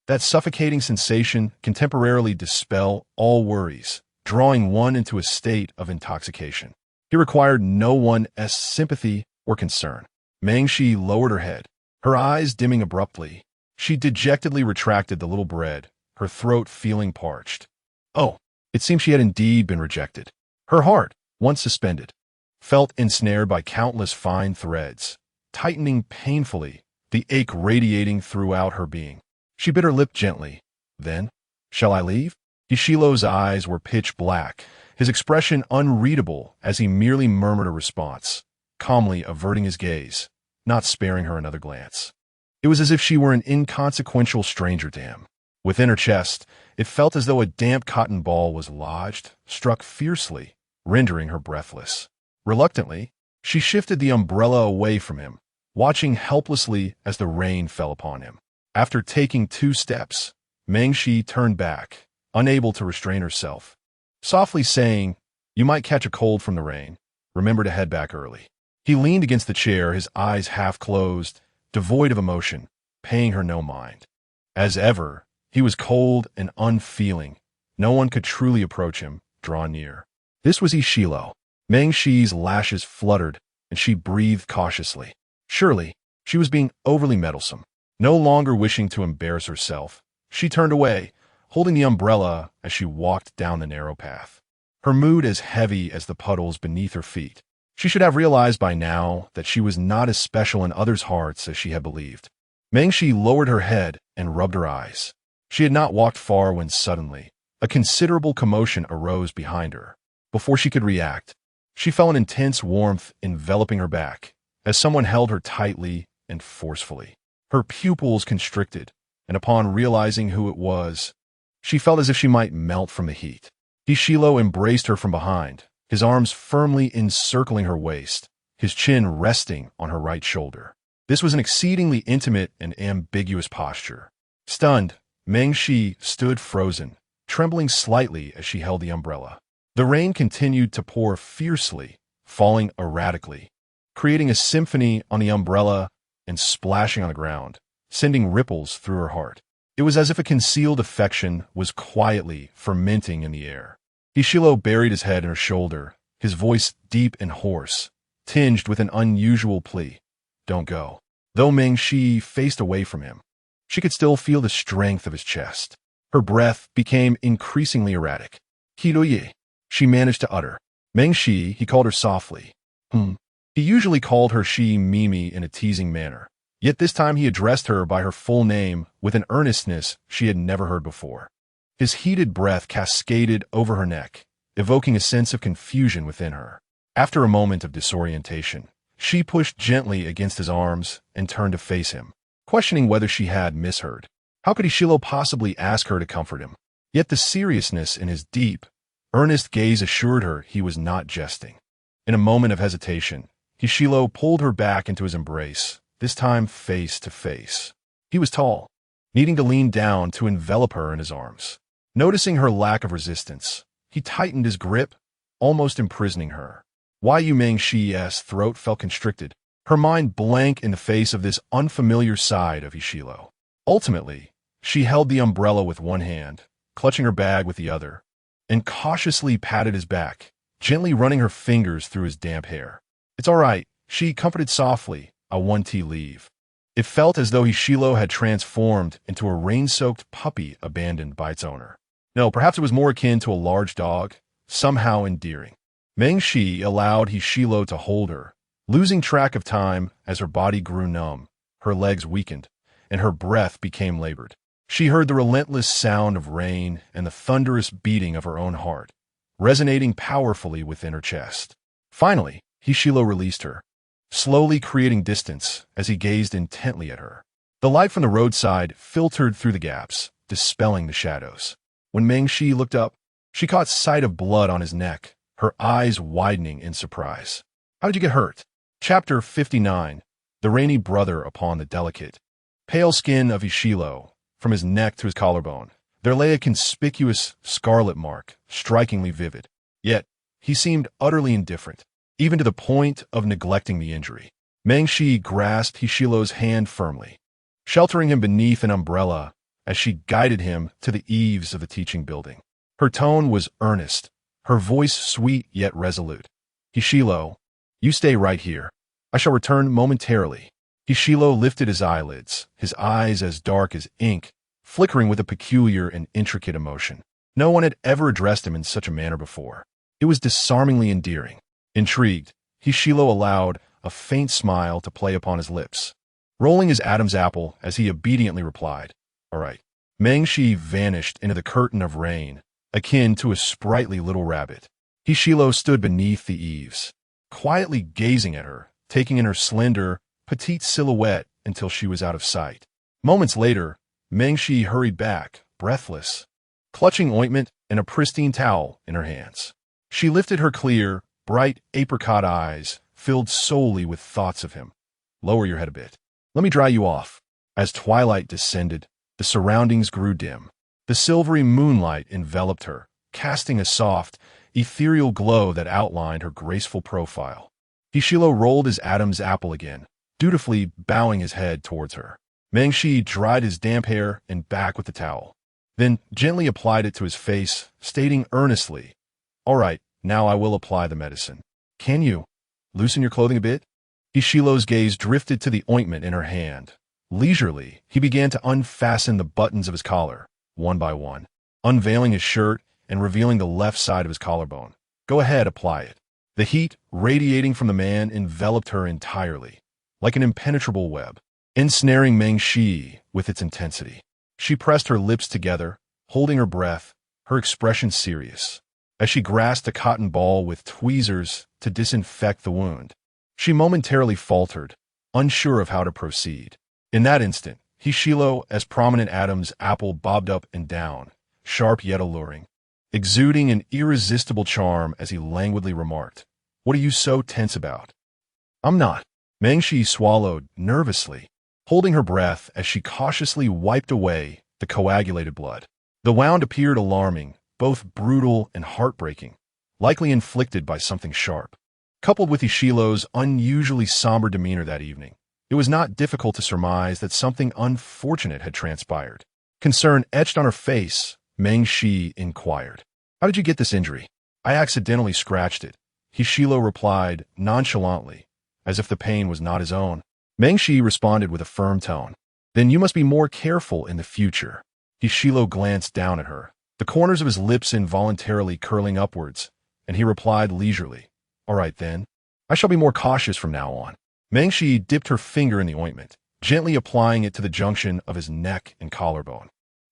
That suffocating sensation can temporarily dispel all worries, drawing one into a state of intoxication. He required no one's sympathy or concern. Mengshi lowered her head, her eyes dimming abruptly. She dejectedly retracted the little bread, her throat feeling parched. Oh, it seemed she had indeed been rejected. Her heart, once suspended, felt ensnared by countless fine threads, tightening painfully, the ache radiating throughout her being. She bit her lip gently. Then, shall I leave? Hishilo's eyes were pitch black, his expression unreadable as he merely murmured a response, calmly averting his gaze, not sparing her another glance. It was as if she were an inconsequential stranger to him. Within her chest, it felt as though a damp cotton ball was lodged, struck fiercely, rendering her breathless. Reluctantly, she shifted the umbrella away from him, watching helplessly as the rain fell upon him. After taking 2 steps, Mengshi turned back, unable to restrain herself, softly saying, You might catch a cold from the rain. Remember to head back early. He leaned against the chair, his eyes half closed, devoid of emotion, paying her no mind. As ever, he was cold and unfeeling. No one could truly approach him, draw near. This was Hishilo. Mengshi's lashes fluttered, and she breathed cautiously. Surely, she was being overly meddlesome. No longer wishing to embarrass herself, she turned away, holding the umbrella as she walked down the narrow path. Her mood as heavy as the puddles beneath her feet. She should have realized by now that she was not as special in others' hearts as she had believed. Mengshi lowered her head and rubbed her eyes. She had not walked far when suddenly, a considerable commotion arose behind her. Before she could react, she felt an intense warmth enveloping her back, as someone held her tightly and forcefully. Her pupils constricted, and upon realizing who it was, she felt as if she might melt from the heat. Hishilo embraced her from behind, his arms firmly encircling her waist, his chin resting on her right shoulder. This was an exceedingly intimate and ambiguous posture. Stunned, Mengshi stood frozen, trembling slightly as she held the umbrella. The rain continued to pour fiercely, falling erratically, creating a symphony on the umbrella and splashing on the ground, sending ripples through her heart. It was as if a concealed affection was quietly fermenting in the air. Hishilo buried his head in her shoulder, his voice deep and hoarse, tinged with an unusual plea. Don't go. Though Mengshi faced away from him, she could still feel the strength of his chest. Her breath became increasingly erratic. Hiroye, she managed to utter. Mengshi, he called her softly. He usually called her she Mimi in a teasing manner, yet this time he addressed her by her full name with an earnestness she had never heard before. His heated breath cascaded over her neck, evoking a sense of confusion within her. After a moment of disorientation, she pushed gently against his arms and turned to face him, questioning whether she had misheard. How could Hishilo possibly ask her to comfort him? Yet the seriousness in his deep, earnest gaze assured her he was not jesting. In a moment of hesitation, Hishilo pulled her back into his embrace, this time face to face. He was tall, needing to lean down to envelop her in his arms. Noticing her lack of resistance, he tightened his grip, almost imprisoning her. Yu Mengshi's throat felt constricted, her mind blank in the face of this unfamiliar side of Hishilo. Ultimately, she held the umbrella with one hand, clutching her bag with the other, and cautiously patted his back, gently running her fingers through his damp hair. It's all right, she comforted softly, I want to leave. It felt as though Hishilo had transformed into a rain-soaked puppy abandoned by its owner. No, perhaps it was more akin to a large dog, somehow endearing. Mengshi allowed Hishilo to hold her, losing track of time as her body grew numb, her legs weakened, and her breath became labored. She heard the relentless sound of rain and the thunderous beating of her own heart, resonating powerfully within her chest. Finally, Hishilo released her, slowly creating distance as he gazed intently at her. The light from the roadside filtered through the gaps, dispelling the shadows. When Mengshi looked up, she caught sight of blood on his neck, her eyes widening in surprise. How did you get hurt? Chapter 59. The rainy brother upon the delicate, pale skin of Hishilo. From his neck to his collarbone, there lay a conspicuous scarlet mark, strikingly vivid. Yet, he seemed utterly indifferent, even to the point of neglecting the injury. Mengshi grasped Hishilo's hand firmly, sheltering him beneath an umbrella as she guided him to the eaves of the teaching building. Her tone was earnest, her voice sweet yet resolute. Hishilo, you stay right here. I shall return momentarily. Hishilo lifted his eyelids, his eyes as dark as ink, flickering with a peculiar and intricate emotion. No one had ever addressed him in such a manner before. It was disarmingly endearing. Intrigued, Hishilo allowed a faint smile to play upon his lips, rolling his Adam's apple as he obediently replied, All right. Mengshi vanished into the curtain of rain, akin to a sprightly little rabbit. Hishilo stood beneath the eaves, quietly gazing at her, taking in her slender, petite silhouette until she was out of sight. Moments later, Mengshi hurried back, breathless, clutching ointment and a pristine towel in her hands. She lifted her clear, bright apricot eyes, filled solely with thoughts of him. Lower your head a bit. Let me dry you off. As twilight descended, the surroundings grew dim. The silvery moonlight enveloped her, casting a soft, ethereal glow that outlined her graceful profile. Hishilo rolled his Adam's apple again, dutifully bowing his head towards her. Mengshi dried his damp hair and back with the towel, then gently applied it to his face, stating earnestly, All right, now I will apply the medicine. Can you loosen your clothing a bit? Hishilo's gaze drifted to the ointment in her hand. Leisurely, he began to unfasten the buttons of his collar, one by one. unveiling his shirt and revealing the left side of his collarbone. Go ahead, apply it. The heat radiating from the man enveloped her entirely, like an impenetrable web, ensnaring Meng Shi with its intensity. She pressed her lips together, holding her breath, her expression serious, as she grasped a cotton ball with tweezers to disinfect the wound. She momentarily faltered, unsure of how to proceed. In that instant, Hishilo, as prominent Adam's apple, bobbed up and down, sharp yet alluring, exuding an irresistible charm as he languidly remarked, "What are you so tense about?" "I'm not." Meng Shi swallowed nervously, holding her breath as she cautiously wiped away the coagulated blood. The wound appeared alarming, both brutal and heartbreaking, likely inflicted by something sharp. Coupled with Ishilo's unusually somber demeanor that evening, it was not difficult to surmise that something unfortunate had transpired. Concern etched on her face, Meng Shi inquired, "How did you get this injury?" "I accidentally scratched it," Hishilo replied nonchalantly, as if the pain was not his own. Meng Shi responded with a firm tone, "Then you must be more careful in the future." Hishilo glanced down at her, the corners of his lips involuntarily curling upwards, and he replied leisurely, "All right then, I shall be more cautious from now on." Meng Shi dipped her finger in the ointment, gently applying it to the junction of his neck and collarbone.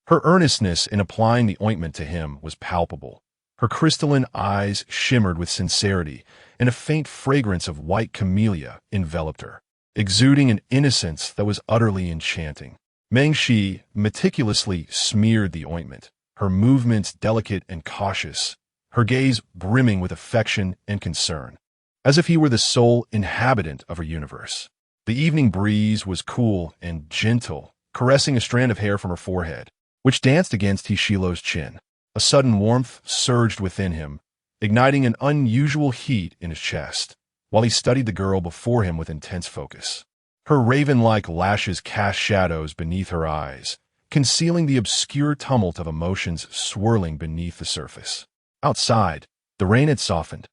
Her earnestness in applying the ointment to him was palpable. Her crystalline eyes shimmered with sincerity, and a faint fragrance of white camellia enveloped her, exuding an innocence that was utterly enchanting. Meng Shi meticulously smeared the ointment, her movements delicate and cautious, her gaze brimming with affection and concern, as if he were the sole inhabitant of her universe. The evening breeze was cool and gentle, caressing a strand of hair from her forehead, which danced against Hishilo's chin. A sudden warmth surged within him, igniting an unusual heat in his chest, while he studied the girl before him with intense focus. Her raven-like lashes cast shadows beneath her eyes, concealing the obscure tumult of emotions swirling beneath the surface. Outside, the rain had softened,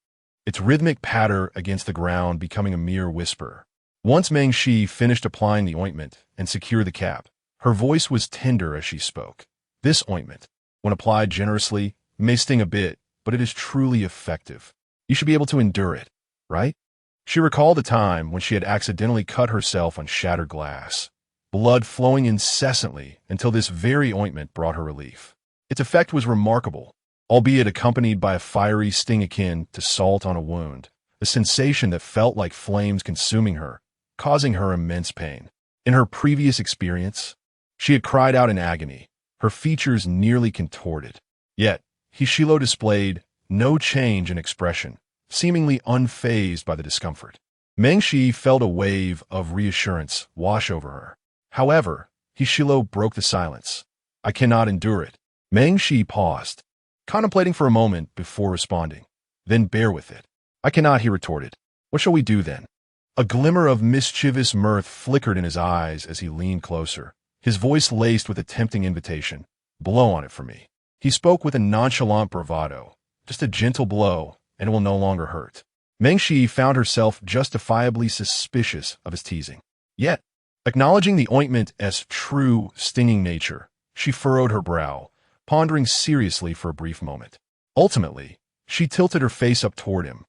its rhythmic patter against the ground becoming a mere whisper. Once Meng Shi finished applying the ointment and secured the cap, her voice was tender as she spoke. "This ointment, when applied generously, may sting a bit, but it is truly effective. You should be able to endure it, right?" She recalled a time when she had accidentally cut herself on shattered glass, blood flowing incessantly until this very ointment brought her relief. Its effect was remarkable, albeit accompanied by a fiery sting akin to salt on a wound, a sensation that felt like flames consuming her, causing her immense pain. In her previous experience, she had cried out in agony, her features nearly contorted. Yet, Hishilo displayed no change in expression, seemingly unfazed by the discomfort. Meng Shi felt a wave of reassurance wash over her. However, Hishilo broke the silence. "I cannot endure it." Meng Shi paused, contemplating for a moment before responding. "Then bear with it." "I cannot," he retorted. "What shall we do then?" A glimmer of mischievous mirth flickered in his eyes as he leaned closer, his voice laced with a tempting invitation. "Blow on it for me." He spoke with a nonchalant bravado. "Just a gentle blow, and it will no longer hurt." Meng Shi found herself justifiably suspicious of his teasing. Yet, acknowledging the ointment as true, stinging nature, she furrowed her brow, pondering seriously for a brief moment. Ultimately, she tilted her face up toward him,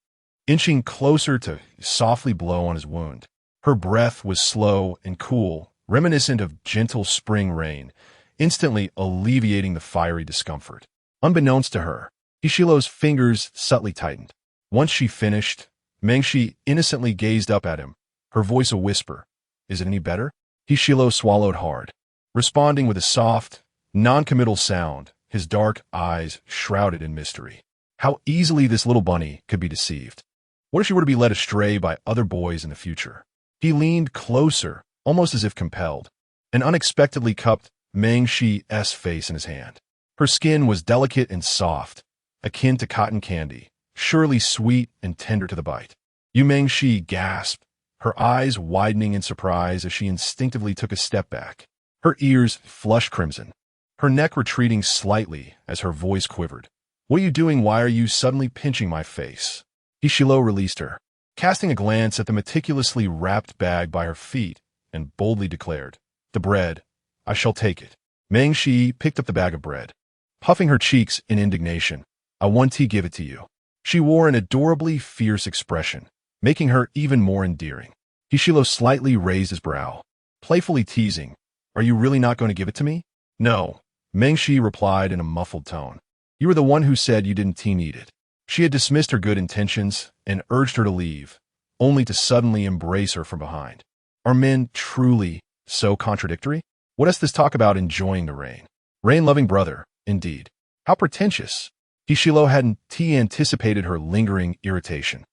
inching closer to softly blow on his wound. Her breath was slow and cool, reminiscent of gentle spring rain, instantly alleviating the fiery discomfort. Unbeknownst to her, Hishilo's fingers subtly tightened. Once she finished, Meng Shi innocently gazed up at him, her voice a whisper. "Is it any better?" Hishilo swallowed hard, responding with a soft, non-committal sound, his dark eyes shrouded in mystery. How easily this little bunny could be deceived. What if she were to be led astray by other boys in the future? He leaned closer, almost as if compelled, and unexpectedly cupped Meng Shi's face in his hand. Her skin was delicate and soft, akin to cotton candy, surely sweet and tender to the bite. Yu Meng Shi gasped, her eyes widening in surprise as she instinctively took a step back. Her ears flushed crimson, her neck retreating slightly as her voice quivered. "What are you doing? Why are you suddenly pinching my face?" Hishilo released her, casting a glance at the meticulously wrapped bag by her feet, and boldly declared, "The bread. I shall take it." Meng Shi picked up the bag of bread. puffing her cheeks in indignation. "I want to give it to you." She wore an adorably fierce expression, making her even more endearing. Hishilo slightly raised his brow, playfully teasing, "Are you really not going to give it to me?" "No," Mengshi replied in a muffled tone. "You were the one who said you didn't need it." She had dismissed her good intentions and urged her to leave, only to suddenly embrace her from behind. Are men truly so contradictory? What is this talk about enjoying the rain? Rain-loving brother, indeed. How pretentious. Hishilo hadn't anticipated her lingering irritation.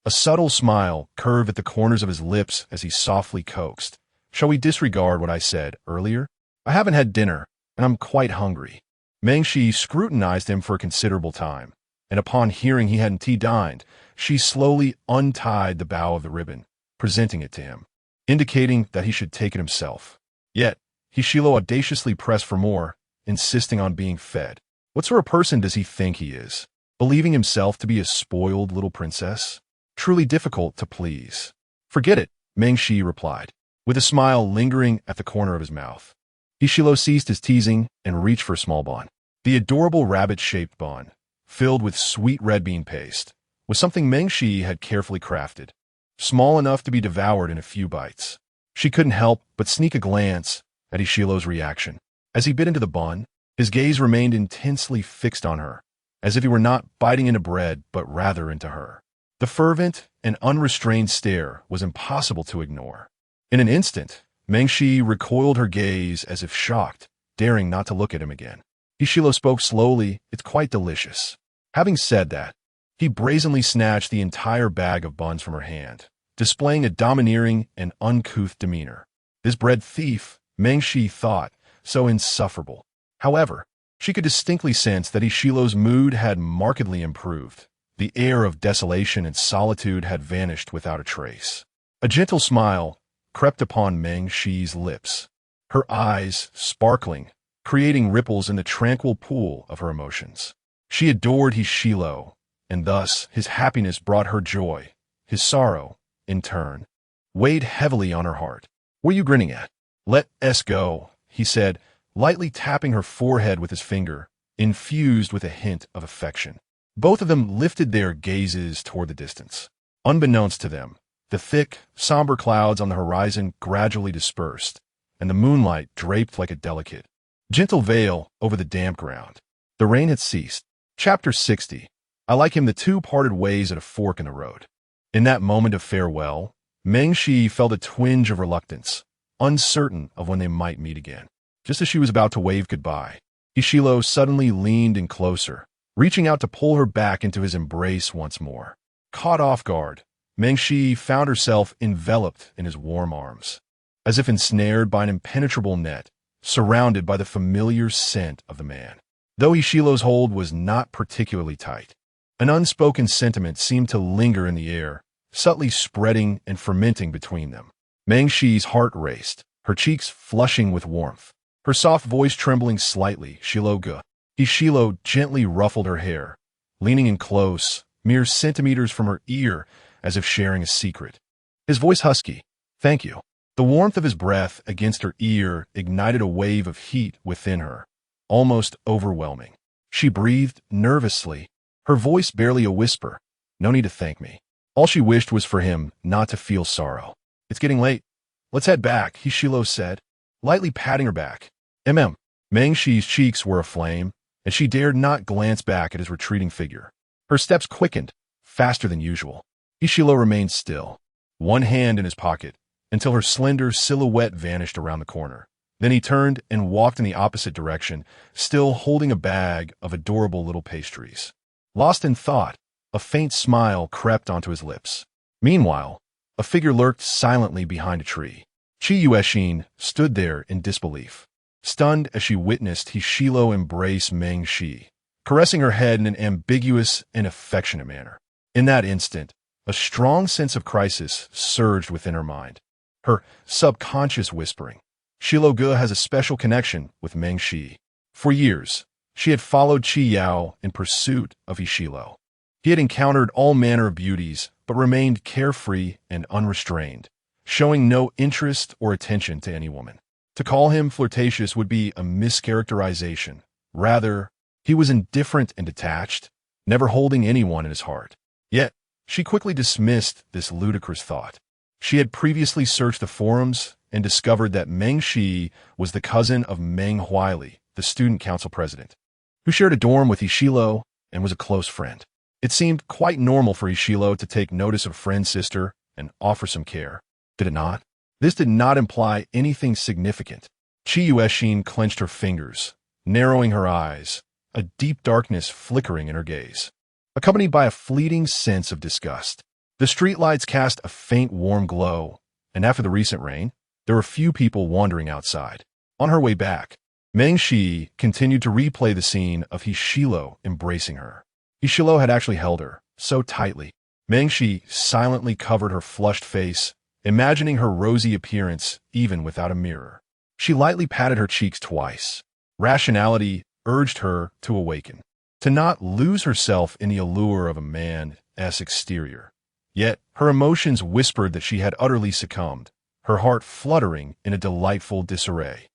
A subtle smile curved at the corners of his lips as he softly coaxed. "Shall we disregard what I said earlier? I haven't had dinner, and I'm quite hungry." Mengshi scrutinized him for a considerable time, and upon hearing he hadn't dined, she slowly untied the bow of the ribbon, presenting it to him, indicating that he should take it himself. Yet, Hishilo audaciously pressed for more, insisting on being fed. What sort of person does he think he is? Believing himself to be a spoiled little princess? Truly difficult to please. "Forget it," Mengshi replied, with a smile lingering at the corner of his mouth. Hishilo ceased his teasing and reached for a small bun. The adorable rabbit-shaped bun, filled with sweet red bean paste, was something Mengshi had carefully crafted, small enough to be devoured in a few bites. She couldn't help but sneak a glance at Hishilo's reaction. As he bit into the bun, his gaze remained intensely fixed on her, as if he were not biting into bread, but rather into her. The fervent and unrestrained stare was impossible to ignore. In an instant, Mengshi recoiled her gaze as if shocked, daring not to look at him again. Hishilo spoke slowly, "It's quite delicious." Having said that, he brazenly snatched the entire bag of buns from her hand, displaying a domineering and uncouth demeanor. This bread thief, Mengshi thought, so insufferable. However, she could distinctly sense that Hishilo's mood had markedly improved. The air of desolation and solitude had vanished without a trace. A gentle smile crept upon Mengshi's lips, her eyes sparkling, creating ripples in the tranquil pool of her emotions. She adored Hishilo, and thus his happiness brought her joy. His sorrow, in turn, weighed heavily on her heart. "What are you grinning at? Let us go," he said, lightly tapping her forehead with his finger, infused with a hint of affection. Both of them lifted their gazes toward the distance. Unbeknownst to them, the thick, somber clouds on the horizon gradually dispersed, and the moonlight draped like a delicate, gentle veil over the damp ground. The rain had ceased. Chapter 60. I like him. The two parted ways at a fork in the road. In that moment of farewell, Mengshi felt a twinge of reluctance, uncertain of when they might meet again. Just as she was about to wave goodbye, Hishilo suddenly leaned in closer, reaching out to pull her back into his embrace once more. Caught off guard, Mengshi found herself enveloped in his warm arms, as if ensnared by an impenetrable net, surrounded by the familiar scent of the man. Though Hishilo's hold was not particularly tight, an unspoken sentiment seemed to linger in the air, subtly spreading and fermenting between them. Mengshi's heart raced, her cheeks flushing with warmth, her soft voice trembling slightly. "Shiloga." Hishilo gently ruffled her hair, leaning in close, mere centimeters from her ear, as if sharing a secret. His voice husky. "Thank you." The warmth of his breath against her ear ignited a wave of heat within her, almost overwhelming. She breathed nervously, her voice barely a whisper. "No need to thank me." All she wished was for him not to feel sorrow. "It's getting late. Let's head back," Hishilo said, lightly patting her back. Mengshi's cheeks were aflame, and she dared not glance back at his retreating figure. Her steps quickened, faster than usual. Hishilo remained still, one hand in his pocket, until her slender silhouette vanished around the corner. Then he turned and walked in the opposite direction, still holding a bag of adorable little pastries. Lost in thought, a faint smile crept onto his lips. Meanwhile, a figure lurked silently behind a tree. Chiyueshin stood there in disbelief, stunned as she witnessed Hishilo embrace Mengshi, caressing her head in an ambiguous and affectionate manner. In that instant, a strong sense of crisis surged within her mind. Her subconscious whispering, "Shiloge has a special connection with Mengshi." For years, she had followed Chi Yao in pursuit of Hishilo. He had encountered all manner of beauties, but remained carefree and unrestrained, showing no interest or attention to any woman. To call him flirtatious would be a mischaracterization. Rather, He was indifferent and detached, never holding anyone in his heart. Yet, she quickly dismissed this ludicrous thought. She had previously searched the forums and discovered that Meng Shi was the cousin of Meng Huili, the student council president, who shared a dorm with Ishilo and was a close friend. It seemed quite normal for Ishilo to take notice of friend's sister and offer some care. Did it not? This did not imply anything significant. Chi Yueshin clenched her fingers, narrowing her eyes, a deep darkness flickering in her gaze, accompanied by a fleeting sense of disgust. The streetlights cast a faint warm glow, and after the recent rain, there were few people wandering outside. On her way back, Meng Shi continued to replay the scene of Ishilo embracing her. Ishilo had actually held her, so tightly. Meng Shi silently covered her flushed face, imagining her rosy appearance even without a mirror. She lightly patted her cheeks twice. Rationality urged her to awaken, to not lose herself in the allure of a man's exterior. Yet her emotions whispered that she had utterly succumbed, her heart fluttering in a delightful disarray.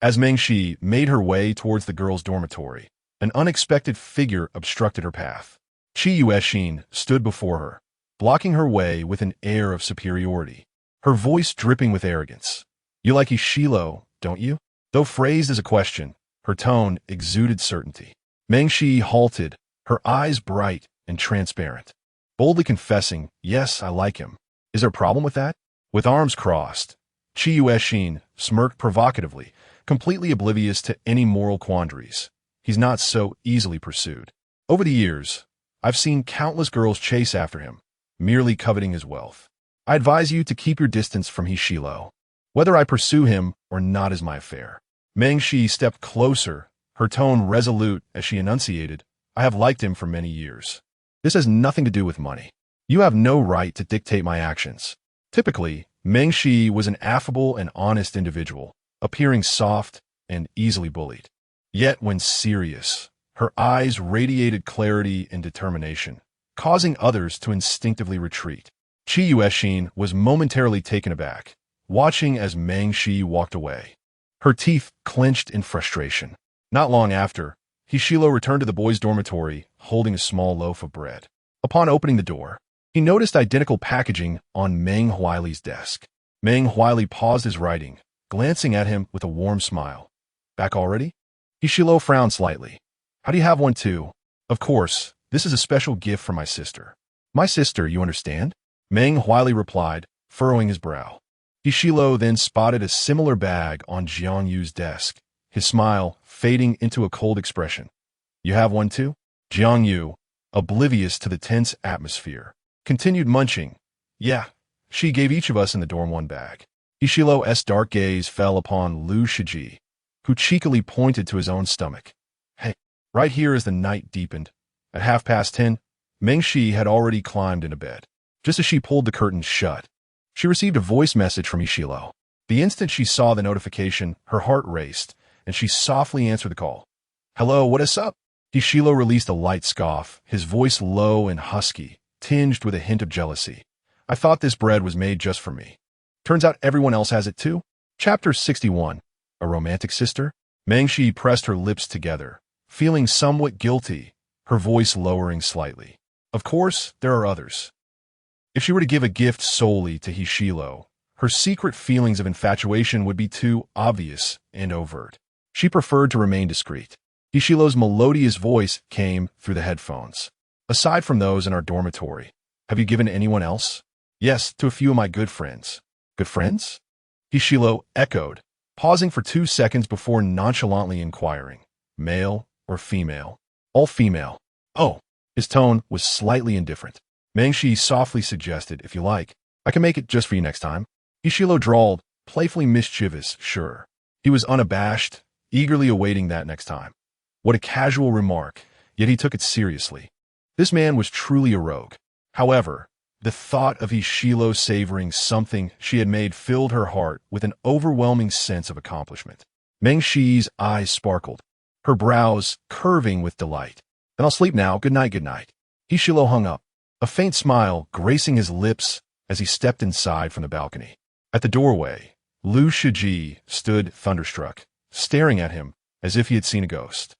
As Meng Shi made her way towards the girls' dormitory, an unexpected figure obstructed her path. Chi Yueshin stood before her, blocking her way with an air of superiority, her voice dripping with arrogance. "You like Ishilo, don't you?" Though phrased as a question, her tone exuded certainty. Meng Shi halted, her eyes bright and transparent, boldly confessing, "Yes, I like him. Is there a problem with that?" With arms crossed, Chi Yueshin smirked provocatively, completely oblivious to any moral quandaries. He's not so easily pursued. Over the years, I've seen countless girls chase after him, merely coveting his wealth. I advise you to keep your distance from Ishilo. Whether I pursue him or not is my affair. Meng Shi stepped closer, her tone resolute as she enunciated, "I have liked him for many years. This has nothing to do with money. You have no right to dictate my actions." Typically, Meng Shi was an affable and honest individual, appearing soft and easily bullied. Yet when serious, her eyes radiated clarity and determination, causing others to instinctively retreat. Chi Yueshin was momentarily taken aback, watching as Meng Shi walked away. Her teeth clenched in frustration. Not long after, Ishilo returned to the boys' dormitory, holding a small loaf of bread. Upon opening the door, he noticed identical packaging on Meng Huili's desk. Meng Huili paused his writing, glancing at him with a warm smile. "Back already?" Ishilo frowned slightly. "How do you have one too?" "Of course, this is a special gift from my sister." "My sister, you understand?" Meng Huili replied, furrowing his brow. Ishilo then spotted a similar bag on Jiang Yu's desk, his smile fading into a cold expression. "You have one too?" Jiang Yu, oblivious to the tense atmosphere, continued munching. "Yeah, she gave each of us in the dorm one bag." Ishilo's dark gaze fell upon Lu Shiji, who cheekily pointed to his own stomach. "Hey, right here as the night deepened. At 10:30, Meng Shi had already climbed into bed. Just as she pulled the curtains shut, she received a voice message from Ishilo. The instant she saw the notification, her heart raced, and she softly answered the call. "Hello, what is up?" Ishilo released a light scoff, his voice low and husky, tinged with a hint of jealousy. "I thought this bread was made just for me. Turns out everyone else has it too." Chapter 61. A Romantic Sister? Meng Shi pressed her lips together, feeling somewhat guilty, her voice lowering slightly. Of course, there are others. If she were to give a gift solely to Ishilo, her secret feelings of infatuation would be too obvious and overt. She preferred to remain discreet. Ishilo's melodious voice came through the headphones. "Aside from those in our dormitory, have you given anyone else?" "Yes, to a few of my good friends." "Good friends?" Ishilo echoed, pausing for 2 seconds before nonchalantly inquiring. "Male or female?" "All female." "Oh." His tone was slightly indifferent. Meng Shi softly suggested, "If you like, I can make it just for you next time." Ishilo drawled, playfully mischievous, "Sure." He was unabashed, eagerly awaiting that next time. What a casual remark, yet he took it seriously. This man was truly a rogue. However, the thought of Ishilo savoring something she had made filled her heart with an overwhelming sense of accomplishment. Meng Shi's eyes sparkled, her brows curving with delight. "Then I'll sleep now. Good night, good night." Ishilo hung up, a faint smile gracing his lips as he stepped inside from the balcony. At the doorway, Lu Shiji stood thunderstruck, staring at him as if he had seen a ghost.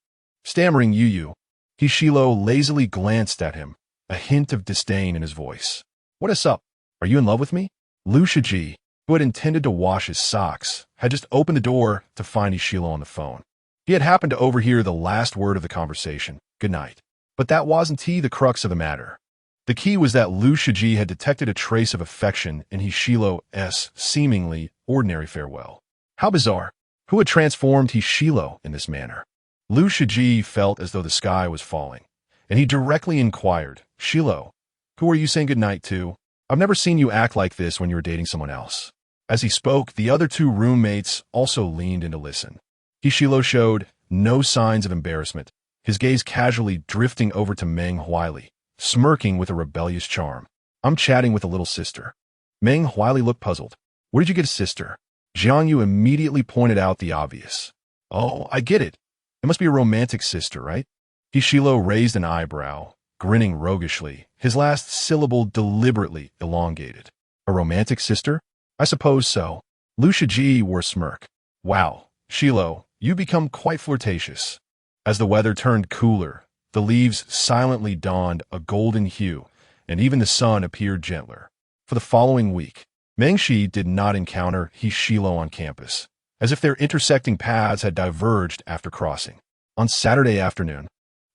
Stammering Yu, Hishilo lazily glanced at him, a hint of disdain in his voice. What is up? Are you in love with me? Liu Shiji, who had intended to wash his socks, had just opened the door to find Hishilo on the phone. He had happened to overhear the last word of the conversation, good night. But that wasn't the crux of the matter. The key was that Liu Shiji had detected a trace of affection in Hishilo's seemingly ordinary farewell. How bizarre. Who had transformed Hishilo in this manner? Liu Shiji felt as though the sky was falling, and he directly inquired, Shilo, who are you saying goodnight to? I've never seen you act like this when you were dating someone else. As he spoke, the other two roommates also leaned in to listen. Hishilo showed no signs of embarrassment, his gaze casually drifting over to Meng Huili, smirking with a rebellious charm. I'm chatting with a little sister. Meng Huili looked puzzled. Where did you get a sister? Jiang Yu immediately pointed out the obvious. Oh, I get it. It must be a romantic sister, right? Hishilo raised an eyebrow, grinning roguishly, his last syllable deliberately elongated. A romantic sister? I suppose so. Liu Shiji wore a smirk. Wow, Shilo, you become quite flirtatious. As the weather turned cooler, the leaves silently donned a golden hue, and even the sun appeared gentler. For the following week, Mengshi did not encounter Hishilo on campus, as if their intersecting paths had diverged after crossing. On Saturday afternoon,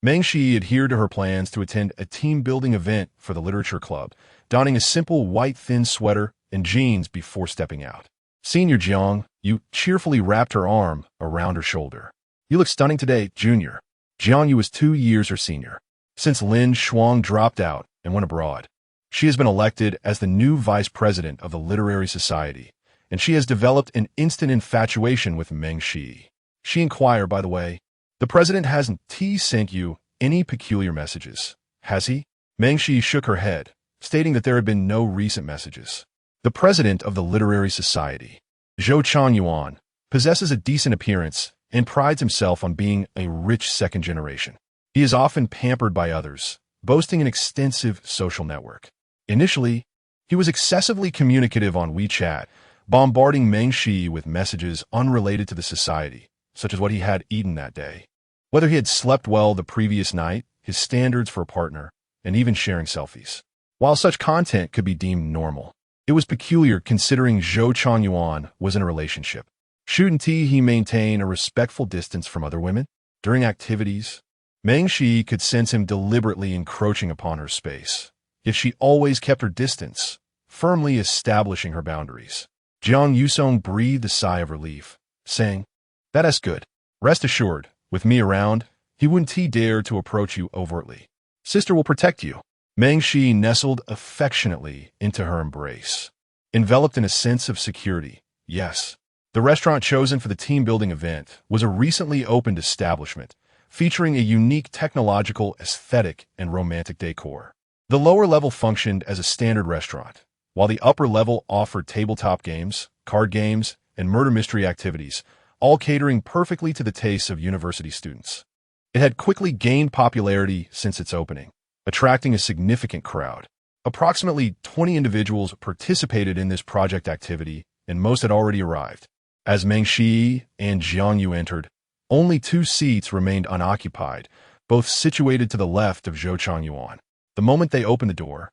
Mengshi adhered to her plans to attend a team-building event for the literature club, donning a simple white thin sweater and jeans before stepping out. Senior Jiang Yu cheerfully wrapped her arm around her shoulder. You look stunning today, Junior. Jiang Yu was 2 years her senior, since Lin Shuang dropped out and went abroad. She has been elected as the new vice president of the Literary Society, and she has developed an instant infatuation with Meng Shi. She inquired, by the way, the president hasn't sent you any peculiar messages, has he? Meng Shi shook her head, stating that there had been no recent messages. The president of the Literary Society, Zhou Changyuan, possesses a decent appearance and prides himself on being a rich second generation. He is often pampered by others, boasting an extensive social network. Initially, he was excessively communicative on WeChat, bombarding Meng Shi with messages unrelated to the society, such as what he had eaten that day, whether he had slept well the previous night, his standards for a partner, and even sharing selfies. While such content could be deemed normal, it was peculiar considering Zhou Changyuan was in a relationship. Shouldn't he maintain a respectful distance from other women? During activities, Meng Shi could sense him deliberately encroaching upon her space, yet she always kept her distance, firmly establishing her boundaries. Jiang Yusong breathed a sigh of relief, saying, That's good. Rest assured, with me around, he wouldn't dare to approach you overtly. Sister will protect you. Meng Shi nestled affectionately into her embrace, enveloped in a sense of security. Yes, the restaurant chosen for the team-building event was a recently opened establishment, featuring a unique technological aesthetic and romantic decor. The lower level functioned as a standard restaurant, while the upper level offered tabletop games, card games, and murder mystery activities, all catering perfectly to the tastes of university students. It had quickly gained popularity since its opening, attracting a significant crowd. Approximately 20 individuals participated in this project activity, and most had already arrived. As Meng Shi and Jiang Yu entered, only 2 seats remained unoccupied, both situated to the left of Zhou Changyuan. The moment they opened the door,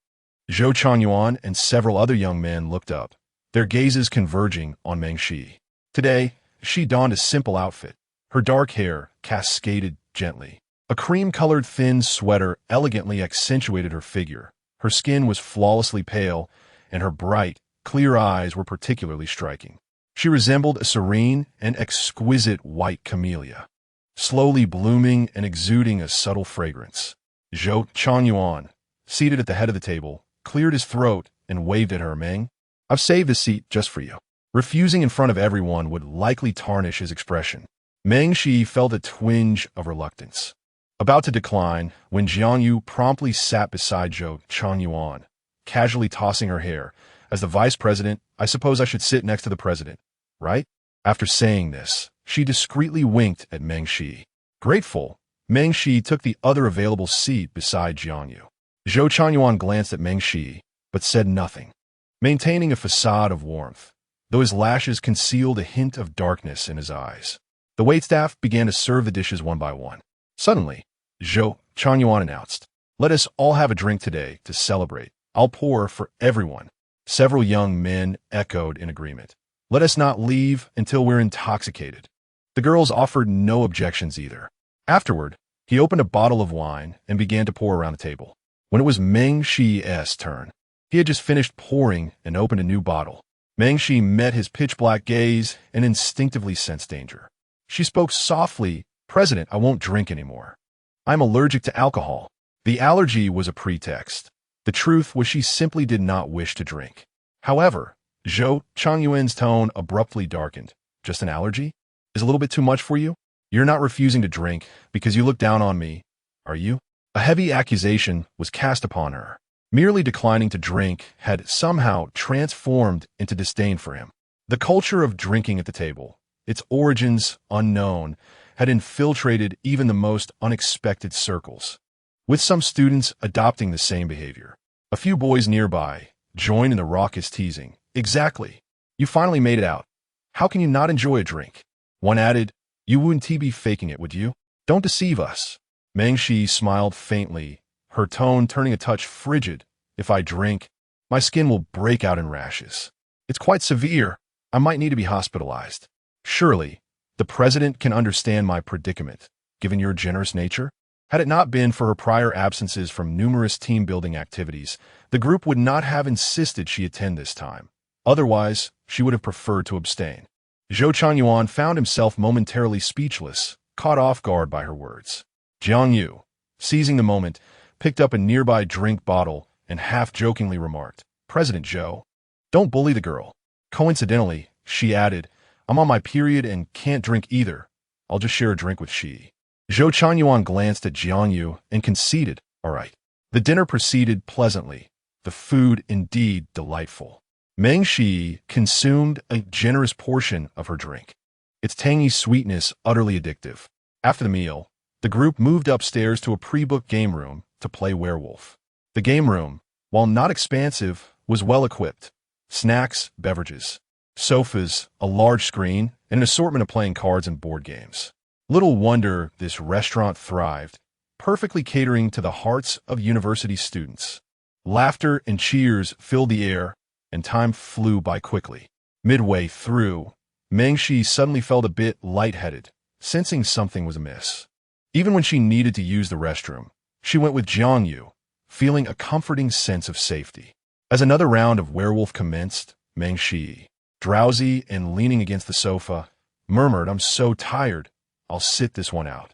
Zhou Changyuan and several other young men looked up, their gazes converging on Meng Shi. Today, she donned a simple outfit. Her dark hair cascaded gently. A cream-colored thin sweater elegantly accentuated her figure. Her skin was flawlessly pale, and her bright, clear eyes were particularly striking. She resembled a serene and exquisite white camellia, slowly blooming and exuding a subtle fragrance. Zhou Changyuan, seated at the head of the table, cleared his throat and waved at her. Meng, I've saved this seat just for you. Refusing in front of everyone would likely tarnish his expression. Meng Shi felt a twinge of reluctance, about to decline when Jiang Yu promptly sat beside Zhou Changyuan, casually tossing her hair. As the vice president, I suppose I should sit next to the president, right? After saying this, she discreetly winked at Meng Shi. Grateful, Meng Shi took the other available seat beside Jiang Yu. Zhou Changyuan glanced at Meng Shi, but said nothing, maintaining a facade of warmth, though his lashes concealed a hint of darkness in his eyes. The waitstaff began to serve the dishes one by one. Suddenly, Zhou Changyuan announced, "Let us all have a drink today to celebrate. I'll pour for everyone." Several young men echoed in agreement. "Let us not leave until we're intoxicated." The girls offered no objections either. Afterward, he opened a bottle of wine and began to pour around the table. When it was Meng Shi's turn, he had just finished pouring and opened a new bottle. Meng Shi met his pitch-black gaze and instinctively sensed danger. She spoke softly, "President, I won't drink anymore. I'm allergic to alcohol." The allergy was a pretext. The truth was she simply did not wish to drink. However, Zhou Changyuan's tone abruptly darkened. "Just an allergy? Is a little bit too much for you? You're not refusing to drink because you look down on me, are you?" A heavy accusation was cast upon her. Merely declining to drink had somehow transformed into disdain for him. The culture of drinking at the table, its origins unknown, had infiltrated even the most unexpected circles, with some students adopting the same behavior. A few boys nearby joined in the raucous teasing. "Exactly. You finally made it out. How can you not enjoy a drink?" One added, "You wouldn't be faking it, would you? Don't deceive us." Meng Shi smiled faintly, her tone turning a touch frigid. "If I drink, my skin will break out in rashes. It's quite severe. I might need to be hospitalized." "Surely, the president can understand my predicament, given your generous nature." Had it not been for her prior absences from numerous team-building activities, the group would not have insisted she attend this time. Otherwise, she would have preferred to abstain. Zhou Changyuan found himself momentarily speechless, caught off guard by her words. Jiang Yu, seizing the moment, picked up a nearby drink bottle and half-jokingly remarked, "President Zhou, don't bully the girl." Coincidentally, she added, "I'm on my period and can't drink either. I'll just share a drink with she." Zhou Changyuan glanced at Jiang Yu and conceded, "All right." The dinner proceeded pleasantly, the food indeed delightful. Meng Shi consumed a generous portion of her drink, its tangy sweetness utterly addictive. After the meal, the group moved upstairs to a pre-booked game room to play werewolf. The game room, while not expansive, was well-equipped. Snacks, beverages, sofas, a large screen, and an assortment of playing cards and board games. Little wonder this restaurant thrived, perfectly catering to the hearts of university students. Laughter and cheers filled the air, and time flew by quickly. Midway through, Meng Shi suddenly felt a bit lightheaded, sensing something was amiss. Even when she needed to use the restroom, she went with Jiang Yu, feeling a comforting sense of safety. As another round of werewolf commenced, Meng Shi, drowsy and leaning against the sofa, murmured, "I'm so tired. I'll sit this one out."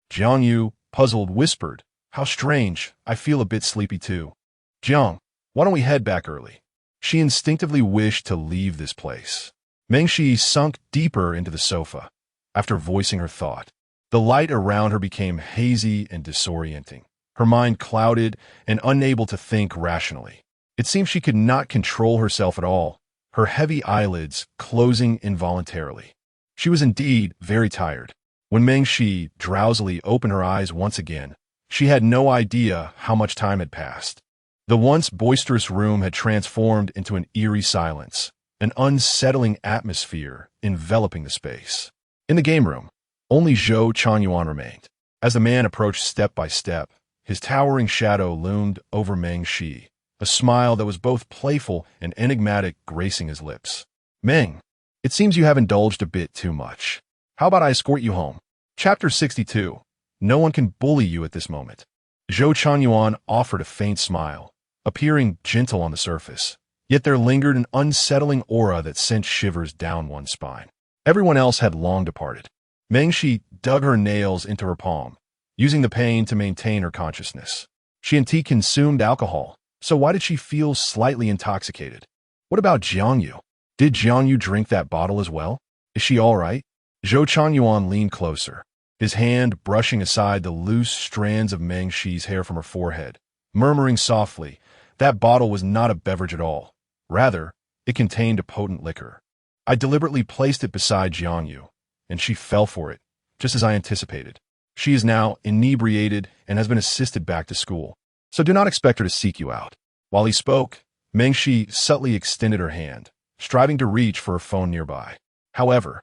Jiang Yu, puzzled, whispered, "How strange. I feel a bit sleepy too." "Jiang, why don't we head back early?" She instinctively wished to leave this place. Meng Shi sunk deeper into the sofa. After voicing her thought, the light around her became hazy and disorienting. Her mind clouded and unable to think rationally. It seemed she could not control herself at all, her heavy eyelids closing involuntarily. She was indeed very tired. When Meng Shi drowsily opened her eyes once again, she had no idea how much time had passed. The once boisterous room had transformed into an eerie silence, an unsettling atmosphere enveloping the space. In the game room, only Zhou Changyuan remained. As the man approached step by step, his towering shadow loomed over Meng Shi, a smile that was both playful and enigmatic gracing his lips. "Meng, it seems you have indulged a bit too much. How about I escort you home?" Chapter 62. No one can bully you at this moment. Zhou Changyuan offered a faint smile, appearing gentle on the surface, yet there lingered an unsettling aura that sent shivers down one's spine. Everyone else had long departed. Meng Shi dug her nails into her palm, using the pain to maintain her consciousness. She and T consumed alcohol, so why did she feel slightly intoxicated? What about Jiang Yu? Did Jiang Yu drink that bottle as well? Is she all right? Zhou Changyuan leaned closer, his hand brushing aside the loose strands of Meng Shi's hair from her forehead, murmuring softly, "That bottle was not a beverage at all. Rather, it contained a potent liquor. I deliberately placed it beside Jiang Yu, and she fell for it, just as I anticipated. She is now inebriated and has been assisted back to school, so do not expect her to seek you out." While he spoke, Meng Shi subtly extended her hand, striving to reach for her phone nearby. However,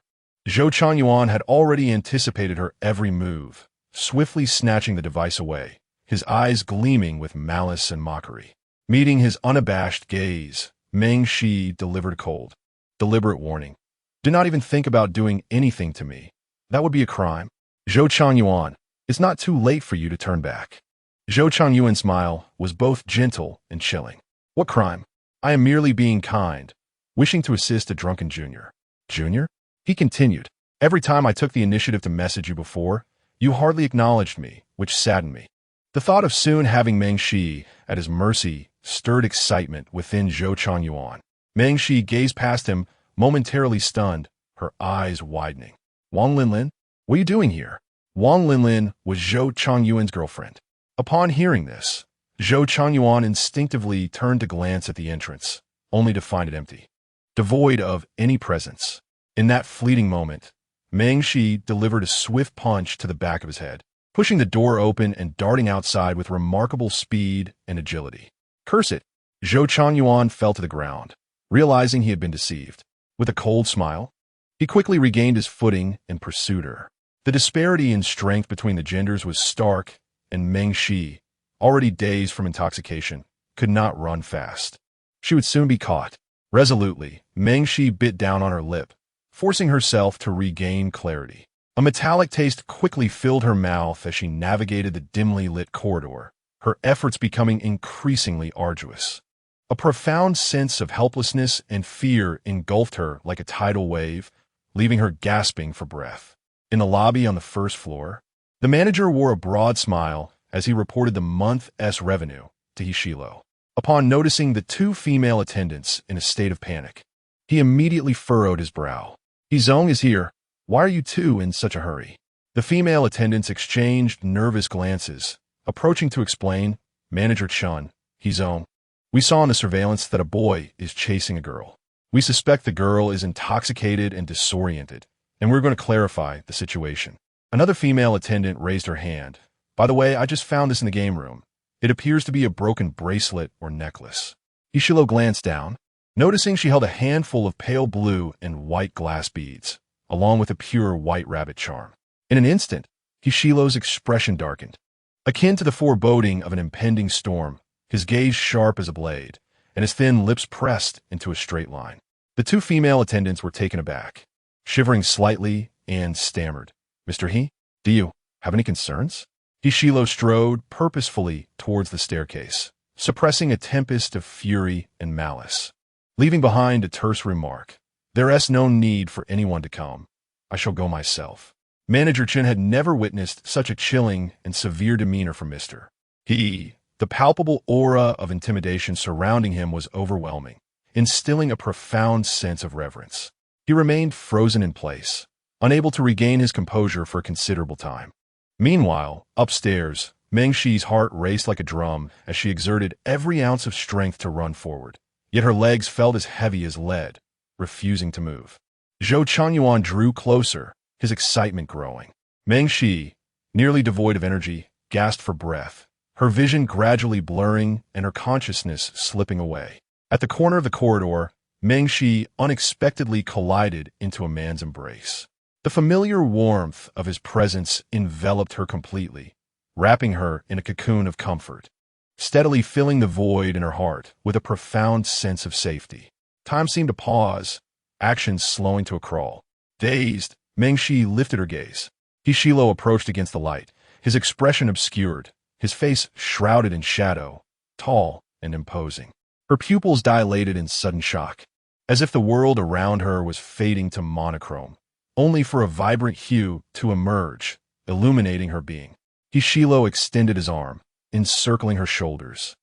Zhou Changyuan had already anticipated her every move, swiftly snatching the device away, his eyes gleaming with malice and mockery. Meeting his unabashed gaze, Meng Shi delivered a cold, deliberate warning. Do not even think about doing anything to me. That would be a crime. Zhou Changyuan, it's not too late for you to turn back. Zhou Changyuan's smile was both gentle and chilling. What crime? I am merely being kind, wishing to assist a drunken junior. Junior? He continued. Every time I took the initiative to message you before, you hardly acknowledged me, which saddened me. The thought of soon having Meng Shi at his mercy stirred excitement within Zhou Changyuan. Meng Shi gazed past him, momentarily stunned, her eyes widening. Wang Linlin, what are you doing here? Wang Linlin was Zhou Changyuan's girlfriend. Upon hearing this, Zhou Changyuan instinctively turned to glance at the entrance, only to find it empty, devoid of any presence. In that fleeting moment, Meng Shi delivered a swift punch to the back of his head, pushing the door open and darting outside with remarkable speed and agility. Curse it! Zhou Changyuan fell to the ground, realizing he had been deceived. With a cold smile, he quickly regained his footing and pursued her. The disparity in strength between the genders was stark, and Meng Shi, already dazed from intoxication, could not run fast. She would soon be caught. Resolutely, Meng Shi bit down on her lip, forcing herself to regain clarity. A metallic taste quickly filled her mouth as she navigated the dimly lit corridor, her efforts becoming increasingly arduous. A profound sense of helplessness and fear engulfed her like a tidal wave, leaving her gasping for breath. In the lobby on the first floor, the manager wore a broad smile as he reported the month's revenue to Hishilo. Upon noticing the two female attendants in a state of panic, he immediately furrowed his brow. Hizong is here. Why are you two in such a hurry? The female attendants exchanged nervous glances, approaching to explain. Manager Chun, Hizong, we saw in the surveillance that a boy is chasing a girl. We suspect the girl is intoxicated and disoriented, and we're going to clarify the situation. Another female attendant raised her hand. By the way, I just found this in the game room. It appears to be a broken bracelet or necklace. Ishilo glanced down, noticing she held a handful of pale blue and white glass beads, along with a pure white rabbit charm. In an instant, Hishilo's expression darkened. Akin to the foreboding of an impending storm, his gaze sharp as a blade, and his thin lips pressed into a straight line. The two female attendants were taken aback, shivering slightly, and stammered. Mr. He, do you have any concerns? Hishilo strode purposefully towards the staircase, suppressing a tempest of fury and malice, leaving behind a terse remark. There's no need for anyone to come. I shall go myself. Manager Chen had never witnessed such a chilling and severe demeanor from Mr. He. The palpable aura of intimidation surrounding him was overwhelming, instilling a profound sense of reverence. He remained frozen in place, unable to regain his composure for a considerable time. Meanwhile, upstairs, Meng Shi's heart raced like a drum as she exerted every ounce of strength to run forward. Yet her legs felt as heavy as lead, refusing to move. Zhou Changyuan drew closer, his excitement growing. Meng Shi, nearly devoid of energy, gasped for breath, her vision gradually blurring and her consciousness slipping away. At the corner of the corridor, Meng Shi unexpectedly collided into a man's embrace. The familiar warmth of his presence enveloped her completely, wrapping her in a cocoon of comfort, steadily filling the void in her heart with a profound sense of safety. Time seemed to pause, actions slowing to a crawl. Dazed, Meng Shi lifted her gaze. Hishilo approached against the light, his expression obscured, his face shrouded in shadow, tall and imposing. Her pupils dilated in sudden shock, as if the world around her was fading to monochrome, only for a vibrant hue to emerge, illuminating her being. Hishilo extended his arm, encircling her shoulders,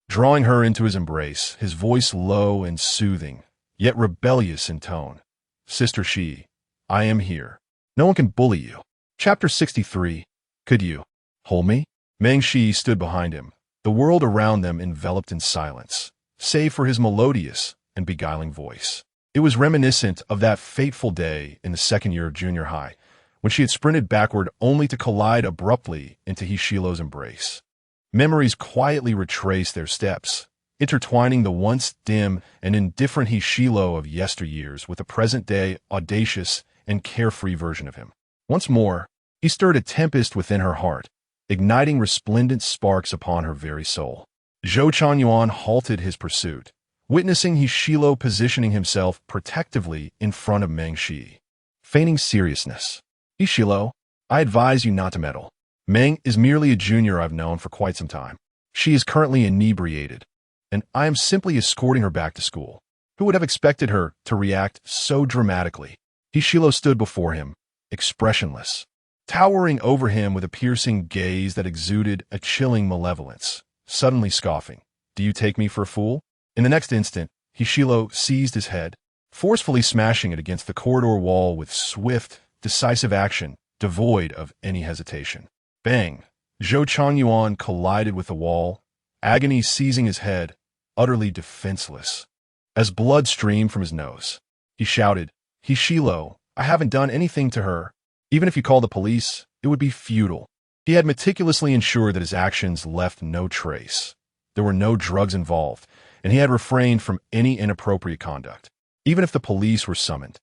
drawing her into his embrace, his voice low and soothing, yet rebellious in tone. Sister Shi, I am here. No one can bully you. Chapter 63. Could you hold me? Meng Shi stood behind him, the world around them enveloped in silence, save for his melodious and beguiling voice. It was reminiscent of that fateful day in the second year of junior high, when she had sprinted backward only to collide abruptly into Hishilo's embrace. Memories quietly retraced their steps, intertwining the once dim and indifferent Hishilo of yesteryears with the present-day audacious and carefree version of him. Once more, He stirred a tempest within her heart, igniting resplendent sparks upon her very soul. Zhou Chuanyuan halted his pursuit, witnessing Hishilo positioning himself protectively in front of Meng Shi. Feigning seriousness. Hishilo, I advise you not to meddle. Meng is merely a junior I've known for quite some time. She is currently inebriated, and I am simply escorting her back to school. Who would have expected her to react so dramatically? Hishilo stood before him, expressionless, towering over him with a piercing gaze that exuded a chilling malevolence, suddenly scoffing. Do you take me for a fool? In the next instant, Hishilo seized his head, forcefully smashing it against the corridor wall with swift, decisive action, devoid of any hesitation. Bang! Zhou Chuanyuan collided with the wall, agony seizing his head, utterly defenseless. As blood streamed from his nose, he shouted, Hishilo, I haven't done anything to her. Even if you call the police, it would be futile. He had meticulously ensured that his actions left no trace. There were no drugs involved, and he had refrained from any inappropriate conduct. Even if the police were summoned,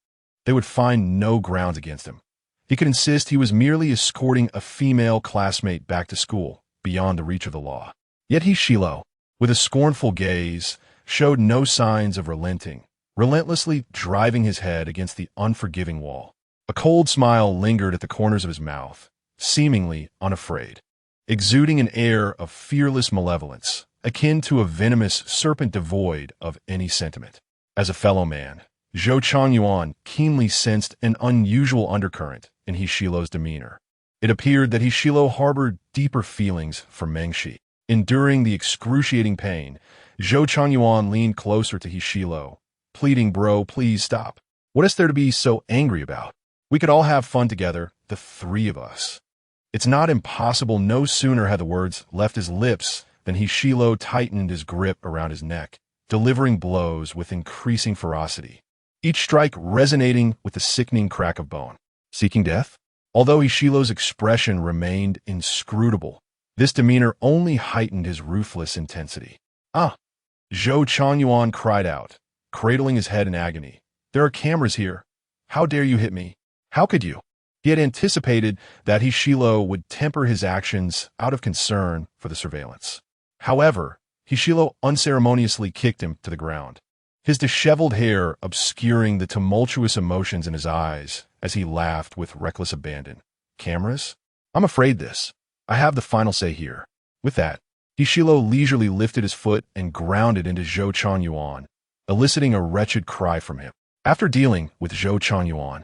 they would find no grounds against him. He could insist he was merely escorting a female classmate back to school, beyond the reach of the law. Yet Hishilo, with a scornful gaze, showed no signs of relenting, relentlessly driving his head against the unforgiving wall. A cold smile lingered at the corners of his mouth, seemingly unafraid, exuding an air of fearless malevolence, akin to a venomous serpent devoid of any sentiment. As a fellow man, Zhou Chuanyuan keenly sensed an unusual undercurrent in Hishilo's demeanor. It appeared that Hishilo harbored deeper feelings for Meng Shi. Enduring the excruciating pain, Zhou Chuanyuan leaned closer to Hishilo, pleading, Bro, please stop. What is there to be so angry about? We could all have fun together, the three of us. It's not impossible. No sooner had the words left his lips than Hishilo tightened his grip around his neck, delivering blows with increasing ferocity, each strike resonating with the sickening crack of bone. Seeking death? Although Hishilo's expression remained inscrutable, this demeanor only heightened his ruthless intensity. Ah! Zhou Chuanyuan cried out, cradling his head in agony. There are cameras here. How dare you hit me? How could you? He had anticipated that Hishilo would temper his actions out of concern for the surveillance. However, Hishilo unceremoniously kicked him to the ground, his disheveled hair obscuring the tumultuous emotions in his eyes as he laughed with reckless abandon. Cameras? I'm afraid this. I have the final say here. With that, Hishilo leisurely lifted his foot and grounded into Zhou Chuanyuan, eliciting a wretched cry from him. After dealing with Zhou Chuanyuan,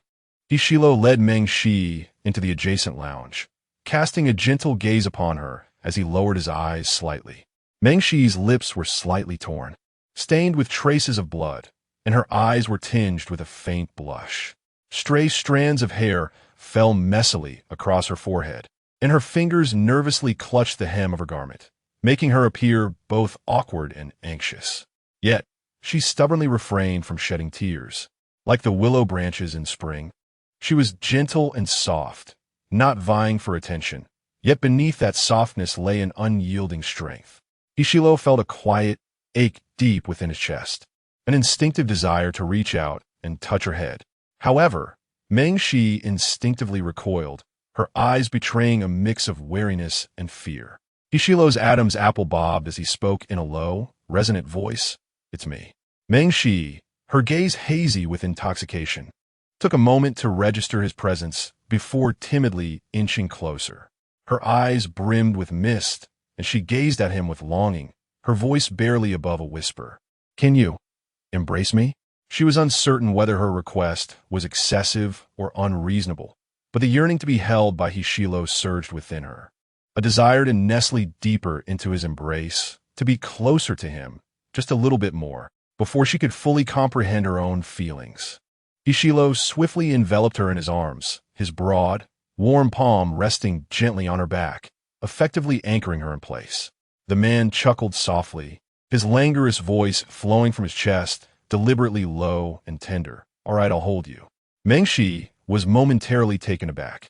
Hishilo led Meng Shi into the adjacent lounge, casting a gentle gaze upon her as he lowered his eyes slightly. Meng Shi's lips were slightly torn, stained with traces of blood, and her eyes were tinged with a faint blush. Stray strands of hair fell messily across her forehead, and her fingers nervously clutched the hem of her garment, making her appear both awkward and anxious. Yet, she stubbornly refrained from shedding tears. Like the willow branches in spring, she was gentle and soft, not vying for attention, yet beneath that softness lay an unyielding strength. Hishilo felt a quiet ache deep within his chest, an instinctive desire to reach out and touch her head. However, Meng Shi instinctively recoiled, her eyes betraying a mix of wariness and fear. Hishilo's Adam's apple bobbed as he spoke in a low, resonant voice. It's me. Meng Shi, her gaze hazy with intoxication, took a moment to register his presence before timidly inching closer. Her eyes brimmed with mist, and she gazed at him with longing, her voice barely above a whisper. Can you embrace me? She was uncertain whether her request was excessive or unreasonable, but the yearning to be held by Hishilo surged within her. A desire to nestle deeper into his embrace, to be closer to him, just a little bit more, before she could fully comprehend her own feelings. Hishilo swiftly enveloped her in his arms, his broad, warm palm resting gently on her back, effectively anchoring her in place. The man chuckled softly, his languorous voice flowing from his chest, deliberately low and tender. All right, I'll hold you. Meng Shi was momentarily taken aback.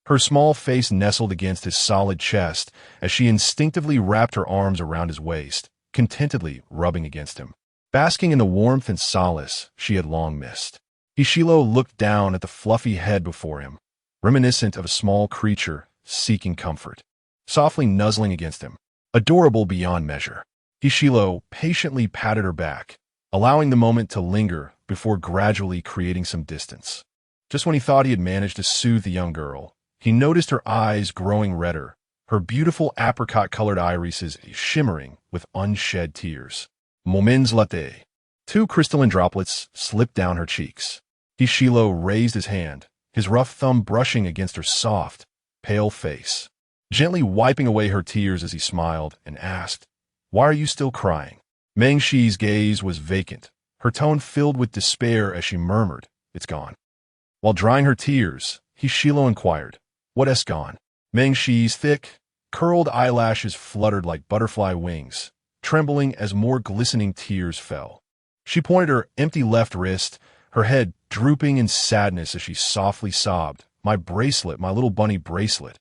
Her small face nestled against his solid chest as she instinctively wrapped her arms around his waist, contentedly rubbing against him, basking in the warmth and solace she had long missed. Hishilo looked down at the fluffy head before him, reminiscent of a small creature seeking comfort, softly nuzzling against him, adorable beyond measure. Hishilo patiently patted her back, allowing the moment to linger before gradually creating some distance. Just when he thought he had managed to soothe the young girl, he noticed her eyes growing redder, her beautiful apricot-colored irises shimmering with unshed tears. Moments latte. 2 crystalline droplets slipped down her cheeks. Hishilo raised his hand, his rough thumb brushing against her soft, pale face, gently wiping away her tears as he smiled and asked, "Why are you still crying?" Meng Shi's gaze was vacant, her tone filled with despair as she murmured, "It's gone." While drying her tears, Hishilo inquired, "What has gone?" Meng Shi's thick, curled eyelashes fluttered like butterfly wings, trembling as more glistening tears fell. She pointed her empty left wrist, her head drooping in sadness as she softly sobbed, "My bracelet, my little bunny bracelet.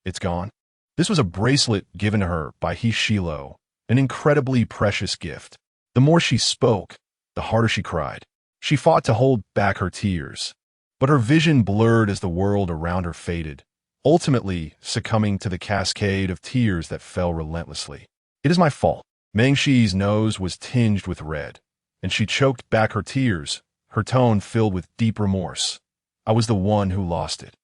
It's gone." This was a bracelet given to her by Hishilo, an incredibly precious gift. The more she spoke, the harder she cried. She fought to hold back her tears, but her vision blurred as the world around her faded, ultimately succumbing to the cascade of tears that fell relentlessly. "It is my fault." Meng Shi's nose was tinged with red, and she choked back her tears, her tone filled with deep remorse. "I was the one who lost it.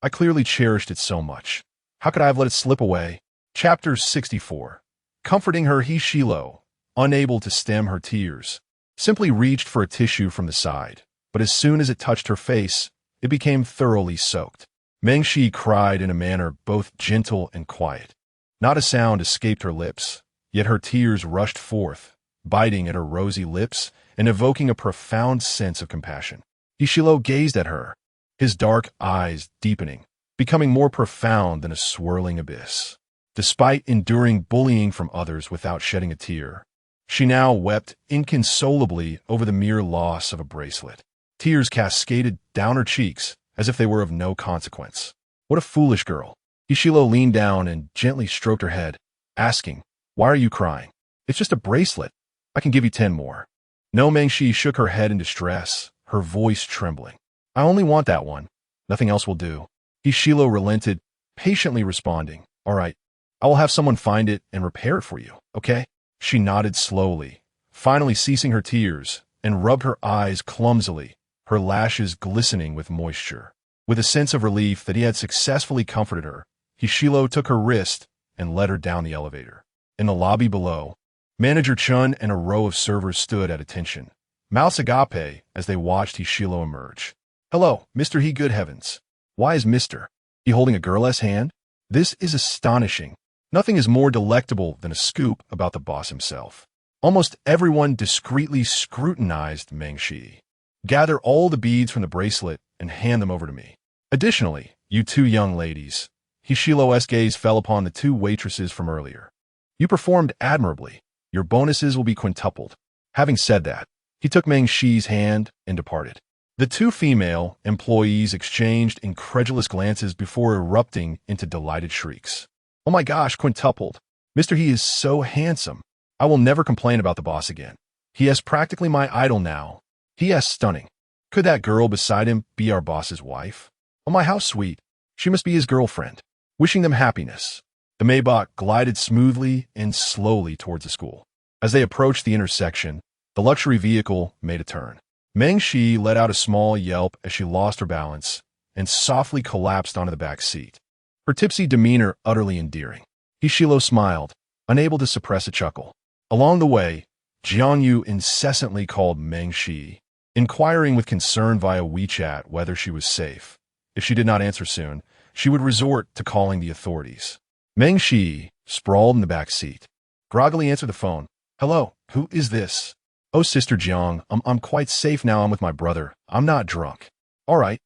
I clearly cherished it so much. How could I have let it slip away?" Chapter 64. Comforting her, Hishilo, unable to stem her tears, simply reached for a tissue from the side, but as soon as it touched her face, it became thoroughly soaked. Meng Shi cried in a manner both gentle and quiet. Not a sound escaped her lips, yet her tears rushed forth, biting at her rosy lips and evoking a profound sense of compassion. Hishilo gazed at her, his dark eyes deepening, becoming more profound than a swirling abyss. Despite enduring bullying from others without shedding a tear, she now wept inconsolably over the mere loss of a bracelet. Tears cascaded down her cheeks as if they were of no consequence. What a foolish girl. Hishilo leaned down and gently stroked her head, asking, "Why are you crying? It's just a bracelet. I can give you 10 more. No, Meng Shi shook her head in distress, her voice trembling. "I only want that one. Nothing else will do." Hishilo relented, patiently responding, "All right, I will have someone find it and repair it for you, okay?" She nodded slowly, finally ceasing her tears, and rubbed her eyes clumsily, her lashes glistening with moisture. With a sense of relief that he had successfully comforted her, Hishilo took her wrist and led her down the elevator. In the lobby below, Manager Chun and a row of servers stood at attention, mouths agape as they watched Hishilo emerge. "Hello, Mr. He, good heavens. Why is Mr. He holding a girl's hand? This is astonishing. Nothing is more delectable than a scoop about the boss himself." Almost everyone discreetly scrutinized Meng Shi. "Gather all the beads from the bracelet and hand them over to me. Additionally, you 2 young ladies." Hishilo's gaze fell upon the 2 waitresses from earlier. "You performed admirably. Your bonuses will be quintupled." Having said that, he took Meng Shi's hand and departed. The 2 female employees exchanged incredulous glances before erupting into delighted shrieks. "Oh my gosh, quintupled. Mr. He is so handsome. I will never complain about the boss again. He is practically my idol now. He is stunning. Could that girl beside him be our boss's wife? Oh my, how sweet. She must be his girlfriend." Wishing them happiness, the Maybach glided smoothly and slowly towards the school. As they approached the intersection, the luxury vehicle made a turn. Meng Shi let out a small yelp as she lost her balance and softly collapsed onto the back seat, her tipsy demeanor utterly endearing. Hishilo smiled, unable to suppress a chuckle. Along the way, Jiangyu incessantly called Meng Shi, inquiring with concern via WeChat whether she was safe. If she did not answer soon, she would resort to calling the authorities. Meng Shi sprawled in the back seat, groggily answered the phone. "Hello, who is this?" "Oh, Sister Jiang, I'm quite safe now. I'm with my brother. I'm not drunk." "All right."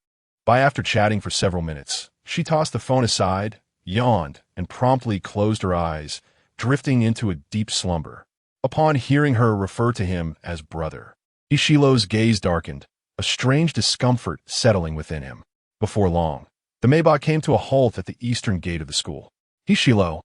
After chatting for several minutes, she tossed the phone aside, yawned, and promptly closed her eyes, drifting into a deep slumber. Upon hearing her refer to him as brother, Ishilo's gaze darkened, a strange discomfort settling within him. Before long, the Maybach came to a halt at the eastern gate of the school. Hishilo,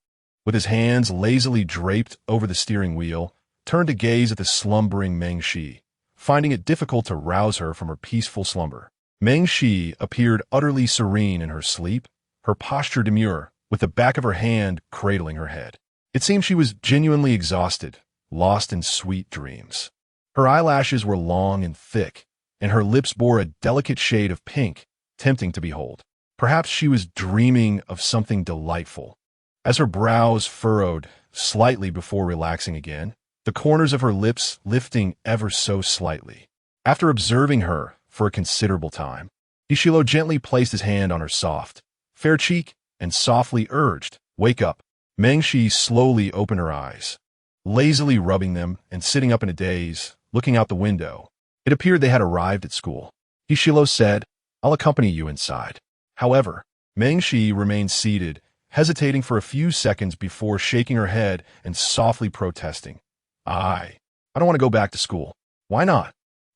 with his hands lazily draped over the steering wheel, turned to gaze at the slumbering Meng Shi, finding it difficult to rouse her from her peaceful slumber. Meng Shi appeared utterly serene in her sleep, her posture demure, with the back of her hand cradling her head. It seemed she was genuinely exhausted, lost in sweet dreams. Her eyelashes were long and thick, and her lips bore a delicate shade of pink, tempting to behold. Perhaps she was dreaming of something delightful. As her brows furrowed slightly before relaxing again, the corners of her lips lifting ever so slightly. After observing her for a considerable time, Ishilo gently placed his hand on her soft, fair cheek and softly urged, "Wake up." Meng Shi slowly opened her eyes, lazily rubbing them and sitting up in a daze, looking out the window. It appeared they had arrived at school. Ishilo said, "I'll accompany you inside." However, Meng Shi remained seated, hesitating for a few seconds before shaking her head and softly protesting. I don't want to go back to school." "Why not?"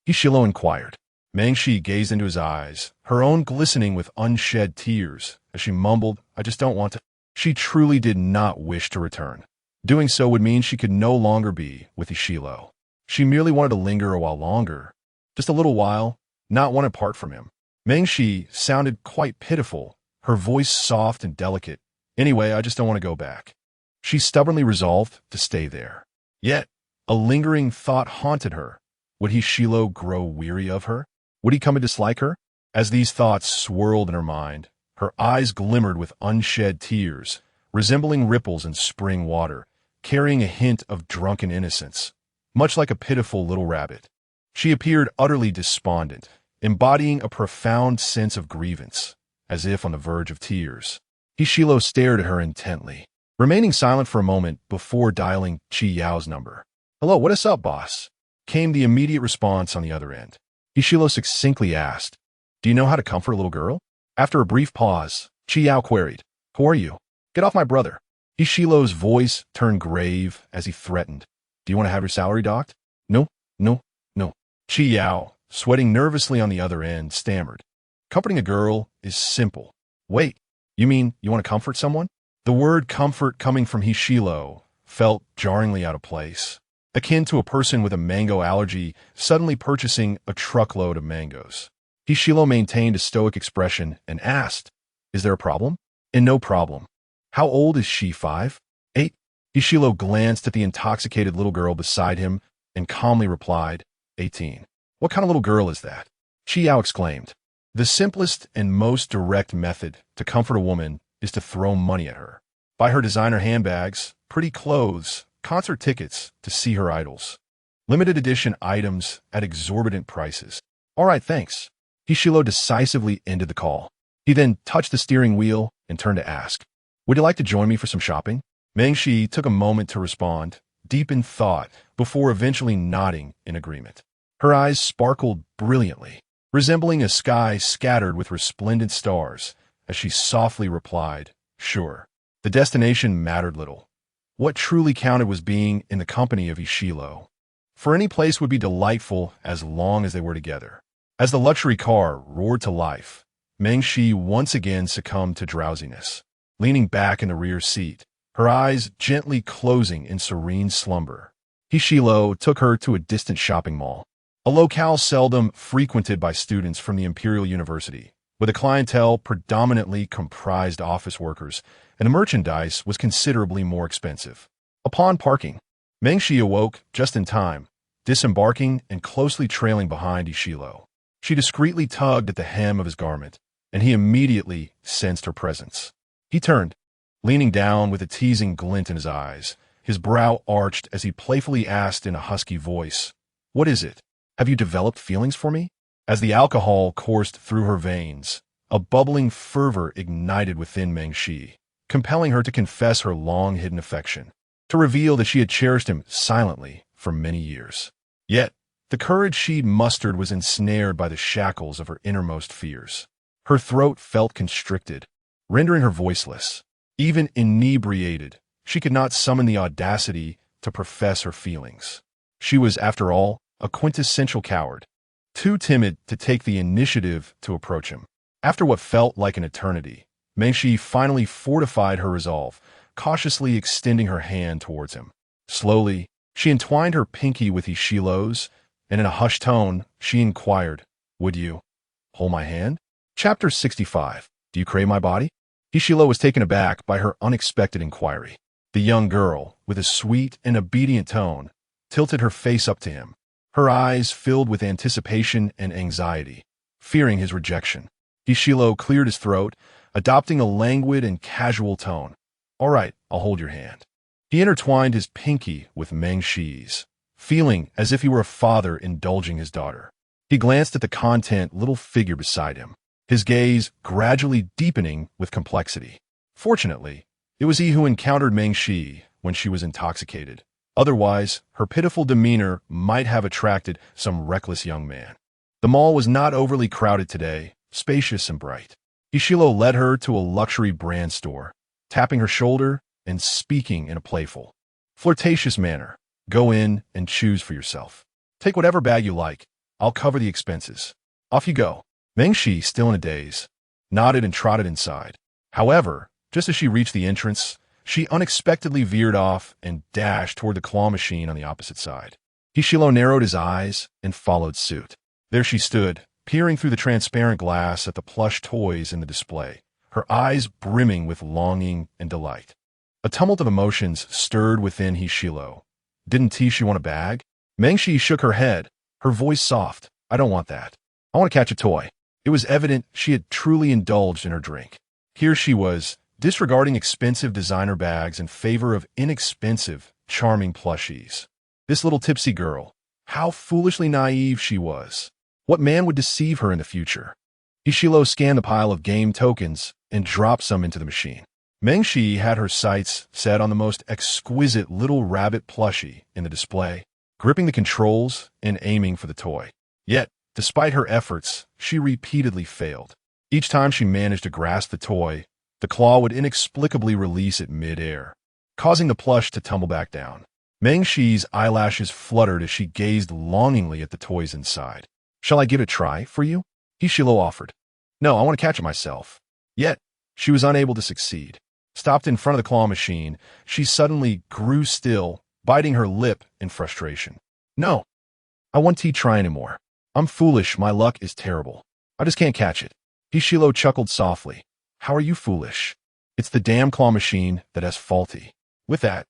Ishilo inquired. Meng Shi gazed into his eyes, her own glistening with unshed tears, as she mumbled, "I just don't want to." She truly did not wish to return. Doing so would mean she could no longer be with Ishilo. She merely wanted to linger a while longer, just a little while, not one apart from him. Meng Shi sounded quite pitiful, her voice soft and delicate. "Anyway, I just don't want to go back." She stubbornly resolved to stay there. Yet, a lingering thought haunted her. Would Ishilo grow weary of her? Would he come to dislike her? As these thoughts swirled in her mind, her eyes glimmered with unshed tears, resembling ripples in spring water, carrying a hint of drunken innocence, much like a pitiful little rabbit. She appeared utterly despondent, embodying a profound sense of grievance, as if on the verge of tears. Ishilo stared at her intently, remaining silent for a moment before dialing Chi Yao's number. "Hello, what is up, boss?" came the immediate response on the other end. Ishilo succinctly asked, "Do you know how to comfort a little girl?" After a brief pause, Chi Yao queried, "Who are you?" "Get off my brother." Ishilo's voice turned grave as he threatened, "Do you want to have your salary docked?" "No, no, no." Chi Yao, sweating nervously on the other end, stammered, "Comforting a girl is simple." "Wait, you mean you want to comfort someone?" The word comfort coming from Ishilo felt jarringly out of place, akin to a person with a mango allergy suddenly purchasing a truckload of mangoes. Ishilo maintained a stoic expression and asked, "Is there a problem?" "And no problem." "How old is she, 5? 8? Ishilo glanced at the intoxicated little girl beside him and calmly replied, 18. "What kind of little girl is that?" Chi Yao exclaimed. The simplest and most direct method to comfort a woman is to throw money at her. Buy her designer handbags, pretty clothes, concert tickets to see her idols. Limited edition items at exorbitant prices. "All right, thanks." Ishilo decisively ended the call. He then touched the steering wheel and turned to ask, "Would you like to join me for some shopping?" Meng Shi took a moment to respond, deep in thought, before eventually nodding in agreement. Her eyes sparkled brilliantly, resembling a sky scattered with resplendent stars, as she softly replied, "Sure." The destination mattered little. What truly counted was being in the company of Ishilo. For any place would be delightful as long as they were together. As the luxury car roared to life, Meng Shi once again succumbed to drowsiness, leaning back in the rear seat, her eyes gently closing in serene slumber. Ishilo took her to a distant shopping mall, a locale seldom frequented by students from the Imperial University, with a clientele predominantly comprised office workers, and the merchandise was considerably more expensive. Upon parking, Meng Shi awoke just in time, disembarking and closely trailing behind Ishilo. She discreetly tugged at the hem of his garment, and he immediately sensed her presence. He turned, leaning down with a teasing glint in his eyes, his brow arched as he playfully asked in a husky voice, "What is it? Have you developed feelings for me?" As the alcohol coursed through her veins, a bubbling fervor ignited within Meng Shi, compelling her to confess her long-hidden affection, to reveal that she had cherished him silently for many years. Yet, the courage she'd mustered was ensnared by the shackles of her innermost fears. Her throat felt constricted, rendering her voiceless. Even inebriated, she could not summon the audacity to profess her feelings. She was, after all, a quintessential coward, too timid to take the initiative to approach him. After what felt like an eternity, Meng Shi finally fortified her resolve, cautiously extending her hand towards him. Slowly, she entwined her pinky with Ishilo's, and in a hushed tone, she inquired, "Would you?" Hold my hand? Chapter 65. Do you crave my body? Hishilo was taken aback by her unexpected inquiry. The young girl, with a sweet and obedient tone, tilted her face up to him, her eyes filled with anticipation and anxiety, fearing his rejection. Hishilo cleared his throat, adopting a languid and casual tone. All right, I'll hold your hand. He intertwined his pinky with Meng Shi's, feeling as if he were a father indulging his daughter. He glanced at the content little figure beside him, his gaze gradually deepening with complexity. Fortunately, it was he who encountered Meng Shi when she was intoxicated. Otherwise, her pitiful demeanor might have attracted some reckless young man. The mall was not overly crowded today, spacious and bright. Hishilo led her to a luxury brand store, tapping her shoulder and speaking in a playful, flirtatious manner. Go in and choose for yourself. Take whatever bag you like. I'll cover the expenses. Off you go. Meng Shi, still in a daze, nodded and trotted inside. However, just as she reached the entrance, she unexpectedly veered off and dashed toward the claw machine on the opposite side. Hishilo narrowed his eyes and followed suit. There she stood, peering through the transparent glass at the plush toys in the display, her eyes brimming with longing and delight. A tumult of emotions stirred within Hishilo. Didn't Tishi want a bag? Meng Shi shook her head, her voice soft. I don't want that. I want to catch a toy. It was evident she had truly indulged in her drink. Here she was, disregarding expensive designer bags in favor of inexpensive, charming plushies. This little tipsy girl, how foolishly naive she was. What man would deceive her in the future? Hishilo scanned the pile of game tokens and dropped some into the machine. Meng Shi had her sights set on the most exquisite little rabbit plushie in the display, gripping the controls and aiming for the toy. Yet, despite her efforts, she repeatedly failed. Each time she managed to grasp the toy, the claw would inexplicably release it mid-air, causing the plush to tumble back down. Meng Shi's eyelashes fluttered as she gazed longingly at the toys inside. Shall I give it a try for you? Hishilo offered. No, I want to catch it myself. Yet, she was unable to succeed. Stopped in front of the claw machine, she suddenly grew still, biting her lip in frustration. No, I won't try anymore. I'm foolish, my luck is terrible. I just can't catch it. Hishilo chuckled softly. How are you foolish? It's the damn claw machine that has faulty. With that,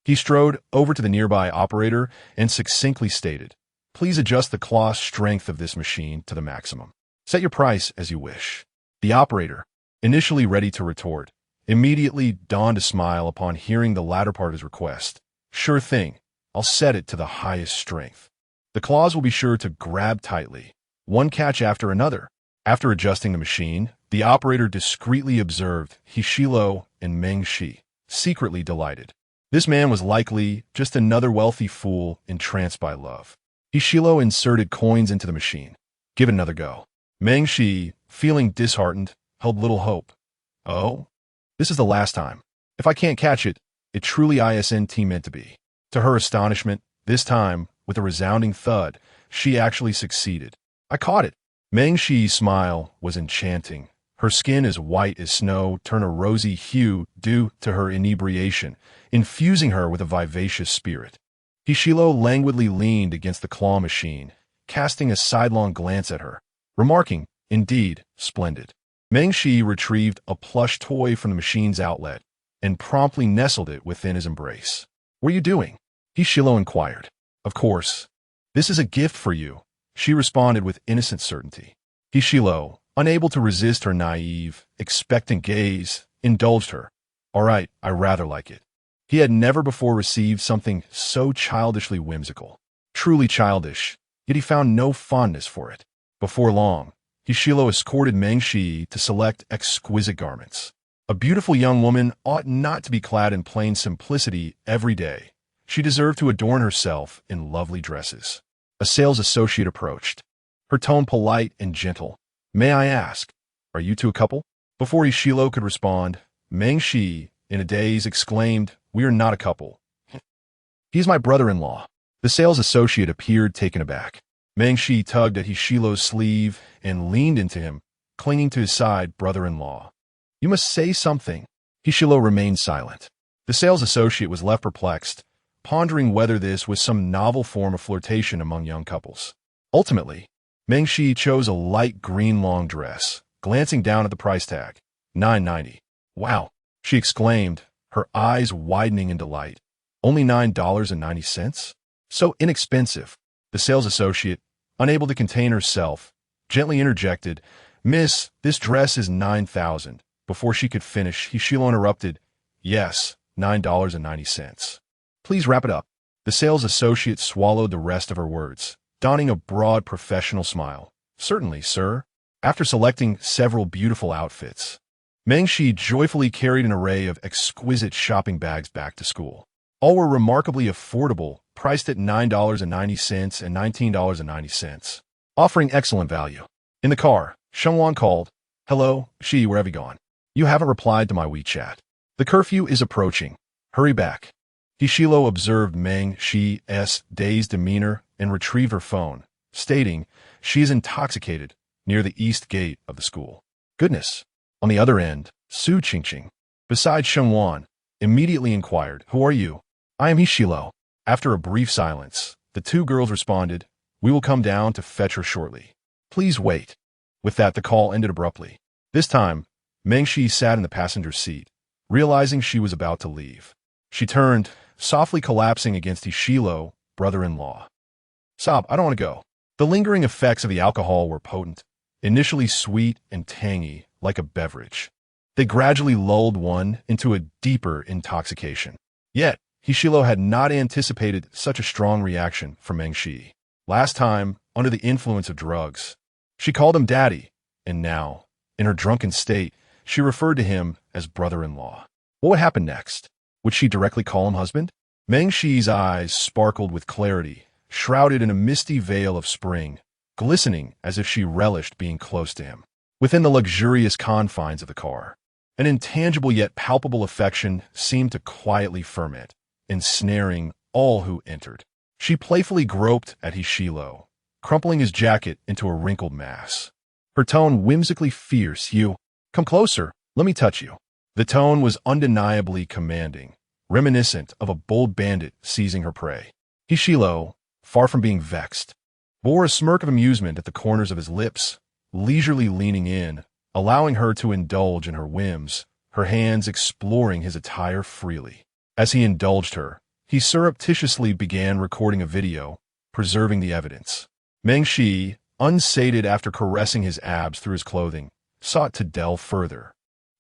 he strode over to the nearby operator and succinctly stated, Please adjust the claw strength of this machine to the maximum. Set your price as you wish. The operator, initially ready to retort, immediately donned a smile upon hearing the latter part of his request. Sure thing, I'll set it to the highest strength. The claws will be sure to grab tightly, one catch after another. After adjusting the machine, the operator discreetly observed Hishilo and Meng Shi, secretly delighted. This man was likely just another wealthy fool entranced by love. Hishilo inserted coins into the machine. Give it another go. Meng Shi, feeling disheartened, held little hope. Oh? This is the last time. If I can't catch it, it truly isn't meant to be. To her astonishment, this time, with a resounding thud, she actually succeeded. I caught it. Meng Shi's smile was enchanting. Her skin as white as snow turned a rosy hue due to her inebriation, infusing her with a vivacious spirit. Hishilo languidly leaned against the claw machine, casting a sidelong glance at her, remarking, Indeed, splendid. Meng Shi retrieved a plush toy from the machine's outlet and promptly nestled it within his embrace. What are you doing? Hishilo inquired. Of course. This is a gift for you, she responded with innocent certainty. Hishilo, unable to resist her naive, expectant gaze, indulged her. All right, I rather like it. He had never before received something so childishly whimsical. Truly childish, yet he found no fondness for it. Before long, Hishilo escorted Meng Shi to select exquisite garments. A beautiful young woman ought not to be clad in plain simplicity every day. She deserved to adorn herself in lovely dresses. A sales associate approached, her tone polite and gentle. May I ask, are you two a couple? Before Hishilo could respond, Meng Shi, in a daze, exclaimed, We are not a couple. He's my brother-in-law. The sales associate appeared taken aback. Meng Shi tugged at Hishilo's sleeve and leaned into him, clinging to his side, brother-in-law. You must say something. Hishilo remained silent. The sales associate was left perplexed, pondering whether this was some novel form of flirtation among young couples. Ultimately, Meng Shi chose a light green long dress, glancing down at the price tag. $9.90. Wow, she exclaimed, her eyes widening in delight. Only $9.90? So inexpensive. The sales associate, unable to contain herself, gently interjected, "Miss, this dress is $9,000. Before she could finish, Hishilo interrupted, "Yes, $9.90. Please wrap it up." The sales associate swallowed the rest of her words, donning a broad professional smile. "Certainly, sir." After selecting several beautiful outfits, Meng Shi joyfully carried an array of exquisite shopping bags back to school. All were remarkably affordable, priced at $9.90 and $19.90, offering excellent value. In the car, Shengwan called, "Hello, Shi, where have you gone? You haven't replied to my WeChat. The curfew is approaching. Hurry back." Hishilo observed Meng Shi's dazed demeanor and retrieved her phone, stating, "She is intoxicated," near the east gate of the school. Goodness. On the other end, Su Qingqing, beside Shengwan, immediately inquired, "Who are you?" "I am Hishilo." After a brief silence, the two girls responded, "We will come down to fetch her shortly. Please wait." With that, the call ended abruptly. This time, Meng Shi sat in the passenger seat, realizing she was about to leave. She turned, softly collapsing against Hishilo, brother-in-law. "Sob, I don't want to go." The lingering effects of the alcohol were potent, initially sweet and tangy, like a beverage. They gradually lulled one into a deeper intoxication. Yet, Hishilo had not anticipated such a strong reaction from Meng Shi. Last time, under the influence of drugs, she called him daddy, and now, in her drunken state, she referred to him as brother-in-law. What would happen next? Would she directly call him husband? Meng Shi's eyes sparkled with clarity, shrouded in a misty veil of spring, glistening as if she relished being close to him. Within the luxurious confines of the car, an intangible yet palpable affection seemed to quietly ferment, ensnaring all who entered. She playfully groped at Hishilo, crumpling his jacket into a wrinkled mass. Her tone whimsically fierce. "You, come closer, let me touch you." The tone was undeniably commanding, reminiscent of a bold bandit seizing her prey. Hishilo, far from being vexed, bore a smirk of amusement at the corners of his lips, leisurely leaning in, allowing her to indulge in her whims, her hands exploring his attire freely. As he indulged her, he surreptitiously began recording a video, preserving the evidence. Meng Shi, unsated after caressing his abs through his clothing, sought to delve further,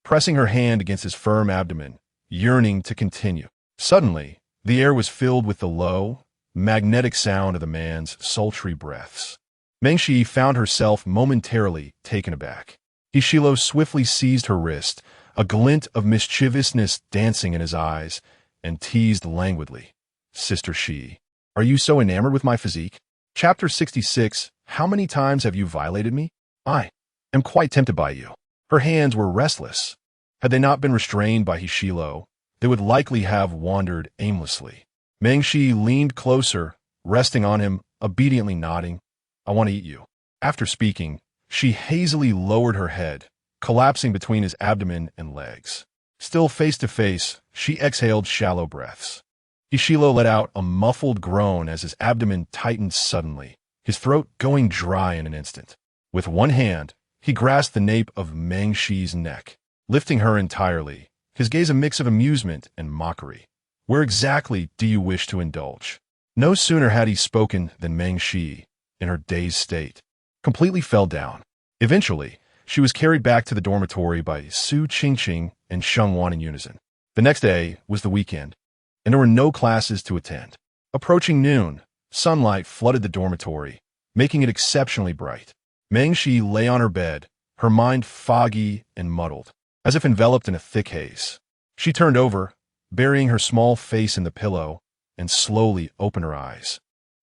pressing her hand against his firm abdomen, yearning to continue. Suddenly, the air was filled with the low, magnetic sound of the man's sultry breaths. Meng Shi found herself momentarily taken aback. Hishilo swiftly seized her wrist, a glint of mischievousness dancing in his eyes, and teased languidly, "Sister Shi, are you so enamored with my physique?" Chapter 66, How many times have you violated me? I am quite tempted by you. Her hands were restless. Had they not been restrained by Hishilo, they would likely have wandered aimlessly. Meng Shi leaned closer, resting on him, obediently nodding, "I want to eat you." After speaking, she hazily lowered her head, collapsing between his abdomen and legs. Still face to face, she exhaled shallow breaths. Hishilo let out a muffled groan as his abdomen tightened suddenly, his throat going dry in an instant. With one hand, he grasped the nape of Meng Shi's neck, lifting her entirely, his gaze a mix of amusement and mockery. "Where exactly do you wish to indulge?" No sooner had he spoken than Meng Shi, in her dazed state, completely fell down. Eventually, she was carried back to the dormitory by Su Qingqing and Shengwan in unison. The next day was the weekend, and there were no classes to attend. Approaching noon, sunlight flooded the dormitory, making it exceptionally bright. Meng Shi lay on her bed, her mind foggy and muddled, as if enveloped in a thick haze. She turned over, burying her small face in the pillow, and slowly opened her eyes.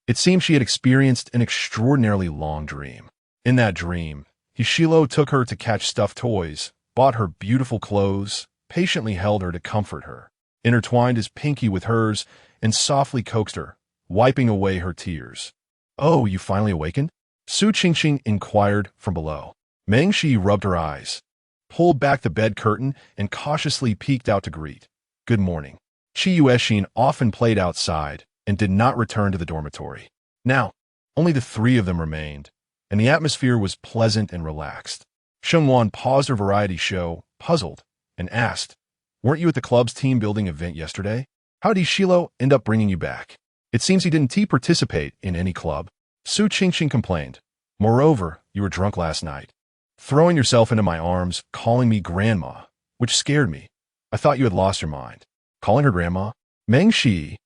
It seemed she had experienced an extraordinarily long dream. In that dream, Hishilo took her to catch stuffed toys, bought her beautiful clothes, patiently held her to comfort her, intertwined his pinky with hers, and softly coaxed her, wiping away her tears. "Oh, you finally awakened?" Su Qingqing inquired from below. Meng Shi rubbed her eyes, pulled back the bed curtain, and cautiously peeked out to greet. "Good morning." Qi Yuexin often played outside and did not return to the dormitory. Now, only the three of them remained, and the atmosphere was pleasant and relaxed. Shengwan paused her variety show, puzzled, and asked, "Weren't you at the club's team-building event yesterday? How did Shilo end up bringing you back? It seems he didn't participate in any club." Su Qingqing complained. "Moreover, you were drunk last night, throwing yourself into my arms, calling me grandma, which scared me. I thought you had lost your mind." Calling her grandma? Meng Shi,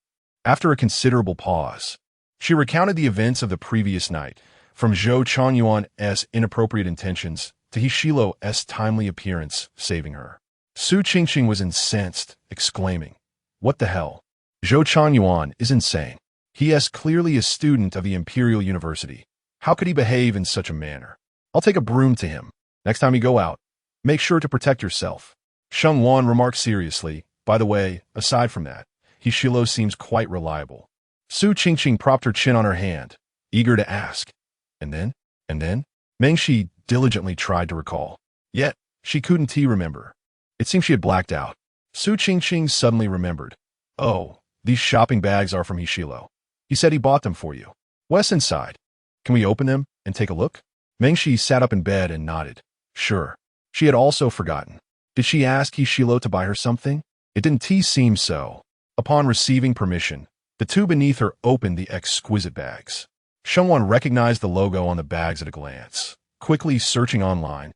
after a considerable pause, she recounted the events of the previous night, from Zhou Changyuan's inappropriate intentions to Hishilo's timely appearance saving her. Su Qingqing was incensed, exclaiming, "What the hell? Zhou Changyuan is insane. He is clearly a student of the Imperial University. How could he behave in such a manner? I'll take a broom to him. Next time you go out, make sure to protect yourself." Sheng Wan remarked seriously, "By the way, aside from that, Hishilo seems quite reliable." Su Qingqing propped her chin on her hand, eager to ask, And then? Meng Shi diligently tried to recall. Yet, she couldn't remember. It seemed she had blacked out. Su Qingqing suddenly remembered. "Oh, these shopping bags are from Hishilo. He said he bought them for you. What's inside? Can we open them and take a look?" Meng Shi sat up in bed and nodded. Sure. She had also forgotten. Did she ask Hishilo to buy her something? It didn't seem so. Upon receiving permission, the two beneath her opened the exquisite bags. Shengwan recognized the logo on the bags at a glance, quickly searching online,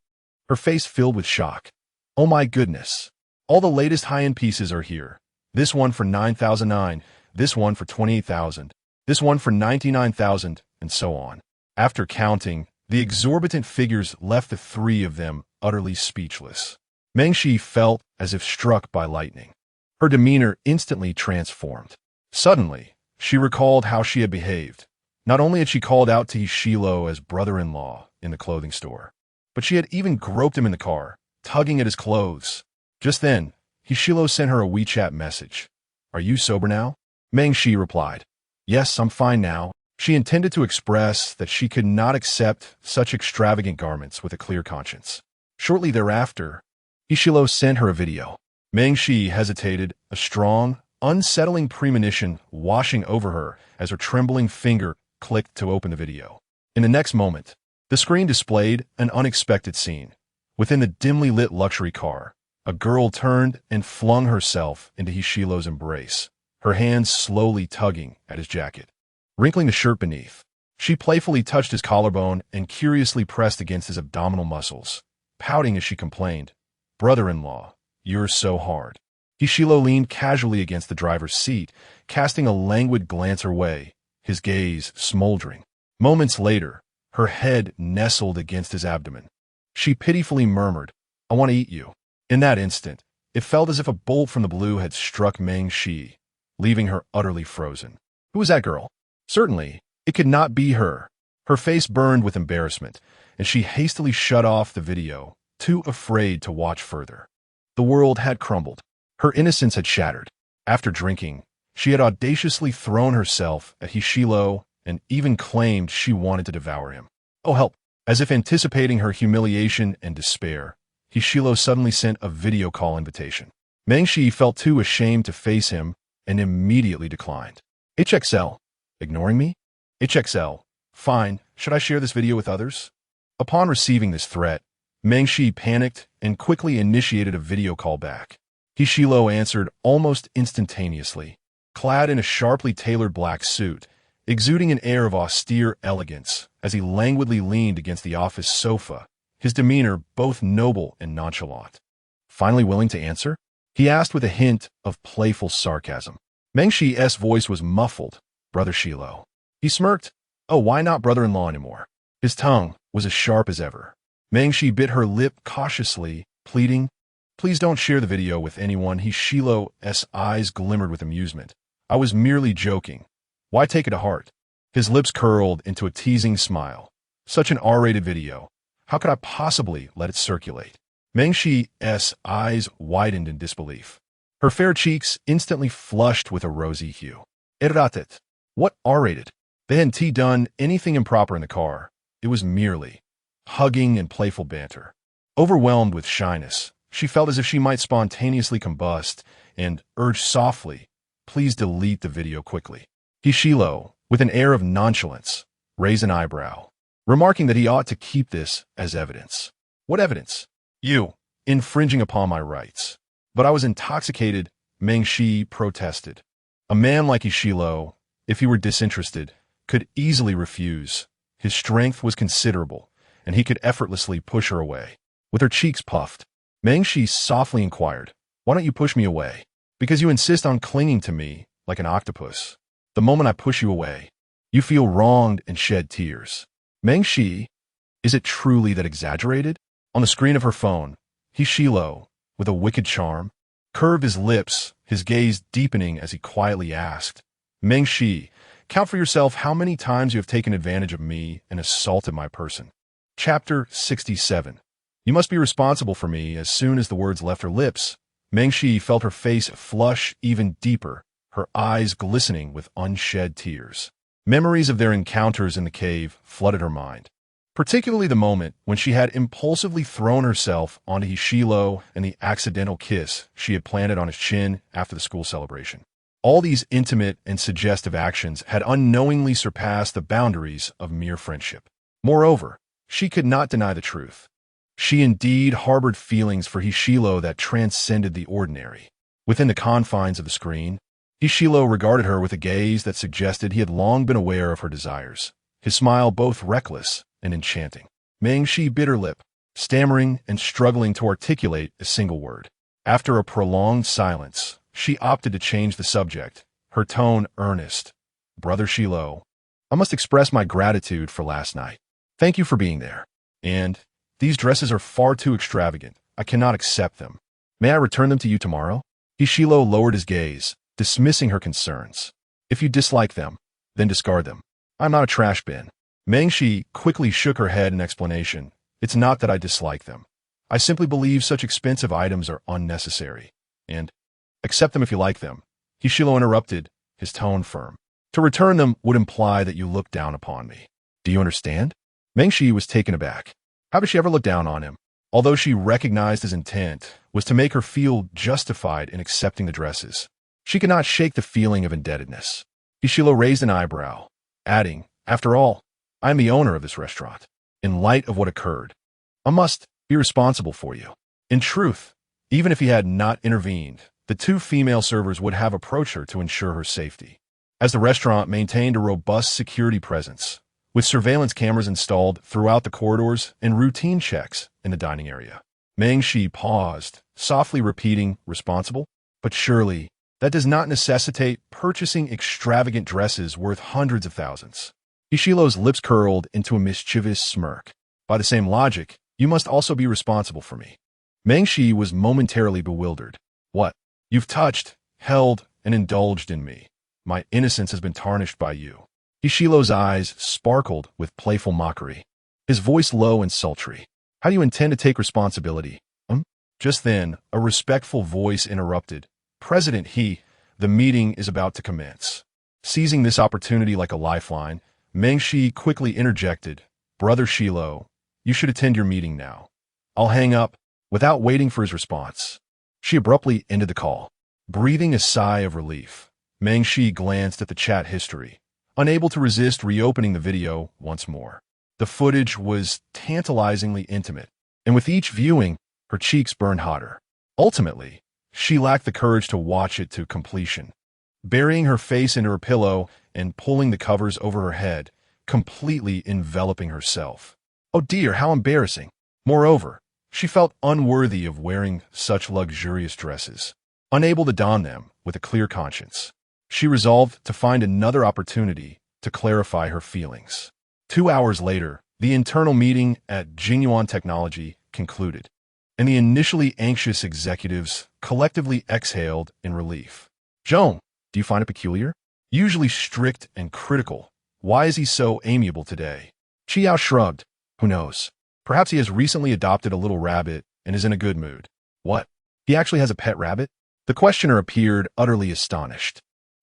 her face filled with shock. "Oh my goodness. All the latest high-end pieces are here. This one for 9,009, this one for 28,000, this one for 99,000, and so on." After counting, the exorbitant figures left the three of them utterly speechless. Meng Shi felt as if struck by lightning. Her demeanor instantly transformed. Suddenly, she recalled how she had behaved. Not only had she called out to Hishilo as brother-in-law in the clothing store, but she had even groped him in the car, tugging at his clothes. Just then, Hishilo sent her a WeChat message. "Are you sober now?" Meng Shi replied, "Yes, I'm fine now." She intended to express that she could not accept such extravagant garments with a clear conscience. Shortly thereafter, Hishilo sent her a video. Meng Shi hesitated, a strong, unsettling premonition washing over her as her trembling finger clicked to open the video. In the next moment, the screen displayed an unexpected scene. Within the dimly lit luxury car, a girl turned and flung herself into Hishilo's embrace, her hands slowly tugging at his jacket. Wrinkling the shirt beneath, she playfully touched his collarbone and curiously pressed against his abdominal muscles, pouting as she complained, "Brother-in-law, you're so hard." Hishilo leaned casually against the driver's seat, casting a languid glance her way, his gaze smoldering. Moments later, her head nestled against his abdomen. She pitifully murmured, "I want to eat you." In that instant, it felt as if a bolt from the blue had struck Meng Shi, leaving her utterly frozen. Who was that girl? Certainly, it could not be her. Her face burned with embarrassment, and she hastily shut off the video, too afraid to watch further. The world had crumbled. Her innocence had shattered. After drinking, she had audaciously thrown herself at Hishilo and even claimed she wanted to devour him. Oh, help! As if anticipating her humiliation and despair, Hishilo suddenly sent a video call invitation. Meng Shi felt too ashamed to face him and immediately declined. "HXL, ignoring me?" "HXL, fine. Should I share this video with others?" Upon receiving this threat, Meng Shi panicked and quickly initiated a video call back. Hishilo answered almost instantaneously, clad in a sharply tailored black suit, exuding an air of austere elegance as he languidly leaned against the office sofa, his demeanor both noble and nonchalant. "Finally willing to answer?" he asked with a hint of playful sarcasm. Meng Shi's voice was muffled. "Brother Shilo." He smirked. "Oh, why not brother-in-law anymore?" His tongue was as sharp as ever. Meng Shi bit her lip cautiously, pleading, "Please don't share the video with anyone." Hishilo's eyes glimmered with amusement. "I was merely joking. Why take it to heart?" His lips curled into a teasing smile. "Such an R-rated video. How could I possibly let it circulate?" Meng Shi's eyes widened in disbelief. Her fair cheeks instantly flushed with a rosy hue. "Erratet. What R-rated?" They hadn't done anything improper in the car. It was merely hugging and playful banter. Overwhelmed with shyness, she felt as if she might spontaneously combust and urged softly, "Please delete the video quickly." Hishilo, with an air of nonchalance, raised an eyebrow. remarking that he ought to keep this as evidence. What evidence? You, infringing upon my rights. But I was intoxicated, Meng Shi protested. A man like Ishilo, if he were disinterested, could easily refuse. His strength was considerable, and he could effortlessly push her away. With her cheeks puffed, Meng Shi softly inquired, "Why don't you push me away?" "Because you insist on clinging to me like an octopus. The moment I push you away, you feel wronged and shed tears." Meng Shi, is it truly that exaggerated? On the screen of her phone, Ishilo, with a wicked charm, curved his lips, his gaze deepening as he quietly asked, "Meng Shi, count for yourself how many times you have taken advantage of me and assaulted my person." Chapter 67. You must be responsible for me. As soon as the words left her lips, Meng Shi felt her face flush even deeper, her eyes glistening with unshed tears. Memories of their encounters in the cave flooded her mind, particularly the moment when she had impulsively thrown herself onto Ishilo and the accidental kiss she had planted on his chin after the school celebration. All these intimate and suggestive actions had unknowingly surpassed the boundaries of mere friendship. Moreover, she could not deny the truth. She indeed harbored feelings for Ishilo that transcended the ordinary. Within the confines of the screen, Ishilo regarded her with a gaze that suggested he had long been aware of her desires, his smile both reckless and enchanting. Meng Shi bit her lip, stammering and struggling to articulate a single word. After a prolonged silence, she opted to change the subject, her tone earnest. "Brother Shilo, I must express my gratitude for last night. Thank you for being there. And these dresses are far too extravagant. I cannot accept them. May I return them to you tomorrow?" Ishilo lowered his gaze, dismissing her concerns. "If you dislike them, then discard them. I'm not a trash bin." Meng Shi quickly shook her head in explanation. "It's not that I dislike them. I simply believe such expensive items are unnecessary. And accept them if you like them." Ishilo interrupted, his tone firm. "To return them would imply that you look down upon me. Do you understand?" Meng Shi was taken aback. How did she ever look down on him? Although she recognized his intent was to make her feel justified in accepting the dresses, she could not shake the feeling of indebtedness. Ishilo raised an eyebrow, adding, "After all, I am the owner of this restaurant. In light of what occurred, I must be responsible for you." In truth, even if he had not intervened, the two female servers would have approached her to ensure her safety. As the restaurant maintained a robust security presence, with surveillance cameras installed throughout the corridors and routine checks in the dining area, Meng Shi paused, softly repeating, "Responsible? But surely that does not necessitate purchasing extravagant dresses worth hundreds of thousands." Ishilo's lips curled into a mischievous smirk. "By the same logic, you must also be responsible for me." Meng Shi was momentarily bewildered. "What? You've touched, held, and indulged in me. My innocence has been tarnished by you." Ishilo's eyes sparkled with playful mockery, his voice low and sultry. "How do you intend to take responsibility?" Just then, a respectful voice interrupted. "President He, the meeting is about to commence." Seizing this opportunity like a lifeline, Meng Shi quickly interjected, "Brother Shilo, you should attend your meeting now." "I'll hang up." Without waiting for his response, she abruptly ended the call. Breathing a sigh of relief, Meng Shi glanced at the chat history, unable to resist reopening the video once more. The footage was tantalizingly intimate, and with each viewing, her cheeks burned hotter. Ultimately, she lacked the courage to watch it to completion. Burying her face into her pillow and pulling the covers over her head, completely enveloping herself. Oh dear, how embarrassing. Moreover, she felt unworthy of wearing such luxurious dresses. Unable to don them with a clear conscience, she resolved to find another opportunity to clarify her feelings. 2 hours later, the internal meeting at Jinyuan Technology concluded, and the initially anxious executives collectively exhaled in relief. "Joan, do you find it peculiar? Usually strict and critical, why is he so amiable today?" Chiao shrugged. "Who knows? Perhaps he has recently adopted a little rabbit and is in a good mood." "What? He actually has a pet rabbit?" The questioner appeared utterly astonished.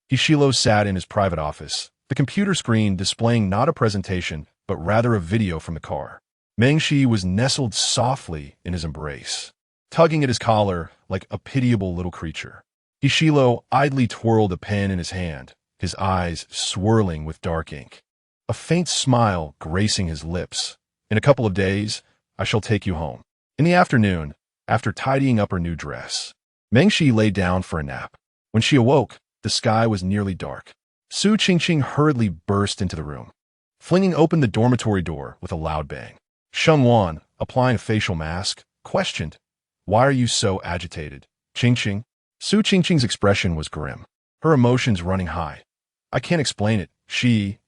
Ishilo sat in his private office, the computer screen displaying not a presentation, but rather a video from the car. Meng Shi was nestled softly in his embrace, tugging at his collar like a pitiable little creature. Ishilo idly twirled a pen in his hand, his eyes swirling with dark ink. A a faint smile gracing his lips. In a couple of days, I shall take you home. In the afternoon, after tidying up her new dress, Meng Shi lay down for a nap. When she awoke, the sky was nearly dark. Su Qingqing hurriedly burst into the room, flinging open the dormitory door with a loud bang. Sheng Wan, applying a facial mask, questioned, "Why are you so agitated, Qingqing?" Su Qingqing's expression was grim, her emotions running high. "I can't explain it.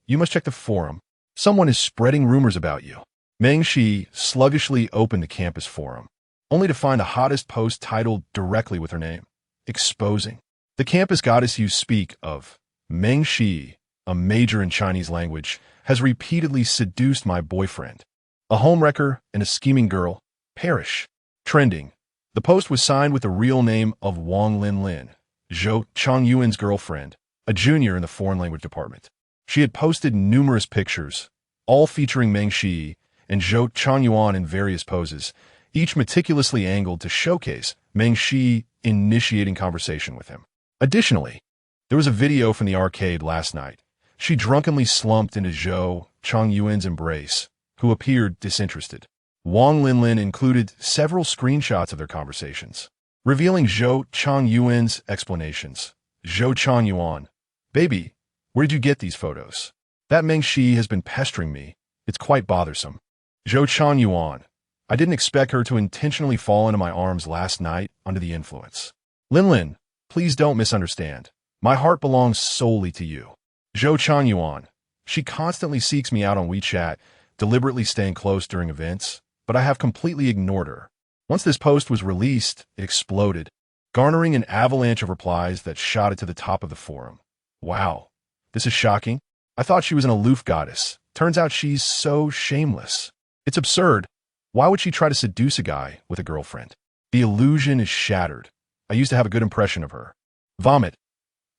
You must check the forum. Someone is spreading rumors about you." Meng Shi sluggishly opened the campus forum, only to find the hottest post titled directly with her name, exposing. The campus goddess you speak of, Meng Shi, a major in Chinese language, has repeatedly seduced my boyfriend. A homewrecker and a scheming girl, perish. Trending. The post was signed with the real name of Wang Linlin, Zhou Changyuan's girlfriend, a junior in the foreign language department. She had posted numerous pictures, all featuring Meng Shi and Zhou Changyuan in various poses, each meticulously angled to showcase Meng Shi initiating conversation with him. Additionally, there was a video from the arcade last night. She drunkenly slumped into Zhou Changyuan's embrace, who appeared disinterested. Wang Linlin included several screenshots of their conversations, revealing Zhou Changyuan's explanations. Zhou Changyuan, "Baby, where did you get these photos? That Meng Shi has been pestering me. It's quite bothersome." Zhou Changyuan, "I didn't expect her to intentionally fall into my arms last night under the influence. Linlin, please don't misunderstand. My heart belongs solely to you." Zhou Changyuan, "She constantly seeks me out on WeChat, deliberately staying close during events, but I have completely ignored her." Once this post was released, it exploded, garnering an avalanche of replies that shot it to the top of the forum. "Wow, this is shocking. I thought she was an aloof goddess. Turns out she's so shameless. It's absurd. Why would she try to seduce a guy with a girlfriend? The illusion is shattered. I used to have a good impression of her." Vomit.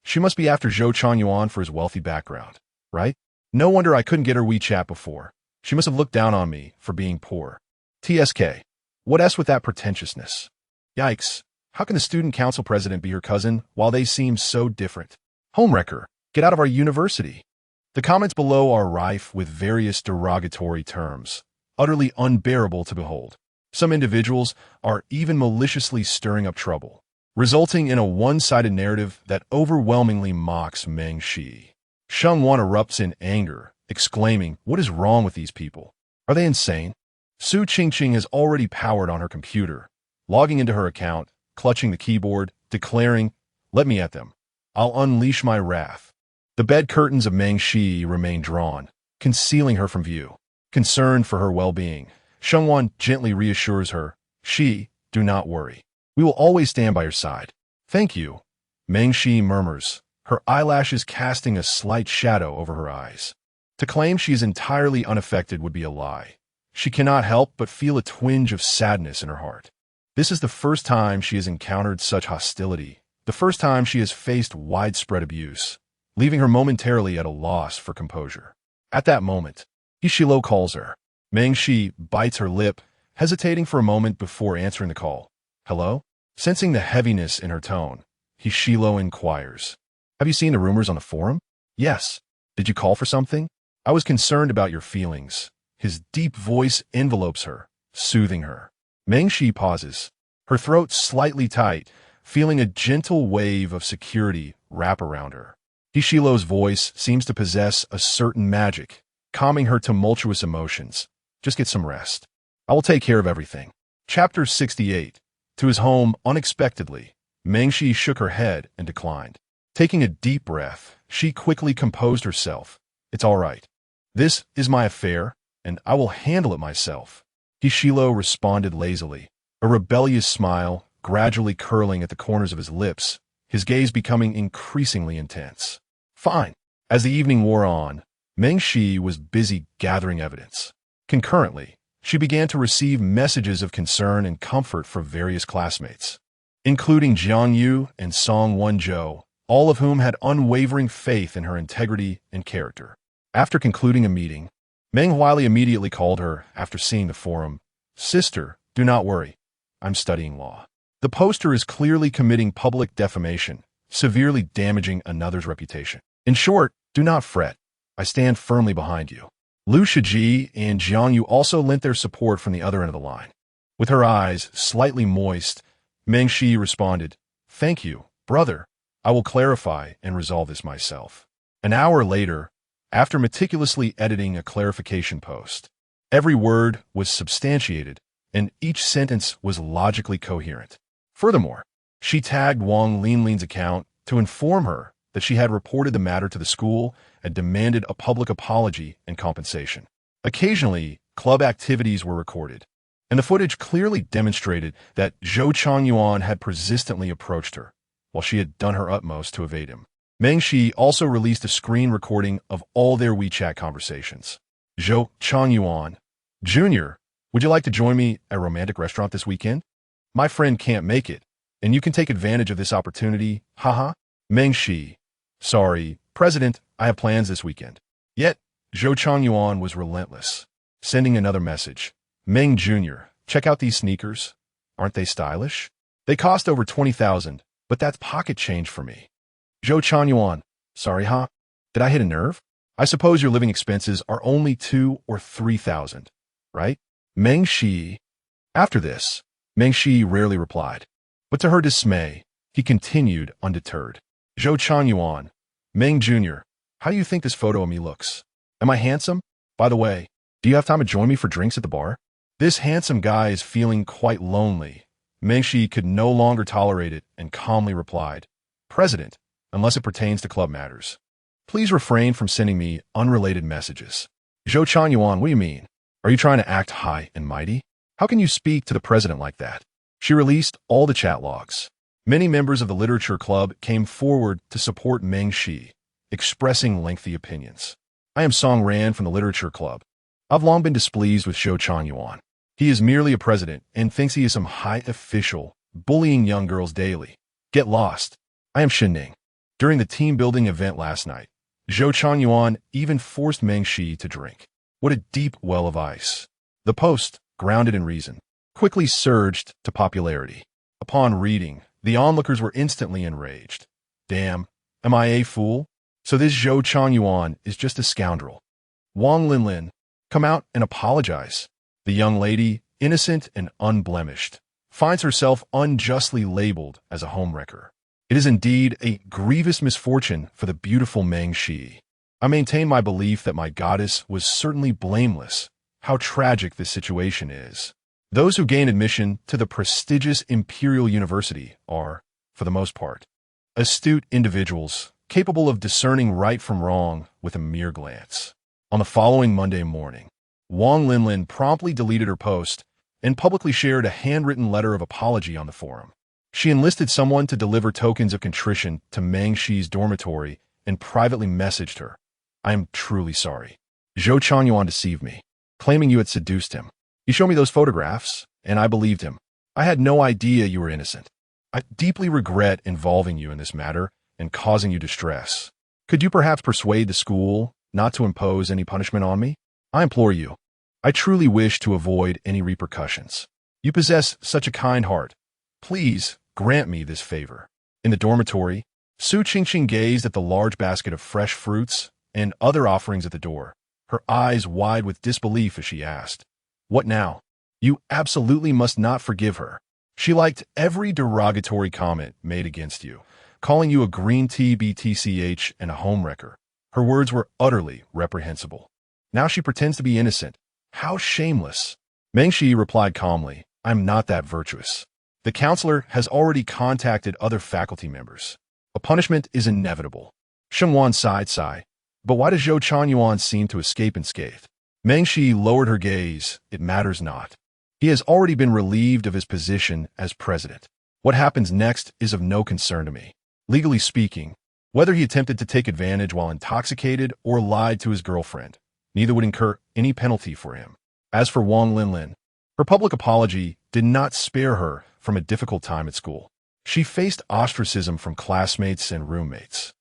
"She must be after Zhou Changyuan for his wealthy background, right? No wonder I couldn't get her WeChat before. She must have looked down on me for being poor. TSK. What S with that pretentiousness? Yikes. How can the student council president be her cousin while they seem so different? Homewrecker. Get out of our university." The comments below are rife with various derogatory terms, utterly unbearable to behold. Some individuals are even maliciously stirring up trouble, resulting in a one-sided narrative that overwhelmingly mocks Meng Shi. Sheng Wan erupts in anger, exclaiming, "What is wrong with these people? Are they insane?" Su Qingqing has already powered on her computer, logging into her account, clutching the keyboard, declaring, "Let me at them. I'll unleash my wrath." The bed curtains of Meng Shi remain drawn, concealing her from view. Concerned for her well-being, Sheng Wan gently reassures her, "Do not worry. We will always stand by your side." "Thank you," Meng Shi murmurs, her eyelashes casting a slight shadow over her eyes. To claim she is entirely unaffected would be a lie. She cannot help but feel a twinge of sadness in her heart. This is the first time she has encountered such hostility, the first time she has faced widespread abuse, leaving her momentarily at a loss for composure. At that moment, Ishilo calls her. Meng Shi bites her lip, hesitating for a moment before answering the call. "Hello?" Sensing the heaviness in her tone, Ishilo inquires, "Have you seen the rumors on the forum?" "Yes. Did you call for something?" "I was concerned about your feelings." His deep voice envelopes her, soothing her. Meng Shi pauses, her throat slightly tight, feeling a gentle wave of security wrap around her. Ishilo's voice seems to possess a certain magic, calming her tumultuous emotions. "Just get some rest. I will take care of everything." Chapter 68. To his home unexpectedly, Meng Shi shook her head and declined. Taking a deep breath, she quickly composed herself. "It's all right. This is my affair, and I will handle it myself." Ishilo responded lazily, a rebellious smile gradually curling at the corners of his lips, his gaze becoming increasingly intense. "Fine." As the evening wore on, Meng Shi was busy gathering evidence. Concurrently, she began to receive messages of concern and comfort from various classmates, including Jiang Yu and Song Wenzhou, all of whom had unwavering faith in her integrity and character. After concluding a meeting, Meng Huili immediately called her after seeing the forum. "Sister, do not worry. I'm studying law." The poster is clearly committing public defamation, severely damaging another's reputation. In short, do not fret. I stand firmly behind you. Liu Shiji and Jiang Yu also lent their support from the other end of the line. With her eyes slightly moist, Meng Shi responded, "Thank you, brother. I will clarify and resolve this myself." An hour later, after meticulously editing a clarification post, every word was substantiated and each sentence was logically coherent. Furthermore, she tagged Wang Linlin's account to inform her that she had reported the matter to the school and demanded a public apology and compensation. Occasionally, club activities were recorded, and the footage clearly demonstrated that Zhou Changyuan had persistently approached her, while she had done her utmost to evade him. Meng Shi also released a screen recording of all their WeChat conversations. Zhou Changyuan, Jr., would you like to join me at a romantic restaurant this weekend? My friend can't make it, and you can take advantage of this opportunity, haha. Meng Shi, sorry, President, I have plans this weekend. Yet, Zhou Changyuan was relentless, sending another message. Meng Jr., check out these sneakers. Aren't they stylish? They cost over 20,000, but that's pocket change for me. Zhou Changyuan, sorry, huh? Did I hit a nerve? I suppose your living expenses are only 2 or 3,000, right? Meng Shi. After this, Meng Shi rarely replied, but to her dismay, he continued undeterred. Zhou Changyuan, Meng Jr., how do you think this photo of me looks? Am I handsome? By the way, do you have time to join me for drinks at the bar? This handsome guy is feeling quite lonely. Meng Shi could no longer tolerate it and calmly replied, President, unless it pertains to club matters, please refrain from sending me unrelated messages. Zhou Changyuan, what do you mean? Are you trying to act high and mighty? How can you speak to the president like that? She released all the chat logs. Many members of the literature club came forward to support Meng Shi, expressing lengthy opinions. I am Song Ran from the literature club. I've long been displeased with Zhou Changyuan. He is merely a president and thinks he is some high official, bullying young girls daily. Get lost. I am Shinning. During the team-building event last night, Zhou Changyuan even forced Meng Shi to drink. What a deep well of ice. The post, grounded in reason, quickly surged to popularity. Upon reading, the onlookers were instantly enraged. Damn, am I a fool? So this Zhou Changyuan is just a scoundrel. Wang Linlin, come out and apologize. The young lady, innocent and unblemished, finds herself unjustly labeled as a homewrecker. It is indeed a grievous misfortune for the beautiful Meng Shi. I maintain my belief that my goddess was certainly blameless. How tragic this situation is. Those who gain admission to the prestigious Imperial University are, for the most part, astute individuals capable of discerning right from wrong with a mere glance. On the following Monday morning, Wang Linlin promptly deleted her post and publicly shared a handwritten letter of apology on the forum. She enlisted someone to deliver tokens of contrition to Meng Shi's dormitory and privately messaged her, I am truly sorry. Zhou Changyuan deceived me, claiming you had seduced him. He showed me those photographs, and I believed him. I had no idea you were innocent. I deeply regret involving you in this matter and causing you distress. Could you perhaps persuade the school not to impose any punishment on me? I implore you. I truly wish to avoid any repercussions. You possess such a kind heart. Please grant me this favor. In the dormitory, Su Qingqing gazed at the large basket of fresh fruits and other offerings at the door, her eyes wide with disbelief as she asked, What now? You absolutely must not forgive her. She liked every derogatory comment made against you, calling you a green tea BTCH and a homewrecker. Her words were utterly reprehensible. Now she pretends to be innocent. How shameless. Meng Shi replied calmly, I'm not that virtuous. The counselor has already contacted other faculty members. A punishment is inevitable. Shengwan sighed. But why does Zhou Changyuan seem to escape unscathed? Meng Shi lowered her gaze. It matters not. He has already been relieved of his position as president. What happens next is of no concern to me. Legally speaking, whether he attempted to take advantage while intoxicated or lied to his girlfriend, neither would incur any penalty for him. As for Wang Linlin, her public apology did not spare her from a difficult time at school. She faced ostracism from classmates and roommates,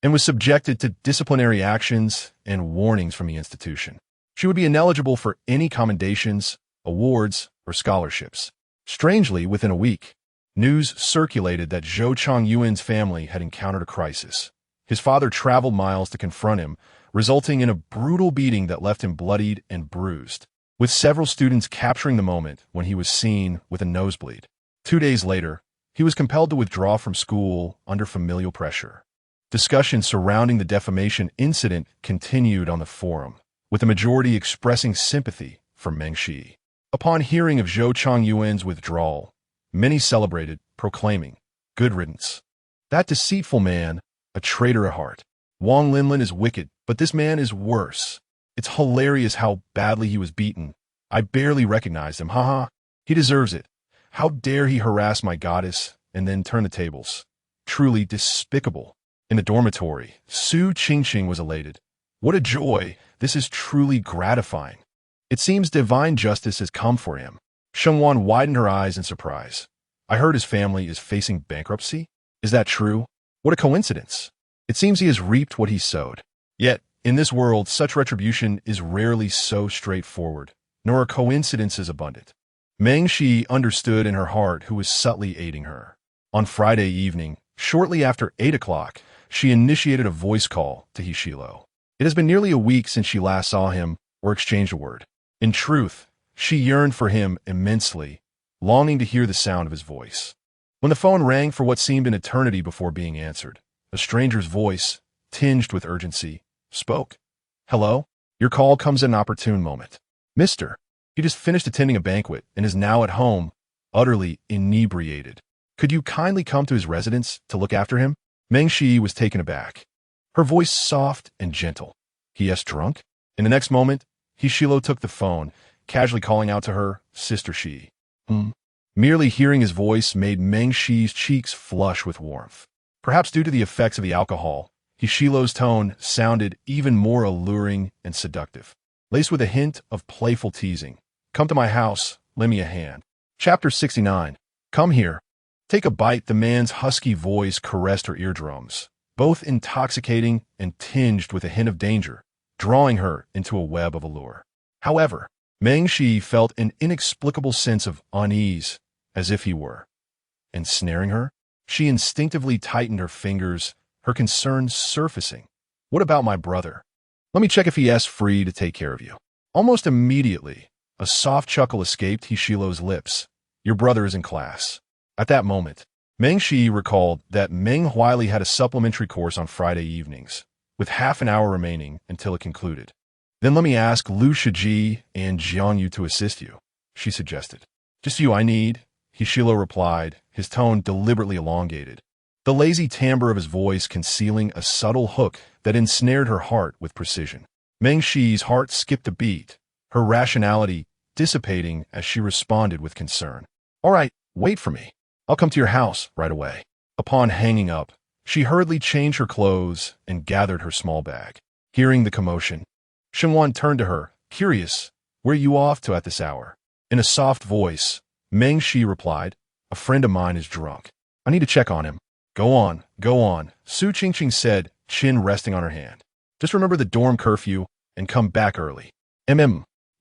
and was subjected to disciplinary actions and warnings from the institution. She would be ineligible for any commendations, awards, or scholarships. Strangely, within a week, news circulated that Zhou Changyuan's family had encountered a crisis. His father traveled miles to confront him, resulting in a brutal beating that left him bloodied and bruised, with several students capturing the moment when he was seen with a nosebleed. 2 days later, he was compelled to withdraw from school under familial pressure. Discussion surrounding the defamation incident continued on the forum, with the majority expressing sympathy for Meng Shi. Upon hearing of Zhou Chongyuan's withdrawal, many celebrated, proclaiming, "Good riddance. That deceitful man, a traitor at heart. Wang Linlin is wicked, but this man is worse. It's hilarious how badly he was beaten. I barely recognized him, haha. He deserves it. How dare he harass my goddess and then turn the tables. Truly despicable." In the dormitory, Su Qingqing was elated. "What a joy! This is truly gratifying. It seems divine justice has come for him." Shengwan widened her eyes in surprise. "I heard his family is facing bankruptcy. Is that true? What a coincidence. It seems he has reaped what he sowed. Yet, in this world, such retribution is rarely so straightforward, nor are coincidences abundant." Meng Shi understood in her heart who was subtly aiding her. On Friday evening, shortly after 8 o'clock, she initiated a voice call to Hishilo. It has been nearly a week since she last saw him or exchanged a word. In truth, she yearned for him immensely, longing to hear the sound of his voice. When the phone rang for what seemed an eternity before being answered, a stranger's voice, tinged with urgency, spoke. "Hello? Your call comes at an opportune moment. Mister, he just finished attending a banquet and is now at home, utterly inebriated. Could you kindly come to his residence to look after him?" Meng Shi was taken aback, her voice soft and gentle. "He is drunk?" In the next moment, Hishilo took the phone, casually calling out to her, "Sister Shi." Merely hearing his voice made Meng Shi's cheeks flush with warmth. Perhaps due to the effects of the alcohol, Hishilo's tone sounded even more alluring and seductive, laced with a hint of playful teasing. "Come to my house, lend me a hand." Chapter 69. "Come here. Take a bite." The man's husky voice caressed her eardrums, both intoxicating and tinged with a hint of danger, drawing her into a web of allure. However, Meng Shi felt an inexplicable sense of unease, as if he were ensnaring her. She instinctively tightened her fingers, her concerns surfacing. "What about my brother? Let me check if he is free to take care of you." Almost immediately, a soft chuckle escaped Hishilo's lips. "Your brother is in class." At that moment, Meng Shi recalled that Meng Huili had a supplementary course on Friday evenings, with half an hour remaining until it concluded. "Then let me ask Lu Shiji and Jiang Yu to assist you," she suggested. "Just you I need," Hishilo replied, his tone deliberately elongated, the lazy timbre of his voice concealing a subtle hook that ensnared her heart with precision. Meng Shi's heart skipped a beat, her rationality dissipating as she responded with concern. "All right, wait for me. I'll come to your house right away." Upon hanging up, she hurriedly changed her clothes and gathered her small bag. Hearing the commotion, Shengwan turned to her, curious, "Where are you off to at this hour?" In a soft voice, Meng Shi replied, "A friend of mine is drunk. I need to check on him." Go on, Su Qingqing said, chin resting on her hand. "Just remember the dorm curfew and come back early."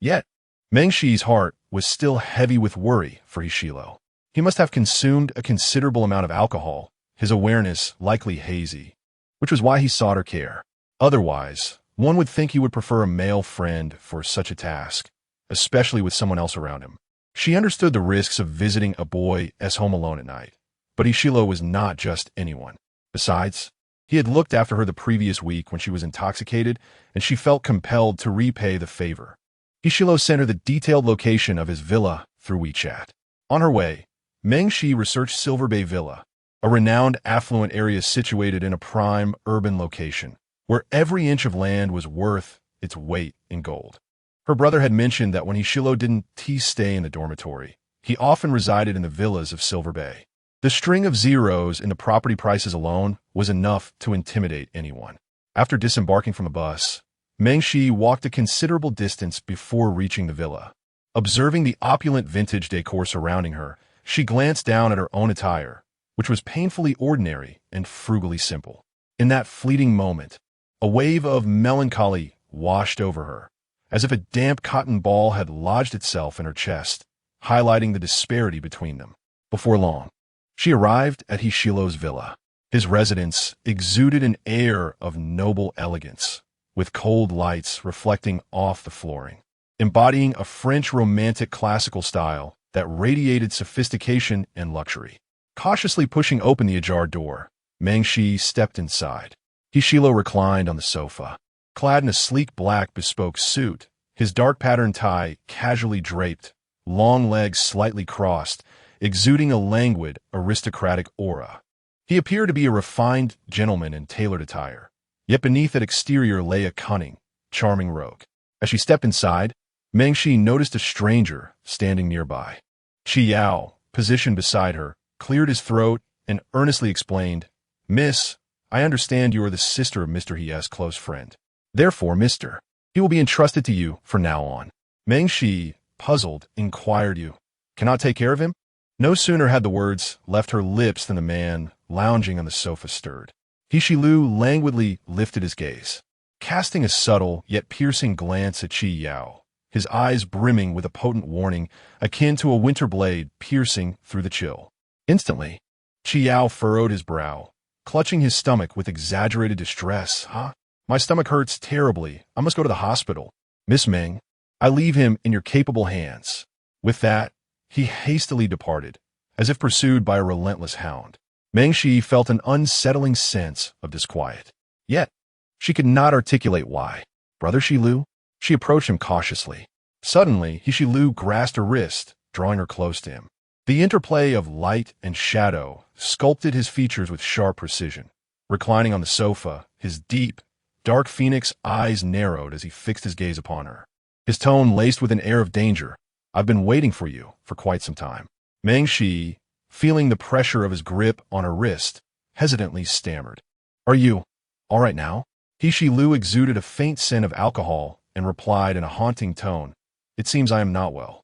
Yet, Meng Shi's heart was still heavy with worry for Hishilo. He must have consumed a considerable amount of alcohol, his awareness likely hazy, which was why he sought her care. Otherwise, one would think he would prefer a male friend for such a task, especially with someone else around him. She understood the risks of visiting a boy as home alone at night, but Hishilo was not just anyone. Besides, he had looked after her the previous week when she was intoxicated, and she felt compelled to repay the favor. Hishilo sent her the detailed location of his villa through WeChat. On her way, Meng Shi researched Silver Bay Villa, a renowned affluent area situated in a prime urban location, where every inch of land was worth its weight in gold. Her brother had mentioned that when Hishilo didn't stay in the dormitory, he often resided in the villas of Silver Bay. The string of zeros in the property prices alone was enough to intimidate anyone. After disembarking from the bus, Meng Shi walked a considerable distance before reaching the villa. Observing the opulent vintage decor surrounding her, she glanced down at her own attire, which was painfully ordinary and frugally simple. In that fleeting moment, a wave of melancholy washed over her, as if a damp cotton ball had lodged itself in her chest, highlighting the disparity between them. Before long, she arrived at Hishilo's villa. His residence exuded an air of noble elegance, with cold lights reflecting off the flooring, embodying a French romantic classical style that radiated sophistication and luxury. Cautiously pushing open the ajar door, Meng Shi stepped inside. Hishilo reclined on the sofa, clad in a sleek black bespoke suit, his dark patterned tie casually draped, long legs slightly crossed, exuding a languid, aristocratic aura. He appeared to be a refined gentleman in tailored attire, yet beneath that exterior lay a cunning, charming rogue. As she stepped inside, Meng Shi noticed a stranger standing nearby. Chi Yao, positioned beside her, cleared his throat and earnestly explained, "Miss, I understand you are the sister of Mr. He's close friend. Therefore, Mr. He will be entrusted to you from now on." Meng Shi, puzzled, inquired, "You cannot take care of him?" No sooner had the words left her lips than the man, lounging on the sofa, stirred. Hishilu languidly lifted his gaze, casting a subtle yet piercing glance at Chi Yao, his eyes brimming with a potent warning akin to a winter blade piercing through the chill. Instantly, Chi Yao furrowed his brow, clutching his stomach with exaggerated distress. "Huh? My stomach hurts terribly. I must go to the hospital. Miss Meng, I leave him in your capable hands." With that, he hastily departed, as if pursued by a relentless hound. Meng Shi felt an unsettling sense of disquiet. Yet, she could not articulate why. "Brother Shilu?" She approached him cautiously. Suddenly, Hishilu grasped her wrist, drawing her close to him. The interplay of light and shadow sculpted his features with sharp precision. Reclining on the sofa, his deep, dark phoenix eyes narrowed as he fixed his gaze upon her. His tone laced with an air of danger. "I've been waiting for you for quite some time." Meng Shi, feeling the pressure of his grip on her wrist, hesitantly stammered, "Are you all right now?" Hishilu exuded a faint scent of alcohol and replied in a haunting tone, "It seems I am not well."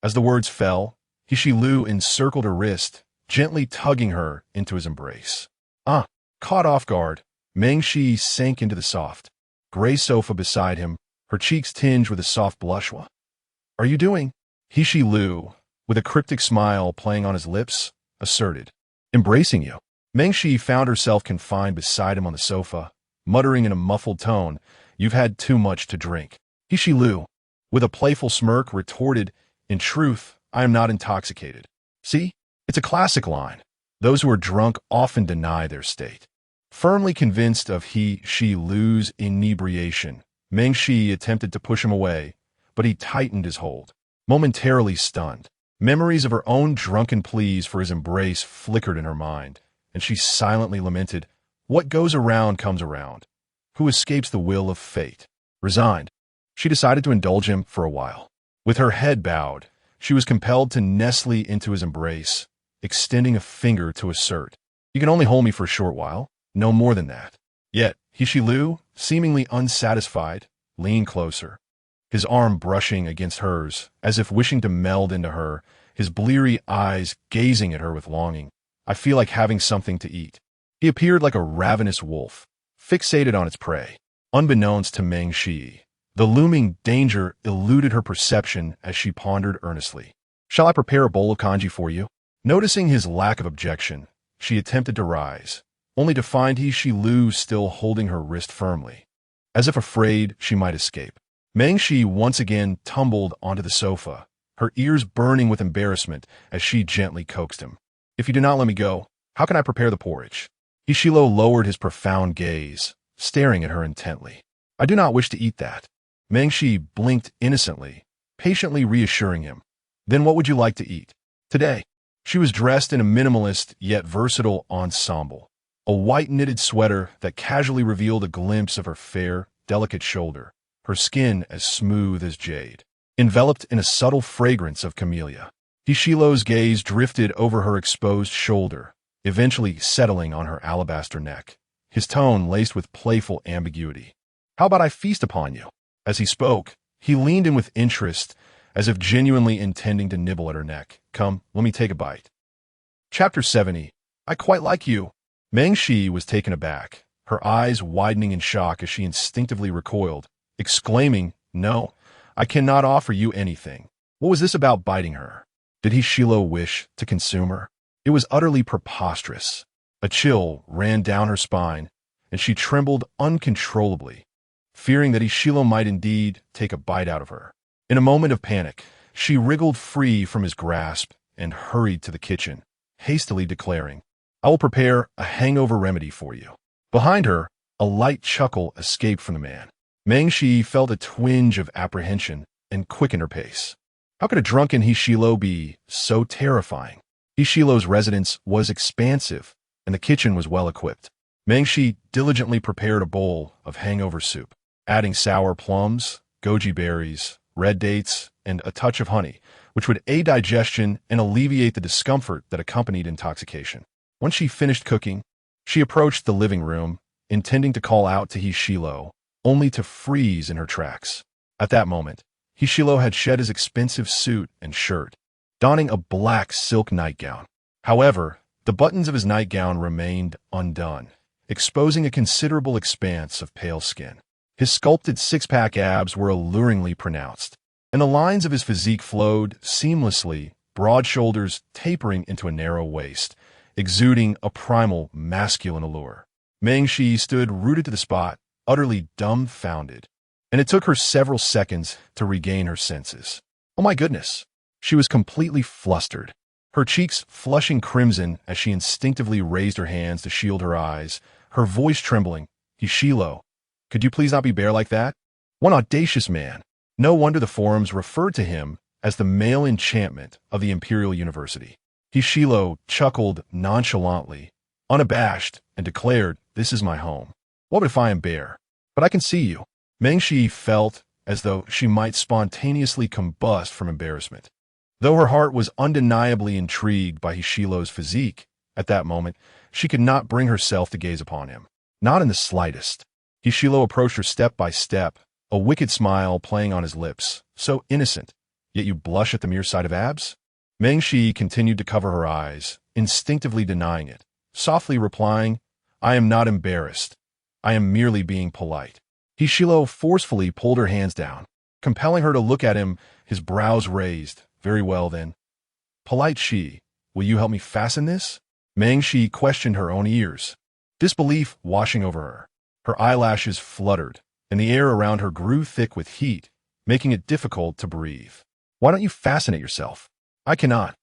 As the words fell, Hishilu encircled her wrist, gently tugging her into his embrace. Caught off guard, Meng Shi sank into the soft, gray sofa beside him, her cheeks tinged with a soft blush. "What are you doing?" Hishilu, with a cryptic smile playing on his lips, asserted, "Embracing you." Meng Shi found herself confined beside him on the sofa, muttering in a muffled tone, "You've had too much to drink." Hishilu, with a playful smirk, retorted, "In truth, I am not intoxicated. See, it's a classic line. Those who are drunk often deny their state." Firmly convinced of Hishilu's inebriation, Meng Shi attempted to push him away, but he tightened his hold. Momentarily stunned, memories of her own drunken pleas for his embrace flickered in her mind, and she silently lamented, "What goes around comes around. Who escapes the will of fate?" Resigned, she decided to indulge him for a while. With her head bowed, she was compelled to nestle into his embrace, extending a finger to assert, "You can only hold me for a short while, no more than that." Yet, Hishilu, seemingly unsatisfied, leaned closer, his arm brushing against hers, as if wishing to meld into her, his bleary eyes gazing at her with longing. "I feel like having something to eat." He appeared like a ravenous wolf, fixated on its prey. Unbeknownst to Meng Shi, the looming danger eluded her perception as she pondered earnestly. "Shall I prepare a bowl of congee for you?" Noticing his lack of objection, she attempted to rise, only to find Hishilu still holding her wrist firmly, as if afraid she might escape. Meng Shi once again tumbled onto the sofa, her ears burning with embarrassment as she gently coaxed him. "If you do not let me go, how can I prepare the porridge?" Hishilo lowered his profound gaze, staring at her intently. "I do not wish to eat that." Meng Shi blinked innocently, patiently reassuring him. "Then what would you like to eat today?" She was dressed in a minimalist yet versatile ensemble, a white knitted sweater that casually revealed a glimpse of her fair, delicate shoulder, her skin as smooth as jade, enveloped in a subtle fragrance of camellia. Hishilo's gaze drifted over her exposed shoulder, eventually settling on her alabaster neck, his tone laced with playful ambiguity. "How about I feast upon you?" As he spoke, he leaned in with interest, as if genuinely intending to nibble at her neck. "Come, let me take a bite." Chapter 70. "I quite like you." Meng Shi was taken aback, her eyes widening in shock as she instinctively recoiled, exclaiming, "No, I cannot offer you anything." What was this about biting her? Did Hishilo wish to consume her? It was utterly preposterous. A chill ran down her spine, and she trembled uncontrollably. fearing that Ishilo might indeed take a bite out of her. In a moment of panic, she wriggled free from his grasp and hurried to the kitchen, hastily declaring, "I will prepare a hangover remedy for you." Behind her, a light chuckle escaped from the man. Mengshi felt a twinge of apprehension and quickened her pace. How could a drunken Hishilo be so terrifying? Hishilo's residence was expansive, and the kitchen was well equipped. Mengshi diligently prepared a bowl of hangover soup, adding sour plums, goji berries, red dates, and a touch of honey, which would aid digestion and alleviate the discomfort that accompanied intoxication. Once she finished cooking, she approached the living room, intending to call out to Hishilo, only to freeze in her tracks. At that moment, Hishilo had shed his expensive suit and shirt, donning a black silk nightgown. However, the buttons of his nightgown remained undone, exposing a considerable expanse of pale skin. His sculpted six-pack abs were alluringly pronounced, and the lines of his physique flowed seamlessly, broad shoulders tapering into a narrow waist, exuding a primal masculine allure. Mengshi stood rooted to the spot, utterly dumbfounded, and it took her several seconds to regain her senses. Oh my goodness! She was completely flustered, her cheeks flushing crimson as she instinctively raised her hands to shield her eyes, her voice trembling. "Hishilo, could you please not be bare like that?" One audacious man. No wonder the forums referred to him as the male enchantment of the Imperial University. Hishilo chuckled nonchalantly, unabashed, and declared, "This is my home. What if I am bare? But I can see you." Mengshi felt as though she might spontaneously combust from embarrassment. Though her heart was undeniably intrigued by Hishilo's physique, at that moment, she could not bring herself to gaze upon him. Not in the slightest. Hishilo approached her step by step, a wicked smile playing on his lips. "So innocent, yet you blush at the mere sight of abs?" Mengshi continued to cover her eyes, instinctively denying it, softly replying, "I am not embarrassed. I am merely being polite." Hishilo forcefully pulled her hands down, compelling her to look at him, his brows raised. "Very well, then. Polite she, will you help me fasten this?" Mengshi questioned her own ears, disbelief washing over her. Her eyelashes fluttered, and the air around her grew thick with heat, making it difficult to breathe. "Why don't you fasten it yourself?" "I cannot,"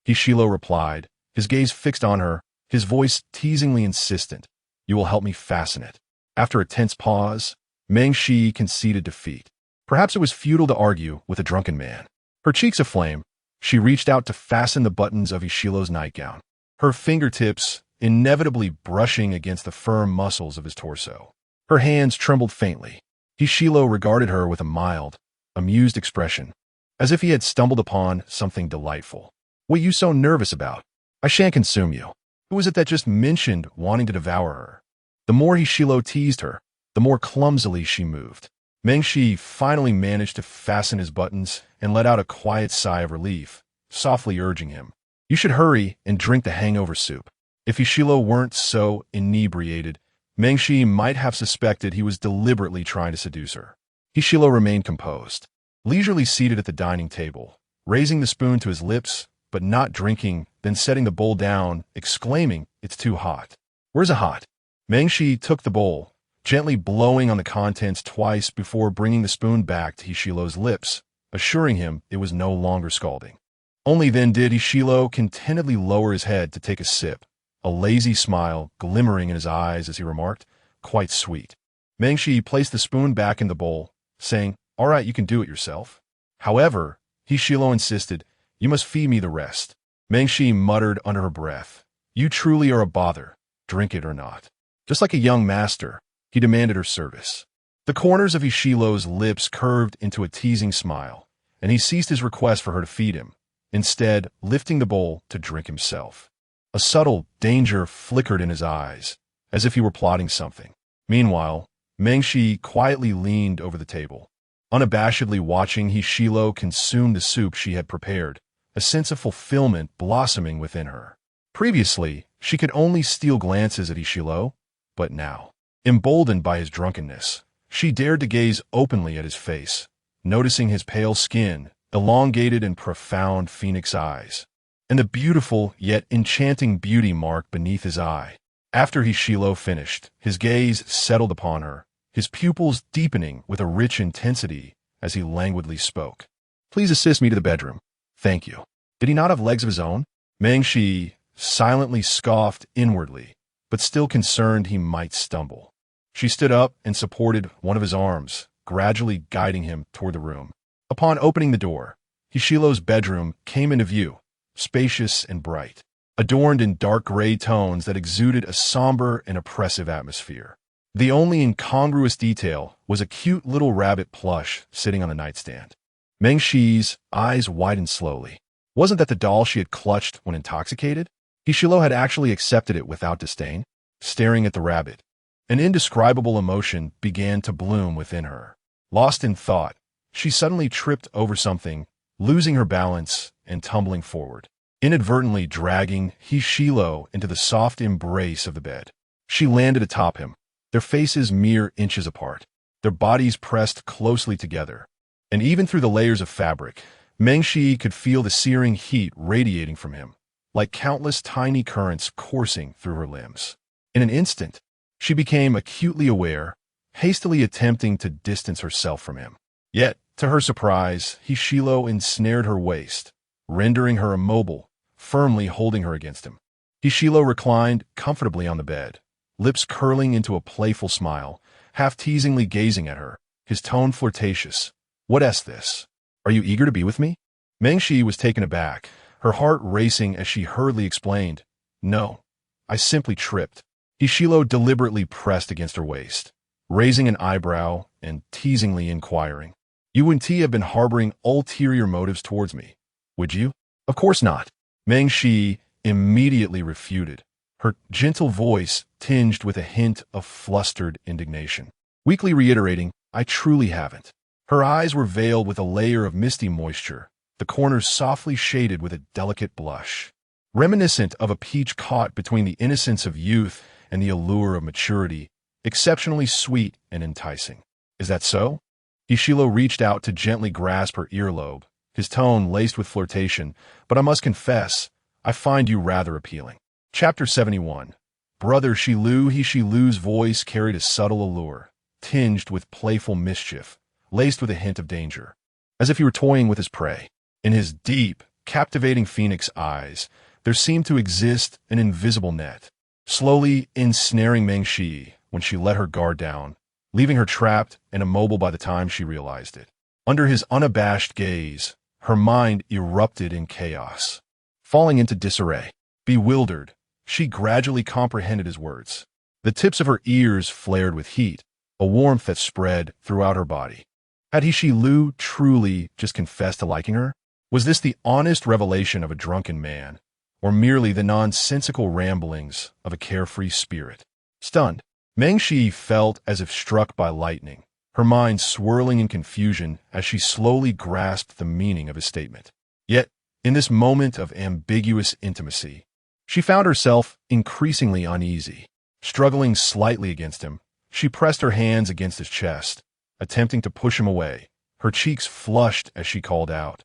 Hishilo replied, his gaze fixed on her, his voice teasingly insistent. "You will help me fasten it." After a tense pause, Mengshi conceded defeat. Perhaps it was futile to argue with a drunken man. Her cheeks aflame, she reached out to fasten the buttons of Ishilo's nightgown, her fingertips inevitably brushing against the firm muscles of his torso. Her hands trembled faintly. Hishilo regarded her with a mild, amused expression, as if he had stumbled upon something delightful. "What are you so nervous about? I shan't consume you." Who was it that just mentioned wanting to devour her? The more Hishilo teased her, the more clumsily she moved. Mengshi finally managed to fasten his buttons and let out a quiet sigh of relief, softly urging him, "You should hurry and drink the hangover soup." If Hishilo weren't so inebriated, Mengshi might have suspected he was deliberately trying to seduce her. Hishilo remained composed, leisurely seated at the dining table, raising the spoon to his lips, but not drinking, then setting the bowl down, exclaiming, "It's too hot." "Where's it hot?" Mengshi took the bowl, gently blowing on the contents twice before bringing the spoon back to Hishilo's lips, assuring him it was no longer scalding. Only then did Hishilo contentedly lower his head to take a sip, a lazy smile glimmering in his eyes as he remarked, "Quite sweet." Mengshi placed the spoon back in the bowl, saying, "All right, you can do it yourself." However, Hishilo insisted, "You must feed me the rest." Mengshi muttered under her breath, "You truly are a bother, drink it or not." Just like a young master, he demanded her service. The corners of Ishilo's lips curved into a teasing smile, and he ceased his request for her to feed him, instead lifting the bowl to drink himself. A subtle danger flickered in his eyes, as if he were plotting something. Meanwhile, Mengshi quietly leaned over the table, unabashedly watching Hishilo consume the soup she had prepared, a sense of fulfillment blossoming within her. Previously, she could only steal glances at Hishilo, but now, emboldened by his drunkenness, she dared to gaze openly at his face, noticing his pale skin, elongated and profound phoenix eyes, and the beautiful yet enchanting beauty mark beneath his eye. After Hishilo finished, his gaze settled upon her, his pupils deepening with a rich intensity as he languidly spoke. "Please assist me to the bedroom." "Thank you." Did he not have legs of his own? Mengshi silently scoffed inwardly, but still concerned he might stumble. She stood up and supported one of his arms, gradually guiding him toward the room. Upon opening the door, Hishilo's bedroom came into view, spacious and bright, adorned in dark gray tones that exuded a somber and oppressive atmosphere. The only incongruous detail was a cute little rabbit plush sitting on the nightstand. Mengshi's eyes widened slowly. Wasn't that the doll she had clutched when intoxicated? Hishilo had actually accepted it without disdain. Staring at the rabbit, an indescribable emotion began to bloom within her. Lost in thought, she suddenly tripped over something, losing her balance and tumbling forward, inadvertently dragging Hishilo into the soft embrace of the bed. She landed atop him, their faces mere inches apart, their bodies pressed closely together. And even through the layers of fabric, Mengshi could feel the searing heat radiating from him, like countless tiny currents coursing through her limbs. In an instant, she became acutely aware, hastily attempting to distance herself from him. Yet, to her surprise, Hishilo ensnared her waist, rendering her immobile, firmly holding her against him. Hishilo reclined comfortably on the bed, lips curling into a playful smile, half-teasingly gazing at her, his tone flirtatious. "What is this? Are you eager to be with me?" Mengshi was taken aback, her heart racing as she hurriedly explained, "No, I simply tripped." Hishilo deliberately pressed against her waist, raising an eyebrow and teasingly inquiring, "You and T have been harboring ulterior motives towards me, would you?" "Of course not." Mengshi immediately refuted, her gentle voice tinged with a hint of flustered indignation, weakly reiterating, "I truly haven't." Her eyes were veiled with a layer of misty moisture, the corners softly shaded with a delicate blush, reminiscent of a peach caught between the innocence of youth and the allure of maturity, exceptionally sweet and enticing. "Is that so?" Hishilo reached out to gently grasp her earlobe, his tone laced with flirtation, "But I must confess, I find you rather appealing." Chapter 71. Brother Shilu. Hishilu's voice carried a subtle allure, tinged with playful mischief, laced with a hint of danger, as if he were toying with his prey. In his deep, captivating phoenix eyes, there seemed to exist an invisible net, slowly ensnaring Mengshi when she let her guard down, leaving her trapped and immobile by the time she realized it. Under his unabashed gaze, her mind erupted in chaos, falling into disarray. Bewildered, she gradually comprehended his words. The tips of her ears flared with heat, a warmth that spread throughout her body. Had Hishilu truly just confessed to liking her? Was this the honest revelation of a drunken man, or merely the nonsensical ramblings of a carefree spirit? Stunned, Mengshi felt as if struck by lightning, her mind swirling in confusion as she slowly grasped the meaning of his statement. Yet, in this moment of ambiguous intimacy, she found herself increasingly uneasy. Struggling slightly against him, she pressed her hands against his chest, attempting to push him away, her cheeks flushed as she called out,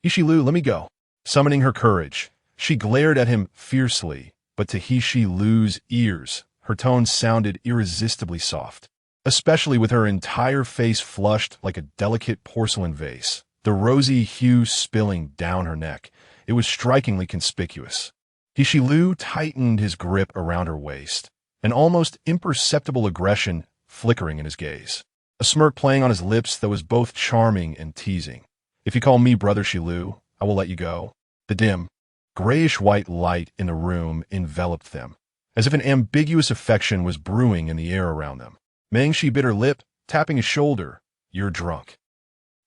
"Hishilu, let me go." Summoning her courage, she glared at him fiercely, but to Hishilu's ears, her tone sounded irresistibly soft, especially with her entire face flushed like a delicate porcelain vase, the rosy hue spilling down her neck. It was strikingly conspicuous. Hishilu tightened his grip around her waist, an almost imperceptible aggression flickering in his gaze, a smirk playing on his lips that was both charming and teasing. "If you call me Brother Shilu, I will let you go." The dim, grayish-white light in the room enveloped them, as if an ambiguous affection was brewing in the air around them. Mengshi bit her lip, tapping his shoulder. "You're drunk.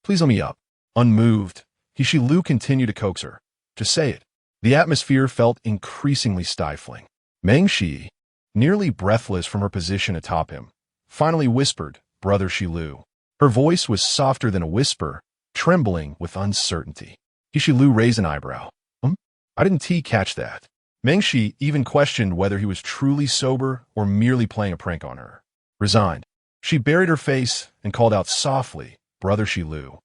Please let me up." Unmoved, Hishilu continued to coax her. "Just say it." The atmosphere felt increasingly stifling. Mengshi, nearly breathless from her position atop him, finally whispered, "Brother Shilu." Her voice was softer than a whisper, trembling with uncertainty. Hishilu raised an eyebrow. I didn't catch that." Mengshi even questioned whether he was truly sober or merely playing a prank on her. Resigned, she buried her face and called out softly, "Brother Shilu."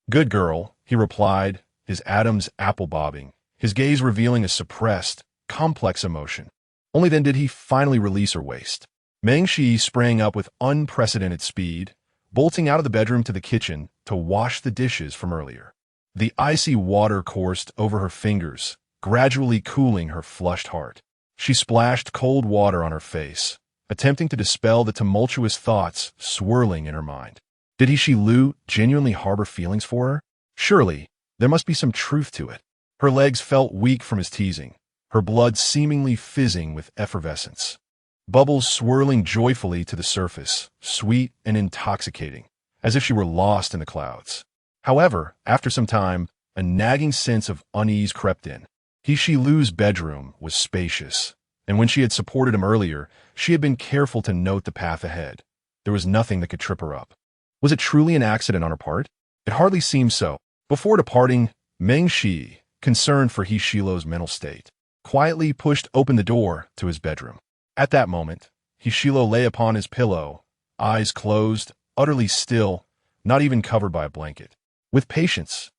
"Good girl," he replied, his Adam's apple bobbing, his gaze revealing a suppressed, complex emotion. Only then did he finally release her waist. Meng Shi sprang up with unprecedented speed, bolting out of the bedroom to the kitchen to wash the dishes from earlier. The icy water coursed over her fingers, gradually cooling her flushed heart. She splashed cold water on her face, attempting to dispel the tumultuous thoughts swirling in her mind. Did Shilu genuinely harbor feelings for her? Surely, there must be some truth to it. Her legs felt weak from his teasing, her blood seemingly fizzing with effervescence. Bubbles swirling joyfully to the surface, sweet and intoxicating, as if she were lost in the clouds. However, after some time, a nagging sense of unease crept in. Shilu's bedroom was spacious, and when she had supported him earlier, she had been careful to note the path ahead. There was nothing that could trip her up. Was it truly an accident on her part? It hardly seemed so. Before departing, Meng Shi, concerned for Shilu's mental state, quietly pushed open the door to his bedroom. At that moment, Shilu lay upon his pillow, eyes closed, utterly still, not even covered by a blanket. With patience,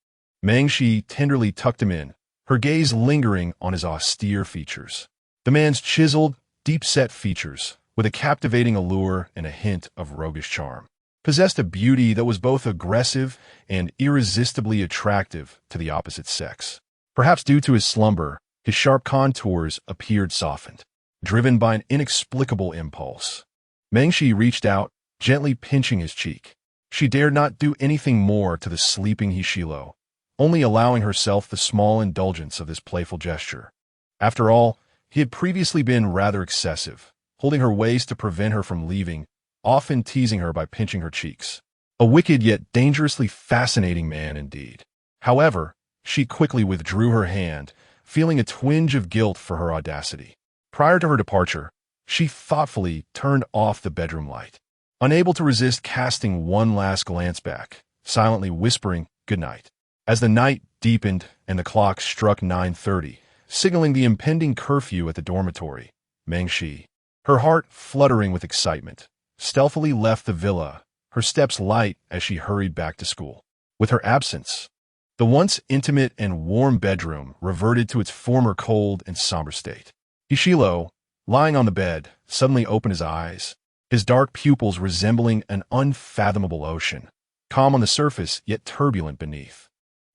Meng Shi tenderly tucked him in, her gaze lingering on his austere features. The man's chiseled, deep-set features, with a captivating allure and a hint of roguish charm, possessed a beauty that was both aggressive and irresistibly attractive to the opposite sex. Perhaps due to his slumber, his sharp contours appeared softened, driven by an inexplicable impulse. Meng Shi reached out, gently pinching his cheek. She dared not do anything more to the sleeping Shilu, only allowing herself the small indulgence of this playful gesture. After all, he had previously been rather excessive, holding her waist to prevent her from leaving, often teasing her by pinching her cheeks. A wicked yet dangerously fascinating man indeed. However, she quickly withdrew her hand, feeling a twinge of guilt for her audacity. Prior to her departure, she thoughtfully turned off the bedroom light, unable to resist casting one last glance back, silently whispering goodnight. As the night deepened and the clock struck 9:30, signaling the impending curfew at the dormitory, Meng Shi, her heart fluttering with excitement, stealthily left the villa, her steps light as she hurried back to school. With her absence, the once intimate and warm bedroom reverted to its former cold and somber state. Shilu, lying on the bed, suddenly opened his eyes, his dark pupils resembling an unfathomable ocean, calm on the surface yet turbulent beneath.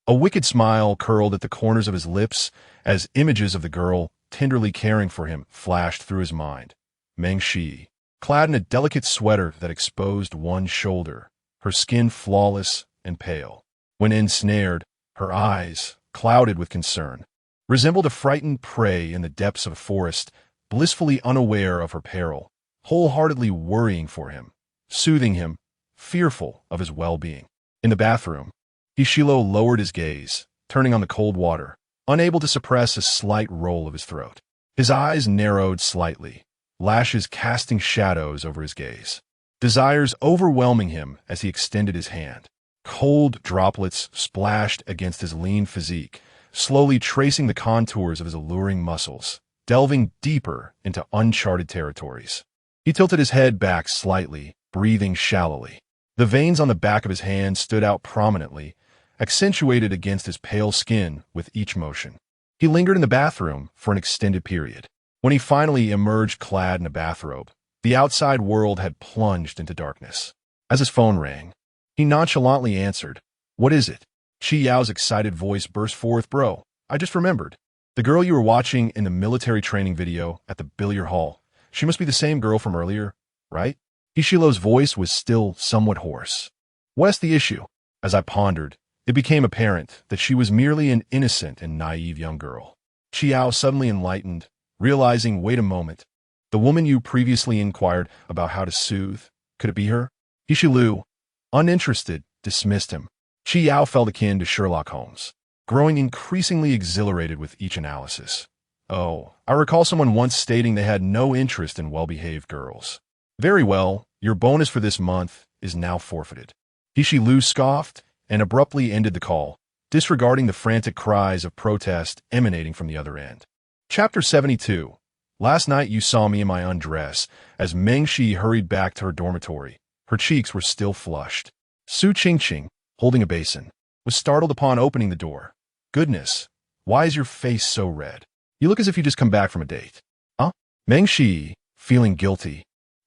A wicked smile curled at the corners of his lips as images of the girl tenderly caring for him flashed through his mind. Meng Shi, clad in a delicate sweater that exposed one shoulder, her skin flawless and pale. When ensnared, her eyes, clouded with concern, resembled a frightened prey in the depths of a forest, blissfully unaware of her peril, wholeheartedly worrying for him, soothing him, fearful of his well-being. In the bathroom, Shilu lowered his gaze, turning on the cold water, unable to suppress a slight roll of his throat. His eyes narrowed slightly, lashes casting shadows over his gaze, desires overwhelming him as he extended his hand. Cold droplets splashed against his lean physique, slowly tracing the contours of his alluring muscles, delving deeper into uncharted territories. He tilted his head back slightly, breathing shallowly. The veins on the back of his hand stood out prominently, accentuated against his pale skin with each motion. He lingered in the bathroom for an extended period. When he finally emerged clad in a bathrobe, the outside world had plunged into darkness. As his phone rang, he nonchalantly answered, "What is it?" Chi Yao's excited voice burst forth, "Bro, I just remembered. The girl you were watching in the military training video at the billiard hall. She must be the same girl from earlier, right?" Shilu's voice was still somewhat hoarse. "What's the issue?" As I pondered, it became apparent that she was merely an innocent and naive young girl. Chi Yao suddenly enlightened, realizing, wait a moment, the woman you previously inquired about how to soothe, could it be her? Shilu, uninterested, dismissed him. Chi Yao felt akin to Sherlock Holmes, growing increasingly exhilarated with each analysis. "Oh, I recall someone once stating they had no interest in well-behaved girls." "Very well, your bonus for this month is now forfeited." Shilu scoffed and abruptly ended the call, disregarding the frantic cries of protest emanating from the other end. Chapter 72. Last night you saw me in my undress as Meng Shi hurried back to her dormitory. Her cheeks were still flushed. Su Qingqing, holding a basin, was startled upon opening the door. "Goodness, why is your face so red? You look as if you just come back from a date." "Huh?" Meng Shi, feeling guilty,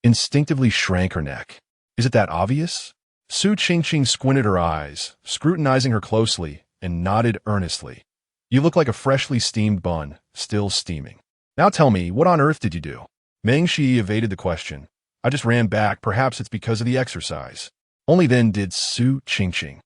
instinctively shrank her neck. Is it that obvious? Su Qingqing squinted her eyes, scrutinizing her closely, and nodded earnestly. You look like a freshly steamed bun, still steaming. Now tell me, what on earth did you do? Meng Shi evaded the question. I just ran back, perhaps it's because of the exercise. Only then did Su Qingqing.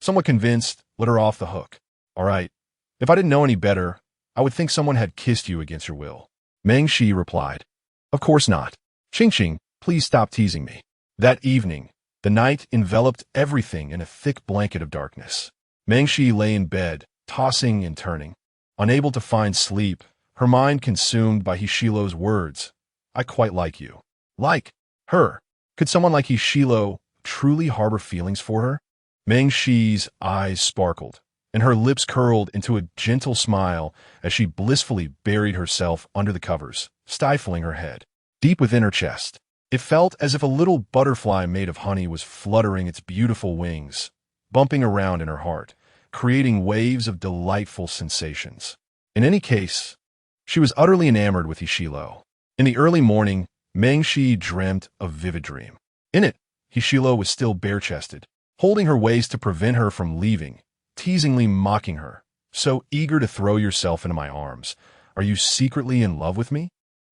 Somewhat convinced, let her off the hook. All right. If I didn't know any better, I would think someone had kissed you against your will. Meng Shi replied. Of course not. Qingqing, please stop teasing me. That evening, the night enveloped everything in a thick blanket of darkness. Meng Shi lay in bed, tossing and turning. Unable to find sleep, her mind consumed by Hishilo's words. I quite like you. Like her. Could someone like Hishilo truly harbor feelings for her? Meng Shi's eyes sparkled, and her lips curled into a gentle smile as she blissfully buried herself under the covers, stifling her head. Deep within her chest, it felt as if a little butterfly made of honey was fluttering its beautiful wings, bumping around in her heart, creating waves of delightful sensations. In any case, she was utterly enamored with Hishilo. In the early morning, Meng Shi dreamt a vivid dream. In it, Hishilo was still bare-chested, holding her waist to prevent her from leaving, teasingly mocking her. So eager to throw yourself into my arms. Are you secretly in love with me?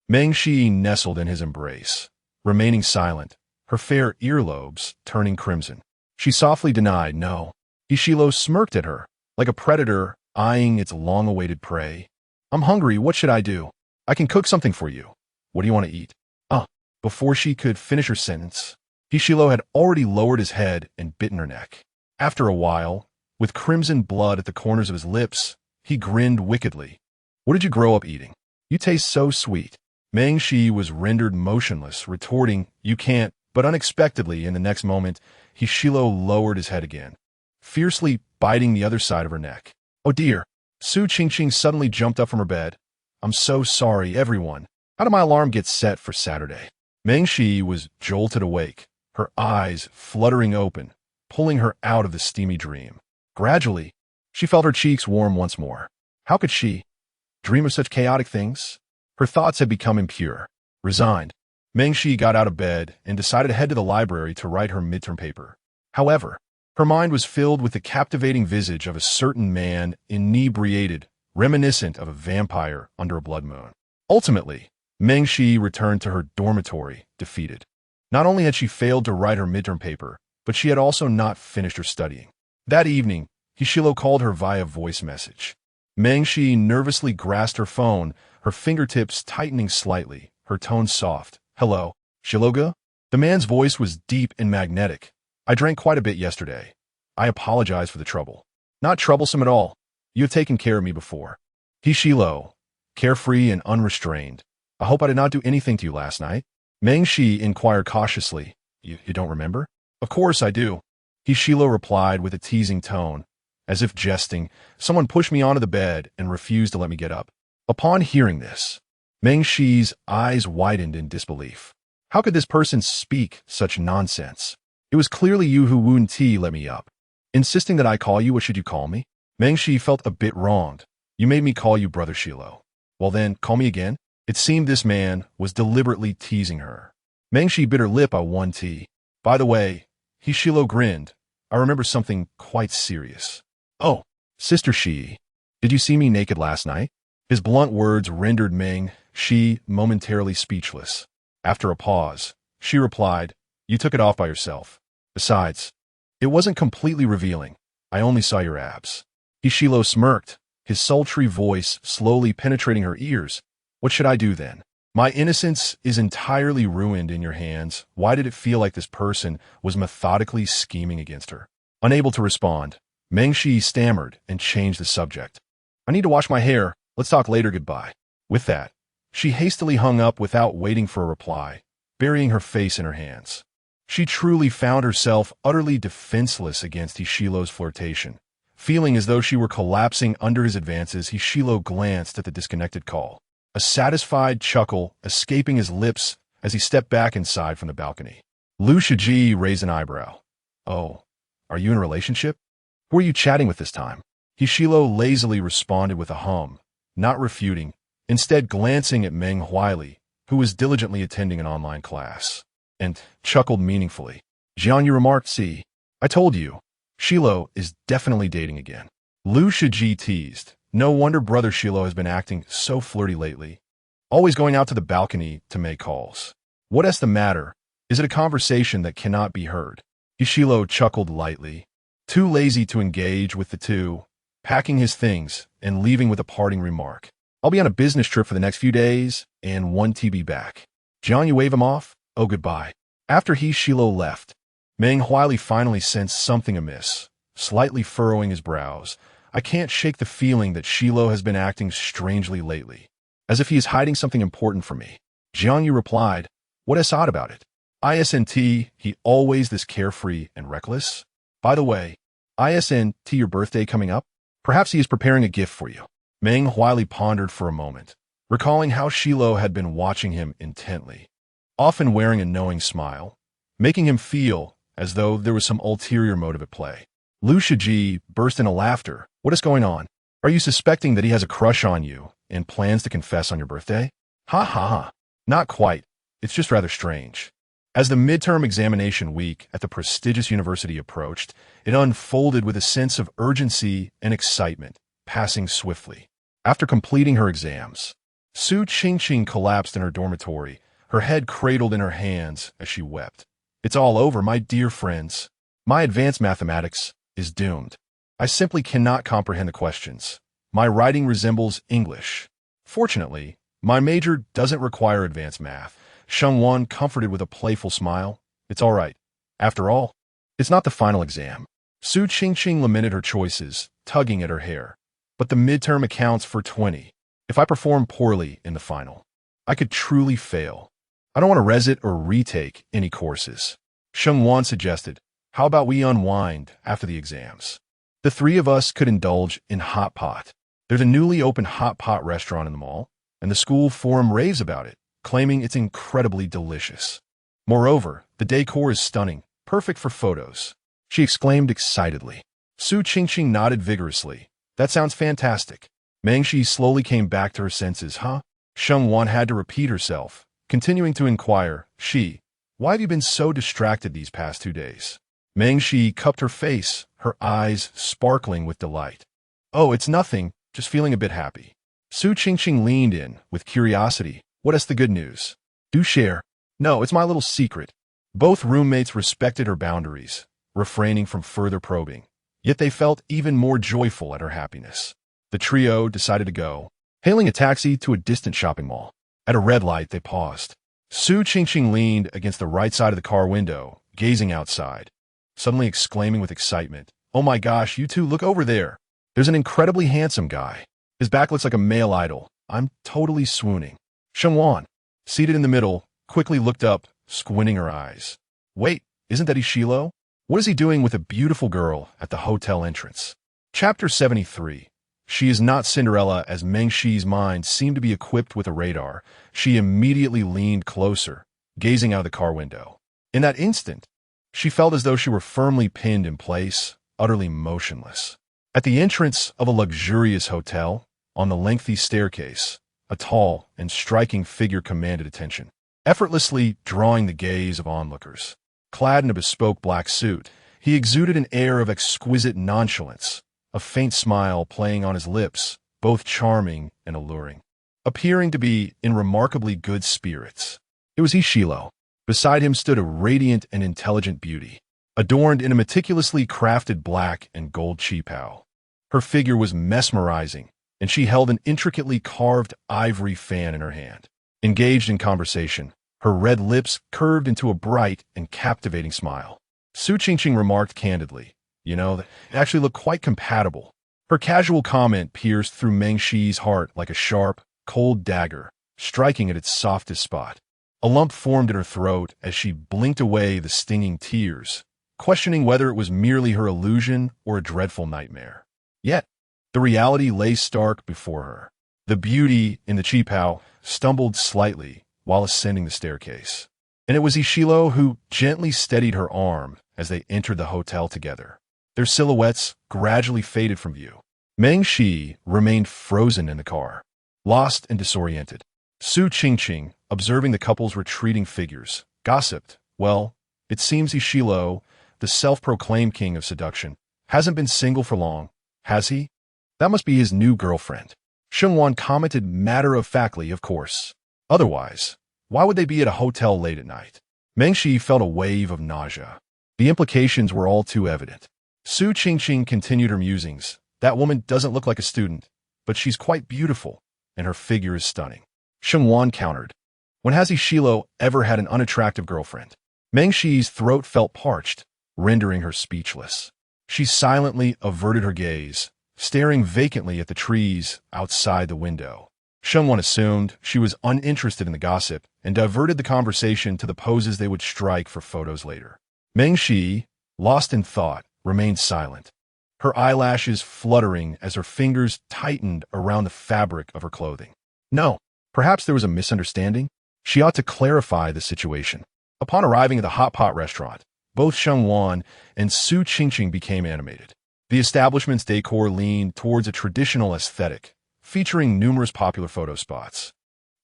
Meng Shi nestled in his embrace, remaining silent, her fair earlobes turning crimson. She softly denied no. Hishilo smirked at her, like a predator eyeing its long-awaited prey. I'm hungry, what should I do? I can cook something for you. What do you want to eat? Before she could finish her sentence, Hishilo had already lowered his head and bitten her neck. After a while, with crimson blood at the corners of his lips, he grinned wickedly. What did you grow up eating? You taste so sweet. Meng Shi was rendered motionless, retorting, you can't, but unexpectedly, in the next moment, Hishilo lowered his head again, fiercely biting the other side of her neck. Oh dear! Su Qingqing suddenly jumped up from her bed. I'm so sorry, everyone. How did my alarm get set for Saturday? Meng Shi was jolted awake, her eyes fluttering open, pulling her out of the steamy dream. Gradually, she felt her cheeks warm once more. How could she dream of such chaotic things? Her thoughts had become impure. Resigned, Meng Shi got out of bed and decided to head to the library to write her midterm paper. However, her mind was filled with the captivating visage of a certain man, inebriated, reminiscent of a vampire under a blood moon. Ultimately, Meng Shi returned to her dormitory, defeated. Not only had she failed to write her midterm paper, but she had also not finished her studying. That evening, Hishilo called her via voice message. Meng Shi nervously grasped her phone, her fingertips tightening slightly, her tone soft. Hello, Shiloga? The man's voice was deep and magnetic. I drank quite a bit yesterday. I apologize for the trouble. Not troublesome at all. You have taken care of me before. Hishilo, carefree and unrestrained. I hope I did not do anything to you last night. Meng Shi inquired cautiously. You don't remember? Of course I do. Hishilo replied with a teasing tone. As if jesting, someone pushed me onto the bed and refused to let me get up. Upon hearing this, Meng Shi's eyes widened in disbelief. How could this person speak such nonsense? It was clearly you who Woon Ti let me up. Insisting that I call you, what should you call me? Meng Shi felt a bit wronged. You made me call you Brother Shilo. Well then, call me again. It seemed this man was deliberately teasing her. Meng Shi bit her lip on Woon Ti. By the way, Hishilo grinned. I remember something quite serious. Oh, Sister Shi, did you see me naked last night? His blunt words rendered Meng Shi momentarily speechless. After a pause, she replied, You took it off by yourself. Besides, it wasn't completely revealing. I only saw your abs. Hishilo smirked, his sultry voice slowly penetrating her ears. What should I do then? My innocence is entirely ruined in your hands. Why did it feel like this person was methodically scheming against her? Unable to respond, Meng Shi stammered and changed the subject. I need to wash my hair. Let's talk later, goodbye. With that, she hastily hung up without waiting for a reply, burying her face in her hands. She truly found herself utterly defenseless against Hishilo's flirtation. Feeling as though she were collapsing under his advances, Hishilo glanced at the disconnected call, a satisfied chuckle escaping his lips as he stepped back inside from the balcony. Lu Shiji raised an eyebrow. Oh, are you in a relationship? Who are you chatting with this time? Hishilo lazily responded with a hum, not refuting, instead glancing at Meng Huili, who was diligently attending an online class. and chuckled meaningfully. Jiang Yu remarked, "See, I told you, Shilo is definitely dating again." Lu Shiji teased, "No wonder brother Shilo has been acting so flirty lately. Always going out to the balcony to make calls. What is the matter? Is it a conversation that cannot be heard?" Ishilo chuckled lightly, too lazy to engage with the two, packing his things and leaving with a parting remark. "I'll be on a business trip for the next few days and 1 TB back." Jiang Yu waved him off. "Oh, goodbye." After Shilo left, Meng Huili finally sensed something amiss, slightly furrowing his brows. "I can't shake the feeling that Shilo has been acting strangely lately, as if he is hiding something important from me." Jiang Yu replied, "What is odd about it? Isn't he always this carefree and reckless? By the way, isn't your birthday coming up? Perhaps he is preparing a gift for you." Meng Huili pondered for a moment, recalling how Shilo had been watching him intently, often wearing a knowing smile, making him feel as though there was some ulterior motive at play. Lu Shiji burst into laughter. "What is going on? Are you suspecting that he has a crush on you and plans to confess on your birthday?" "Ha ha ha. Not quite. It's just rather strange." As the midterm examination week at the prestigious university approached, it unfolded with a sense of urgency and excitement, passing swiftly. After completing her exams, Su Qingqing collapsed in her dormitory, her head cradled in her hands as she wept. "It's all over, my dear friends. My advanced mathematics is doomed. I simply cannot comprehend the questions. My writing resembles English. Fortunately, my major doesn't require advanced math." Sheng Wan comforted with a playful smile. "It's all right. After all, it's not the final exam." Su Qingqing lamented her choices, tugging at her hair. "But the midterm accounts for 20. If I perform poorly in the final, I could truly fail. I don't want to resit or retake any courses." Sheng Wan suggested, "How about we unwind after the exams? The three of us could indulge in hot pot. There's a newly opened hot pot restaurant in the mall, and the school forum raves about it, claiming it's incredibly delicious. Moreover, the decor is stunning, perfect for photos," she exclaimed excitedly. Su Qingqing nodded vigorously. "That sounds fantastic." Mengshi slowly came back to her senses. "Huh?" Sheng Wan had to repeat herself, continuing to inquire, "Why have you been so distracted these past 2 days?" Mengshi cupped her face, her eyes sparkling with delight. "Oh, it's nothing, just feeling a bit happy." Su Qingqing leaned in, with curiosity. "What is the good news? Do share." "No, it's my little secret." Both roommates respected her boundaries, refraining from further probing, yet they felt even more joyful at her happiness. The trio decided to go, hailing a taxi to a distant shopping mall. At a red light, they paused. Su Qingqing leaned against the right side of the car window, gazing outside, suddenly exclaiming with excitement, "Oh my gosh, you two, look over there. There's an incredibly handsome guy. His back looks like a male idol. I'm totally swooning." Sheng Wan, seated in the middle, quickly looked up, squinting her eyes. "Wait, isn't that Ishilo? What is he doing with a beautiful girl at the hotel entrance?" Chapter 73. She is not Cinderella. As Meng Shi's mind seemed to be equipped with a radar, she immediately leaned closer, gazing out of the car window. In that instant, she felt as though she were firmly pinned in place, utterly motionless. At the entrance of a luxurious hotel, on the lengthy staircase, a tall and striking figure commanded attention, effortlessly drawing the gaze of onlookers. Clad in a bespoke black suit, he exuded an air of exquisite nonchalance, a faint smile playing on his lips, both charming and alluring. Appearing to be in remarkably good spirits, it was Ishilo. Beside him stood a radiant and intelligent beauty, adorned in a meticulously crafted black and gold qipao. Her figure was mesmerizing, and she held an intricately carved ivory fan in her hand. Engaged in conversation, her red lips curved into a bright and captivating smile. Su Qingqing remarked candidly, "They actually look quite compatible." Her casual comment pierced through Meng Shi's heart like a sharp, cold dagger, striking at its softest spot. A lump formed in her throat as she blinked away the stinging tears, questioning whether it was merely her illusion or a dreadful nightmare. Yet, the reality lay stark before her. The beauty in the qipao stumbled slightly while ascending the staircase, and it was Ishilo who gently steadied her arm as they entered the hotel together. Their silhouettes gradually faded from view. Meng Shi remained frozen in the car, lost and disoriented. Su Qingqing, observing the couple's retreating figures, gossiped, Well, it seems Ishilo, the self-proclaimed king of seduction, hasn't been single for long, has he? That must be his new girlfriend. Shengwan commented matter-of-factly, of course. Otherwise, why would they be at a hotel late at night? Mengshi felt a wave of nausea. The implications were all too evident. Su Qingqing continued her musings. That woman doesn't look like a student, but she's quite beautiful, and her figure is stunning. Shengwan countered. When has Ishilo ever had an unattractive girlfriend? Mengshi's throat felt parched, rendering her speechless. She silently averted her gaze, staring vacantly at the trees outside the window. Shengwan assumed she was uninterested in the gossip and diverted the conversation to the poses they would strike for photos later. Mengshi, lost in thought, remained silent, her eyelashes fluttering as her fingers tightened around the fabric of her clothing. No, perhaps there was a misunderstanding. She ought to clarify the situation. Upon arriving at the hot pot restaurant, both Shengwan and Su Qingqing became animated. The establishment's decor leaned towards a traditional aesthetic, featuring numerous popular photo spots,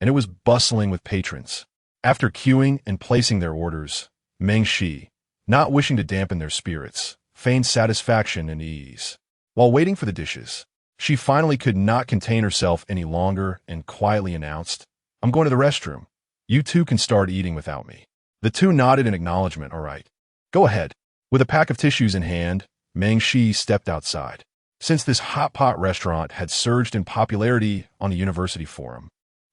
and it was bustling with patrons. After queuing and placing their orders, Mengshi, not wishing to dampen their spirits, feigned satisfaction and ease. While waiting for the dishes, she finally could not contain herself any longer and quietly announced, "I'm going to the restroom. You two can start eating without me." The two nodded in acknowledgement. "All right. Go ahead." With a pack of tissues in hand, Mengshi stepped outside. Since this hot pot restaurant had surged in popularity on the university forum,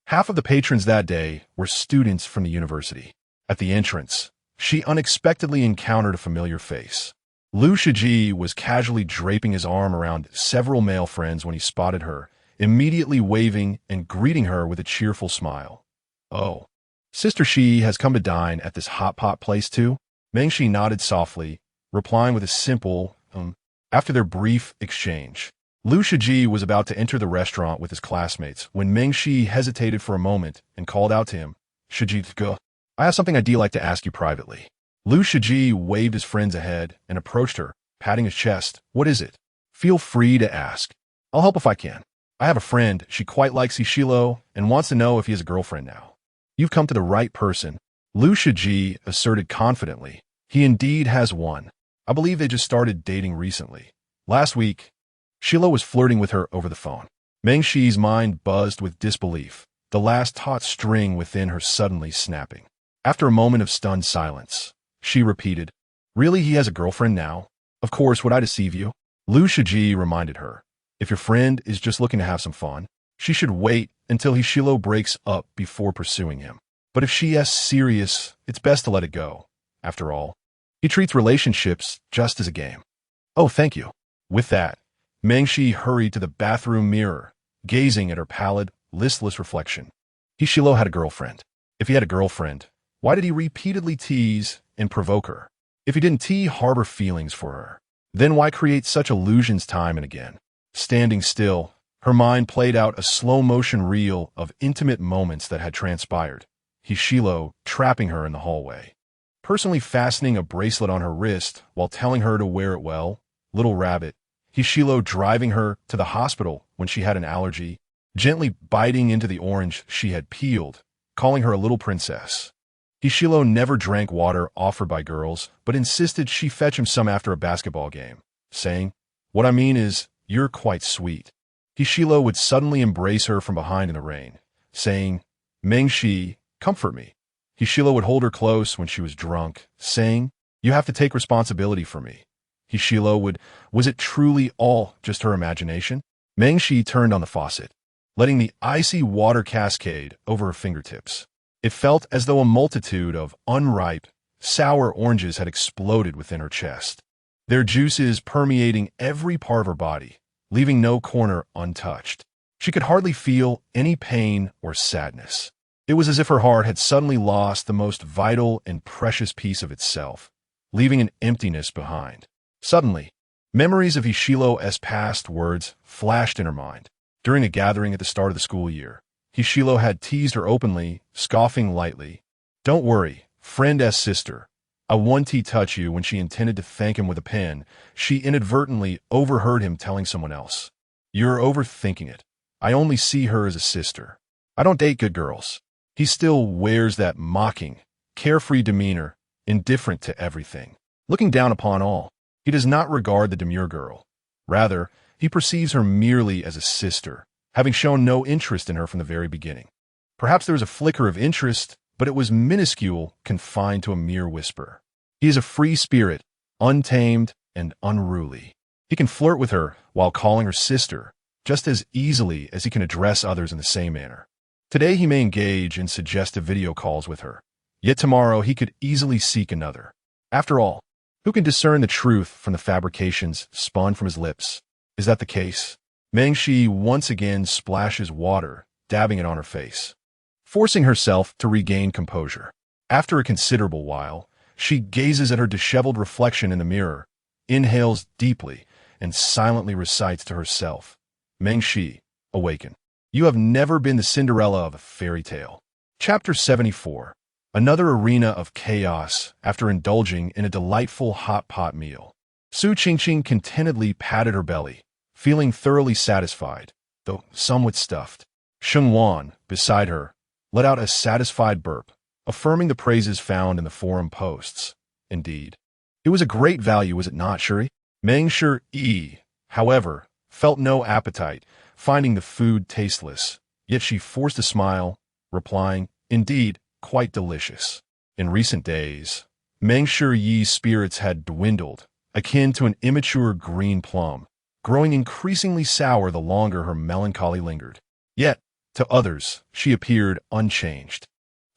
half of the patrons that day were students from the university. At the entrance, she unexpectedly encountered a familiar face. Liu Shiji was casually draping his arm around several male friends when he spotted her, immediately waving and greeting her with a cheerful smile. "Oh, Sister Shi has come to dine at this hot pot place too?" Mengshi nodded softly, replying with a simple, After their brief exchange, Liu Shiji was about to enter the restaurant with his classmates when Mengshi hesitated for a moment and called out to him, "Shiji, go. I have something I'd like to ask you privately." Liu Shiji waved his friends ahead and approached her, patting his chest. "What is it? Feel free to ask. I'll help if I can. I have a friend, she quite likes Ishilo, and wants to know if he has a girlfriend now." "You've come to the right person," Liu Shiji asserted confidently. "He indeed has one. I believe they just started dating recently. Last week, Shilo was flirting with her over the phone." Mengshi's mind buzzed with disbelief, the last taut string within her suddenly snapping. After a moment of stunned silence, she repeated, "Really, he has a girlfriend now? Of course, would I deceive you?" Liu Shiji reminded her, "If your friend is just looking to have some fun, she should wait until Ishilo breaks up before pursuing him. But if she is serious, it's best to let it go. After all, he treats relationships just as a game." "Oh, thank you." With that, Mengshi hurried to the bathroom mirror, gazing at her pallid, listless reflection. Ishilo had a girlfriend. If he had a girlfriend, why did he repeatedly tease and provoke her? If he didn't harbor feelings for her, then why create such illusions time and again? Standing still, her mind played out a slow-motion reel of intimate moments that had transpired. Ishilo trapping her in the hallway, personally fastening a bracelet on her wrist while telling her to wear it well, Little Rabbit. Ishilo driving her to the hospital when she had an allergy, gently biting into the orange she had peeled, calling her a little princess. Ishilo never drank water offered by girls, but insisted she fetch him some after a basketball game, saying, "What I mean is, you're quite sweet." Ishilo would suddenly embrace her from behind in the rain, saying, "Mengshi, comfort me." Ishilo would hold her close when she was drunk, saying, "You have to take responsibility for me." Was it truly all just her imagination? Mengshi turned on the faucet, letting the icy water cascade over her fingertips. It felt as though a multitude of unripe, sour oranges had exploded within her chest, their juices permeating every part of her body, leaving no corner untouched. She could hardly feel any pain or sadness. It was as if her heart had suddenly lost the most vital and precious piece of itself, leaving an emptiness behind. Suddenly, memories of Ishilo's past words flashed in her mind. During a gathering at the start of the school year, Ishilo had teased her openly, scoffing lightly. "Don't worry, friend sister. I won't touch you," when she intended to thank him with a pen. She inadvertently overheard him telling someone else, "You're overthinking it. I only see her as a sister. I don't date good girls." He still wears that mocking, carefree demeanor, indifferent to everything, looking down upon all. He does not regard the demure girl. Rather, he perceives her merely as a sister, having shown no interest in her from the very beginning. Perhaps there was a flicker of interest, but it was minuscule, confined to a mere whisper. He is a free spirit, untamed and unruly. He can flirt with her while calling her sister, just as easily as he can address others in the same manner. Today he may engage in suggestive video calls with her, yet tomorrow he could easily seek another. After all, who can discern the truth from the fabrications spun from his lips? Is that the case? Meng Shi once again splashes water, dabbing it on her face, forcing herself to regain composure. After a considerable while, she gazes at her disheveled reflection in the mirror, inhales deeply, and silently recites to herself, Meng Shi, awaken. You have never been the Cinderella of a fairy tale. Chapter 74. Another arena of chaos after indulging in a delightful hot pot meal. Su Qingqing contentedly patted her belly, feeling thoroughly satisfied, though somewhat stuffed. Sheng Wan, beside her, let out a satisfied burp, affirming the praises found in the forum posts. Indeed. It was a great value, was it not, Shuri? Meng Shi, however, felt no appetite, finding the food tasteless, yet she forced a smile, replying, indeed, quite delicious. In recent days, Meng Shi's spirits had dwindled, akin to an immature green plum, growing increasingly sour the longer her melancholy lingered. Yet, to others, she appeared unchanged,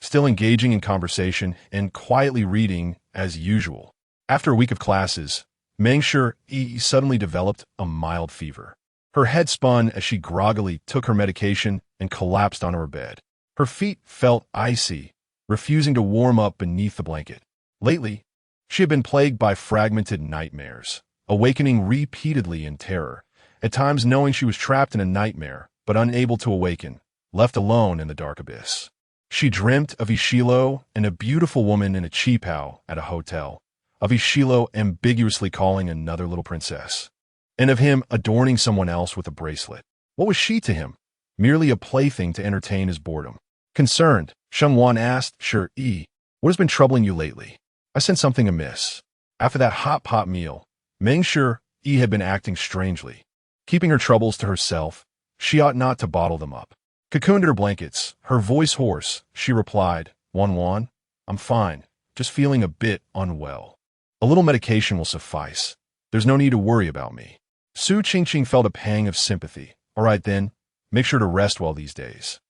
still engaging in conversation and quietly reading as usual. After a week of classes, Meng Shi suddenly developed a mild fever. Her head spun as she groggily took her medication and collapsed onto her bed. Her feet felt icy, refusing to warm up beneath the blanket. Lately, she had been plagued by fragmented nightmares, awakening repeatedly in terror, at times knowing she was trapped in a nightmare, but unable to awaken, left alone in the dark abyss. She dreamt of Ishilo and a beautiful woman in a qipao at a hotel, of Ishilo ambiguously calling another little princess, and of him adorning someone else with a bracelet. What was she to him? Merely a plaything to entertain his boredom. Concerned, Sheng Wan asked, Shi, what has been troubling you lately? I sensed something amiss. After that hot pot meal, Meng Shi had been acting strangely. Keeping her troubles to herself, she ought not to bottle them up. Cocooned in her blankets, her voice hoarse, she replied, Wan, I'm fine, just feeling a bit unwell. A little medication will suffice. There's no need to worry about me. Su Qingqing felt a pang of sympathy. All right then, make sure to rest well these days.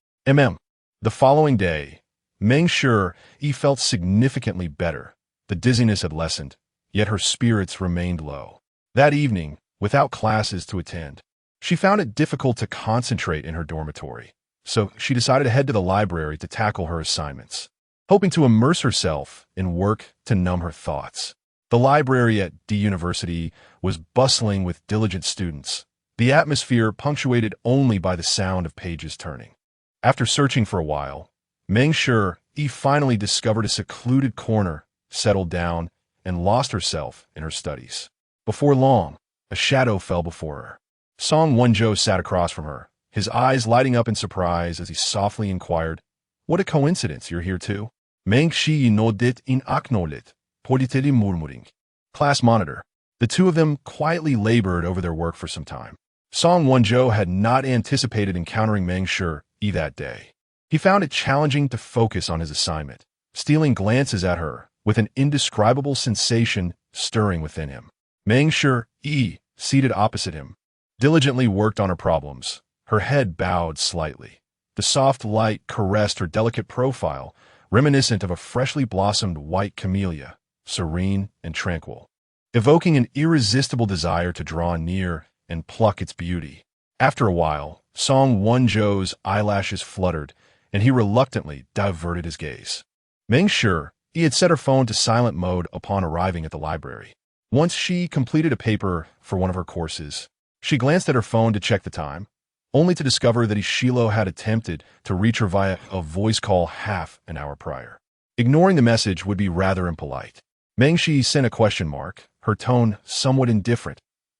The following day, Meng Shi felt significantly better. The dizziness had lessened, yet her spirits remained low. That evening, without classes to attend, she found it difficult to concentrate in her dormitory, so she decided to head to the library to tackle her assignments, hoping to immerse herself in work to numb her thoughts. The library at D University was bustling with diligent students, the atmosphere punctuated only by the sound of pages turning. After searching for a while, Meng Shi finally discovered a secluded corner, settled down, and lost herself in her studies. Before long, a shadow fell before her. Song Wenzhou sat across from her, his eyes lighting up in surprise as he softly inquired, What a coincidence, you're here too. Meng Shi nodded in acknowledged, politely murmuring. Class monitor. The two of them quietly labored over their work for some time. Song Wenzhou had not anticipated encountering Meng Shi that day. He found it challenging to focus on his assignment, stealing glances at her with an indescribable sensation stirring within him. Meng Shi, seated opposite him, diligently worked on her problems, her head bowed slightly. The soft light caressed her delicate profile, reminiscent of a freshly blossomed white camellia, serene and tranquil, evoking an irresistible desire to draw near and pluck its beauty. After a while, Song Wenzhou's eyelashes fluttered, and he reluctantly diverted his gaze. Meng Shi had set her phone to silent mode upon arriving at the library. Once she completed a paper for one of her courses, she glanced at her phone to check the time, only to discover that Ishilo had attempted to reach her via a voice call half an hour prior. Ignoring the message would be rather impolite. Meng Shi sent a question mark, her tone somewhat indifferent.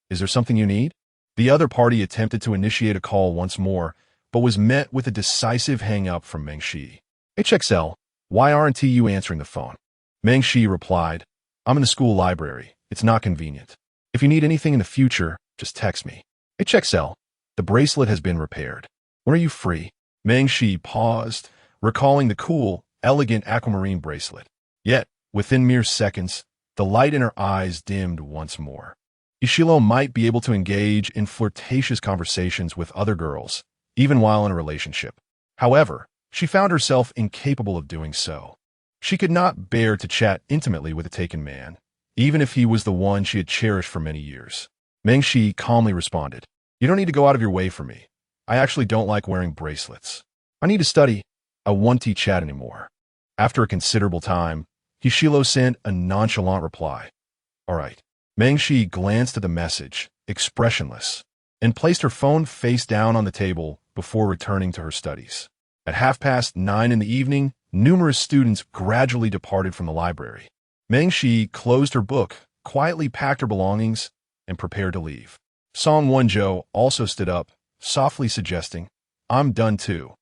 Is there something you need? The other party attempted to initiate a call once more, but was met with a decisive hang-up from Meng Shi. HXL, why aren't you answering the phone? Meng Shi replied, I'm in the school library. It's not convenient. If you need anything in the future, just text me. Hey, Chexel, the bracelet has been repaired. When are you free? Meng Shi paused, recalling the cool, elegant aquamarine bracelet. Yet, within mere seconds, the light in her eyes dimmed once more. Ishilo might be able to engage in flirtatious conversations with other girls, even while in a relationship. However, she found herself incapable of doing so. She could not bear to chat intimately with a taken man, even if he was the one she had cherished for many years. Meng Shi calmly responded, You don't need to go out of your way for me. I actually don't like wearing bracelets. I need to study. I won't chat anymore. After a considerable time, Hishilo sent a nonchalant reply. All right. Meng Shi glanced at the message, expressionless, and placed her phone face down on the table before returning to her studies. At 9:30 in the evening, numerous students gradually departed from the library. Meng Shi closed her book, quietly packed her belongings, and prepared to leave. Song Wonjo also stood up, softly suggesting, I'm done too.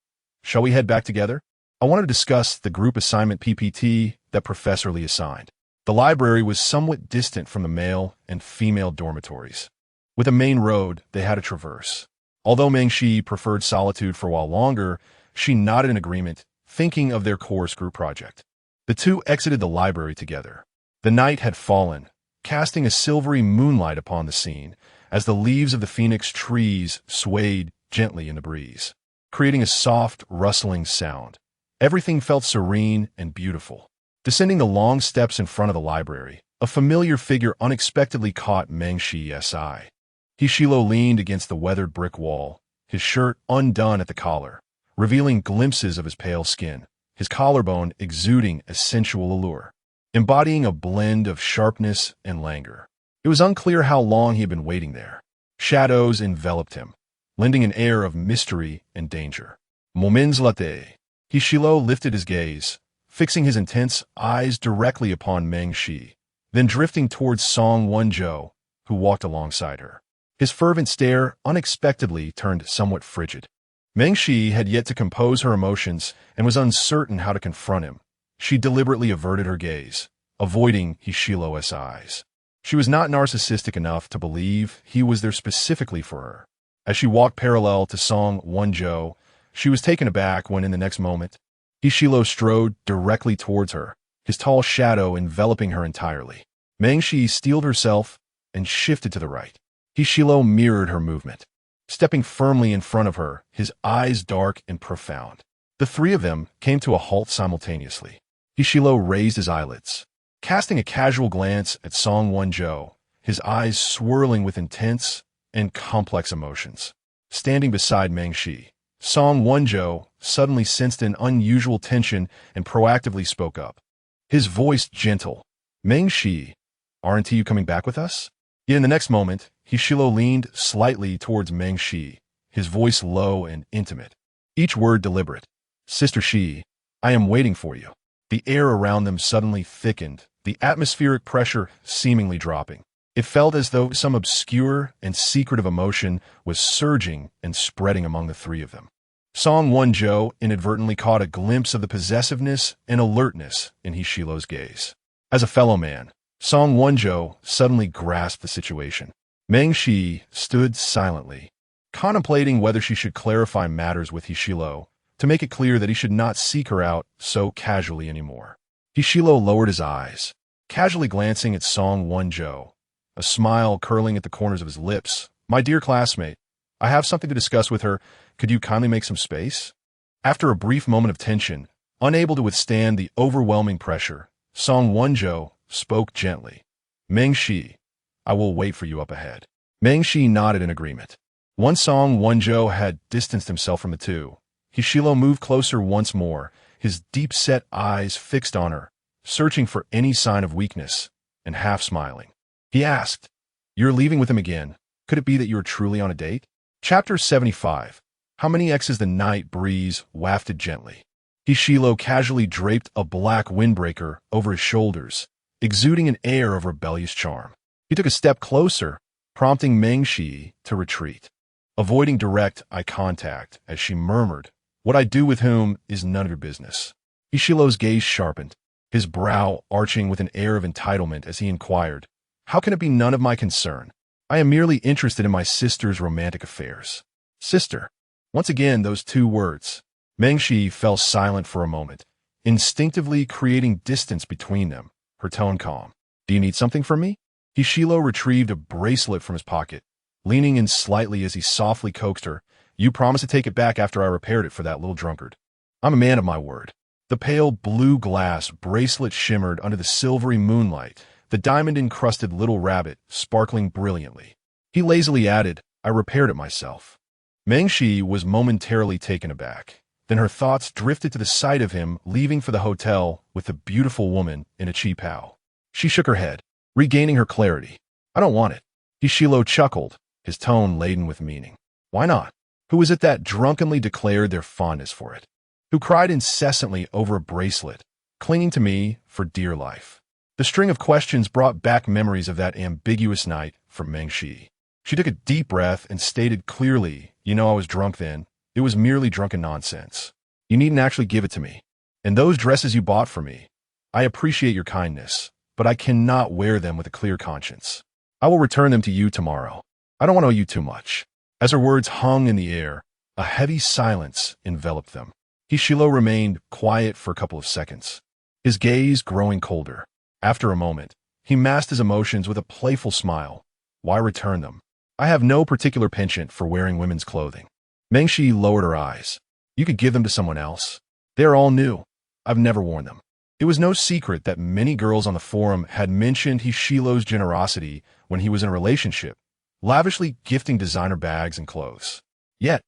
Shall we head back together? I want to discuss the group assignment PPT that Professor Lee assigned. The library was somewhat distant from the male and female dormitories. With a main road, they had to traverse. Although Meng Shi preferred solitude for a while longer, she nodded in agreement, thinking of their course group project. The two exited the library together. The night had fallen, casting a silvery moonlight upon the scene, as the leaves of the phoenix trees swayed gently in the breeze, creating a soft, rustling sound. Everything felt serene and beautiful. Descending the long steps in front of the library, a familiar figure unexpectedly caught Meng Shi's eye. Hishilo leaned against the weathered brick wall, his shirt undone at the collar, revealing glimpses of his pale skin, his collarbone exuding a sensual allure, embodying a blend of sharpness and languor. It was unclear how long he had been waiting there. Shadows enveloped him, lending an air of mystery and danger. Moments latte. Hishilo lifted his gaze, fixing his intense eyes directly upon Meng Shi, then drifting towards Song Wonjo, who walked alongside her. His fervent stare unexpectedly turned somewhat frigid. Meng Shi had yet to compose her emotions and was uncertain how to confront him. She deliberately averted her gaze, avoiding Hishilo's eyes. She was not narcissistic enough to believe he was there specifically for her. As she walked parallel to Song Wonjo, she was taken aback when in the next moment, Hishilo strode directly towards her, his tall shadow enveloping her entirely. Meng Shi steeled herself and shifted to the right. Hishilo mirrored her movement, stepping firmly in front of her, his eyes dark and profound. The three of them came to a halt simultaneously. Hishilo raised his eyelids, casting a casual glance at Song Wonjo, his eyes swirling with intense and complex emotions. Standing beside Meng Shi, Song Wonjo suddenly sensed an unusual tension and proactively spoke up. His voice gentle. Meng Shi, aren't you coming back with us? Yet in the next moment, Hishilo leaned slightly towards Meng Shi, his voice low and intimate, each word deliberate. Sister Shi, I am waiting for you. The air around them suddenly thickened, the atmospheric pressure seemingly dropping. It felt as though some obscure and secretive emotion was surging and spreading among the three of them. Song Wonjo inadvertently caught a glimpse of the possessiveness and alertness in Hishilo's gaze. As a fellow man, Song Wonjo suddenly grasped the situation. Meng Shi stood silently, contemplating whether she should clarify matters with Hishilo to make it clear that he should not seek her out so casually anymore. Hishilo lowered his eyes, casually glancing at Song Wonjo, a smile curling at the corners of his lips. My dear classmate, I have something to discuss with her. Could you kindly make some space? After a brief moment of tension, unable to withstand the overwhelming pressure, Song Wonjo spoke gently. Meng Shi, I will wait for you up ahead. Meng Shi nodded in agreement. Once Song Wonjo had distanced himself from the two, Hishilo moved closer once more, his deep-set eyes fixed on her, searching for any sign of weakness, and half smiling. He asked, You're leaving with him again. Could it be that you are truly on a date? Chapter 75. How many X's the night breeze wafted gently. Hishilo casually draped a black windbreaker over his shoulders, exuding an air of rebellious charm. He took a step closer, prompting Meng Shi to retreat, avoiding direct eye contact as she murmured, What I do with whom is none of your business. Hishilo's gaze sharpened, his brow arching with an air of entitlement as he inquired, "How can it be none of my concern? I am merely interested in my sister's romantic affairs." Sister. Once again, those two words. Mengshi fell silent for a moment, instinctively creating distance between them, her tone calm. "Do you need something from me?" Hishilo retrieved a bracelet from his pocket, leaning in slightly as he softly coaxed her. "You promised to take it back after I repaired it for that little drunkard." "I'm a man of my word." The pale blue glass bracelet shimmered under the silvery moonlight, the diamond-encrusted little rabbit sparkling brilliantly. He lazily added, "I repaired it myself." Mengshi was momentarily taken aback. Then her thoughts drifted to the sight of him leaving for the hotel with the beautiful woman in a cheap how. She shook her head, regaining her clarity. "I don't want it." Hishilo chuckled, his tone laden with meaning. "Why not? Who is it that drunkenly declared their fondness for it? Who cried incessantly over a bracelet, clinging to me for dear life?" The string of questions brought back memories of that ambiguous night for Mengshi. She took a deep breath and stated clearly, "You know I was drunk then. It was merely drunken nonsense. You needn't actually give it to me. And those dresses you bought for me, I appreciate your kindness, but I cannot wear them with a clear conscience. I will return them to you tomorrow. I don't want to owe you too much." As her words hung in the air, a heavy silence enveloped them. Hishilo remained quiet for a couple of seconds, his gaze growing colder. After a moment, he masked his emotions with a playful smile. "Why return them? I have no particular penchant for wearing women's clothing." Mengshi lowered her eyes. "You could give them to someone else. They are all new. I've never worn them." It was no secret that many girls on the forum had mentioned Hishilo's generosity when he was in a relationship, lavishly gifting designer bags and clothes. Yet,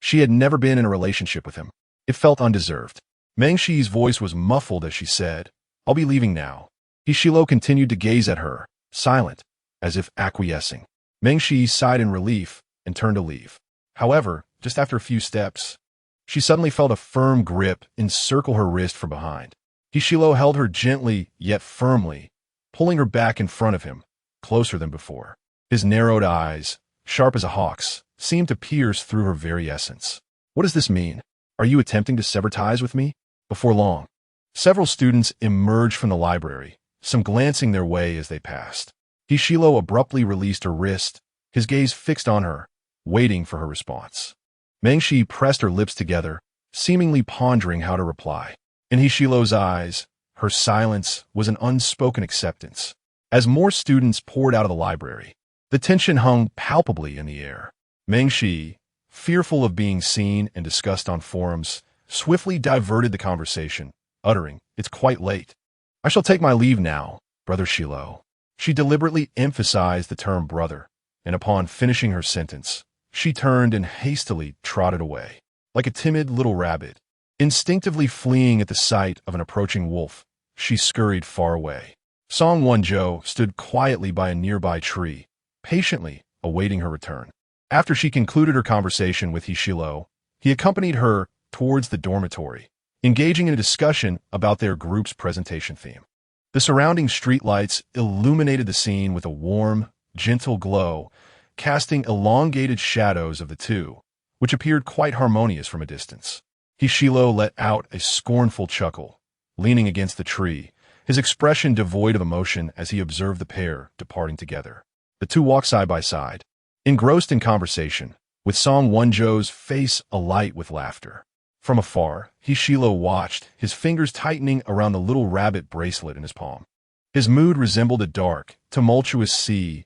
she had never been in a relationship with him. It felt undeserved. Mengshi's voice was muffled as she said, "I'll be leaving now." Hishilo continued to gaze at her, silent, as if acquiescing. Mengshi sighed in relief and turned to leave. However, just after a few steps, she suddenly felt a firm grip encircle her wrist from behind. Hishilo held her gently yet firmly, pulling her back in front of him, closer than before. His narrowed eyes, sharp as a hawk's, seemed to pierce through her very essence. "What does this mean? Are you attempting to sever ties with me?" Before long, several students emerged from the library, some glancing their way as they passed. Hishilo abruptly released her wrist, his gaze fixed on her, waiting for her response. Mengshi pressed her lips together, seemingly pondering how to reply. In Hishilo's eyes, her silence was an unspoken acceptance. As more students poured out of the library, the tension hung palpably in the air. Mengshi, fearful of being seen and discussed on forums, swiftly diverted the conversation, uttering, "It's quite late. I shall take my leave now, Brother Shilo." She deliberately emphasized the term brother, and upon finishing her sentence, she turned and hastily trotted away. Like a timid little rabbit, instinctively fleeing at the sight of an approaching wolf, she scurried far away. Song Wonjo stood quietly by a nearby tree, patiently awaiting her return. After she concluded her conversation with Hishilo, he accompanied her towards the dormitory, engaging in a discussion about their group's presentation theme. The surrounding streetlights illuminated the scene with a warm, gentle glow, casting elongated shadows of the two, which appeared quite harmonious from a distance. Hishilo let out a scornful chuckle, leaning against the tree, his expression devoid of emotion as he observed the pair departing together. The two walked side by side, engrossed in conversation, with Song Wonjo's face alight with laughter. From afar, Hishilo watched, his fingers tightening around the little rabbit bracelet in his palm. His mood resembled a dark, tumultuous sea,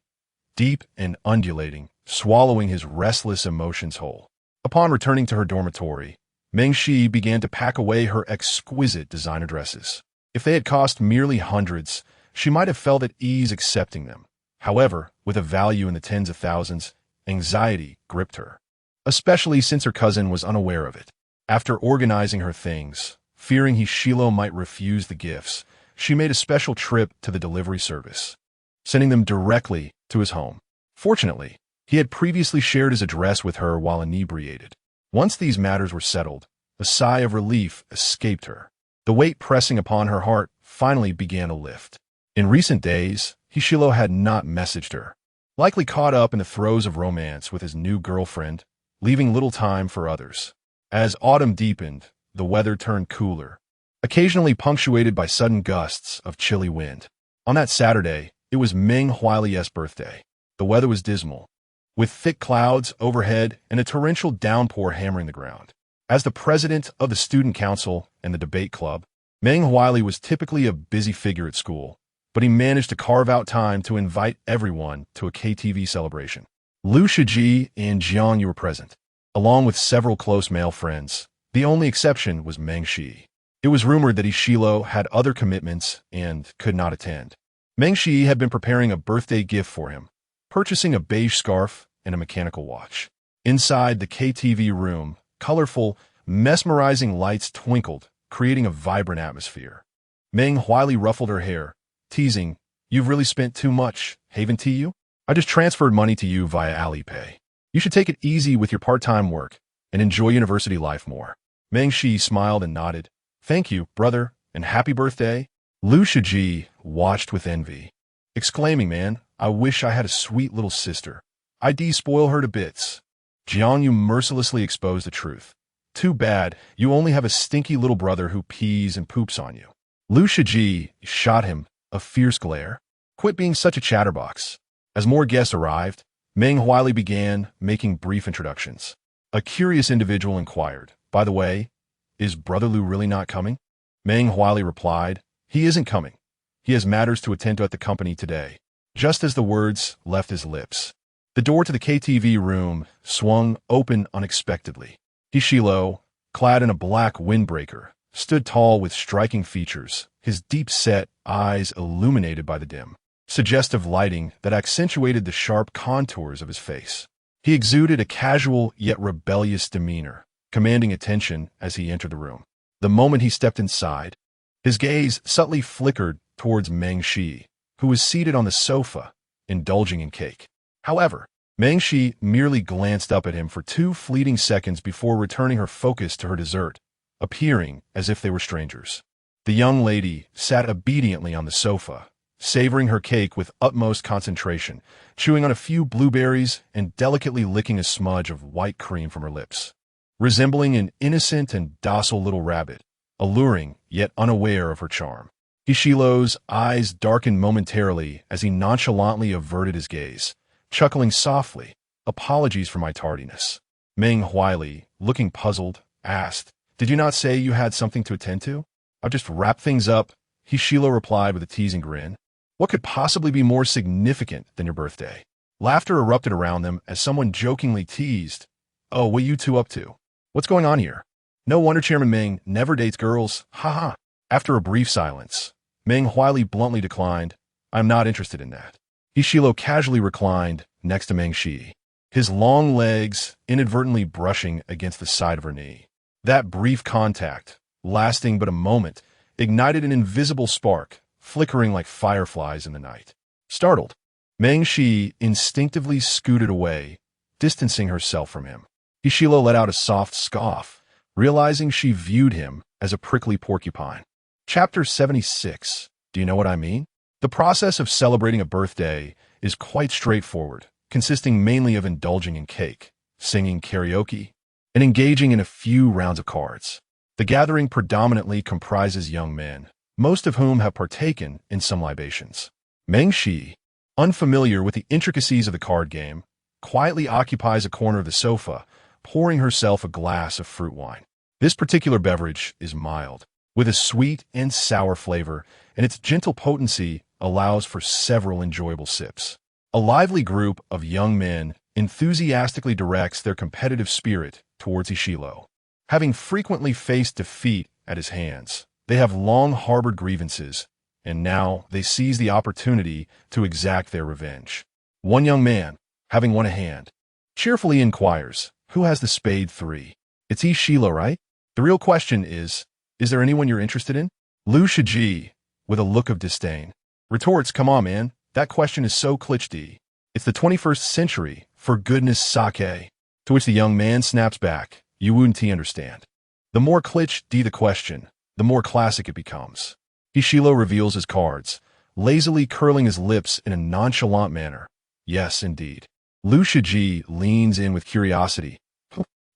deep and undulating, swallowing his restless emotions whole. Upon returning to her dormitory, Mengshi began to pack away her exquisite designer dresses. If they had cost merely hundreds, she might have felt at ease accepting them. However, with a value in the tens of thousands, anxiety gripped her, especially since her cousin was unaware of it. After organizing her things, fearing Hishilo might refuse the gifts, she made a special trip to the delivery service, sending them directly to his home. Fortunately, he had previously shared his address with her while inebriated. Once these matters were settled, a sigh of relief escaped her. The weight pressing upon her heart finally began to lift. In recent days, Hishilo had not messaged her, likely caught up in the throes of romance with his new girlfriend, leaving little time for others. As autumn deepened, the weather turned cooler, occasionally punctuated by sudden gusts of chilly wind. On that Saturday, it was Meng Huailie's birthday. The weather was dismal, with thick clouds overhead and a torrential downpour hammering the ground. As the president of the student council and the debate club, Meng Huailie was typically a busy figure at school, but he managed to carve out time to invite everyone to a KTV celebration. Liu Shiji and Jiang Yu were present, along with several close male friends. The only exception was Meng Shi. It was rumored that Ishilo had other commitments and could not attend. Meng Shi had been preparing a birthday gift for him, purchasing a beige scarf and a mechanical watch. Inside the KTV room, colorful, mesmerizing lights twinkled, creating a vibrant atmosphere. Meng Huailie ruffled her hair, teasing, "You've really spent too much, haven't you? I just transferred money to you via Alipay. You should take it easy with your part-time work and enjoy university life more." Meng Shi smiled and nodded. "Thank you, brother, and happy birthday." Liu Shiji watched with envy, exclaiming, "Man, I wish I had a sweet little sister. I'd spoil her to bits." Jiang Yu mercilessly exposed the truth. "Too bad, you only have a stinky little brother who pees and poops on you." Liu Shiji shot him a fierce glare. "Quit being such a chatterbox." As more guests arrived, Meng Huailie began making brief introductions. A curious individual inquired, "By the way, is Brother Liu really not coming?" Meng Huailie replied, "He isn't coming. He has matters to attend to at the company today." Just as the words left his lips, the door to the KTV room swung open unexpectedly. Ishilo, clad in a black windbreaker, stood tall with striking features, his deep-set eyes illuminated by the dim, suggestive lighting that accentuated the sharp contours of his face. He exuded a casual yet rebellious demeanor, commanding attention as he entered the room. The moment he stepped inside, his gaze subtly flickered towards Meng Shi, who was seated on the sofa, indulging in cake. However, Meng Shi merely glanced up at him for 2 fleeting seconds before returning her focus to her dessert, appearing as if they were strangers. The young lady sat obediently on the sofa, savoring her cake with utmost concentration, chewing on a few blueberries and delicately licking a smudge of white cream from her lips. Resembling an innocent and docile little rabbit, alluring yet unaware of her charm. Ishilo's eyes darkened momentarily as he nonchalantly averted his gaze, chuckling softly, "Apologies for my tardiness." Meng Huailie, looking puzzled, asked, "Did you not say you had something to attend to?" "I've just wrapped things up," Ishilo replied with a teasing grin. "What could possibly be more significant than your birthday?" Laughter erupted around them as someone jokingly teased, "Oh, what you two up to? What's going on here? No wonder Chairman Meng never dates girls, haha." After a brief silence, Meng Huailie bluntly declined, "I'm not interested in that." Ishilo casually reclined next to Meng Shi, his long legs inadvertently brushing against the side of her knee. That brief contact, lasting but a moment, ignited an invisible spark, flickering like fireflies in the night. Startled, Meng Shi instinctively scooted away, distancing herself from him. Ishilo let out a soft scoff, realizing she viewed him as a prickly porcupine. Chapter 76. Do you know what I mean? The process of celebrating a birthday is quite straightforward, consisting mainly of indulging in cake, singing karaoke, and engaging in a few rounds of cards. The gathering predominantly comprises young men, most of whom have partaken in some libations. Meng Shi, unfamiliar with the intricacies of the card game, quietly occupies a corner of the sofa, pouring herself a glass of fruit wine. This particular beverage is mild, with a sweet and sour flavor, and its gentle potency allows for several enjoyable sips. A lively group of young men enthusiastically directs their competitive spirit towards Ishilo. Having frequently faced defeat at his hands, they have long harbored grievances, and now they seize the opportunity to exact their revenge. One young man, having won a hand, cheerfully inquires, "Who has the spade 3? It's Ishilo, right? The real question is there anyone you're interested in?" Liu Shiji, with a look of disdain, retorts, "Come on, man, that question is so cliché. It's the 21st century, for goodness sake." To which the young man snaps back, "You wouldn't understand. The more cliché the question, the more classic it becomes." Ishilo reveals his cards, lazily curling his lips in a nonchalant manner. "Yes, indeed." Liu Shiji leans in with curiosity.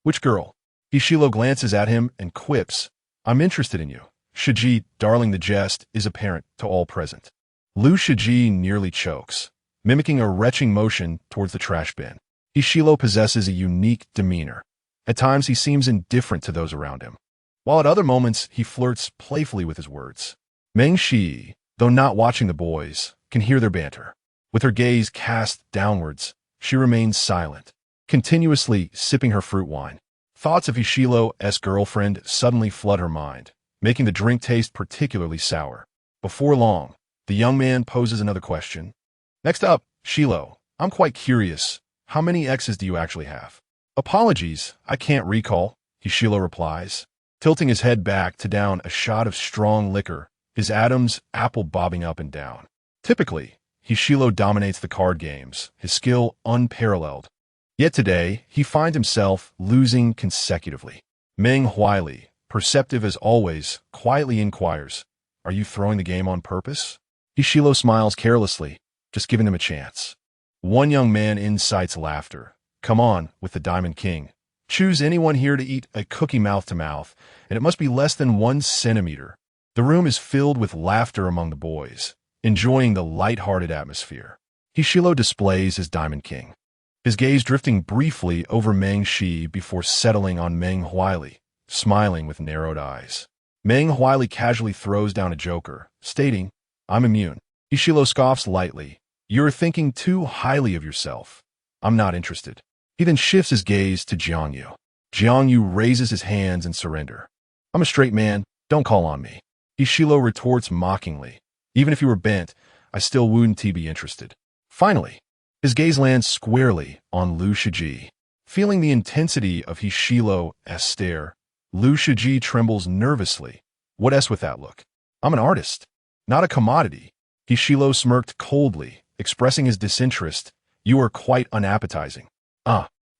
"Which girl?" Ishilo glances at him and quips, "I'm interested in you. Shiji, darling, the jest is apparent to all present. Lu Shiji nearly chokes, mimicking a retching motion towards the trash bin. Ishilo possesses a unique demeanor. At times he seems indifferent to those around him, while at other moments he flirts playfully with his words. Meng Shi, though not watching the boys, can hear their banter. With her gaze cast downwards, she remains silent, continuously sipping her fruit wine. Thoughts of Ishilo's girlfriend suddenly flood her mind, making the drink taste particularly sour. Before long, the young man poses another question. Next up, Shilo, I'm quite curious. How many exes do you actually have? Apologies, I can't recall, Ishilo replies, tilting his head back to down a shot of strong liquor, his Adam's apple bobbing up and down. Typically, Ishilo dominates the card games, his skill unparalleled. Yet today, he finds himself losing consecutively. Meng Huili, perceptive as always, quietly inquires, "Are you throwing the game on purpose?" Ishilo smiles carelessly, just giving them a chance. One young man incites laughter. "Come on, with the Diamond King. Choose anyone here to eat a cookie mouth to mouth, and it must be less than 1 centimeter. The room is filled with laughter among the boys, enjoying the light-hearted atmosphere. Ishilo displays his Diamond King, his gaze drifting briefly over Meng Shi before settling on Meng Huili, smiling with narrowed eyes. Meng Huili casually throws down a joker, stating, "I'm immune." Ishilo scoffs lightly. "You're thinking too highly of yourself. I'm not interested." He then shifts his gaze to Jiangyu. Jiangyu raises his hands in surrender. "I'm a straight man, don't call on me." Ishilo retorts mockingly, "Even if you were bent, I still wouldn't be interested." Finally, his gaze lands squarely on Lu Shiji. Feeling the intensity of Ishilo's stare, Lu Shiji trembles nervously. "What s with that look? I'm an artist, not a commodity." Ishilo smirked coldly, expressing his disinterest. "You are quite unappetizing."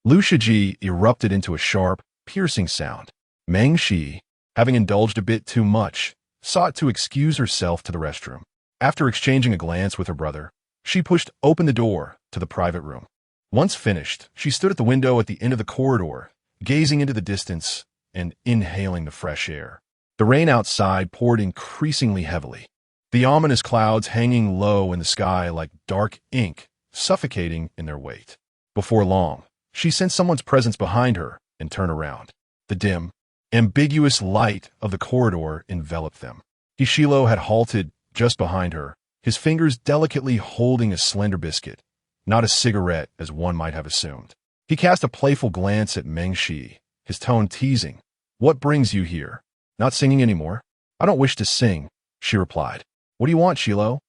Lu Shiji erupted into a sharp, piercing sound. Meng Shi, having indulged a bit too much, sought to excuse herself to the restroom. After exchanging a glance with her brother, she pushed open the door to the private room. Once finished, she stood at the window at the end of the corridor, gazing into the distance and inhaling the fresh air. The rain outside poured increasingly heavily, the ominous clouds hanging low in the sky like dark ink, suffocating in their weight. Before long, she sensed someone's presence behind her and turned around. The dim, ambiguous light of the corridor enveloped them. Ishilo had halted just behind her, his fingers delicately holding a slender biscuit, not a cigarette as one might have assumed. He cast a playful glance at Meng Shi, his tone teasing. "What brings you here? Not singing anymore?" "I don't wish to sing," she replied. "What do you want, Shilo?"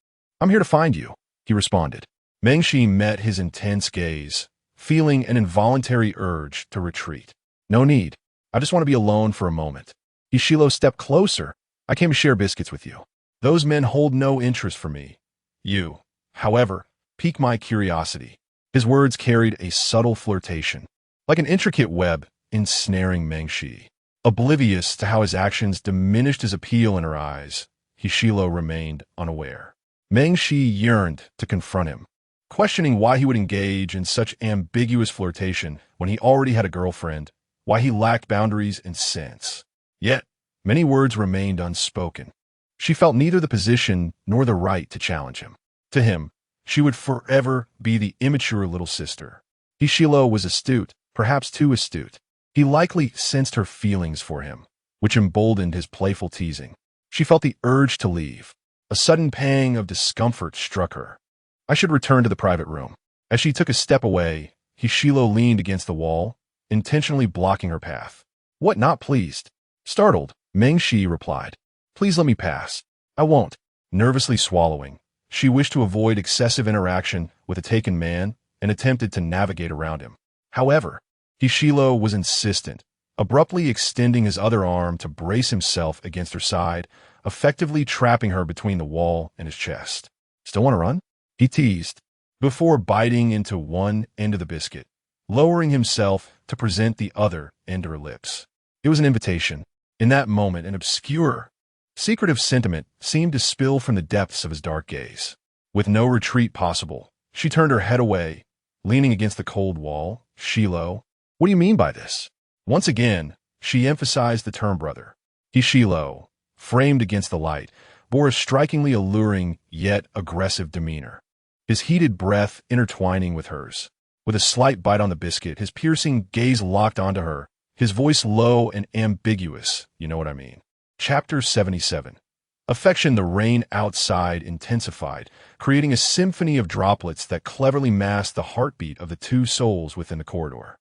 "I'm here to find you," he responded. Meng Shi met his intense gaze, feeling an involuntary urge to retreat. "No need. I just want to be alone for a moment." Ishilo stepped closer. "I came to share biscuits with you. Those men hold no interest for me. You, however, pique my curiosity." His words carried a subtle flirtation, like an intricate web ensnaring Meng Shi. Oblivious to how his actions diminished his appeal in her eyes, Ishilo remained unaware. Meng Shi yearned to confront him, questioning why he would engage in such ambiguous flirtation when he already had a girlfriend, why he lacked boundaries and sense. Yet, many words remained unspoken. She felt neither the position nor the right to challenge him. To him, she would forever be the immature little sister. Ishilo was astute, perhaps too astute. He likely sensed her feelings for him, which emboldened his playful teasing. She felt the urge to leave. A sudden pang of discomfort struck her. "I should return to the private room." As she took a step away, Ishilo leaned against the wall, intentionally blocking her path. "What, not pleased?" Startled, Meng Shi replied, "Please let me pass." "I won't." Nervously swallowing, she wished to avoid excessive interaction with a taken man and attempted to navigate around him. However, Ishilo was insistent, abruptly extending his other arm to brace himself against her side, effectively trapping her between the wall and his chest. "Still want to run?" he teased, before biting into one end of the biscuit, lowering himself to present the other end to her lips. It was an invitation. In that moment, an obscure, secretive sentiment seemed to spill from the depths of his dark gaze. With no retreat possible, she turned her head away, leaning against the cold wall. "Shilo, what do you mean by this?" Once again, she emphasized the term brother. "Ishilo, framed against the light, bore a strikingly alluring yet aggressive demeanor. His heated breath intertwining with hers. With a slight bite on the biscuit, his piercing gaze locked onto her, his voice low and ambiguous, you know what I mean. Chapter 77. Affection. The rain outside intensified, creating a symphony of droplets that cleverly masked the heartbeat of the two souls within the corridor.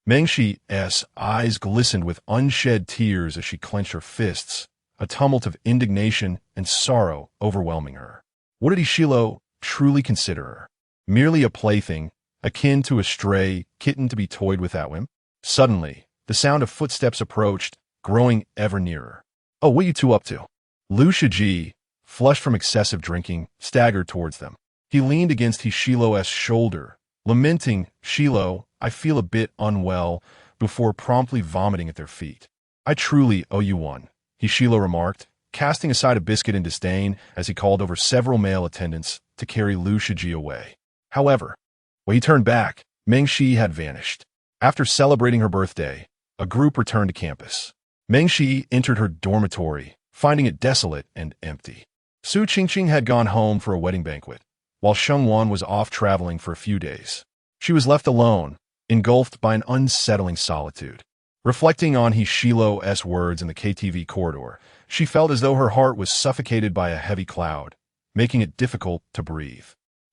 Meng Shi's eyes glistened with unshed tears as she clenched her fists, a tumult of indignation and sorrow overwhelming her. What did Ishilo truly consider her? Merely a plaything, akin to a stray kitten to be toyed with at whim? Suddenly, the sound of footsteps approached, growing ever nearer. "Oh, what you two up to?" Liu Shiji, flushed from excessive drinking, staggered towards them. He leaned against Hishilo's shoulder, lamenting, "Shilo, I feel a bit unwell," before promptly vomiting at their feet. "I truly owe you one," Hishilo remarked, casting aside a biscuit in disdain as he called over several male attendants to carry Liu Shiji away. However, when he turned back, Meng Shi had vanished. After celebrating her birthday, a group returned to campus. Meng Shi entered her dormitory, finding it desolate and empty. Su Qingqing had gone home for a wedding banquet, while Sheng Wan was off traveling for a few days. She was left alone, engulfed by an unsettling solitude. Reflecting on Hishilo's words in the KTV corridor, she felt as though her heart was suffocated by a heavy cloud, making it difficult to breathe.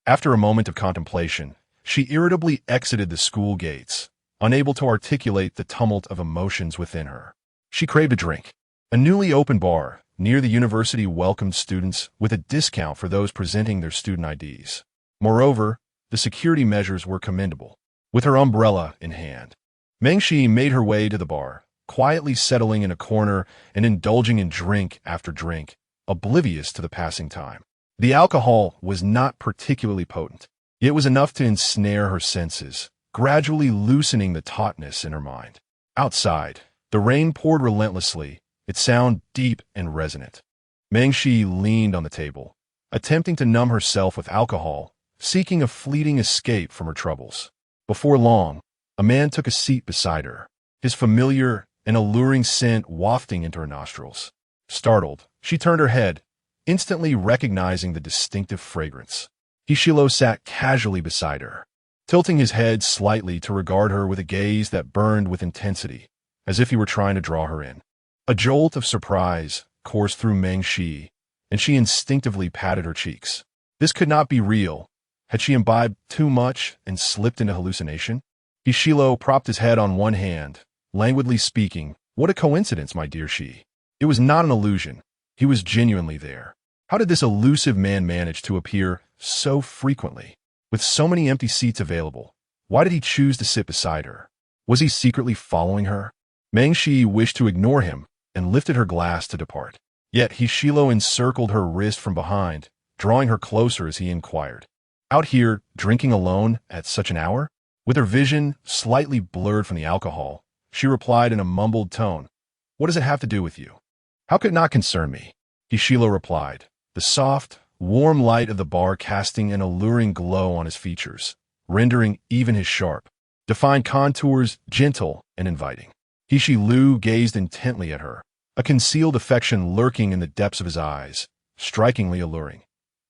After a moment of contemplation, she irritably exited the school gates, unable to articulate the tumult of emotions within her. She craved a drink. A newly opened bar near the university welcomed students with a discount for those presenting their student IDs. Moreover, the security measures were commendable. With her umbrella in hand, Meng Shi made her way to the bar, quietly settling in a corner and indulging in drink after drink, oblivious to the passing time. The alcohol was not particularly potent. It was enough to ensnare her senses, gradually loosening the tautness in her mind. Outside, the rain poured relentlessly, its sound deep and resonant. Meng Shi leaned on the table, attempting to numb herself with alcohol, seeking a fleeting escape from her troubles. Before long, a man took a seat beside her, his familiar and alluring scent wafting into her nostrils. Startled, she turned her head, instantly recognizing the distinctive fragrance. Hishilo sat casually beside her, tilting his head slightly to regard her with a gaze that burned with intensity, as if he were trying to draw her in. A jolt of surprise coursed through Meng Shi, and she instinctively patted her cheeks. This could not be real. Had she imbibed too much and slipped into hallucination? Hishilo propped his head on one hand, languidly speaking, "What a coincidence, my dear Shi." It was not an illusion. He was genuinely there. How did this elusive man manage to appear so frequently? With so many empty seats available, why did he choose to sit beside her? Was he secretly following her? Meng Shi wished to ignore him and lifted her glass to depart. Yet Hishilo encircled her wrist from behind, drawing her closer as he inquired, "Out here, drinking alone at such an hour?" With her vision slightly blurred from the alcohol, she replied in a mumbled tone, "What does it have to do with you?" "How could it not concern me?" Hishilo replied, the soft, warm light of the bar casting an alluring glow on his features, rendering even his sharp, defined contours gentle and inviting. Hishilu gazed intently at her, a concealed affection lurking in the depths of his eyes, strikingly alluring.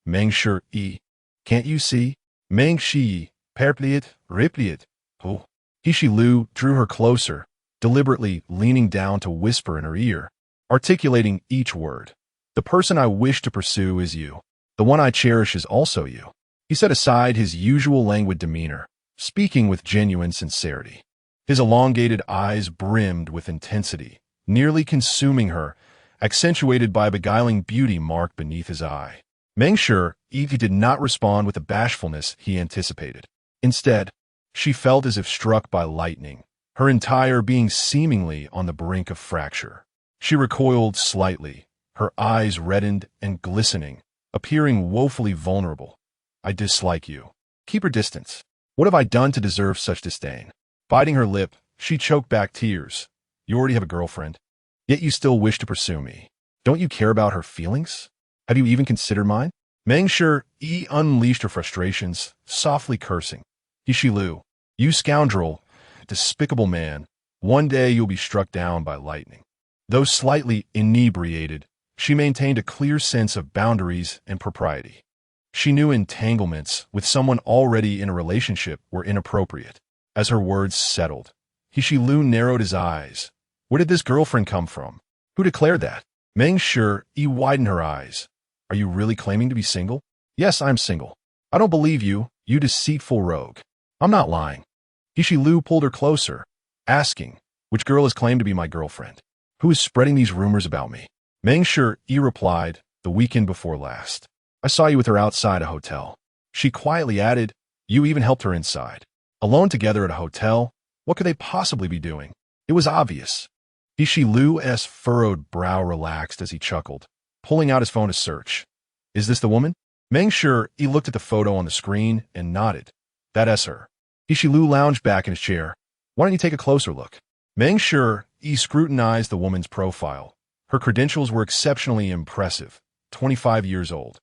"Meng Shi, can't you see?" Meng Shi, perpliet, ripliet. Oh. Hishilu drew her closer, deliberately leaning down to whisper in her ear, articulating each word. "The person I wish to pursue is you. The one I cherish is also you." He set aside his usual languid demeanor, speaking with genuine sincerity. His elongated eyes brimmed with intensity, nearly consuming her, accentuated by a beguiling beauty marked beneath his eye. Meng Shi did not respond with the bashfulness he anticipated. Instead, she felt as if struck by lightning, her entire being seemingly on the brink of fracture. She recoiled slightly, her eyes reddened and glistening, appearing woefully vulnerable. "I dislike you. Keep her distance. What have I done to deserve such disdain?" Biting her lip, she choked back tears. "You already have a girlfriend, yet you still wish to pursue me. Don't you care about her feelings? Have you even considered mine?" Meng Shi unleashed her frustrations, softly cursing. "Hishilu, you scoundrel, despicable man, one day you'll be struck down by lightning." Though slightly inebriated, she maintained a clear sense of boundaries and propriety. She knew entanglements with someone already in a relationship were inappropriate. As her words settled, Hishilu narrowed his eyes. Where did this girlfriend come from? Who declared that? Meng Shi widened her eyes. Are you really claiming to be single? Yes, I'm single. I don't believe you, you deceitful rogue. I'm not lying. Hishilu pulled her closer, asking, which girl has claimed to be my girlfriend? Who is spreading these rumors about me? Meng Shi replied, the weekend before last. I saw you with her outside a hotel. She quietly added, you even helped her inside. Alone together at a hotel? What could they possibly be doing? It was obvious. Hishilu's furrowed brow relaxed as he chuckled, pulling out his phone to search. Is this the woman? Meng Shi looked at the photo on the screen and nodded. That's her. Hishilu lounged back in his chair. Why don't you take a closer look? Meng Shi scrutinized the woman's profile. Her credentials were exceptionally impressive. 25 years old.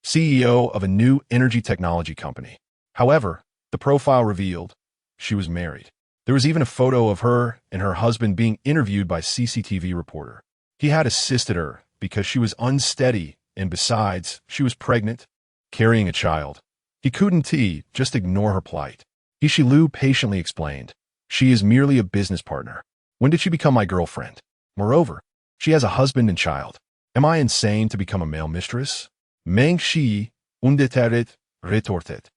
CEO of a new energy technology company. However, the profile revealed she was married. There was even a photo of her and her husband being interviewed by CCTV reporter. He had assisted her because she was unsteady, and besides, she was pregnant, carrying a child. He couldn't just ignore her plight. Hishilu patiently explained, she is merely a business partner. When did she become my girlfriend? Moreover, she has a husband and child. Am I insane to become a male mistress? Meng Shi undetert retorted.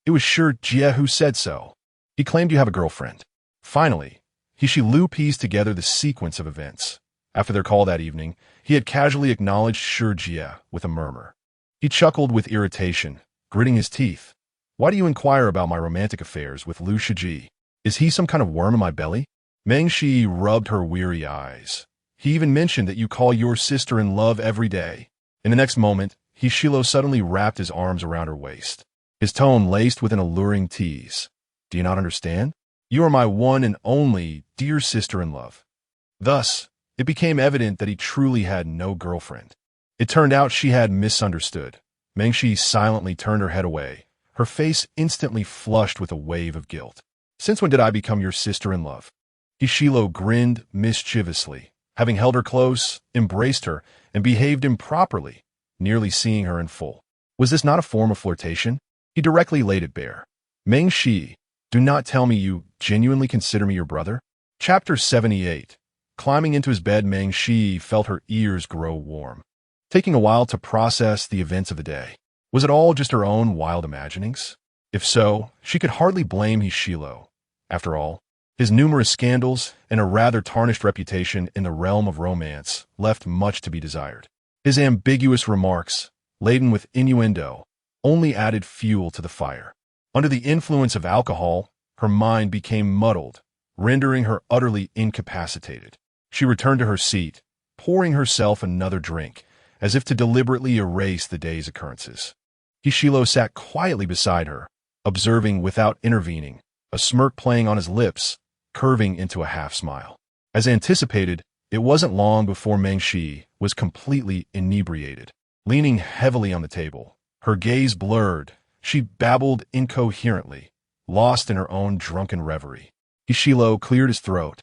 It was sure Jie who said so. He claimed you have a girlfriend. Finally, Hishilu pieced together the sequence of events. After their call that evening, he had casually acknowledged Shi Jie with a murmur. He chuckled with irritation, gritting his teeth. Why do you inquire about my romantic affairs with Liu Shiji? Is he some kind of worm in my belly? Meng Shi rubbed her weary eyes. He even mentioned that you call your sister in love every day. In the next moment, Hishilu suddenly wrapped his arms around her waist, his tone laced with an alluring tease. Do you not understand? You are my one and only dear sister-in-love. Thus, it became evident that he truly had no girlfriend. It turned out she had misunderstood. Meng Shi silently turned her head away, her face instantly flushed with a wave of guilt. Since when did I become your sister-in-love? Hishilu grinned mischievously, having held her close, embraced her, and behaved improperly, nearly seeing her in full. Was this not a form of flirtation? He directly laid it bare. Meng Shi, do not tell me you genuinely consider me your brother? Chapter 78. Climbing into his bed, Meng Shi felt her ears grow warm, taking a while to process the events of the day. Was it all just her own wild imaginings? If so, she could hardly blame Hishilu. After all, his numerous scandals and a rather tarnished reputation in the realm of romance left much to be desired. His ambiguous remarks, laden with innuendo, only added fuel to the fire. Under the influence of alcohol, her mind became muddled, rendering her utterly incapacitated. She returned to her seat, pouring herself another drink, as if to deliberately erase the day's occurrences. Hishilu sat quietly beside her, observing without intervening, a smirk playing on his lips, curving into a half-smile. As anticipated, it wasn't long before Meng Shi was completely inebriated. Leaning heavily on the table, her gaze blurred, she babbled incoherently, lost in her own drunken reverie. Hishilu cleared his throat,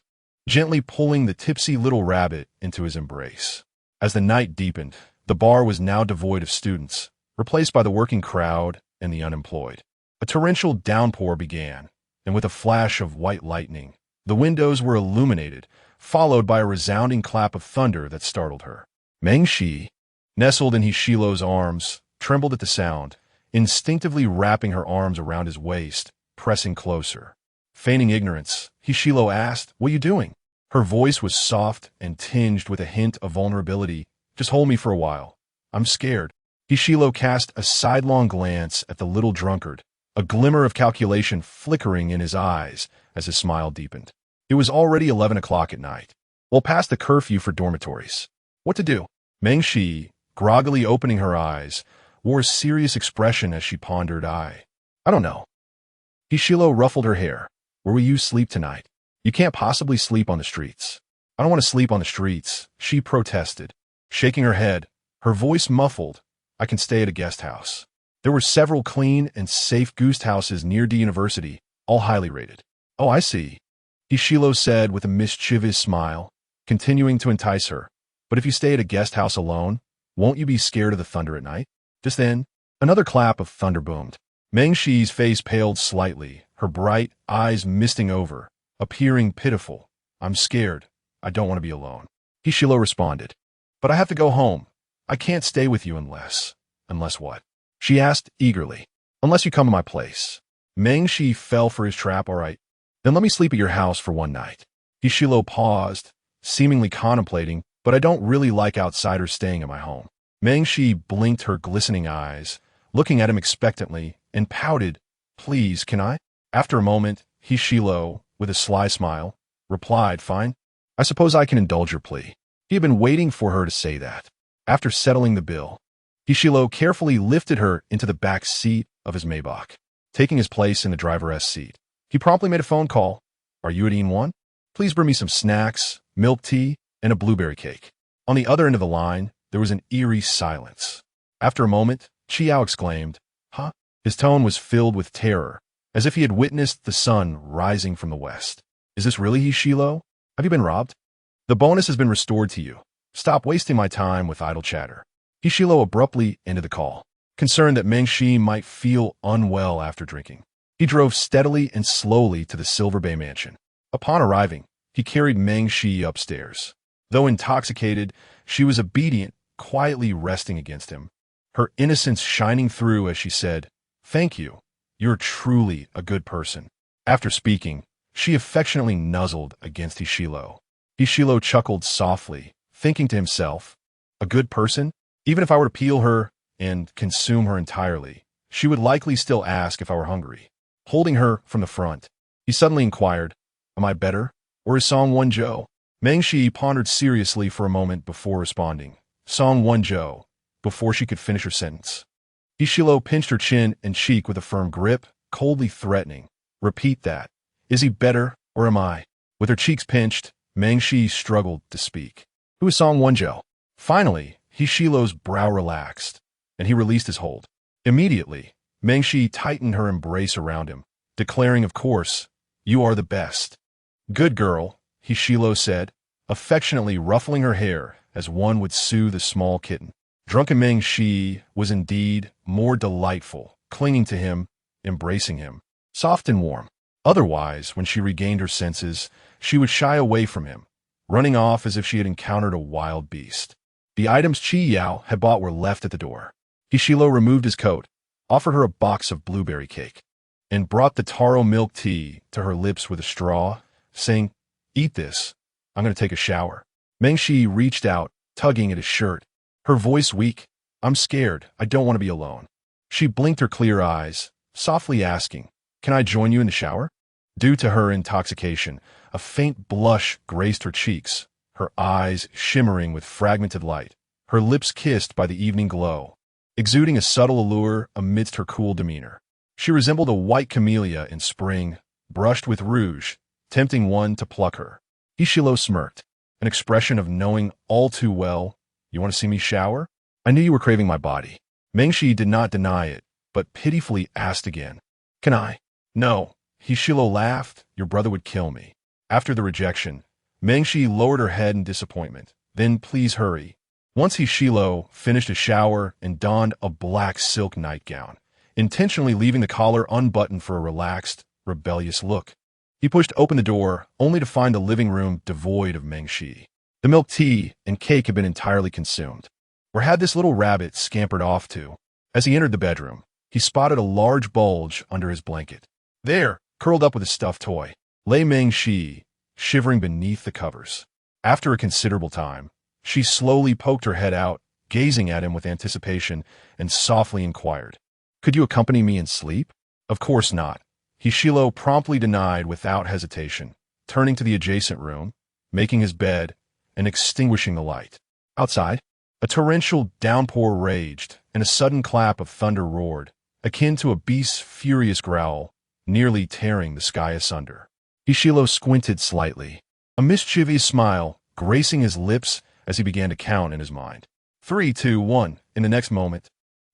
gently pulling the tipsy little rabbit into his embrace. As the night deepened, the bar was now devoid of students, replaced by the working crowd and the unemployed. A torrential downpour began, and with a flash of white lightning, the windows were illuminated, followed by a resounding clap of thunder that startled her. Meng Shi, nestled in Hishilu's arms, trembled at the sound, instinctively wrapping her arms around his waist, pressing closer. Feigning ignorance, Hishilu asked, "What are you doing?" Her voice was soft and tinged with a hint of vulnerability. "Just hold me for a while. I'm scared." Hishilu cast a sidelong glance at the little drunkard, a glimmer of calculation flickering in his eyes as his smile deepened. It was already 11 o'clock at night, well past the curfew for dormitories. What to do? Meng Shi, groggily opening her eyes, wore a serious expression as she pondered. I don't know. Hishilu ruffled her hair. Where will you sleep tonight? You can't possibly sleep on the streets. I don't want to sleep on the streets, she protested, shaking her head, her voice muffled. I can stay at a guest house. There were several clean and safe guest houses near the university, all highly rated. Oh, I see, Hishilu said with a mischievous smile, continuing to entice her. But if you stay at a guest house alone, won't you be scared of the thunder at night? Just then, another clap of thunder boomed. Meng Shi's face paled slightly, her bright eyes misting over, appearing pitiful. I'm scared. I don't want to be alone. Hishilo responded. But I have to go home. I can't stay with you unless... Unless what? She asked eagerly. Unless you come to my place. Meng Shi fell for his trap. All right. Then let me sleep at your house for one night. Hishilo paused, seemingly contemplating, but I don't really like outsiders staying at my home. Meng Shi blinked her glistening eyes, looking at him expectantly, and pouted, Please, can I? After a moment, Hishilo, with a sly smile, replied, Fine. I suppose I can indulge your plea. He had been waiting for her to say that. After settling the bill, Hishilo carefully lifted her into the back seat of his Maybach, taking his place in the driver's seat. He promptly made a phone call. Are you at E1? Please bring me some snacks, milk tea, and a blueberry cake. On the other end of the line, there was an eerie silence. After a moment, Chiao exclaimed, Huh? His tone was filled with terror, as if he had witnessed the sun rising from the west. Is this really Hishilo? Have you been robbed? The bonus has been restored to you. Stop wasting my time with idle chatter. Hishilo abruptly ended the call, concerned that Meng Shi might feel unwell after drinking. He drove steadily and slowly to the Silver Bay mansion. Upon arriving, he carried Meng Shi upstairs. Though intoxicated, she was obedient, quietly resting against him, her innocence shining through as she said, Thank you. You're truly a good person. After speaking, she affectionately nuzzled against Hishilo. Hishilo chuckled softly, thinking to himself, A good person? Even if I were to peel her and consume her entirely, she would likely still ask if I were hungry. Holding her from the front, he suddenly inquired, Am I better? Or is Song Won-jo? Meng Shi pondered seriously for a moment before responding. Song Won-jo, before she could finish her sentence. Hishilo pinched her chin and cheek with a firm grip, coldly threatening. Repeat that. Is he better, or am I? With her cheeks pinched, Meng Shi struggled to speak. Who is Song Won-jo? Finally, Hishilo's brow relaxed, and he released his hold. Immediately, Meng Shi tightened her embrace around him, declaring, Of course, you are the best. Good girl, Hishilo said, affectionately ruffling her hair as one would soothe a small kitten. Drunken Meng Shi was indeed more delightful, clinging to him, embracing him, soft and warm. Otherwise, when she regained her senses, she would shy away from him, running off as if she had encountered a wild beast. The items Chi Yao had bought were left at the door. Hishilo removed his coat, offered her a box of blueberry cake, and brought the taro milk tea to her lips with a straw, saying, Eat this. I'm going to take a shower. Meng Shi reached out, tugging at his shirt, her voice weak. I'm scared. I don't want to be alone. She blinked her clear eyes, softly asking, Can I join you in the shower? Due to her intoxication, a faint blush graced her cheeks, her eyes shimmering with fragmented light, her lips kissed by the evening glow, exuding a subtle allure amidst her cool demeanor. She resembled a white camellia in spring, brushed with rouge, tempting one to pluck her. Hishilo smirked, an expression of knowing all too well, You want to see me shower? I knew you were craving my body. Meng Shi did not deny it, but pitifully asked again, Can I? No. Hishilo laughed, Your brother would kill me. After the rejection, Meng Shi lowered her head in disappointment. Then please hurry. Once Hishilo finished a shower and donned a black silk nightgown, intentionally leaving the collar unbuttoned for a relaxed, rebellious look. He pushed open the door, only to find the living room devoid of Meng Shi. The milk tea and cake had been entirely consumed. Where had this little rabbit scampered off to? As he entered the bedroom, he spotted a large bulge under his blanket. There, curled up with a stuffed toy, lay Meng Shi, shivering beneath the covers. After a considerable time, she slowly poked her head out, gazing at him with anticipation, and softly inquired, Could you accompany me in sleep? Of course not. Hishilo promptly denied without hesitation, turning to the adjacent room, making his bed, and extinguishing the light. Outside, a torrential downpour raged, and a sudden clap of thunder roared, akin to a beast's furious growl, nearly tearing the sky asunder. Hishilo squinted slightly, a mischievous smile gracing his lips as he began to count in his mind. 3, 2, 1. In the next moment,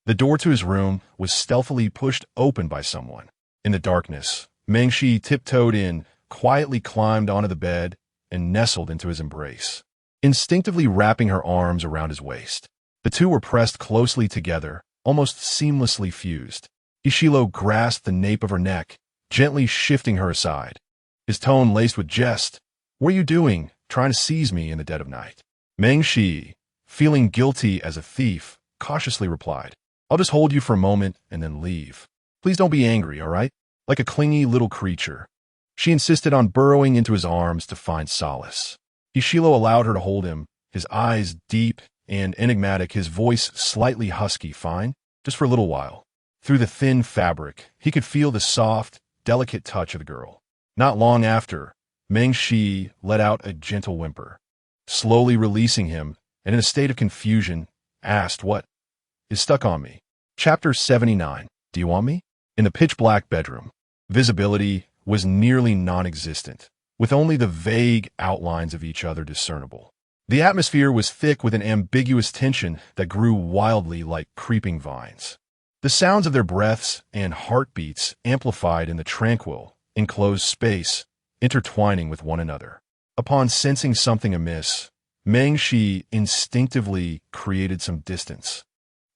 the door to his room was stealthily pushed open by someone. In the darkness, Meng Shi tiptoed in, quietly climbed onto the bed, and nestled into his embrace. instinctively wrapping her arms around his waist. The two were pressed closely together, almost seamlessly fused. Ishilo grasped the nape of her neck, gently shifting her aside. His tone laced with jest. "What are you doing, trying to seize me in the dead of night?" Meng Shi, feeling guilty as a thief, cautiously replied, "I'll just hold you for a moment and then leave. Please don't be angry, all right?" Like a clingy little creature, she insisted on burrowing into his arms to find solace. Ishilo allowed her to hold him, his eyes deep and enigmatic, his voice slightly husky. "Fine, just for a little while." Through the thin fabric, he could feel the soft, delicate touch of the girl. Not long after, Meng Shi let out a gentle whimper. Slowly releasing him, and in a state of confusion, asked, "What is stuck on me?" Chapter 79. Do you want me? In the pitch-black bedroom, visibility was nearly non-existent, with only the vague outlines of each other discernible. The atmosphere was thick with an ambiguous tension that grew wildly like creeping vines. The sounds of their breaths and heartbeats amplified in the tranquil, enclosed space, intertwining with one another. Upon sensing something amiss, Meng Shi instinctively created some distance,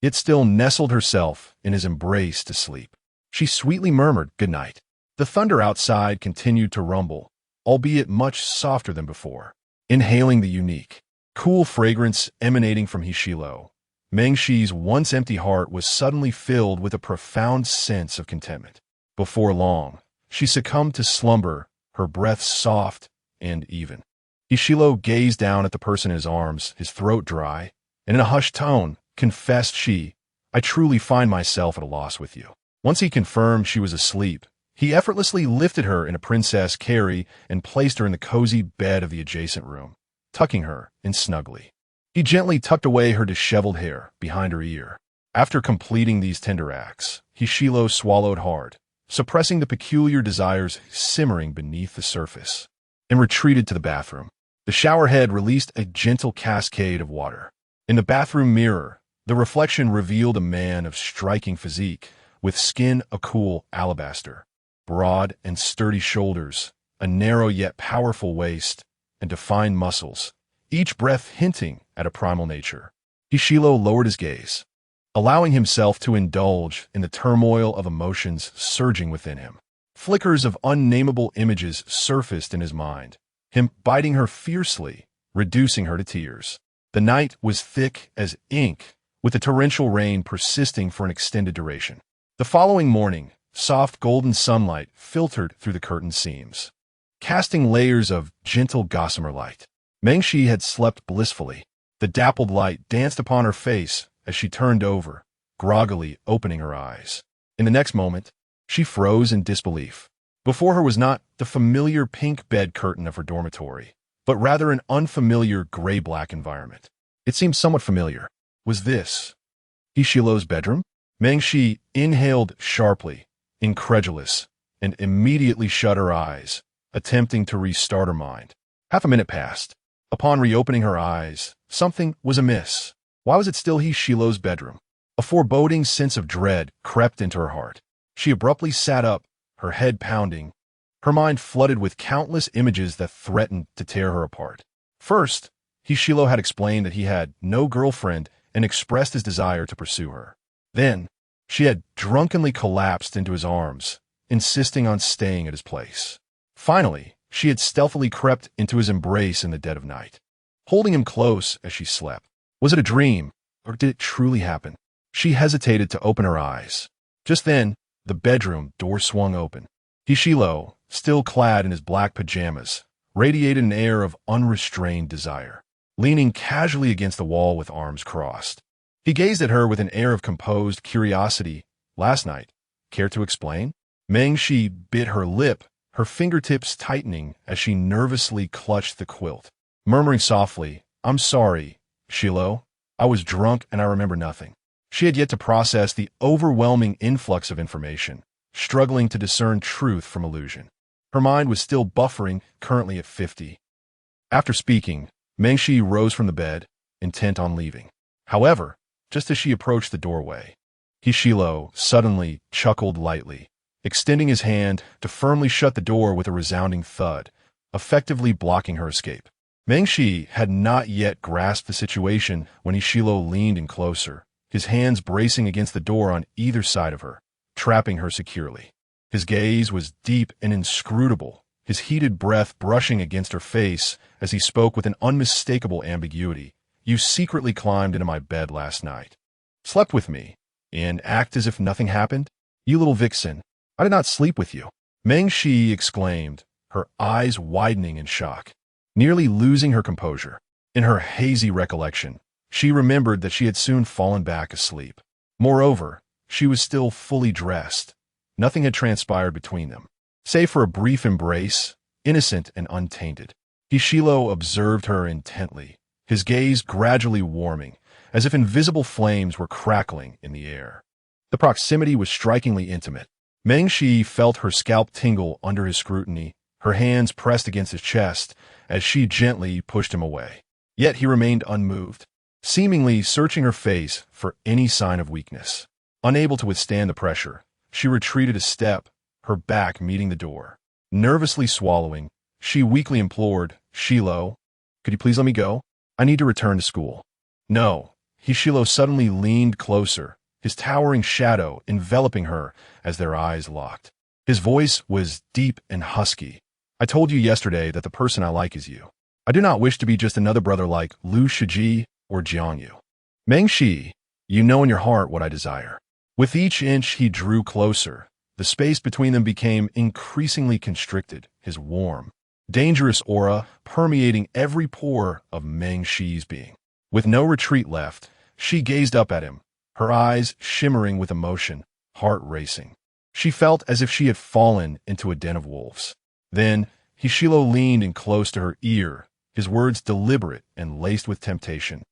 yet still nestled herself in his embrace to sleep. She sweetly murmured, "Good night." The thunder outside continued to rumble, albeit much softer than before. Inhaling the unique, cool fragrance emanating from Hishilo, Meng Shi's once empty heart was suddenly filled with a profound sense of contentment. Before long, she succumbed to slumber, her breath soft and even. Hishilo gazed down at the person in his arms, his throat dry, and in a hushed tone, confessed she, "I truly find myself at a loss with you." Once he confirmed she was asleep, he effortlessly lifted her in a princess carry and placed her in the cozy bed of the adjacent room, tucking her in snugly. He gently tucked away her disheveled hair behind her ear. After completing these tender acts, Hishilo swallowed hard, suppressing the peculiar desires simmering beneath the surface, and retreated to the bathroom. The shower head released a gentle cascade of water. In the bathroom mirror, the reflection revealed a man of striking physique, with skin a cool alabaster, broad and sturdy shoulders, a narrow yet powerful waist, and defined muscles, each breath hinting at a primal nature. Hishilo lowered his gaze, allowing himself to indulge in the turmoil of emotions surging within him. Flickers of unnameable images surfaced in his mind, him biting her fiercely, reducing her to tears. The night was thick as ink, with the torrential rain persisting for an extended duration. The following morning, soft golden sunlight filtered through the curtain seams, casting layers of gentle gossamer light. Meng Shi had slept blissfully. The dappled light danced upon her face as she turned over, groggily opening her eyes. In the next moment, she froze in disbelief. Before her was not the familiar pink bed curtain of her dormitory, but rather an unfamiliar gray-black environment. It seemed somewhat familiar. Was this Hishilo's bedroom? Meng Shi inhaled sharply, incredulous, and immediately shut her eyes, attempting to restart her mind. Half a minute passed. Upon reopening her eyes, something was amiss. Why was it still Hishilo's bedroom? A foreboding sense of dread crept into her heart. She abruptly sat up, her head pounding, her mind flooded with countless images that threatened to tear her apart. First, Hishilo had explained that he had no girlfriend and expressed his desire to pursue her. Then, she had drunkenly collapsed into his arms, insisting on staying at his place. Finally, she had stealthily crept into his embrace in the dead of night, holding him close as she slept. Was it a dream, or did it truly happen? She hesitated to open her eyes. Just then, the bedroom door swung open. Hishilo, still clad in his black pajamas, radiated an air of unrestrained desire, leaning casually against the wall with arms crossed. He gazed at her with an air of composed curiosity. Last night, care to explain? Meng Shi bit her lip, her fingertips tightening as she nervously clutched the quilt, murmuring softly, "I'm sorry, Shilo. I was drunk and I remember nothing." She had yet to process the overwhelming influx of information, struggling to discern truth from illusion. Her mind was still buffering, currently at 50. After speaking, Meng Shi rose from the bed, intent on leaving. However, just as she approached the doorway, Hishilo suddenly chuckled lightly, extending his hand to firmly shut the door with a resounding thud, effectively blocking her escape. Meng Shi had not yet grasped the situation when Ishilo leaned in closer, his hands bracing against the door on either side of her, trapping her securely. His gaze was deep and inscrutable, his heated breath brushing against her face as he spoke with an unmistakable ambiguity. "You secretly climbed into my bed last night, slept with me, and act as if nothing happened? You little vixen, I did not sleep with you." Meng Shi exclaimed, her eyes widening in shock, nearly losing her composure. In her hazy recollection, she remembered that she had soon fallen back asleep. Moreover, she was still fully dressed. Nothing had transpired between them, save for a brief embrace, innocent and untainted. Ishilo observed her intently, his gaze gradually warming, as if invisible flames were crackling in the air. The proximity was strikingly intimate. Meng Shi felt her scalp tingle under his scrutiny, her hands pressed against his chest as she gently pushed him away. Yet he remained unmoved, seemingly searching her face for any sign of weakness. Unable to withstand the pressure, she retreated a step, her back meeting the door. Nervously swallowing, she weakly implored, "Shilo, could you please let me go? I need to return to school." "No." Hishilo suddenly leaned closer, his towering shadow enveloping her as their eyes locked. His voice was deep and husky. "I told you yesterday that the person I like is you. I do not wish to be just another brother like Lu Shiji or Jiangyu. Meng Shi, you know in your heart what I desire." With each inch he drew closer, the space between them became increasingly constricted, his warm, dangerous aura permeating every pore of Meng Shi's being. With no retreat left, she gazed up at him, her eyes shimmering with emotion, heart racing. She felt as if she had fallen into a den of wolves. Then, Hishilo leaned in close to her ear, his words deliberate and laced with temptation.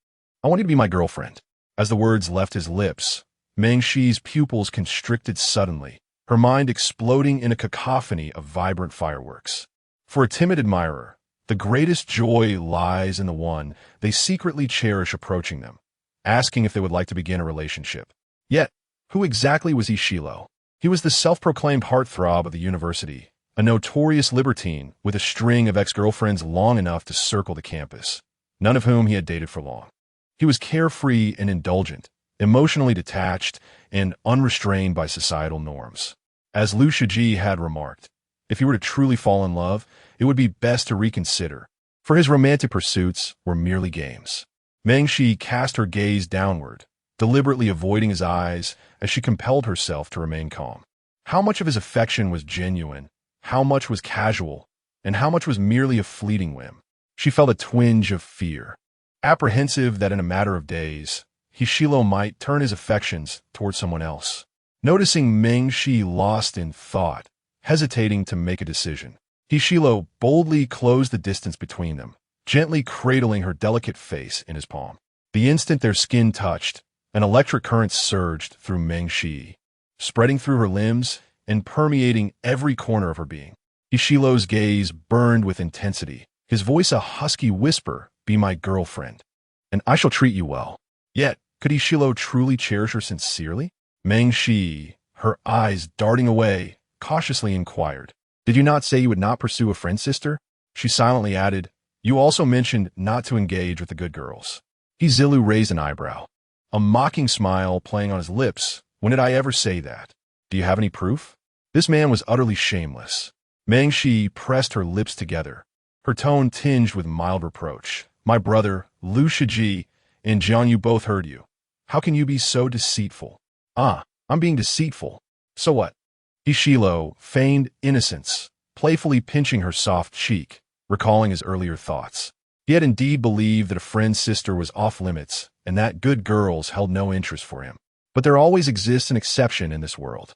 "I want you to be my girlfriend." As the words left his lips, Meng Shi's pupils constricted suddenly, her mind exploding in a cacophony of vibrant fireworks. For a timid admirer, the greatest joy lies in the one they secretly cherish approaching them, asking if they would like to begin a relationship. Yet, who exactly was Ishilo? He was the self-proclaimed heartthrob of the university, a notorious libertine with a string of ex-girlfriends long enough to circle the campus, none of whom he had dated for long. He was carefree and indulgent, emotionally detached, and unrestrained by societal norms. As Lu Shiji had remarked, if he were to truly fall in love, it would be best to reconsider, for his romantic pursuits were merely games. Meng Shi cast her gaze downward, deliberately avoiding his eyes as she compelled herself to remain calm. How much of his affection was genuine, how much was casual, and how much was merely a fleeting whim? She felt a twinge of fear, apprehensive that in a matter of days, Hishilo might turn his affections toward someone else. Noticing Meng Shi lost in thought, hesitating to make a decision, Hishilo boldly closed the distance between them, gently cradling her delicate face in his palm. The instant their skin touched, an electric current surged through Meng Shi, spreading through her limbs and permeating every corner of her being. Hishilo's gaze burned with intensity, his voice a husky whisper, "Be my girlfriend, and I shall treat you well." Yet, could Ishilo truly cherish her sincerely? Meng Shi, her eyes darting away, cautiously inquired, "Did you not say you would not pursue a friend's sister?" She silently added, "You also mentioned not to engage with the good girls." Hizilu raised an eyebrow, a mocking smile playing on his lips. "When did I ever say that? Do you have any proof?" This man was utterly shameless. Meng Shi pressed her lips together, her tone tinged with mild reproach. "My brother, Lu Shiji, and Jiangyu both heard you. How can you be so deceitful?" "Ah, I'm being deceitful. So what?" Hishilo feigned innocence, playfully pinching her soft cheek, recalling his earlier thoughts. He had indeed believed that a friend's sister was off-limits and that good girls held no interest for him. But there always exists an exception in this world.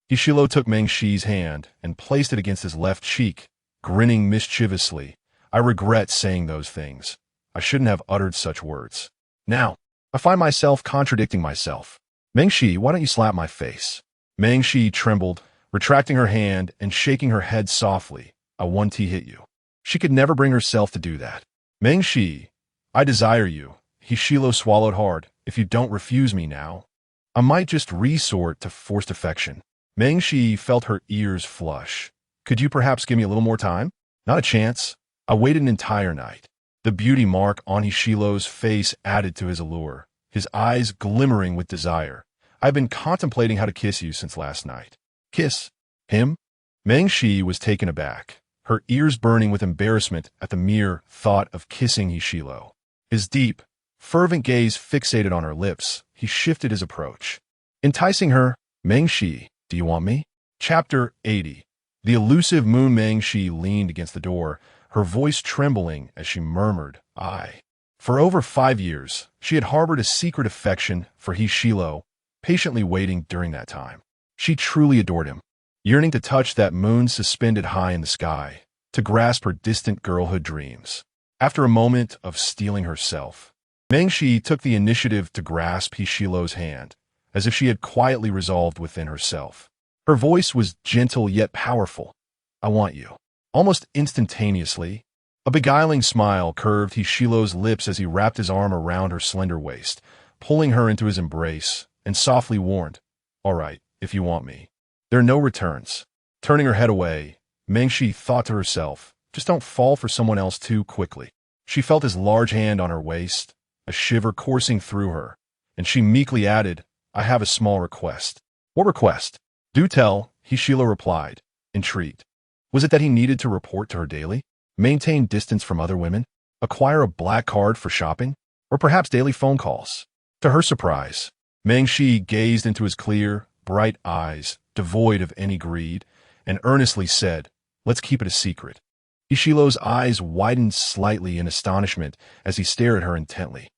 Hishilo took Meng Shi's hand and placed it against his left cheek, grinning mischievously. "I regret saying those things. I shouldn't have uttered such words. Now, I find myself contradicting myself. Meng Shi, why don't you slap my face?" Meng Shi trembled, retracting her hand and shaking her head softly. "I 1T hit you." She could never bring herself to do that. "Meng Shi, I desire you." Hishilo swallowed hard. "If you don't refuse me now, I might just resort to forced affection." Meng Shi felt her ears flush. "Could you perhaps give me a little more time?" "Not a chance. I waited an entire night. The beauty mark on Hishilo's face added to his allure, his eyes glimmering with desire. "I've been contemplating how to kiss you since last night." Kiss? Him? Meng Shi was taken aback, her ears burning with embarrassment at the mere thought of kissing Hishilo. His deep, fervent gaze fixated on her lips, he shifted his approach. Enticing her, "Meng Shi, do you want me?" Chapter 80. The elusive Moon Meng Shi leaned against the door, her voice trembling as she murmured, "I." For over 5 years, she had harbored a secret affection for Hishilo, patiently waiting during that time. She truly adored him, yearning to touch that moon suspended high in the sky, to grasp her distant girlhood dreams. After a moment of steeling herself, Meng Shi took the initiative to grasp Hishilo's hand, as if she had quietly resolved within herself. Her voice was gentle yet powerful. "I want you." Almost instantaneously, a beguiling smile curved Hishilo's lips as he wrapped his arm around her slender waist, pulling her into his embrace, and softly warned, "All right, if you want me. There are no returns." Turning her head away, Meng Shi thought to herself, "Just don't fall for someone else too quickly." She felt his large hand on her waist, a shiver coursing through her, and she meekly added, "I have a small request." "What request?" "Do tell," Hishilo replied, intrigued. Was it that he needed to report to her daily, maintain distance from other women, acquire a black card for shopping, or perhaps daily phone calls? To her surprise, Meng Shi gazed into his clear, bright eyes, devoid of any greed, and earnestly said, "Let's keep it a secret." Hishilo's eyes widened slightly in astonishment as he stared at her intently.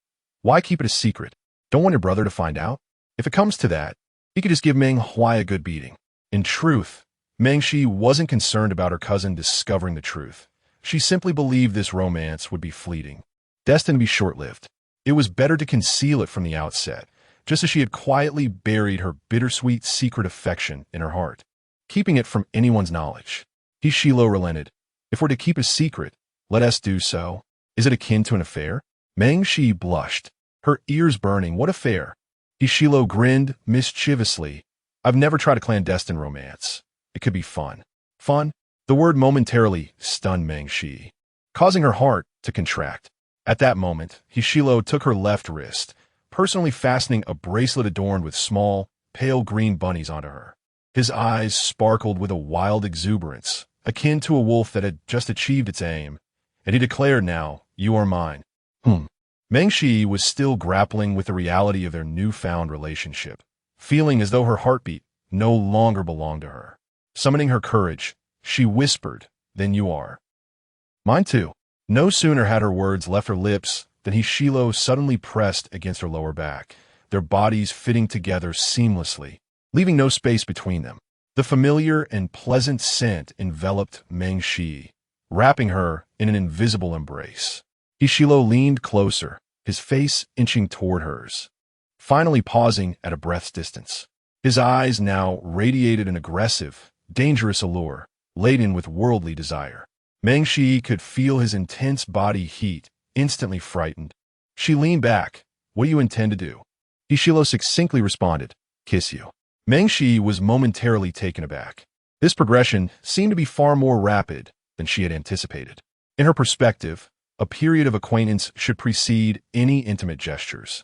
"Why keep it a secret? Don't want your brother to find out? If it comes to that, he could just give Meng Huai a good beating." In truth, Meng Shi wasn't concerned about her cousin discovering the truth. She simply believed this romance would be fleeting, destined to be short-lived. It was better to conceal it from the outset, just as she had quietly buried her bittersweet secret affection in her heart, keeping it from anyone's knowledge. Hishilo relented. "If we're to keep a secret, let us do so. Is it akin to an affair?" Meng Shi blushed, her ears burning. "What affair?" Hishilo grinned mischievously. "I've never tried a clandestine romance. It could be fun." Fun? The word momentarily stunned Meng Shi, causing her heart to contract. At that moment, Hishilo took her left wrist, personally fastening a bracelet adorned with small, pale green bunnies onto her. His eyes sparkled with a wild exuberance, akin to a wolf that had just achieved its aim, and he declared, "Now, you are mine." Meng Shi was still grappling with the reality of their newfound relationship, feeling as though her heartbeat no longer belonged to her. Summoning her courage, she whispered, "Then you are." "Mine too." No sooner had her words left her lips than Hishilo suddenly pressed against her lower back, their bodies fitting together seamlessly, leaving no space between them. The familiar and pleasant scent enveloped Meng Shi, wrapping her in an invisible embrace. Hishilo leaned closer, his face inching toward hers, finally pausing at a breath's distance. His eyes now radiated an aggressive, dangerous allure, laden with worldly desire. Meng Shi could feel his intense body heat, instantly frightened. She leaned back. "What do you intend to do?" Hishilo succinctly responded, "Kiss you." Meng Shi was momentarily taken aback. This progression seemed to be far more rapid than she had anticipated. In her perspective, a period of acquaintance should precede any intimate gestures.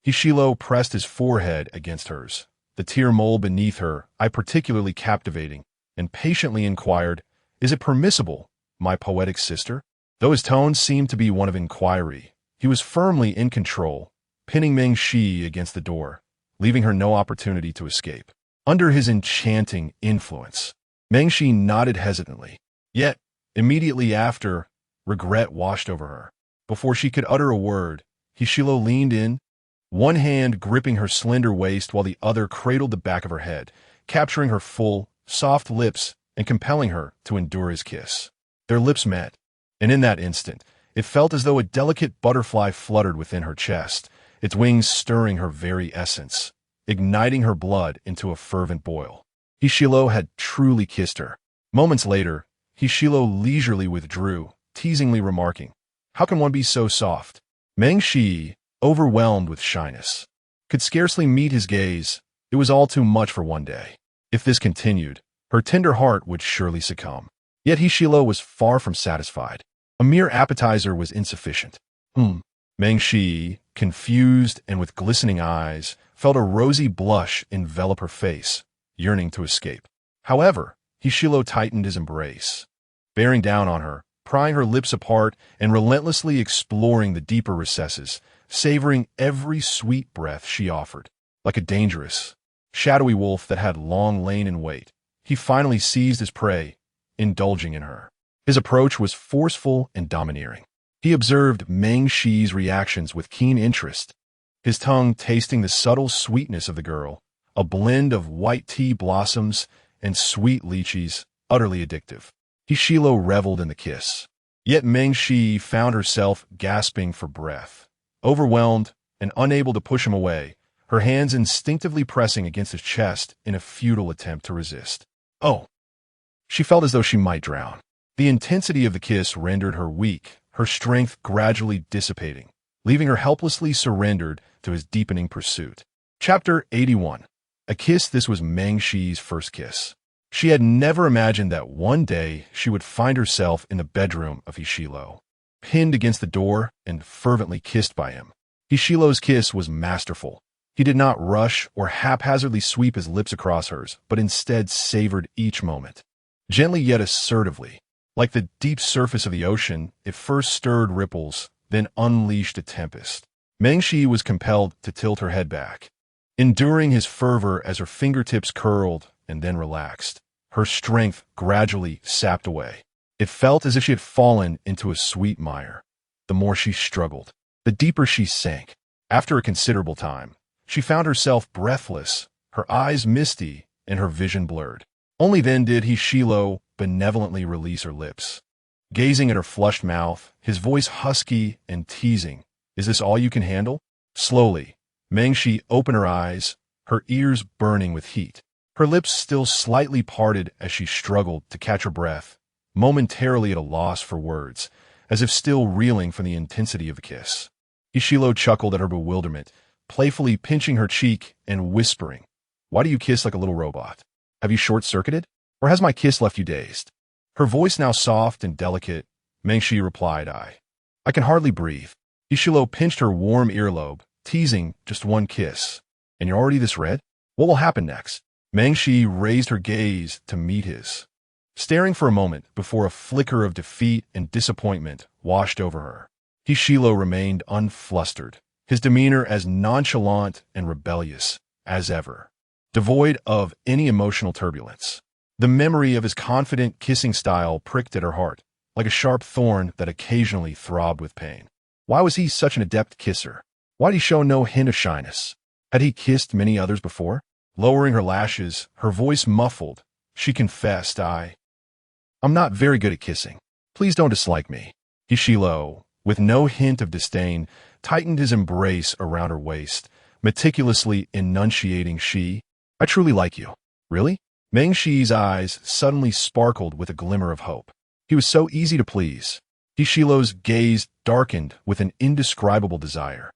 Hishilo pressed his forehead against hers, the tear mole beneath her eye particularly captivating, and patiently inquired, "Is it permissible, my poetic sister?" Though his tone seemed to be one of inquiry, he was firmly in control, pinning Meng Shi against the door, leaving her no opportunity to escape. Under his enchanting influence, Meng Shi nodded hesitantly. Yet, immediately after, regret washed over her. Before she could utter a word, Hishilo leaned in, one hand gripping her slender waist while the other cradled the back of her head, capturing her full, soft lips and compelling her to endure his kiss. Their lips met, and in that instant, it felt as though a delicate butterfly fluttered within her chest, its wings stirring her very essence, igniting her blood into a fervent boil. Hishilo had truly kissed her. Moments later, Hishilo leisurely withdrew, teasingly remarking, "How can one be so soft?" Meng Shi, overwhelmed with shyness, could scarcely meet his gaze. It was all too much for one day. If this continued, her tender heart would surely succumb. Yet Hishilo was far from satisfied. A mere appetizer was insufficient. Meng Shi, confused and with glistening eyes, felt a rosy blush envelop her face, yearning to escape. However, Hishilo tightened his embrace, bearing down on her, prying her lips apart and relentlessly exploring the deeper recesses, savoring every sweet breath she offered. Like a dangerous, shadowy wolf that had long lain in wait, he finally seized his prey, indulging in her. His approach was forceful and domineering. He observed Meng Shi's reactions with keen interest, his tongue tasting the subtle sweetness of the girl, a blend of white tea blossoms and sweet lychees, utterly addictive. Hishilo reveled in the kiss. Yet Meng Shi found herself gasping for breath. Overwhelmed and unable to push him away, her hands instinctively pressing against his chest in a futile attempt to resist. Oh! She felt as though she might drown. The intensity of the kiss rendered her weak, her strength gradually dissipating, leaving her helplessly surrendered to his deepening pursuit. Chapter 81. A kiss. This was Meng Shi's first kiss. She had never imagined that one day she would find herself in the bedroom of Hishilo, pinned against the door and fervently kissed by him. Hishilo's kiss was masterful. He did not rush or haphazardly sweep his lips across hers, but instead savored each moment. Gently yet assertively, like the deep surface of the ocean, it first stirred ripples, then unleashed a tempest. Meng Shi was compelled to tilt her head back, enduring his fervor as her fingertips curled and then relaxed, her strength gradually sapped away. It felt as if she had fallen into a sweet mire. The more she struggled, the deeper she sank. After a considerable time, she found herself breathless, her eyes misty, and her vision blurred. Only then did Hishilo benevolently release her lips. Gazing at her flushed mouth, his voice husky and teasing, "Is this all you can handle?" Slowly, Meng Shi opened her eyes, her ears burning with heat. Her lips still slightly parted as she struggled to catch her breath, momentarily at a loss for words, as if still reeling from the intensity of the kiss. Hishilo chuckled at her bewilderment, playfully pinching her cheek and whispering, "Why do you kiss like a little robot? Have you short-circuited? Or has my kiss left you dazed?" Her voice now soft and delicate, Meng Shi replied, I can hardly breathe." Hishilo pinched her warm earlobe, teasing, "Just one kiss. And you're already this red? What will happen next?" Meng Shi raised her gaze to meet his, staring for a moment before a flicker of defeat and disappointment washed over her. Hishilo remained unflustered, his demeanor as nonchalant and rebellious as ever, devoid of any emotional turbulence. The memory of his confident kissing style pricked at her heart, like a sharp thorn that occasionally throbbed with pain. Why was he such an adept kisser? Why did he show no hint of shyness? Had he kissed many others before? Lowering her lashes, her voice muffled, she confessed, I'm not very good at kissing. Please don't dislike me." Hishilo, with no hint of disdain, tightened his embrace around her waist, meticulously enunciating, "I truly like you." "Really?" Meng Shi's eyes suddenly sparkled with a glimmer of hope. He was so easy to please. Hishilo's gaze darkened with an indescribable desire,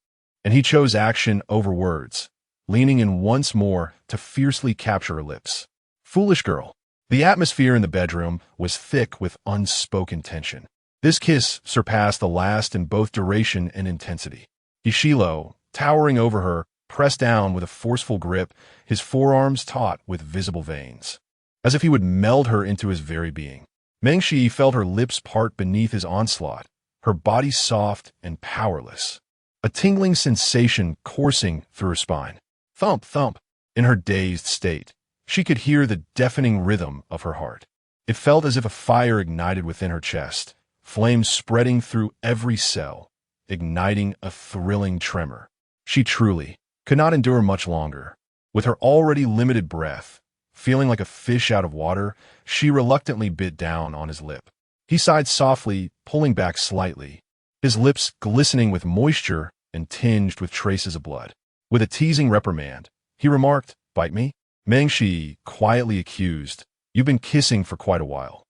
and he chose action over words, leaning in once more to fiercely capture her lips. Foolish girl. The atmosphere in the bedroom was thick with unspoken tension. This kiss surpassed the last in both duration and intensity. Hishilo, towering over her, pressed down with a forceful grip, his forearms taut with visible veins, as if he would meld her into his very being. Meng Shi felt her lips part beneath his onslaught, her body soft and powerless, a tingling sensation coursing through her spine. Thump, thump. In her dazed state, she could hear the deafening rhythm of her heart. It felt as if a fire ignited within her chest, flames spreading through every cell, igniting a thrilling tremor. She truly could not endure much longer. With her already limited breath, feeling like a fish out of water, she reluctantly bit down on his lip. He sighed softly, pulling back slightly, his lips glistening with moisture and tinged with traces of blood. With a teasing reprimand, he remarked, "Bite me?" Meng Shi quietly accused, "You've been kissing for quite a while.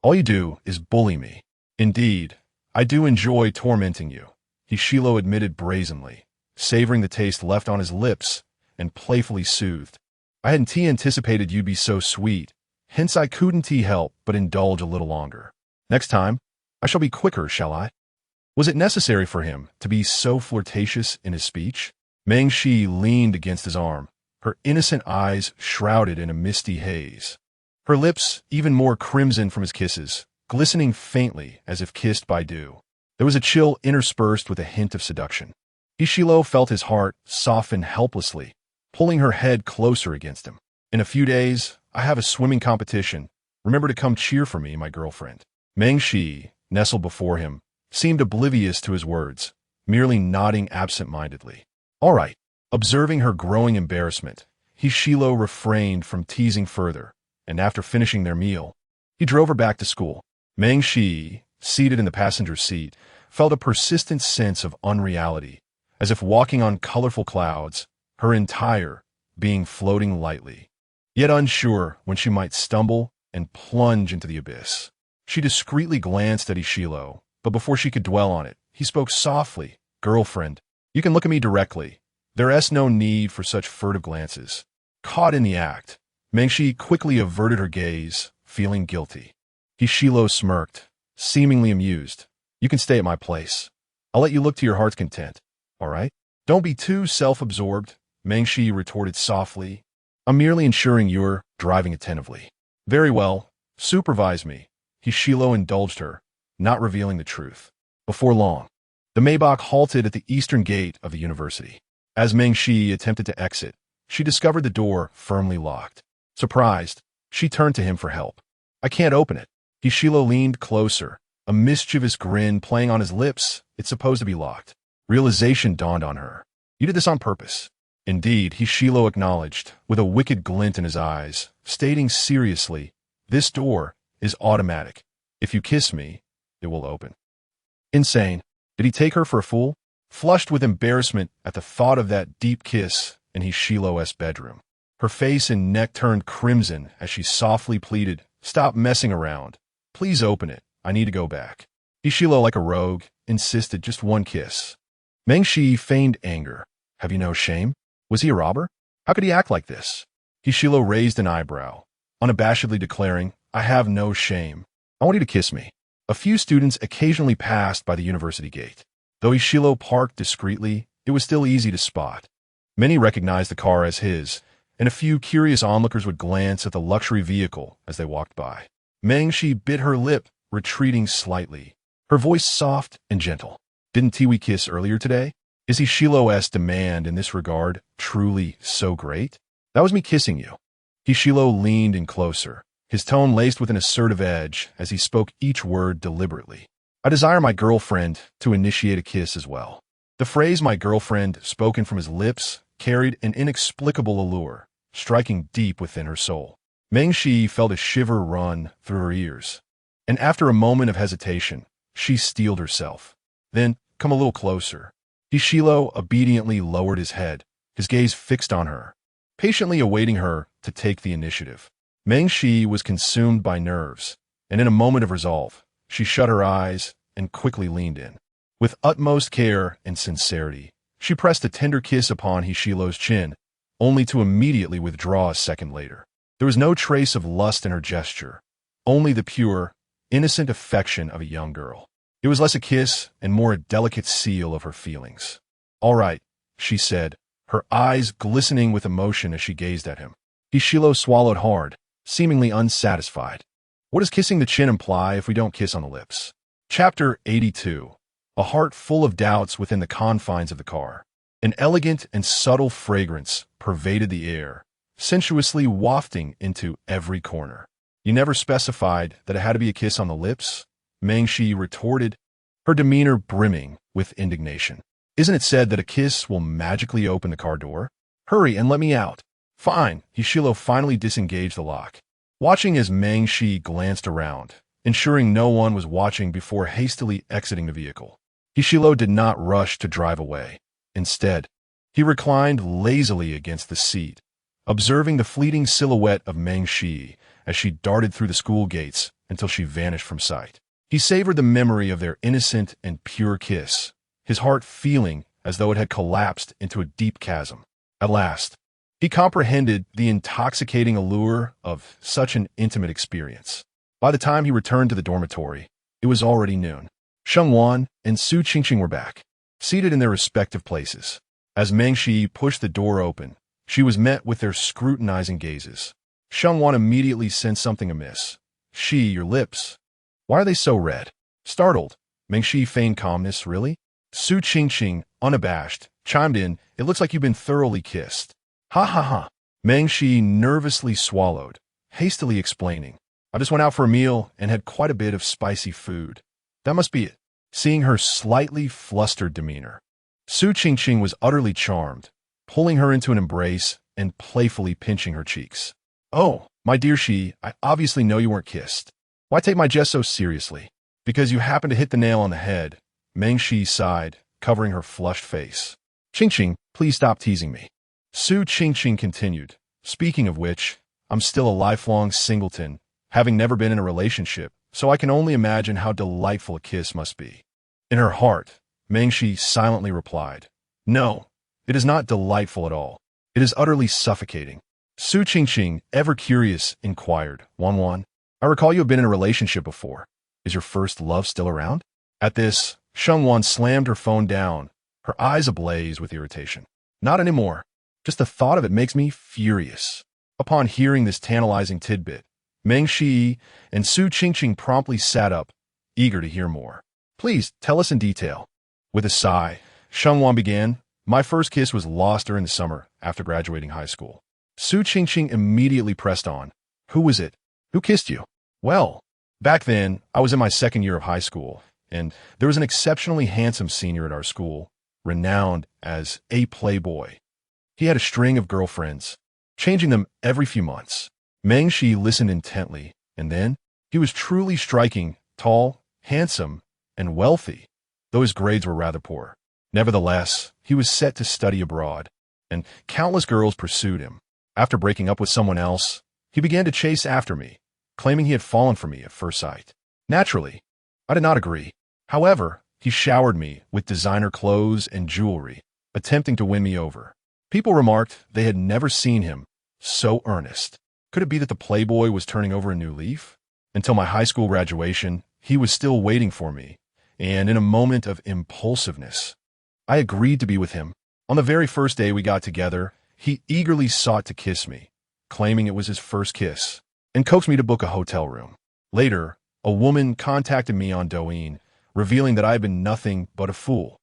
All you do is bully me." "Indeed, I do enjoy tormenting you," Hishilo admitted brazenly, savoring the taste left on his lips and playfully soothed. "I hadn't anticipated you'd be so sweet, hence I couldn't help but indulge a little longer. Next time, I shall be quicker, shall I? Was it necessary for him to be so flirtatious in his speech? Meng Shi leaned against his arm, her innocent eyes shrouded in a misty haze. Her lips, even more crimson from his kisses, glistening faintly as if kissed by dew. There was a chill interspersed with a hint of seduction. Ishilo felt his heart soften helplessly, pulling her head closer against him. In a few days, I have a swimming competition. Remember to come cheer for me, my girlfriend. Meng Shi, nestled before him, seemed oblivious to his words, merely nodding absent-mindedly. All right. Observing her growing embarrassment, Ishilo refrained from teasing further, and after finishing their meal, he drove her back to school. Meng Shi, seated in the passenger seat, felt a persistent sense of unreality, as if walking on colorful clouds, her entire being floating lightly, yet unsure when she might stumble and plunge into the abyss. She discreetly glanced at Ishilo, but before she could dwell on it, he spoke softly. Girlfriend, you can look at me directly. There is no need for such furtive glances. Caught in the act, Meng Shi quickly averted her gaze, feeling guilty. Ishilo smirked, seemingly amused. You can stay at my place. I'll let you look to your heart's content. All right? Don't be too self-absorbed, Meng Shi retorted softly. I'm merely ensuring you're driving attentively. Very well. Supervise me. Ishilo indulged her, not revealing the truth. Before long, the Maybach halted at the eastern gate of the university. As Meng Shi attempted to exit, she discovered the door firmly locked. Surprised, she turned to him for help. I can't open it. Ishilo leaned closer, a mischievous grin playing on his lips. It's supposed to be locked. Realization dawned on her. You did this on purpose. Indeed, Ishilo acknowledged, with a wicked glint in his eyes, stating seriously, this door is automatic. If you kiss me, it will open. Insane. Did he take her for a fool? Flushed with embarrassment at the thought of that deep kiss in Ishilo's bedroom, her face and neck turned crimson as she softly pleaded, stop messing around. Please open it. I need to go back. Ishilo, like a rogue, insisted just one kiss. Meng Shi feigned anger. Have you no shame? Was he a robber? How could he act like this? Ishilo raised an eyebrow, unabashedly declaring, I have no shame. I want you to kiss me. A few students occasionally passed by the university gate. Though Ishilo parked discreetly, it was still easy to spot. Many recognized the car as his, and a few curious onlookers would glance at the luxury vehicle as they walked by. Meng Shi bit her lip, retreating slightly, her voice soft and gentle. Didn't Tiwi kiss earlier today? Is Ishilo's demand in this regard truly so great? That was me kissing you. Ishilo leaned in closer, his tone laced with an assertive edge as he spoke each word deliberately. I desire my girlfriend to initiate a kiss as well. The phrase my girlfriend, spoken from his lips, carried an inexplicable allure, striking deep within her soul. Meng Shi felt a shiver run through her ears, and after a moment of hesitation, she steeled herself. Then, come a little closer. Ishilo obediently lowered his head, his gaze fixed on her, patiently awaiting her to take the initiative. Meng Shi was consumed by nerves, and in a moment of resolve, she shut her eyes and quickly leaned in. With utmost care and sincerity, she pressed a tender kiss upon Ishilo's chin, only to immediately withdraw a second later. There was no trace of lust in her gesture, only the pure, innocent affection of a young girl. It was less a kiss and more a delicate seal of her feelings. All right, she said, her eyes glistening with emotion as she gazed at him. Ishilo swallowed hard, seemingly unsatisfied. What does kissing the chin imply if we don't kiss on the lips? Chapter 82. A heart full of doubts within the confines of the car. An elegant and subtle fragrance pervaded the air, sensuously wafting into every corner. You never specified that it had to be a kiss on the lips? Meng Shi retorted, her demeanor brimming with indignation. Isn't it said that a kiss will magically open the car door? Hurry and let me out. Fine. Ishilo finally disengaged the lock. Watching as Meng Shi glanced around, ensuring no one was watching before hastily exiting the vehicle. Ishilo did not rush to drive away. Instead, he reclined lazily against the seat, observing the fleeting silhouette of Meng Shi as she darted through the school gates until she vanished from sight. He savored the memory of their innocent and pure kiss, his heart feeling as though it had collapsed into a deep chasm. At last, he comprehended the intoxicating allure of such an intimate experience. By the time he returned to the dormitory, It was already noon. Shengwan and Su Qingqing were back, seated in their respective places. As Meng Shi pushed the door open, she was met with their scrutinizing gazes. Shengwan immediately sensed something amiss. Shi, your lips. Why are they so red? Startled, Meng Shi feigned calmness. Really? Su Qingqing, unabashed, chimed in, it looks like you've been thoroughly kissed. Ha ha ha. Meng Shi nervously swallowed, hastily explaining, I just went out for a meal and had quite a bit of spicy food. That must be it. Seeing her slightly flustered demeanor, Su Qingqing was utterly charmed, pulling her into an embrace and playfully pinching her cheeks. Oh, my dear Shi, I obviously know you weren't kissed. Why take my jest so seriously? Because you happened to hit the nail on the head. Meng Shi sighed, covering her flushed face. Qingqing, please stop teasing me. Su Qingqing continued, speaking of which, I'm still a lifelong singleton, having never been in a relationship, so I can only imagine how delightful a kiss must be. In her heart, Meng Shi silently replied, No, it is not delightful at all. It is utterly suffocating. Su Qingqing, ever curious, inquired, Wanwan, I recall you have been in a relationship before. Is your first love still around? At this, Shengwan slammed her phone down, her eyes ablaze with irritation. Not anymore. Just the thought of it makes me furious. Upon hearing this tantalizing tidbit, Meng Shi and Su Qingqing promptly sat up, eager to hear more. Please, tell us in detail. With a sigh, Shengwan began, My first kiss was lost during the summer after graduating high school. Su Qingqing immediately pressed on. Who was it? Who kissed you? Well, back then, I was in my second year of high school, and there was an exceptionally handsome senior at our school, renowned as a playboy. He had a string of girlfriends, changing them every few months. Meng Shi listened intently, and then he was truly striking, tall, handsome, and wealthy, though his grades were rather poor. Nevertheless, he was set to study abroad, and countless girls pursued him. After breaking up with someone else, he began to chase after me, claiming he had fallen for me at first sight. Naturally, I did not agree. However, he showered me with designer clothes and jewelry, attempting to win me over. People remarked they had never seen him so earnest. Could it be that the playboy was turning over a new leaf? Until my high school graduation, he was still waiting for me, and in a moment of impulsiveness, I agreed to be with him. On the very first day we got together, he eagerly sought to kiss me, claiming it was his first kiss, and coaxed me to book a hotel room. Later, a woman contacted me on Douyin, revealing that I had been nothing but a fool.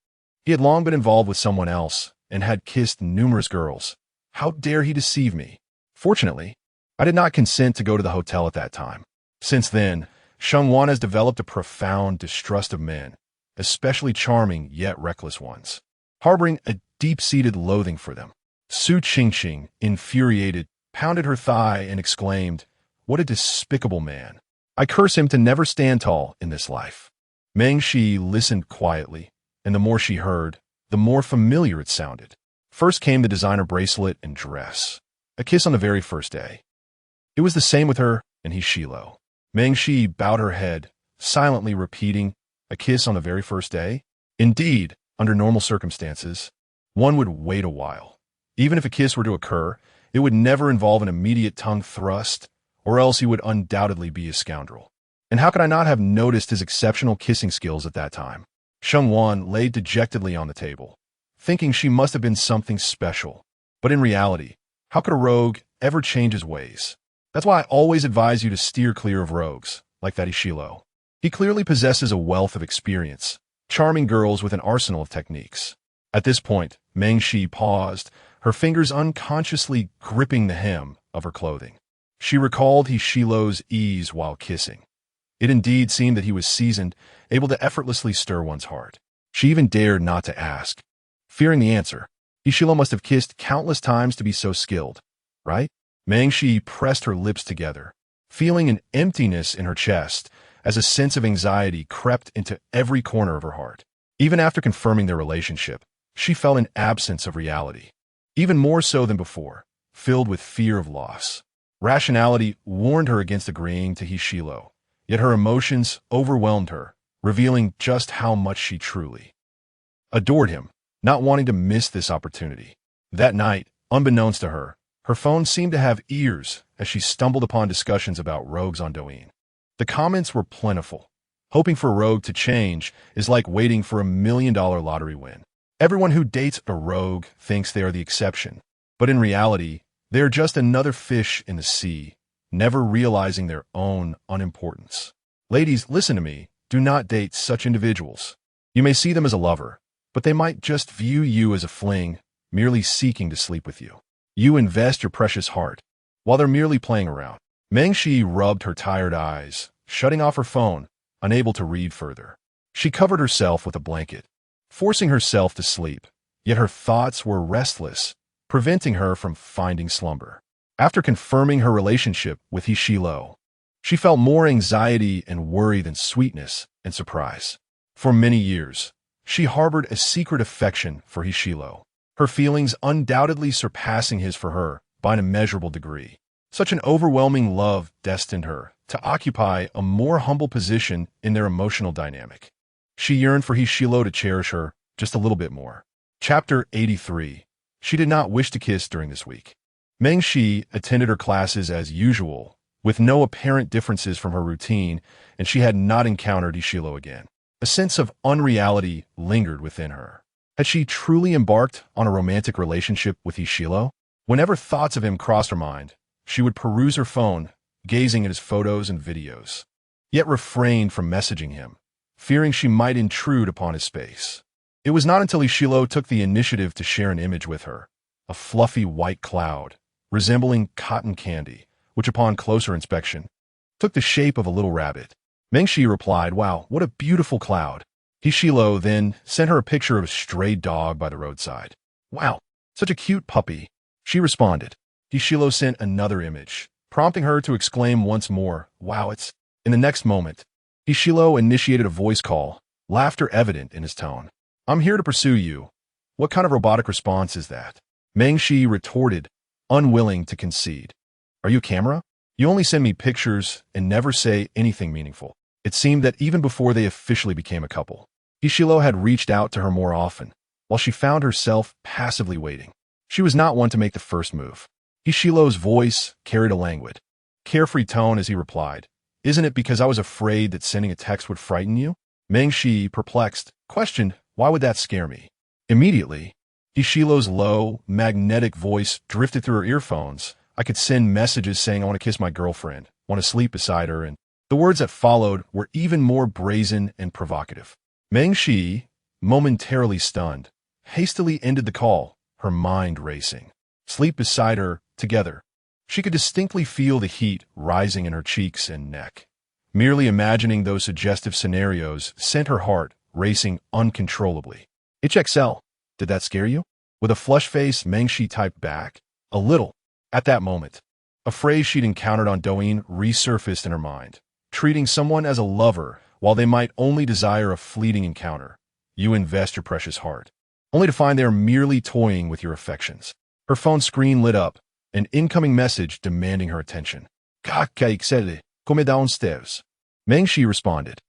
He had long been involved with someone else and had kissed numerous girls. How dare he deceive me? Fortunately, I did not consent to go to the hotel at that time. Since then, Shengwan has developed a profound distrust of men, especially charming yet reckless ones, harboring a deep-seated loathing for them. Su Qingqing, infuriated, pounded her thigh and exclaimed, What a despicable man. I curse him to never stand tall in this life. Meng Shi listened quietly, and the more she heard, the more familiar it sounded. First came the designer bracelet and dress, a kiss on the very first day. It was the same with her and he Shilo. Meng Shi bowed her head, silently repeating, a kiss on the very first day? Indeed, under normal circumstances, one would wait a while. Even if a kiss were to occur, it would never involve an immediate tongue thrust, or else he would undoubtedly be a scoundrel. And how could I not have noticed his exceptional kissing skills at that time? Shengwan lay dejectedly on the table, thinking she must have been something special. But in reality, how could a rogue ever change his ways? That's why I always advise you to steer clear of rogues, like that Ishilo. He clearly possesses a wealth of experience, charming girls with an arsenal of techniques. At this point, Meng Shi paused, her fingers unconsciously gripping the hem of her clothing. She recalled Hishilo's ease while kissing. It indeed seemed that he was seasoned, able to effortlessly stir one's heart. She even dared not to ask, fearing the answer. Hishilo must have kissed countless times to be so skilled, right? Meng Shi pressed her lips together, feeling an emptiness in her chest as a sense of anxiety crept into every corner of her heart. Even after confirming their relationship, she felt an absence of reality, even more so than before, filled with fear of loss. Rationality warned her against agreeing to Hishilo, yet her emotions overwhelmed her, revealing just how much she truly adored him, not wanting to miss this opportunity. That night, unbeknownst to her, her phone seemed to have ears as she stumbled upon discussions about rogues on Douyin. The comments were plentiful, Hoping for a rogue to change is like waiting for $1 million lottery win. Everyone who dates a rogue thinks they are the exception, but in reality, they are just another fish in the sea, never realizing their own unimportance. Ladies, listen to me. Do not date such individuals. You may see them as a lover, but they might just view you as a fling, merely seeking to sleep with you. You invest your precious heart, while they're merely playing around. Meng Shi rubbed her tired eyes, shutting off her phone, unable to read further. She covered herself with a blanket, forcing herself to sleep, yet her thoughts were restless, preventing her from finding slumber. After confirming her relationship with He Shilo, she felt more anxiety and worry than sweetness and surprise. For many years, she harbored a secret affection for He Shilo, her feelings undoubtedly surpassing his for her by an immeasurable degree. Such an overwhelming love destined her to occupy a more humble position in their emotional dynamic. She yearned for He Shilo to cherish her just a little bit more. Chapter 83. She did not wish to kiss during this week. Meng Shi attended her classes as usual, with no apparent differences from her routine, and she had not encountered He Shilo again. A sense of unreality lingered within her. Had she truly embarked on a romantic relationship with He Shilo? Whenever thoughts of him crossed her mind, she would peruse her phone, gazing at his photos and videos, yet refrained from messaging him, fearing she might intrude upon his space. It was not until He Shilo took the initiative to share an image with her, a fluffy white cloud, resembling cotton candy, which upon closer inspection, took the shape of a little rabbit. Meng Shi replied, "Wow, what a beautiful cloud." He Shilo then sent her a picture of a stray dog by the roadside. "Wow, such a cute puppy," she responded. He Shilo sent another image, prompting her to exclaim once more, "Wow, it's..." In the next moment, He Shilo initiated a voice call, laughter evident in his tone. "I'm here to pursue you. What kind of robotic response is that?" Meng Shi retorted, unwilling to concede. "Are you a camera? You only send me pictures and never say anything meaningful." It seemed that even before they officially became a couple, He Shilo had reached out to her more often, while she found herself passively waiting. She was not one to make the first move. He Shilo's voice carried a languid, carefree tone as he replied, "Isn't it because I was afraid that sending a text would frighten you?" Meng Shi, perplexed, questioned, "Why would that scare me?" Immediately, He Shilo's low, magnetic voice drifted through her earphones. "I could send messages saying I want to kiss my girlfriend, want to sleep beside her," and the words that followed were even more brazen and provocative. Meng Shi, momentarily stunned, hastily ended the call, her mind racing. Sleep beside her, together. She could distinctly feel the heat rising in her cheeks and neck. Merely imagining those suggestive scenarios sent her heart racing uncontrollably. "HXL, did that scare you?" With a flushed face, Meng Shi typed back, "A little." At that moment, a phrase she'd encountered on Douyin resurfaced in her mind. Treating someone as a lover while they might only desire a fleeting encounter. You invest your precious heart, only to find they are merely toying with your affections. Her phone screen lit up, an incoming message demanding her attention. "KXL, come downstairs." Meng Shi responded,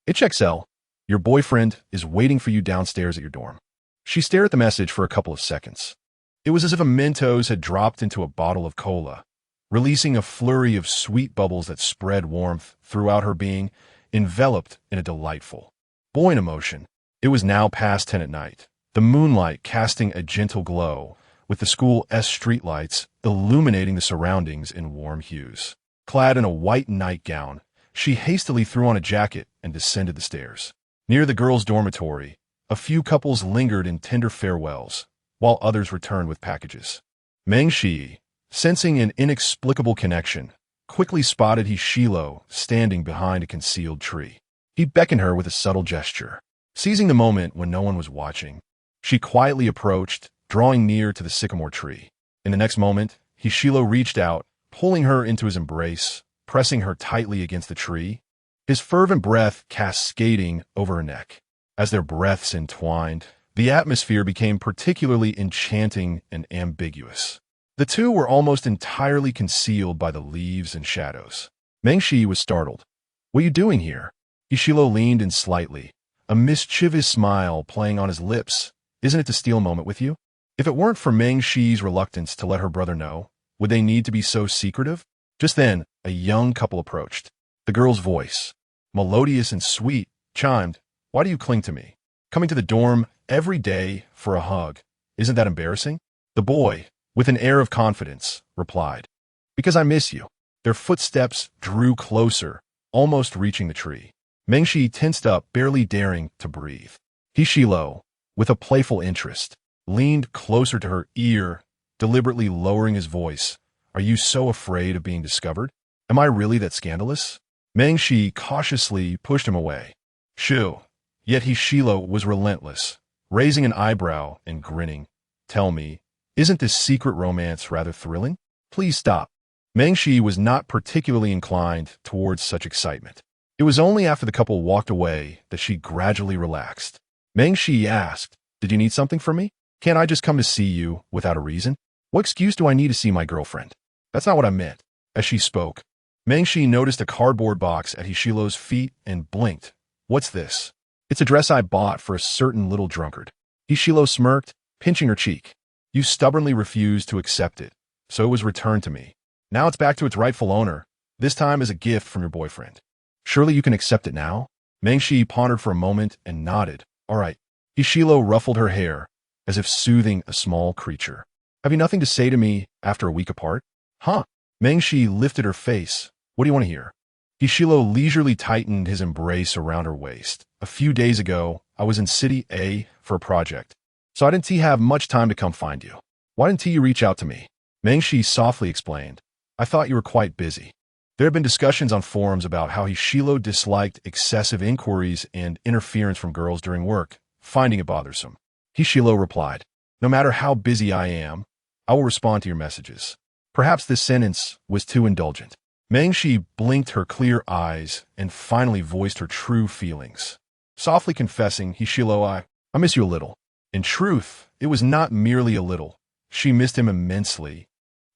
"HXL, your boyfriend is waiting for you downstairs at your dorm." She stared at the message for a couple of seconds. It was as if a Mentos had dropped into a bottle of cola, releasing a flurry of sweet bubbles that spread warmth throughout her being, enveloped in a delightful, buoyant emotion. It was now past 10 at night, the moonlight casting a gentle glow, with the school's streetlights illuminating the surroundings in warm hues. Clad in a white nightgown, she hastily threw on a jacket and descended the stairs. Near the girls' dormitory, a few couples lingered in tender farewells, while others returned with packages. Meng Shi, sensing an inexplicable connection, quickly spotted He Shilo standing behind a concealed tree. He beckoned her with a subtle gesture. Seizing the moment when no one was watching, she quietly approached, drawing near to the sycamore tree. In the next moment, He Shilo reached out, pulling her into his embrace, pressing her tightly against the tree, his fervent breath cascading over her neck. As their breaths entwined, the atmosphere became particularly enchanting and ambiguous. The two were almost entirely concealed by the leaves and shadows. Meng Shi was startled. "What are you doing here?" He Shilo leaned in slightly, a mischievous smile playing on his lips. "Isn't it to steal a moment with you?" If it weren't for Meng Shi's reluctance to let her brother know, would they need to be so secretive? Just then, a young couple approached. The girl's voice, melodious and sweet, chimed, "Why do you cling to me? Coming to the dorm every day for a hug. Isn't that embarrassing?" The boy, with an air of confidence, replied, "Because I miss you." Their footsteps drew closer, almost reaching the tree. Mengshi tensed up, barely daring to breathe. Hishilo, with a playful interest, leaned closer to her ear, deliberately lowering his voice. "Are you so afraid of being discovered? Am I really that scandalous?" Mengshi cautiously pushed him away. "Shoo." Yet Hishilo was relentless, raising an eyebrow and grinning. "Tell me, isn't this secret romance rather thrilling? Please stop." Mengshi was not particularly inclined towards such excitement. It was only after the couple walked away that she gradually relaxed. Mengshi asked, "Did you need something from me? Can't I just come to see you without a reason? What excuse do I need to see my girlfriend?" "That's not what I meant." As she spoke, Mengshi noticed a cardboard box at Hishilo's feet and blinked. "What's this?" "It's a dress I bought for a certain little drunkard." Hishilo smirked, pinching her cheek. "You stubbornly refused to accept it, so it was returned to me. Now it's back to its rightful owner, this time as a gift from your boyfriend. Surely you can accept it now?" Mengshi pondered for a moment and nodded. "All right." Hishilo ruffled her hair, as if soothing a small creature. "Have you nothing to say to me after a week apart?" "Huh?" Mengshi lifted her face. "What do you want to hear?" Hishilo leisurely tightened his embrace around her waist. "A few days ago, I was in City A for a project, so I didn't have much time to come find you. Why didn't you reach out to me?" Mengshi softly explained. "I thought you were quite busy." There had been discussions on forums about how Hishilo disliked excessive inquiries and interference from girls during work, finding it bothersome. Hishilo replied, "No matter how busy I am, I will respond to your messages." Perhaps this sentence was too indulgent. Mengshi blinked her clear eyes and finally voiced her true feelings. Softly confessing, "Hishilo, I miss you a little." In truth, it was not merely a little. She missed him immensely,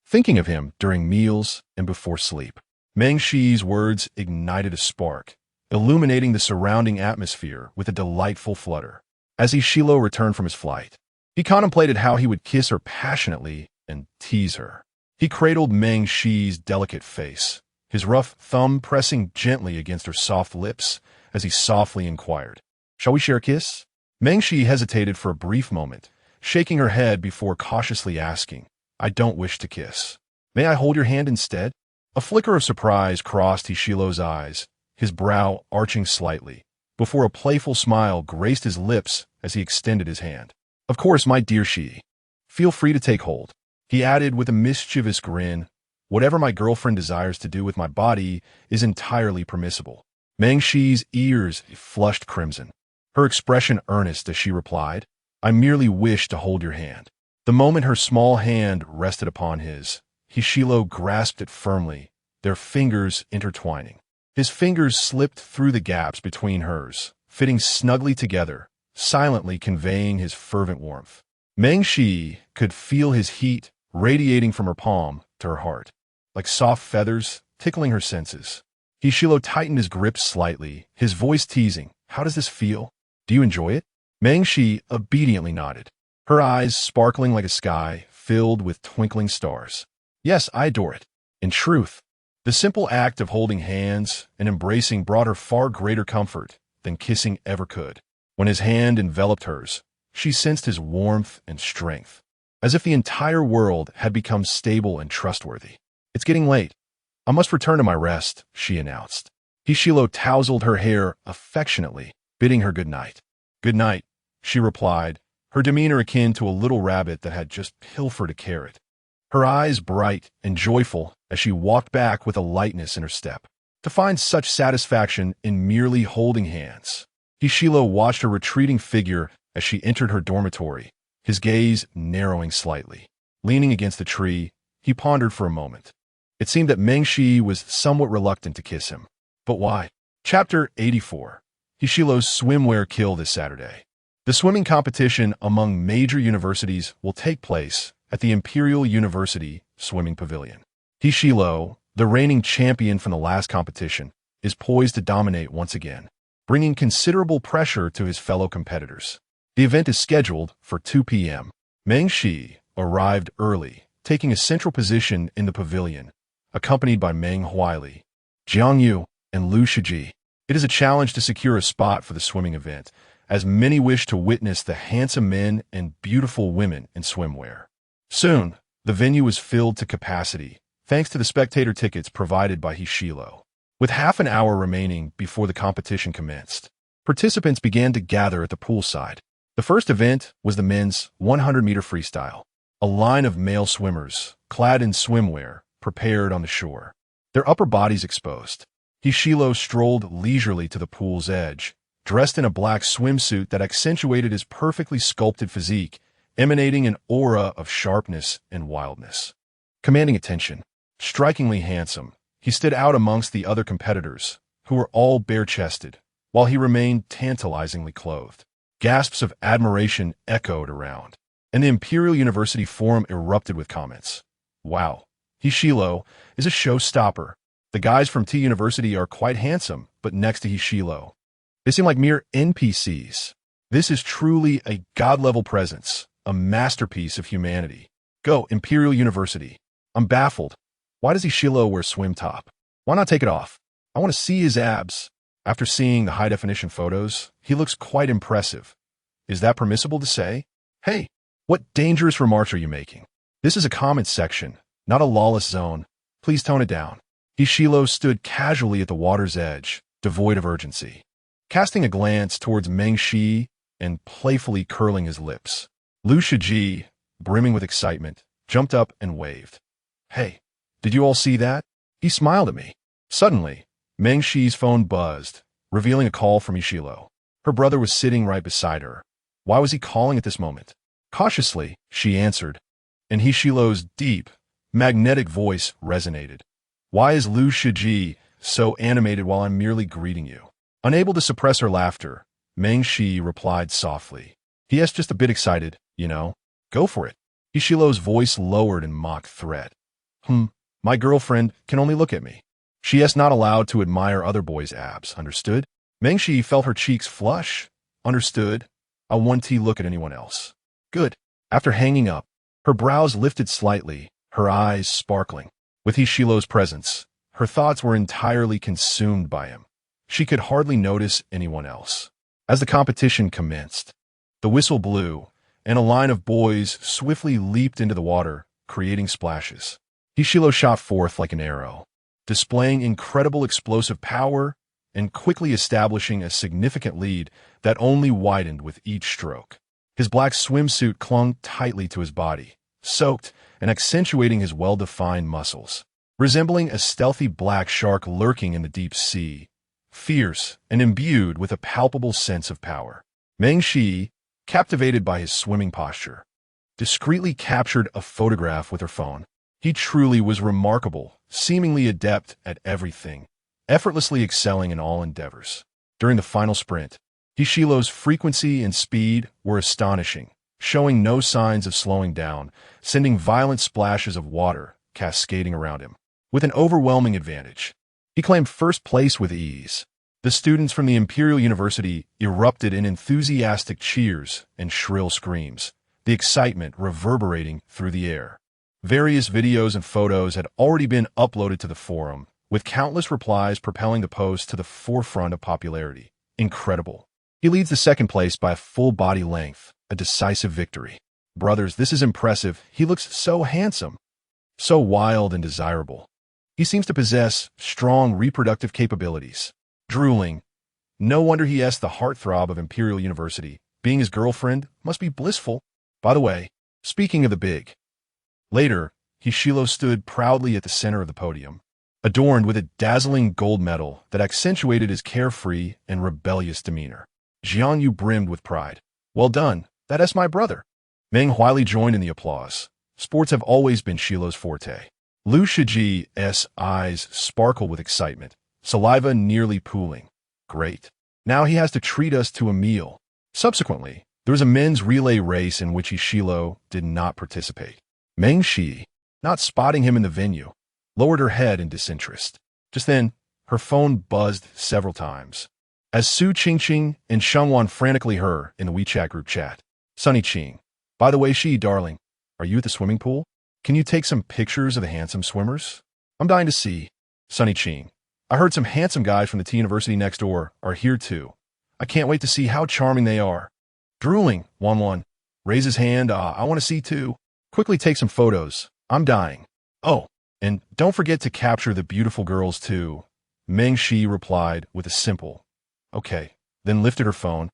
thinking of him during meals and before sleep. Mengshi's words ignited a spark, illuminating the surrounding atmosphere with a delightful flutter. As Hishilo returned from his flight, he contemplated how he would kiss her passionately and tease her. He cradled Mengshi's delicate face, his rough thumb pressing gently against her soft lips as he softly inquired, "Shall we share a kiss?" Mengshi hesitated for a brief moment, shaking her head before cautiously asking, "I don't wish to kiss. May I hold your hand instead?" A flicker of surprise crossed Hishilo's eyes, his brow arching slightly, before a playful smile graced his lips as he extended his hand. "Of course, my dear she. Feel free to take hold." He added with a mischievous grin, "Whatever my girlfriend desires to do with my body is entirely permissible." Mengshi's ears flushed crimson, her expression earnest as she replied, "I merely wish to hold your hand." The moment her small hand rested upon his, Hishilo grasped it firmly, their fingers intertwining. His fingers slipped through the gaps between hers, fitting snugly together, silently conveying his fervent warmth. Mengshi could feel his heat radiating from her palm to her heart, like soft feathers tickling her senses. Hishilo tightened his grip slightly, his voice teasing, "How does this feel? Do you enjoy it?" Mengshi obediently nodded, her eyes sparkling like a sky filled with twinkling stars. "Yes, I adore it." In truth, the simple act of holding hands and embracing brought her far greater comfort than kissing ever could. When his hand enveloped hers, she sensed his warmth and strength, as if the entire world had become stable and trustworthy. "It's getting late. I must return to my rest," she announced. Hishilo tousled her hair affectionately, bidding her good night. "Good night," she replied, her demeanor akin to a little rabbit that had just pilfered a carrot. Her eyes bright and joyful as she walked back with a lightness in her step. To find such satisfaction in merely holding hands. Hishilo watched her retreating figure as she entered her dormitory, his gaze narrowing slightly. Leaning against the tree, he pondered for a moment. It seemed that Mengshi was somewhat reluctant to kiss him. But why? Chapter 84. Hishilo's swimwear kill this Saturday. The swimming competition among major universities will take place at the Imperial University Swimming Pavilion. Hishilo, the reigning champion from the last competition, is poised to dominate once again, bringing considerable pressure to his fellow competitors. The event is scheduled for 2 p.m. Mengshi arrived early, taking a central position in the pavilion, accompanied by Meng Huili, Jiang Yu, and Lu Shiji. It is a challenge to secure a spot for the swimming event, as many wish to witness the handsome men and beautiful women in swimwear. Soon, the venue was filled to capacity, thanks to the spectator tickets provided by Hishilo. With half an hour remaining before the competition commenced, participants began to gather at the poolside. The first event was the men's 100-meter freestyle. A line of male swimmers, clad in swimwear, prepared on the shore, their upper bodies exposed. Hishilo strolled leisurely to the pool's edge, dressed in a black swimsuit that accentuated his perfectly sculpted physique, emanating an aura of sharpness and wildness. Commanding attention, strikingly handsome, he stood out amongst the other competitors, who were all bare-chested, while he remained tantalizingly clothed. Gasps of admiration echoed around, and the Imperial University Forum erupted with comments. Wow, Hishilo is a showstopper. The guys from T University are quite handsome, but next to Hishilo, they seem like mere NPCs. This is truly a god-level presence, a masterpiece of humanity. Go, Imperial University. I'm baffled. Why does Hishilo wear swim top? Why not take it off? I want to see his abs. After seeing the high-definition photos, he looks quite impressive. Is that permissible to say? Hey, what dangerous remarks are you making? This is a comment section, not a lawless zone. Please tone it down. Hishilo stood casually at the water's edge, devoid of urgency, casting a glance towards Meng Shi and playfully curling his lips. Lu Shiji, brimming with excitement, jumped up and waved. Hey, did you all see that? He smiled at me. Suddenly, Meng Shi's phone buzzed, revealing a call from Hishilo. Her brother was sitting right beside her. Why was he calling at this moment? Cautiously, she answered, and Hishilo's deep, magnetic voice resonated. Why is Lu Shiji so animated while I'm merely greeting you? Unable to suppress her laughter, Meng Shi replied softly. He is just a bit excited, you know. Go for it. Hishilo's voice lowered in mock threat. My girlfriend can only look at me. She is not allowed to admire other boys' abs, understood? Meng Shi felt her cheeks flush. Understood. I won't look at anyone else. Good. After hanging up, her brows lifted slightly, her eyes sparkling. With Hishilo's presence, her thoughts were entirely consumed by him. She could hardly notice anyone else. As the competition commenced, the whistle blew, and a line of boys swiftly leaped into the water, creating splashes. Hishilo shot forth like an arrow, displaying incredible explosive power and quickly establishing a significant lead that only widened with each stroke. His black swimsuit clung tightly to his body, soaked and accentuating his well-defined muscles. Resembling a stealthy black shark lurking in the deep sea, fierce and imbued with a palpable sense of power. Meng Shi, captivated by his swimming posture, discreetly captured a photograph with her phone. He truly was remarkable, seemingly adept at everything, effortlessly excelling in all endeavors. During the final sprint, Hishilo's frequency and speed were astonishing, showing no signs of slowing down, sending violent splashes of water cascading around him. With an overwhelming advantage, he claimed first place with ease. The students from the Imperial University erupted in enthusiastic cheers and shrill screams, the excitement reverberating through the air. Various videos and photos had already been uploaded to the forum, with countless replies propelling the post to the forefront of popularity. Incredible. He leads the second place by a full body length, a decisive victory. Brothers, this is impressive. He looks so handsome, so wild and desirable. He seems to possess strong reproductive capabilities. Drooling. No wonder he is the heartthrob of Imperial University. Being his girlfriend must be blissful. By the way, speaking of the big. Later, Hishilo stood proudly at the center of the podium, adorned with a dazzling gold medal that accentuated his carefree and rebellious demeanor. Jiang Yu brimmed with pride. Well done, that is my brother. Meng Huili joined in the applause. Sports have always been Shilo's forte. Lu Shiji's eyes sparkle with excitement, saliva nearly pooling. Great. Now he has to treat us to a meal. Subsequently, there was a men's relay race in which Hishilo did not participate. Meng Shi, not spotting him in the venue, lowered her head in disinterest. Just then, her phone buzzed several times. As Su Qingqing and Shengwan frantically her in the WeChat group chat. Sunny Qing. By the way, Shi, darling, are you at the swimming pool? Can you take some pictures of the handsome swimmers? I'm dying to see. Sunny Qing. I heard some handsome guys from the T University next door are here too. I can't wait to see how charming they are. Drooling, Wan raise his hand. I want to see too. Quickly take some photos. I'm dying. Oh, and don't forget to capture the beautiful girls too. Meng Shi replied with a simple, okay, then lifted her phone,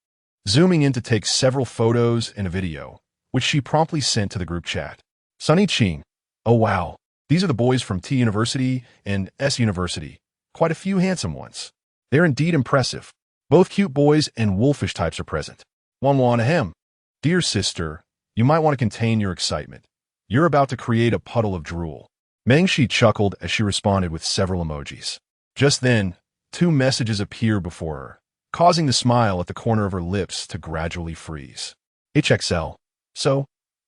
zooming in to take several photos and a video, which she promptly sent to the group chat. Sunny Qing. Oh wow, these are the boys from T University and S University. Quite a few handsome ones. They're indeed impressive. Both cute boys and wolfish types are present. Wan ahem. Dear sister, you might want to contain your excitement. You're about to create a puddle of drool. Meng Shi chuckled as she responded with several emojis. Just then, 2 messages appeared before her, causing the smile at the corner of her lips to gradually freeze. HXL. So,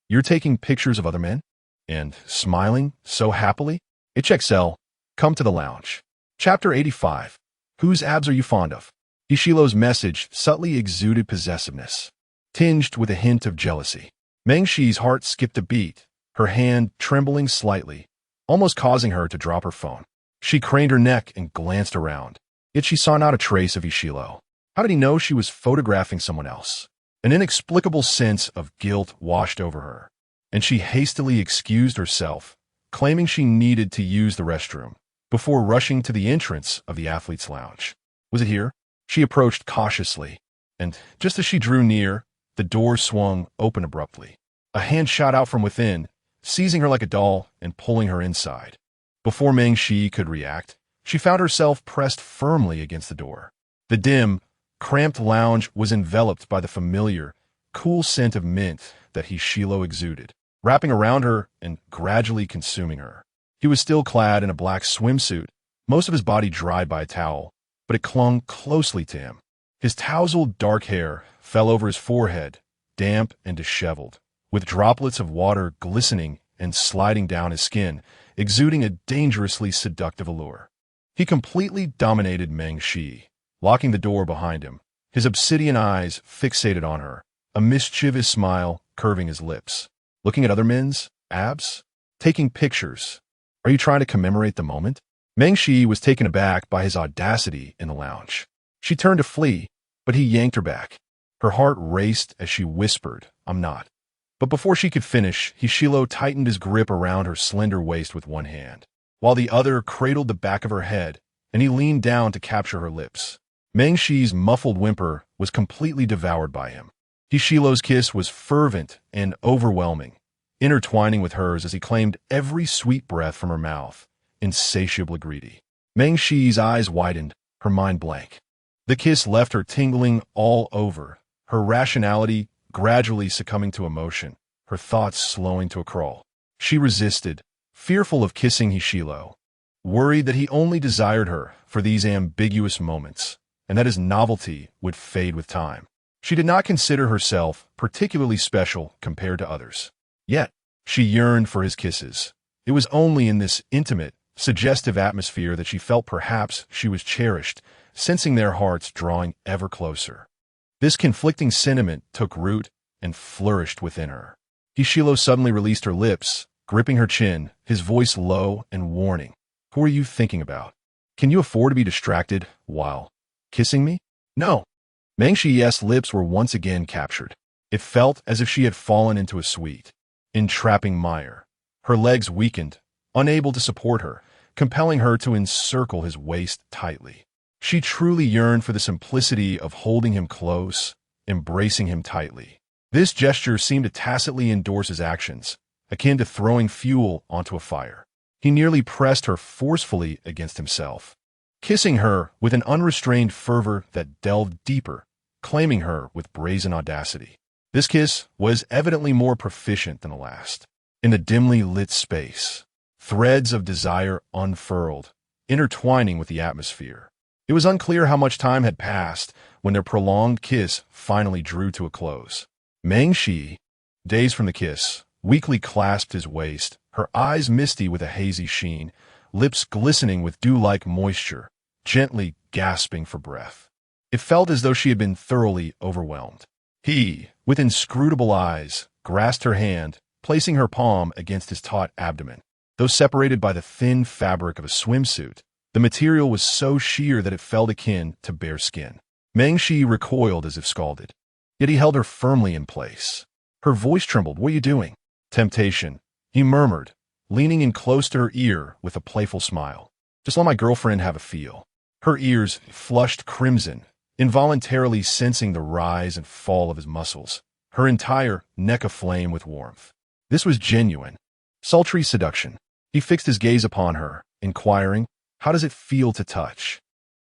you're taking pictures of other men? And smiling so happily? HXL. Come to the lounge. Chapter 85. Whose abs are you fond of? Ishilo's message subtly exuded possessiveness, tinged with a hint of jealousy. Meng Shi's heart skipped a beat, her hand trembling slightly, almost causing her to drop her phone. She craned her neck and glanced around, yet she saw not a trace of Ishilo. How did he know she was photographing someone else? An inexplicable sense of guilt washed over her, and she hastily excused herself, claiming she needed to use the restroom, before rushing to the entrance of the athlete's lounge. Was it here? She approached cautiously, and just as she drew near, the door swung open abruptly. A hand shot out from within, seizing her like a doll and pulling her inside. Before Meng Shi could react, she found herself pressed firmly against the door. The dim, cramped lounge was enveloped by the familiar, cool scent of mint that Ishilo exuded, wrapping around her and gradually consuming her. He was still clad in a black swimsuit, most of his body dried by a towel, but it clung closely to him. His tousled dark hair fell over his forehead, damp and disheveled, with droplets of water glistening and sliding down his skin, exuding a dangerously seductive allure. He completely dominated Meng Shi, locking the door behind him, his obsidian eyes fixated on her, a mischievous smile curving his lips. Looking at other men's abs? Taking pictures. Are you trying to commemorate the moment? Meng Shi was taken aback by his audacity in the lounge. She turned to flee, but he yanked her back. Her heart raced as she whispered, I'm not. But before she could finish, Ishilo tightened his grip around her slender waist with one hand, while the other cradled the back of her head, and he leaned down to capture her lips. Meng Shi's muffled whimper was completely devoured by him. Ishilo's kiss was fervent and overwhelming, intertwining with hers as he claimed every sweet breath from her mouth, insatiably greedy. Meng Shi's eyes widened, her mind blank. The kiss left her tingling all over, her rationality gradually succumbing to emotion, her thoughts slowing to a crawl. She resisted, fearful of kissing Ishilo, worried that he only desired her for these ambiguous moments, and that his novelty would fade with time. She did not consider herself particularly special compared to others. Yet, she yearned for his kisses. It was only in this intimate, suggestive atmosphere that she felt perhaps she was cherished, sensing their hearts drawing ever closer. This conflicting sentiment took root and flourished within her. Ishilo suddenly released her lips, gripping her chin, his voice low and warning. Who are you thinking about? Can you afford to be distracted while kissing me? No. Meng Shi's lips were once again captured. It felt as if she had fallen into a sweet, entrapping mire. Her legs weakened, unable to support her, compelling her to encircle his waist tightly. She truly yearned for the simplicity of holding him close, embracing him tightly. This gesture seemed to tacitly endorse his actions, akin to throwing fuel onto a fire. He nearly pressed her forcefully against himself, kissing her with an unrestrained fervor that delved deeper, claiming her with brazen audacity. This kiss was evidently more proficient than the last. In the dimly lit space, threads of desire unfurled, intertwining with the atmosphere. It was unclear how much time had passed when their prolonged kiss finally drew to a close. Meng Shi, dazed from the kiss, weakly clasped his waist, her eyes misty with a hazy sheen, lips glistening with dew-like moisture, gently gasping for breath. It felt as though she had been thoroughly overwhelmed. He, with inscrutable eyes, grasped her hand, placing her palm against his taut abdomen. Though separated by the thin fabric of a swimsuit, The material was so sheer that it felt akin to bare skin. Meng Shi recoiled as if scalded. Yet he held her firmly in place. Her voice trembled. "What are you doing?" "Temptation," he murmured, leaning in close to her ear with a playful smile. "Just let my girlfriend have a feel." Her ears flushed crimson, involuntarily sensing the rise and fall of his muscles, her entire neck aflame with warmth. This was genuine, sultry seduction. He fixed his gaze upon her, inquiring, "How does it feel to touch?"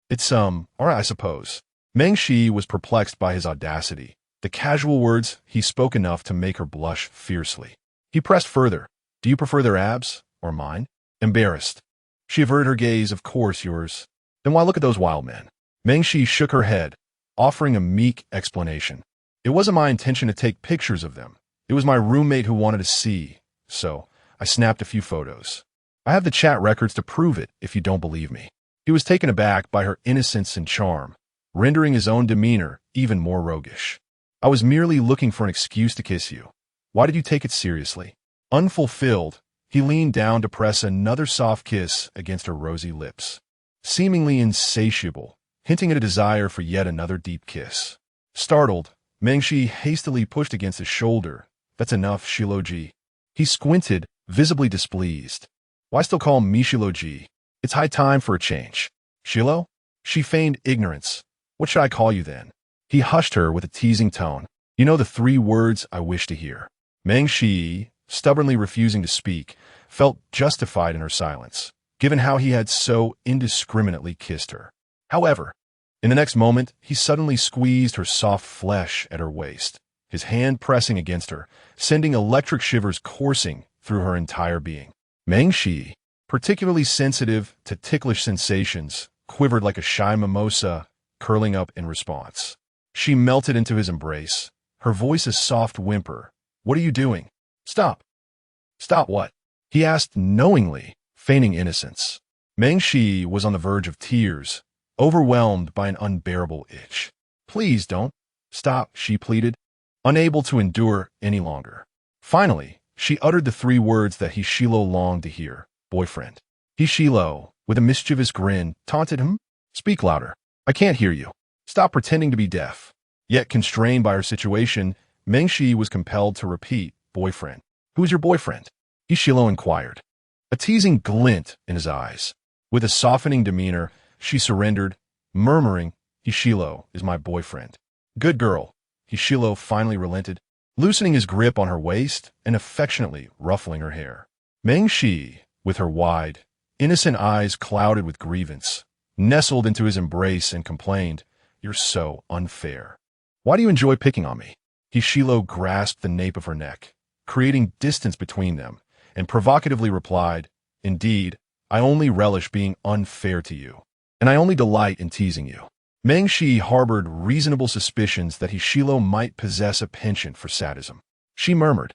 "It's, all right, I suppose." Meng Shi was perplexed by his audacity. The casual words he spoke enough to make her blush fiercely. He pressed further. "Do you prefer their abs or mine?" Embarrassed, she averted her gaze. "Of course yours." "Then why look at those wild men?" Meng Shi shook her head, offering a meek explanation. "It wasn't my intention to take pictures of them. It was my roommate who wanted to see, so I snapped a few photos. I have the chat records to prove it if you don't believe me." He was taken aback by her innocence and charm, rendering his own demeanor even more roguish. "I was merely looking for an excuse to kiss you. Why did you take it seriously?" Unfulfilled, he leaned down to press another soft kiss against her rosy lips, seemingly insatiable, hinting at a desire for yet another deep kiss. Startled, Meng Shi hastily pushed against his shoulder. "That's enough, Shiloji." He squinted, visibly displeased. "Why still call me Shiloji? It's high time for a change." "Shilo?" She feigned ignorance. "What should I call you then?" He hushed her with a teasing tone. "You know the 3 words I wish to hear." Meng Shi, stubbornly refusing to speak, felt justified in her silence, given how he had so indiscriminately kissed her. However, in the next moment, he suddenly squeezed her soft flesh at her waist, his hand pressing against her, sending electric shivers coursing through her entire being. Meng Shi, particularly sensitive to ticklish sensations, quivered like a shy mimosa, curling up in response. She melted into his embrace, her voice a soft whimper. "What are you doing?" "Stop." "Stop what?" he asked knowingly, feigning innocence. Meng Shi was on the verge of tears, overwhelmed by an unbearable itch. "Please don't. Stop," she pleaded, unable to endure any longer. Finally, she uttered the 3 words that he Shilo longed to hear. "Boyfriend." He Shilo, with a mischievous grin, taunted him. "Speak louder. I can't hear you. Stop pretending to be deaf." Yet, constrained by her situation, Meng Shi was compelled to repeat, "Boyfriend." "Who is your boyfriend?" he Shilo inquired, a teasing glint in his eyes. With a softening demeanor, she surrendered, murmuring, "Hishilo is my boyfriend." "Good girl." Hishilo finally relented, loosening his grip on her waist and affectionately ruffling her hair. Meng Shi, with her wide, innocent eyes clouded with grievance, nestled into his embrace and complained, "You're so unfair. Why do you enjoy picking on me?" Hishilo grasped the nape of her neck, creating distance between them, and provocatively replied, "Indeed, I only relish being unfair to you, and I only delight in teasing you." Meng Shi harbored reasonable suspicions that Hishilo might possess a penchant for sadism. She murmured,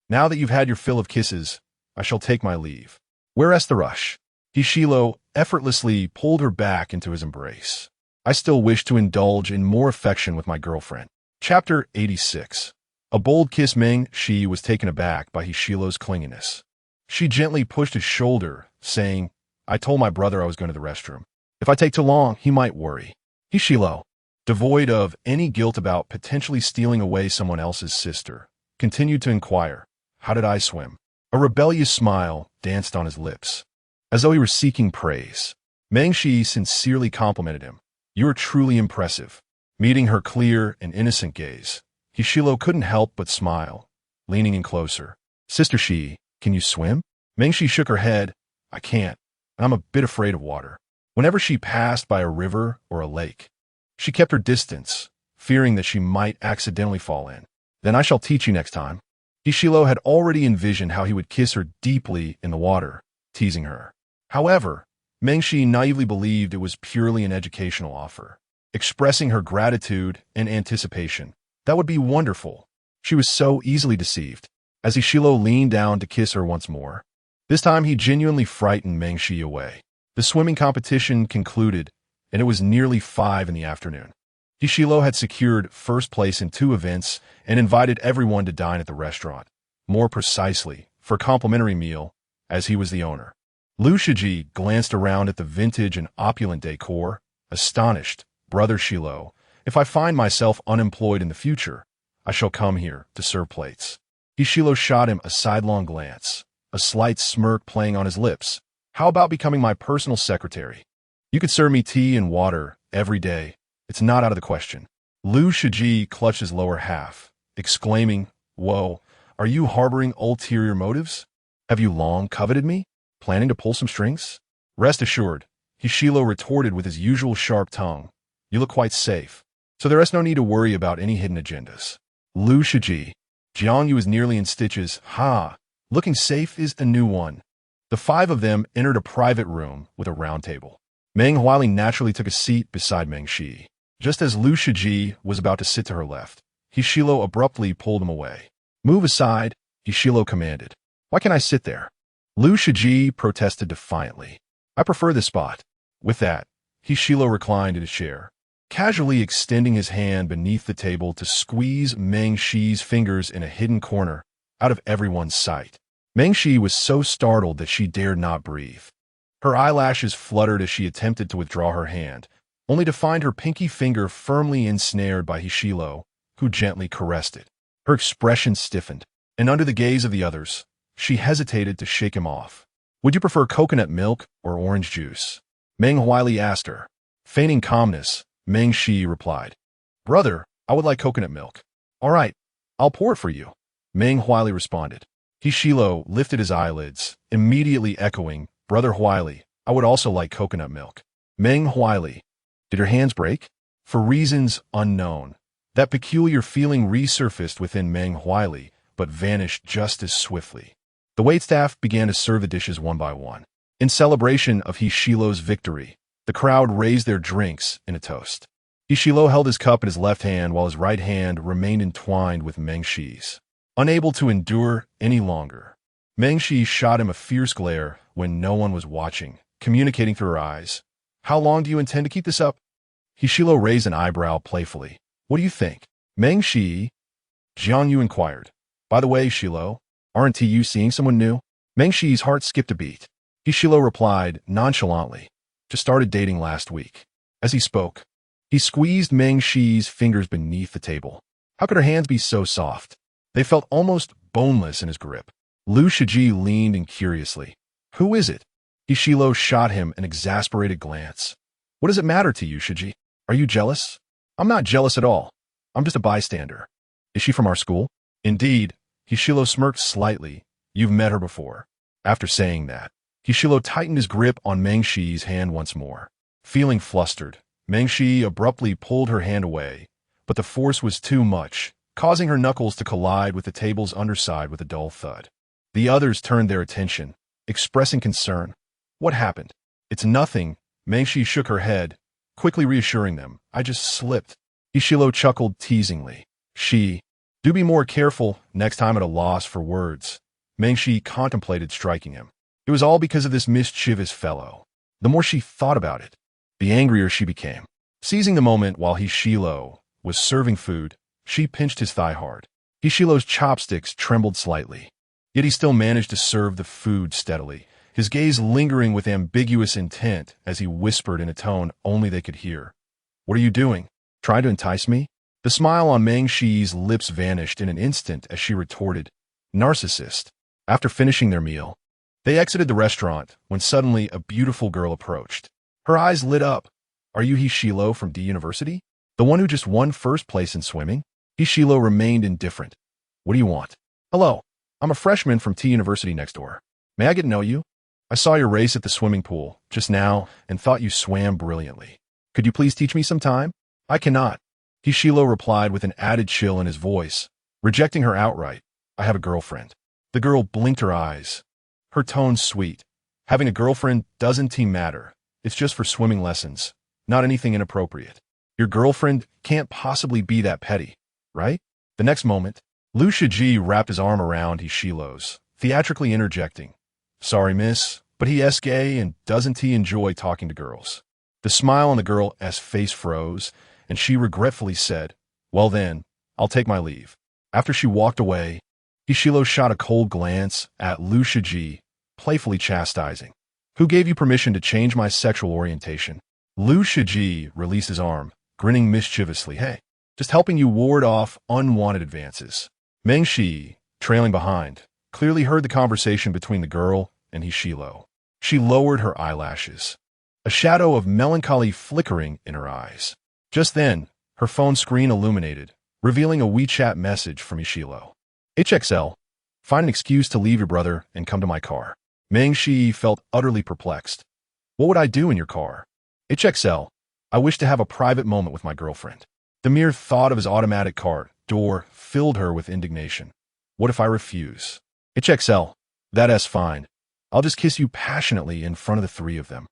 "Now that you've had your fill of kisses, I shall take my leave. Where's the rush?" Hishilo effortlessly pulled her back into his embrace. "I still wish to indulge in more affection with my girlfriend." Chapter 86. A bold kiss. Meng Shi was taken aback by Hishilo's clinginess. She gently pushed his shoulder, saying, "I told my brother I was going to the restroom. If I take too long, he might worry." Hishilo, devoid of any guilt about potentially stealing away someone else's sister, continued to inquire, "How did I swim?" A rebellious smile danced on his lips, as though he were seeking praise. Meng Shi sincerely complimented him. "You are truly impressive." Meeting her clear and innocent gaze, Hishilo couldn't help but smile, leaning in closer. "Sister Shi, can you swim?" Meng Shi shook her head. "I can't, and I'm a bit afraid of water." Whenever she passed by a river or a lake, she kept her distance, fearing that she might accidentally fall in. "Then I shall teach you next time." Hishilo had already envisioned how he would kiss her deeply in the water, teasing her. However, Meng Shi naively believed it was purely an educational offer, expressing her gratitude and anticipation. That would be wonderful. She was so easily deceived, as Hishilo leaned down to kiss her once more. This time he genuinely frightened Meng Shi away. The swimming competition concluded, and it was nearly 5 in the afternoon. Hishilo had secured first place in 2 events and invited everyone to dine at the restaurant, more precisely, for a complimentary meal, as he was the owner. Liu Shiji glanced around at the vintage and opulent decor, astonished. Brother Shilo, if I find myself unemployed in the future, I shall come here to serve plates. Hishilo shot him a sidelong glance, a slight smirk playing on his lips. How about becoming my personal secretary? You could serve me tea and water every day. It's not out of the question. Liu Shiji clutched his lower half, exclaiming, Whoa, are you harboring ulterior motives? Have you long coveted me? Planning to pull some strings? Rest assured, Hishilo retorted with his usual sharp tongue. You look quite safe, so there is no need to worry about any hidden agendas. Liu Shiji. Jiangyu is nearly in stitches. Ha! Looking safe is a new one. The five of them entered a private room with a round table. Meng Huali naturally took a seat beside Meng Shi. Just as Liu Shiji was about to sit to her left, Hishilo abruptly pulled him away. Move aside, Hishilo commanded. Why can't I sit there? Liu Shiji protested defiantly. I prefer this spot. With that, Hishilo reclined in his chair, casually extending his hand beneath the table to squeeze Meng Shi's fingers in a hidden corner, out of everyone's sight. Meng Shi was so startled that she dared not breathe. Her eyelashes fluttered as she attempted to withdraw her hand, only to find her pinky finger firmly ensnared by Hishilo, who gently caressed it. Her expression stiffened, and under the gaze of the others, she hesitated to shake him off. Would you prefer coconut milk or orange juice? Meng Huili asked her. Feigning calmness, Meng Shi replied. Brother, I would like coconut milk. All right, I'll pour it for you. Meng Huili responded. Hishilo lifted his eyelids, immediately echoing, Brother Huili, I would also like coconut milk. Meng Huili. Did your hands break? For reasons unknown, that peculiar feeling resurfaced within Meng Huili, but vanished just as swiftly. The waitstaff began to serve the dishes one by one. In celebration of Hishilo's victory, the crowd raised their drinks in a toast. Hishilo held his cup in his left hand while his right hand remained entwined with Meng Shi's. Unable to endure any longer, Meng Shi shot him a fierce glare when no one was watching, communicating through her eyes. How long do you intend to keep this up? Hishilo raised an eyebrow playfully. What do you think? Meng Shi? Jiangyu inquired. By the way, Shilo, aren't you seeing someone new? Meng Shi's heart skipped a beat. Hishilo replied nonchalantly. Just started dating last week. As he spoke, he squeezed Meng Shi's fingers beneath the table. How could her hands be so soft? They felt almost boneless in his grip. Liu Shiji leaned in curiously. Who is it? Hishilo shot him an exasperated glance. What does it matter to you, Shiji? Are you jealous? I'm not jealous at all. I'm just a bystander. Is she from our school? Indeed. Hishilo smirked slightly. You've met her before. After saying that, Hishilo tightened his grip on Meng Shi's hand once more. Feeling flustered, Meng Shi abruptly pulled her hand away, but the force was too much, causing her knuckles to collide with the table's underside with a dull thud. The others turned their attention, expressing concern. What happened? It's nothing. Meng Shi shook her head, quickly reassuring them. I just slipped. Hishilo chuckled teasingly. Do be more careful next time at a loss for words. Meng Shi contemplated striking him. It was all because of this mischievous fellow. The more she thought about it, the angrier she became. Seizing the moment while Hishilo was serving food, she pinched his thigh hard. Hishilo's chopsticks trembled slightly, yet he still managed to serve the food steadily, his gaze lingering with ambiguous intent as he whispered in a tone only they could hear. What are you doing? Trying to entice me? The smile on Meng Shi's lips vanished in an instant as she retorted, Narcissist. After finishing their meal, they exited the restaurant when suddenly a beautiful girl approached. Her eyes lit up. Are you Hishilo from D University? The one who just won first place in swimming? Hishilo remained indifferent. What do you want? Hello, I'm a freshman from T University next door. May I get to know you? I saw your race at the swimming pool just now and thought you swam brilliantly. Could you please teach me some time? I cannot. Hishilo replied with an added chill in his voice, rejecting her outright. I have a girlfriend. The girl blinked her eyes, her tone sweet. Having a girlfriend doesn't matter. It's just for swimming lessons, not anything inappropriate. Your girlfriend can't possibly be that petty, right? The next moment, Liu Shiji wrapped his arm around Hishilo's, theatrically interjecting. Sorry, miss, but he's gay and doesn't he enjoy talking to girls? The smile on the girl's face froze, and she regretfully said, Well then, I'll take my leave. After she walked away, Hishilo shot a cold glance at Liu Shiji, playfully chastising. Who gave you permission to change my sexual orientation? Lu Shiji released his arm, grinning mischievously. Hey, just helping you ward off unwanted advances. Meng Shi, trailing behind, clearly heard the conversation between the girl and Hishilo. She lowered her eyelashes, a shadow of melancholy flickering in her eyes. Just then, her phone screen illuminated, revealing a WeChat message from Hishilo. HXL, find an excuse to leave your brother and come to my car. Meng Shi felt utterly perplexed. What would I do in your car? HXL, I wish to have a private moment with my girlfriend. The mere thought of his automatic car door filled her with indignation. What if I refuse? HXL, that's fine. I'll just kiss you passionately in front of the three of them.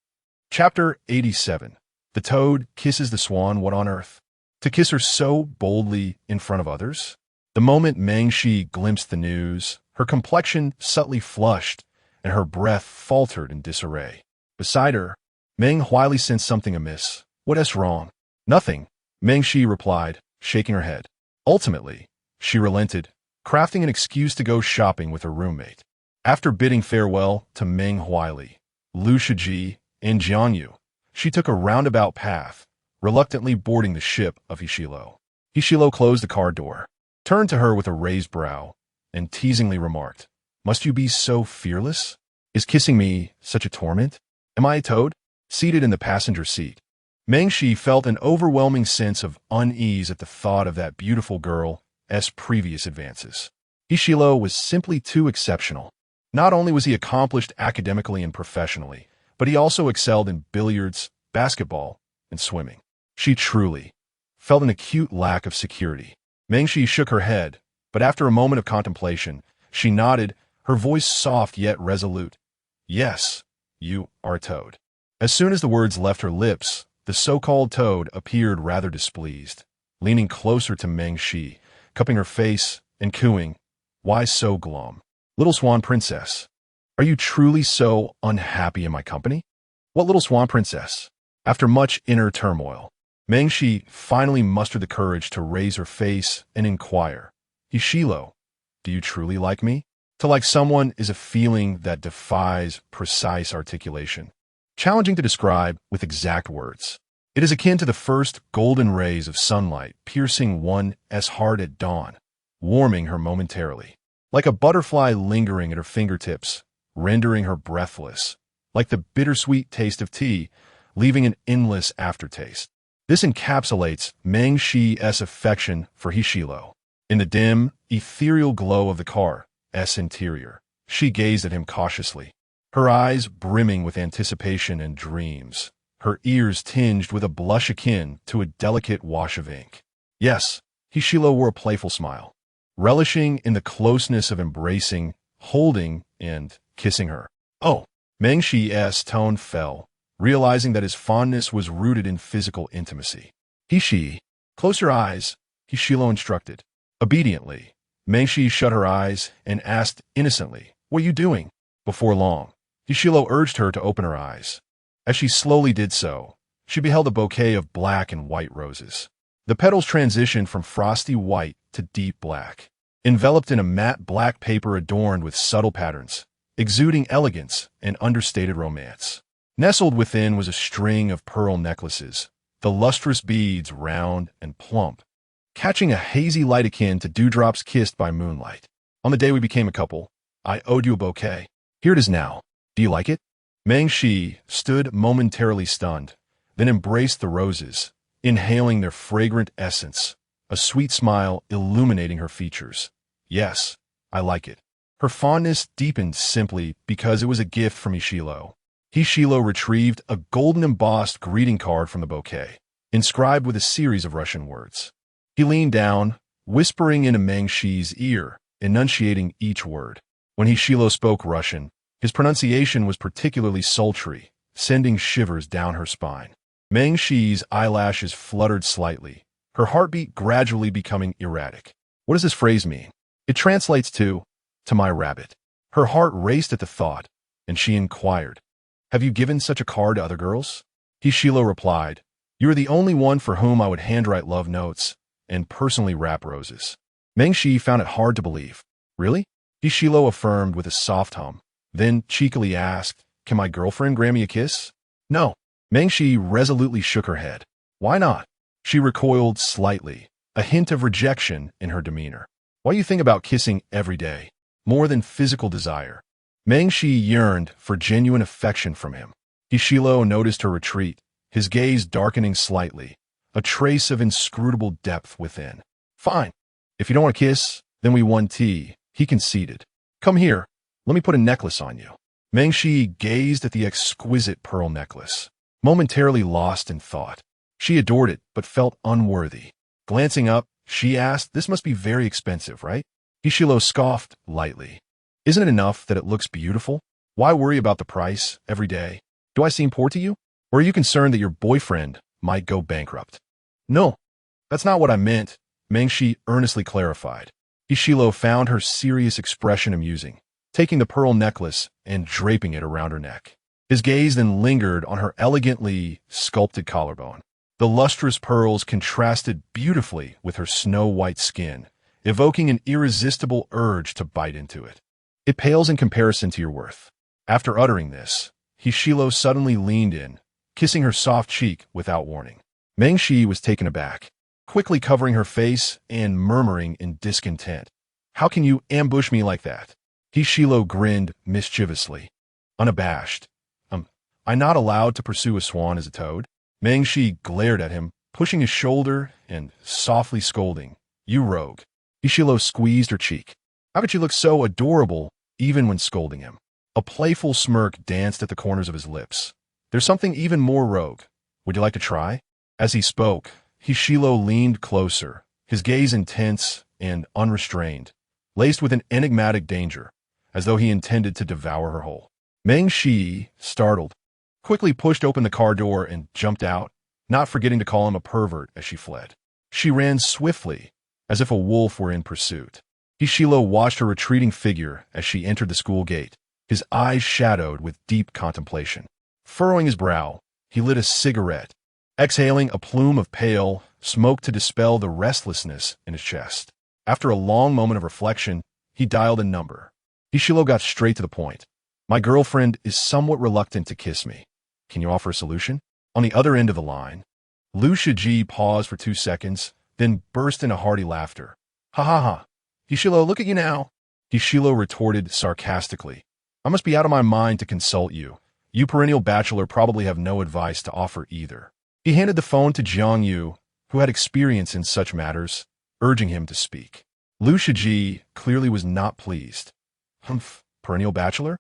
Chapter 87. The toad kisses the swan. What on earth? To kiss her so boldly in front of others? The moment Meng Shi glimpsed the news, her complexion subtly flushed and her breath faltered in disarray. Beside her, Meng Huili sensed something amiss. What's wrong? Nothing, Meng Shi replied, shaking her head. Ultimately, she relented, crafting an excuse to go shopping with her roommate. After bidding farewell to Meng Huili, Lu Shiji, and Jianyu, she took a roundabout path, reluctantly boarding the ship of Hishilo. Hishilo closed the car door, turned to her with a raised brow, and teasingly remarked, Must you be so fearless? Is kissing me such a torment? Am I a toad? Seated in the passenger seat, Meng Shi felt an overwhelming sense of unease at the thought of that beautiful girl's previous advances. Hishilo was simply too exceptional. Not only was he accomplished academically and professionally, but he also excelled in billiards, basketball, and swimming. She truly felt an acute lack of security. Meng Shi shook her head, but after a moment of contemplation, she nodded, her voice soft yet resolute. Yes, you are a toad. As soon as the words left her lips, the so-called toad appeared rather displeased, leaning closer to Meng Shi, cupping her face and cooing, Why so glum? Little swan princess, are you truly so unhappy in my company? What little swan princess? After much inner turmoil, Meng Shi finally mustered the courage to raise her face and inquire, Hishilo, do you truly like me? To like someone is a feeling that defies precise articulation, challenging to describe with exact words. It is akin to the first golden rays of sunlight piercing one's heart at dawn, warming her momentarily. Like a butterfly lingering at her fingertips, rendering her breathless. Like the bittersweet taste of tea, leaving an endless aftertaste. This encapsulates Meng Shi's affection for Hishilo. In the dim, ethereal glow of the car's interior, she gazed at him cautiously, her eyes brimming with anticipation and dreams, her ears tinged with a blush akin to a delicate wash of ink. Yes, Hishilo wore a playful smile, relishing in the closeness of embracing, holding, and kissing her. Oh, Meng Shi's tone fell, realizing that his fondness was rooted in physical intimacy. Hishi, close your eyes, Hishilo instructed. Obediently, Meng Shi shut her eyes and asked innocently, What are you doing? Before long, Hishilo urged her to open her eyes. As she slowly did so, she beheld a bouquet of black and white roses. The petals transitioned from frosty white to deep black, enveloped in a matte black paper adorned with subtle patterns, exuding elegance and understated romance. Nestled within was a string of pearl necklaces, the lustrous beads round and plump, catching a hazy light akin to dewdrops kissed by moonlight. On the day we became a couple, I owed you a bouquet. Here it is now. Do you like it? Meng Shi stood momentarily stunned, then embraced the roses, inhaling their fragrant essence, a sweet smile illuminating her features. Yes, I like it. Her fondness deepened simply because it was a gift from Hishilo. Hishilo retrieved a golden-embossed greeting card from the bouquet, inscribed with a series of Russian words. He leaned down, whispering into Meng Shi's ear, enunciating each word. When Hishilo spoke Russian, his pronunciation was particularly sultry, sending shivers down her spine. Meng Shi's eyelashes fluttered slightly, her heartbeat gradually becoming erratic. What does this phrase mean? It translates to my rabbit. Her heart raced at the thought, and she inquired, Have you given such a card to other girls? Hishilo replied, You are the only one for whom I would handwrite love notes and personally wrap roses. Meng Shi found it hard to believe. Really? Hishilo affirmed with a soft hum, then cheekily asked, Can my girlfriend grant me a kiss? No. Mengshi resolutely shook her head. Why not? She recoiled slightly, a hint of rejection in her demeanor. Why do you think about kissing every day? More than physical desire. Mengshi yearned for genuine affection from him. Hishilo noticed her retreat, his gaze darkening slightly, a trace of inscrutable depth within. Fine. If you don't want to kiss, then we won tea, he conceded. Come here. Let me put a necklace on you. Mengshi gazed at the exquisite pearl necklace, momentarily lost in thought. She adored it, but felt unworthy. Glancing up, she asked, "This must be very expensive, right?" Hishilo scoffed lightly. "Isn't it enough that it looks beautiful? Why worry about the price every day? Do I seem poor to you? Or are you concerned that your boyfriend might go bankrupt?" "No, that's not what I meant," Mengshi earnestly clarified. Hishilo found her serious expression amusing, taking the pearl necklace and draping it around her neck. His gaze then lingered on her elegantly sculpted collarbone. The lustrous pearls contrasted beautifully with her snow-white skin, evoking an irresistible urge to bite into it. "It pales in comparison to your worth." After uttering this, Hishilo suddenly leaned in, kissing her soft cheek without warning. Mengshi was taken aback, quickly covering her face and murmuring in discontent. "How can you ambush me like that?" Hishilo grinned mischievously. Unabashed. I'm not allowed to pursue a swan as a toad?" Mengshi glared at him, pushing his shoulder and softly scolding. "You rogue." Hishilo squeezed her cheek. "How could you look so adorable even when scolding him?" A playful smirk danced at the corners of his lips. "There's something even more rogue. Would you like to try?" As he spoke, Hishilo leaned closer, his gaze intense and unrestrained, laced with an enigmatic danger, as though he intended to devour her whole. Mengshi, startled, quickly pushed open the car door and jumped out, not forgetting to call him a pervert as she fled. She ran swiftly, as if a wolf were in pursuit. Hishilo watched her retreating figure as she entered the school gate, his eyes shadowed with deep contemplation. Furrowing his brow, he lit a cigarette, exhaling a plume of pale smoke to dispel the restlessness in his chest. After a long moment of reflection, he dialed a number. Hishilo got straight to the point. "My girlfriend is somewhat reluctant to kiss me. Can you offer a solution?" On the other end of the line, Liu Shiji paused for 2 seconds, then burst into hearty laughter. "Ha ha ha. Hishilo, look at you now." Hishilo retorted sarcastically. "I must be out of my mind to consult you. You perennial bachelor probably have no advice to offer either." He handed the phone to Jiang Yu, who had experience in such matters, urging him to speak. Liu Shiji clearly was not pleased. "Humph, perennial bachelor?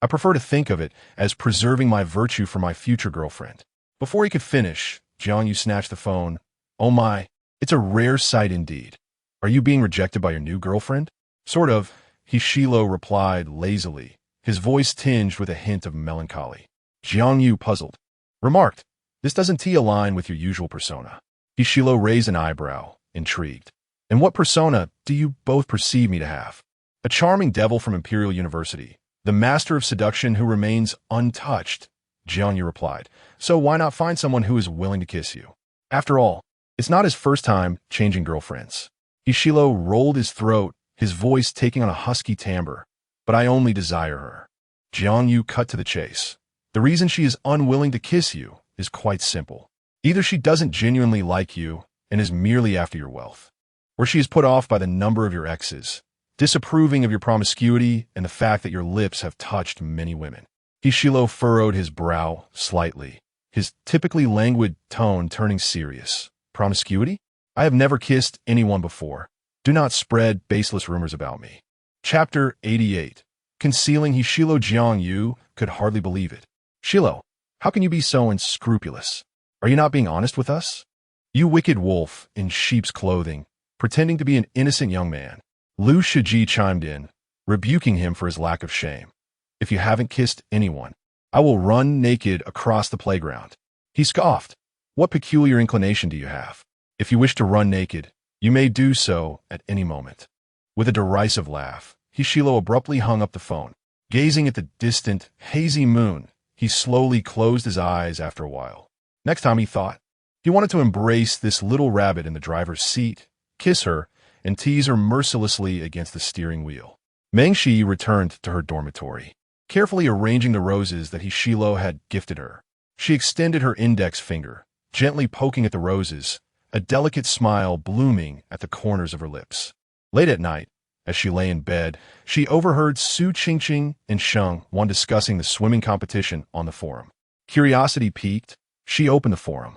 I prefer to think of it as preserving my virtue for my future girlfriend." Before he could finish, Jiang Yu snatched the phone. "Oh my, it's a rare sight indeed. Are you being rejected by your new girlfriend?" "Sort of," Hishilo replied lazily, his voice tinged with a hint of melancholy. Jiang Yu, puzzled, remarked, "This doesn't align with your usual persona." Hishilo raised an eyebrow, intrigued. "And what persona do you both perceive me to have?" "A charming devil from Imperial University, the master of seduction who remains untouched," Jiang Yu replied. "So why not find someone who is willing to kiss you? After all, it's not his first time changing girlfriends." Hishilo rolled his throat, his voice taking on a husky timbre. "But I only desire her." Jiang Yu cut to the chase. "The reason she is unwilling to kiss you is quite simple. Either she doesn't genuinely like you and is merely after your wealth, or she is put off by the number of your exes, disapproving of your promiscuity and the fact that your lips have touched many women." Hishilo furrowed his brow slightly, his typically languid tone turning serious. "Promiscuity? I have never kissed anyone before. Do not spread baseless rumors about me." Chapter 88. Concealing Hishilo. Jiang Yu could hardly believe it. "Shilo, how can you be so unscrupulous? Are you not being honest with us? You wicked wolf in sheep's clothing, pretending to be an innocent young man." Liu Shiji chimed in, rebuking him for his lack of shame. "If you haven't kissed anyone, I will run naked across the playground." He scoffed. "What peculiar inclination do you have? If you wish to run naked, you may do so at any moment." With a derisive laugh, Hishilo abruptly hung up the phone. Gazing at the distant, hazy moon, he slowly closed his eyes after a while. Next time, he thought, he wanted to embrace this little rabbit in the driver's seat, kiss her, and tease her mercilessly against the steering wheel. Mengshi returned to her dormitory. carefully arranging the roses that Hishilo had gifted her. She extended her index finger, gently poking at the roses, a delicate smile blooming at the corners of her lips. Late at night, as she lay in bed, she overheard Su Qingqing and Sheng Wan discussing the swimming competition on the forum. Curiosity piqued, she opened the forum.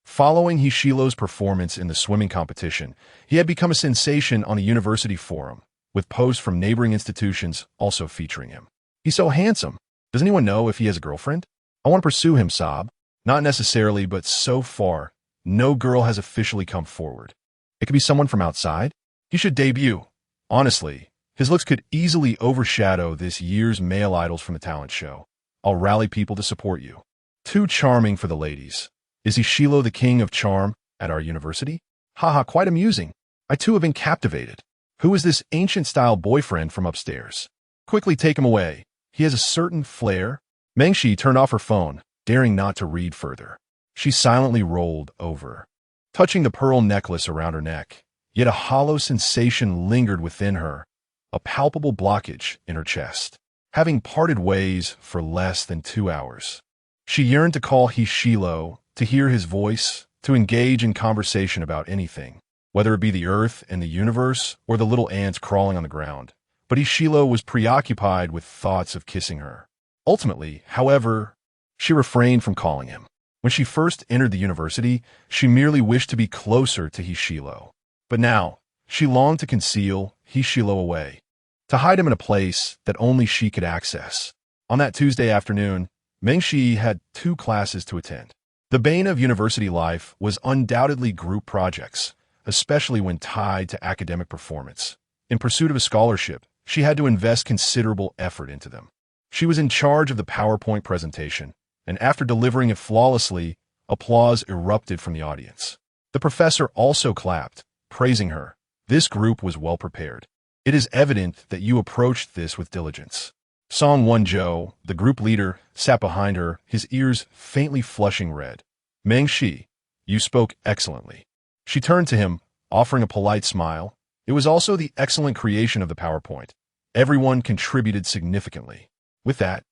Following Hishilo's performance in the swimming competition, he had become a sensation on a university forum, with posts from neighboring institutions also featuring him. He's so handsome. Does anyone know if he has a girlfriend? I want to pursue him, sob. Not necessarily, but so far, no girl has officially come forward. It could be someone from outside. He should debut. Honestly, his looks could easily overshadow this year's male idols from the talent show. I'll rally people to support you. Too charming for the ladies. Is Hishilo the king of charm at our university? Haha, quite amusing. I too have been captivated. Who is this ancient-style boyfriend from upstairs? Quickly take him away. He has a certain flair. Mengshi turned off her phone, daring not to read further. She silently rolled over, touching the pearl necklace around her neck. Yet a hollow sensation lingered within her, a palpable blockage in her chest. Having parted ways for less than 2 hours, she yearned to call Hishilo, to hear his voice, to engage in conversation about anything, whether it be the earth and the universe or the little ants crawling on the ground. But Hishilo was preoccupied with thoughts of kissing her. Ultimately, however, she refrained from calling him. When she first entered the university, she merely wished to be closer to Hishilo. But now, she longed to conceal Hishilo away, to hide him in a place that only she could access. On that Tuesday afternoon, Mengshi had 2 classes to attend. The bane of university life was undoubtedly group projects, especially when tied to academic performance. In pursuit of a scholarship, she had to invest considerable effort into them. She was in charge of the PowerPoint presentation, and after delivering it flawlessly, applause erupted from the audience. The professor also clapped, praising her. This group was well prepared. It is evident that you approached this with diligence. Song Won-jo, the group leader, sat behind her, his ears faintly flushing red. Mengshi, you spoke excellently. She turned to him, offering a polite smile. It was also the excellent creation of the PowerPoint. Everyone contributed significantly. With that,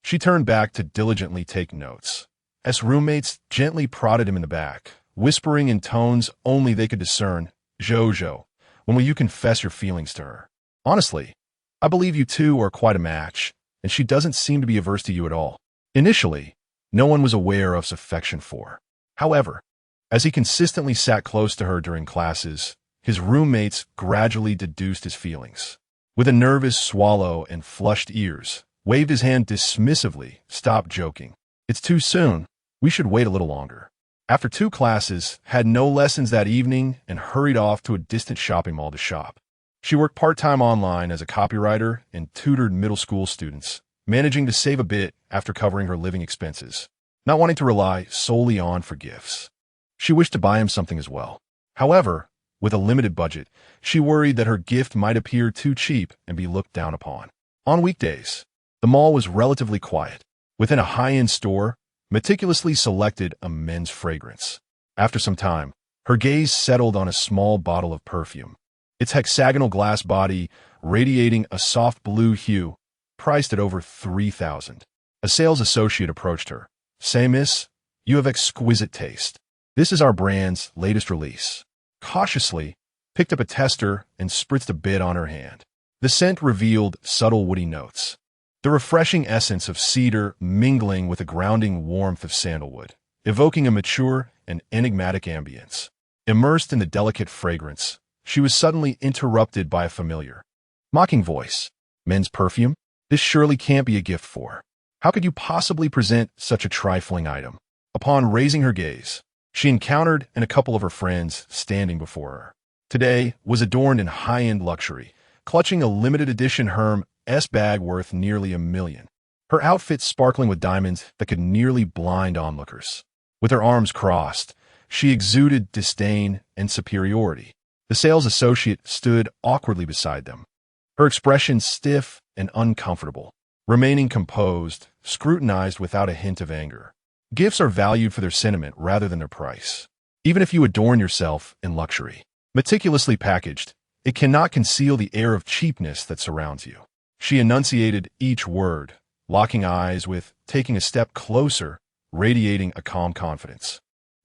she turned back to diligently take notes. As roommates gently prodded him in the back, whispering in tones only they could discern, Jojo, when will you confess your feelings to her? Honestly, I believe you two are quite a match, and she doesn't seem to be averse to you at all. Initially, no one was aware of his affection for her. However, as he consistently sat close to her during classes, his roommates gradually deduced his feelings. With a nervous swallow and flushed ears, waved his hand dismissively, stopped joking. It's too soon. We should wait a little longer. After 2 classes, had no lessons that evening, and hurried off to a distant shopping mall to shop. She worked part-time online as a copywriter and tutored middle school students, managing to save a bit after covering her living expenses, not wanting to rely solely on for gifts. She wished to buy him something as well. However, with a limited budget, she worried that her gift might appear too cheap and be looked down upon. On weekdays, the mall was relatively quiet. Within a high-end store, meticulously selected a men's fragrance. After some time, her gaze settled on a small bottle of perfume. Its hexagonal glass body radiating a soft blue hue, priced at over $3,000. A sales associate approached her. Say, miss, you have exquisite taste. This is our brand's latest release. Cautiously, picked up a tester and spritzed a bit on her hand. The scent revealed subtle woody notes, the refreshing essence of cedar mingling with the grounding warmth of sandalwood, evoking a mature and enigmatic ambience. Immersed in the delicate fragrance, she was suddenly interrupted by a familiar, mocking voice. Men's perfume? This surely can't be a gift for her. How could you possibly present such a trifling item? Upon raising her gaze, she encountered a couple of her friends standing before her. Today was adorned in high-end luxury, clutching a limited edition Hermes bag worth nearly $1 million. Her outfit sparkling with diamonds that could nearly blind onlookers. With her arms crossed, she exuded disdain and superiority. The sales associate stood awkwardly beside them, her expression stiff and uncomfortable. Remaining composed, scrutinized without a hint of anger. Gifts are valued for their sentiment rather than their price. Even if you adorn yourself in luxury, meticulously packaged, it cannot conceal the air of cheapness that surrounds you. She enunciated each word, locking eyes with taking a step closer, radiating a calm confidence.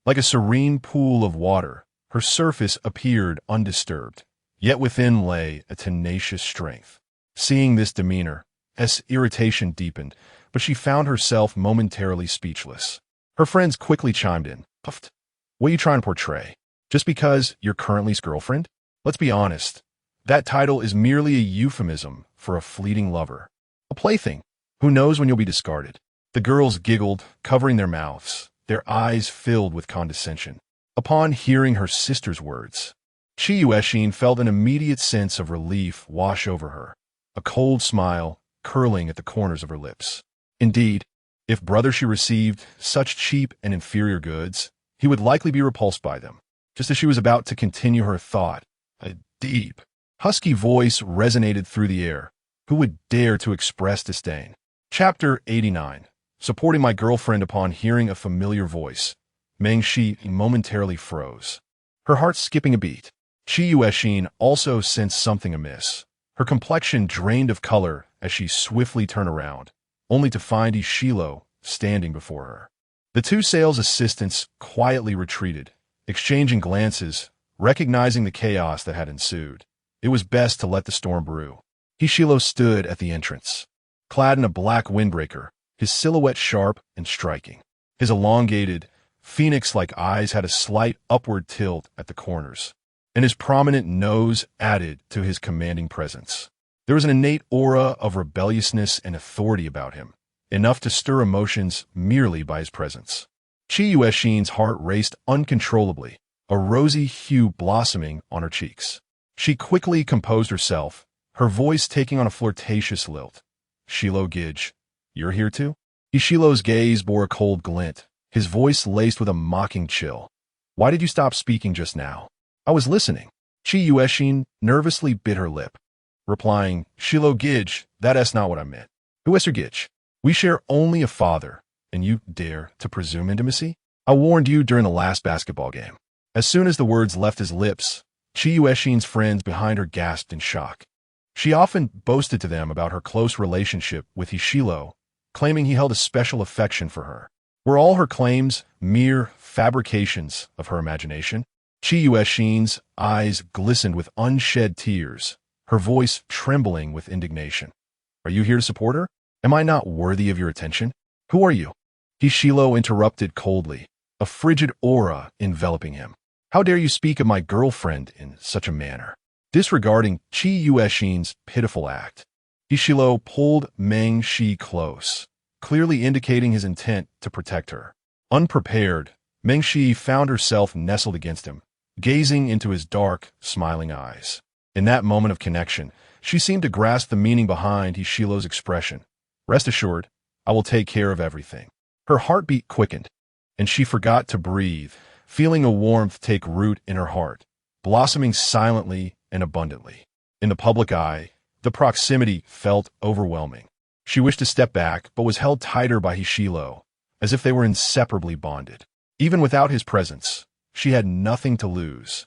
Like a serene pool of water, her surface appeared undisturbed, yet within lay a tenacious strength. Seeing this demeanor, S. irritation deepened, but she found herself momentarily speechless. Her friends quickly chimed in. Puffed. What are you trying to portray? Just because you're currently his girlfriend? Let's be honest. That title is merely a euphemism for a fleeting lover. A plaything. Who knows when you'll be discarded? The girls giggled, covering their mouths, their eyes filled with condescension. Upon hearing her sister's words, Chiyueshin felt an immediate sense of relief wash over her, a cold smile curling at the corners of her lips. Indeed, if brother she received such cheap and inferior goods, he would likely be repulsed by them. Just as she was about to continue her thought, a deep, husky voice resonated through the air. Who would dare to express disdain? Chapter 89. Supporting my girlfriend upon hearing a familiar voice, Meng Shi momentarily froze, her heart skipping a beat. Chiyueshin also sensed something amiss. Her complexion drained of color as she swiftly turned around, only to find Ishilo standing before her. The two sales assistants quietly retreated, exchanging glances, recognizing the chaos that had ensued. It was best to let the storm brew. Ishilo stood at the entrance, clad in a black windbreaker, his silhouette sharp and striking. His elongated, phoenix-like eyes had a slight upward tilt at the corners, and his prominent nose added to his commanding presence. There was an innate aura of rebelliousness and authority about him, enough to stir emotions merely by his presence. Chiyueshin's heart raced uncontrollably, a rosy hue blossoming on her cheeks. She quickly composed herself, her voice taking on a flirtatious lilt. Shilo Gidge, you're here too? Ishilo's gaze bore a cold glint, his voice laced with a mocking chill. Why did you stop speaking just now? I was listening. Chiyueshin nervously bit her lip, replying, Shilo Gidge, that's not what I meant. Who is your Gidge? We share only a father, and you dare to presume intimacy? I warned you during the last basketball game. As soon as the words left his lips, Chiyueshin's friends behind her gasped in shock. She often boasted to them about her close relationship with Ishilo, claiming he held a special affection for her. Were all her claims mere fabrications of her imagination? Chiyueshin's eyes glistened with unshed tears, her voice trembling with indignation. Are you here to support her? Am I not worthy of your attention? Who are you? Ishilo interrupted coldly, a frigid aura enveloping him. How dare you speak of my girlfriend in such a manner? Disregarding Chiyueshin's pitiful act, Ishilo pulled Meng Shi close, clearly indicating his intent to protect her. Unprepared, Meng Shi found herself nestled against him, gazing into his dark, smiling eyes. In that moment of connection, she seemed to grasp the meaning behind Ishilo's expression. Rest assured, I will take care of everything. Her heartbeat quickened, and she forgot to breathe, feeling a warmth take root in her heart, blossoming silently and abundantly. In the public eye, the proximity felt overwhelming. She wished to step back, but was held tighter by Ishilo, as if they were inseparably bonded. Even without his presence, she had nothing to lose,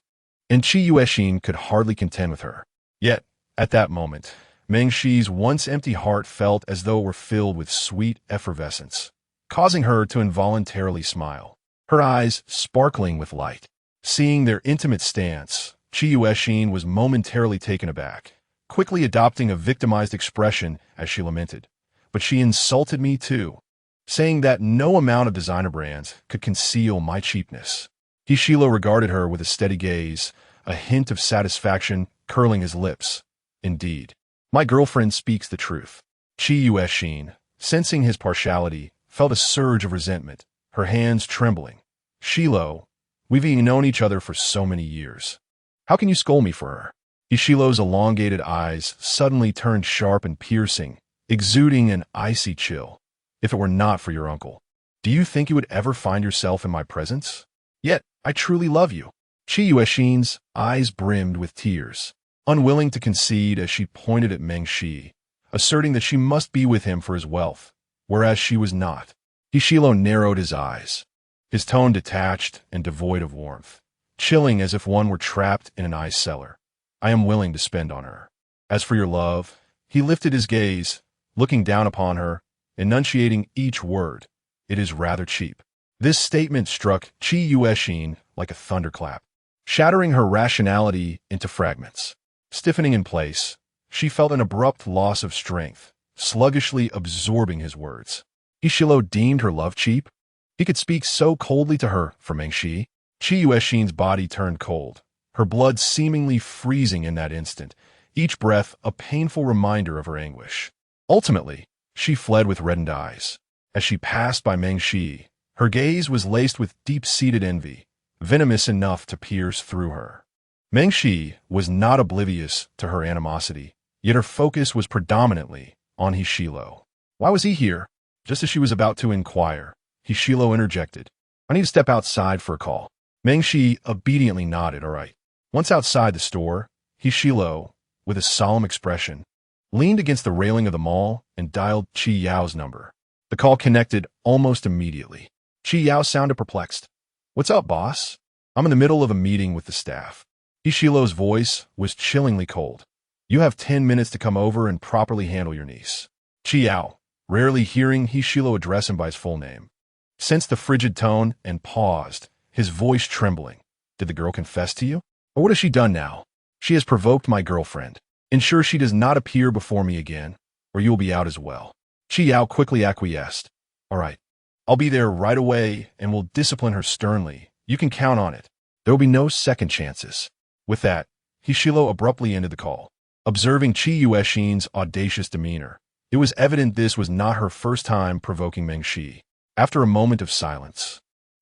and Chiyueshin could hardly contend with her. Yet, at that moment, Meng Shi's once empty heart felt as though it were filled with sweet effervescence, causing her to involuntarily smile, her eyes sparkling with light. Seeing their intimate stance, Chiyueshin was momentarily taken aback, quickly adopting a victimized expression as she lamented. But she insulted me too, saying that no amount of designer brands could conceal my cheapness. Ishilo regarded her with a steady gaze, a hint of satisfaction curling his lips. Indeed, my girlfriend speaks the truth. Chiyueshin, sensing his partiality, felt a surge of resentment, her hands trembling. Shilo, we've known each other for so many years. How can you scold me for her? Ishilo's elongated eyes suddenly turned sharp and piercing, exuding an icy chill. If it were not for your uncle, do you think you would ever find yourself in my presence? Yet, I truly love you. Chiyueshin's eyes brimmed with tears, unwilling to concede as she pointed at Meng Shi, asserting that she must be with him for his wealth, whereas she was not. Ishilo narrowed his eyes, his tone detached and devoid of warmth, chilling as if one were trapped in an ice cellar. I am willing to spend on her. As for your love, he lifted his gaze, looking down upon her, enunciating each word. It is rather cheap. This statement struck Chi Yueshin like a thunderclap, shattering her rationality into fragments. Stiffening in place, she felt an abrupt loss of strength, sluggishly absorbing his words. Ishilo deemed her love cheap? He could speak so coldly to her for Mengshi. Chi Yueshin's body turned cold, her blood seemingly freezing in that instant, each breath a painful reminder of her anguish. Ultimately, she fled with reddened eyes. As she passed by Mengshi, her gaze was laced with deep-seated envy, venomous enough to pierce through her. Mengshi was not oblivious to her animosity, yet her focus was predominantly on Hishilo. Why was he here? Just as she was about to inquire, Hishilo interjected. I need to step outside for a call. Mengshi obediently nodded, all right. Once outside the store, Hishilo, with a solemn expression, leaned against the railing of the mall and dialed Chi Yao's number. The call connected almost immediately. Chi Yao sounded perplexed. What's up, boss? I'm in the middle of a meeting with the staff. Hishilo's voice was chillingly cold. You have 10 minutes to come over and properly handle your niece. Chi Yao, rarely hearing Hishilo address him by his full name, sensed the frigid tone and paused, his voice trembling. Did the girl confess to you? Or what has she done now? She has provoked my girlfriend. Ensure she does not appear before me again, or you will be out as well. Chi Yao quickly acquiesced. All right. I'll be there right away and will discipline her sternly. You can count on it. There will be no second chances. With that, Hishilo abruptly ended the call. Observing Chi Yueshin's audacious demeanor, it was evident this was not her first time provoking Mengshi. After a moment of silence,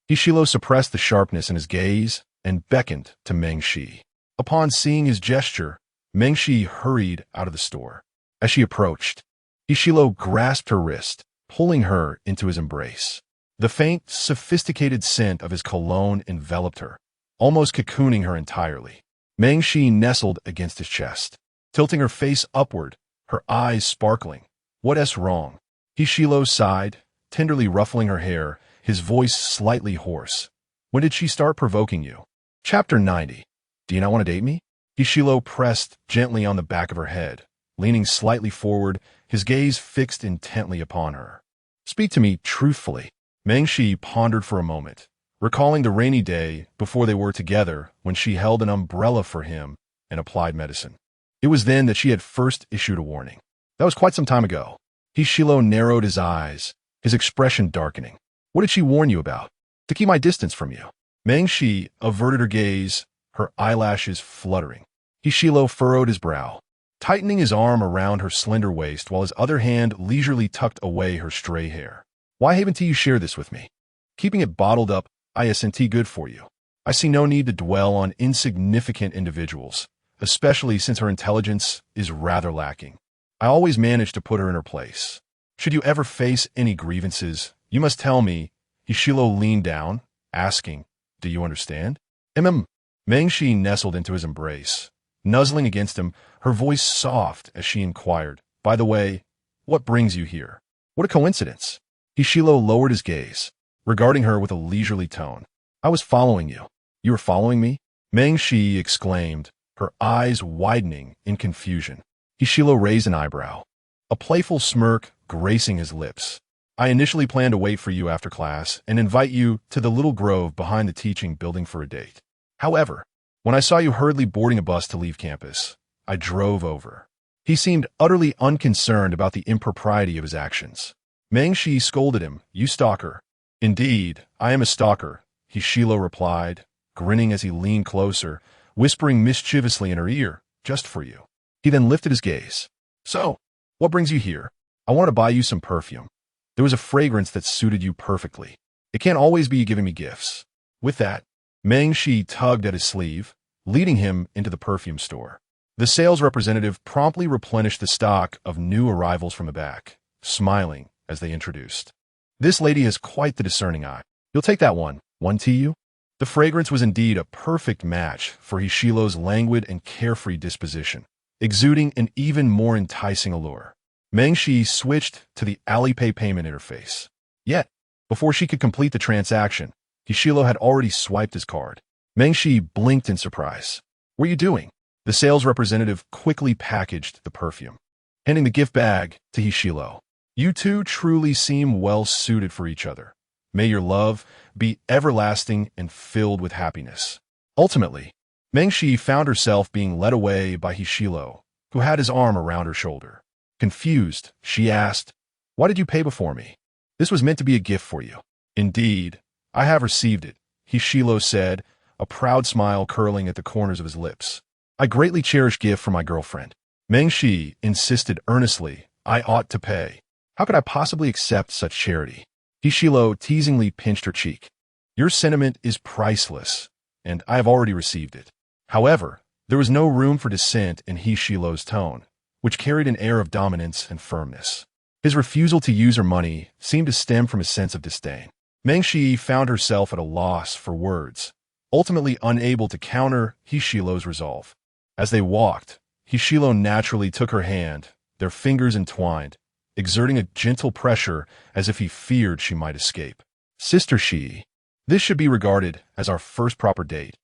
Hishilo suppressed the sharpness in his gaze and beckoned to Mengshi. Upon seeing his gesture, Mengshi hurried out of the store. As she approached, Hishilo grasped her wrist, pulling her into his embrace. The faint, sophisticated scent of his cologne enveloped her, almost cocooning her entirely. Mengshi nestled against his chest, tilting her face upward, her eyes sparkling. What's wrong? Hishilo sighed, tenderly ruffling her hair, his voice slightly hoarse. When did she start provoking you? Chapter 90. Do you not want to date me? Hishilo pressed gently on the back of her head, leaning slightly forward, his gaze fixed intently upon her. Speak to me truthfully. Mengshi pondered for a moment, recalling the rainy day before they were together when she held an umbrella for him and applied medicine. It was then that she had first issued a warning. That was quite some time ago. Hishilo narrowed his eyes, his expression darkening. What did she warn you about? To keep my distance from you. Mengshi averted her gaze, her eyelashes fluttering. Hishilo furrowed his brow, tightening his arm around her slender waist while his other hand leisurely tucked away her stray hair. Why haven't you shared this with me? Keeping it bottled up isn't good for you. I see no need to dwell on insignificant individuals, especially since her intelligence is rather lacking. I always manage to put her in her place. Should you ever face any grievances, you must tell me. Hishilo leaned down, asking, do you understand? Mengshi nestled into his embrace, nuzzling against him, her voice soft as she inquired, by the way, what brings you here? What a coincidence. Hishilo lowered his gaze, regarding her with a leisurely tone. I was following you. You were following me? Mengshi exclaimed, her eyes widening in confusion. Hishilo raised an eyebrow, a playful smirk gracing his lips. I initially planned to wait for you after class and invite you to the little grove behind the teaching building for a date. However, when I saw you hurriedly boarding a bus to leave campus, I drove over. He seemed utterly unconcerned about the impropriety of his actions. Mengshi scolded him, you stalker. Indeed, I am a stalker, Hishilo replied, grinning as he leaned closer, whispering mischievously in her ear, just for you. He then lifted his gaze. So, what brings you here? I want to buy you some perfume. There was a fragrance that suited you perfectly. It can't always be giving me gifts. With that, Mengshi tugged at his sleeve, leading him into the perfume store. The sales representative promptly replenished the stock of new arrivals from the back, smiling as they introduced. This lady has quite the discerning eye. You'll take that one, to you? The fragrance was indeed a perfect match for Hishilo's languid and carefree disposition, exuding an even more enticing allure. Mengshi switched to the Alipay payment interface. Yet, before she could complete the transaction, Hishilo had already swiped his card. Mengshi blinked in surprise. What are you doing? The sales representative quickly packaged the perfume, handing the gift bag to Hishilo. You two truly seem well suited for each other. May your love be everlasting and filled with happiness. Ultimately, Mengshi found herself being led away by Hishilo, who had his arm around her shoulder. Confused, she asked, "Why did you pay before me? This was meant to be a gift for you." "Indeed, I have received it," Hishilo said, a proud smile curling at the corners of his lips. "I greatly cherish gift for my girlfriend." Mengshi insisted earnestly, "I ought to pay. How could I possibly accept such charity?" Hishilo teasingly pinched her cheek. "Your sentiment is priceless, and I have already received it." However, there was no room for dissent in Hishilo's tone, which carried an air of dominance and firmness. His refusal to use her money seemed to stem from a sense of disdain. Mengshi found herself at a loss for words, ultimately unable to counter Hishilo's resolve. As they walked, Hishilo naturally took her hand, their fingers entwined, exerting a gentle pressure as if he feared she might escape. "Sister Shi, this should be regarded as our first proper date.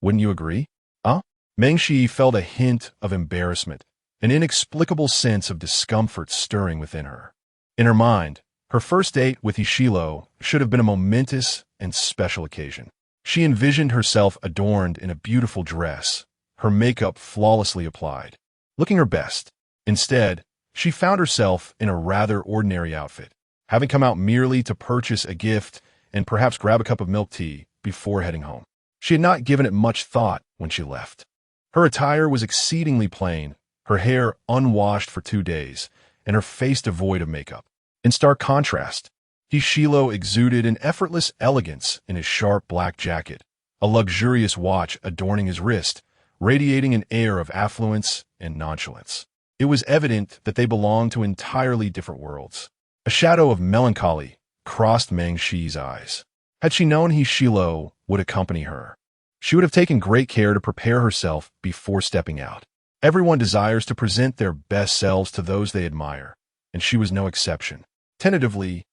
Wouldn't you agree?" "Huh?" Mengshi felt a hint of embarrassment, an inexplicable sense of discomfort stirring within her. In her mind, her first date with Hishilo should have been a momentous and special occasion. She envisioned herself adorned in a beautiful dress, her makeup flawlessly applied, looking her best. Instead, she found herself in a rather ordinary outfit, having come out merely to purchase a gift and perhaps grab a cup of milk tea before heading home. She had not given it much thought when she left. Her attire was exceedingly plain, her hair unwashed for 2 days, and her face devoid of makeup. In stark contrast, Hishilo exuded an effortless elegance in his sharp black jacket, a luxurious watch adorning his wrist, radiating an air of affluence and nonchalance. It was evident that they belonged to entirely different worlds. A shadow of melancholy crossed Mengshi's eyes. Had she known Hishilo would accompany her, she would have taken great care to prepare herself before stepping out. Everyone desires to present their best selves to those they admire, and she was no exception. Tentatively,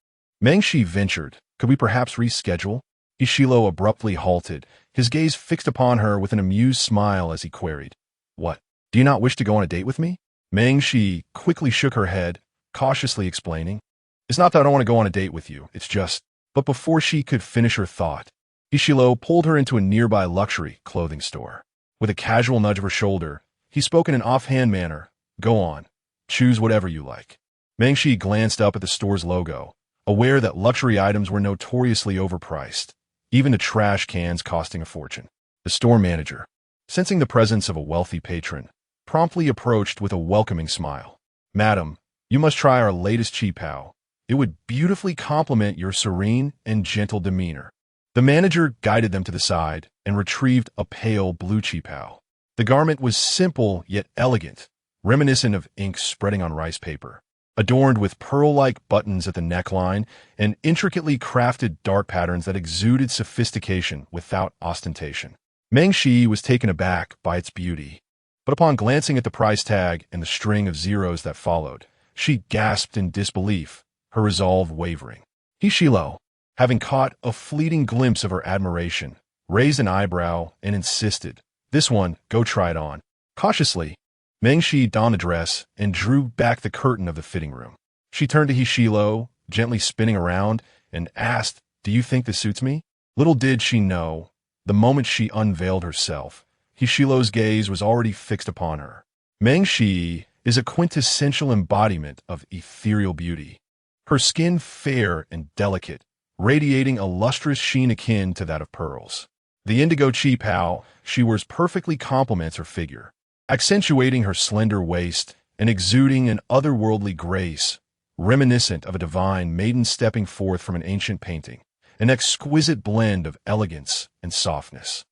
Mengshi ventured, "Could we perhaps reschedule?" Hishilo abruptly halted, his gaze fixed upon her with an amused smile as he queried, "What? Do you not wish to go on a date with me?" Mengshi quickly shook her head, cautiously explaining, "It's not that I don't want to go on a date with you, it's just—" But before she could finish her thought, Hishilo pulled her into a nearby luxury clothing store. With a casual nudge of her shoulder, he spoke in an offhand manner, "Go on, choose whatever you like." Mengshi glanced up at the store's logo, aware that luxury items were notoriously overpriced, even the trash cans costing a fortune. The store manager, sensing the presence of a wealthy patron, promptly approached with a welcoming smile. "Madam, you must try our latest qipao. It would beautifully complement your serene and gentle demeanor." The manager guided them to the side and retrieved a pale blue qipao. The garment was simple yet elegant, reminiscent of ink spreading on rice paper, adorned with pearl-like buttons at the neckline and intricately crafted dark patterns that exuded sophistication without ostentation. Mengshi was taken aback by its beauty, but upon glancing at the price tag and the string of zeros that followed, she gasped in disbelief, her resolve wavering. Hishilo, having caught a fleeting glimpse of her admiration, raised an eyebrow and insisted, "This one, go try it on." Cautiously, Mengshi donned the dress and drew back the curtain of the fitting room. She turned to Hishilo, gently spinning around, and asked, "Do you think this suits me?" Little did she know, the moment she unveiled herself, Hishilo's gaze was already fixed upon her. Mengshi is a quintessential embodiment of ethereal beauty, her skin fair and delicate, radiating a lustrous sheen akin to that of pearls. The indigo qipao she wears perfectly complements her figure, accentuating her slender waist and exuding an otherworldly grace, reminiscent of a divine maiden stepping forth from an ancient painting, an exquisite blend of elegance and softness.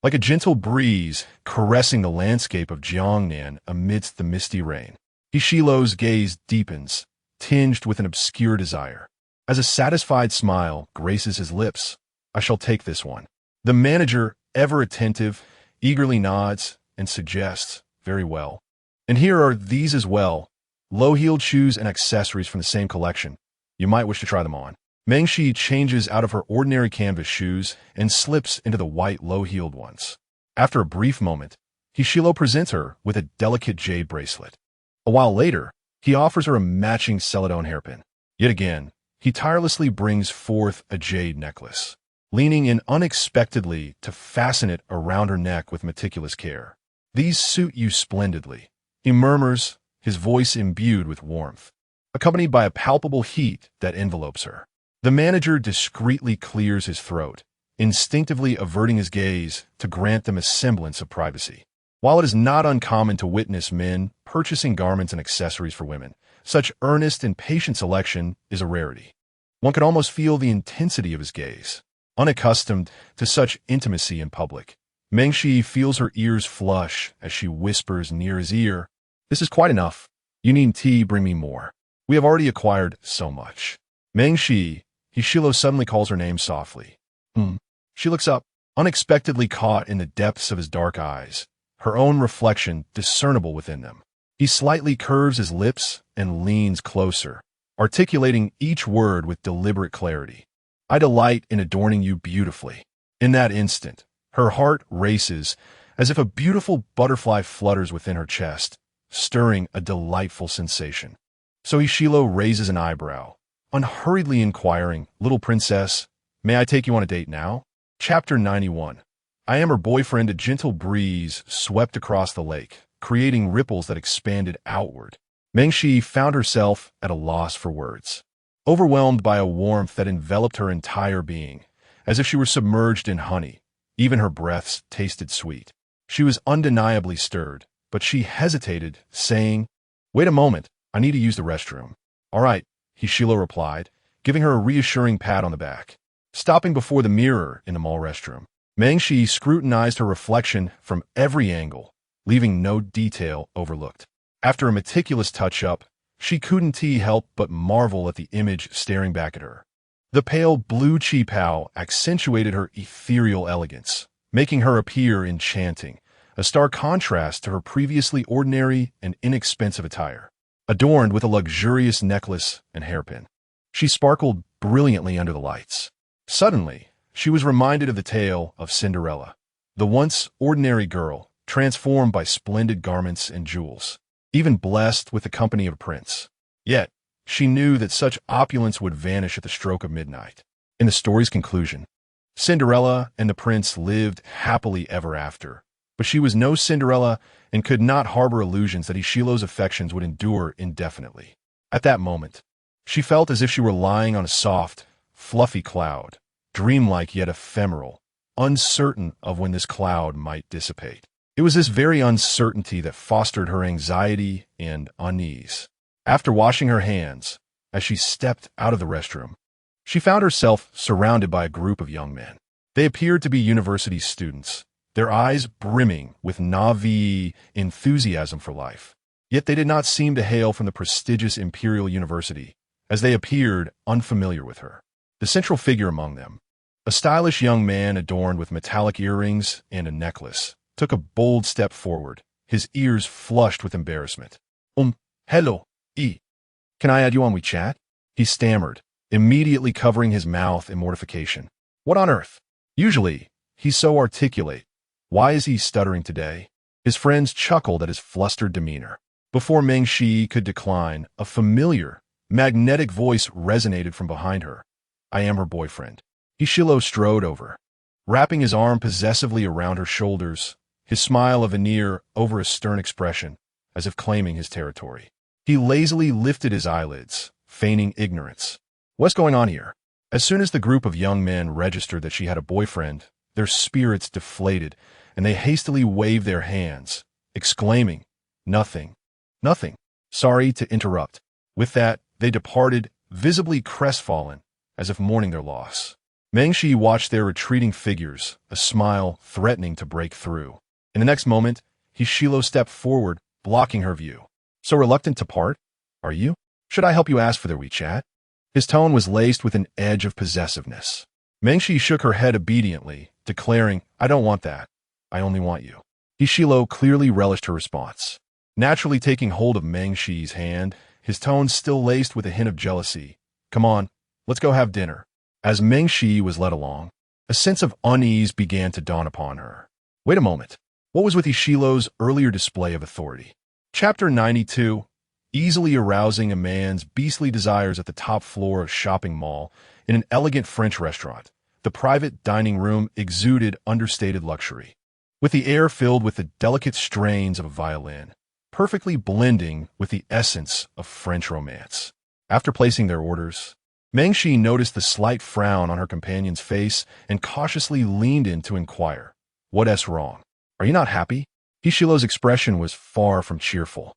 Like a gentle breeze caressing the landscape of Jiangnan amidst the misty rain, Hishilo's gaze deepens, tinged with an obscure desire. As a satisfied smile graces his lips, "I shall take this one." The manager, ever attentive, eagerly nods and suggests, "Very well. And here are these as well, low-heeled shoes and accessories from the same collection. You might wish to try them on." Mengshi changes out of her ordinary canvas shoes and slips into the white low-heeled ones. After a brief moment, Hishilo presents her with a delicate jade bracelet. A while later, He offers her a matching celadone hairpin. Yet again, he tirelessly brings forth a jade necklace, leaning in unexpectedly to fasten it around her neck with meticulous care. "These suit you splendidly," he murmurs, his voice imbued with warmth, accompanied by a palpable heat that envelopes her. The manager discreetly clears his throat, instinctively averting his gaze to grant them a semblance of privacy. While it is not uncommon to witness men purchasing garments and accessories for women, such earnest and patient selection is a rarity. One could almost feel the intensity of his gaze. Unaccustomed to such intimacy in public, Mengshi feels her ears flush as she whispers near his ear, "This is quite enough. You need tea, bring me more. We have already acquired so much." Mengshi, Hishilo suddenly calls her name softly. She looks up, unexpectedly caught in the depths of his dark eyes, her own reflection discernible within them. He slightly curves his lips and leans closer, articulating each word with deliberate clarity. "I delight in adorning you beautifully." In that instant, her heart races as if a beautiful butterfly flutters within her chest, stirring a delightful sensation. So Ishilo raises an eyebrow, unhurriedly inquiring, "Little princess, may I take you on a date now?" Chapter 91. I am her boyfriend. A gentle breeze swept across the lake, creating ripples that expanded outward. Mengshi found herself at a loss for words, overwhelmed by a warmth that enveloped her entire being, as if she were submerged in honey. Even her breaths tasted sweet. She was undeniably stirred, but she hesitated, saying, "Wait a moment, I need to use the restroom." "All right," Hishilo replied, giving her a reassuring pat on the back. Stopping before the mirror in the mall restroom, Mengshi scrutinized her reflection from every angle, leaving no detail overlooked. After a meticulous touch-up, she couldn't help but marvel at the image staring back at her. The pale blue chi-pao accentuated her ethereal elegance, making her appear enchanting, a stark contrast to her previously ordinary and inexpensive attire. Adorned with a luxurious necklace and hairpin, she sparkled brilliantly under the lights. Suddenly, she was reminded of the tale of Cinderella, the once ordinary girl, transformed by splendid garments and jewels, even blessed with the company of a prince. Yet, she knew that such opulence would vanish at the stroke of midnight. In the story's conclusion, Cinderella and the prince lived happily ever after, but she was no Cinderella and could not harbor illusions that Ishilo's affections would endure indefinitely. At that moment, she felt as if she were lying on a soft, fluffy cloud, dreamlike yet ephemeral, uncertain of when this cloud might dissipate. It was this very uncertainty that fostered her anxiety and unease. After washing her hands, as she stepped out of the restroom, she found herself surrounded by a group of young men. They appeared to be university students, their eyes brimming with naive enthusiasm for life. Yet they did not seem to hail from the prestigious Imperial University, as they appeared unfamiliar with her. The central figure among them, a stylish young man adorned with metallic earrings and a necklace, took a bold step forward, his ears flushed with embarrassment. Hello, can I add you on WeChat?" he stammered, immediately covering his mouth in mortification. What on earth? Usually, he's so articulate. Why is he stuttering today? His friends chuckled at his flustered demeanor. Before Mengshi could decline, a familiar, magnetic voice resonated from behind her. "I am her boyfriend." Hishilo strode over, wrapping his arm possessively around her shoulders, his smile a veneer over a stern expression, as if claiming his territory. He lazily lifted his eyelids, feigning ignorance. "What's going on here?" As soon as the group of young men registered that she had a boyfriend, their spirits deflated, and they hastily waved their hands, exclaiming, "Nothing, nothing. Sorry to interrupt." With that, they departed, visibly crestfallen, as if mourning their loss. Mengshi watched their retreating figures, a smile threatening to break through. In the next moment, Hishilo stepped forward, blocking her view. "So reluctant to part? Are you? Should I help you ask for their WeChat?" His tone was laced with an edge of possessiveness. Mengshi shook her head obediently, declaring, "I don't want that. I only want you." Hishilo clearly relished her response. Naturally taking hold of Mengshi's hand, his tone still laced with a hint of jealousy. "Come on, let's go have dinner." As Mengshi was led along, a sense of unease began to dawn upon her. Wait a moment. What was with Ishilo's earlier display of authority? Chapter 92. easily arousing a man's beastly desires at the top floor of a shopping mall in an elegant French restaurant. The private dining room exuded understated luxury, with the air filled with the delicate strains of a violin, perfectly blending with the essence of French romance. After placing their orders, Meng Shi noticed the slight frown on her companion's face and cautiously leaned in to inquire, "What's wrong? Are you not happy?" Hishilo's expression was far from cheerful.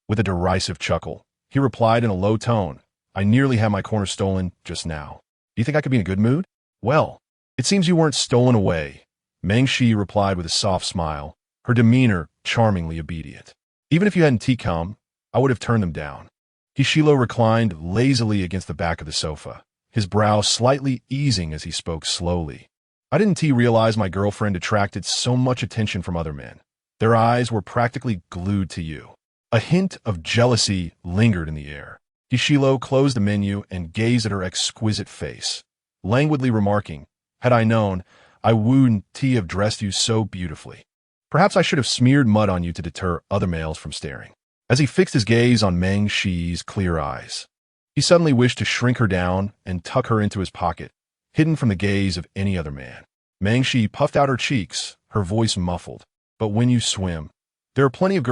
With a derisive chuckle, he replied in a low tone, "I nearly had my corner stolen just now. Do you think I could be in a good mood?" "Well, it seems you weren't stolen away," Meng Shi replied with a soft smile, her demeanor charmingly obedient. "Even if you hadn't come, I would have turned them down." Hishilo reclined lazily against the back of the sofa, his brow slightly easing as he spoke slowly. "I didn't realize my girlfriend attracted so much attention from other men. Their eyes were practically glued to you." A hint of jealousy lingered in the air. Hishilo closed the menu and gazed at her exquisite face, languidly remarking, "Had I known, I wouldn't have dressed you so beautifully. Perhaps I should have smeared mud on you to deter other males from staring." As he fixed his gaze on Meng Shi's clear eyes, he suddenly wished to shrink her down and tuck her into his pocket, hidden from the gaze of any other man. Meng Shi puffed out her cheeks, her voice muffled. "But when you swim, there are plenty of girls